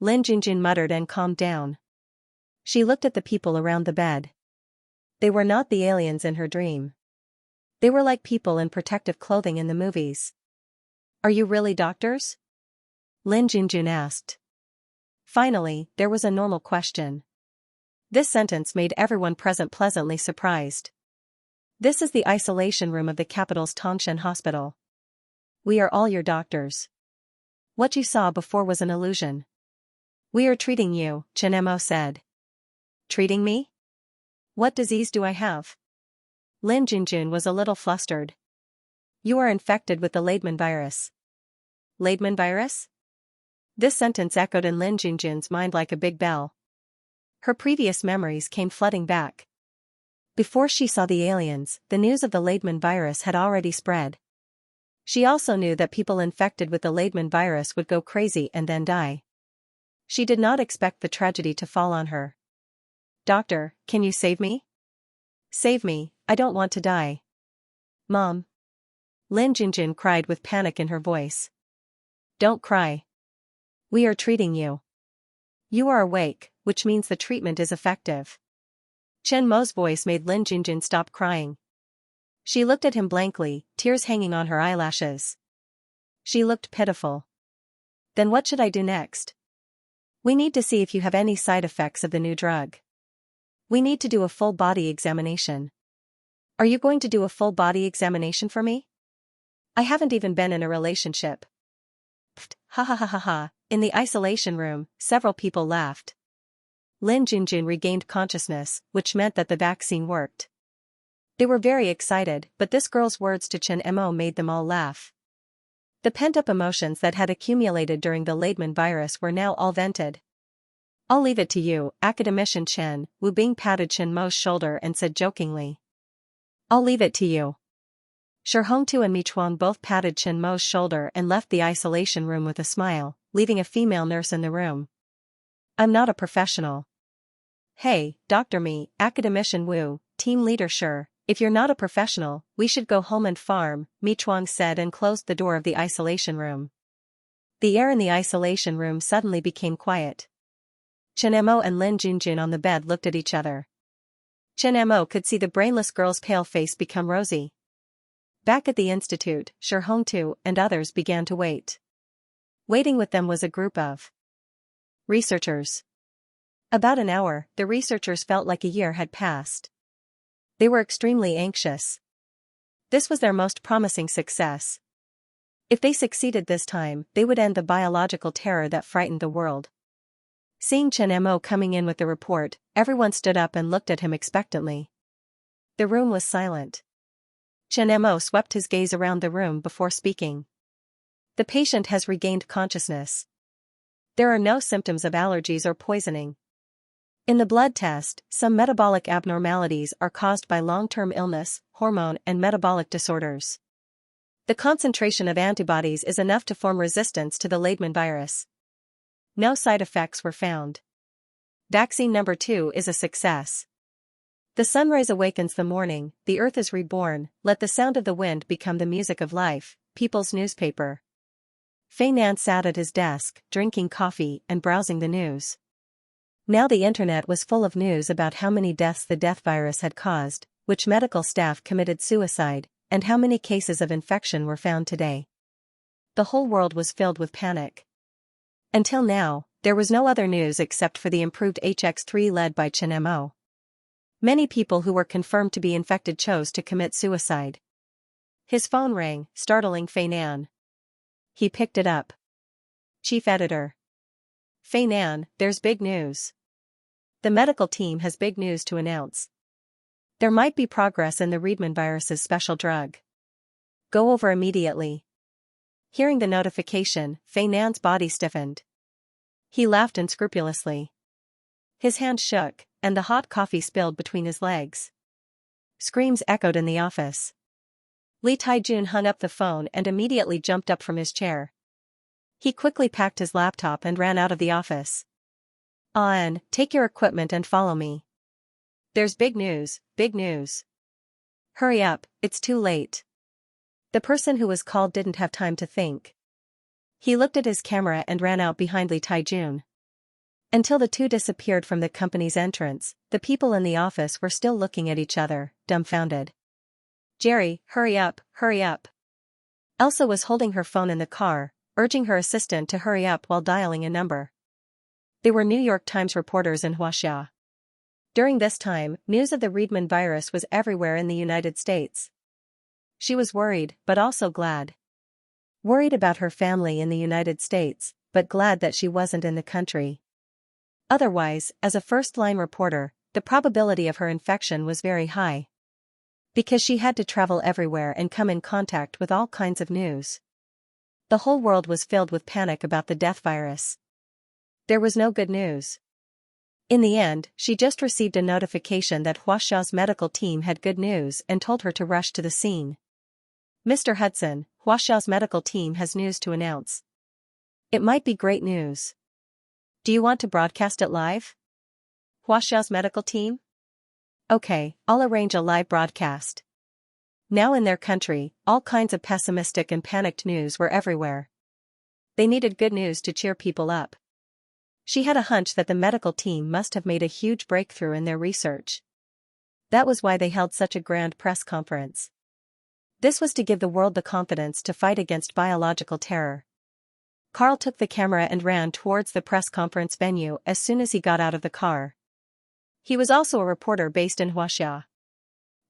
Lin Junjun muttered and calmed down. She looked at the people around the bed. They were not the aliens in her dream. They were like people in protective clothing in the movies. Are you really doctors? Lin Junjun asked. Finally, there was a normal question. This sentence made everyone present pleasantly surprised. This is the isolation room of the capital's Tangshan hospital. We are all your doctors. What you saw before was an illusion. We are treating you, Xianxia said. Treating me? What disease do I have? Lin Junjun was a little flustered. You are infected with the Leishman virus. Leishman virus? This sentence echoed in Lin Junjun's mind like a big bell. Her previous memories came flooding back. Before she saw the aliens, the news of the Leishman virus had already spread. She also knew that people infected with the Leishman virus would go crazy and then die. She did not expect the tragedy to fall on her. Doctor, can you save me? Save me, I don't want to die. Mom. Lin Junjun cried with panic in her voice. Don't cry. We are treating you. You are awake, which means the treatment is effective. Chen Mo's voice made Lin Junjun stop crying. She looked at him blankly, tears hanging on her eyelashes. She looked pitiful. Then what should I do next? We need to see if you have any side effects of the new drug. We need to do a full body examination. Are you going to do a full body examination for me? I haven't even been in a relationship. Pfft, ha ha ha ha ha. In the isolation room, several people laughed. Lin Junjun regained consciousness, which meant that the vaccine worked. They were very excited, but this girl's words to Chen Mo made them all laugh. The pent-up emotions that had accumulated during the Leidman virus were now all vented. I'll leave it to you, academician Chen, Wu Bing patted Chen Mo's shoulder and said jokingly. I'll leave it to you. Shi Hongtu and Mi Chuang both patted Chen Mo's shoulder and left the isolation room with a smile, leaving a female nurse in the room. I'm not a professional. Hey, Dr. Mi, academician Wu, team leader Shi, if you're not a professional, we should go home and farm, Mi Chuang said and closed the door of the isolation room. The air in the isolation room suddenly became quiet. Chen Mo and Lin Junjun on the bed looked at each other. Chen Mo could see the brainless girl's pale face become rosy. Back at the institute, Shi Hongtu and others began to wait. Waiting with them was a group of researchers. About an hour, the researchers felt like a year had passed. They were extremely anxious. This was their most promising success. If they succeeded this time, they would end the biological terror that frightened the world. Seeing Chen Mo coming in with the report, everyone stood up and looked at him expectantly. The room was silent. Chen Mo swept his gaze around the room before speaking. The patient has regained consciousness. There are no symptoms of allergies or poisoning. In the blood test, some metabolic abnormalities are caused by long-term illness, hormone and metabolic disorders. The concentration of antibodies is enough to form resistance to the Leidman virus. No side effects were found. Vaccine number 2 is a success. The sunrise awakens the morning, the earth is reborn, let the sound of the wind become the music of life, People's Newspaper. Fei Nan sat at his desk, drinking coffee and browsing the news. Now the internet was full of news about how many deaths the death virus had caused, which medical staff committed suicide, and how many cases of infection were found today. The whole world was filled with panic. Until now, there was no other news except for the improved HX3 led by Chen Mo. Many people who were confirmed to be infected chose to commit suicide. His phone rang, startling Fei Nan. He picked it up. Chief Editor. Fei Nan, there's big news. The medical team has big news to announce. There might be progress in the Leidman virus's special drug. Go over immediately. Hearing the notification, Fei Nan's body stiffened. He laughed unscrupulously. His hand shook, and the hot coffee spilled between his legs. Screams echoed in the office. Li Taijun hung up the phone and immediately jumped up from his chair. He quickly packed his laptop and ran out of the office. An, take your equipment and follow me. There's big news, big news. Hurry up, it's too late. The person who was called didn't have time to think. He looked at his camera and ran out behind Li Taijun. Until the two disappeared from the company's entrance, the people in the office were still looking at each other, dumbfounded. Jerry, hurry up, hurry up. Elsa was holding her phone in the car, urging her assistant to hurry up while dialing a number. They were New York Times reporters in Xianxia. During this time, news of the Leidman virus was everywhere in the United States. She was worried, but also glad. Worried about her family in the United States, but glad that she wasn't in the country. Otherwise, as a first-line reporter, the probability of her infection was very high. Because she had to travel everywhere and come in contact with all kinds of news. The whole world was filled with panic about the death virus. There was no good news. In the end, she just received a notification that Huaxia's medical team had good news and told her to rush to the scene. Mr. Hudson, Huaxia's medical team has news to announce. It might be great news. Do you want to broadcast it live? Huaxia's medical team? Okay, I'll arrange a live broadcast. Now in their country, all kinds of pessimistic and panicked news were everywhere. They needed good news to cheer people up. She had a hunch that the medical team must have made a huge breakthrough in their research. That was why they held such a grand press conference. This was to give the world the confidence to fight against biological terror. Carl took the camera and ran towards the press conference venue as soon as he got out of the car. He was also a reporter based in Xianxia.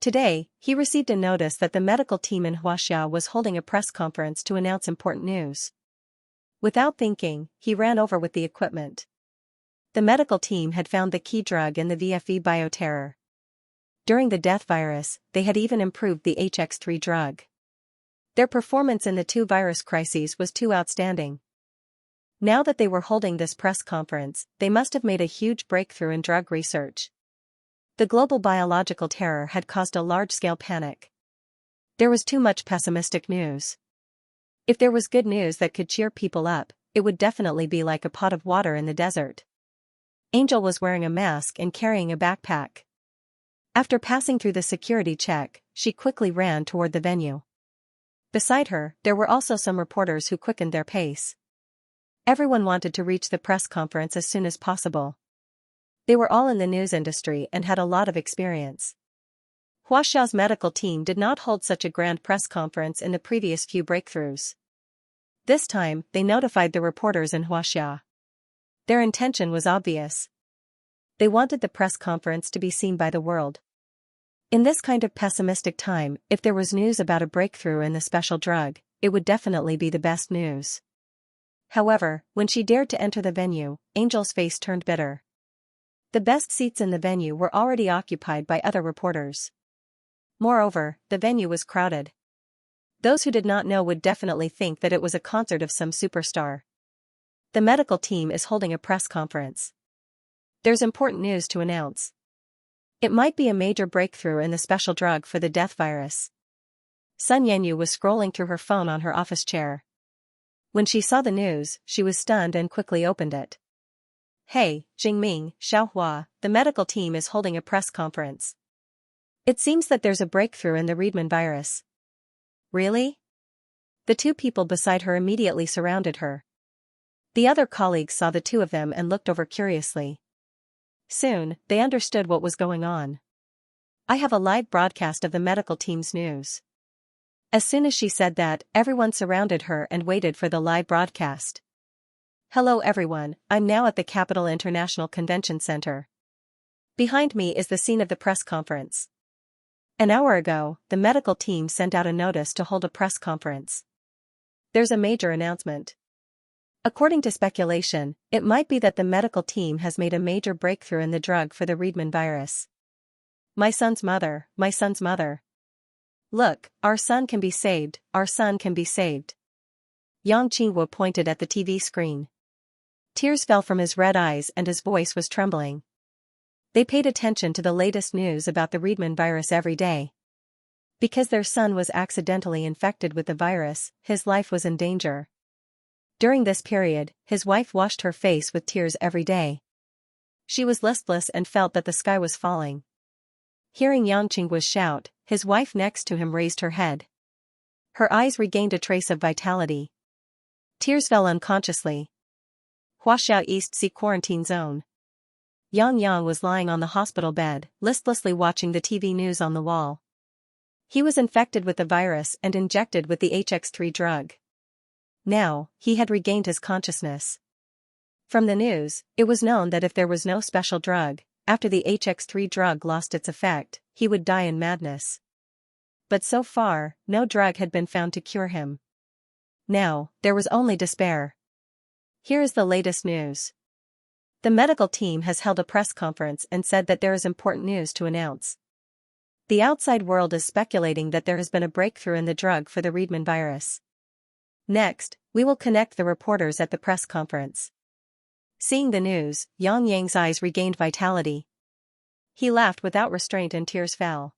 Today, he received a notice that the medical team in Xianxia was holding a press conference to announce important news. Without thinking, he ran over with the equipment. The medical team had found the key drug in the VFE bioterror. During the death virus, they had even improved the HX3 drug. Their performance in the two virus crises was too outstanding. Now that they were holding this press conference, they must have made a huge breakthrough in drug research. The global biological terror had caused a large-scale panic. There was too much pessimistic news. If there was good news that could cheer people up, it would definitely be like a pot of water in the desert. Angel was wearing a mask and carrying a backpack. After passing through the security check, she quickly ran toward the venue. Beside her, there were also some reporters who quickened their pace. Everyone wanted to reach the press conference as soon as possible. They were all in the news industry and had a lot of experience. Huaxia's medical team did not hold such a grand press conference in the previous few breakthroughs. This time, they notified the reporters in Xianxia. Their intention was obvious. They wanted the press conference to be seen by the world. In this kind of pessimistic time, if there was news about a breakthrough in the special drug, it would definitely be the best news. However, when she dared to enter the venue, Angel's face turned bitter. The best seats in the venue were already occupied by other reporters. Moreover, the venue was crowded. Those who did not know would definitely think that it was a concert of some superstar. The medical team is holding a press conference. There's important news to announce. It might be a major breakthrough in the special drug for the death virus. Sun Yanyu was scrolling through her phone on her office chair. When she saw the news, she was stunned and quickly opened it. Hey, Jingming, Xiaohua, the medical team is holding a press conference. It seems that there's a breakthrough in the Riedman virus. Really? The two people beside her immediately surrounded her. The other colleagues saw the two of them and looked over curiously. Soon, they understood what was going on. I have a live broadcast of the medical team's news. As soon as she said that, everyone surrounded her and waited for the live broadcast. Hello everyone, I'm now at the Capital International Convention Center. Behind me is the scene of the press conference. An hour ago, the medical team sent out a notice to hold a press conference. There's a major announcement. According to speculation, it might be that the medical team has made a major breakthrough in the drug for the Riedman virus. My son's mother, my son's mother. Look, our son can be saved, our son can be saved. Yang Qingwu pointed at the TV screen. Tears fell from his red eyes and his voice was trembling. They paid attention to the latest news about the Riedman virus every day. Because their son was accidentally infected with the virus, his life was in danger. During this period, his wife washed her face with tears every day. She was listless and felt that the sky was falling. Hearing Yang Qingwu shout, his wife next to him raised her head. Her eyes regained a trace of vitality. Tears fell unconsciously. Huaxia East Sea Quarantine Zone. Yang was lying on the hospital bed, listlessly watching the TV news on the wall. He was infected with the virus and injected with the HX3 drug. Now, he had regained his consciousness. From the news, it was known that if there was no special drug, after the HX3 drug lost its effect, he would die in madness. But so far, no drug had been found to cure him. Now, there was only despair. Here is the latest news. The medical team has held a press conference and said that there is important news to announce. The outside world is speculating that there has been a breakthrough in the drug for the Riedman virus. Next, we will connect the reporters at the press conference. Seeing the news, Yang's eyes regained vitality. He laughed without restraint and tears fell.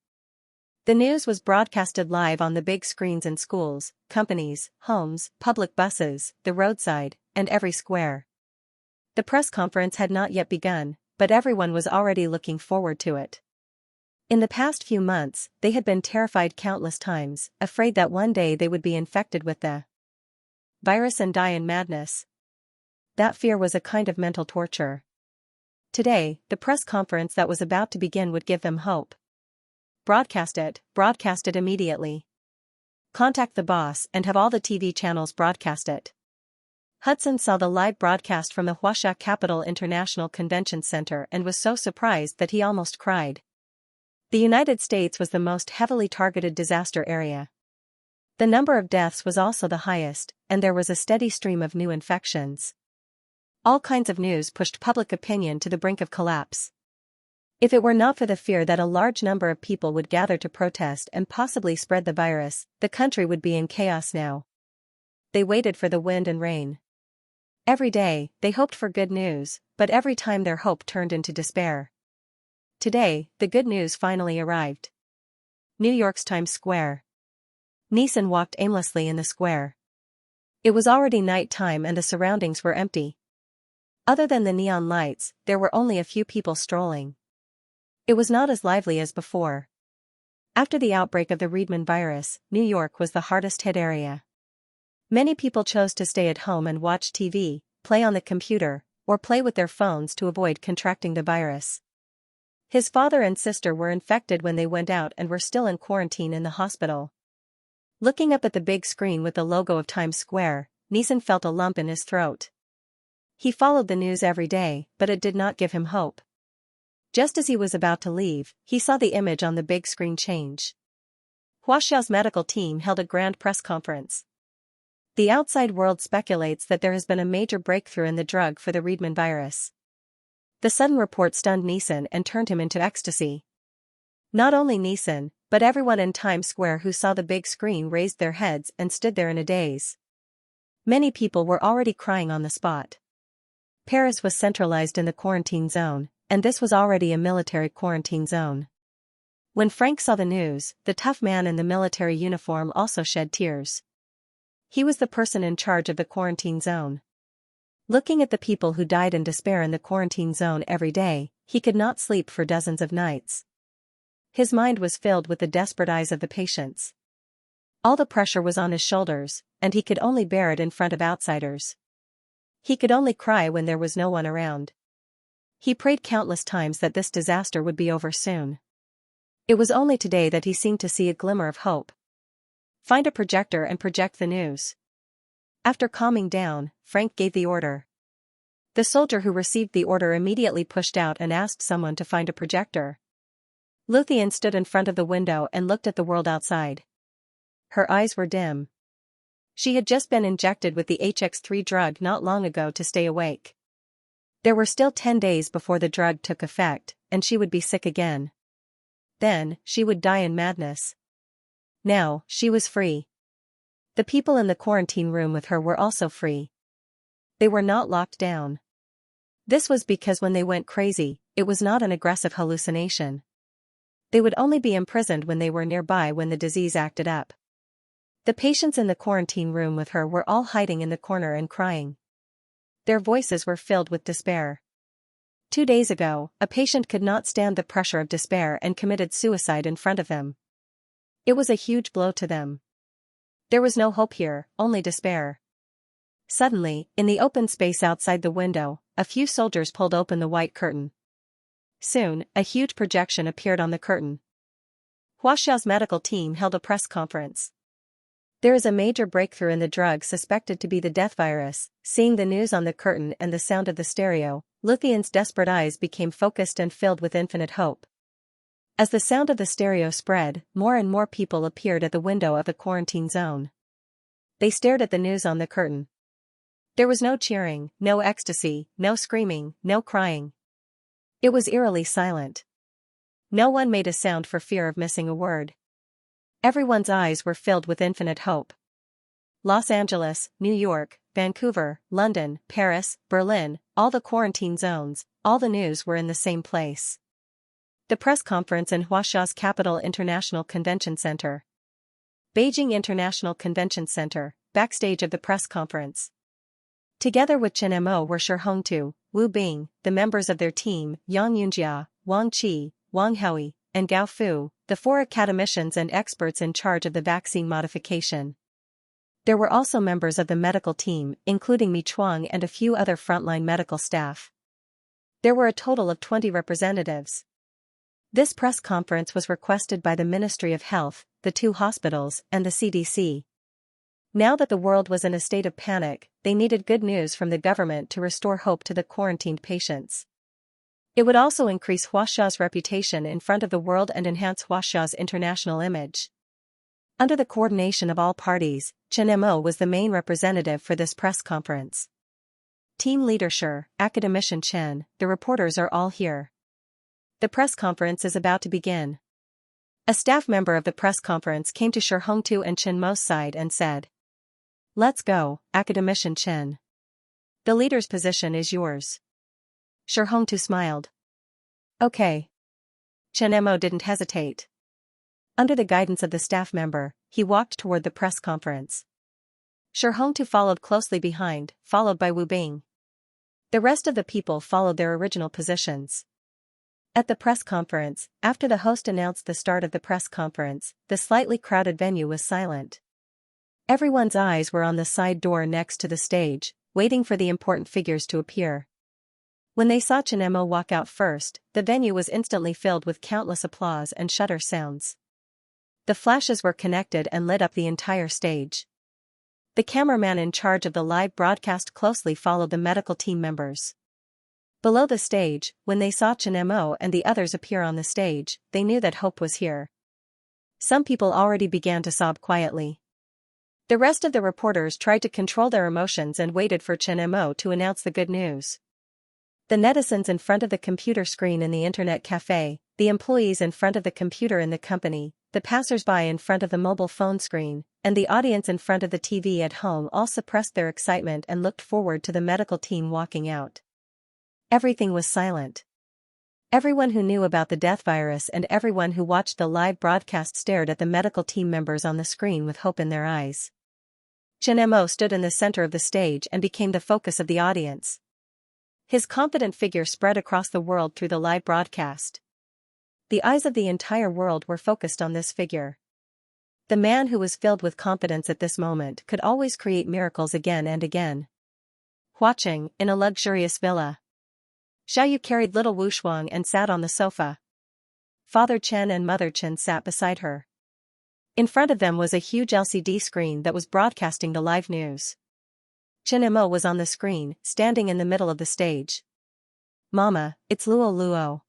The news was broadcasted live on the big screens in schools, companies, homes, public buses, the roadside, and every square. The press conference had not yet begun, but everyone was already looking forward to it. In the past few months, they had been terrified countless times, afraid that one day they would be infected with the virus and die in madness. That fear was a kind of mental torture. Today, the press conference that was about to begin would give them hope. Broadcast it immediately. Contact the boss and have all the TV channels broadcast it. Hudson saw the live broadcast from the Huaxia Capital International Convention Center and was so surprised that he almost cried. The United States was the most heavily targeted disaster area. The number of deaths was also the highest, and there was a steady stream of new infections. All kinds of news pushed public opinion to the brink of collapse. If it were not for the fear that a large number of people would gather to protest and possibly spread the virus, the country would be in chaos now. They waited for the wind and rain. Every day, they hoped for good news, but every time their hope turned into despair. Today, the good news finally arrived. New York's Times Square. Neeson walked aimlessly in the square. It was already night time and the surroundings were empty. Other than the neon lights, there were only a few people strolling. It was not as lively as before. After the outbreak of the Riedman virus, New York was the hardest hit area. Many people chose to stay at home and watch TV, play on the computer, or play with their phones to avoid contracting the virus. His father and sister were infected when they went out and were still in quarantine in the hospital. Looking up at the big screen with the logo of Times Square, Neeson felt a lump in his throat. He followed the news every day, but it did not give him hope. Just as he was about to leave, he saw the image on the big screen change. Xiaoxia's medical team held a grand press conference. The outside world speculates that there has been a major breakthrough in the drug for the Riedman virus. The sudden report stunned Neeson and turned him into ecstasy. Not only Neeson, but everyone in Times Square who saw the big screen raised their heads and stood there in a daze. Many people were already crying on the spot. Paris was centralized in the quarantine zone, and this was already a military quarantine zone. When Frank saw the news, the tough man in the military uniform also shed tears. He was the person in charge of the quarantine zone. Looking at the people who died in despair in the quarantine zone every day, he could not sleep for dozens of nights. His mind was filled with the desperate eyes of the patients. All the pressure was on his shoulders, and he could only bear it in front of outsiders. He could only cry when there was no one around. He prayed countless times that this disaster would be over soon. It was only today that he seemed to see a glimmer of hope. Find a projector and project the news. After calming down, Frank gave the order. The soldier who received the order immediately pushed out and asked someone to find a projector. Luthien stood in front of the window and looked at the world outside. Her eyes were dim. She had just been injected with the HX3 drug not long ago to stay awake. There were still 10 days before the drug took effect, and she would be sick again. Then, she would die in madness. Now, she was free. The people in the quarantine room with her were also free. They were not locked down. This was because when they went crazy, it was not an aggressive hallucination. They would only be imprisoned when they were nearby when the disease acted up. The patients in the quarantine room with her were all hiding in the corner and crying. Their voices were filled with despair. 2 days ago, a patient could not stand the pressure of despair and committed suicide in front of them. It was a huge blow to them. There was no hope here, only despair. Suddenly, in the open space outside the window, a few soldiers pulled open the white curtain. Soon, a huge projection appeared on the curtain. Xiaoxia's medical team held a press conference. There is a major breakthrough in the drug suspected to be the death virus. Seeing the news on the curtain and the sound of the stereo, Luthien's desperate eyes became focused and filled with infinite hope. As the sound of the stereo spread, more and more people appeared at the window of the quarantine zone. They stared at the news on the curtain. There was no cheering, no ecstasy, no screaming, no crying. It was eerily silent. No one made a sound for fear of missing a word. Everyone's eyes were filled with infinite hope. Los Angeles, New York, Vancouver, London, Paris, Berlin, all the quarantine zones, all the news were in the same place. The press conference in Xiaoxia's capital International Convention Center. Beijing International Convention Center, backstage of the press conference. Together with Chen Mo were Shi Hongtu, Wu Bing, the members of their team, Yang Yunjia, Wang Qi, Wang Hui, and Gao Fu, the 4 academicians and experts in charge of the vaccine modification. There were also members of the medical team, including Mi Chuang and a few other frontline medical staff. There were a total of 20 representatives. This press conference was requested by the Ministry of Health, the 2 hospitals, and the CDC. Now that the world was in a state of panic, they needed good news from the government to restore hope to the quarantined patients. It would also increase Huaxia's reputation in front of the world and enhance Huaxia's international image. Under the coordination of all parties, Chen Mo was the main representative for this press conference. Team leader Shi, academician Chen, the reporters are all here. The press conference is about to begin. A staff member of the press conference came to Shi Hongtu and Chen Mo's side and said, "Let's go, academician Chen. The leader's position is yours." Shi Hongtu smiled. "Okay." Chen Mo didn't hesitate. Under the guidance of the staff member, he walked toward the press conference. Shi Hongtu followed closely behind, followed by Wu Bing. The rest of the people followed their original positions. At the press conference, after the host announced the start of the press conference, the slightly crowded venue was silent. Everyone's eyes were on the side door next to the stage, waiting for the important figures to appear. When they saw Chen Mo walk out first, the venue was instantly filled with countless applause and shutter sounds. The flashes were connected and lit up the entire stage. The cameraman in charge of the live broadcast closely followed the medical team members. Below the stage, when they saw Chen Mo and the others appear on the stage, they knew that hope was here. Some people already began to sob quietly. The rest of the reporters tried to control their emotions and waited for Chen Mo to announce the good news. The netizens in front of the computer screen in the internet cafe, the employees in front of the computer in the company, the passers-by in front of the mobile phone screen, and the audience in front of the TV at home all suppressed their excitement and looked forward to the medical team walking out. Everything was silent. Everyone who knew about the death virus and everyone who watched the live broadcast stared at the medical team members on the screen with hope in their eyes. Chen Mo stood in the center of the stage and became the focus of the audience. His confident figure spread across the world through the live broadcast. The eyes of the entire world were focused on this figure. The man who was filled with confidence at this moment could always create miracles again and again. Watching, in a luxurious villa. Xiaoyu carried little Wu Shuang and sat on the sofa. Father Chen and Mother Chen sat beside her. In front of them was a huge LCD screen that was broadcasting the live news. Chen Mo was on the screen, standing in the middle of the stage. "Mama, it's Luo Luo."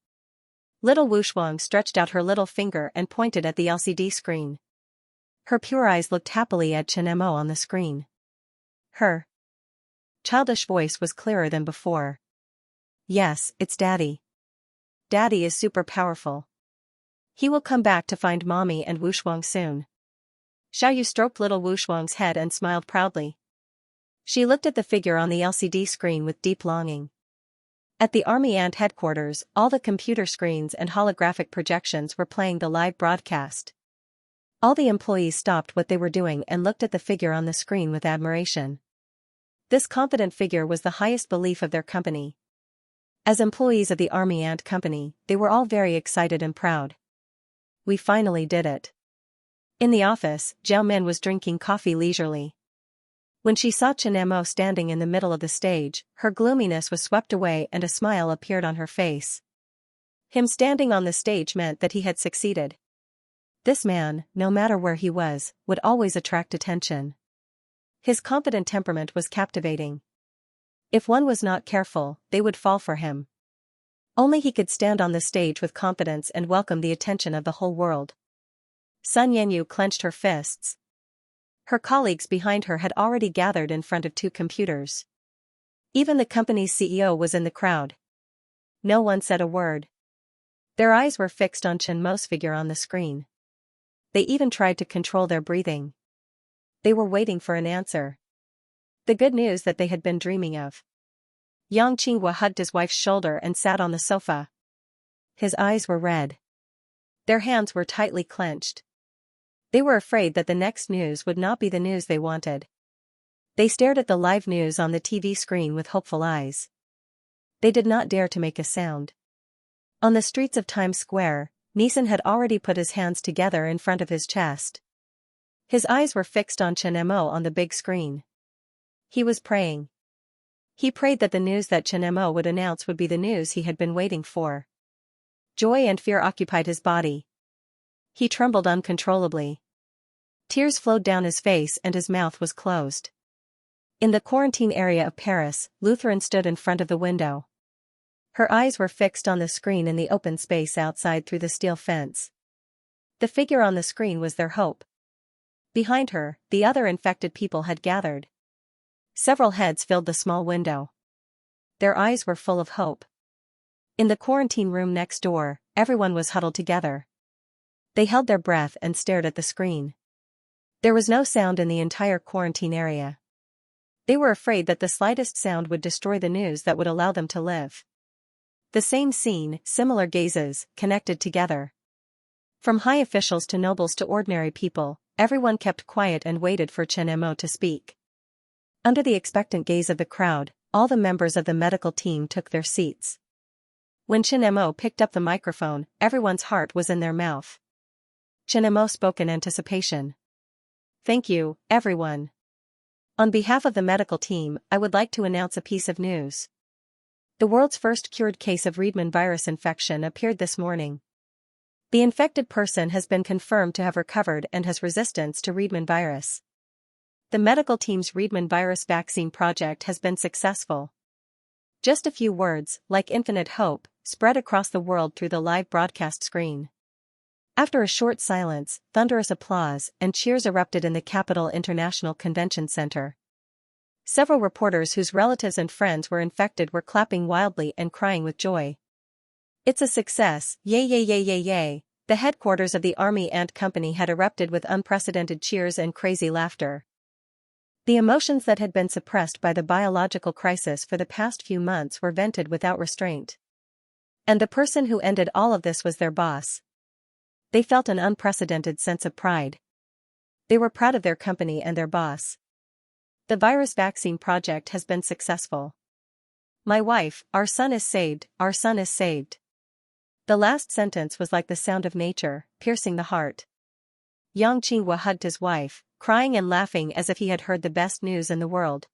Little Wu Shuang stretched out her little finger and pointed at the LCD screen. Her pure eyes looked happily at Chen Mo on the screen. Her childish voice was clearer than before. "Yes, it's Daddy. Daddy is super powerful. He will come back to find Mommy and Wu Shuang soon." Xiaoyu stroked little Wu Shuang's head and smiled proudly. She looked at the figure on the LCD screen with deep longing. At the Army Ant headquarters, all the computer screens and holographic projections were playing the live broadcast. All the employees stopped what they were doing and looked at the figure on the screen with admiration. This confident figure was the highest belief of their company. As employees of the Army Ant Company, they were all very excited and proud. "We finally did it." In the office, Jiao Min was drinking coffee leisurely. When she saw Chen Mo standing in the middle of the stage, her gloominess was swept away and a smile appeared on her face. Him standing on the stage meant that he had succeeded. This man, no matter where he was, would always attract attention. His confident temperament was captivating. If one was not careful, they would fall for him. Only he could stand on the stage with confidence and welcome the attention of the whole world. Sun Yanyu clenched her fists. Her colleagues behind her had already gathered in front of two computers. Even the company's CEO was in the crowd. No one said a word. Their eyes were fixed on Chen Mo's figure on the screen. They even tried to control their breathing. They were waiting for an answer. The good news that they had been dreaming of. Yang Qinghua hugged his wife's shoulder and sat on the sofa. His eyes were red. Their hands were tightly clenched. They were afraid that the next news would not be the news they wanted. They stared at the live news on the TV screen with hopeful eyes. They did not dare to make a sound. On the streets of Times Square, Neeson had already put his hands together in front of his chest. His eyes were fixed on Chen Mo on the big screen. He was praying. He prayed that the news that Chen Mo would announce would be the news he had been waiting for. Joy and fear occupied his body. He trembled uncontrollably. Tears flowed down his face and his mouth was closed. In the quarantine area of Paris, Lutheran stood in front of the window. Her eyes were fixed on the screen in the open space outside through the steel fence. The figure on the screen was their hope. Behind her, the other infected people had gathered. Several heads filled the small window. Their eyes were full of hope. In the quarantine room next door, everyone was huddled together. They held their breath and stared at the screen. There was no sound in the entire quarantine area. They were afraid that the slightest sound would destroy the news that would allow them to live. The same scene, similar gazes, connected together. From high officials to nobles to ordinary people, everyone kept quiet and waited for Xianxia to speak. Under the expectant gaze of the crowd, all the members of the medical team took their seats. When Xianxia picked up the microphone, everyone's heart was in their mouth. Xianxia spoke in anticipation. "Thank you, everyone. On behalf of the medical team, I would like to announce a piece of news. The world's first cured case of Riedman virus infection appeared this morning. The infected person has been confirmed to have recovered and has resistance to Riedman virus. The medical team's Riedman virus vaccine project has been successful." Just a few words, like infinite hope, spread across the world through the live broadcast screen. After a short silence, thunderous applause and cheers erupted in the Capital International Convention Center. Several reporters whose relatives and friends were infected were clapping wildly and crying with joy. "It's a success, yay yay yay yay yay." The headquarters of the Army Ant Company had erupted with unprecedented cheers and crazy laughter. The emotions that had been suppressed by the biological crisis for the past few months were vented without restraint. And the person who ended all of this was their boss. They felt an unprecedented sense of pride. They were proud of their company and their boss. The virus vaccine project has been successful. My wife, our son is saved, our son is saved. The last sentence was like the sound of nature, piercing the heart. Xianxia hugged his wife, crying and laughing as if he had heard the best news in the world.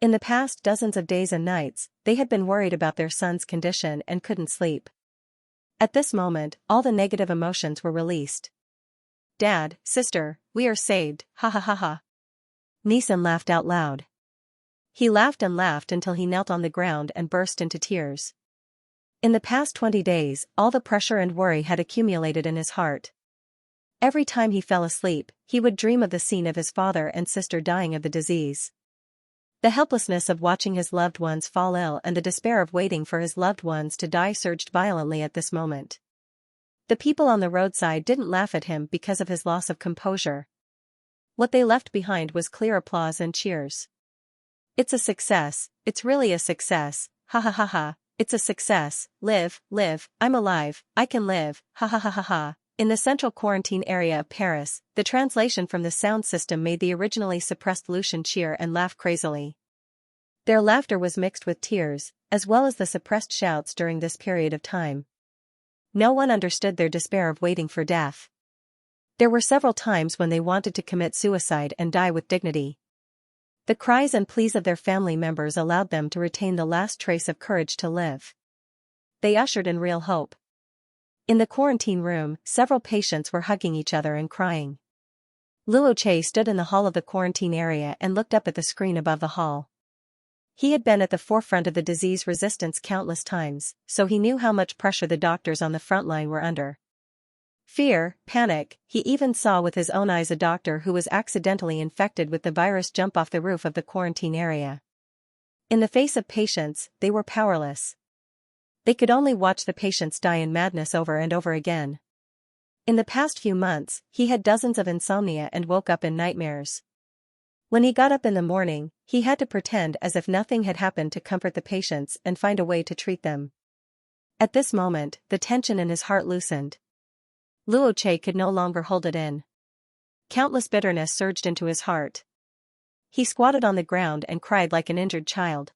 In the past dozens of days and nights, they had been worried about their son's condition and couldn't sleep. At this moment, all the negative emotions were released. "Dad, sister, we are saved, ha ha ha ha." Nissan laughed out loud. He laughed and laughed until he knelt on the ground and burst into tears. In the past 20 days, all the pressure and worry had accumulated in his heart. Every time he fell asleep, he would dream of the scene of his father and sister dying of the disease. The helplessness of watching his loved ones fall ill and the despair of waiting for his loved ones to die surged violently at this moment. The people on the roadside didn't laugh at him because of his loss of composure. What they left behind was clear applause and cheers. "It's a success, it's really a success, ha ha ha ha, it's a success, live, live, I'm alive, I can live, ha ha ha ha ha." In the central quarantine area of Paris, the translation from the sound system made the originally suppressed Lucian cheer and laugh crazily. Their laughter was mixed with tears, as well as the suppressed shouts during this period of time. No one understood their despair of waiting for death. There were several times when they wanted to commit suicide and die with dignity. The cries and pleas of their family members allowed them to retain the last trace of courage to live. They ushered in real hope. In the quarantine room, several patients were hugging each other and crying. Luo Che stood in the hall of the quarantine area and looked up at the screen above the hall. He had been at the forefront of the disease resistance countless times, so he knew how much pressure the doctors on the front line were under. Fear, panic, he even saw with his own eyes a doctor who was accidentally infected with the virus jump off the roof of the quarantine area. In the face of patients, they were powerless. They could only watch the patients die in madness over and over again. In the past few months, he had dozens of insomnia and woke up in nightmares. When he got up in the morning, he had to pretend as if nothing had happened to comfort the patients and find a way to treat them. At this moment, the tension in his heart loosened. Luo Che could no longer hold it in. Countless bitterness surged into his heart. He squatted on the ground and cried like an injured child.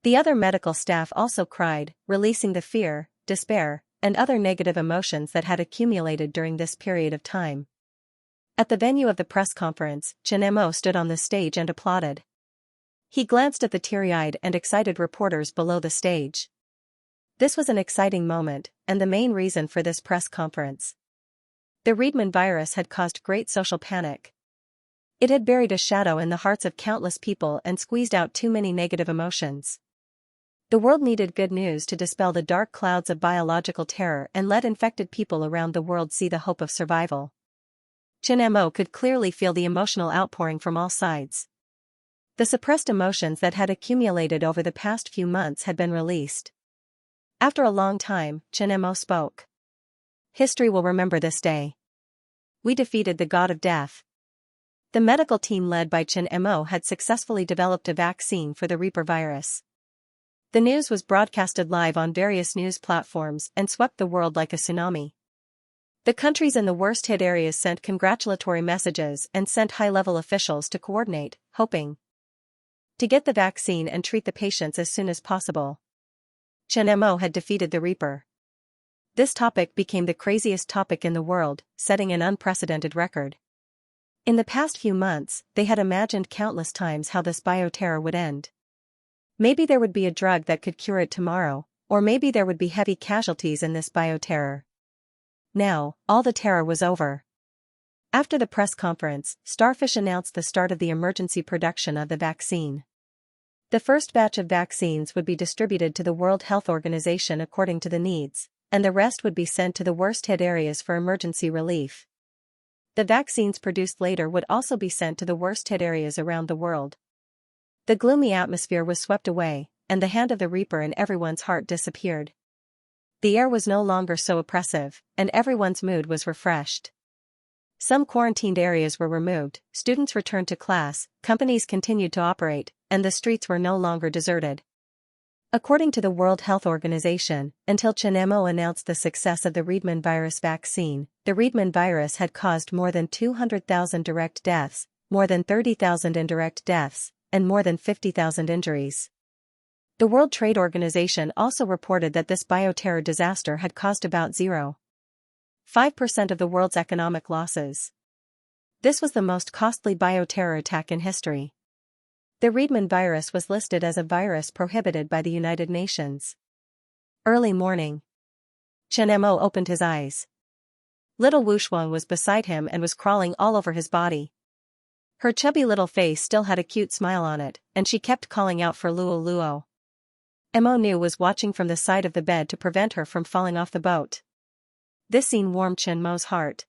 The other medical staff also cried, releasing the fear, despair, and other negative emotions that had accumulated during this period of time. At the venue of the press conference, Xianxia stood on the stage and applauded. He glanced at the teary-eyed and excited reporters below the stage. This was an exciting moment, and the main reason for this press conference. The Riedman virus had caused great social panic. It had buried a shadow in the hearts of countless people and squeezed out too many negative emotions. The world needed good news to dispel the dark clouds of biological terror and let infected people around the world see the hope of survival. Chen Mo could clearly feel the emotional outpouring from all sides. The suppressed emotions that had accumulated over the past few months had been released. After a long time, Chen Mo spoke. History will remember this day. We defeated the god of death. The medical team led by Chen Mo had successfully developed a vaccine for the Reaper virus. The news was broadcasted live on various news platforms and swept the world like a tsunami. The countries in the worst-hit areas sent congratulatory messages and sent high-level officials to coordinate, hoping to get the vaccine and treat the patients as soon as possible. Chen Mo had defeated the Reaper. This topic became the craziest topic in the world, setting an unprecedented record. In the past few months, they had imagined countless times how this bioterror would end. Maybe there would be a drug that could cure it tomorrow, or maybe there would be heavy casualties in this bioterror. Now, all the terror was over. After the press conference, Starfish announced the start of the emergency production of the vaccine. The first batch of vaccines would be distributed to the World Health Organization according to the needs, and the rest would be sent to the worst-hit areas for emergency relief. The vaccines produced later would also be sent to the worst-hit areas around the world. The gloomy atmosphere was swept away, and the hand of the Reaper in everyone's heart disappeared. The air was no longer so oppressive, and everyone's mood was refreshed. Some quarantined areas were removed, students returned to class, companies continued to operate, and the streets were no longer deserted. According to the World Health Organization, until Chen Mo announced the success of the Reedman virus vaccine, the Reedman virus had caused more than 200,000 direct deaths, more than 30,000 indirect deaths, and more than 50,000 injuries. The World Trade Organization also reported that this bioterror disaster had caused about 0.5% of the world's economic losses. This was the most costly bioterror attack in history. The Reedman virus was listed as a virus prohibited by the United Nations. Early morning. Chen Mo opened his eyes. Little Wu Shuang was beside him and was crawling all over his body. Her chubby little face still had a cute smile on it, and she kept calling out for Luo Luo. Mo Nu was watching from the side of the bed to prevent her from falling off the boat. This scene warmed Chen Mo's heart.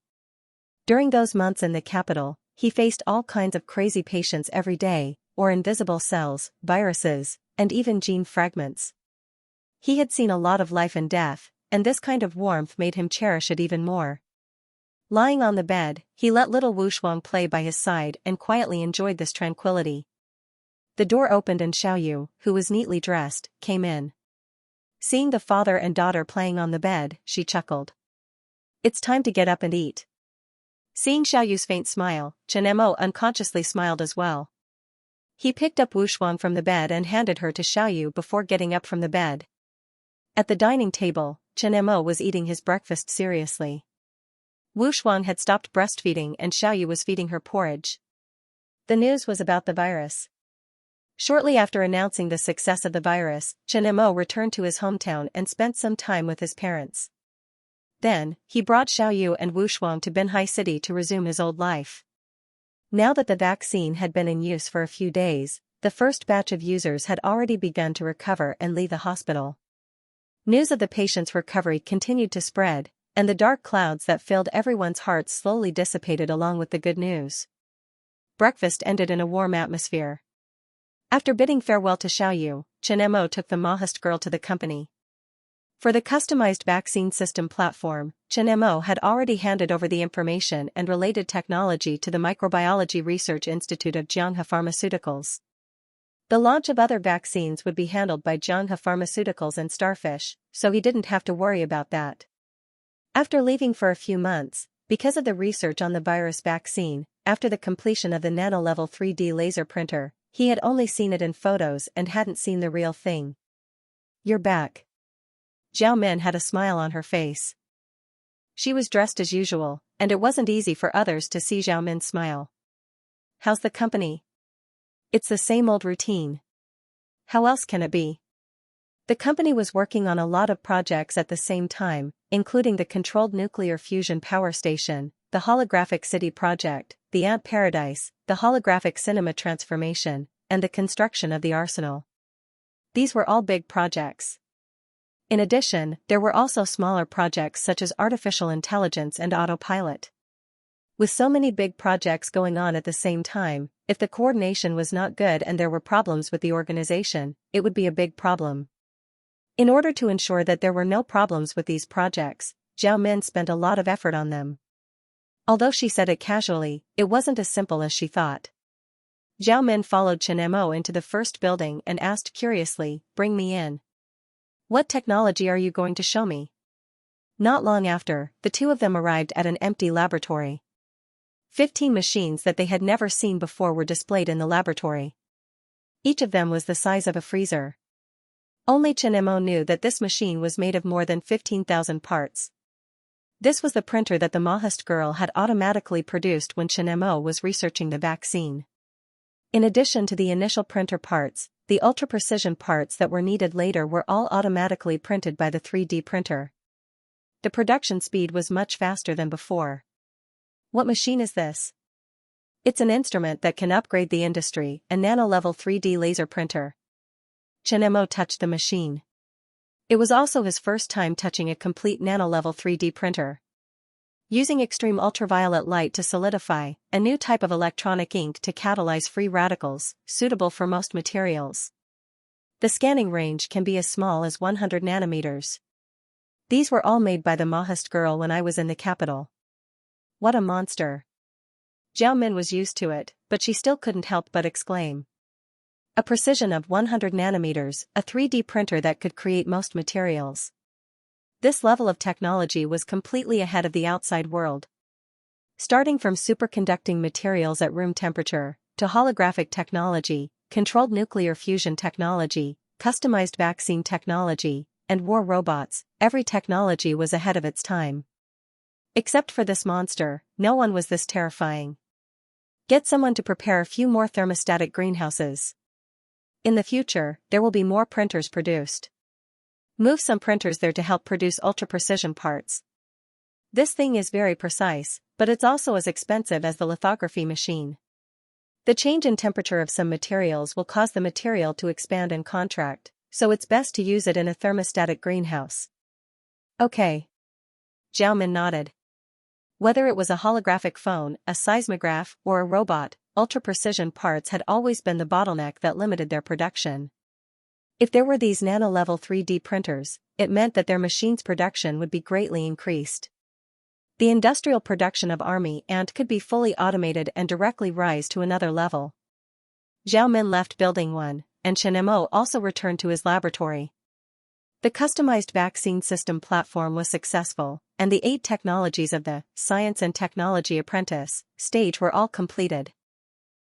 During those months in the capital, he faced all kinds of crazy patients every day, or invisible cells, viruses, and even gene fragments. He had seen a lot of life and death, and this kind of warmth made him cherish it even more. Lying on the bed, he let little Wu Shuang play by his side and quietly enjoyed this tranquility. The door opened and Xiaoyu, who was neatly dressed, came in. Seeing the father and daughter playing on the bed, she chuckled. It's time to get up and eat. Seeing Xiaoyu's faint smile, Chen Mo unconsciously smiled as well. He picked up Wu Shuang from the bed and handed her to Xiaoyu before getting up from the bed. At the dining table, Chen Mo was eating his breakfast seriously. Wu Shuang had stopped breastfeeding and Xiaoyu was feeding her porridge. The news was about the virus. Shortly after announcing the success of the virus, Chen Mo returned to his hometown and spent some time with his parents. Then, he brought Xiaoyu and Wu Shuang to Binhai City to resume his old life. Now that the vaccine had been in use for a few days, the first batch of users had already begun to recover and leave the hospital. News of the patient's recovery continued to spread, and the dark clouds that filled everyone's hearts slowly dissipated along with the good news. Breakfast ended in a warm atmosphere. After bidding farewell to Xiaoyu, Chen Mo took the Mahist girl to the company. For the customized vaccine system platform, Chen Mo had already handed over the information and related technology to the Microbiology Research Institute of Xianxia Pharmaceuticals. The launch of other vaccines would be handled by Xianxia Pharmaceuticals and Starfish, so he didn't have to worry about that. After leaving for a few months, because of the research on the virus vaccine, after the completion of the nano-level 3D laser printer, he had only seen it in photos and hadn't seen the real thing. You're back. Zhao Min had a smile on her face. She was dressed as usual, and it wasn't easy for others to see Zhao Min's smile. How's the company? It's the same old routine. How else can it be? The company was working on a lot of projects at the same time, including the controlled nuclear fusion power station, the holographic city project, the ant paradise, the holographic cinema transformation, and the construction of the arsenal. These were all big projects. In addition, there were also smaller projects such as artificial intelligence and autopilot. With so many big projects going on at the same time, if the coordination was not good and there were problems with the organization, it would be a big problem. In order to ensure that there were no problems with these projects, Zhao Min spent a lot of effort on them. Although she said it casually, it wasn't as simple as she thought. Zhao Min followed Chen Mo into the first building and asked curiously, "Bring me in. What technology are you going to show me?" Not long after, the two of them arrived at an empty laboratory. 15 machines that they had never seen before were displayed in the laboratory. Each of them was the size of a freezer. Only Chen Mo knew that this machine was made of more than 15,000 parts. This was the printer that the Maoist girl had automatically produced when Chen Mo was researching the vaccine. In addition to the initial printer parts, the ultra-precision parts that were needed later were all automatically printed by the 3D printer. The production speed was much faster than before. What machine is this? It's an instrument that can upgrade the industry, a nano-level 3D laser printer. Chen Mo touched the machine. It was also his first time touching a complete nano-level 3D printer. Using extreme ultraviolet light to solidify, a new type of electronic ink to catalyze free radicals, suitable for most materials. The scanning range can be as small as 100 nanometers. These were all made by the Maoist girl when I was in the capital. What a monster. Zhao Min was used to it, but she still couldn't help but exclaim. A precision of 100 nanometers, a 3D printer that could create most materials. This level of technology was completely ahead of the outside world. Starting from superconducting materials at room temperature, to holographic technology, controlled nuclear fusion technology, customized vaccine technology, and war robots, every technology was ahead of its time. Except for this monster, no one was this terrifying. Get someone to prepare a few more thermostatic greenhouses. In the future, there will be more printers produced. Move some printers there to help produce ultra-precision parts. This thing is very precise, but it's also as expensive as the lithography machine. The change in temperature of some materials will cause the material to expand and contract, so it's best to use it in a thermostatic greenhouse. Okay. Zhao Min nodded. Whether it was a holographic phone, a seismograph, or a robot, ultra-precision parts had always been the bottleneck that limited their production. If there were these nano-level 3D printers, it meant that their machines' production would be greatly increased. The industrial production of army ant could be fully automated and directly rise to another level. Zhao Min left Building 1, and Chen Mo also returned to his laboratory. The customized vaccine system platform was successful, and the 8 technologies of the Science and Technology Apprentice stage were all completed.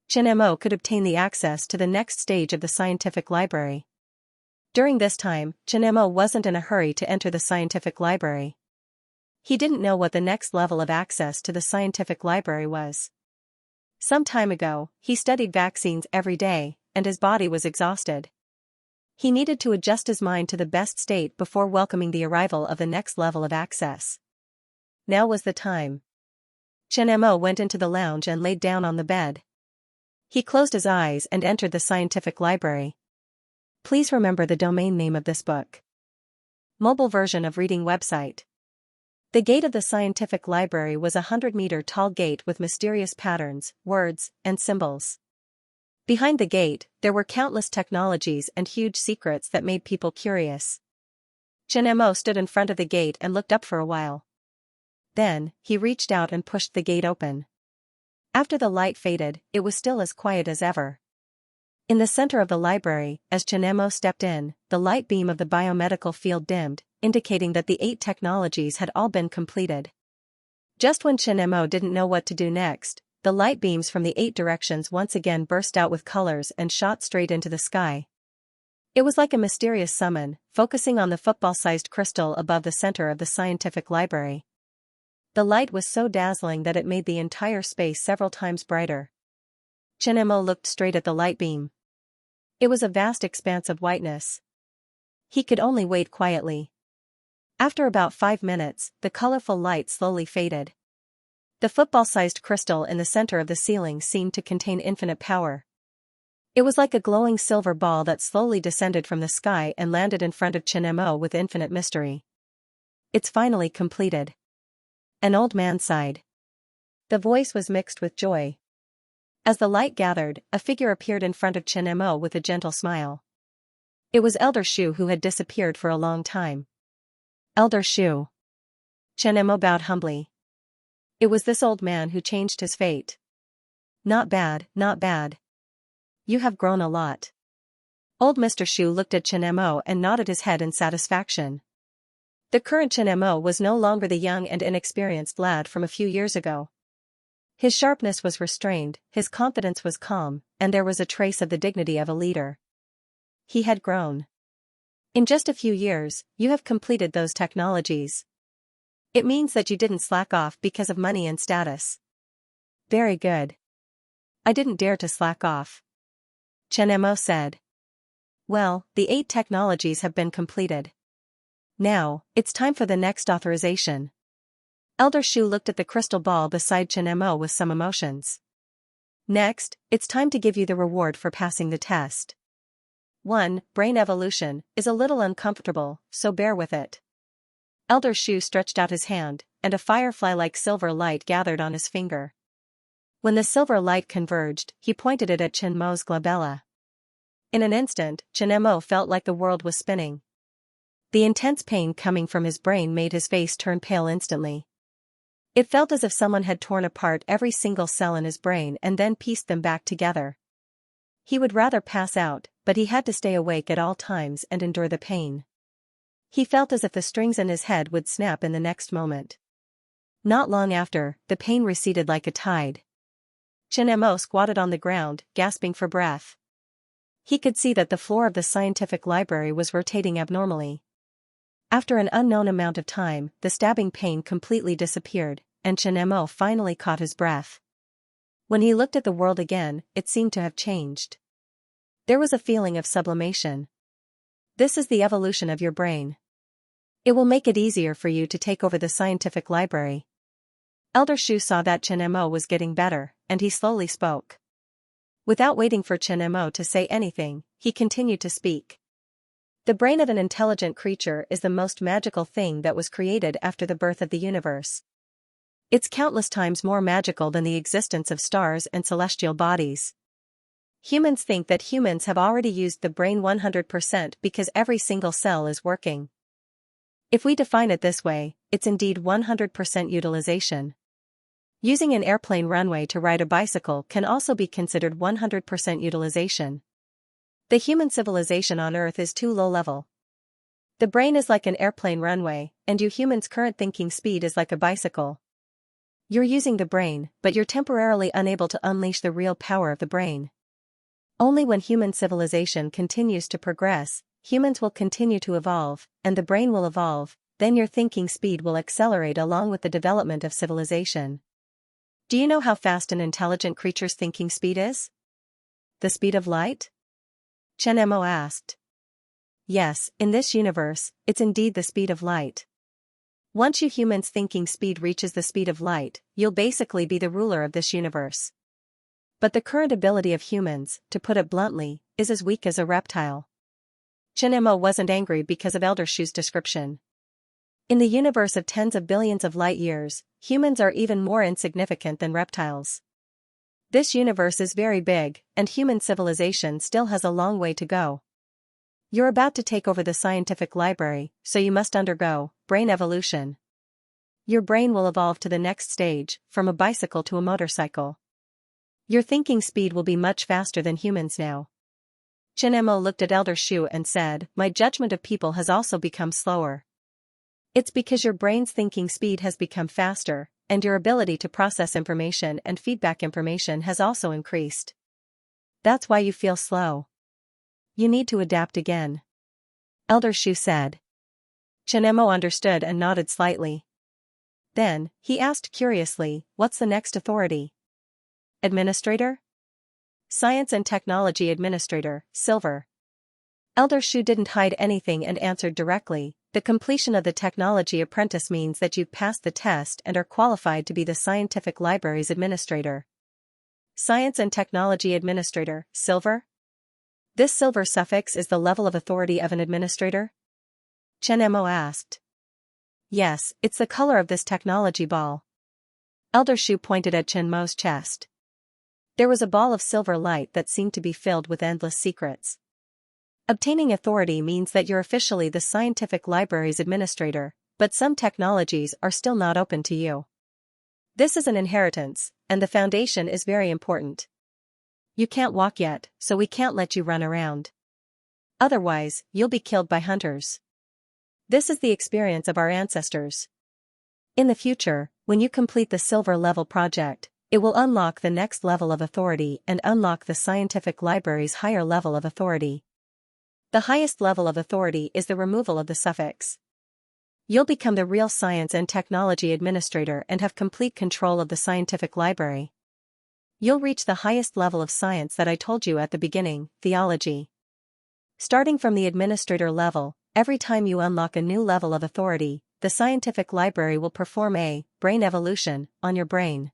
Chen Mo could obtain the access to the next stage of the scientific library. During this time, Chen Mo wasn't in a hurry to enter the scientific library. He didn't know what the next level of access to the scientific library was. Some time ago, he studied vaccines every day, and his body was exhausted. He needed to adjust his mind to the best state before welcoming the arrival of the next level of access. Now was the time. Chen Mo went into the lounge and laid down on the bed. He closed his eyes and entered the scientific library. Please remember the domain name of this book. Mobile version of reading website. The gate of the scientific library was a 100-meter-tall gate with mysterious patterns, words, and symbols. Behind the gate, there were countless technologies and huge secrets that made people curious. Chen Mo stood in front of the gate and looked up for a while. Then, he reached out and pushed the gate open. After the light faded, it was still as quiet as ever. In the center of the library, as Chen Mo stepped in, the light beam of the biomedical field dimmed, indicating that the 8 technologies had all been completed. Just when Chen Mo didn't know what to do next, the light beams from the 8 directions once again burst out with colors and shot straight into the sky. It was like a mysterious summon, focusing on the football-sized crystal above the center of the scientific library. The light was so dazzling that it made the entire space several times brighter. Chen Mo looked straight at the light beam. It was a vast expanse of whiteness. He could only wait quietly. After about 5 minutes, the colorful light slowly faded. The football-sized crystal in the center of the ceiling seemed to contain infinite power. It was like a glowing silver ball that slowly descended from the sky and landed in front of Chen Mo with infinite mystery. It's finally completed. An old man sighed. The voice was mixed with joy. As the light gathered, a figure appeared in front of Chen Mo with a gentle smile. It was Elder Shu, who had disappeared for a long time. Elder Shu. Chen Mo bowed humbly. It was this old man who changed his fate. Not bad, not bad. You have grown a lot. Old Mr. Shu looked at Chen Mo and nodded his head in satisfaction. The current Chen Mo was no longer the young and inexperienced lad from a few years ago. His sharpness was restrained, his confidence was calm, and there was a trace of the dignity of a leader. He had grown. In just a few years, you have completed those technologies. It means that you didn't slack off because of money and status. Very good. I didn't dare to slack off. Chen Mo said. Well, the 8 technologies have been completed. Now, it's time for the next authorization. Elder Shu looked at the crystal ball beside Chen Mo with some emotions. Next, it's time to give you the reward for passing the test. 1. Brain evolution is a little uncomfortable, so bear with it. Elder Shu stretched out his hand, and a firefly-like silver light gathered on his finger. When the silver light converged, he pointed it at Chen Mo's glabella. In an instant, Chen Mo felt like the world was spinning. The intense pain coming from his brain made his face turn pale instantly. It felt as if someone had torn apart every single cell in his brain and then pieced them back together. He would rather pass out, but he had to stay awake at all times and endure the pain. He felt as if the strings in his head would snap in the next moment. Not long after, the pain receded like a tide. Chen Mo squatted on the ground, gasping for breath. He could see that the floor of the scientific library was rotating abnormally. After an unknown amount of time, the stabbing pain completely disappeared, and Chen Mo finally caught his breath. When he looked at the world again, it seemed to have changed. There was a feeling of sublimation. This is the evolution of your brain. It will make it easier for you to take over the scientific library. Elder Shu saw that Chen Mo was getting better, and he slowly spoke. Without waiting for Chen Mo to say anything, he continued to speak. The brain of an intelligent creature is the most magical thing that was created after the birth of the universe. It's countless times more magical than the existence of stars and celestial bodies. Humans think that humans have already used the brain 100% because every single cell is working. If we define it this way, it's indeed 100% utilization. Using an airplane runway to ride a bicycle can also be considered 100% utilization. The human civilization on Earth is too low level. The brain is like an airplane runway, and you humans' current thinking speed is like a bicycle. You're using the brain, but you're temporarily unable to unleash the real power of the brain. Only when human civilization continues to progress, humans will continue to evolve, and the brain will evolve, then your thinking speed will accelerate along with the development of civilization. Do you know how fast an intelligent creature's thinking speed is? The speed of light? Chen Mo asked. Yes, in this universe, it's indeed the speed of light. Once you humans' thinking speed reaches the speed of light, you'll basically be the ruler of this universe. But the current ability of humans, to put it bluntly, is as weak as a reptile. Chen Mo wasn't angry because of Elder Shu's description. In the universe of tens of billions of light years, humans are even more insignificant than reptiles. This universe is very big, and human civilization still has a long way to go. You're about to take over the scientific library, so you must undergo brain evolution. Your brain will evolve to the next stage, from a bicycle to a motorcycle. Your thinking speed will be much faster than humans now. Chen Mo looked at Elder Shu and said, "My judgment of people has also become slower. It's because your brain's thinking speed has become faster, and your ability to process information and feedback information has also increased. That's why you feel slow. You need to adapt again." Elder Shu said. Chen Mo understood and nodded slightly. Then, he asked curiously, "What's the next authority?" Administrator? Science and Technology Administrator, Silver. Elder Shu didn't hide anything and answered directly, "The completion of the technology apprentice means that you've passed the test and are qualified to be the scientific library's administrator." Science and Technology Administrator, Silver? This silver suffix is the level of authority of an administrator? Chen Mo asked. Yes, it's the color of this technology ball. Elder Shu pointed at Chen Mo's chest. There was a ball of silver light that seemed to be filled with endless secrets. Obtaining authority means that you're officially the scientific library's administrator, but some technologies are still not open to you. This is an inheritance, and the foundation is very important. You can't walk yet, so we can't let you run around. Otherwise, you'll be killed by hunters. This is the experience of our ancestors. In the future, when you complete the silver level project, it will unlock the next level of authority and unlock the scientific library's higher level of authority. The highest level of authority is the removal of the suffix. You'll become the real science and technology administrator and have complete control of the scientific library. You'll reach the highest level of science that I told you at the beginning, theology. Starting from the administrator level, every time you unlock a new level of authority, the scientific library will perform a brain evolution on your brain.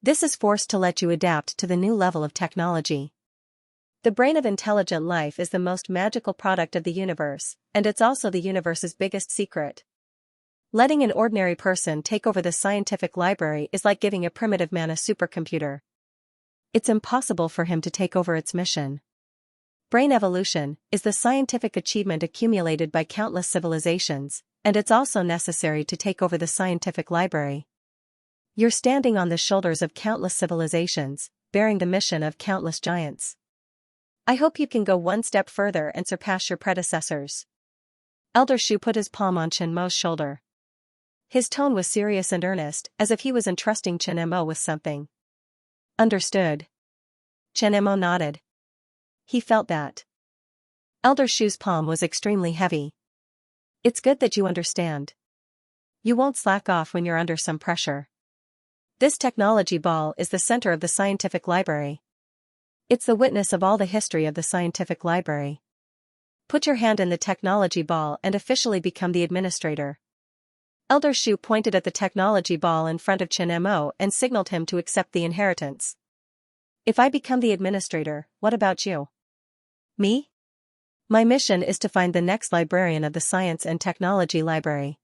This is forced to let you adapt to the new level of technology. The brain of intelligent life is the most magical product of the universe, and it's also the universe's biggest secret. Letting an ordinary person take over the scientific library is like giving a primitive man a supercomputer. It's impossible for him to take over its mission. Brain evolution is the scientific achievement accumulated by countless civilizations, and it's also necessary to take over the scientific library. You're standing on the shoulders of countless civilizations, bearing the mission of countless giants. I hope you can go one step further and surpass your predecessors. Elder Shu put his palm on Chen Mo's shoulder. His tone was serious and earnest, as if he was entrusting Chen Mo with something. Understood. Chen Mo nodded. He felt that. Elder Shu's palm was extremely heavy. It's good that you understand. You won't slack off when you're under some pressure. This technology ball is the center of the scientific library. It's the witness of all the history of the scientific library. Put your hand in the technology ball and officially become the administrator. Elder Shu pointed at the technology ball in front of Chen Mo and signaled him to accept the inheritance. If I become the administrator, what about you? Me? My mission is to find the next librarian of the Science and Technology Library.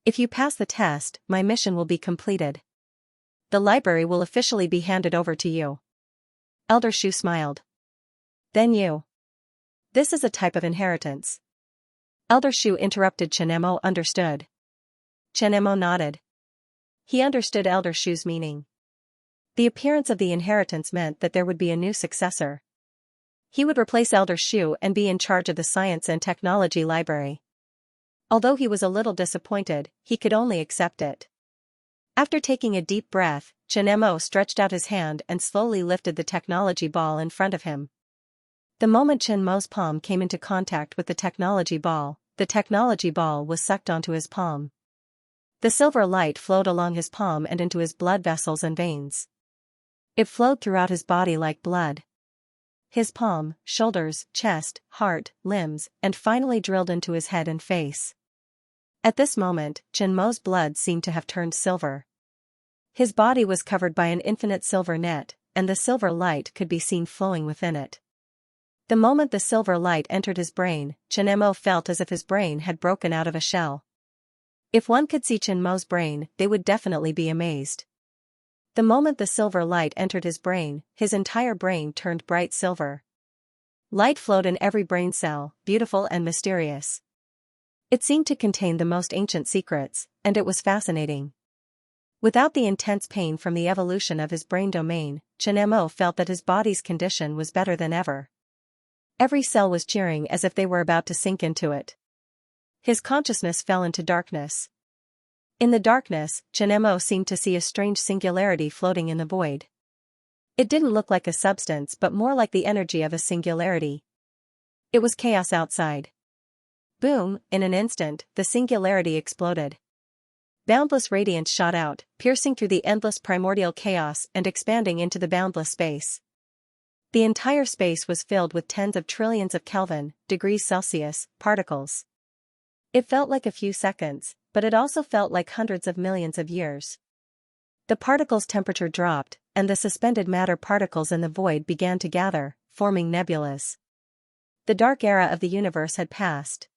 If you pass the test, my mission will be completed. The library will officially be handed over to you. Elder Shu smiled. Then you. This is a type of inheritance. Elder Shu interrupted. Chen Mo understood. Chen Mo nodded. He understood Elder Shu's meaning. The appearance of the inheritance meant that there would be a new successor. He would replace Elder Shu and be in charge of the Science and Technology Library. Although he was a little disappointed, he could only accept it. After taking a deep breath, Chen Mo stretched out his hand and slowly lifted the technology ball in front of him. The moment Chen Mo's palm came into contact with the technology ball was sucked onto his palm. The silver light flowed along his palm and into his blood vessels and veins. It flowed throughout his body like blood. His palm, shoulders, chest, heart, limbs, and finally drilled into his head and face. At this moment, Chen Mo's blood seemed to have turned silver. His body was covered by an infinite silver net, and the silver light could be seen flowing within it. The moment the silver light entered his brain, Chen Mo felt as if his brain had broken out of a shell. If one could see Chen Mo's brain, they would definitely be amazed. The moment the silver light entered his brain, his entire brain turned bright silver. Light flowed in every brain cell, beautiful and mysterious. It seemed to contain the most ancient secrets, and it was fascinating. Without the intense pain from the evolution of his brain domain, Chen Mo felt that his body's condition was better than ever. Every cell was cheering as if they were about to sink into it. His consciousness fell into darkness. In the darkness, Chen Mo seemed to see a strange singularity floating in the void. It didn't look like a substance but more like the energy of a singularity. It was chaos outside. Boom, in an instant, the singularity exploded. Boundless radiance shot out, piercing through the endless primordial chaos and expanding into the boundless space. The entire space was filled with tens of trillions of Kelvin, degrees Celsius, particles. It felt like a few seconds, but it also felt like hundreds of millions of years. The particles' temperature dropped, and the suspended matter particles in the void began to gather, forming nebulas. The dark era of the universe had passed.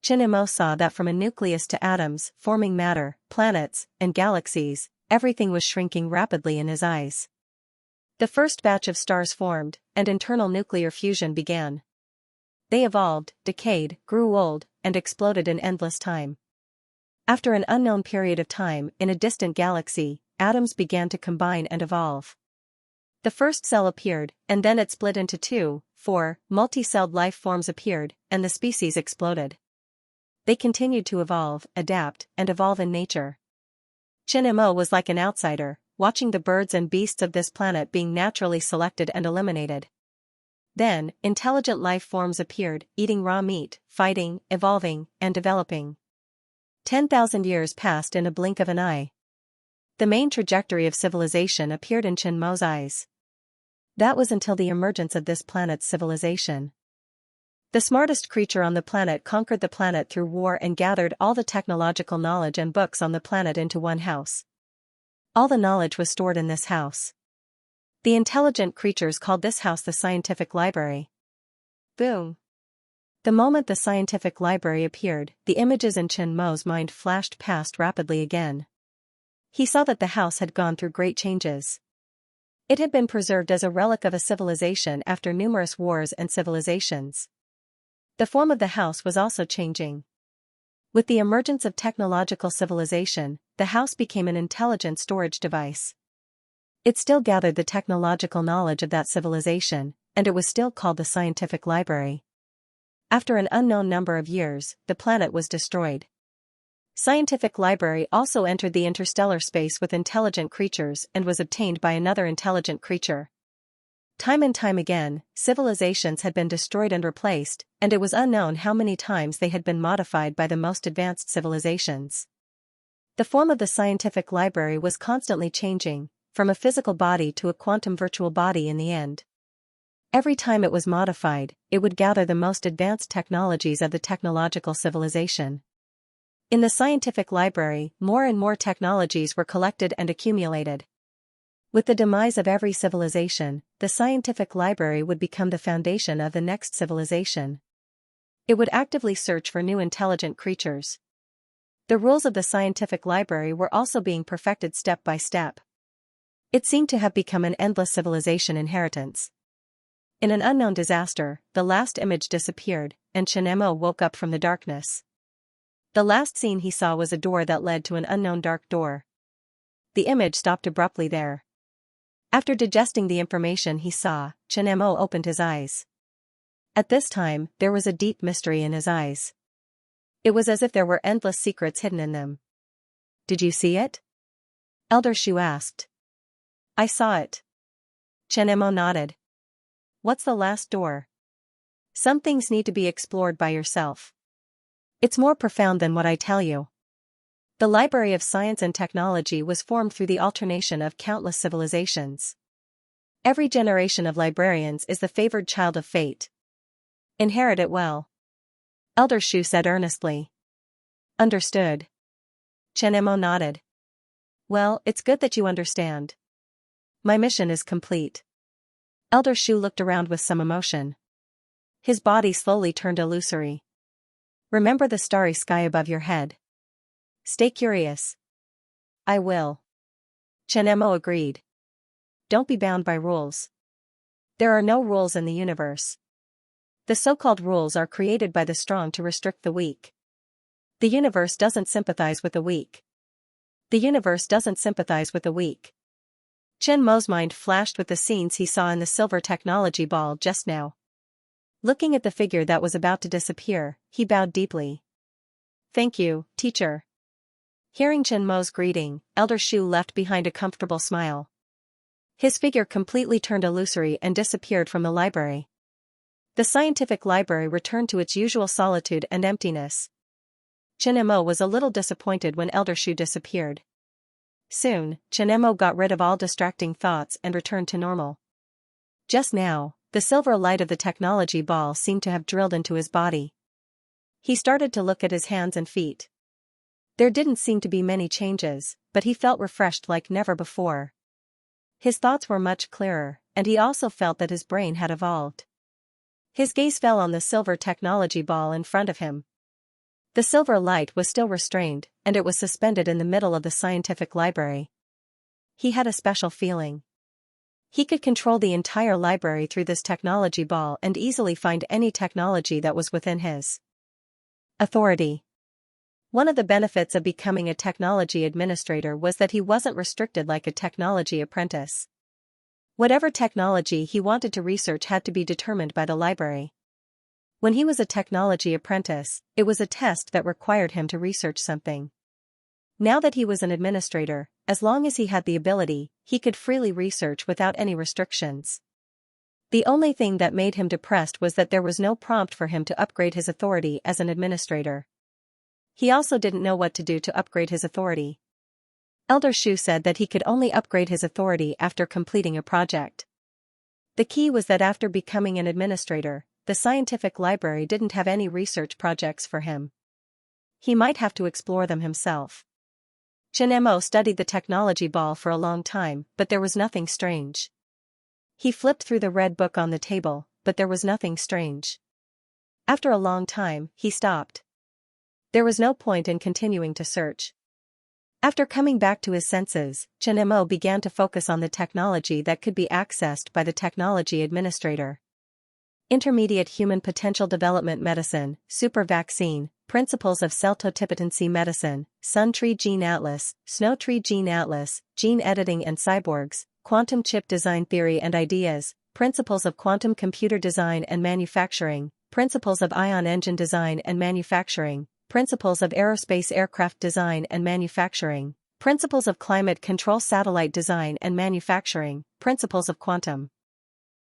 Xianxia saw that from a nucleus to atoms, forming matter, planets, and galaxies, everything was shrinking rapidly in his eyes. The first batch of stars formed, and internal nuclear fusion began. They evolved, decayed, grew old, and exploded in endless time. After an unknown period of time, in a distant galaxy, atoms began to combine and evolve. The first cell appeared, and then it split into 2, 4, multi-celled life forms appeared, and the species exploded. They continued to evolve, adapt, and evolve in nature. Xianxia was like an outsider, watching the birds and beasts of this planet being naturally selected and eliminated. Then, intelligent life forms appeared, eating raw meat, fighting, evolving, and developing. 10,000 years passed in a blink of an eye. The main trajectory of civilization appeared in Xianxia's eyes. That was until the emergence of this planet's civilization. The smartest creature on the planet conquered the planet through war and gathered all the technological knowledge and books on the planet into one house. All the knowledge was stored in this house. The intelligent creatures called this house the scientific library. Boom! The moment the scientific library appeared, the images in Xianxia's mind flashed past rapidly again. He saw that the house had gone through great changes. It had been preserved as a relic of a civilization after numerous wars and civilizations. The form of the house was also changing. With the emergence of technological civilization, the house became an intelligent storage device. It still gathered the technological knowledge of that civilization, and it was still called the scientific library. After an unknown number of years, the planet was destroyed. Scientific library also entered the interstellar space with intelligent creatures and was obtained by another intelligent creature. Time and time again, civilizations had been destroyed and replaced, and it was unknown how many times they had been modified by the most advanced civilizations. The form of the scientific library was constantly changing, from a physical body to a quantum virtual body in the end. Every time it was modified, it would gather the most advanced technologies of the technological civilization. In the scientific library, more and more technologies were collected and accumulated. With the demise of every civilization, the scientific library would become the foundation of the next civilization. It would actively search for new intelligent creatures. The rules of the scientific library were also being perfected step by step. It seemed to have become an endless civilization inheritance. In an unknown disaster, the last image disappeared, and Xianxia woke up from the darkness. The last scene he saw was a door that led to an unknown dark door. The image stopped abruptly there. After digesting the information he saw, Xianxia opened his eyes. At this time, there was a deep mystery in his eyes. It was as if there were endless secrets hidden in them. "Did you see it?" Elder Shu asked. "I saw it." Xianxia nodded. "What's the last door?" "Some things need to be explored by yourself. It's more profound than what I tell you." The Library of Science and Technology was formed through the alternation of countless civilizations. Every generation of librarians is the favored child of fate. Inherit it well. Elder Shu said earnestly. "Understood." Xianxia nodded. "Well, it's good that you understand. My mission is complete." Elder Shu looked around with some emotion. His body slowly turned illusory. "Remember the starry sky above your head. Stay curious." "I will." Xianxia agreed. "Don't be bound by rules. There are no rules in the universe. The so-called rules are created by the strong to restrict the weak. The universe doesn't sympathize with the weak. The universe doesn't sympathize with the weak." Xianxia's mind flashed with the scenes he saw in the silver technology ball just now. Looking at the figure that was about to disappear, he bowed deeply. "Thank you, teacher." Hearing Xianxia's greeting, Elder Shu left behind a comfortable smile. His figure completely turned illusory and disappeared from the library. The scientific library returned to its usual solitude and emptiness. Xianxia was a little disappointed when Elder Shu disappeared. Soon, Xianxia got rid of all distracting thoughts and returned to normal. Just now, the silver light of the technology ball seemed to have drilled into his body. He started to look at his hands and feet. There didn't seem to be many changes, but he felt refreshed like never before. His thoughts were much clearer, and he also felt that his brain had evolved. His gaze fell on the silver technology ball in front of him. The silver light was still restrained, and it was suspended in the middle of the scientific library. He had a special feeling. He could control the entire library through this technology ball and easily find any technology that was within his authority. One of the benefits of becoming a technology administrator was that he wasn't restricted like a technology apprentice. Whatever technology he wanted to research had to be determined by the library. When he was a technology apprentice, it was a test that required him to research something. Now that he was an administrator, as long as he had the ability, he could freely research without any restrictions. The only thing that made him depressed was that there was no prompt for him to upgrade his authority as an administrator. He also didn't know what to do to upgrade his authority. Elder Shu said that he could only upgrade his authority after completing a project. The key was that after becoming an administrator, the scientific library didn't have any research projects for him. He might have to explore them himself. Xianxia studied the technology ball for a long time, but there was nothing strange. He flipped through the red book on the table, but there was nothing strange. After a long time, he stopped. There was no point in continuing to search. After coming back to his senses, Xianxia began to focus on the technology that could be accessed by the technology administrator. Intermediate Human Potential Development Medicine, Super Vaccine, Principles of Celtotipotency Medicine, Sun Tree Gene Atlas, Snow Tree Gene Atlas, Gene Editing and Cyborgs, Quantum Chip Design Theory and Ideas, Principles of Quantum Computer Design and Manufacturing, Principles of Ion Engine Design and Manufacturing, Principles of Aerospace Aircraft Design and Manufacturing, Principles of Climate Control Satellite Design and Manufacturing, Principles of Quantum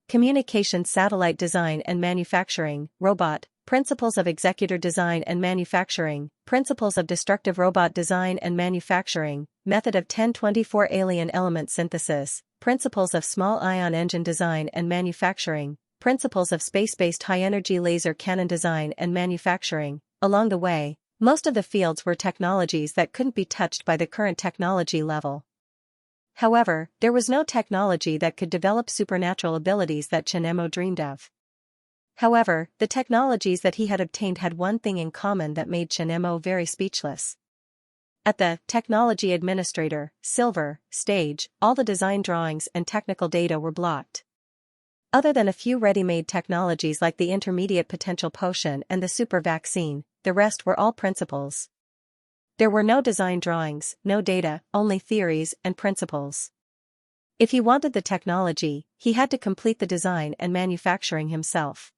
Communication Satellite Design and Manufacturing, Robot, Principles of Executor Design and Manufacturing, Principles of Destructive Robot Design and Manufacturing, Method of 1024 Alien Element Synthesis, Principles of Small Ion Engine Design and Manufacturing, Principles of Space-Based High-Energy Laser Cannon Design and Manufacturing. Along the way, most of the fields were technologies that couldn't be touched by the current technology level. However, there was no technology that could develop supernatural abilities that Xianxia dreamed of. However, the technologies that he had obtained had one thing in common that made Xianxia very speechless. At the Technology Administrator, Silver, stage, all the design drawings and technical data were blocked. Other than a few ready-made technologies like the Intermediate Potential Potion and the Super Vaccine, the rest were all principles. There were no design drawings, no data, only theories and principles. If he wanted the technology, he had to complete the design and manufacturing himself.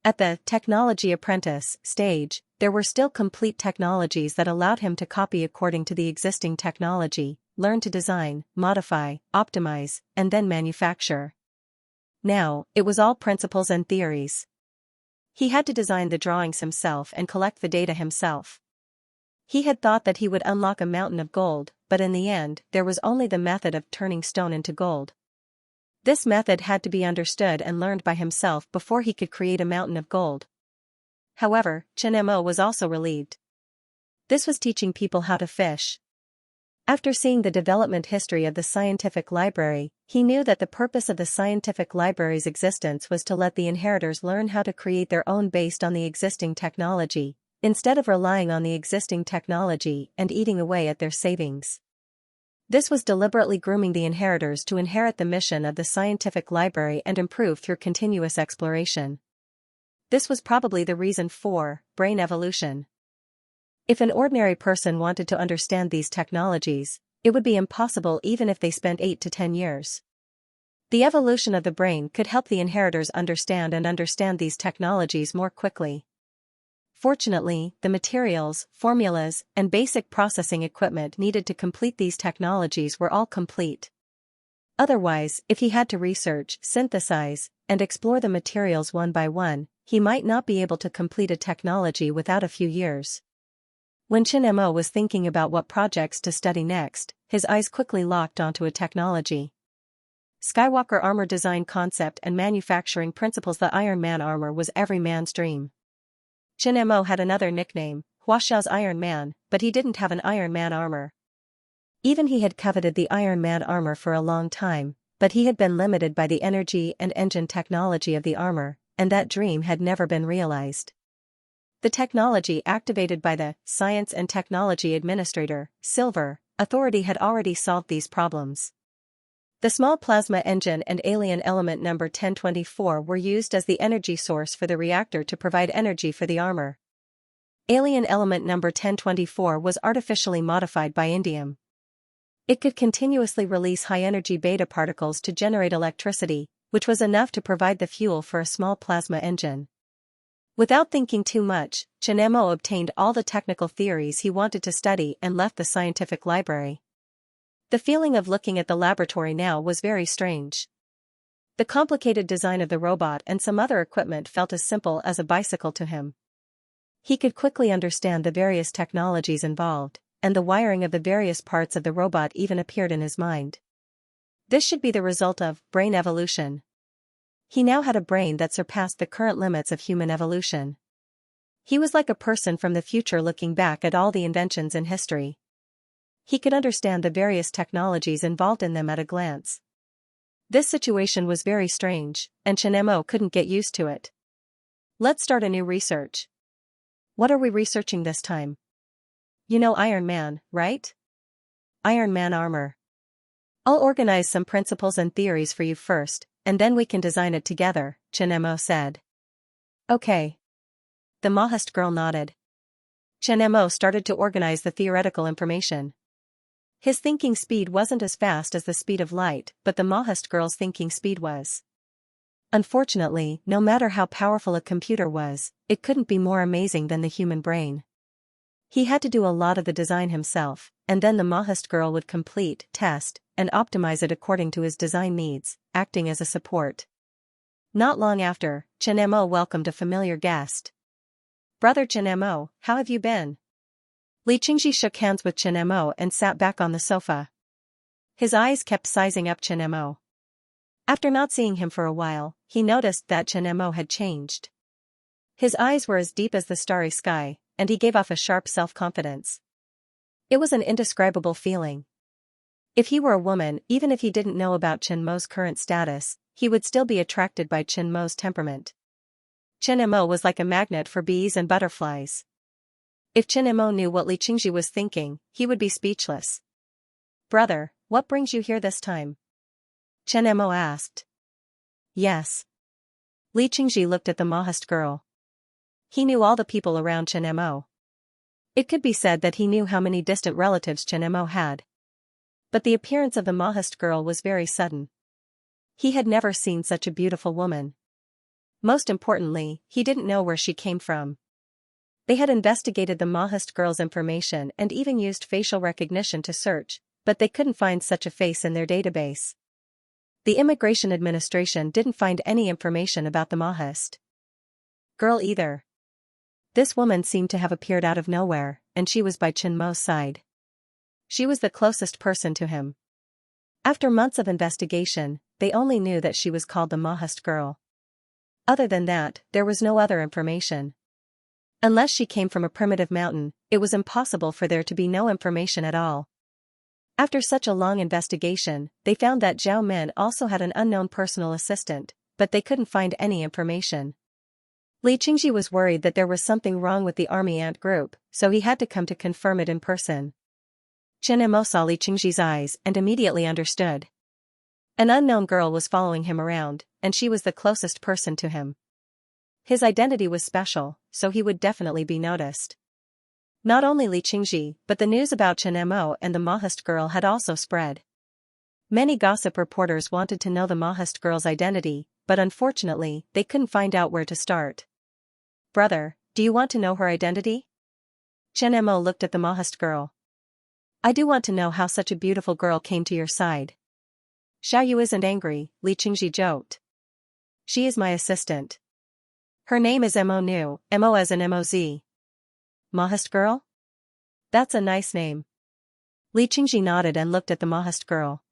At the Technology Apprentice stage, there were still complete technologies that allowed him to copy according to the existing technology, learn to design, modify, optimize, and then manufacture. Now, it was all principles and theories. He had to design the drawings himself and collect the data himself. He had thought that he would unlock a mountain of gold, but in the end, there was only the method of turning stone into gold. This method had to be understood and learned by himself before he could create a mountain of gold. However, Xianxia was also relieved. This was teaching people how to fish. After seeing the development history of the scientific library, he knew that the purpose of the scientific library's existence was to let the inheritors learn how to create their own based on the existing technology, instead of relying on the existing technology and eating away at their savings. This was deliberately grooming the inheritors to inherit the mission of the scientific library and improve through continuous exploration. This was probably the reason for brain evolution. If an ordinary person wanted to understand these technologies, it would be impossible even if they spent 8 to 10 years. The evolution of the brain could help the inheritors understand these technologies more quickly. Fortunately, the materials, formulas, and basic processing equipment needed to complete these technologies were all complete. Otherwise, if he had to research, synthesize, and explore the materials one by one, he might not be able to complete a technology without a few years. When Xianxia was thinking about what projects to study next, his eyes quickly locked onto a technology. Skywalker armor design concept and manufacturing principles. The Iron Man armor was every man's dream. Xianxia had another nickname, Huaxiao's Iron Man, but he didn't have an Iron Man armor. Even he had coveted the Iron Man armor for a long time, but he had been limited by the energy and engine technology of the armor, and that dream had never been realized. The technology activated by the Science and Technology Administrator, Silver, Authority had already solved these problems. The small plasma engine and alien element number 1024 were used as the energy source for the reactor to provide energy for the armor. Alien element number 1024 was artificially modified by indium. It could continuously release high-energy beta particles to generate electricity, which was enough to provide the fuel for a small plasma engine. Without thinking too much, Chen Mo obtained all the technical theories he wanted to study and left the scientific library. The feeling of looking at the laboratory now was very strange. The complicated design of the robot and some other equipment felt as simple as a bicycle to him. He could quickly understand the various technologies involved, and the wiring of the various parts of the robot even appeared in his mind. This should be the result of brain evolution. He now had a brain that surpassed the current limits of human evolution. He was like a person from the future looking back at all the inventions in history. He could understand the various technologies involved in them at a glance. This situation was very strange, and Chen Mo couldn't get used to it. Let's start a new research. What are we researching this time? You know Iron Man, right? Iron Man armor. I'll organize some principles and theories for you first, and then we can design it together, Chen Mo said. Okay. The Maoist girl nodded. Chen Mo started to organize the theoretical information. His thinking speed wasn't as fast as the speed of light, but the Maoist girl's thinking speed was. Unfortunately, no matter how powerful a computer was, it couldn't be more amazing than the human brain. He had to do a lot of the design himself, and then the Maoist girl would complete, test, and optimize it according to his design needs, acting as a support. Not long after, Chen Mo welcomed a familiar guest. Brother Chen Mo, how have you been? Li Qingji shook hands with Chen Mo and sat back on the sofa. His eyes kept sizing up Chen Mo. After not seeing him for a while, he noticed that Chen Mo had changed. His eyes were as deep as the starry sky, and he gave off a sharp self-confidence. It was an indescribable feeling. If he were a woman, even if he didn't know about Chen Mo's current status, he would still be attracted by Chen Mo's temperament. Chen Mo was like a magnet for bees and butterflies. If Chen Mo knew what Li Qingji was thinking, he would be speechless. Brother, what brings you here this time? Chen Mo asked. Yes. Li Qingji looked at the Maoist girl. He knew all the people around Chen Mo. It could be said that he knew how many distant relatives Chen Mo had. But the appearance of the Maoist girl was very sudden. He had never seen such a beautiful woman. Most importantly, he didn't know where she came from. They had investigated the Maoist girl's information and even used facial recognition to search, but they couldn't find such a face in their database. The Immigration Administration didn't find any information about the Maoist girl either. This woman seemed to have appeared out of nowhere, and she was by Chen Mo's side. She was the closest person to him. After months of investigation, they only knew that she was called the Maoist girl. Other than that, there was no other information. Unless she came from a primitive mountain, it was impossible for there to be no information at all. After such a long investigation, they found that Zhao Men also had an unknown personal assistant, but they couldn't find any information. Li Qingji was worried that there was something wrong with the army ant group, so he had to come to confirm it in person. Chen Mo saw Li Qingji's eyes and immediately understood. An unknown girl was following him around, and she was the closest person to him. His identity was special, so he would definitely be noticed. Not only Li Qingji, but the news about Chen Mo and the Maoist girl had also spread. Many gossip reporters wanted to know the Maoist girl's identity, but unfortunately, they couldn't find out where to start. Brother, do you want to know her identity? Chen Mo looked at the Maoist girl. I do want to know how such a beautiful girl came to your side. Xiaoyu isn't angry, Li Qingji joked. She is my assistant. Her name is Mo Nu, Mo as in Moz. Maoist girl? That's a nice name. Li Qingji nodded and looked at the Maoist girl.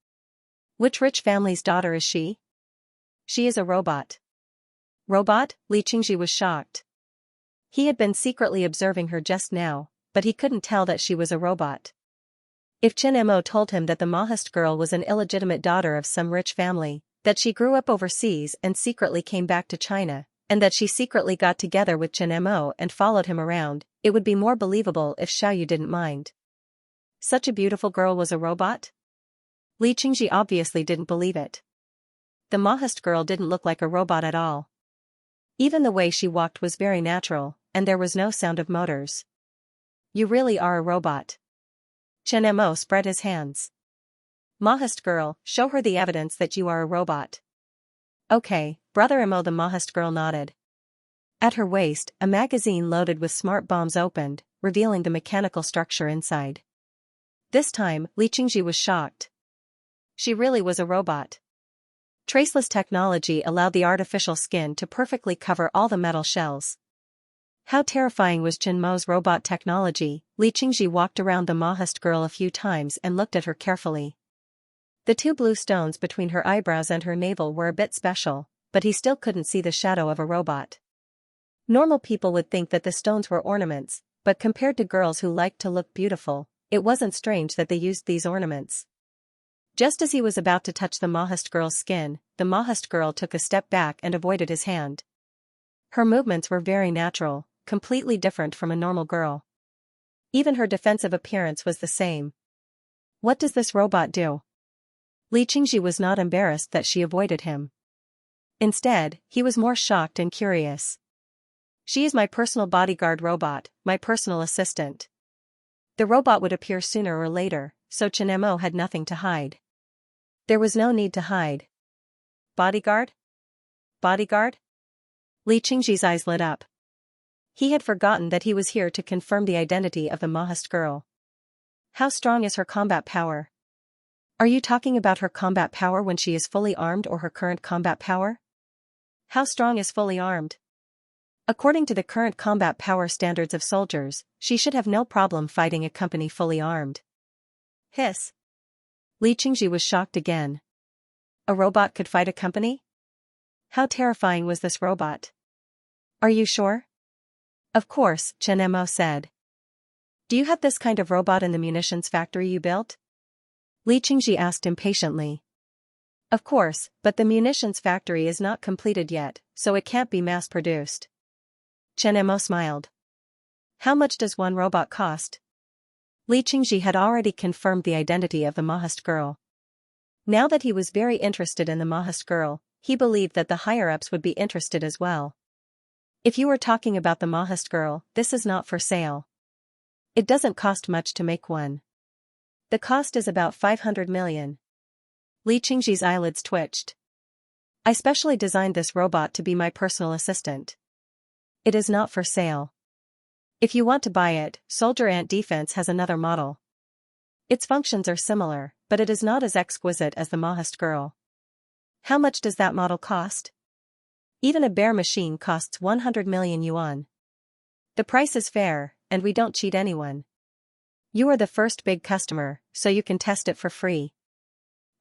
Which rich family's daughter is she? She is a robot. Robot? Li Qingji was shocked. He had been secretly observing her just now, but he couldn't tell that she was a robot. If Chen Mo told him that the Maoist girl was an illegitimate daughter of some rich family, that she grew up overseas and secretly came back to China, and that she secretly got together with Chen Mo and followed him around, it would be more believable if Xiaoyu didn't mind. Such a beautiful girl was a robot? Li Qingji obviously didn't believe it. The Mahast girl didn't look like a robot at all. Even the way she walked was very natural, and there was no sound of motors. You really are a robot. Chen Mo spread his hands. Mahast girl, show her the evidence that you are a robot. Okay, Brother Mo. The Mahast girl nodded. At her waist, a magazine loaded with smart bombs opened, revealing the mechanical structure inside. This time, Li Qingji was shocked. She really was a robot. Traceless technology allowed the artificial skin to perfectly cover all the metal shells. How terrifying was Chen Mo's robot technology. Li Qingji walked around the Mahast girl a few times and looked at her carefully. The two blue stones between her eyebrows and her navel were a bit special, but he still couldn't see the shadow of a robot. Normal people would think that the stones were ornaments, but compared to girls who liked to look beautiful, it wasn't strange that they used these ornaments. Just as he was about to touch the Mahast girl's skin, the Mahast girl took a step back and avoided his hand. Her movements were very natural, completely different from a normal girl. Even her defensive appearance was the same. What does this robot do? Li Qingji was not embarrassed that she avoided him. Instead, he was more shocked and curious. She is my personal bodyguard robot, my personal assistant. The robot would appear sooner or later, so Chen Mo had nothing to hide. There was no need to hide. Bodyguard? Bodyguard? Li Qingji's eyes lit up. He had forgotten that he was here to confirm the identity of the Mahast girl. How strong is her combat power? Are you talking about her combat power when she is fully armed or her current combat power? How strong is fully armed? According to the current combat power standards of soldiers, she should have no problem fighting a company fully armed. Hiss. Li Qingji was shocked again. A robot could fight a company? How terrifying was this robot? Are you sure? Of course, Chen Mo said. Do you have this kind of robot in the munitions factory you built? Li Qingji asked impatiently. Of course, but the munitions factory is not completed yet, so it can't be mass-produced. Chen Mo smiled. How much does one robot cost? Li Qingji had already confirmed the identity of the Mahast girl. Now that he was very interested in the Mahast girl, he believed that the higher-ups would be interested as well. If you were talking about the Mahast girl, this is not for sale. It doesn't cost much to make one. The cost is about 500 million. Li Qingji's eyelids twitched. I specially designed this robot to be my personal assistant. It is not for sale. If you want to buy it, Soldier Ant Defense has another model. Its functions are similar, but it is not as exquisite as the Mahast girl. How much does that model cost? Even a bare machine costs 100 million yuan. The price is fair, and we don't cheat anyone. You are the first big customer, so you can test it for free.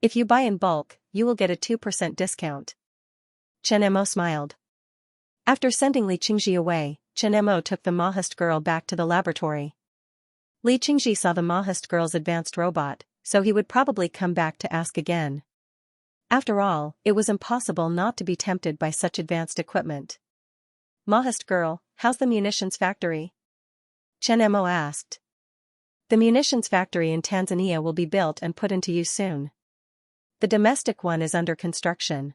If you buy in bulk, you will get a 2% discount. Chen Mo smiled. After sending Li Qingji away, Chen Mo took the Mahast girl back to the laboratory. Li Qingji saw the Mahast girl's advanced robot, so he would probably come back to ask again. After all, it was impossible not to be tempted by such advanced equipment. Mahast girl, how's the munitions factory? Chen Mo asked. The munitions factory in Tanzania will be built and put into use soon. The domestic one is under construction.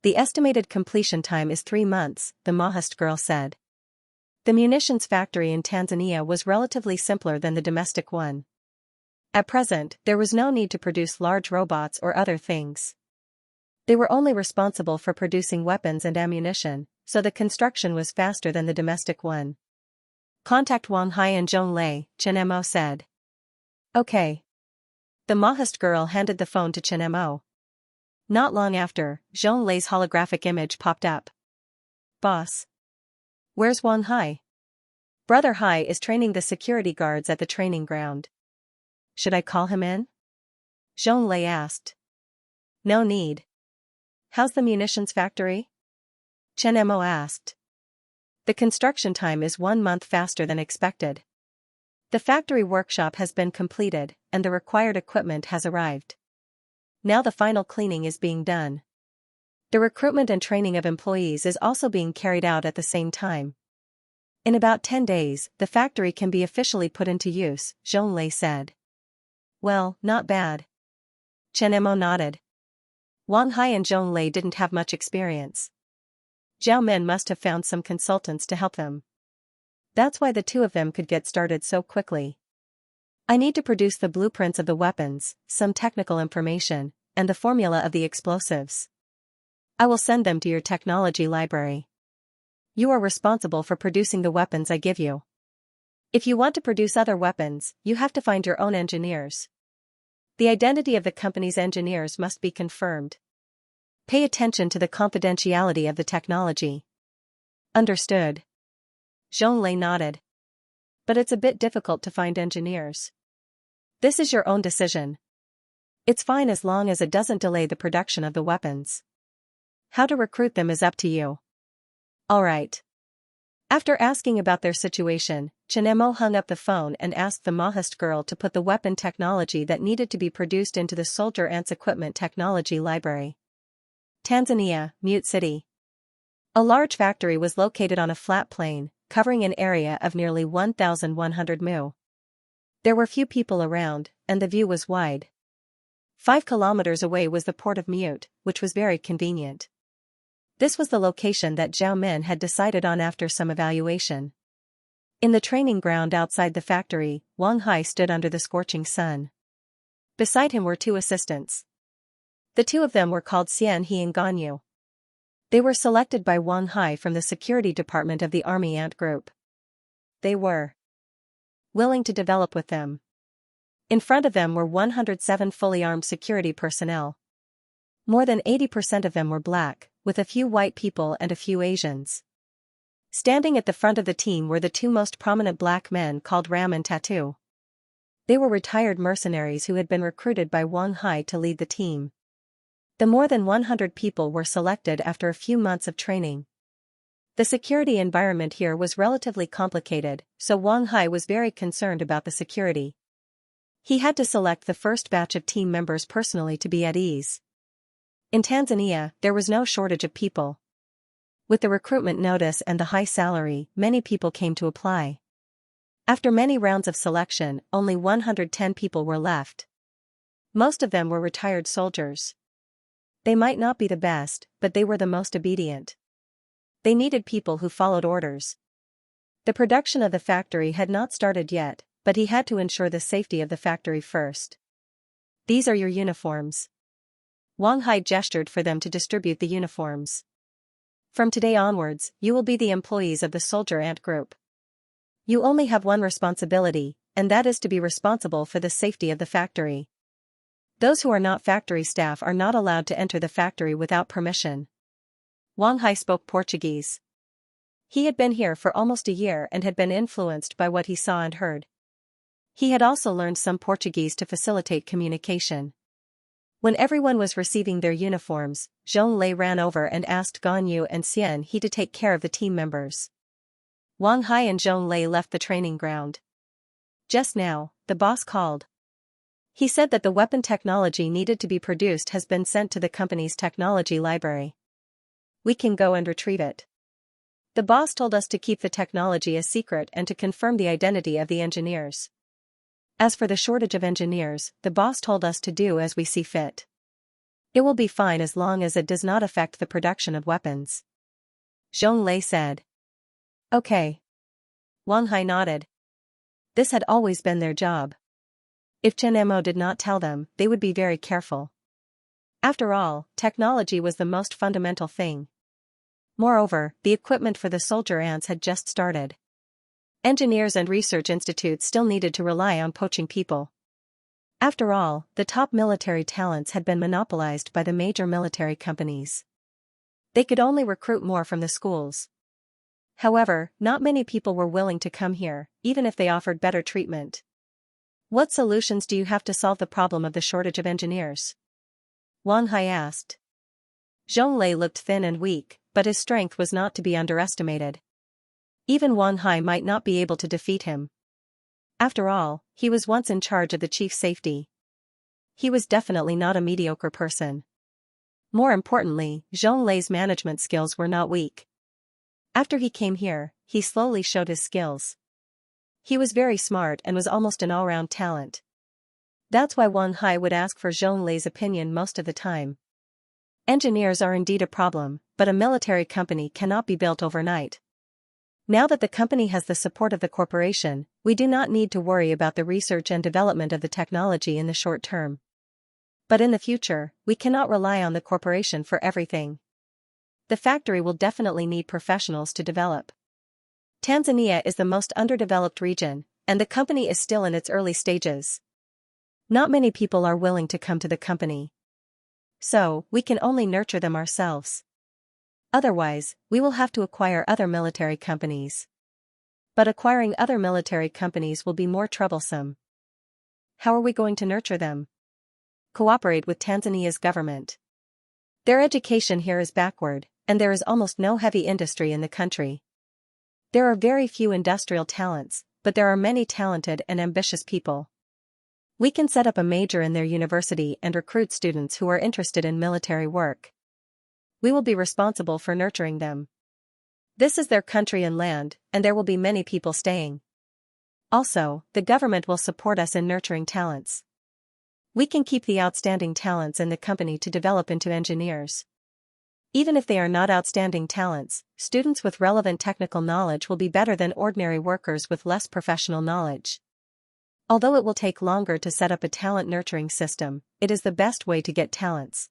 The estimated completion time is 3 months, the Mahast girl said. The munitions factory in Tanzania was relatively simpler than the domestic one. At present, there was no need to produce large robots or other things. They were only responsible for producing weapons and ammunition, so the construction was faster than the domestic one. Contact Wang Hai and Zhong Lei, Chen Mo said. Okay. The Mahast girl handed the phone to Chen Mo. Not long after, Zhong Lei's holographic image popped up. Boss. Where's Wang Hai? Brother Hai is training the security guards at the training ground. Should I call him in? Zhong Lei asked. No need. How's the munitions factory? Chen Mo asked. The construction time is 1 month faster than expected. The factory workshop has been completed, and the required equipment has arrived. Now the final cleaning is being done. The recruitment and training of employees is also being carried out at the same time. In about 10 days, the factory can be officially put into use, Zhonglei said. Well, not bad. Chen Mo nodded. Wang Hai and Zhonglei didn't have much experience. Zhao Men must have found some consultants to help them. That's why the two of them could get started so quickly. I need to produce the blueprints of the weapons, some technical information, and the formula of the explosives. I will send them to your technology library. You are responsible for producing the weapons I give you. If you want to produce other weapons, you have to find your own engineers. The identity of the company's engineers must be confirmed. Pay attention to the confidentiality of the technology. Understood. Zhonglei nodded. But it's a bit difficult to find engineers. This is your own decision. It's fine as long as it doesn't delay the production of the weapons. How to recruit them is up to you. All right. After asking about their situation, Chen Mo hung up the phone and asked the Mahist girl to put the weapon technology that needed to be produced into the soldier ants equipment technology library. Tanzania, Mute City. A large factory was located on a flat plain, covering an area of nearly 1,100 mu. There were few people around, and the view was wide. 5 kilometers away was the port of Mute, which was very convenient. This was the location that Zhao Men had decided on after some evaluation. In the training ground outside the factory, Wang Hai stood under the scorching sun. Beside him were 2 assistants. The 2 of them were called Xianxia and Ganyu. They were selected by Wang Hai from the security department of the Army Ant Group. They were willing to develop with them. In front of them were 107 fully armed security personnel. More than 80% of them were black, with a few white people and a few Asians. Standing at the front of the team were the 2 most prominent black men called Ram and Tattoo. They were retired mercenaries who had been recruited by Wang Hai to lead the team. The more than 100 people were selected after a few months of training. The security environment here was relatively complicated, so Wang Hai was very concerned about the security. He had to select the first batch of team members personally to be at ease. In Tanzania, there was no shortage of people. With the recruitment notice and the high salary, many people came to apply. After many rounds of selection, only 110 people were left. Most of them were retired soldiers. They might not be the best, but they were the most obedient. They needed people who followed orders. The production of the factory had not started yet, but he had to ensure the safety of the factory first. These are your uniforms. Wang Hai gestured for them to distribute the uniforms. From today onwards, you will be the employees of the Soldier Ant Group. You only have one responsibility, and that is to be responsible for the safety of the factory. Those who are not factory staff are not allowed to enter the factory without permission. Wang Hai spoke Portuguese. He had been here for almost a year and had been influenced by what he saw and heard. He had also learned some Portuguese to facilitate communication. When everyone was receiving their uniforms, Zhonglei ran over and asked Ganyu and Xianxia to take care of the team members. Wang Hai and Zhonglei left the training ground. Just now, the boss called. He said that the weapon technology needed to be produced has been sent to the company's technology library. We can go and retrieve it. The boss told us to keep the technology a secret and to confirm the identity of the engineers. As for the shortage of engineers, the boss told us to do as we see fit. It will be fine as long as it does not affect the production of weapons. Zhonglei said. Okay. Wang Hai nodded. This had always been their job. If Chen Mo did not tell them, they would be very careful. After all, technology was the most fundamental thing. Moreover, the equipment for the soldier ants had just started. Engineers and research institutes still needed to rely on poaching people. After all, the top military talents had been monopolized by the major military companies. They could only recruit more from the schools. However, not many people were willing to come here, even if they offered better treatment. What solutions do you have to solve the problem of the shortage of engineers? Wang Hai asked. Zhonglei looked thin and weak, but his strength was not to be underestimated. Even Wang Hai might not be able to defeat him. After all, he was once in charge of the chief safety. He was definitely not a mediocre person. More importantly, Zhong Lei's management skills were not weak. After he came here, he slowly showed his skills. He was very smart and was almost an all-round talent. That's why Wang Hai would ask for Zhong Lei's opinion most of the time. Engineers are indeed a problem, but a military company cannot be built overnight. Now that the company has the support of the corporation, we do not need to worry about the research and development of the technology in the short term. But in the future, we cannot rely on the corporation for everything. The factory will definitely need professionals to develop. Tanzania is the most underdeveloped region, and the company is still in its early stages. Not many people are willing to come to the company. So, we can only nurture them ourselves. Otherwise, we will have to acquire other military companies. But acquiring other military companies will be more troublesome. How are we going to nurture them? Cooperate with Tanzania's government. Their education here is backward, and there is almost no heavy industry in the country. There are very few industrial talents, but there are many talented and ambitious people. We can set up a major in their university and recruit students who are interested in military work. We will be responsible for nurturing them. This is their country and land, and there will be many people staying. Also, the government will support us in nurturing talents. We can keep the outstanding talents in the company to develop into engineers. Even if they are not outstanding talents, students with relevant technical knowledge will be better than ordinary workers with less professional knowledge. Although it will take longer to set up a talent nurturing system, it is the best way to get talents.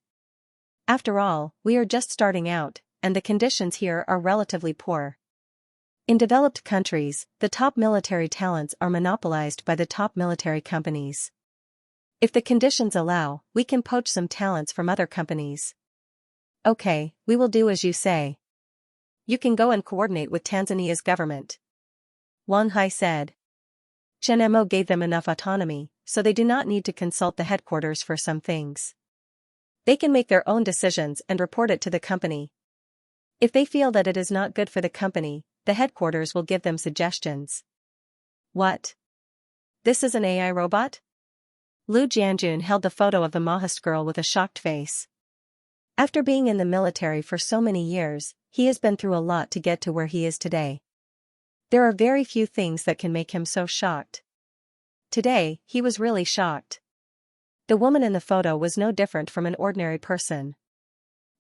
After all, we are just starting out, and the conditions here are relatively poor. In developed countries, the top military talents are monopolized by the top military companies. If the conditions allow, we can poach some talents from other companies. Okay, we will do as you say. You can go and coordinate with Tanzania's government. Wang Hai said. Chen Mo gave them enough autonomy, so they do not need to consult the headquarters for some things. They can make their own decisions and report it to the company. If they feel that it is not good for the company, the headquarters will give them suggestions. What? This is an AI robot? Lu Jianjun held the photo of the Maoist girl with a shocked face. After being in the military for so many years, he has been through a lot to get to where he is today. There are very few things that can make him so shocked. Today, he was really shocked. The woman in the photo was no different from an ordinary person.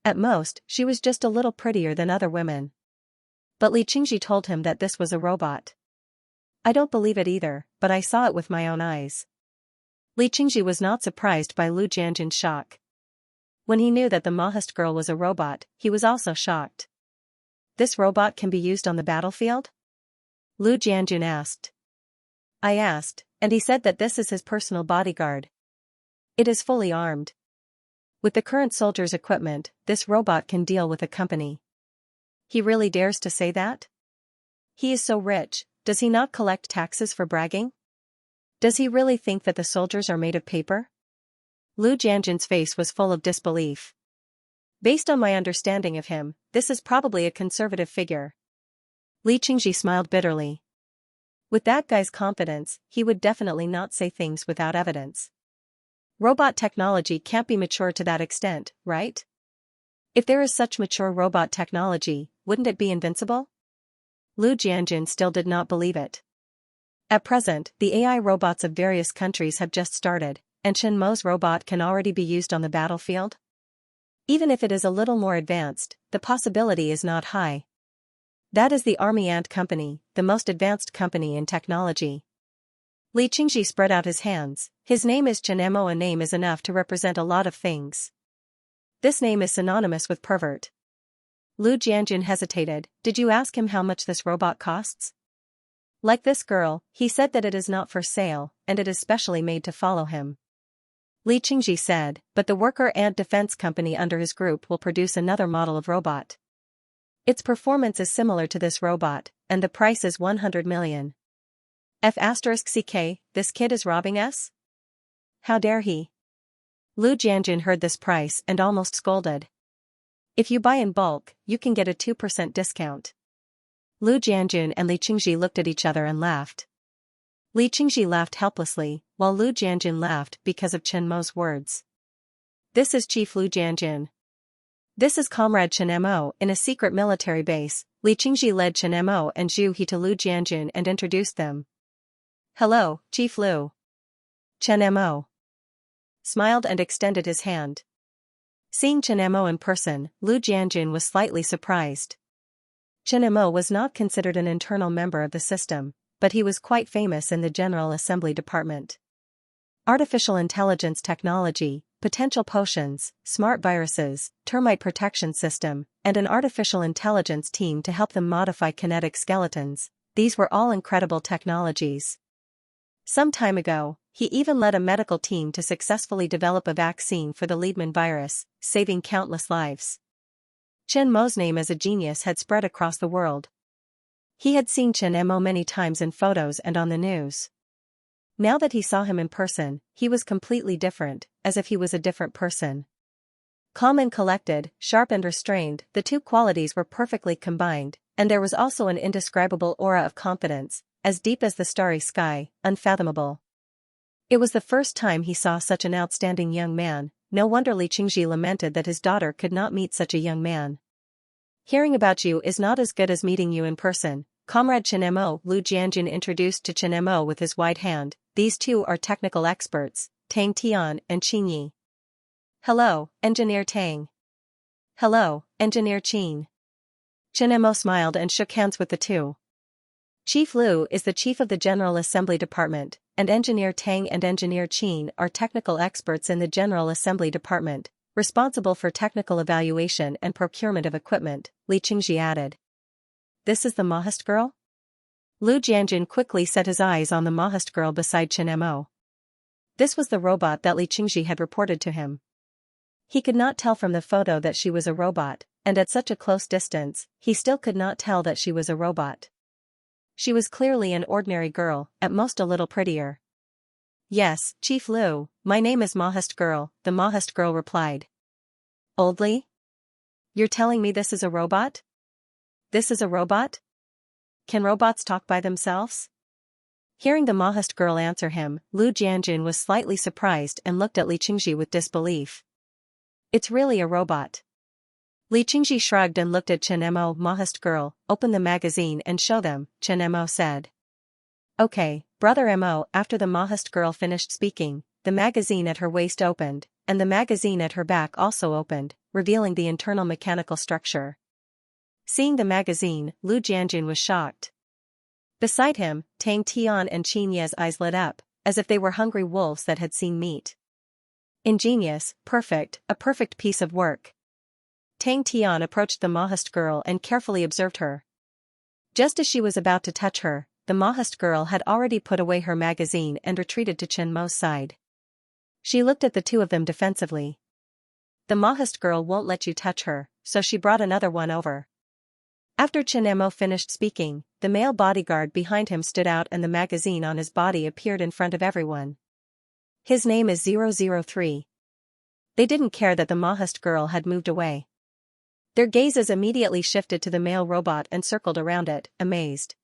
At most, she was just a little prettier than other women. But Li Qingji told him that this was a robot. I don't believe it either, but I saw it with my own eyes. Li Qingji was not surprised by Lu Jianjun's shock. When he knew that the Maoist girl was a robot, he was also shocked. This robot can be used on the battlefield? Lu Jianjun asked. I asked, and he said that this is his personal bodyguard. It is fully armed. With the current soldiers' equipment, this robot can deal with a company. He really dares to say that? He is so rich, does he not collect taxes for bragging? Does he really think that the soldiers are made of paper? Lu Jianjun's face was full of disbelief. Based on my understanding of him, this is probably a conservative figure. Li Qingji smiled bitterly. With that guy's confidence, he would definitely not say things without evidence. Robot technology can't be mature to that extent, right? If there is such mature robot technology, wouldn't it be invincible? Lu Jianjun still did not believe it. At present, the AI robots of various countries have just started, and Chen Mo's robot can already be used on the battlefield? Even if it is a little more advanced, the possibility is not high. That is the Army Ant Company, the most advanced company in technology. Li Qingji spread out his hands. His name is Chen Mo. A name is enough to represent a lot of things. This name is synonymous with pervert. Lu Jianjun hesitated. Did you ask him how much this robot costs? Like this girl, he said that it is not for sale, and it is specially made to follow him. Li Qingji said, but the Worker Ant Defense Company under his group will produce another model of robot. Its performance is similar to this robot, and the price is 100 million. F***ck, this kid is robbing us? How dare he? Lu Jianjun heard this price and almost scolded. If you buy in bulk, you can get a 2% discount. Lu Jianjun and Li Qingji looked at each other and laughed. Li Qingji laughed helplessly, while Lu Jianjun laughed because of Chen Mo's words. This is Chief Lu Jianjun. This is Comrade Chen Mo in a secret military base. Li Qingji led Chen Mo and Zhu He to Lu Jianjun and introduced them. Hello, Chief Lu. Chen Mo smiled and extended his hand. Seeing Chen Mo in person, Lu Jianjun was slightly surprised. Chen Mo was not considered an internal member of the system, but he was quite famous in the General Assembly Department. Artificial intelligence technology, potential potions, smart viruses, termite protection system, and an artificial intelligence team to help them modify kinetic skeletons, these were all incredible technologies. Some time ago, he even led a medical team to successfully develop a vaccine for the Liedman virus, saving countless lives. Chen Mo's name as a genius had spread across the world. He had seen Chen Mo many times in photos and on the news. Now that he saw him in person, he was completely different, as if he was a different person. Calm and collected, sharp and restrained, the two qualities were perfectly combined, and there was also an indescribable aura of confidence, as deep as the starry sky, unfathomable. It was the first time he saw such an outstanding young man. No wonder Li Qingji lamented that his daughter could not meet such a young man. Hearing about you is not as good as meeting you in person, Comrade Chen Mo. Lu Jianjun introduced to Chen Mo with his wide hand. These two are technical experts, Tang Tian and Qin Yi. Hello, Engineer Tang. Hello, Engineer Qin. Chen Mo smiled and shook hands with the two. Chief Lu is the chief of the General Assembly Department, and Engineer Tang and Engineer Qin are technical experts in the General Assembly Department, responsible for technical evaluation and procurement of equipment, Li Qingji added. This is the Mahast girl? Lu Jianjun quickly set his eyes on the Mahast girl beside Chen Mo. This was the robot that Li Qingji had reported to him. He could not tell from the photo that she was a robot, and at such a close distance, he still could not tell that she was a robot. She was clearly an ordinary girl, at most a little prettier. Yes, Chief Lu, my name is Mahast girl, the Mahast girl replied. Oldly? You're telling me this is a robot? This is a robot? Can robots talk by themselves? Hearing the Mahast girl answer him, Lu Jianjun was slightly surprised and looked at Li Qingji with disbelief. It's really a robot. Li Qingji shrugged and looked at Chen Mo. Mahast girl, open the magazine and show them, Chen Mo said. Okay, Brother Mo. After the Mahast girl finished speaking, the magazine at her waist opened, and the magazine at her back also opened, revealing the internal mechanical structure. Seeing the magazine, Lu Jianjun was shocked. Beside him, Tang Tian and Qin Yi's eyes lit up, as if they were hungry wolves that had seen meat. Ingenious, perfect, a perfect piece of work. Tang Tian approached the Mahast girl and carefully observed her. Just as she was about to touch her, the Mahast girl had already put away her magazine and retreated to Chen Mo's side. She looked at the two of them defensively. The Mahast girl won't let you touch her, so she brought another one over. After Chen Mo finished speaking, the male bodyguard behind him stood out and the magazine on his body appeared in front of everyone. His name is 003. They didn't care that the Mahast girl had moved away. Their gazes immediately shifted to the male robot and circled around it, amazed.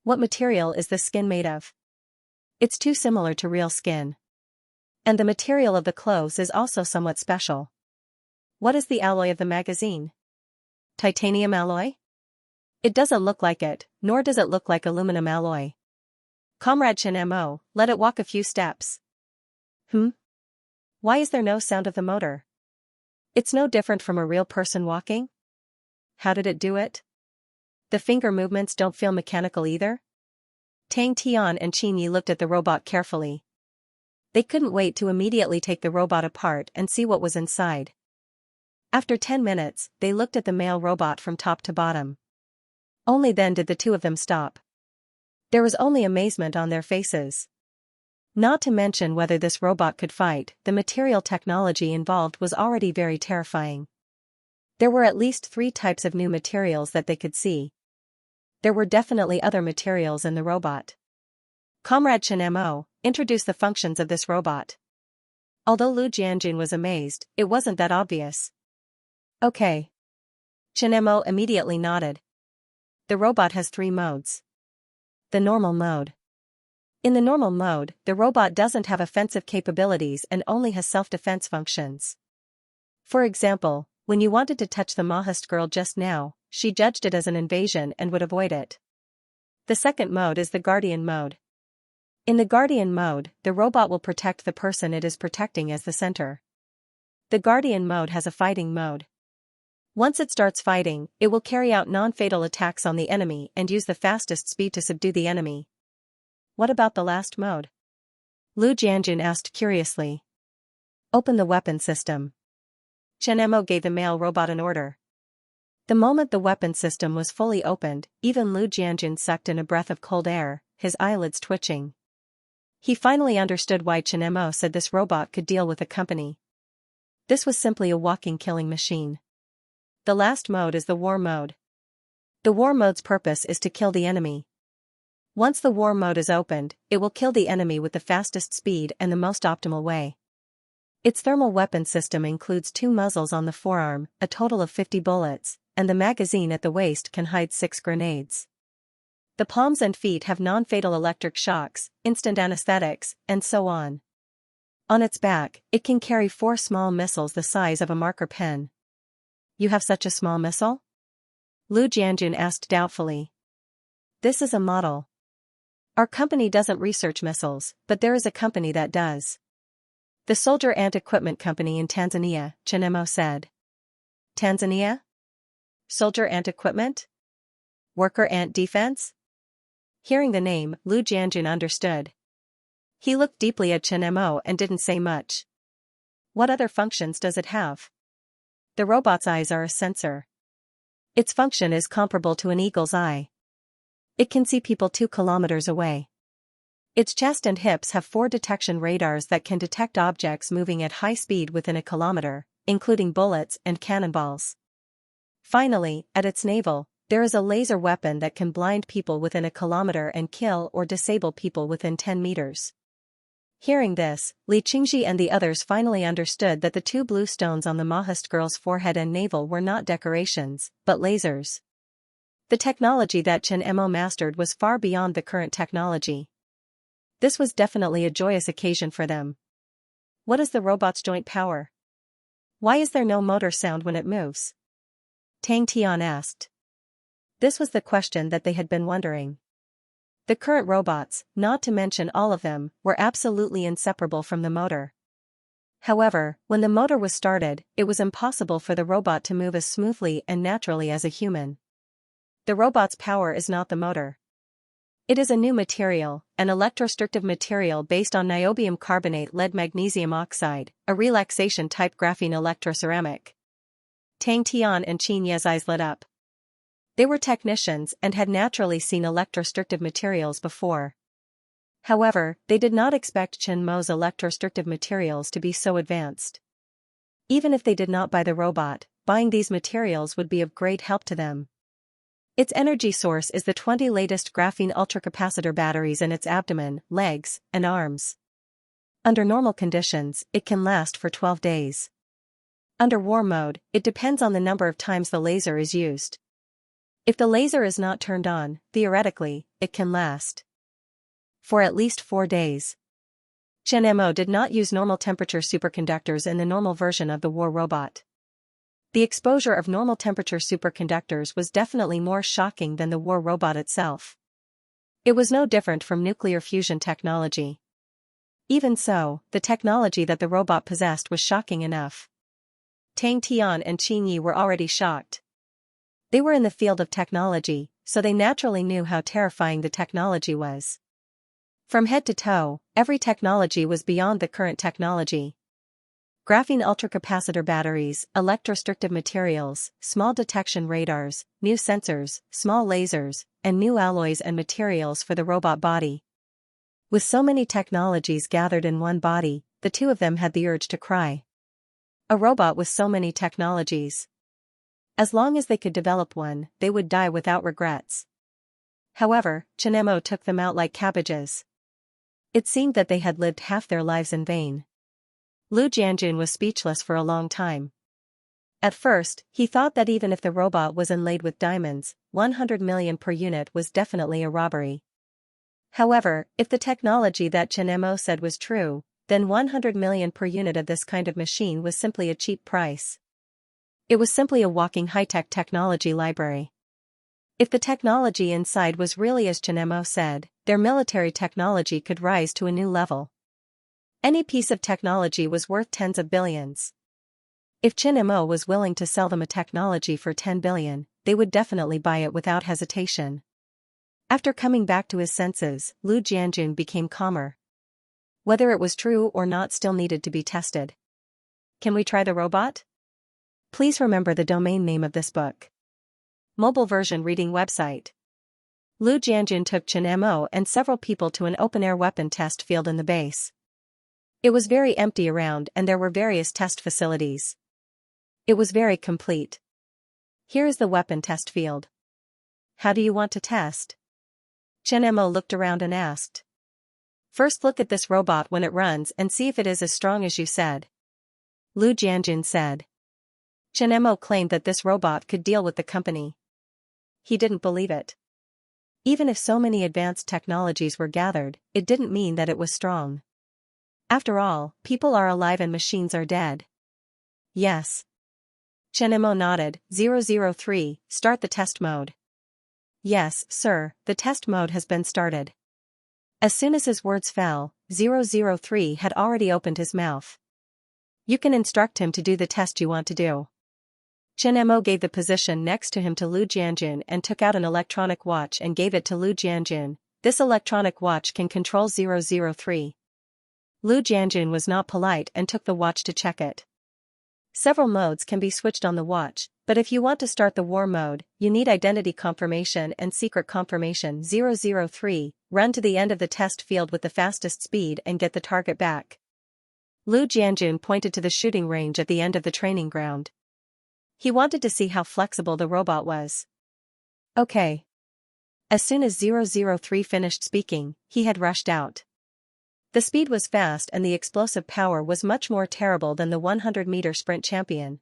What material is this skin made of? It's too similar to real skin. And the material of the clothes is also somewhat special. What is the alloy of the magazine? Titanium alloy? It doesn't look like it, nor does it look like aluminum alloy. Comrade Chen Mo, let it walk a few steps. Why is there no sound of the motor? It's no different from a real person walking? How did it do it? The finger movements don't feel mechanical either? Tang Tian and Qin Yi looked at the robot carefully. They couldn't wait to immediately take the robot apart and see what was inside. After 10 minutes, they looked at the male robot from top to bottom. Only then did the two of them stop. There was only amazement on their faces. Not to mention whether this robot could fight, the material technology involved was already very terrifying. There were at least 3 types of new materials that they could see. There were definitely other materials in the robot. Comrade Chen Mo, introduce the functions of this robot. Although Lu Jianjun was amazed, it wasn't that obvious. Okay. Chen Mo immediately nodded. The robot has 3 modes. The normal mode. In the normal mode, the robot doesn't have offensive capabilities and only has self-defense functions. For example, When you wanted to touch the Mahist girl just now, she judged it as an invasion and would avoid it. The second mode is the Guardian mode. In the Guardian mode, the robot will protect the person it is protecting as the center. The Guardian mode has a fighting mode. Once it starts fighting, it will carry out non-fatal attacks on the enemy and use the fastest speed to subdue the enemy. What about the last mode? Lu Jianjun asked curiously. Open the weapon system. Chen Mo gave the male robot an order. The moment the weapon system was fully opened, even Lu Jianjun sucked in a breath of cold air, his eyelids twitching. He finally understood why Chen Mo said this robot could deal with a company. This was simply a walking killing machine. The last mode is the war mode. The war mode's purpose is to kill the enemy. Once the war mode is opened, it will kill the enemy with the fastest speed and the most optimal way. Its thermal weapon system includes 2 muzzles on the forearm, a total of 50 bullets, and the magazine at the waist can hide 6 grenades. The palms and feet have non-fatal electric shocks, instant anesthetics, and so on. On its back, it can carry 4 small missiles the size of a marker pen. You have such a small missile? Lu Jianjun asked doubtfully. This is a model. Our company doesn't research missiles, but there is a company that does. The Soldier Ant Equipment Company in Tanzania, Chen Mo said. Tanzania? Soldier Ant Equipment? Worker Ant Defense? Hearing the name, Lu Jianjun understood. He looked deeply at Chen Mo and didn't say much. What other functions does it have? The robot's eyes are a sensor. Its function is comparable to an eagle's eye. It can see people 2 kilometers away. Its chest and hips have 4 detection radars that can detect objects moving at high speed within a kilometer, including bullets and cannonballs. Finally, at its navel, there is a laser weapon that can blind people within a kilometer and kill or disable people within 10 meters. Hearing this, Li Qingji and the others finally understood that the 2 blue stones on the Mahist girl's forehead and navel were not decorations, but lasers. The technology that Chen Mo mastered was far beyond the current technology. This was definitely a joyous occasion for them. What is the robot's joint power? Why is there no motor sound when it moves? Tang Tian asked. This was the question that they had been wondering. The current robots, not to mention all of them, were absolutely inseparable from the motor. However, when the motor was started, it was impossible for the robot to move as smoothly and naturally as a human. The robot's power is not the motor. It is a new material, an electrostrictive material based on niobium carbonate lead magnesium oxide, a relaxation-type graphene electroceramic. Tang Tian and Qin Ye's eyes lit up. They were technicians and had naturally seen electrostrictive materials before. However, they did not expect Chen Mo's electrostrictive materials to be so advanced. Even if they did not buy the robot, buying these materials would be of great help to them. Its energy source is the 20 latest graphene ultracapacitor batteries in its abdomen, legs, and arms. Under normal conditions, it can last for 12 days. Under war mode, it depends on the number of times the laser is used. If the laser is not turned on, theoretically, it can last for at least 4 days. Chen Mo did not use normal temperature superconductors in the normal version of the war robot. The exposure of normal temperature superconductors was definitely more shocking than the war robot itself. It was no different from nuclear fusion technology. Even so, the technology that the robot possessed was shocking enough. Tang Tian and Qin Yi were already shocked. They were in the field of technology, so they naturally knew how terrifying the technology was. From head to toe, every technology was beyond the current technology. Graphene ultracapacitor batteries, electrostrictive materials, small detection radars, new sensors, small lasers, and new alloys and materials for the robot body. With so many technologies gathered in one body, the 2 of them had the urge to cry. A robot with so many technologies. As long as they could develop one, they would die without regrets. However, Chen Mo took them out like cabbages. It seemed that they had lived half their lives in vain. Lu Jianjun was speechless for a long time. At first, he thought that even if the robot was inlaid with diamonds, 100 million per unit was definitely a robbery. However, if the technology that Chen Mo said was true, then 100 million per unit of this kind of machine was simply a cheap price. It was simply a walking high-tech technology library. If the technology inside was really as Xianxia said, their military technology could rise to a new level. Any piece of technology was worth tens of billions. If Xianxia was willing to sell them a technology for 10 billion, they would definitely buy it without hesitation. After coming back to his senses, Lu Jianjun became calmer. Whether it was true or not still needed to be tested. Can we try the robot? Please remember the domain name of this book. Mobile version reading website. Lu Jianjun took Xianxia and several people to an open-air weapon test field in the base. It was very empty around and there were various test facilities. It was very complete. Here is the weapon test field. How do you want to test? Xianxia looked around and asked. First look at this robot when it runs and see if it is as strong as you said. Lu Jianjun said. Xianxia claimed that this robot could deal with the company. He didn't believe it. Even if so many advanced technologies were gathered, it didn't mean that it was strong. After all, people are alive and machines are dead. Yes. Xianxia nodded. 003, start the test mode. Yes, sir, the test mode has been started. As soon as his words fell, 003 had already opened his mouth. You can instruct him to do the test you want to do. Xianxia gave the position next to him to Lu Jianjun and took out an electronic watch and gave it to Lu Jianjun. This electronic watch can control 003. Lu Jianjun was not polite and took the watch to check it. Several modes can be switched on the watch, but if you want to start the war mode, you need identity confirmation and secret confirmation. 003, run to the end of the test field with the fastest speed and get the target back. Lu Jianjun pointed to the shooting range at the end of the training ground. He wanted to see how flexible the robot was. Okay. As soon as 003 finished speaking, he had rushed out. The speed was fast and the explosive power was much more terrible than the 100-meter sprint champion.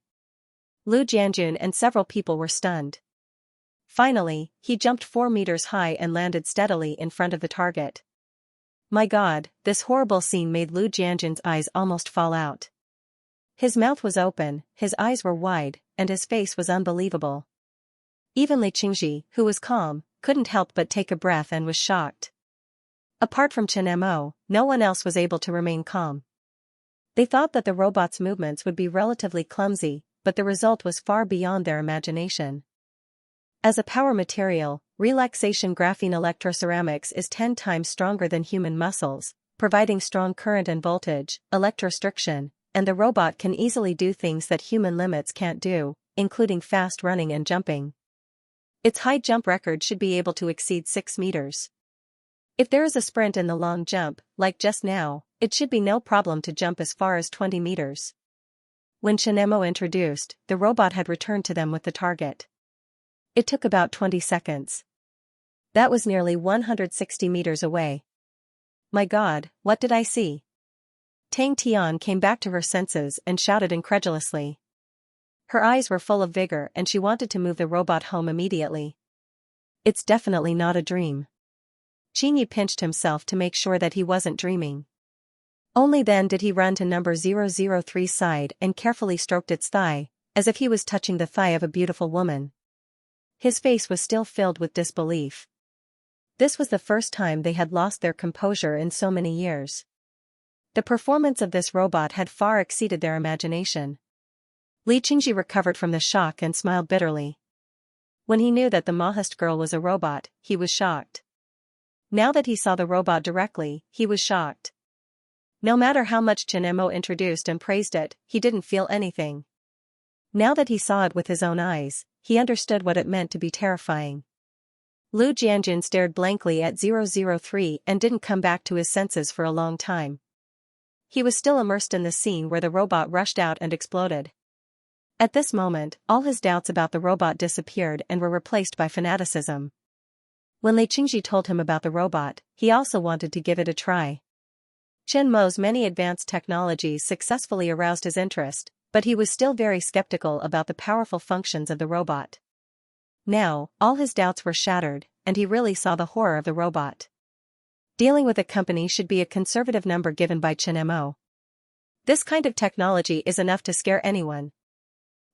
Lu Jianjun and several people were stunned. Finally, he jumped 4 meters high and landed steadily in front of the target. My God, this horrible scene made Lu Jianjun's eyes almost fall out. His mouth was open, his eyes were wide, and his face was unbelievable. Even Li Qingji, who was calm, couldn't help but take a breath and was shocked. Apart from Xianxia, no one else was able to remain calm. They thought that the robot's movements would be relatively clumsy, but the result was far beyond their imagination. As a power material, relaxation graphene electroceramics is 10 times stronger than human muscles, providing strong current and voltage, electrostriction, and the robot can easily do things that human limits can't do, including fast running and jumping. Its high jump record should be able to exceed 6 meters. If there is a sprint in the long jump, like just now, it should be no problem to jump as far as 20 meters. When Xianxia introduced, the robot had returned to them with the target. It took about 20 seconds. That was nearly 160 meters away. My God, what did I see? Tang Tian came back to her senses and shouted incredulously. Her eyes were full of vigor and she wanted to move the robot home immediately. It's definitely not a dream. Qingyi pinched himself to make sure that he wasn't dreaming. Only then did he run to number 003's side and carefully stroked its thigh, as if he was touching the thigh of a beautiful woman. His face was still filled with disbelief. This was the first time they had lost their composure in so many years. The performance of this robot had far exceeded their imagination. Li Qingji recovered from the shock and smiled bitterly. When he knew that the Mahist girl was a robot, he was shocked. Now that he saw the robot directly, he was shocked. No matter how much Xianxia introduced and praised it, he didn't feel anything. Now that he saw it with his own eyes, he understood what it meant to be terrifying. Lu Jianjun stared blankly at 003 and didn't come back to his senses for a long time. He was still immersed in the scene where the robot rushed out and exploded. At this moment, all his doubts about the robot disappeared and were replaced by fanaticism. When Li Qingji told him about the robot, he also wanted to give it a try. Chen Mo's many advanced technologies successfully aroused his interest, but he was still very skeptical about the powerful functions of the robot. Now, all his doubts were shattered, and he really saw the horror of the robot. Dealing with a company should be a conservative number given by Xianxia. This kind of technology is enough to scare anyone.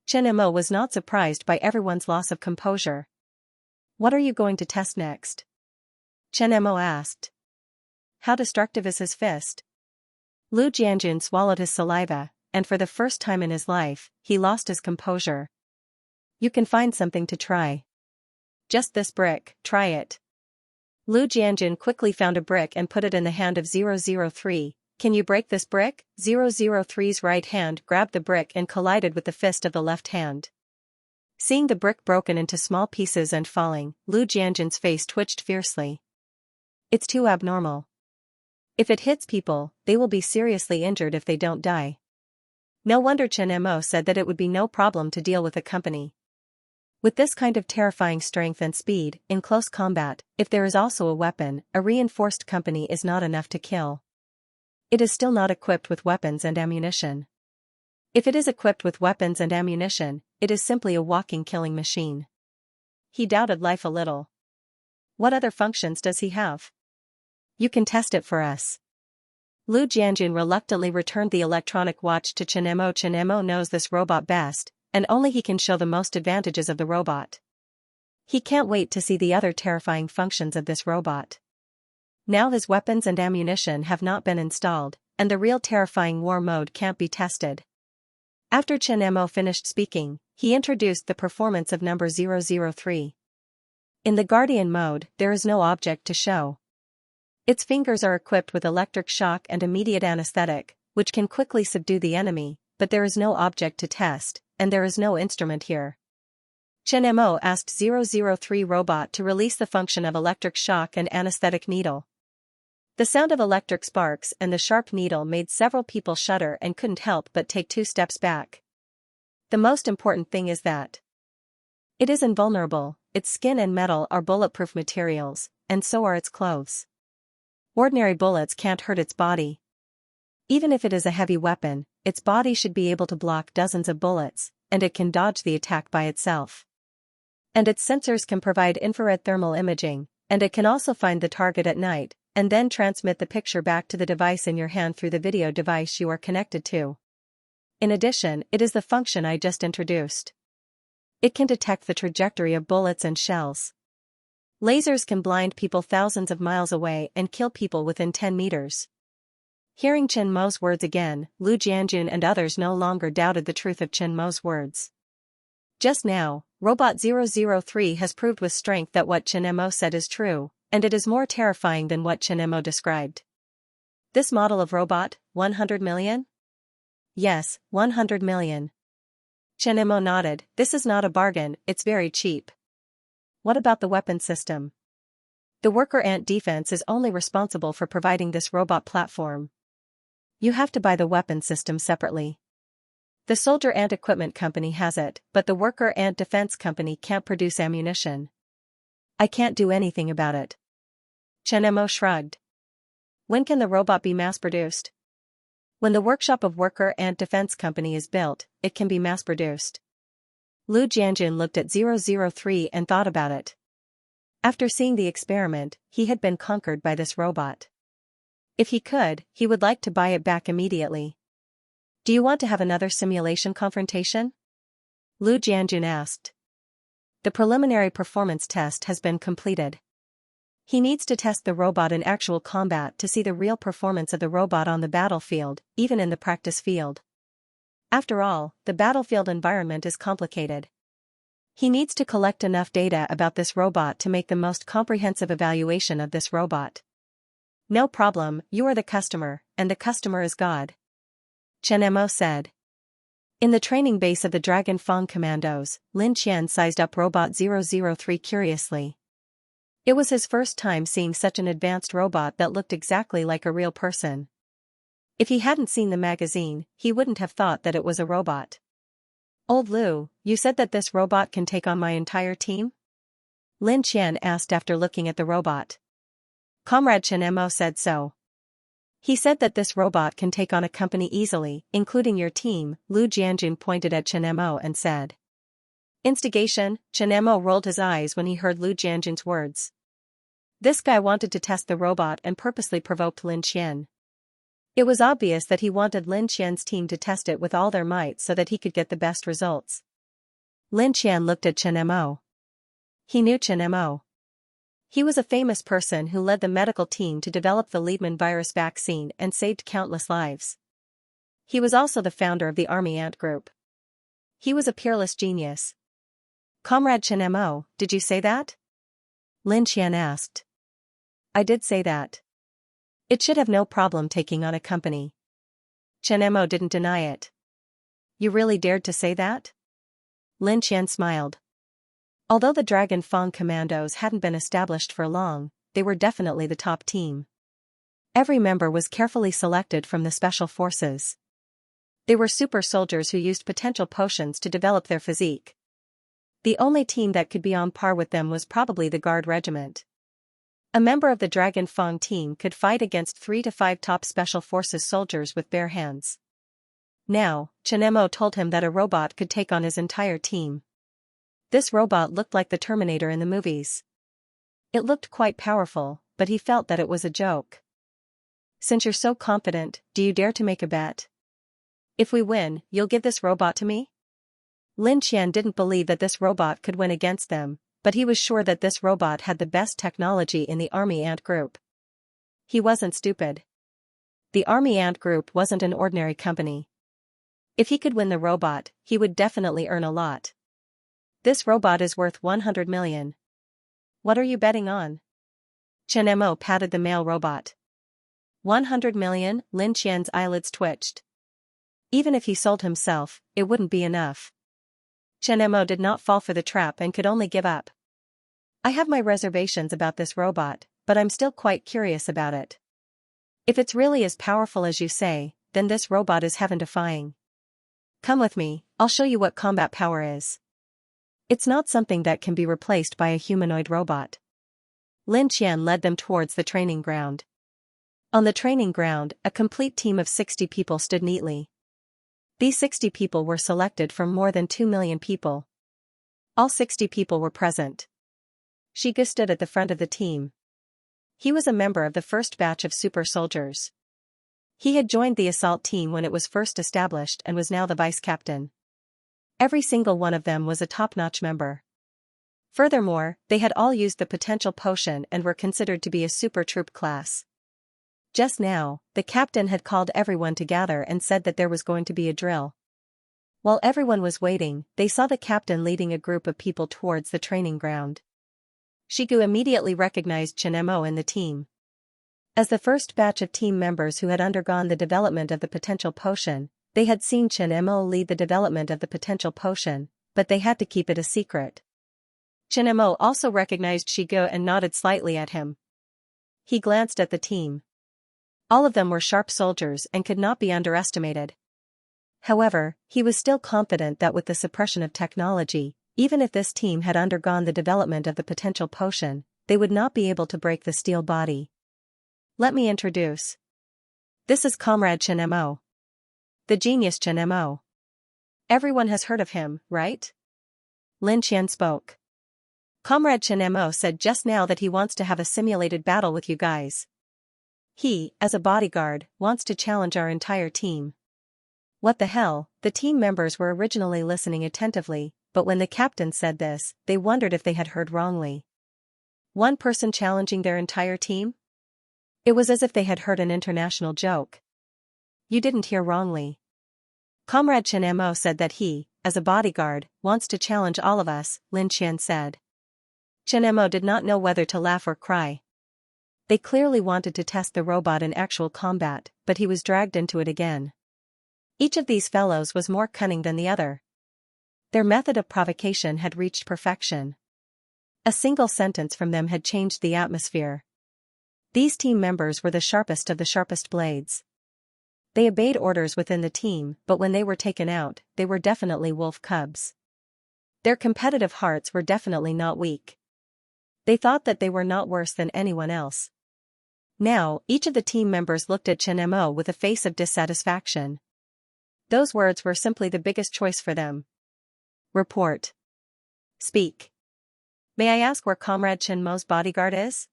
Chen Mo was not surprised by everyone's loss of composure. What are you going to test next? Chen Mo asked. How destructive is his fist? Lu Jianjun swallowed his saliva, and for the first time in his life, he lost his composure. You can find something to try. Just this brick, try it. Lu Jianjun quickly found a brick and put it in the hand of 003. Can you break this brick? 003's right hand grabbed the brick and collided with the fist of the left hand. Seeing the brick broken into small pieces and falling, Lu Jianjun's face twitched fiercely. It's too abnormal. If it hits people, they will be seriously injured if they don't die. No wonder Chen Mo said that it would be no problem to deal with a company. With this kind of terrifying strength and speed, in close combat, if there is also a weapon, a reinforced company is not enough to kill. It is still not equipped with weapons and ammunition. If it is equipped with weapons and ammunition, it is simply a walking killing machine. He doubted life a little. What other functions does he have? You can test it for us. Lu Jianjun reluctantly returned the electronic watch to Chen Mo. Chen Mo knows this robot best, and only he can show the most advantages of the robot. He can't wait to see the other terrifying functions of this robot. Now his weapons and ammunition have not been installed, and the real terrifying war mode can't be tested. After Chen Mo finished speaking, he introduced the performance of number 003. In the Guardian mode, there is no object to show. Its fingers are equipped with electric shock and immediate anesthetic, which can quickly subdue the enemy, but there is no object to test, and there is no instrument here. Chen Mo asked 003 robot to release the function of electric shock and anesthetic needle. The sound of electric sparks and the sharp needle made several people shudder and couldn't help but take 2 steps back. The most important thing is that it is invulnerable, its skin and metal are bulletproof materials, and so are its clothes. Ordinary bullets can't hurt its body. Even if it is a heavy weapon, its body should be able to block dozens of bullets, and it can dodge the attack by itself. And its sensors can provide infrared thermal imaging, and it can also find the target at night, and then transmit the picture back to the device in your hand through the video device you are connected to. In addition, it is the function I just introduced. It can detect the trajectory of bullets and shells. Lasers can blind people thousands of miles away and kill people within 10 meters. Hearing Chen Mo's words again, Lu Jianjun and others no longer doubted the truth of Chen Mo's words. Just now, Robot 003 has proved with strength that what Chen Mo said is true, and it is more terrifying than what Chen Mo described. This model of robot, 100 million? Yes, 100 million. Chen Mo nodded. This is not a bargain, it's very cheap. What about the weapon system? The worker ant defense is only responsible for providing this robot platform. You have to buy the weapon system separately. The soldier ant equipment company has it, but the worker ant defense company can't produce ammunition. I can't do anything about it. Chen Mo shrugged. When can the robot be mass-produced? When the workshop of worker ant defense company is built, it can be mass-produced. Lu Jianjun looked at 003 and thought about it. After seeing the experiment, he had been conquered by this robot. If he could, he would like to buy it back immediately. Do you want to have another simulation confrontation? Lu Jianjun asked. The preliminary performance test has been completed. He needs to test the robot in actual combat to see the real performance of the robot on the battlefield, even in the practice field. After all, the battlefield environment is complicated. He needs to collect enough data about this robot to make the most comprehensive evaluation of this robot. No problem, you are the customer, and the customer is God. Chen Mo said. In the training base of the Dragon Fang Commandos, Lin Qian sized up Robot 003 curiously. It was his first time seeing such an advanced robot that looked exactly like a real person. If he hadn't seen the magazine, he wouldn't have thought that it was a robot. Old Lu, you said that this robot can take on my entire team? Lin Qian asked after looking at the robot. Comrade Chen Mo said so. He said that this robot can take on a company easily, including your team. Lu Jianjun pointed at Chen Mo and said. Instigation. Chen Mo rolled his eyes when he heard Lu Jianjun's words. This guy wanted to test the robot and purposely provoked Lin Qian. It was obvious that he wanted Lin Qian's team to test it with all their might so that he could get the best results. Lin Qian looked at Chen Mo. He knew Chen Mo. He was a famous person who led the medical team to develop the Liebman virus vaccine and saved countless lives. He was also the founder of the Army Ant Group. He was a peerless genius. Comrade Chen Mo, did you say that? Lin Qian asked. I did say that. It should have no problem taking on a company. Chen Mo didn't deny it. You really dared to say that? Lin Qian smiled. Although the Dragon Fang Commandos hadn't been established for long, they were definitely the top team. Every member was carefully selected from the special forces. They were super soldiers who used potential potions to develop their physique. The only team that could be on par with them was probably the Guard Regiment. A member of the Dragon Fang team could fight against 3 to 5 top special forces soldiers with bare hands. Now, Chen Mo told him that a robot could take on his entire team. This robot looked like the Terminator in the movies. It looked quite powerful, but he felt that it was a joke. Since you're so confident, do you dare to make a bet? If we win, you'll give this robot to me? Lin Qian didn't believe that this robot could win against them, but he was sure that this robot had the best technology in the Army Ant Group. He wasn't stupid. The Army Ant Group wasn't an ordinary company. If he could win the robot, he would definitely earn a lot. This robot is worth 100 million. What are you betting on? Chen Mo patted the male robot. 100 million, Lin Qian's eyelids twitched. Even if he sold himself, it wouldn't be enough. Chen Mo did not fall for the trap and could only give up. I have my reservations about this robot, but I'm still quite curious about it. If it's really as powerful as you say, then this robot is heaven-defying. Come with me, I'll show you what combat power is. It's not something that can be replaced by a humanoid robot. Lin Qian led them towards the training ground. On the training ground, a complete team of 60 people stood neatly. These 60 people were selected from more than 2 million people. All 60 people were present. Shiga stood at the front of the team. He was a member of the first batch of super soldiers. He had joined the assault team when it was first established and was now the vice captain. Every single one of them was a top-notch member. Furthermore, they had all used the potential potion and were considered to be a super troop class. Just now, the captain had called everyone to gather and said that there was going to be a drill. While everyone was waiting, they saw the captain leading a group of people towards the training ground. Shigu immediately recognized Chen Mo in the team. As the first batch of team members who had undergone the development of the potential potion, they had seen Chen Mo lead the development of the potential potion, but they had to keep it a secret. Chen Mo also recognized Shigu and nodded slightly at him. He glanced at the team. All of them were sharp soldiers and could not be underestimated. However, he was still confident that with the suppression of technology, even if this team had undergone the development of the potential potion, they would not be able to break the steel body. Let me introduce. This is Comrade Chen Mo. The genius Chen Mo. Everyone has heard of him, right? Lin Qian spoke. Comrade Chen Mo said just now that he wants to have a simulated battle with you guys. He, as a bodyguard, wants to challenge our entire team. What the hell? The team members were originally listening attentively, but when the captain said this, they wondered if they had heard wrongly. One person challenging their entire team? It was as if they had heard an international joke. You didn't hear wrongly. Comrade Chen Mo said that he, as a bodyguard, wants to challenge all of us, Lin Qian said. Chen Mo did not know whether to laugh or cry. They clearly wanted to test the robot in actual combat, but he was dragged into it again. Each of these fellows was more cunning than the other. Their method of provocation had reached perfection. A single sentence from them had changed the atmosphere. These team members were the sharpest of the sharpest blades. They obeyed orders within the team, but when they were taken out, they were definitely wolf cubs. Their competitive hearts were definitely not weak. They thought that they were not worse than anyone else. Now, each of the team members looked at Chen Mo with a face of dissatisfaction. Those words were simply the biggest choice for them. Report. Speak. May I ask where Comrade Chen Mo's bodyguard is?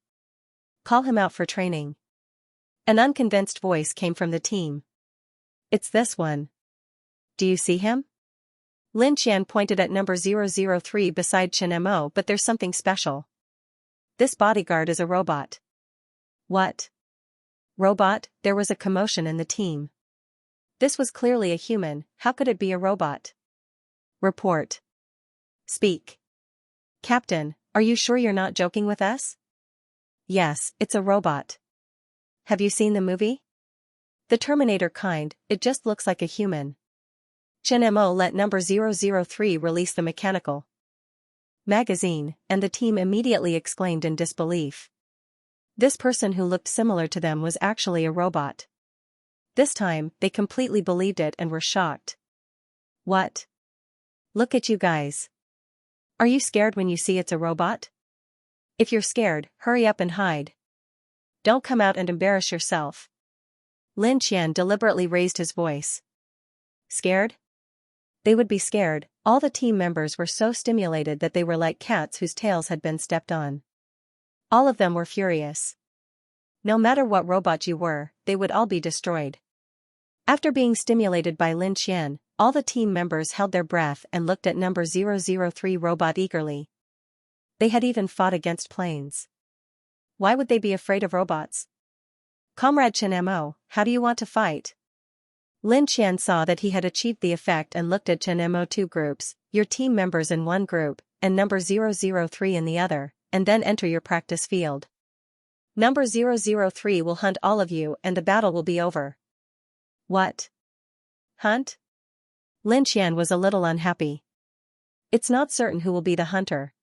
Call him out for training. An unconvinced voice came from the team. It's this one. Do you see him? Lin Qian pointed at number 003 beside Chen Mo. But there's something special. This bodyguard is a robot. What? Robot? There was a commotion in the team. This was clearly a human, how could it be a robot? Report. Speak. Captain, are you sure you're not joking with us? Yes, it's a robot. Have you seen the movie? The Terminator kind, it just looks like a human. Chen Mo let number 003 release the mechanical magazine, and the team immediately exclaimed in disbelief. This person who looked similar to them was actually a robot. This time, they completely believed it and were shocked. What? Look at you guys. Are you scared when you see it's a robot? If you're scared, hurry up and hide. Don't come out and embarrass yourself. Lin Qian deliberately raised his voice. Scared? They would be scared. All the team members were so stimulated that they were like cats whose tails had been stepped on. All of them were furious. No matter what robot you were, they would all be destroyed. After being stimulated by Lin Qian, all the team members held their breath and looked at number 003 robot eagerly. They had even fought against planes. Why would they be afraid of robots? Comrade Chen Mo, how do you want to fight? Lin Qian saw that he had achieved the effect and looked at Chen Mo. Two groups, your team members in one group, and number 003 in the other, and then enter your practice field. Number 003 will hunt all of you and the battle will be over. What? Hunt? Lin Qian was a little unhappy. It's not certain who will be the hunter.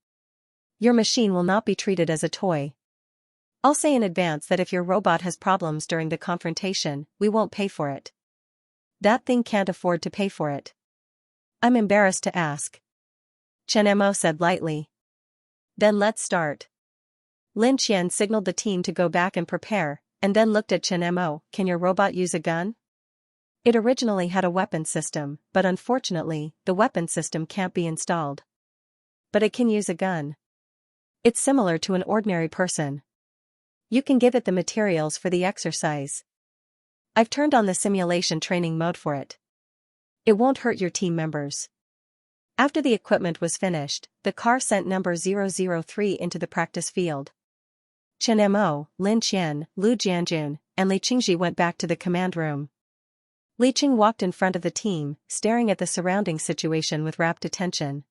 Your machine will not be treated as a toy. I'll say in advance that if your robot has problems during the confrontation, we won't pay for it. That thing can't afford to pay for it. I'm embarrassed to ask. Chen Mo said lightly. Then let's start. Lin Qian signaled the team to go back and prepare, and then looked at Chen Mo. Can your robot use a gun? It originally had a weapon system, but unfortunately, the weapon system can't be installed. But it can use a gun. It's similar to an ordinary person. You can give it the materials for the exercise. I've turned on the simulation training mode for it. It won't hurt your team members. After the equipment was finished, the car sent number 003 into the practice field. Chen Mo, Lin Qian, Lu Jianjun, and Li Qingji went back to the command room. Li Qing walked in front of the team, staring at the surrounding situation with rapt attention.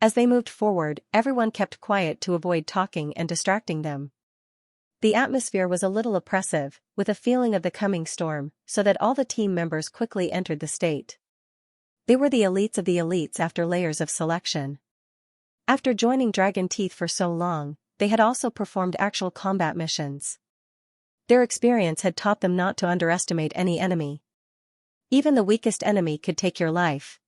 As they moved forward, everyone kept quiet to avoid talking and distracting them. The atmosphere was a little oppressive, with a feeling of the coming storm, so that all the team members quickly entered the state. They were the elites of the elites after layers of selection. After joining Dragon Teeth for so long, they had also performed actual combat missions. Their experience had taught them not to underestimate any enemy. Even the weakest enemy could take your life.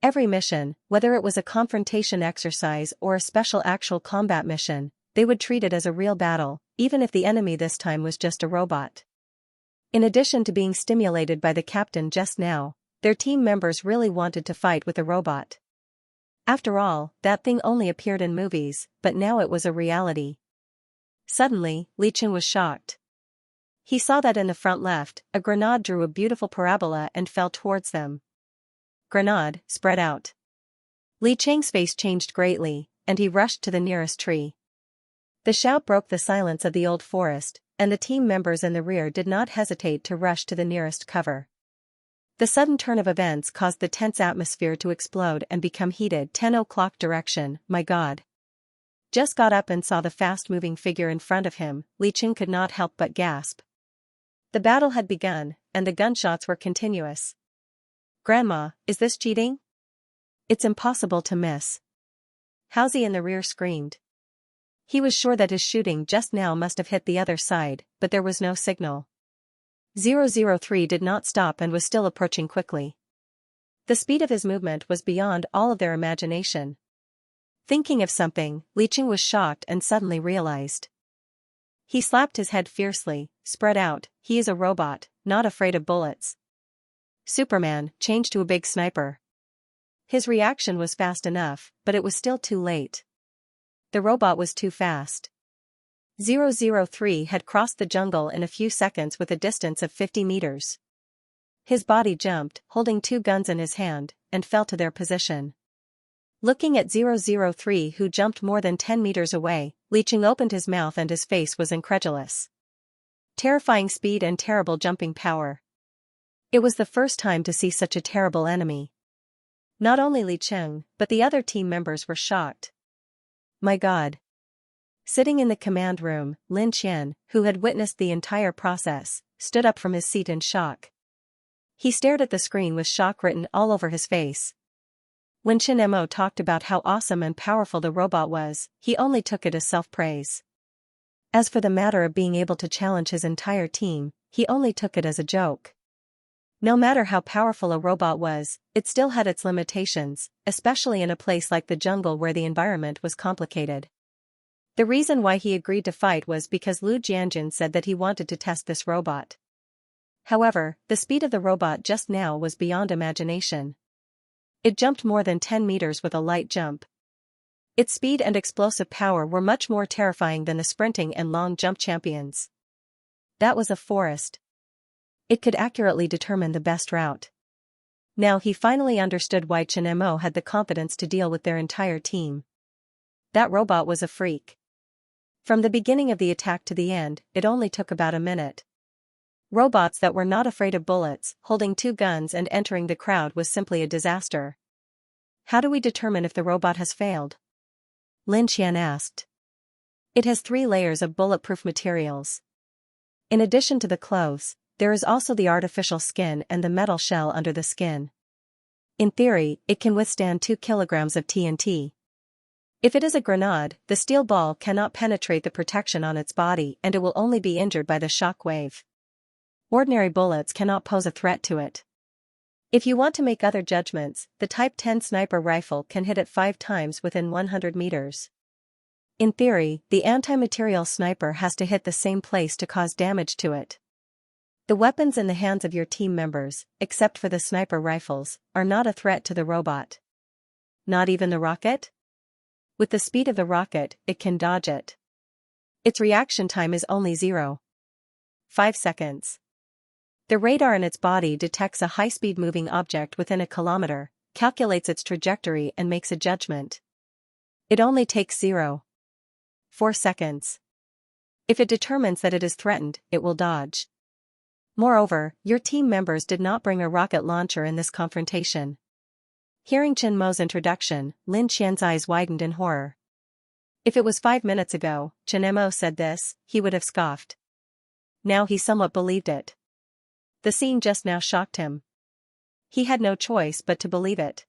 Every mission, whether it was a confrontation exercise or a special actual combat mission, they would treat it as a real battle, even if the enemy this time was just a robot. In addition to being stimulated by the captain just now, their team members really wanted to fight with a robot. After all, that thing only appeared in movies, but now it was a reality. Suddenly, Li Qing was shocked. He saw that in the front left, a grenade drew a beautiful parabola and fell towards them. Grenade, spread out. Li Qing's face changed greatly, and he rushed to the nearest tree. The shout broke the silence of the old forest, and the team members in the rear did not hesitate to rush to the nearest cover. The sudden turn of events caused the tense atmosphere to explode and become heated. 10 o'clock direction, my God. Just got up and saw the fast-moving figure in front of him, Li Qing could not help but gasp. The battle had begun, and the gunshots were continuous. Grandma, is this cheating? It's impossible to miss. Housie in the rear screamed. He was sure that his shooting just now must have hit the other side, but there was no signal. 003 did not stop and was still approaching quickly. The speed of his movement was beyond all of their imagination. Thinking of something, Li Qing was shocked and suddenly realized. He slapped his head fiercely, spread out, he is a robot, not afraid of bullets. Superman, changed to a big sniper. His reaction was fast enough, but it was still too late. The robot was too fast. 003 had crossed the jungle in a few seconds with a distance of 50 meters. His body jumped, holding two guns in his hand, and fell to their position. Looking at 003, who jumped more than 10 meters away, Li Cheng opened his mouth and his face was incredulous. Terrifying speed and terrible jumping power. It was the first time to see such a terrible enemy. Not only Li Cheng, but the other team members were shocked. My God. Sitting in the command room, Lin Qian, who had witnessed the entire process, stood up from his seat in shock. He stared at the screen with shock written all over his face. When Chen Mo talked about how awesome and powerful the robot was, he only took it as self-praise. As for the matter of being able to challenge his entire team, he only took it as a joke. No matter how powerful a robot was, it still had its limitations, especially in a place like the jungle where the environment was complicated. The reason why he agreed to fight was because Lu Jianjun said that he wanted to test this robot. However, the speed of the robot just now was beyond imagination. It jumped more than 10 meters with a light jump. Its speed and explosive power were much more terrifying than the sprinting and long jump champions. That was a forest. It could accurately determine the best route. Now he finally understood why Chen Mo had the confidence to deal with their entire team. That robot was a freak. From the beginning of the attack to the end, it only took about a minute. Robots that were not afraid of bullets, holding 2 guns and entering the crowd was simply a disaster. How do we determine if the robot has failed? Lin Qian asked. It has 3 layers of bulletproof materials. In addition to the clothes, there is also the artificial skin and the metal shell under the skin. In theory, it can withstand 2 kilograms of TNT. If it is a grenade, the steel ball cannot penetrate the protection on its body and it will only be injured by the shock wave. Ordinary bullets cannot pose a threat to it. If you want to make other judgments, the Type 10 sniper rifle can hit it 5 times within 100 meters. In theory, the anti-material sniper has to hit the same place to cause damage to it. The weapons in the hands of your team members, except for the sniper rifles, are not a threat to the robot. Not even the rocket? With the speed of the rocket, it can dodge it. Its reaction time is only 0.5 seconds. The radar in its body detects a high-speed moving object within a kilometer, calculates its trajectory and makes a judgment. It only takes 0.4 seconds. If it determines that it is threatened, it will dodge. Moreover, your team members did not bring a rocket launcher in this confrontation. Hearing Chen Mo's introduction, Lin Qian's eyes widened in horror. If it was 5 minutes ago, Chen Mo said this, he would have scoffed. Now he somewhat believed it. The scene just now shocked him. He had no choice but to believe it.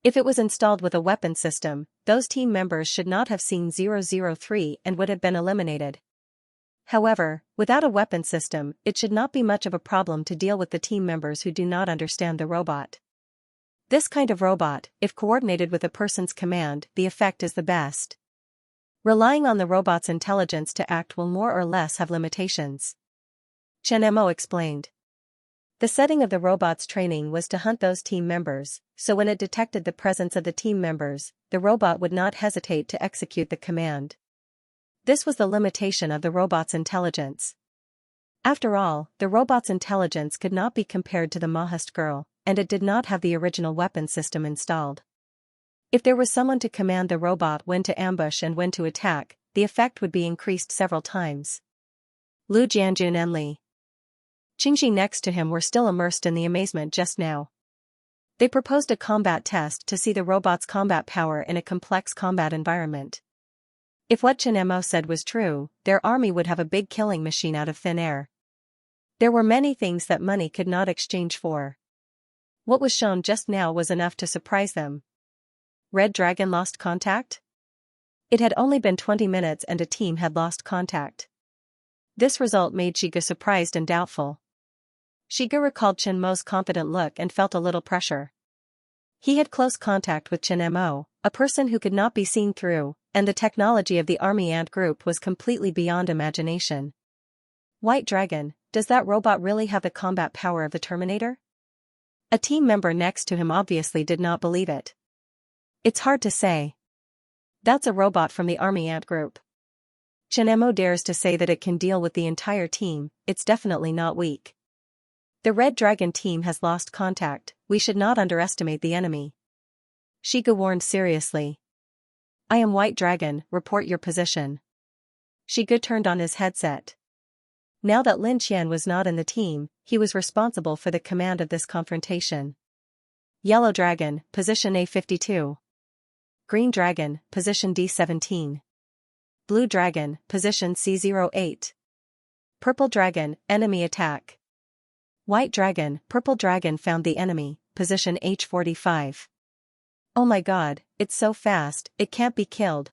If it was installed with a weapon system, those team members should not have seen 003 and would have been eliminated. However, without a weapon system, it should not be much of a problem to deal with the team members who do not understand the robot. This kind of robot, if coordinated with a person's command, the effect is the best. Relying on the robot's intelligence to act will more or less have limitations. Chen Mo explained. The setting of the robot's training was to hunt those team members, so when it detected the presence of the team members, the robot would not hesitate to execute the command. This was the limitation of the robot's intelligence. After all, the robot's intelligence could not be compared to the Mahast girl, and it did not have the original weapon system installed. If there was someone to command the robot when to ambush and when to attack, the effect would be increased several times. Lu Jianjun and Li Qingxi next to him were still immersed in the amazement just now. They proposed a combat test to see the robot's combat power in a complex combat environment. If what Chen Mo said was true, their army would have a big killing machine out of thin air. There were many things that money could not exchange for. What was shown just now was enough to surprise them. Red Dragon lost contact? It had only been 20 minutes and a team had lost contact. This result made Shiga surprised and doubtful. Shiga recalled Chen Mo's confident look and felt a little pressure. He had close contact with Chen Mo, a person who could not be seen through, and the technology of the army ant group was completely beyond imagination. White Dragon, does that robot really have the combat power of the Terminator? A team member next to him obviously did not believe it. It's hard to say. That's a robot from the army ant group. Chen Mo dares to say that it can deal with the entire team, it's definitely not weak. The Red Dragon team has lost contact, we should not underestimate the enemy. Shiga warned seriously. I am White Dragon, report your position. Shiga turned on his headset. Now that Lin Qian was not in the team, he was responsible for the command of this confrontation. Yellow Dragon, position A52. Green Dragon, position D17. Blue Dragon, position C08. Purple Dragon, enemy attack. White Dragon, Purple Dragon found the enemy, position H45. Oh my god, it's so fast, it can't be killed.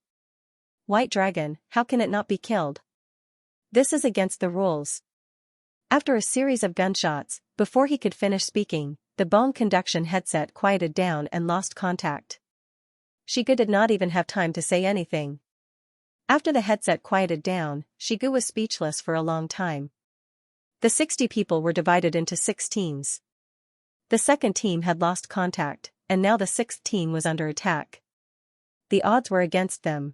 White Dragon, how can it not be killed? This is against the rules. After a series of gunshots, before he could finish speaking, the bone conduction headset quieted down and lost contact. Shiga did not even have time to say anything. After the headset quieted down, Shiga was speechless for a long time. The 60 people were divided into 6 teams. The second team had lost contact, and now the 6th team was under attack. The odds were against them.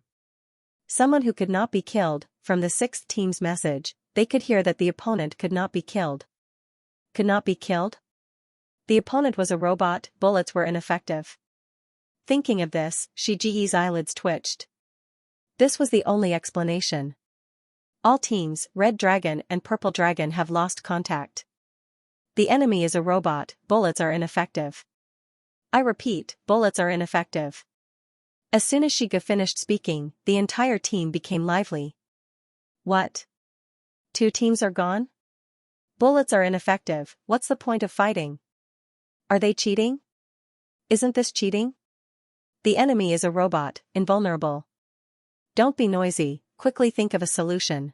Someone who could not be killed, from the 6th team's message, they could hear that the opponent could not be killed. Could not be killed? The opponent was a robot, bullets were ineffective. Thinking of this, Shiji's eyelids twitched. This was the only explanation. All teams, Red Dragon and Purple Dragon, have lost contact. The enemy is a robot, bullets are ineffective. I repeat, bullets are ineffective. As soon as Shiga finished speaking, the entire team became lively. What? 2 teams are gone? Bullets are ineffective, what's the point of fighting? Are they cheating? Isn't this cheating? The enemy is a robot, invulnerable. Don't be noisy, quickly think of a solution.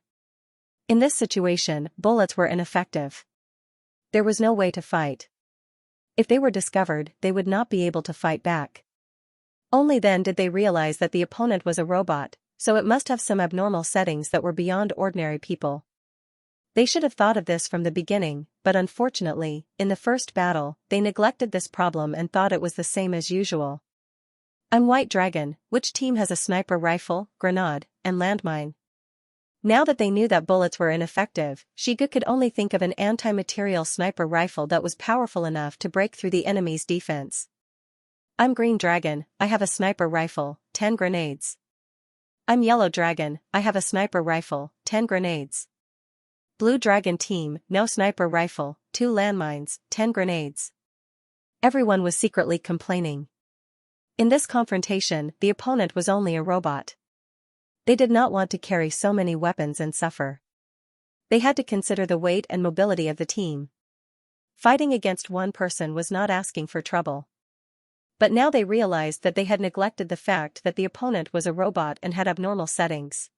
In this situation, bullets were ineffective. There was no way to fight. If they were discovered, they would not be able to fight back. Only then did they realize that the opponent was a robot, so it must have some abnormal settings that were beyond ordinary people. They should have thought of this from the beginning, but unfortunately, in the first battle, they neglected this problem and thought it was the same as usual. I'm White Dragon, which team has a sniper rifle, grenade, and landmine? Now that they knew that bullets were ineffective, Shiga could only think of an anti-material sniper rifle that was powerful enough to break through the enemy's defense. I'm Green Dragon, I have a sniper rifle, 10 grenades. I'm Yellow Dragon, I have a sniper rifle, 10 grenades. Blue Dragon team, no sniper rifle, 2 landmines, 10 grenades. Everyone was secretly complaining. In this confrontation, the opponent was only a robot. They did not want to carry so many weapons and suffer. They had to consider the weight and mobility of the team. Fighting against one person was not asking for trouble. But now they realized that they had neglected the fact that the opponent was a robot and had abnormal settings.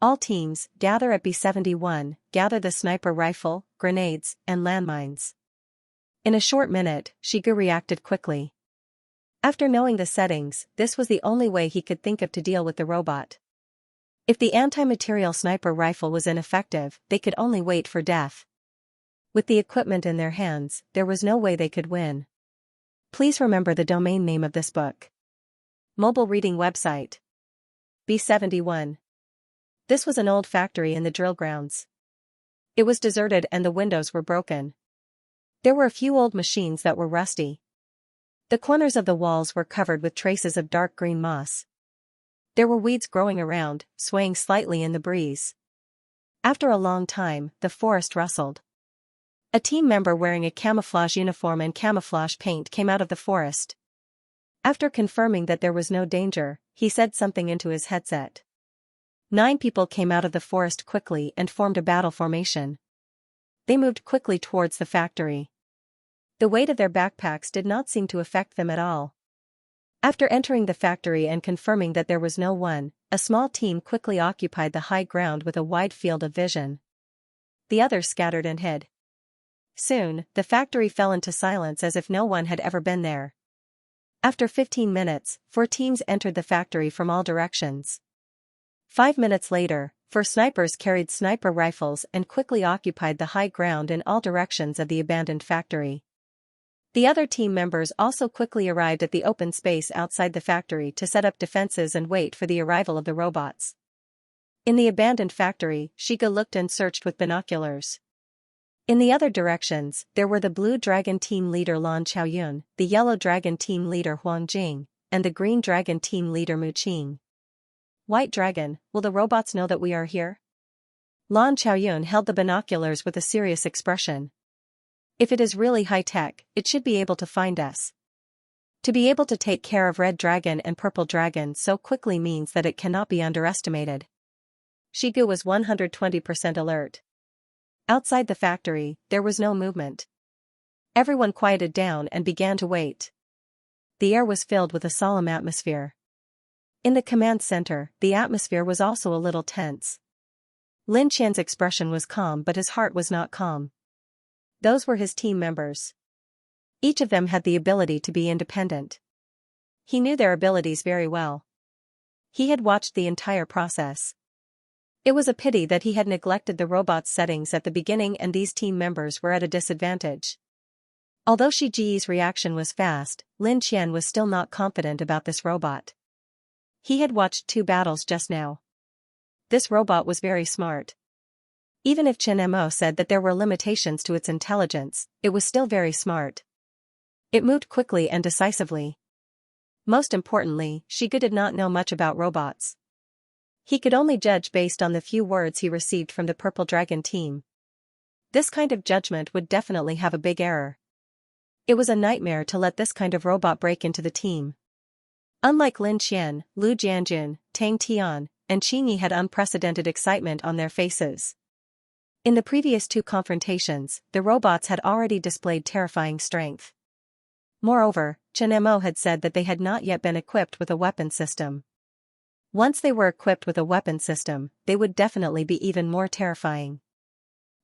All teams, gather at B71, gather the sniper rifle, grenades, and landmines. In a short minute, Shiga reacted quickly. After knowing the settings, this was the only way he could think of to deal with the robot. If the anti-material sniper rifle was ineffective, they could only wait for death. With the equipment in their hands, there was no way they could win. Please remember the domain name of this book. Mobile reading website. B71. This was an old factory in the drill grounds. It was deserted and the windows were broken. There were a few old machines that were rusty. The corners of the walls were covered with traces of dark green moss. There were weeds growing around, swaying slightly in the breeze. After a long time, the forest rustled. A team member wearing a camouflage uniform and camouflage paint came out of the forest. After confirming that there was no danger, he said something into his headset. 9 people came out of the forest quickly and formed a battle formation. They moved quickly towards the factory. The weight of their backpacks did not seem to affect them at all. After entering the factory and confirming that there was no one, a small team quickly occupied the high ground with a wide field of vision. The others scattered and hid. Soon, the factory fell into silence as if no one had ever been there. After 15 minutes, 4 teams entered the factory from all directions. 5 minutes later, 4 snipers carried sniper rifles and quickly occupied the high ground in all directions of the abandoned factory. The other team members also quickly arrived at the open space outside the factory to set up defenses and wait for the arrival of the robots. In the abandoned factory, Shiga looked and searched with binoculars. In the other directions, there were the Blue Dragon Team leader Lan Chaoyun, the Yellow Dragon Team leader Huang Jing, and the Green Dragon Team leader Mu Qing. White Dragon, will the robots know that we are here? Lan Chaoyun held the binoculars with a serious expression. If it is really high-tech, it should be able to find us. To be able to take care of Red Dragon and Purple Dragon so quickly means that it cannot be underestimated. Shigu was 120% alert. Outside the factory, there was no movement. Everyone quieted down and began to wait. The air was filled with a solemn atmosphere. In the command center, the atmosphere was also a little tense. Lin Qian's expression was calm, but his heart was not calm. Those were his team members. Each of them had the ability to be independent. He knew their abilities very well. He had watched the entire process. It was a pity that he had neglected the robot's settings at the beginning and these team members were at a disadvantage. Although Shi Ji's reaction was fast, Lin Qian was still not confident about this robot. He had watched 2 battles just now. This robot was very smart. Even if Chen Mo said that there were limitations to its intelligence, it was still very smart. It moved quickly and decisively. Most importantly, Shigu did not know much about robots. He could only judge based on the few words he received from the Purple Dragon team. This kind of judgment would definitely have a big error. It was a nightmare to let this kind of robot break into the team. Unlike Lin Qian, Lu Jianjun, Tang Tian, and Qingyi had unprecedented excitement on their faces. In the previous 2 confrontations, the robots had already displayed terrifying strength. Moreover, Chen Mo had said that they had not yet been equipped with a weapon system. Once they were equipped with a weapon system, they would definitely be even more terrifying.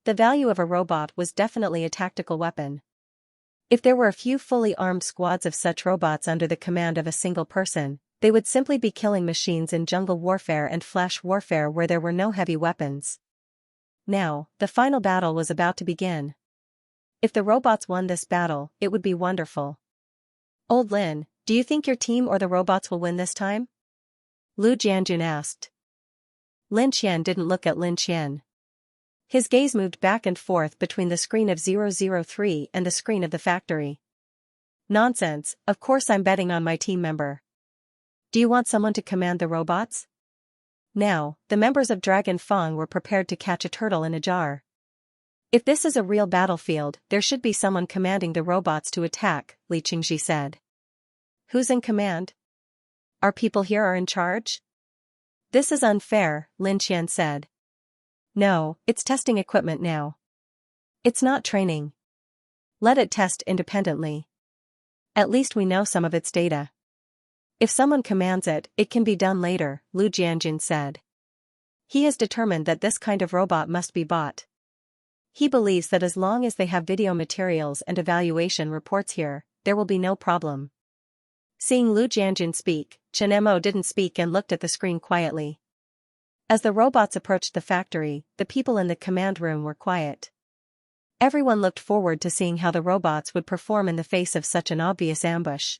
The value of a robot was definitely a tactical weapon. If there were a few fully armed squads of such robots under the command of a single person, they would simply be killing machines in jungle warfare and flash warfare where there were no heavy weapons. Now, the final battle was about to begin. If the robots won this battle, it would be wonderful. Old Lin, do you think your team or the robots will win this time? Lu Jianjun asked. Lin Qian didn't look at Lin Qian. His gaze moved back and forth between the screen of 003 and the screen of the factory. Nonsense, of course I'm betting on my team member. Do you want someone to command the robots? Now, the members of Dragon Fang were prepared to catch a turtle in a jar. If this is a real battlefield, there should be someone commanding the robots to attack, Li Qingji said. Who's in command? Our people here are in charge? This is unfair, Lin Qian said. No, it's testing equipment now. It's not training. Let it test independently. At least we know some of its data. If someone commands it, it can be done later, Lu Jianjun said. He has determined that this kind of robot must be bought. He believes that as long as they have video materials and evaluation reports here, there will be no problem. Seeing Lu Jianjun speak, Chen Mo didn't speak and looked at the screen quietly. As the robots approached the factory, the people in the command room were quiet. Everyone looked forward to seeing how the robots would perform in the face of such an obvious ambush.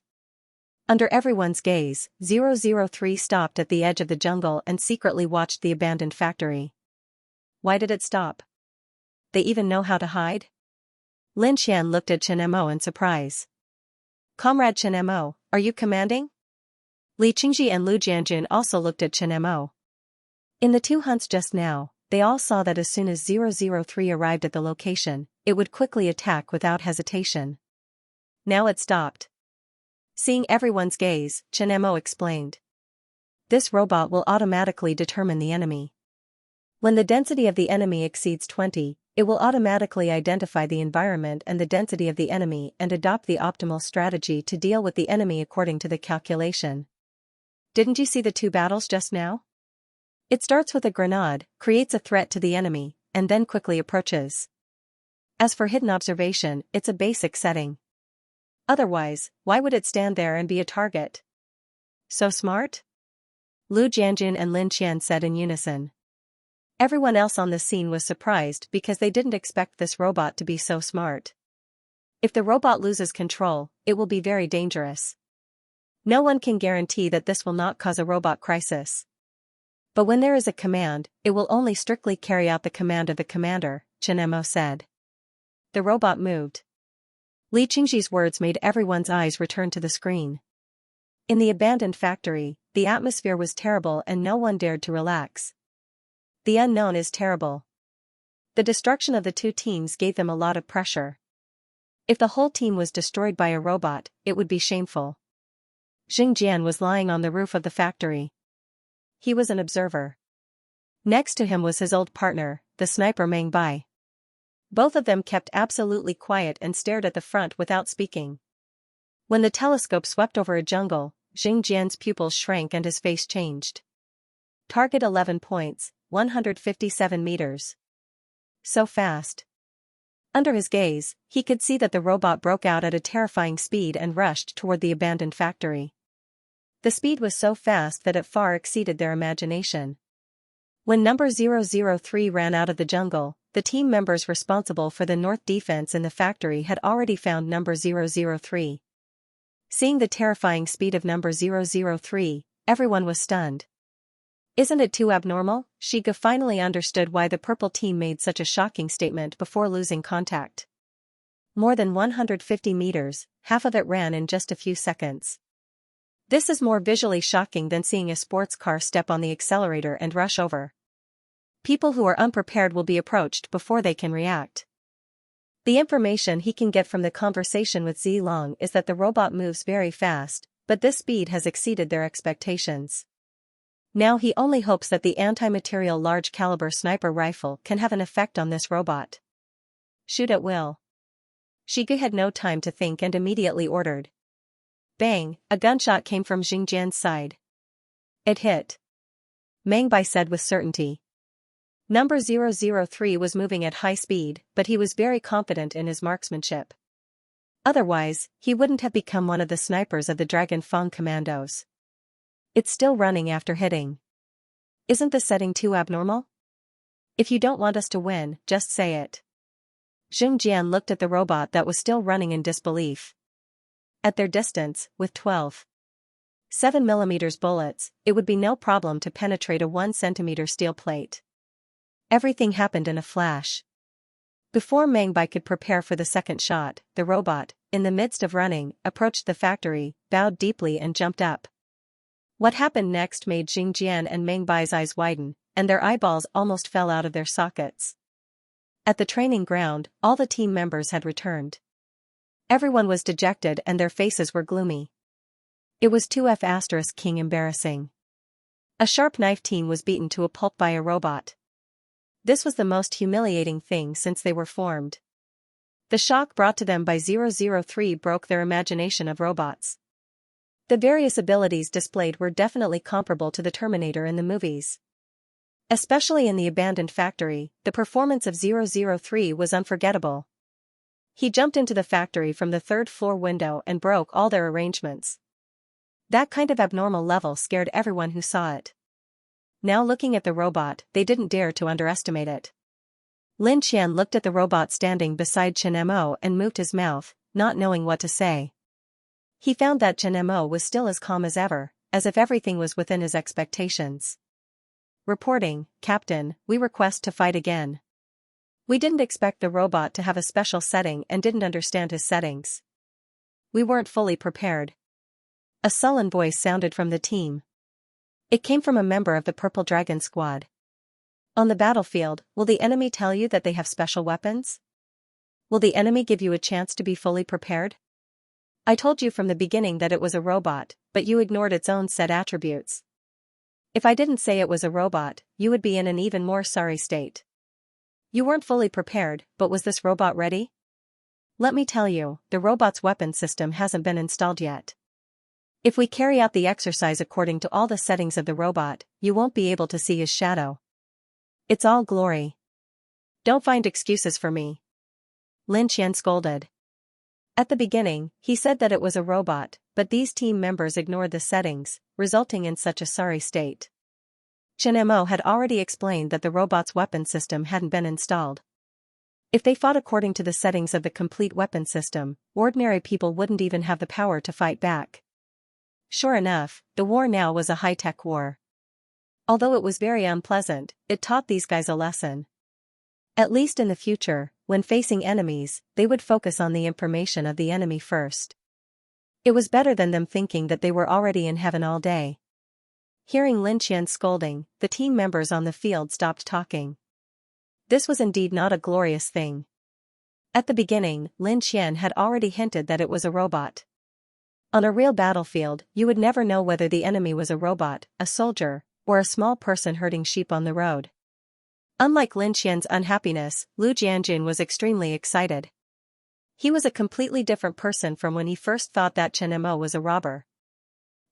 Under everyone's gaze, 003 stopped at the edge of the jungle and secretly watched the abandoned factory. Why did it stop? They even know how to hide? Lin Qian looked at Chen Mo in surprise. Comrade Chen Mo, are you commanding? Li Qingji and Lu Jianjun also looked at Chen Mo. In the 2 hunts just now, they all saw that as soon as 003 arrived at the location, it would quickly attack without hesitation. Now it stopped. Seeing everyone's gaze, Chen Mo explained. This robot will automatically determine the enemy. When the density of the enemy exceeds 20, it will automatically identify the environment and the density of the enemy and adopt the optimal strategy to deal with the enemy according to the calculation. Didn't you see the 2 battles just now? It starts with a grenade, creates a threat to the enemy, and then quickly approaches. As for hidden observation, it's a basic setting. Otherwise, why would it stand there and be a target? So smart? Lu Jianjun and Lin Qian said in unison. Everyone else on the scene was surprised because they didn't expect this robot to be so smart. If the robot loses control, it will be very dangerous. No one can guarantee that this will not cause a robot crisis. But when there is a command, it will only strictly carry out the command of the commander, Chen Mo said. the robot moved. Li Qingji's words made everyone's eyes return to the screen. In the abandoned factory, the atmosphere was terrible and no one dared to relax. The unknown is terrible. The destruction of the two teams gave them a lot of pressure. If the whole team was destroyed by a robot, it would be shameful. Xingjian was lying on the roof of the factory. He was an observer. Next to him was his old partner, the sniper Meng Bai. Both of them kept absolutely quiet and stared at the front without speaking. When the telescope swept over a jungle, Xingjian's pupils shrank and his face changed. Target 11 points, 157 meters. So fast. Under his gaze, he could see that the robot broke out at a terrifying speed and rushed toward the abandoned factory. The speed was so fast that it far exceeded their imagination. When number 003 ran out of the jungle, the team members responsible for the north defense in the factory had already found number 003. Seeing the terrifying speed of number 003, everyone was stunned. Isn't it too abnormal? Shiga finally understood why the purple team made such a shocking statement before losing contact. More than 150 meters, half of it ran in just a few seconds. This is more visually shocking than seeing a sports car step on the accelerator and rush over. People who are unprepared will be approached before they can react. The information he can get from the conversation with Zilong is that the robot moves very fast, but this speed has exceeded their expectations. Now he only hopes that the anti-material large-caliber sniper rifle can have an effect on this robot. Shoot at will. Shiga had no time to think and immediately ordered. Bang, a gunshot came from Xingjian's side. It hit. Meng Bai said with certainty. Number 003 was moving at high speed, but he was very confident in his marksmanship. Otherwise, he wouldn't have become one of the snipers of the Dragon Fang commandos. It's still running after hitting. Isn't the setting too abnormal? If you don't want us to win, just say it. Xingjian looked at the robot that was still running in disbelief. At their distance, with 12.7 mm bullets, it would be no problem to penetrate a 1 cm steel plate. Everything happened in a flash. Before Meng Bai could prepare for the second shot, the robot, in the midst of running, approached the factory, bowed deeply and jumped up. What happened next made Xingjian and Meng Bai's eyes widen, and their eyeballs almost fell out of their sockets. At the training ground, all the team members had returned. Everyone was dejected and their faces were gloomy. It was 2F** King embarrassing. A sharp knife team was beaten to a pulp by a robot. This was the most humiliating thing since they were formed. The shock brought to them by 003 broke their imagination of robots. The various abilities displayed were definitely comparable to the Terminator in the movies. Especially in the abandoned factory, the performance of 003 was unforgettable. He jumped into the factory from the third-floor window and broke all their arrangements. That kind of abnormal level scared everyone who saw it. Now looking at the robot, they didn't dare to underestimate it. Lin Qian looked at the robot standing beside Chen Mo and moved his mouth, not knowing what to say. He found that Chen Mo was still as calm as ever, as if everything was within his expectations. Reporting, Captain, we request to fight again. We didn't expect the robot to have a special setting and didn't understand his settings. We weren't fully prepared. A sullen voice sounded from the team. It came from a member of the Purple Dragon Squad. On the battlefield, will the enemy tell you that they have special weapons? Will the enemy give you a chance to be fully prepared? I told you from the beginning that it was a robot, but you ignored its own set attributes. If I didn't say it was a robot, you would be in an even more sorry state. You weren't fully prepared, but was this robot ready? Let me tell you, the robot's weapon system hasn't been installed yet. If we carry out the exercise according to all the settings of the robot, you won't be able to see his shadow. It's all glory. Don't find excuses for me. Lin Qian scolded. At the beginning, he said that it was a robot, but these team members ignored the settings, resulting in such a sorry state. Chen Mo had already explained that the robot's weapon system hadn't been installed. If they fought according to the settings of the complete weapon system, ordinary people wouldn't even have the power to fight back. Sure enough, the war now was a high-tech war. Although it was very unpleasant, it taught these guys a lesson. At least in the future, when facing enemies, they would focus on the information of the enemy first. It was better than them thinking that they were already in heaven all day. Hearing Lin Qian's scolding, the team members on the field stopped talking. This was indeed not a glorious thing. At the beginning, Lin Qian had already hinted that it was a robot. On a real battlefield, you would never know whether the enemy was a robot, a soldier, or a small person herding sheep on the road. Unlike Lin Qian's unhappiness, Lu Jianjun was extremely excited. He was a completely different person from when he first thought that Chen Mo was a robber.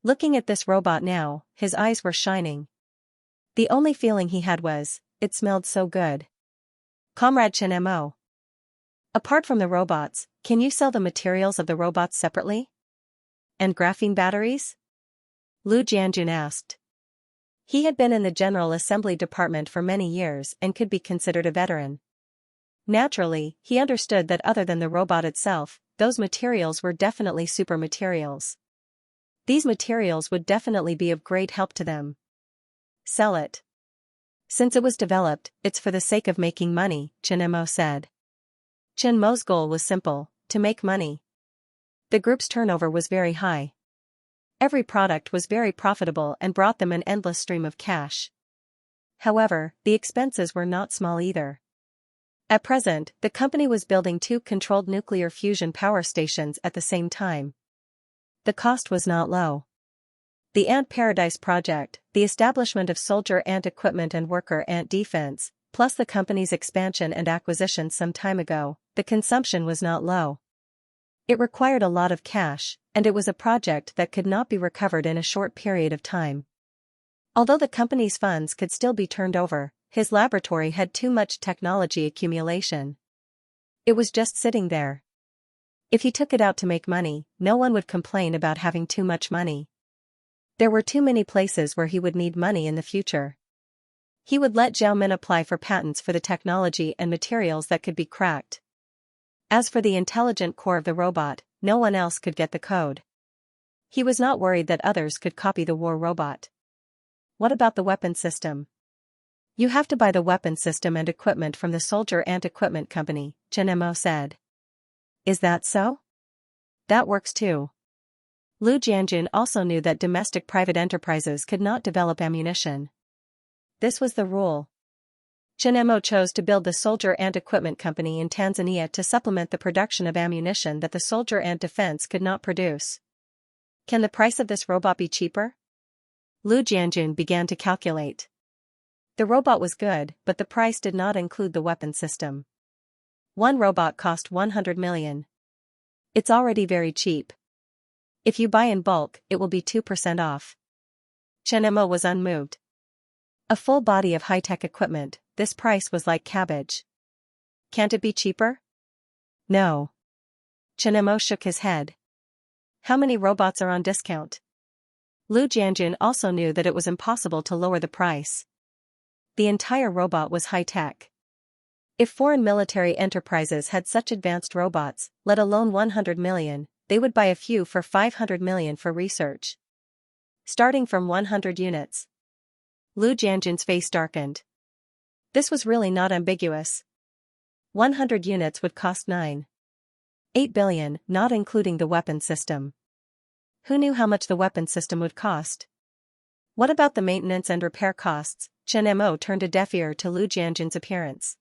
Looking at this robot now, his eyes were shining. The only feeling he had was, it smelled so good. Comrade Chen Mo. Apart from the robots, can you sell the materials of the robots separately? And graphene batteries? Lu Jianjun asked. He had been in the General Assembly Department for many years and could be considered a veteran. Naturally, he understood that other than the robot itself, those materials were definitely super materials. These materials would definitely be of great help to them. Sell it. Since it was developed, it's for the sake of making money, Chen Mo said. Chen Mo's goal was simple, to make money. The group's turnover was very high. Every product was very profitable and brought them an endless stream of cash. However, the expenses were not small either. At present, the company was building 2 controlled nuclear fusion power stations at the same time. The cost was not low. The Ant Paradise project, the establishment of soldier ant equipment and worker ant defense, plus the company's expansion and acquisition some time ago, the consumption was not low. It required a lot of cash, and it was a project that could not be recovered in a short period of time. Although the company's funds could still be turned over, his laboratory had too much technology accumulation. It was just sitting there. If he took it out to make money, no one would complain about having too much money. There were too many places where he would need money in the future. He would let Zhao Min apply for patents for the technology and materials that could be cracked. As for the intelligent core of the robot, no one else could get the code. He was not worried that others could copy the war robot. What about the weapon system? You have to buy the weapon system and equipment from the Soldier Ant Equipment Company, Chen Mo said. Is that so? That works too. Lu Jianjun also knew that domestic private enterprises could not develop ammunition. This was the rule. Chen Mo chose to build the Soldier Ant Equipment Company in Tanzania to supplement the production of ammunition that the Soldier Ant Defense could not produce. Can the price of this robot be cheaper? Lu Jianjun began to calculate. The robot was good, but the price did not include the weapon system. One robot cost 100 million. It's already very cheap. If you buy in bulk, it will be 2% off. Chen Mo was unmoved. A full body of high-tech equipment, this price was like cabbage. Can't it be cheaper? No. Chen Mo shook his head. How many robots are on discount? Lu Jianjun also knew that it was impossible to lower the price. The entire robot was high-tech. If foreign military enterprises had such advanced robots, let alone 100 million, they would buy a few for 500 million for research. Starting from 100 units. Lu Jianjun's face darkened. This was really not ambiguous. 100 units would cost 9.8 billion, not including the weapon system. Who knew how much the weapon system would cost? What about the maintenance and repair costs? Chen Mo turned a deaf ear to Lu Jianjun's appearance.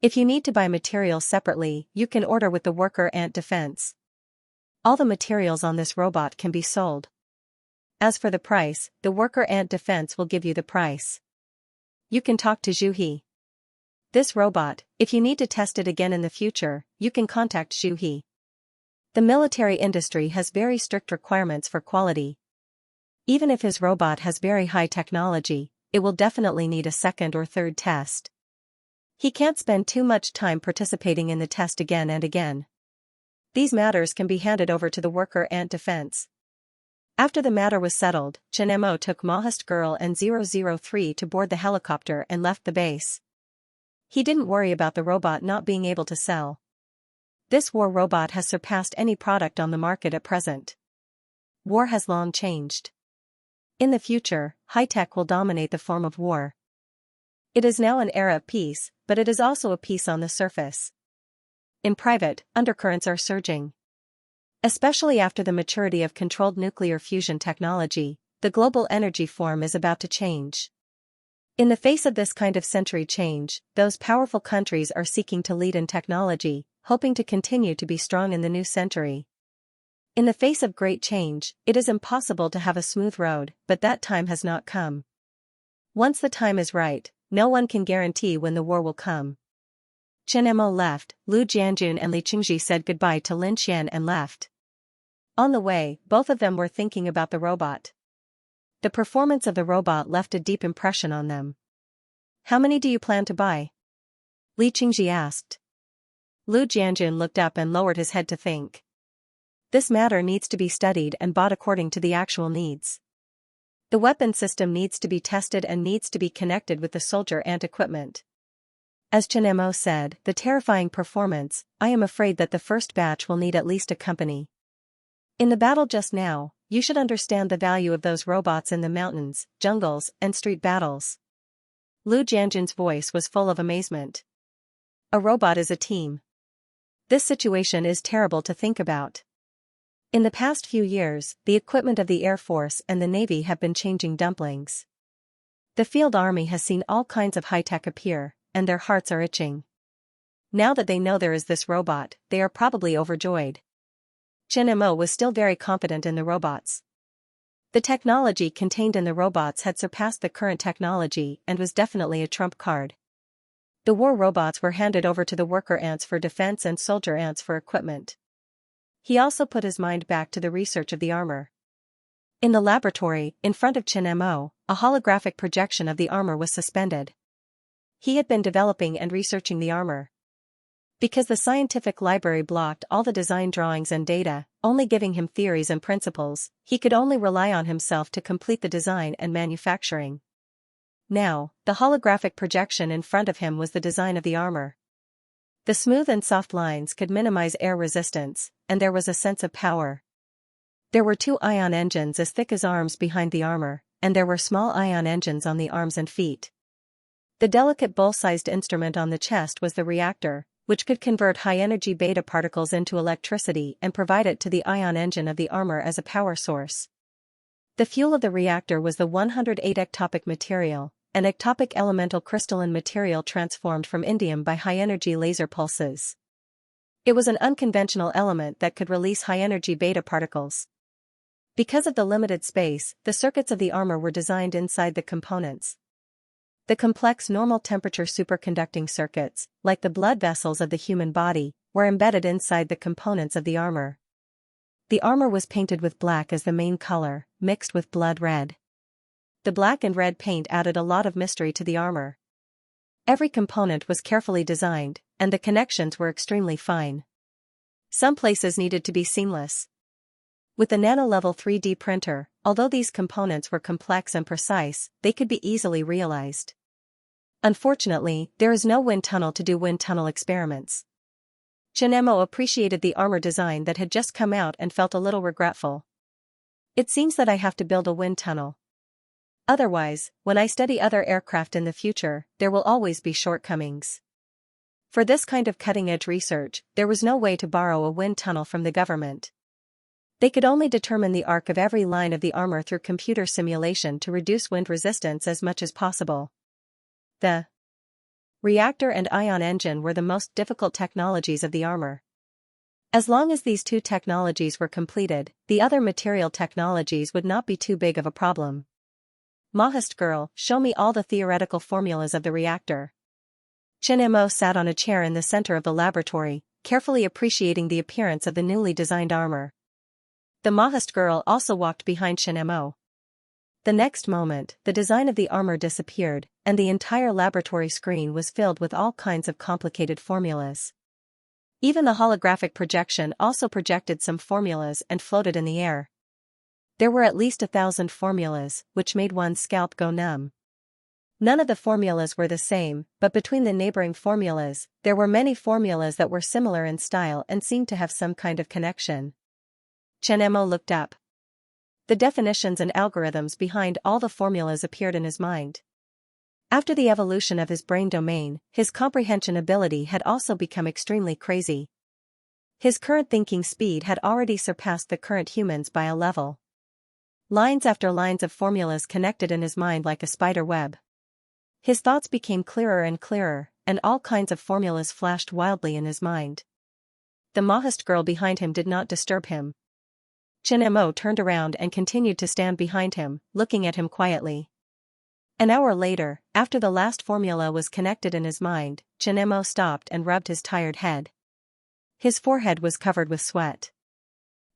If you need to buy materials separately, you can order with the worker ant defense. All the materials on this robot can be sold. As for the price, the worker ant defense will give you the price. You can talk to Zhu He. This robot, if you need to test it again in the future, you can contact Zhu He. The military industry has very strict requirements for quality. Even if his robot has very high technology, it will definitely need a second or third test. He can't spend too much time participating in the test again and again. These matters can be handed over to the worker ant defense. After the matter was settled, Chen Mo took Mahest Girl and 003 to board the helicopter and left the base. He didn't worry about the robot not being able to sell. This war robot has surpassed any product on the market at present. War has long changed. In the future, high-tech will dominate the form of war. It is now an era of peace, but it is also a peace on the surface. in private, undercurrents are surging. Especially after the maturity of controlled nuclear fusion technology, the global energy form is about to change. In the face of this kind of century change, those powerful countries are seeking to lead in technology, hoping to continue to be strong in the new century. In the face of great change, it is impossible to have a smooth road, but that time has not come. Once the time is right, no one can guarantee when the war will come. Chen Mo left, Lu Jianjun and Li Qingji said goodbye to Lin Xian and left. On the way, both of them were thinking about the robot. The performance of the robot left a deep impression on them. How many do you plan to buy? Li Qingji asked. Lu Jianjun looked up and lowered his head to think. This matter needs to be studied and bought according to the actual needs. The weapon system needs to be tested and needs to be connected with the soldier and equipment. As Chen Mo said, the terrifying performance, I am afraid that the first batch will need at least a company. In the battle just now, you should understand the value of those robots in the mountains, jungles, and street battles. Lu Jianjun's voice was full of amazement. A robot is a team. This situation is terrible to think about. In the past few years, the equipment of the Air Force and the Navy have been changing dumplings. The field army has seen all kinds of high-tech appear, and their hearts are itching. Now that they know there is this robot, they are probably overjoyed. Chen Mo was still very confident in the robots. The technology contained in the robots had surpassed the current technology and was definitely a trump card. The war robots were handed over to the worker ants for defense and soldier ants for equipment. He also put his mind back to the research of the armor. In the laboratory, in front of Chen Mo, a holographic projection of the armor was suspended. He had been developing and researching the armor. Because the scientific library blocked all the design drawings and data, only giving him theories and principles, he could only rely on himself to complete the design and manufacturing. Now, the holographic projection in front of him was the design of the armor. The smooth and soft lines could minimize air resistance, and there was a sense of power. There were 2 ion engines as thick as arms behind the armor, and there were small ion engines on the arms and feet. The delicate bowl-sized instrument on the chest was the reactor, which could convert high-energy beta particles into electricity and provide it to the ion engine of the armor as a power source. The fuel of the reactor was the 108 ectopic material, an ectopic elemental crystalline material transformed from indium by high-energy laser pulses. It was an unconventional element that could release high-energy beta particles. Because of the limited space, the circuits of the armor were designed inside the components. The complex normal-temperature superconducting circuits, like the blood vessels of the human body, were embedded inside the components of the armor. The armor was painted with black as the main color, mixed with blood red. The black and red paint added a lot of mystery to the armor. Every component was carefully designed, and the connections were extremely fine. Some places needed to be seamless. With the nano-level 3D printer, although these components were complex and precise, they could be easily realized. Unfortunately, there is no wind tunnel to do wind tunnel experiments. Chen Mo appreciated the armor design that had just come out and felt a little regretful. It seems that I have to build a wind tunnel. Otherwise, when I study other aircraft in the future, there will always be shortcomings. For this kind of cutting-edge research, there was no way to borrow a wind tunnel from the government. They could only determine the arc of every line of the armor through computer simulation to reduce wind resistance as much as possible. The reactor and ion engine were the most difficult technologies of the armor. As long as these 2 technologies were completed, the other material technologies would not be too big of a problem. Mahist girl, show me all the theoretical formulas of the reactor. Chen Mo sat on a chair in the center of the laboratory, carefully appreciating the appearance of the newly designed armor. The Mahist girl also walked behind Chen Mo. The next moment, the design of the armor disappeared, and the entire laboratory screen was filled with all kinds of complicated formulas. Even the holographic projection also projected some formulas and floated in the air. There were at least 1,000 formulas, which made one's scalp go numb. None of the formulas were the same, but between the neighboring formulas, there were many formulas that were similar in style and seemed to have some kind of connection. Chen Mo looked up. The definitions and algorithms behind all the formulas appeared in his mind. After the evolution of his brain domain, his comprehension ability had also become extremely crazy. His current thinking speed had already surpassed the current humans by a level. Lines after lines of formulas connected in his mind like a spider web. His thoughts became clearer and clearer, and all kinds of formulas flashed wildly in his mind. The Maoist girl behind him did not disturb him. Chen Mo turned around and continued to stand behind him, looking at him quietly. An hour later, after the last formula was connected in his mind, Chen Mo stopped and rubbed his tired head. His forehead was covered with sweat.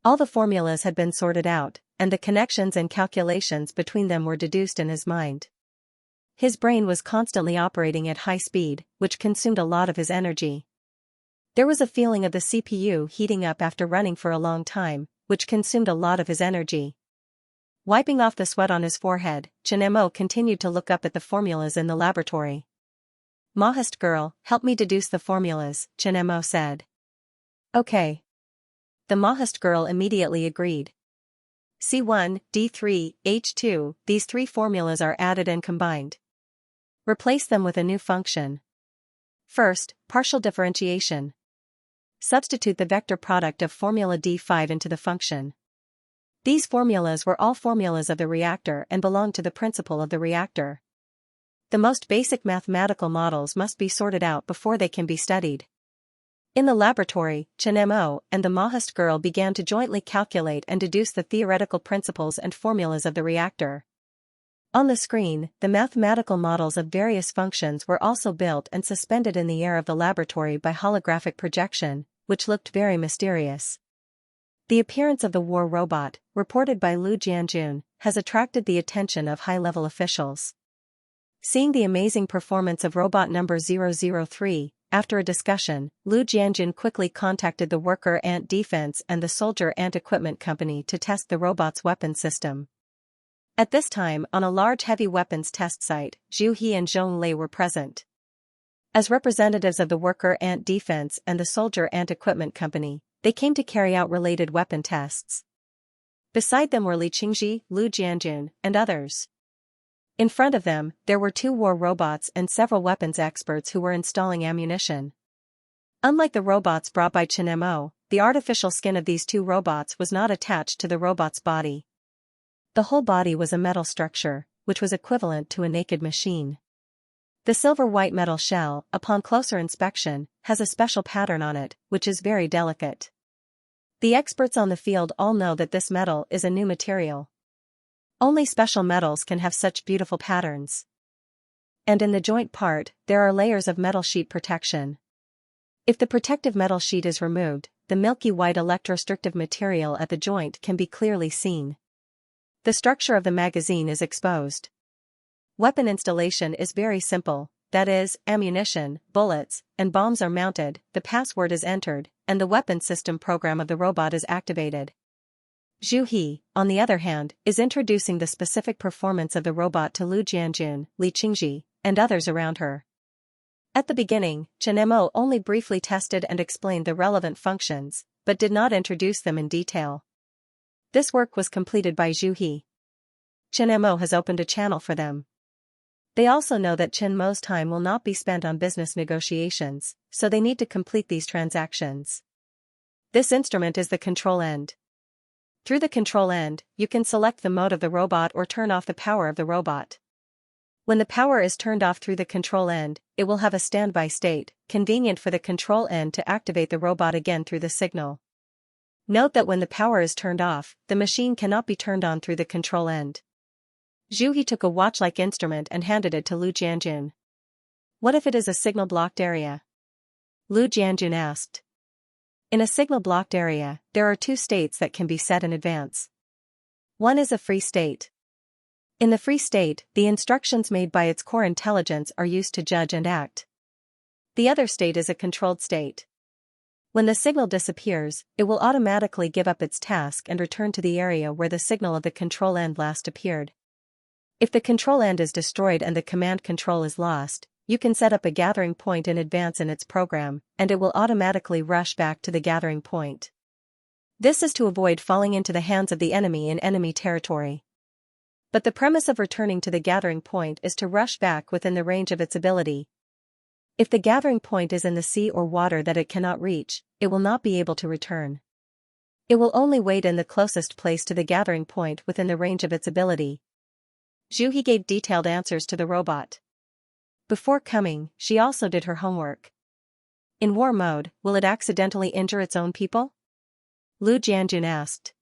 All the formulas had been sorted out, and the connections and calculations between them were deduced in his mind. His brain was constantly operating at high speed, which consumed a lot of his energy. There was a feeling of the CPU heating up after running for a long time, which consumed a lot of his energy. Wiping off the sweat on his forehead, Chen Mo continued to look up at the formulas in the laboratory. Maoist girl, help me deduce the formulas, Chen Mo said. Okay. The Maoist girl immediately agreed. C1, D3, H2, these three formulas are added and combined. Replace them with a new function. First, partial differentiation. Substitute the vector product of formula D5 into the function. These formulas were all formulas of the reactor and belonged to the principle of the reactor. The most basic mathematical models must be sorted out before they can be studied. In the laboratory, Chen Mo and the Maoist girl began to jointly calculate and deduce the theoretical principles and formulas of the reactor. On the screen, the mathematical models of various functions were also built and suspended in the air of the laboratory by holographic projection, which looked very mysterious. The appearance of the war robot, reported by Lu Jianjun, has attracted the attention of high-level officials. Seeing the amazing performance of robot number 003, after a discussion, Lu Jianjun quickly contacted the Worker Ant Defense and the Soldier Ant Equipment Company to test the robot's weapon system. At this time, on a large heavy weapons test site, Zhu He and Zhong Lei were present. As representatives of the Worker Ant Defense and the Soldier Ant Equipment Company, they came to carry out related weapon tests. Beside them were Li Qingji, Lu Jianjun, and others. In front of them, there were two war robots and several weapons experts who were installing ammunition. Unlike the robots brought by Chen Mo, the artificial skin of these two robots was not attached to the robot's body. The whole body was a metal structure, which was equivalent to a naked machine. The silver-white metal shell, upon closer inspection, has a special pattern on it, which is very delicate. The experts on the field all know that this metal is a new material. Only special metals can have such beautiful patterns. And in the joint part, there are layers of metal sheet protection. If the protective metal sheet is removed, the milky white electrostrictive material at the joint can be clearly seen. The structure of the magazine is exposed. Weapon installation is very simple, that is, ammunition, bullets, and bombs are mounted, the password is entered, and the weapon system program of the robot is activated. Zhu He, on the other hand, is introducing the specific performance of the robot to Lu Jianjun, Li Qingji, and others around her. At the beginning, Chen Mo only briefly tested and explained the relevant functions, but did not introduce them in detail. This work was completed by Zhu He. Chen Mo has opened a channel for them. They also know that Chen Mo's time will not be spent on business negotiations, so they need to complete these transactions. This instrument is the control end. Through the control end, you can select the mode of the robot or turn off the power of the robot. When the power is turned off through the control end, it will have a standby state, convenient for the control end to activate the robot again through the signal. Note that when the power is turned off, the machine cannot be turned on through the control end. Zhu He took a watch-like instrument and handed it to Lu Jianjun. What if it is a signal-blocked area? Lu Jianjun asked. In a signal-blocked area, there are two states that can be set in advance. One is a free state. In the free state, the instructions made by its core intelligence are used to judge and act. The other state is a controlled state. When the signal disappears, it will automatically give up its task and return to the area where the signal of the control end last appeared. If the control end is destroyed and the command control is lost, you can set up a gathering point in advance in its program, and it will automatically rush back to the gathering point. This is to avoid falling into the hands of the enemy in enemy territory. But the premise of returning to the gathering point is to rush back within the range of its ability. If the gathering point is in the sea or water that it cannot reach, it will not be able to return. It will only wait in the closest place to the gathering point within the range of its ability. Zhu He gave detailed answers to the robot. Before coming, she also did her homework. In war mode, will it accidentally injure its own people? Lu Jianjun asked.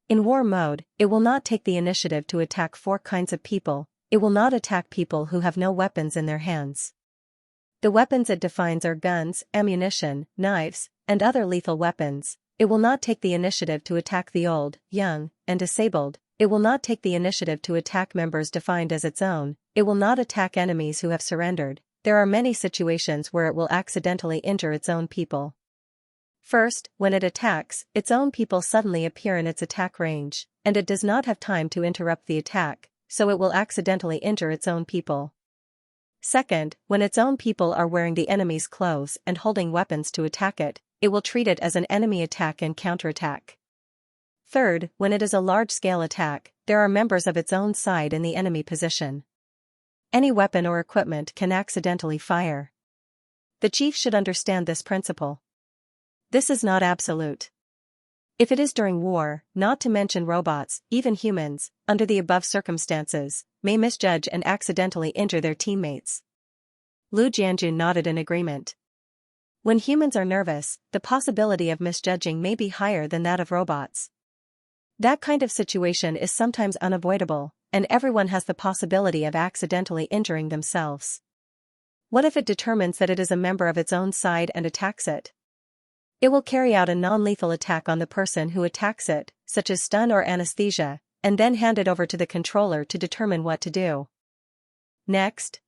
In war mode, it will not take the initiative to attack 4 kinds of people. It will not attack people who have no weapons in their hands. The weapons it defines are guns, ammunition, knives, and other lethal weapons. It will not take the initiative to attack the old, young, and disabled. It will not take the initiative to attack members defined as its own. It will not attack enemies who have surrendered. There are many situations where it will accidentally injure its own people. First, when it attacks, its own people suddenly appear in its attack range, and it does not have time to interrupt the attack, so it will accidentally injure its own people. Second, when its own people are wearing the enemy's clothes and holding weapons to attack it, it will treat it as an enemy attack and counterattack. Third, when it is a large-scale attack, there are members of its own side in the enemy position. Any weapon or equipment can accidentally fire. The chief should understand this principle. This is not absolute. If it is during war, not to mention robots, even humans, under the above circumstances, may misjudge and accidentally injure their teammates. Lu Jianjun nodded in agreement. When humans are nervous, the possibility of misjudging may be higher than that of robots. That kind of situation is sometimes unavoidable, and everyone has the possibility of accidentally injuring themselves. What if it determines that it is a member of its own side and attacks it? It will carry out a non-lethal attack on the person who attacks it, such as stun or anesthesia, and then hand it over to the controller to determine what to do. Next,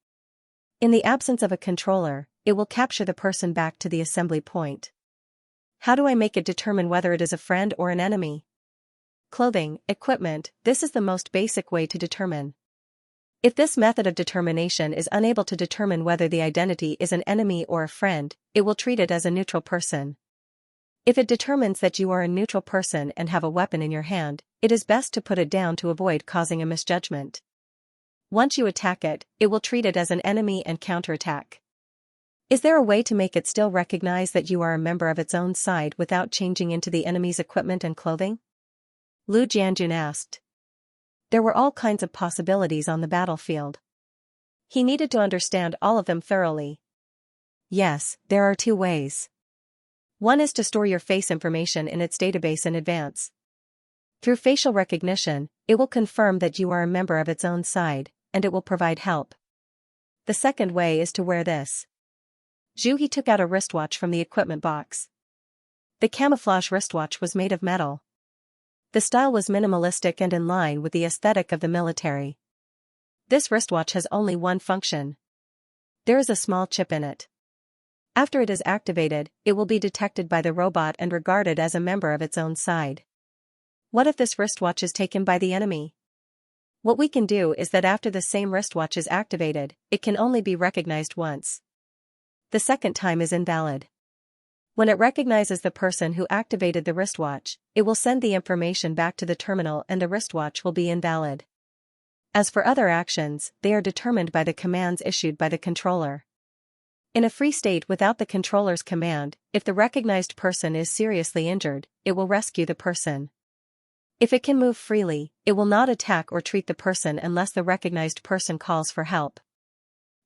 in the absence of a controller, it will capture the person back to the assembly point. How do I make it determine whether it is a friend or an enemy? Clothing, equipment, this is the most basic way to determine. If this method of determination is unable to determine whether the identity is an enemy or a friend, it will treat it as a neutral person. If it determines that you are a neutral person and have a weapon in your hand, it is best to put it down to avoid causing a misjudgment. Once you attack it, it will treat it as an enemy and counterattack. Is there a way to make it still recognize that you are a member of its own side without changing into the enemy's equipment and clothing? Lu Jianjun asked. There were all kinds of possibilities on the battlefield. He needed to understand all of them thoroughly. Yes, there are 2 ways. One is to store your face information in its database in advance. Through facial recognition, it will confirm that you are a member of its own side, and it will provide help. The second way is to wear this. Zhu He took out a wristwatch from the equipment box. The camouflage wristwatch was made of metal. The style was minimalistic and in line with the aesthetic of the military. This wristwatch has only one function. There is a small chip in it. After it is activated, it will be detected by the robot and regarded as a member of its own side. What if this wristwatch is taken by the enemy? What we can do is that after the same wristwatch is activated, it can only be recognized once. The second time is invalid. When it recognizes the person who activated the wristwatch, it will send the information back to the terminal and the wristwatch will be invalid. As for other actions, they are determined by the commands issued by the controller. In a free state without the controller's command, if the recognized person is seriously injured, it will rescue the person. If it can move freely, it will not attack or treat the person unless the recognized person calls for help.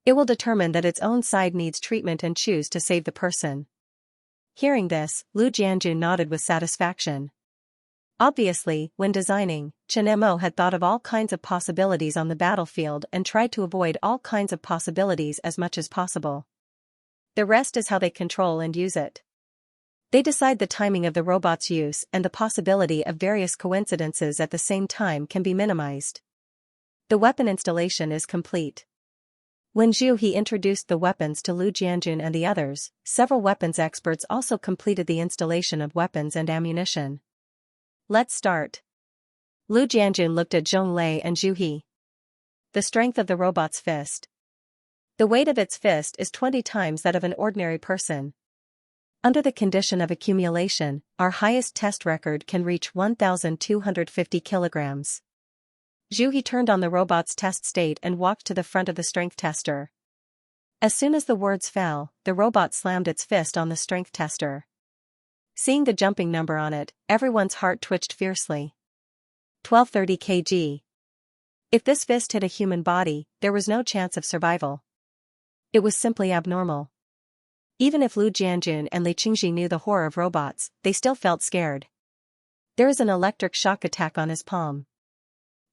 It will determine that its own side needs treatment and choose to save the person. Hearing this, Lu Jianjun nodded with satisfaction. Obviously, when designing, Chen Mo had thought of all kinds of possibilities on the battlefield and tried to avoid all kinds of possibilities as much as possible. The rest is how they control and use it. They decide the timing of the robot's use and the possibility of various coincidences at the same time can be minimized. The weapon installation is complete. When Zhu He introduced the weapons to Lu Jianjun and the others, several weapons experts also completed the installation of weapons and ammunition. Let's start. Lu Jianjun looked at Zhonglei and Zhu He. The strength of the robot's fist. The weight of its fist is 20 times that of an ordinary person. Under the condition of accumulation, our highest test record can reach 1,250 kilograms. Zhu He turned on the robot's test state and walked to the front of the strength tester. As soon as the words fell, the robot slammed its fist on the strength tester. Seeing the jumping number on it, everyone's heart twitched fiercely. 1230 kg. If this fist hit a human body, there was no chance of survival. It was simply abnormal. Even if Lu Jianjun and Li Qingji knew the horror of robots, they still felt scared. There is an electric shock attack on his palm.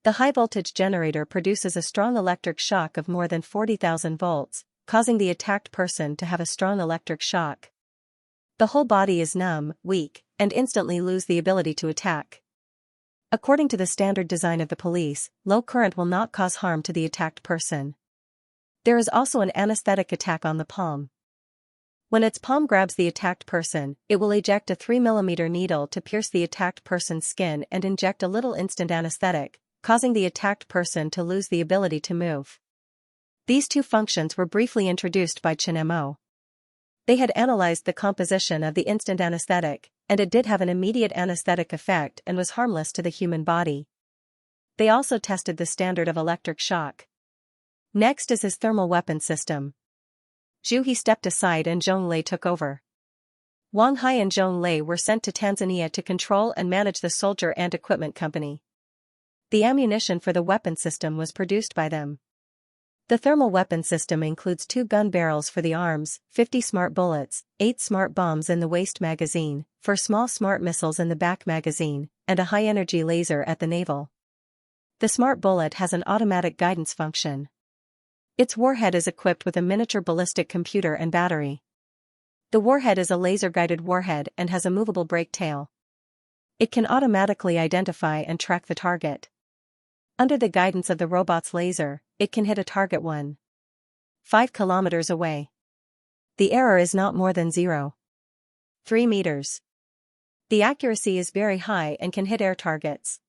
The high-voltage generator produces a strong electric shock of more than 40,000 volts, causing the attacked person to have a strong electric shock. The whole body is numb, weak, and instantly lose the ability to attack. According to the standard design of the police, low current will not cause harm to the attacked person. There is also an anesthetic attack on the palm. When its palm grabs the attacked person, it will eject a 3 mm needle to pierce the attacked person's skin and inject a little instant anesthetic, causing the attacked person to lose the ability to move. These two functions were briefly introduced by Chen Mo. They had analyzed the composition of the instant anesthetic, and it did have an immediate anesthetic effect and was harmless to the human body. They also tested the standard of electric shock. Next is his thermal weapon system. Zhu He stepped aside and Zhong Lei took over. Wang Hai and Zhong Lei were sent to Tanzania to control and manage the soldier and equipment company. The ammunition for the weapon system was produced by them. The thermal weapon system includes 2 gun barrels for the arms, 50 smart bullets, 8 smart bombs in the waist magazine, 4 small smart missiles in the back magazine, and a high-energy laser at the navel. The smart bullet has an automatic guidance function. Its warhead is equipped with a miniature ballistic computer and battery. The warhead is a laser-guided warhead and has a movable brake tail. It can automatically identify and track the target. Under the guidance of the robot's laser, it can hit a target 1.5 kilometers away. The error is not more than 0.3 meters. The accuracy is very high and can hit air targets.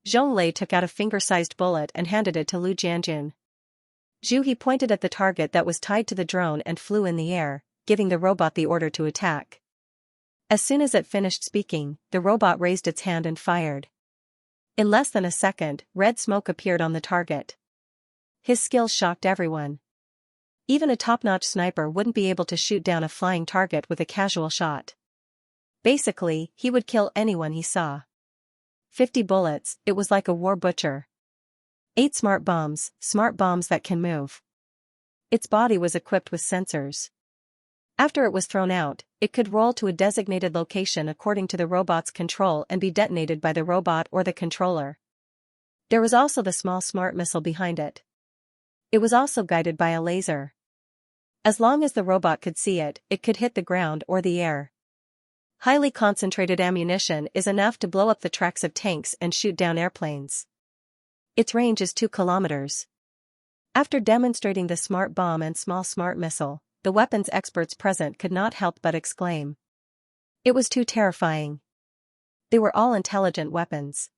Zhong Lei took out a finger-sized bullet and handed it to Lu Jianjun. Zhu He pointed at the target that was tied to the drone and flew in the air, giving the robot the order to attack. As soon as it finished speaking, the robot raised its hand and fired. In less than a second, red smoke appeared on the target. His skills shocked everyone. Even a top-notch sniper wouldn't be able to shoot down a flying target with a casual shot. Basically, he would kill anyone he saw. 50 bullets, it was like a war butcher. 8 smart bombs that can move. Its body was equipped with sensors. After it was thrown out, it could roll to a designated location according to the robot's control and be detonated by the robot or the controller. There was also the small smart missile behind it. It was also guided by a laser. As long as the robot could see it, it could hit the ground or the air. Highly concentrated ammunition is enough to blow up the tracks of tanks and shoot down airplanes. Its range is 2 kilometers. After demonstrating the smart bomb and small smart missile, the weapons experts present could not help but exclaim. It was too terrifying. They were all intelligent weapons.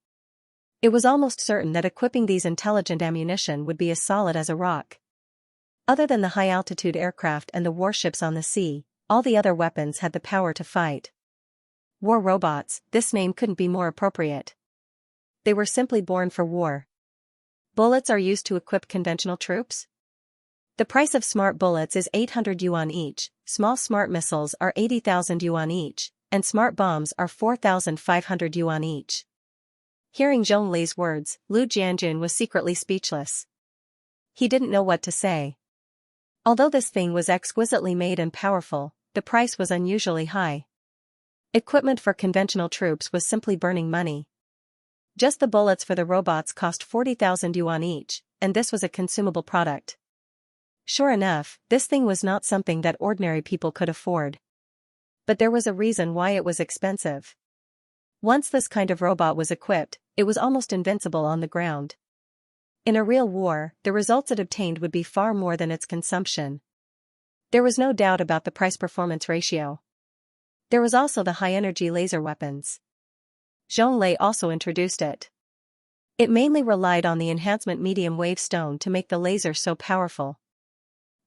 It was almost certain that equipping these intelligent ammunition would be as solid as a rock. Other than the high-altitude aircraft and the warships on the sea, all the other weapons had the power to fight. War robots, this name couldn't be more appropriate. They were simply born for war. Bullets are used to equip conventional troops? The price of smart bullets is 800 yuan each, small smart missiles are 80,000 yuan each, and smart bombs are 4,500 yuan each. Hearing Zhong Lei's words, Lu Jianjun was secretly speechless. He didn't know what to say. Although this thing was exquisitely made and powerful, the price was unusually high. Equipment for conventional troops was simply burning money. Just the bullets for the robots cost 40,000 yuan each, and this was a consumable product. Sure enough, this thing was not something that ordinary people could afford. But there was a reason why it was expensive. Once this kind of robot was equipped, it was almost invincible on the ground. In a real war, the results it obtained would be far more than its consumption. There was no doubt about the price-performance ratio. There was also the high-energy laser weapons. Zhong Lei also introduced it. It mainly relied on the enhancement medium-wave stone to make the laser so powerful.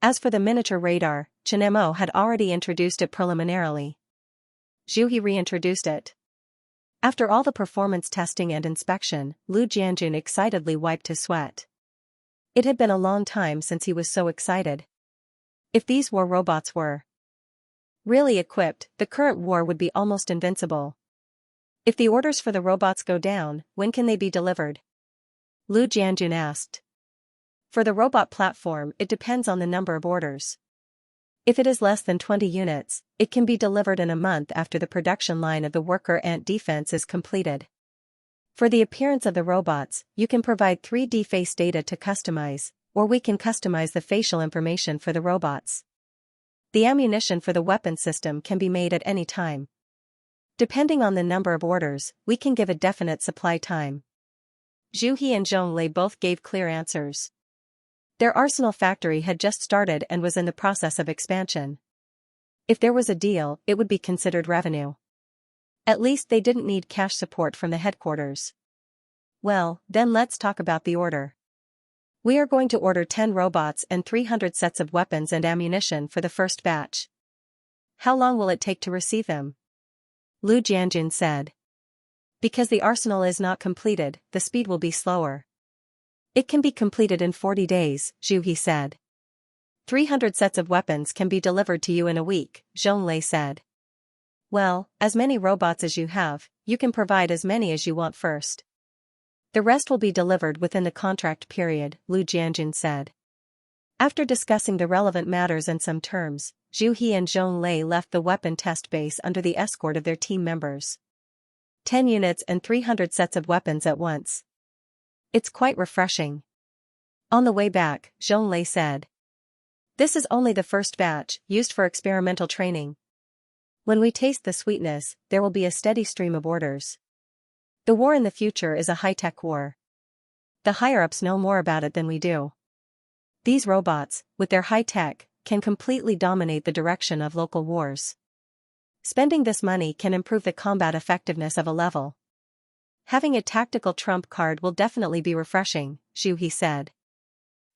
As for the miniature radar, Chen Mo had already introduced it preliminarily. Zhu He reintroduced it. After all the performance testing and inspection, Lu Jianjun excitedly wiped his sweat. It had been a long time since he was so excited. If these war robots were really equipped, the current war would be almost invincible. If the orders for the robots go down, when can they be delivered? Lu Jianjun asked. For the robot platform, it depends on the number of orders. If it is less than 20 units, it can be delivered in a month after the production line of the worker ant defense is completed. For the appearance of the robots, you can provide 3D face data to customize, or we can customize the facial information for the robots. The ammunition for the weapon system can be made at any time. Depending on the number of orders, we can give a definite supply time. Zhu He and Zhong Lei both gave clear answers. Their arsenal factory had just started and was in the process of expansion. If there was a deal, it would be considered revenue. At least they didn't need cash support from the headquarters. Well, then let's talk about the order. We are going to order 10 robots and 300 sets of weapons and ammunition for the first batch. How long will it take to receive them? Lu Jianjun said. Because the arsenal is not completed, the speed will be slower. It can be completed in 40 days, Zhu He said. 300 sets of weapons can be delivered to you in a week, Zhong Lei said. Well, as many robots as you have, you can provide as many as you want first. The rest will be delivered within the contract period, Lu Jianjun said. After discussing the relevant matters and some terms, Zhu He and Zhong Lei left the weapon test base under the escort of their team members. 10 units and 300 sets of weapons at once. It's quite refreshing. On the way back, Zhong Lei said. This is only the first batch, used for experimental training. When we taste the sweetness, there will be a steady stream of orders. The war in the future is a high-tech war. The higher-ups know more about it than we do. These robots, with their high-tech, can completely dominate the direction of local wars. Spending this money can improve the combat effectiveness of a level. Having a tactical trump card will definitely be refreshing, Zhu He said.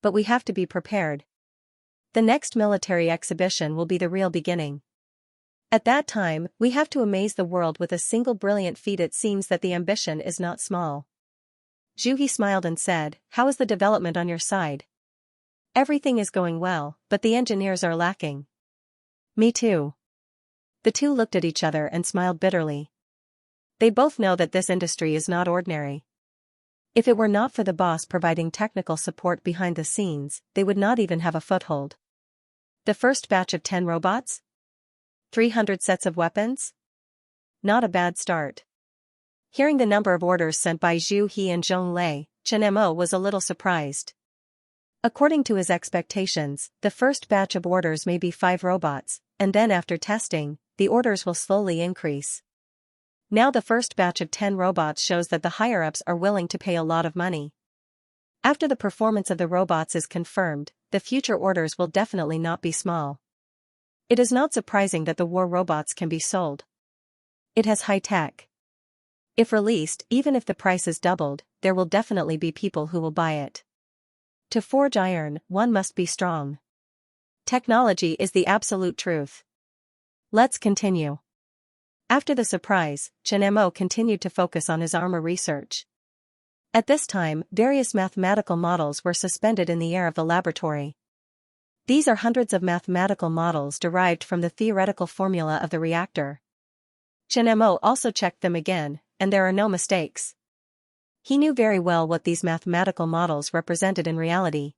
But we have to be prepared. The next military exhibition will be the real beginning. At that time, we have to amaze the world with a single brilliant feat. It seems that the ambition is not small. Zhu He smiled and said, How is the development on your side? Everything is going well, but the engineers are lacking. Me too. The two looked at each other and smiled bitterly. They both know that this industry is not ordinary. If it were not for the boss providing technical support behind the scenes, they would not even have a foothold. The first batch of 10 robots? 300 sets of weapons? Not a bad start. Hearing the number of orders sent by Zhu He and Zhong Lei, Chen Mo was a little surprised. According to his expectations, the first batch of orders may be 5 robots, and then after testing, the orders will slowly increase. Now the first batch of 10 robots shows that the higher-ups are willing to pay a lot of money. After the performance of the robots is confirmed, the future orders will definitely not be small. It is not surprising that the war robots can be sold. It has high tech. If released, even if the price is doubled, there will definitely be people who will buy it. To forge iron, one must be strong. Technology is the absolute truth. Let's continue. After the surprise, Chen Mo continued to focus on his armor research. At this time, various mathematical models were suspended in the air of the laboratory. These are hundreds of mathematical models derived from the theoretical formula of the reactor. Chen Mo also checked them again, and there are no mistakes. He knew very well what these mathematical models represented in reality.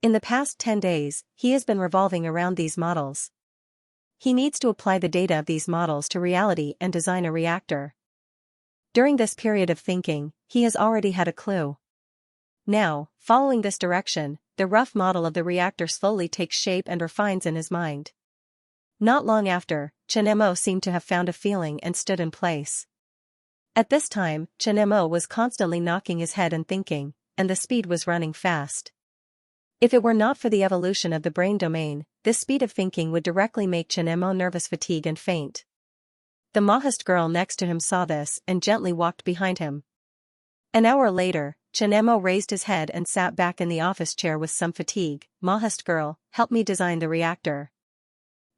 In the past 10 days, he has been revolving around these models. He needs to apply the data of these models to reality and design a reactor. During this period of thinking, he has already had a clue. Now, following this direction, the rough model of the reactor slowly takes shape and refines in his mind. Not long after, Chen Mo seemed to have found a feeling and stood in place. At this time, Chen Mo was constantly knocking his head and thinking, and the speed was running fast. If it were not for the evolution of the brain domain, this speed of thinking would directly make Chen Mo nervous fatigue and faint. The Mahist girl next to him saw this and gently walked behind him. An hour later, Chen Mo raised his head and sat back in the office chair with some fatigue. Mahist girl, help me design the reactor.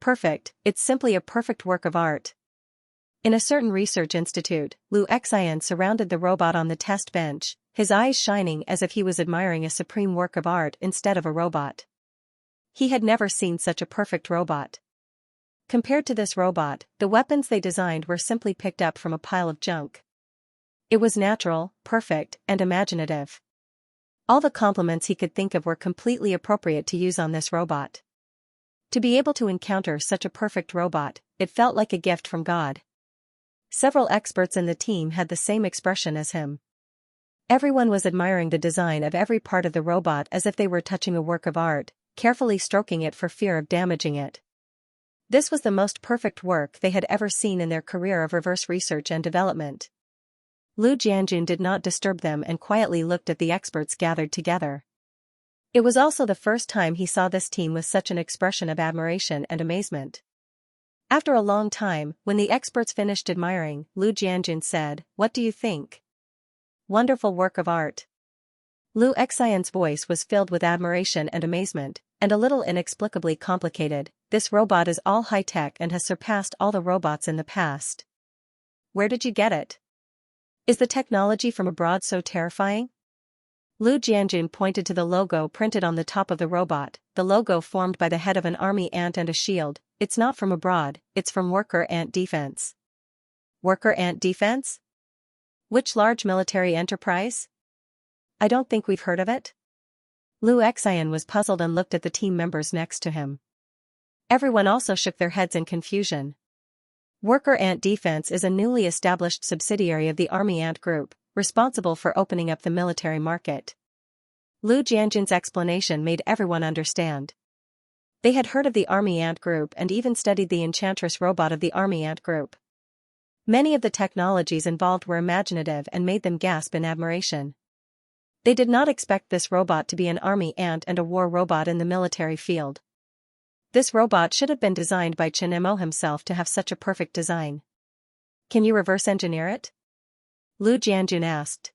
Perfect, it's simply a perfect work of art. In a certain research institute, Lu Xian surrounded the robot on the test bench, his eyes shining as if he was admiring a supreme work of art instead of a robot. He had never seen such a perfect robot. Compared to this robot, the weapons they designed were simply picked up from a pile of junk. It was natural, perfect, and imaginative. All the compliments he could think of were completely appropriate to use on this robot. To be able to encounter such a perfect robot, it felt like a gift from God. Several experts in the team had the same expression as him. Everyone was admiring the design of every part of the robot as if they were touching a work of art, carefully stroking it for fear of damaging it. This was the most perfect work they had ever seen in their career of reverse research and development. Lu Jianjun did not disturb them and quietly looked at the experts gathered together. It was also the first time he saw this team with such an expression of admiration and amazement. After a long time, when the experts finished admiring, Lu Jianjun said, "What do you think?" "Wonderful work of art." Lu Xian's voice was filled with admiration and amazement, and a little inexplicably complicated. "This robot is all high-tech and has surpassed all the robots in the past. Where did you get it? Is the technology from abroad so terrifying?" Lu Jianjun pointed to the logo printed on the top of the robot, the logo formed by the head of an army ant and a shield. "It's not from abroad, it's from Worker Ant Defense." Worker Ant Defense? Which large military enterprise? I don't think we've heard of it. Lu Xian was puzzled and looked at the team members next to him. Everyone also shook their heads in confusion. Worker Ant Defense is a newly established subsidiary of the Army Ant Group, responsible for opening up the military market. Lu Jianjun's explanation made everyone understand. They had heard of the Army Ant Group and even studied the Enchantress robot of the Army Ant Group. Many of the technologies involved were imaginative and made them gasp in admiration. They did not expect this robot to be an army ant and a war robot in the military field. This robot should have been designed by Chen Mo himself to have such a perfect design. Can you reverse engineer it? Lu Jianjun asked.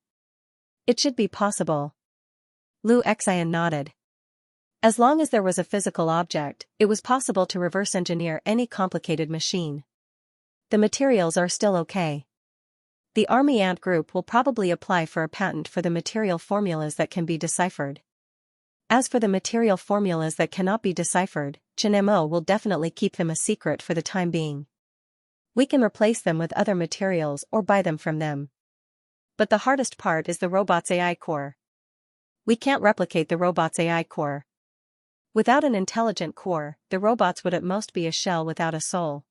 It should be possible. Lu Xian nodded. As long as there was a physical object, it was possible to reverse engineer any complicated machine. The materials are still okay. The Army Ant Group will probably apply for a patent for the material formulas that can be deciphered. As for the material formulas that cannot be deciphered, Chen Mo will definitely keep them a secret for the time being. We can replace them with other materials or buy them from them. But the hardest part is the robot's AI core. We can't replicate the robot's AI core. Without an intelligent core, the robots would at most be a shell without a soul.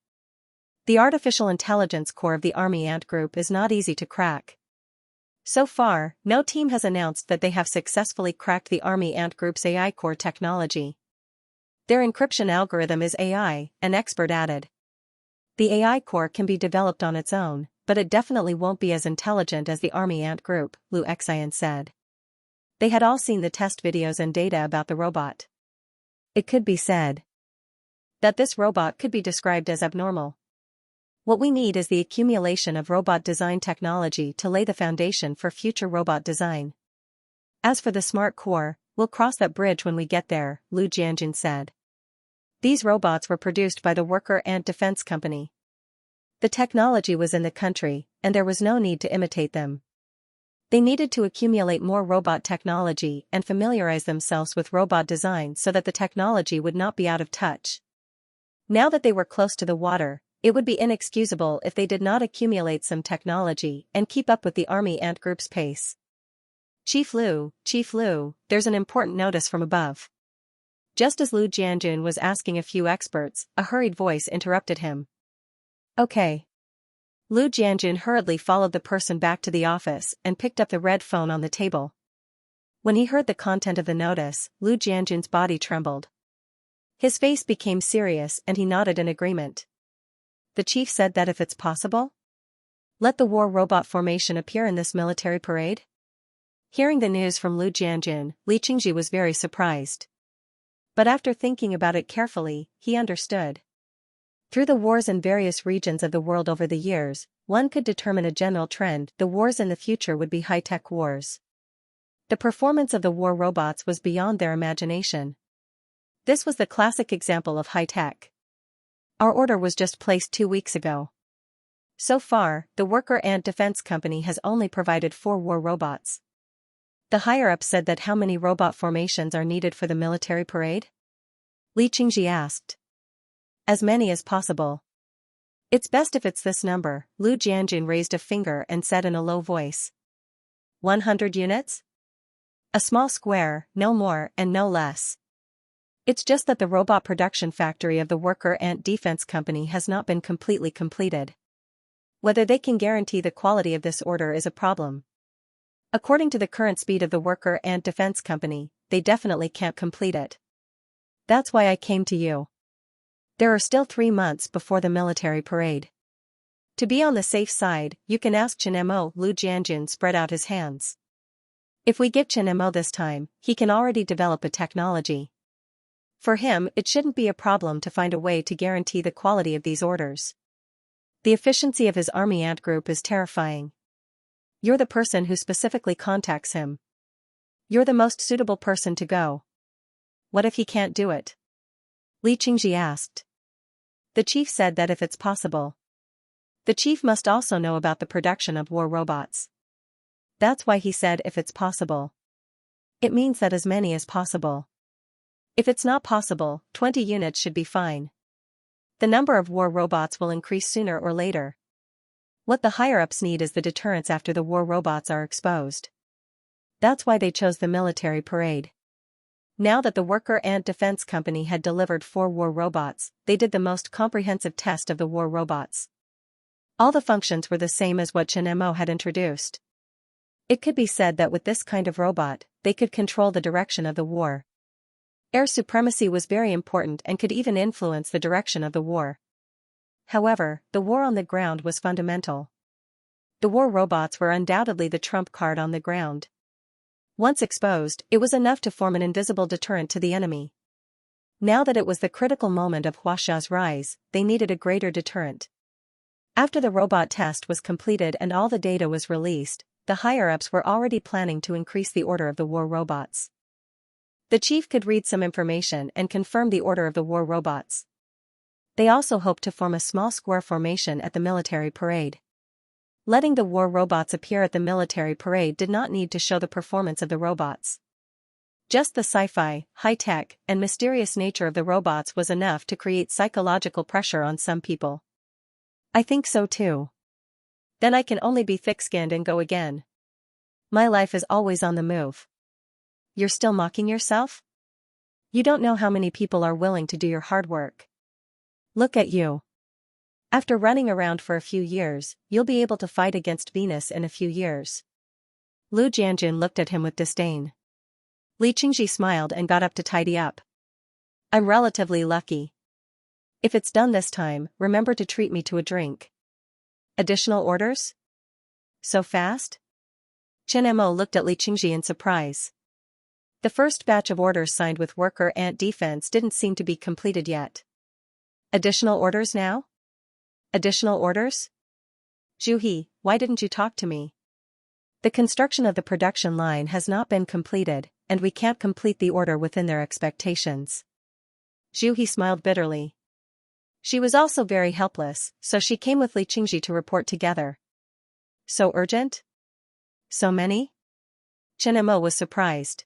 The artificial intelligence core of the Army Ant Group is not easy to crack. So far, no team has announced that they have successfully cracked the Army Ant Group's AI core technology. Their encryption algorithm is AI, an expert added. The AI core can be developed on its own, but it definitely won't be as intelligent as the Army Ant Group, Lu Xian said. They had all seen the test videos and data about the robot. It could be said that this robot could be described as abnormal. What we need is the accumulation of robot design technology to lay the foundation for future robot design. As for the smart core, we'll cross that bridge when we get there, Lu Jianjun said. These robots were produced by the Worker Ant Defense Company. The technology was in the country, and there was no need to imitate them. They needed to accumulate more robot technology and familiarize themselves with robot design so that the technology would not be out of touch. Now that they were close to the water, it would be inexcusable if they did not accumulate some technology and keep up with the Army Ant Group's pace. Chief Lu, there's an important notice from above. Just as Lu Jianjun was asking a few experts, a hurried voice interrupted him. Okay. Lu Jianjun hurriedly followed the person back to the office and picked up the red phone on the table. When he heard the content of the notice, Lu Jianjun's body trembled. His face became serious and he nodded in agreement. The chief said that if it's possible, let the war robot formation appear in this military parade? Hearing the news from Lu Jianjun, Li Qingji was very surprised. But after thinking about it carefully, he understood. Through the wars in various regions of the world over the years, one could determine a general trend: the wars in the future would be high-tech wars. The performance of the war robots was beyond their imagination. This was the classic example of high-tech. Our order was just placed 2 weeks ago. So far, the Worker Ant Defense Company has only provided 4 war robots. The higher-ups said that how many robot formations are needed for the military parade? Li Qingji asked. As many as possible. It's best if it's this number, Lu Jianjun raised a finger and said in a low voice. 100 units? A small square, no more and no less. It's just that the robot production factory of the worker ant defense company has not been completely completed. Whether they can guarantee the quality of this order is a problem. According to the current speed of the worker ant defense company, they definitely can't complete it. That's why I came to you. There are still 3 months before the military parade. To be on the safe side, you can ask Chen Mo. Lu Jianjun spread out his hands. If we give Chen Mo this time, he can already develop a technology. For him, it shouldn't be a problem to find a way to guarantee the quality of these orders. The efficiency of his army ant group is terrifying. You're the person who specifically contacts him. You're the most suitable person to go. What if he can't do it? Li Qingji asked. The chief said that if it's possible. The chief must also know about the production of war robots. That's why he said if it's possible. It means that as many as possible. If it's not possible, 20 units should be fine. The number of war robots will increase sooner or later. What the higher-ups need is the deterrence after the war robots are exposed. That's why they chose the military parade. Now that the worker ant defense company had delivered 4 war robots, they did the most comprehensive test of the war robots. All the functions were the same as what Chen Mo had introduced. It could be said that with this kind of robot, they could control the direction of the war. Air supremacy was very important and could even influence the direction of the war. However, the war on the ground was fundamental. The war robots were undoubtedly the trump card on the ground. Once exposed, it was enough to form an invisible deterrent to the enemy. Now that it was the critical moment of Huaxia's rise, they needed a greater deterrent. After the robot test was completed and all the data was released, the higher-ups were already planning to increase the order of the war robots. The chief could read some information and confirm the order of the war robots. They also hoped to form a small square formation at the military parade. Letting the war robots appear at the military parade did not need to show the performance of the robots. Just the sci-fi, high-tech, and mysterious nature of the robots was enough to create psychological pressure on some people. I think so too. Then I can only be thick-skinned and go again. My life is always on the move. You're still mocking yourself? You don't know how many people are willing to do your hard work. Look at you. After running around for a few years, you'll be able to fight against Venus in a few years. Lu Jianjun looked at him with disdain. Li Qingji smiled and got up to tidy up. I'm relatively lucky. If it's done this time, remember to treat me to a drink. Additional orders? So fast? Chen Mo looked at Li Qingji in surprise. The first batch of orders signed with worker ant defense didn't seem to be completed yet. Additional orders now? Additional orders? Zhu, why didn't you talk to me? The construction of the production line has not been completed, and we can't complete the order within their expectations. Zhu smiled bitterly. She was also very helpless, so she came with Li Qingji to report together. So urgent? So many? Chen Mo was surprised.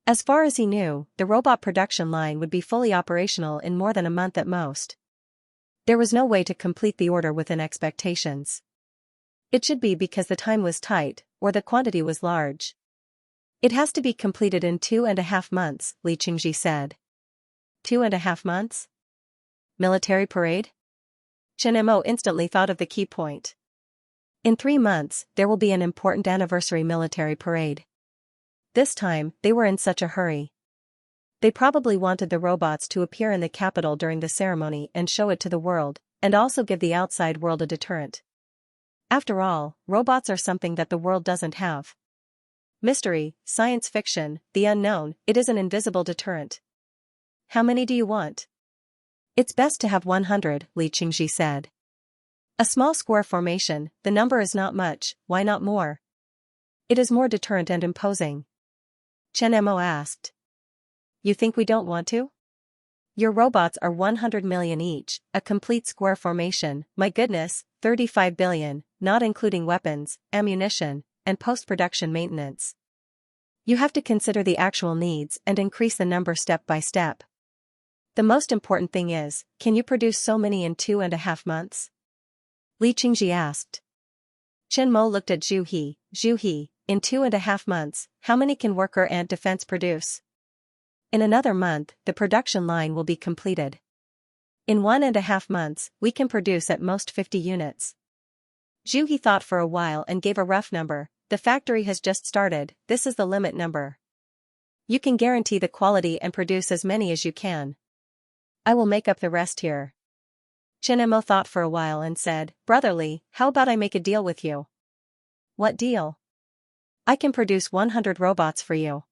As far as he knew, the robot production line would be fully operational in more than a month at most. There was no way to complete the order within expectations. It should be because the time was tight, or the quantity was large. It has to be completed in 2.5 months, Li Qingji said. 2.5 months? Military parade? Chen Mo instantly thought of the key point. In 3 months, there will be an important anniversary military parade. This time, they were in such a hurry. They probably wanted the robots to appear in the capital during the ceremony and show it to the world, and also give the outside world a deterrent. After all, robots are something that the world doesn't have. Mystery, science fiction, the unknown, it is an invisible deterrent. How many do you want? It's best to have 100, Li Qingji said. A small square formation, the number is not much, why not more? It is more deterrent and imposing. Chen Mo asked. You think we don't want to? Your robots are 100 million each, a complete square formation, my goodness, 35 billion, not including weapons, ammunition, and post-production maintenance. You have to consider the actual needs and increase the number step by step. The most important thing is, can you produce so many in 2.5 months? Li Qingji asked. Chen Mo looked at Zhu He, in 2.5 months, how many can worker ant defense produce? In another month, the production line will be completed. In 1.5 months, we can produce at most 50 units. Zhu He thought for a while and gave a rough number. The factory has just started, this is the limit number. You can guarantee the quality and produce as many as you can. I will make up the rest here. Chen Mo thought for a while and said, Brotherly, how about I make a deal with you? What deal? I can produce 100 robots for you.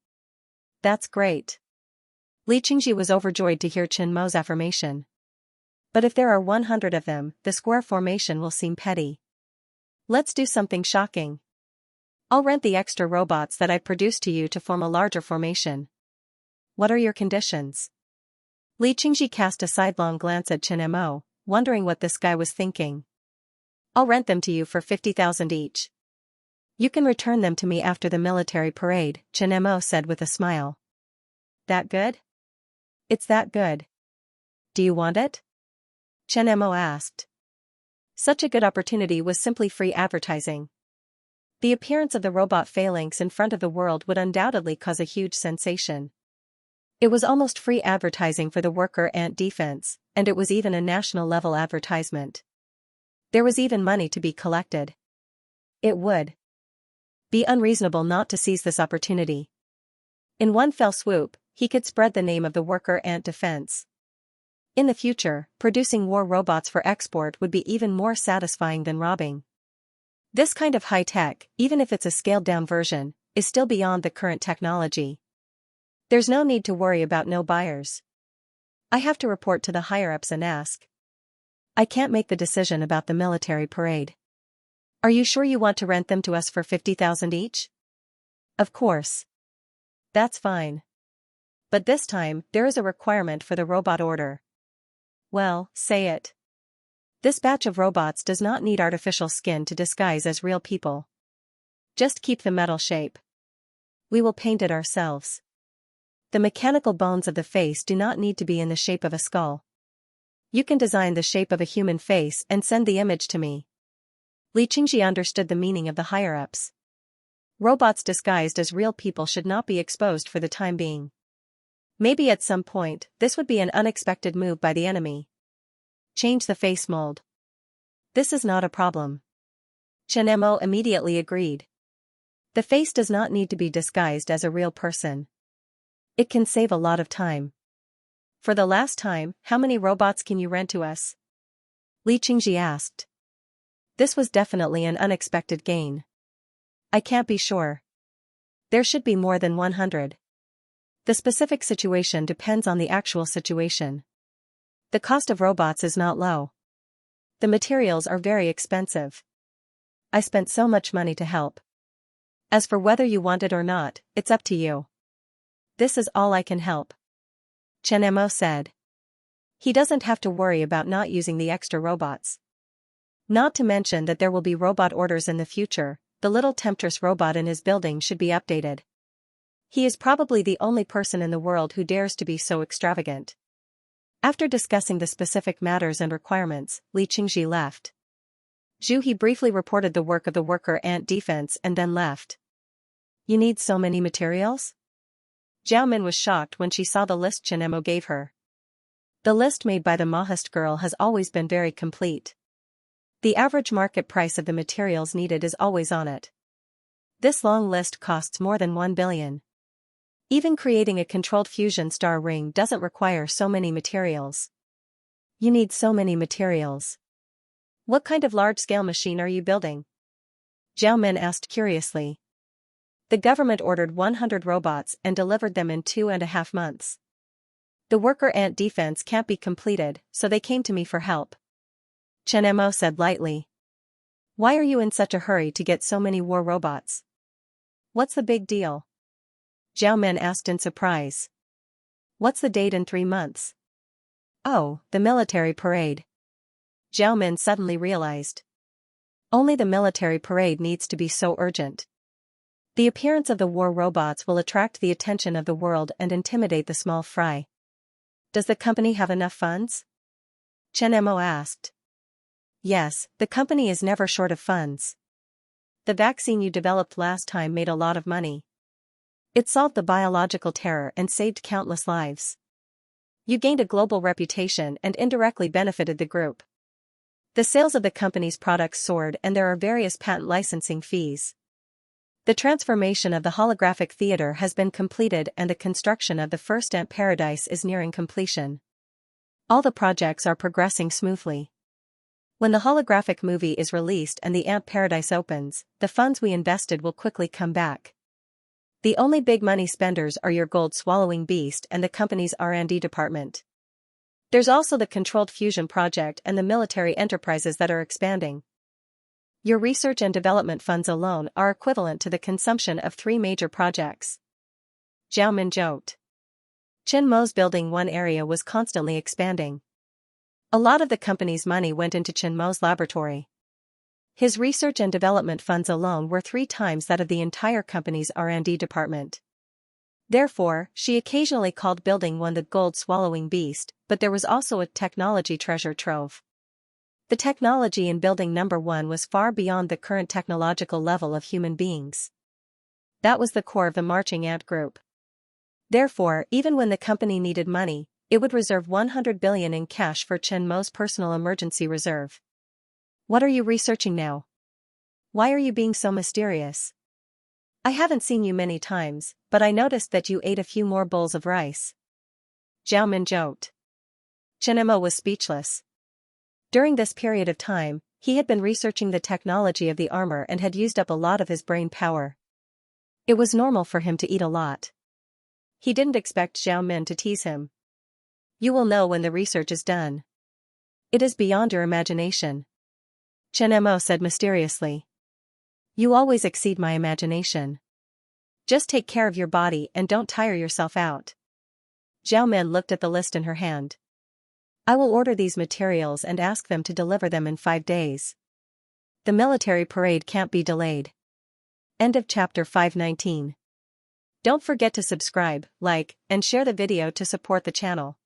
That's great. Li Qingji was overjoyed to hear Chen Mo's affirmation. But if there are 100 of them, the square formation will seem petty. Let's do something shocking. I'll rent the extra robots that I've produced to you to form a larger formation. What are your conditions? Li Qingji cast a sidelong glance at Chen Mo, wondering what this guy was thinking. I'll rent them to you for 50,000 each. You can return them to me after the military parade, Chen Mo said with a smile. That good? It's that good. Do you want it? Chen Mo asked. Such a good opportunity was simply free advertising. The appearance of the robot phalanx in front of the world would undoubtedly cause a huge sensation. It was almost free advertising for the worker ant defense, and it was even a national-level advertisement. There was even money to be collected. It would be unreasonable not to seize this opportunity. In one fell swoop, he could spread the name of the worker ant defense. In the future, producing war robots for export would be even more satisfying than robbing. This kind of high-tech, even if it's a scaled-down version, is still beyond the current technology. There's no need to worry about no buyers. I have to report to the higher-ups and ask. I can't make the decision about the military parade. Are you sure you want to rent them to us for 50,000 each? Of course. That's fine. But this time, there is a requirement for the robot order. Well, say it. This batch of robots does not need artificial skin to disguise as real people. Just keep the metal shape. We will paint it ourselves. The mechanical bones of the face do not need to be in the shape of a skull. You can design the shape of a human face and send the image to me. Li Qingji understood the meaning of the higher-ups. Robots disguised as real people should not be exposed for the time being. Maybe at some point, this would be an unexpected move by the enemy. Change the face mold. This is not a problem. Chen Mo immediately agreed. The face does not need to be disguised as a real person. It can save a lot of time. For the last time, how many robots can you rent to us? Li Qingji asked. This was definitely an unexpected gain. I can't be sure. There should be more than 100. The specific situation depends on the actual situation. The cost of robots is not low. The materials are very expensive. I spent so much money to help. As for whether you want it or not, it's up to you. This is all I can help. Chen Mo said. He doesn't have to worry about not using the extra robots. Not to mention that there will be robot orders in the future, the little temptress robot in his building should be updated. He is probably the only person in the world who dares to be so extravagant. After discussing the specific matters and requirements, Li Qingji left. Zhu He briefly reported the work of the worker ant defense and then left. You need so many materials? Zhao Min was shocked when she saw the list Chen Mo gave her. The list made by the Mahist girl has always been very complete. The average market price of the materials needed is always on it. This long list costs more than 1 billion. Even creating a controlled fusion star ring doesn't require so many materials. You need so many materials. What kind of large-scale machine are you building? Zhao Min asked curiously. The government ordered 100 robots and delivered them in 2.5 months. The worker ant defense can't be completed, so they came to me for help. Chen Mo said lightly. Why are you in such a hurry to get so many war robots? What's the big deal? Zhao Min asked in surprise. What's the date in 3 months? Oh, the military parade. Zhao Min suddenly realized. Only the military parade needs to be so urgent. The appearance of the war robots will attract the attention of the world and intimidate the small fry. Does the company have enough funds? Chen Mo asked. Yes, the company is never short of funds. The vaccine you developed last time made a lot of money. It solved the biological terror and saved countless lives. You gained a global reputation and indirectly benefited the group. The sales of the company's products soared and there are various patent licensing fees. The transformation of the holographic theater has been completed and the construction of the first ant paradise is nearing completion. All the projects are progressing smoothly. When the holographic movie is released and the ant paradise opens, the funds we invested will quickly come back. The only big money spenders are your gold-swallowing beast and the company's R&D department. There's also the controlled fusion project and the military enterprises that are expanding. Your research and development funds alone are equivalent to the consumption of 3 major projects. Zhao Min joked. Chen Mo's Building 1 area was constantly expanding. A lot of the company's money went into Chen Mo's laboratory. His research and development funds alone were 3 times that of the entire company's R&D department. Therefore, she occasionally called Building 1 the gold-swallowing beast, but there was also a technology treasure trove. The technology in Building Number 1 was far beyond the current technological level of human beings. That was the core of the marching ant group. Therefore, even when the company needed money, it would reserve 100 billion in cash for Chen Mo's personal emergency reserve. What are you researching now? Why are you being so mysterious? I haven't seen you many times, but I noticed that you ate a few more bowls of rice. Zhao Min joked. Chen Mo was speechless. During this period of time, he had been researching the technology of the armor and had used up a lot of his brain power. It was normal for him to eat a lot. He didn't expect Zhao Min to tease him. You will know when the research is done. It is beyond your imagination. Chen Mo said mysteriously. You always exceed my imagination. Just take care of your body and don't tire yourself out. Zhao Min looked at the list in her hand. I will order these materials and ask them to deliver them in 5 days. The military parade can't be delayed. End of chapter 519. Don't forget to subscribe, like, and share the video to support the channel.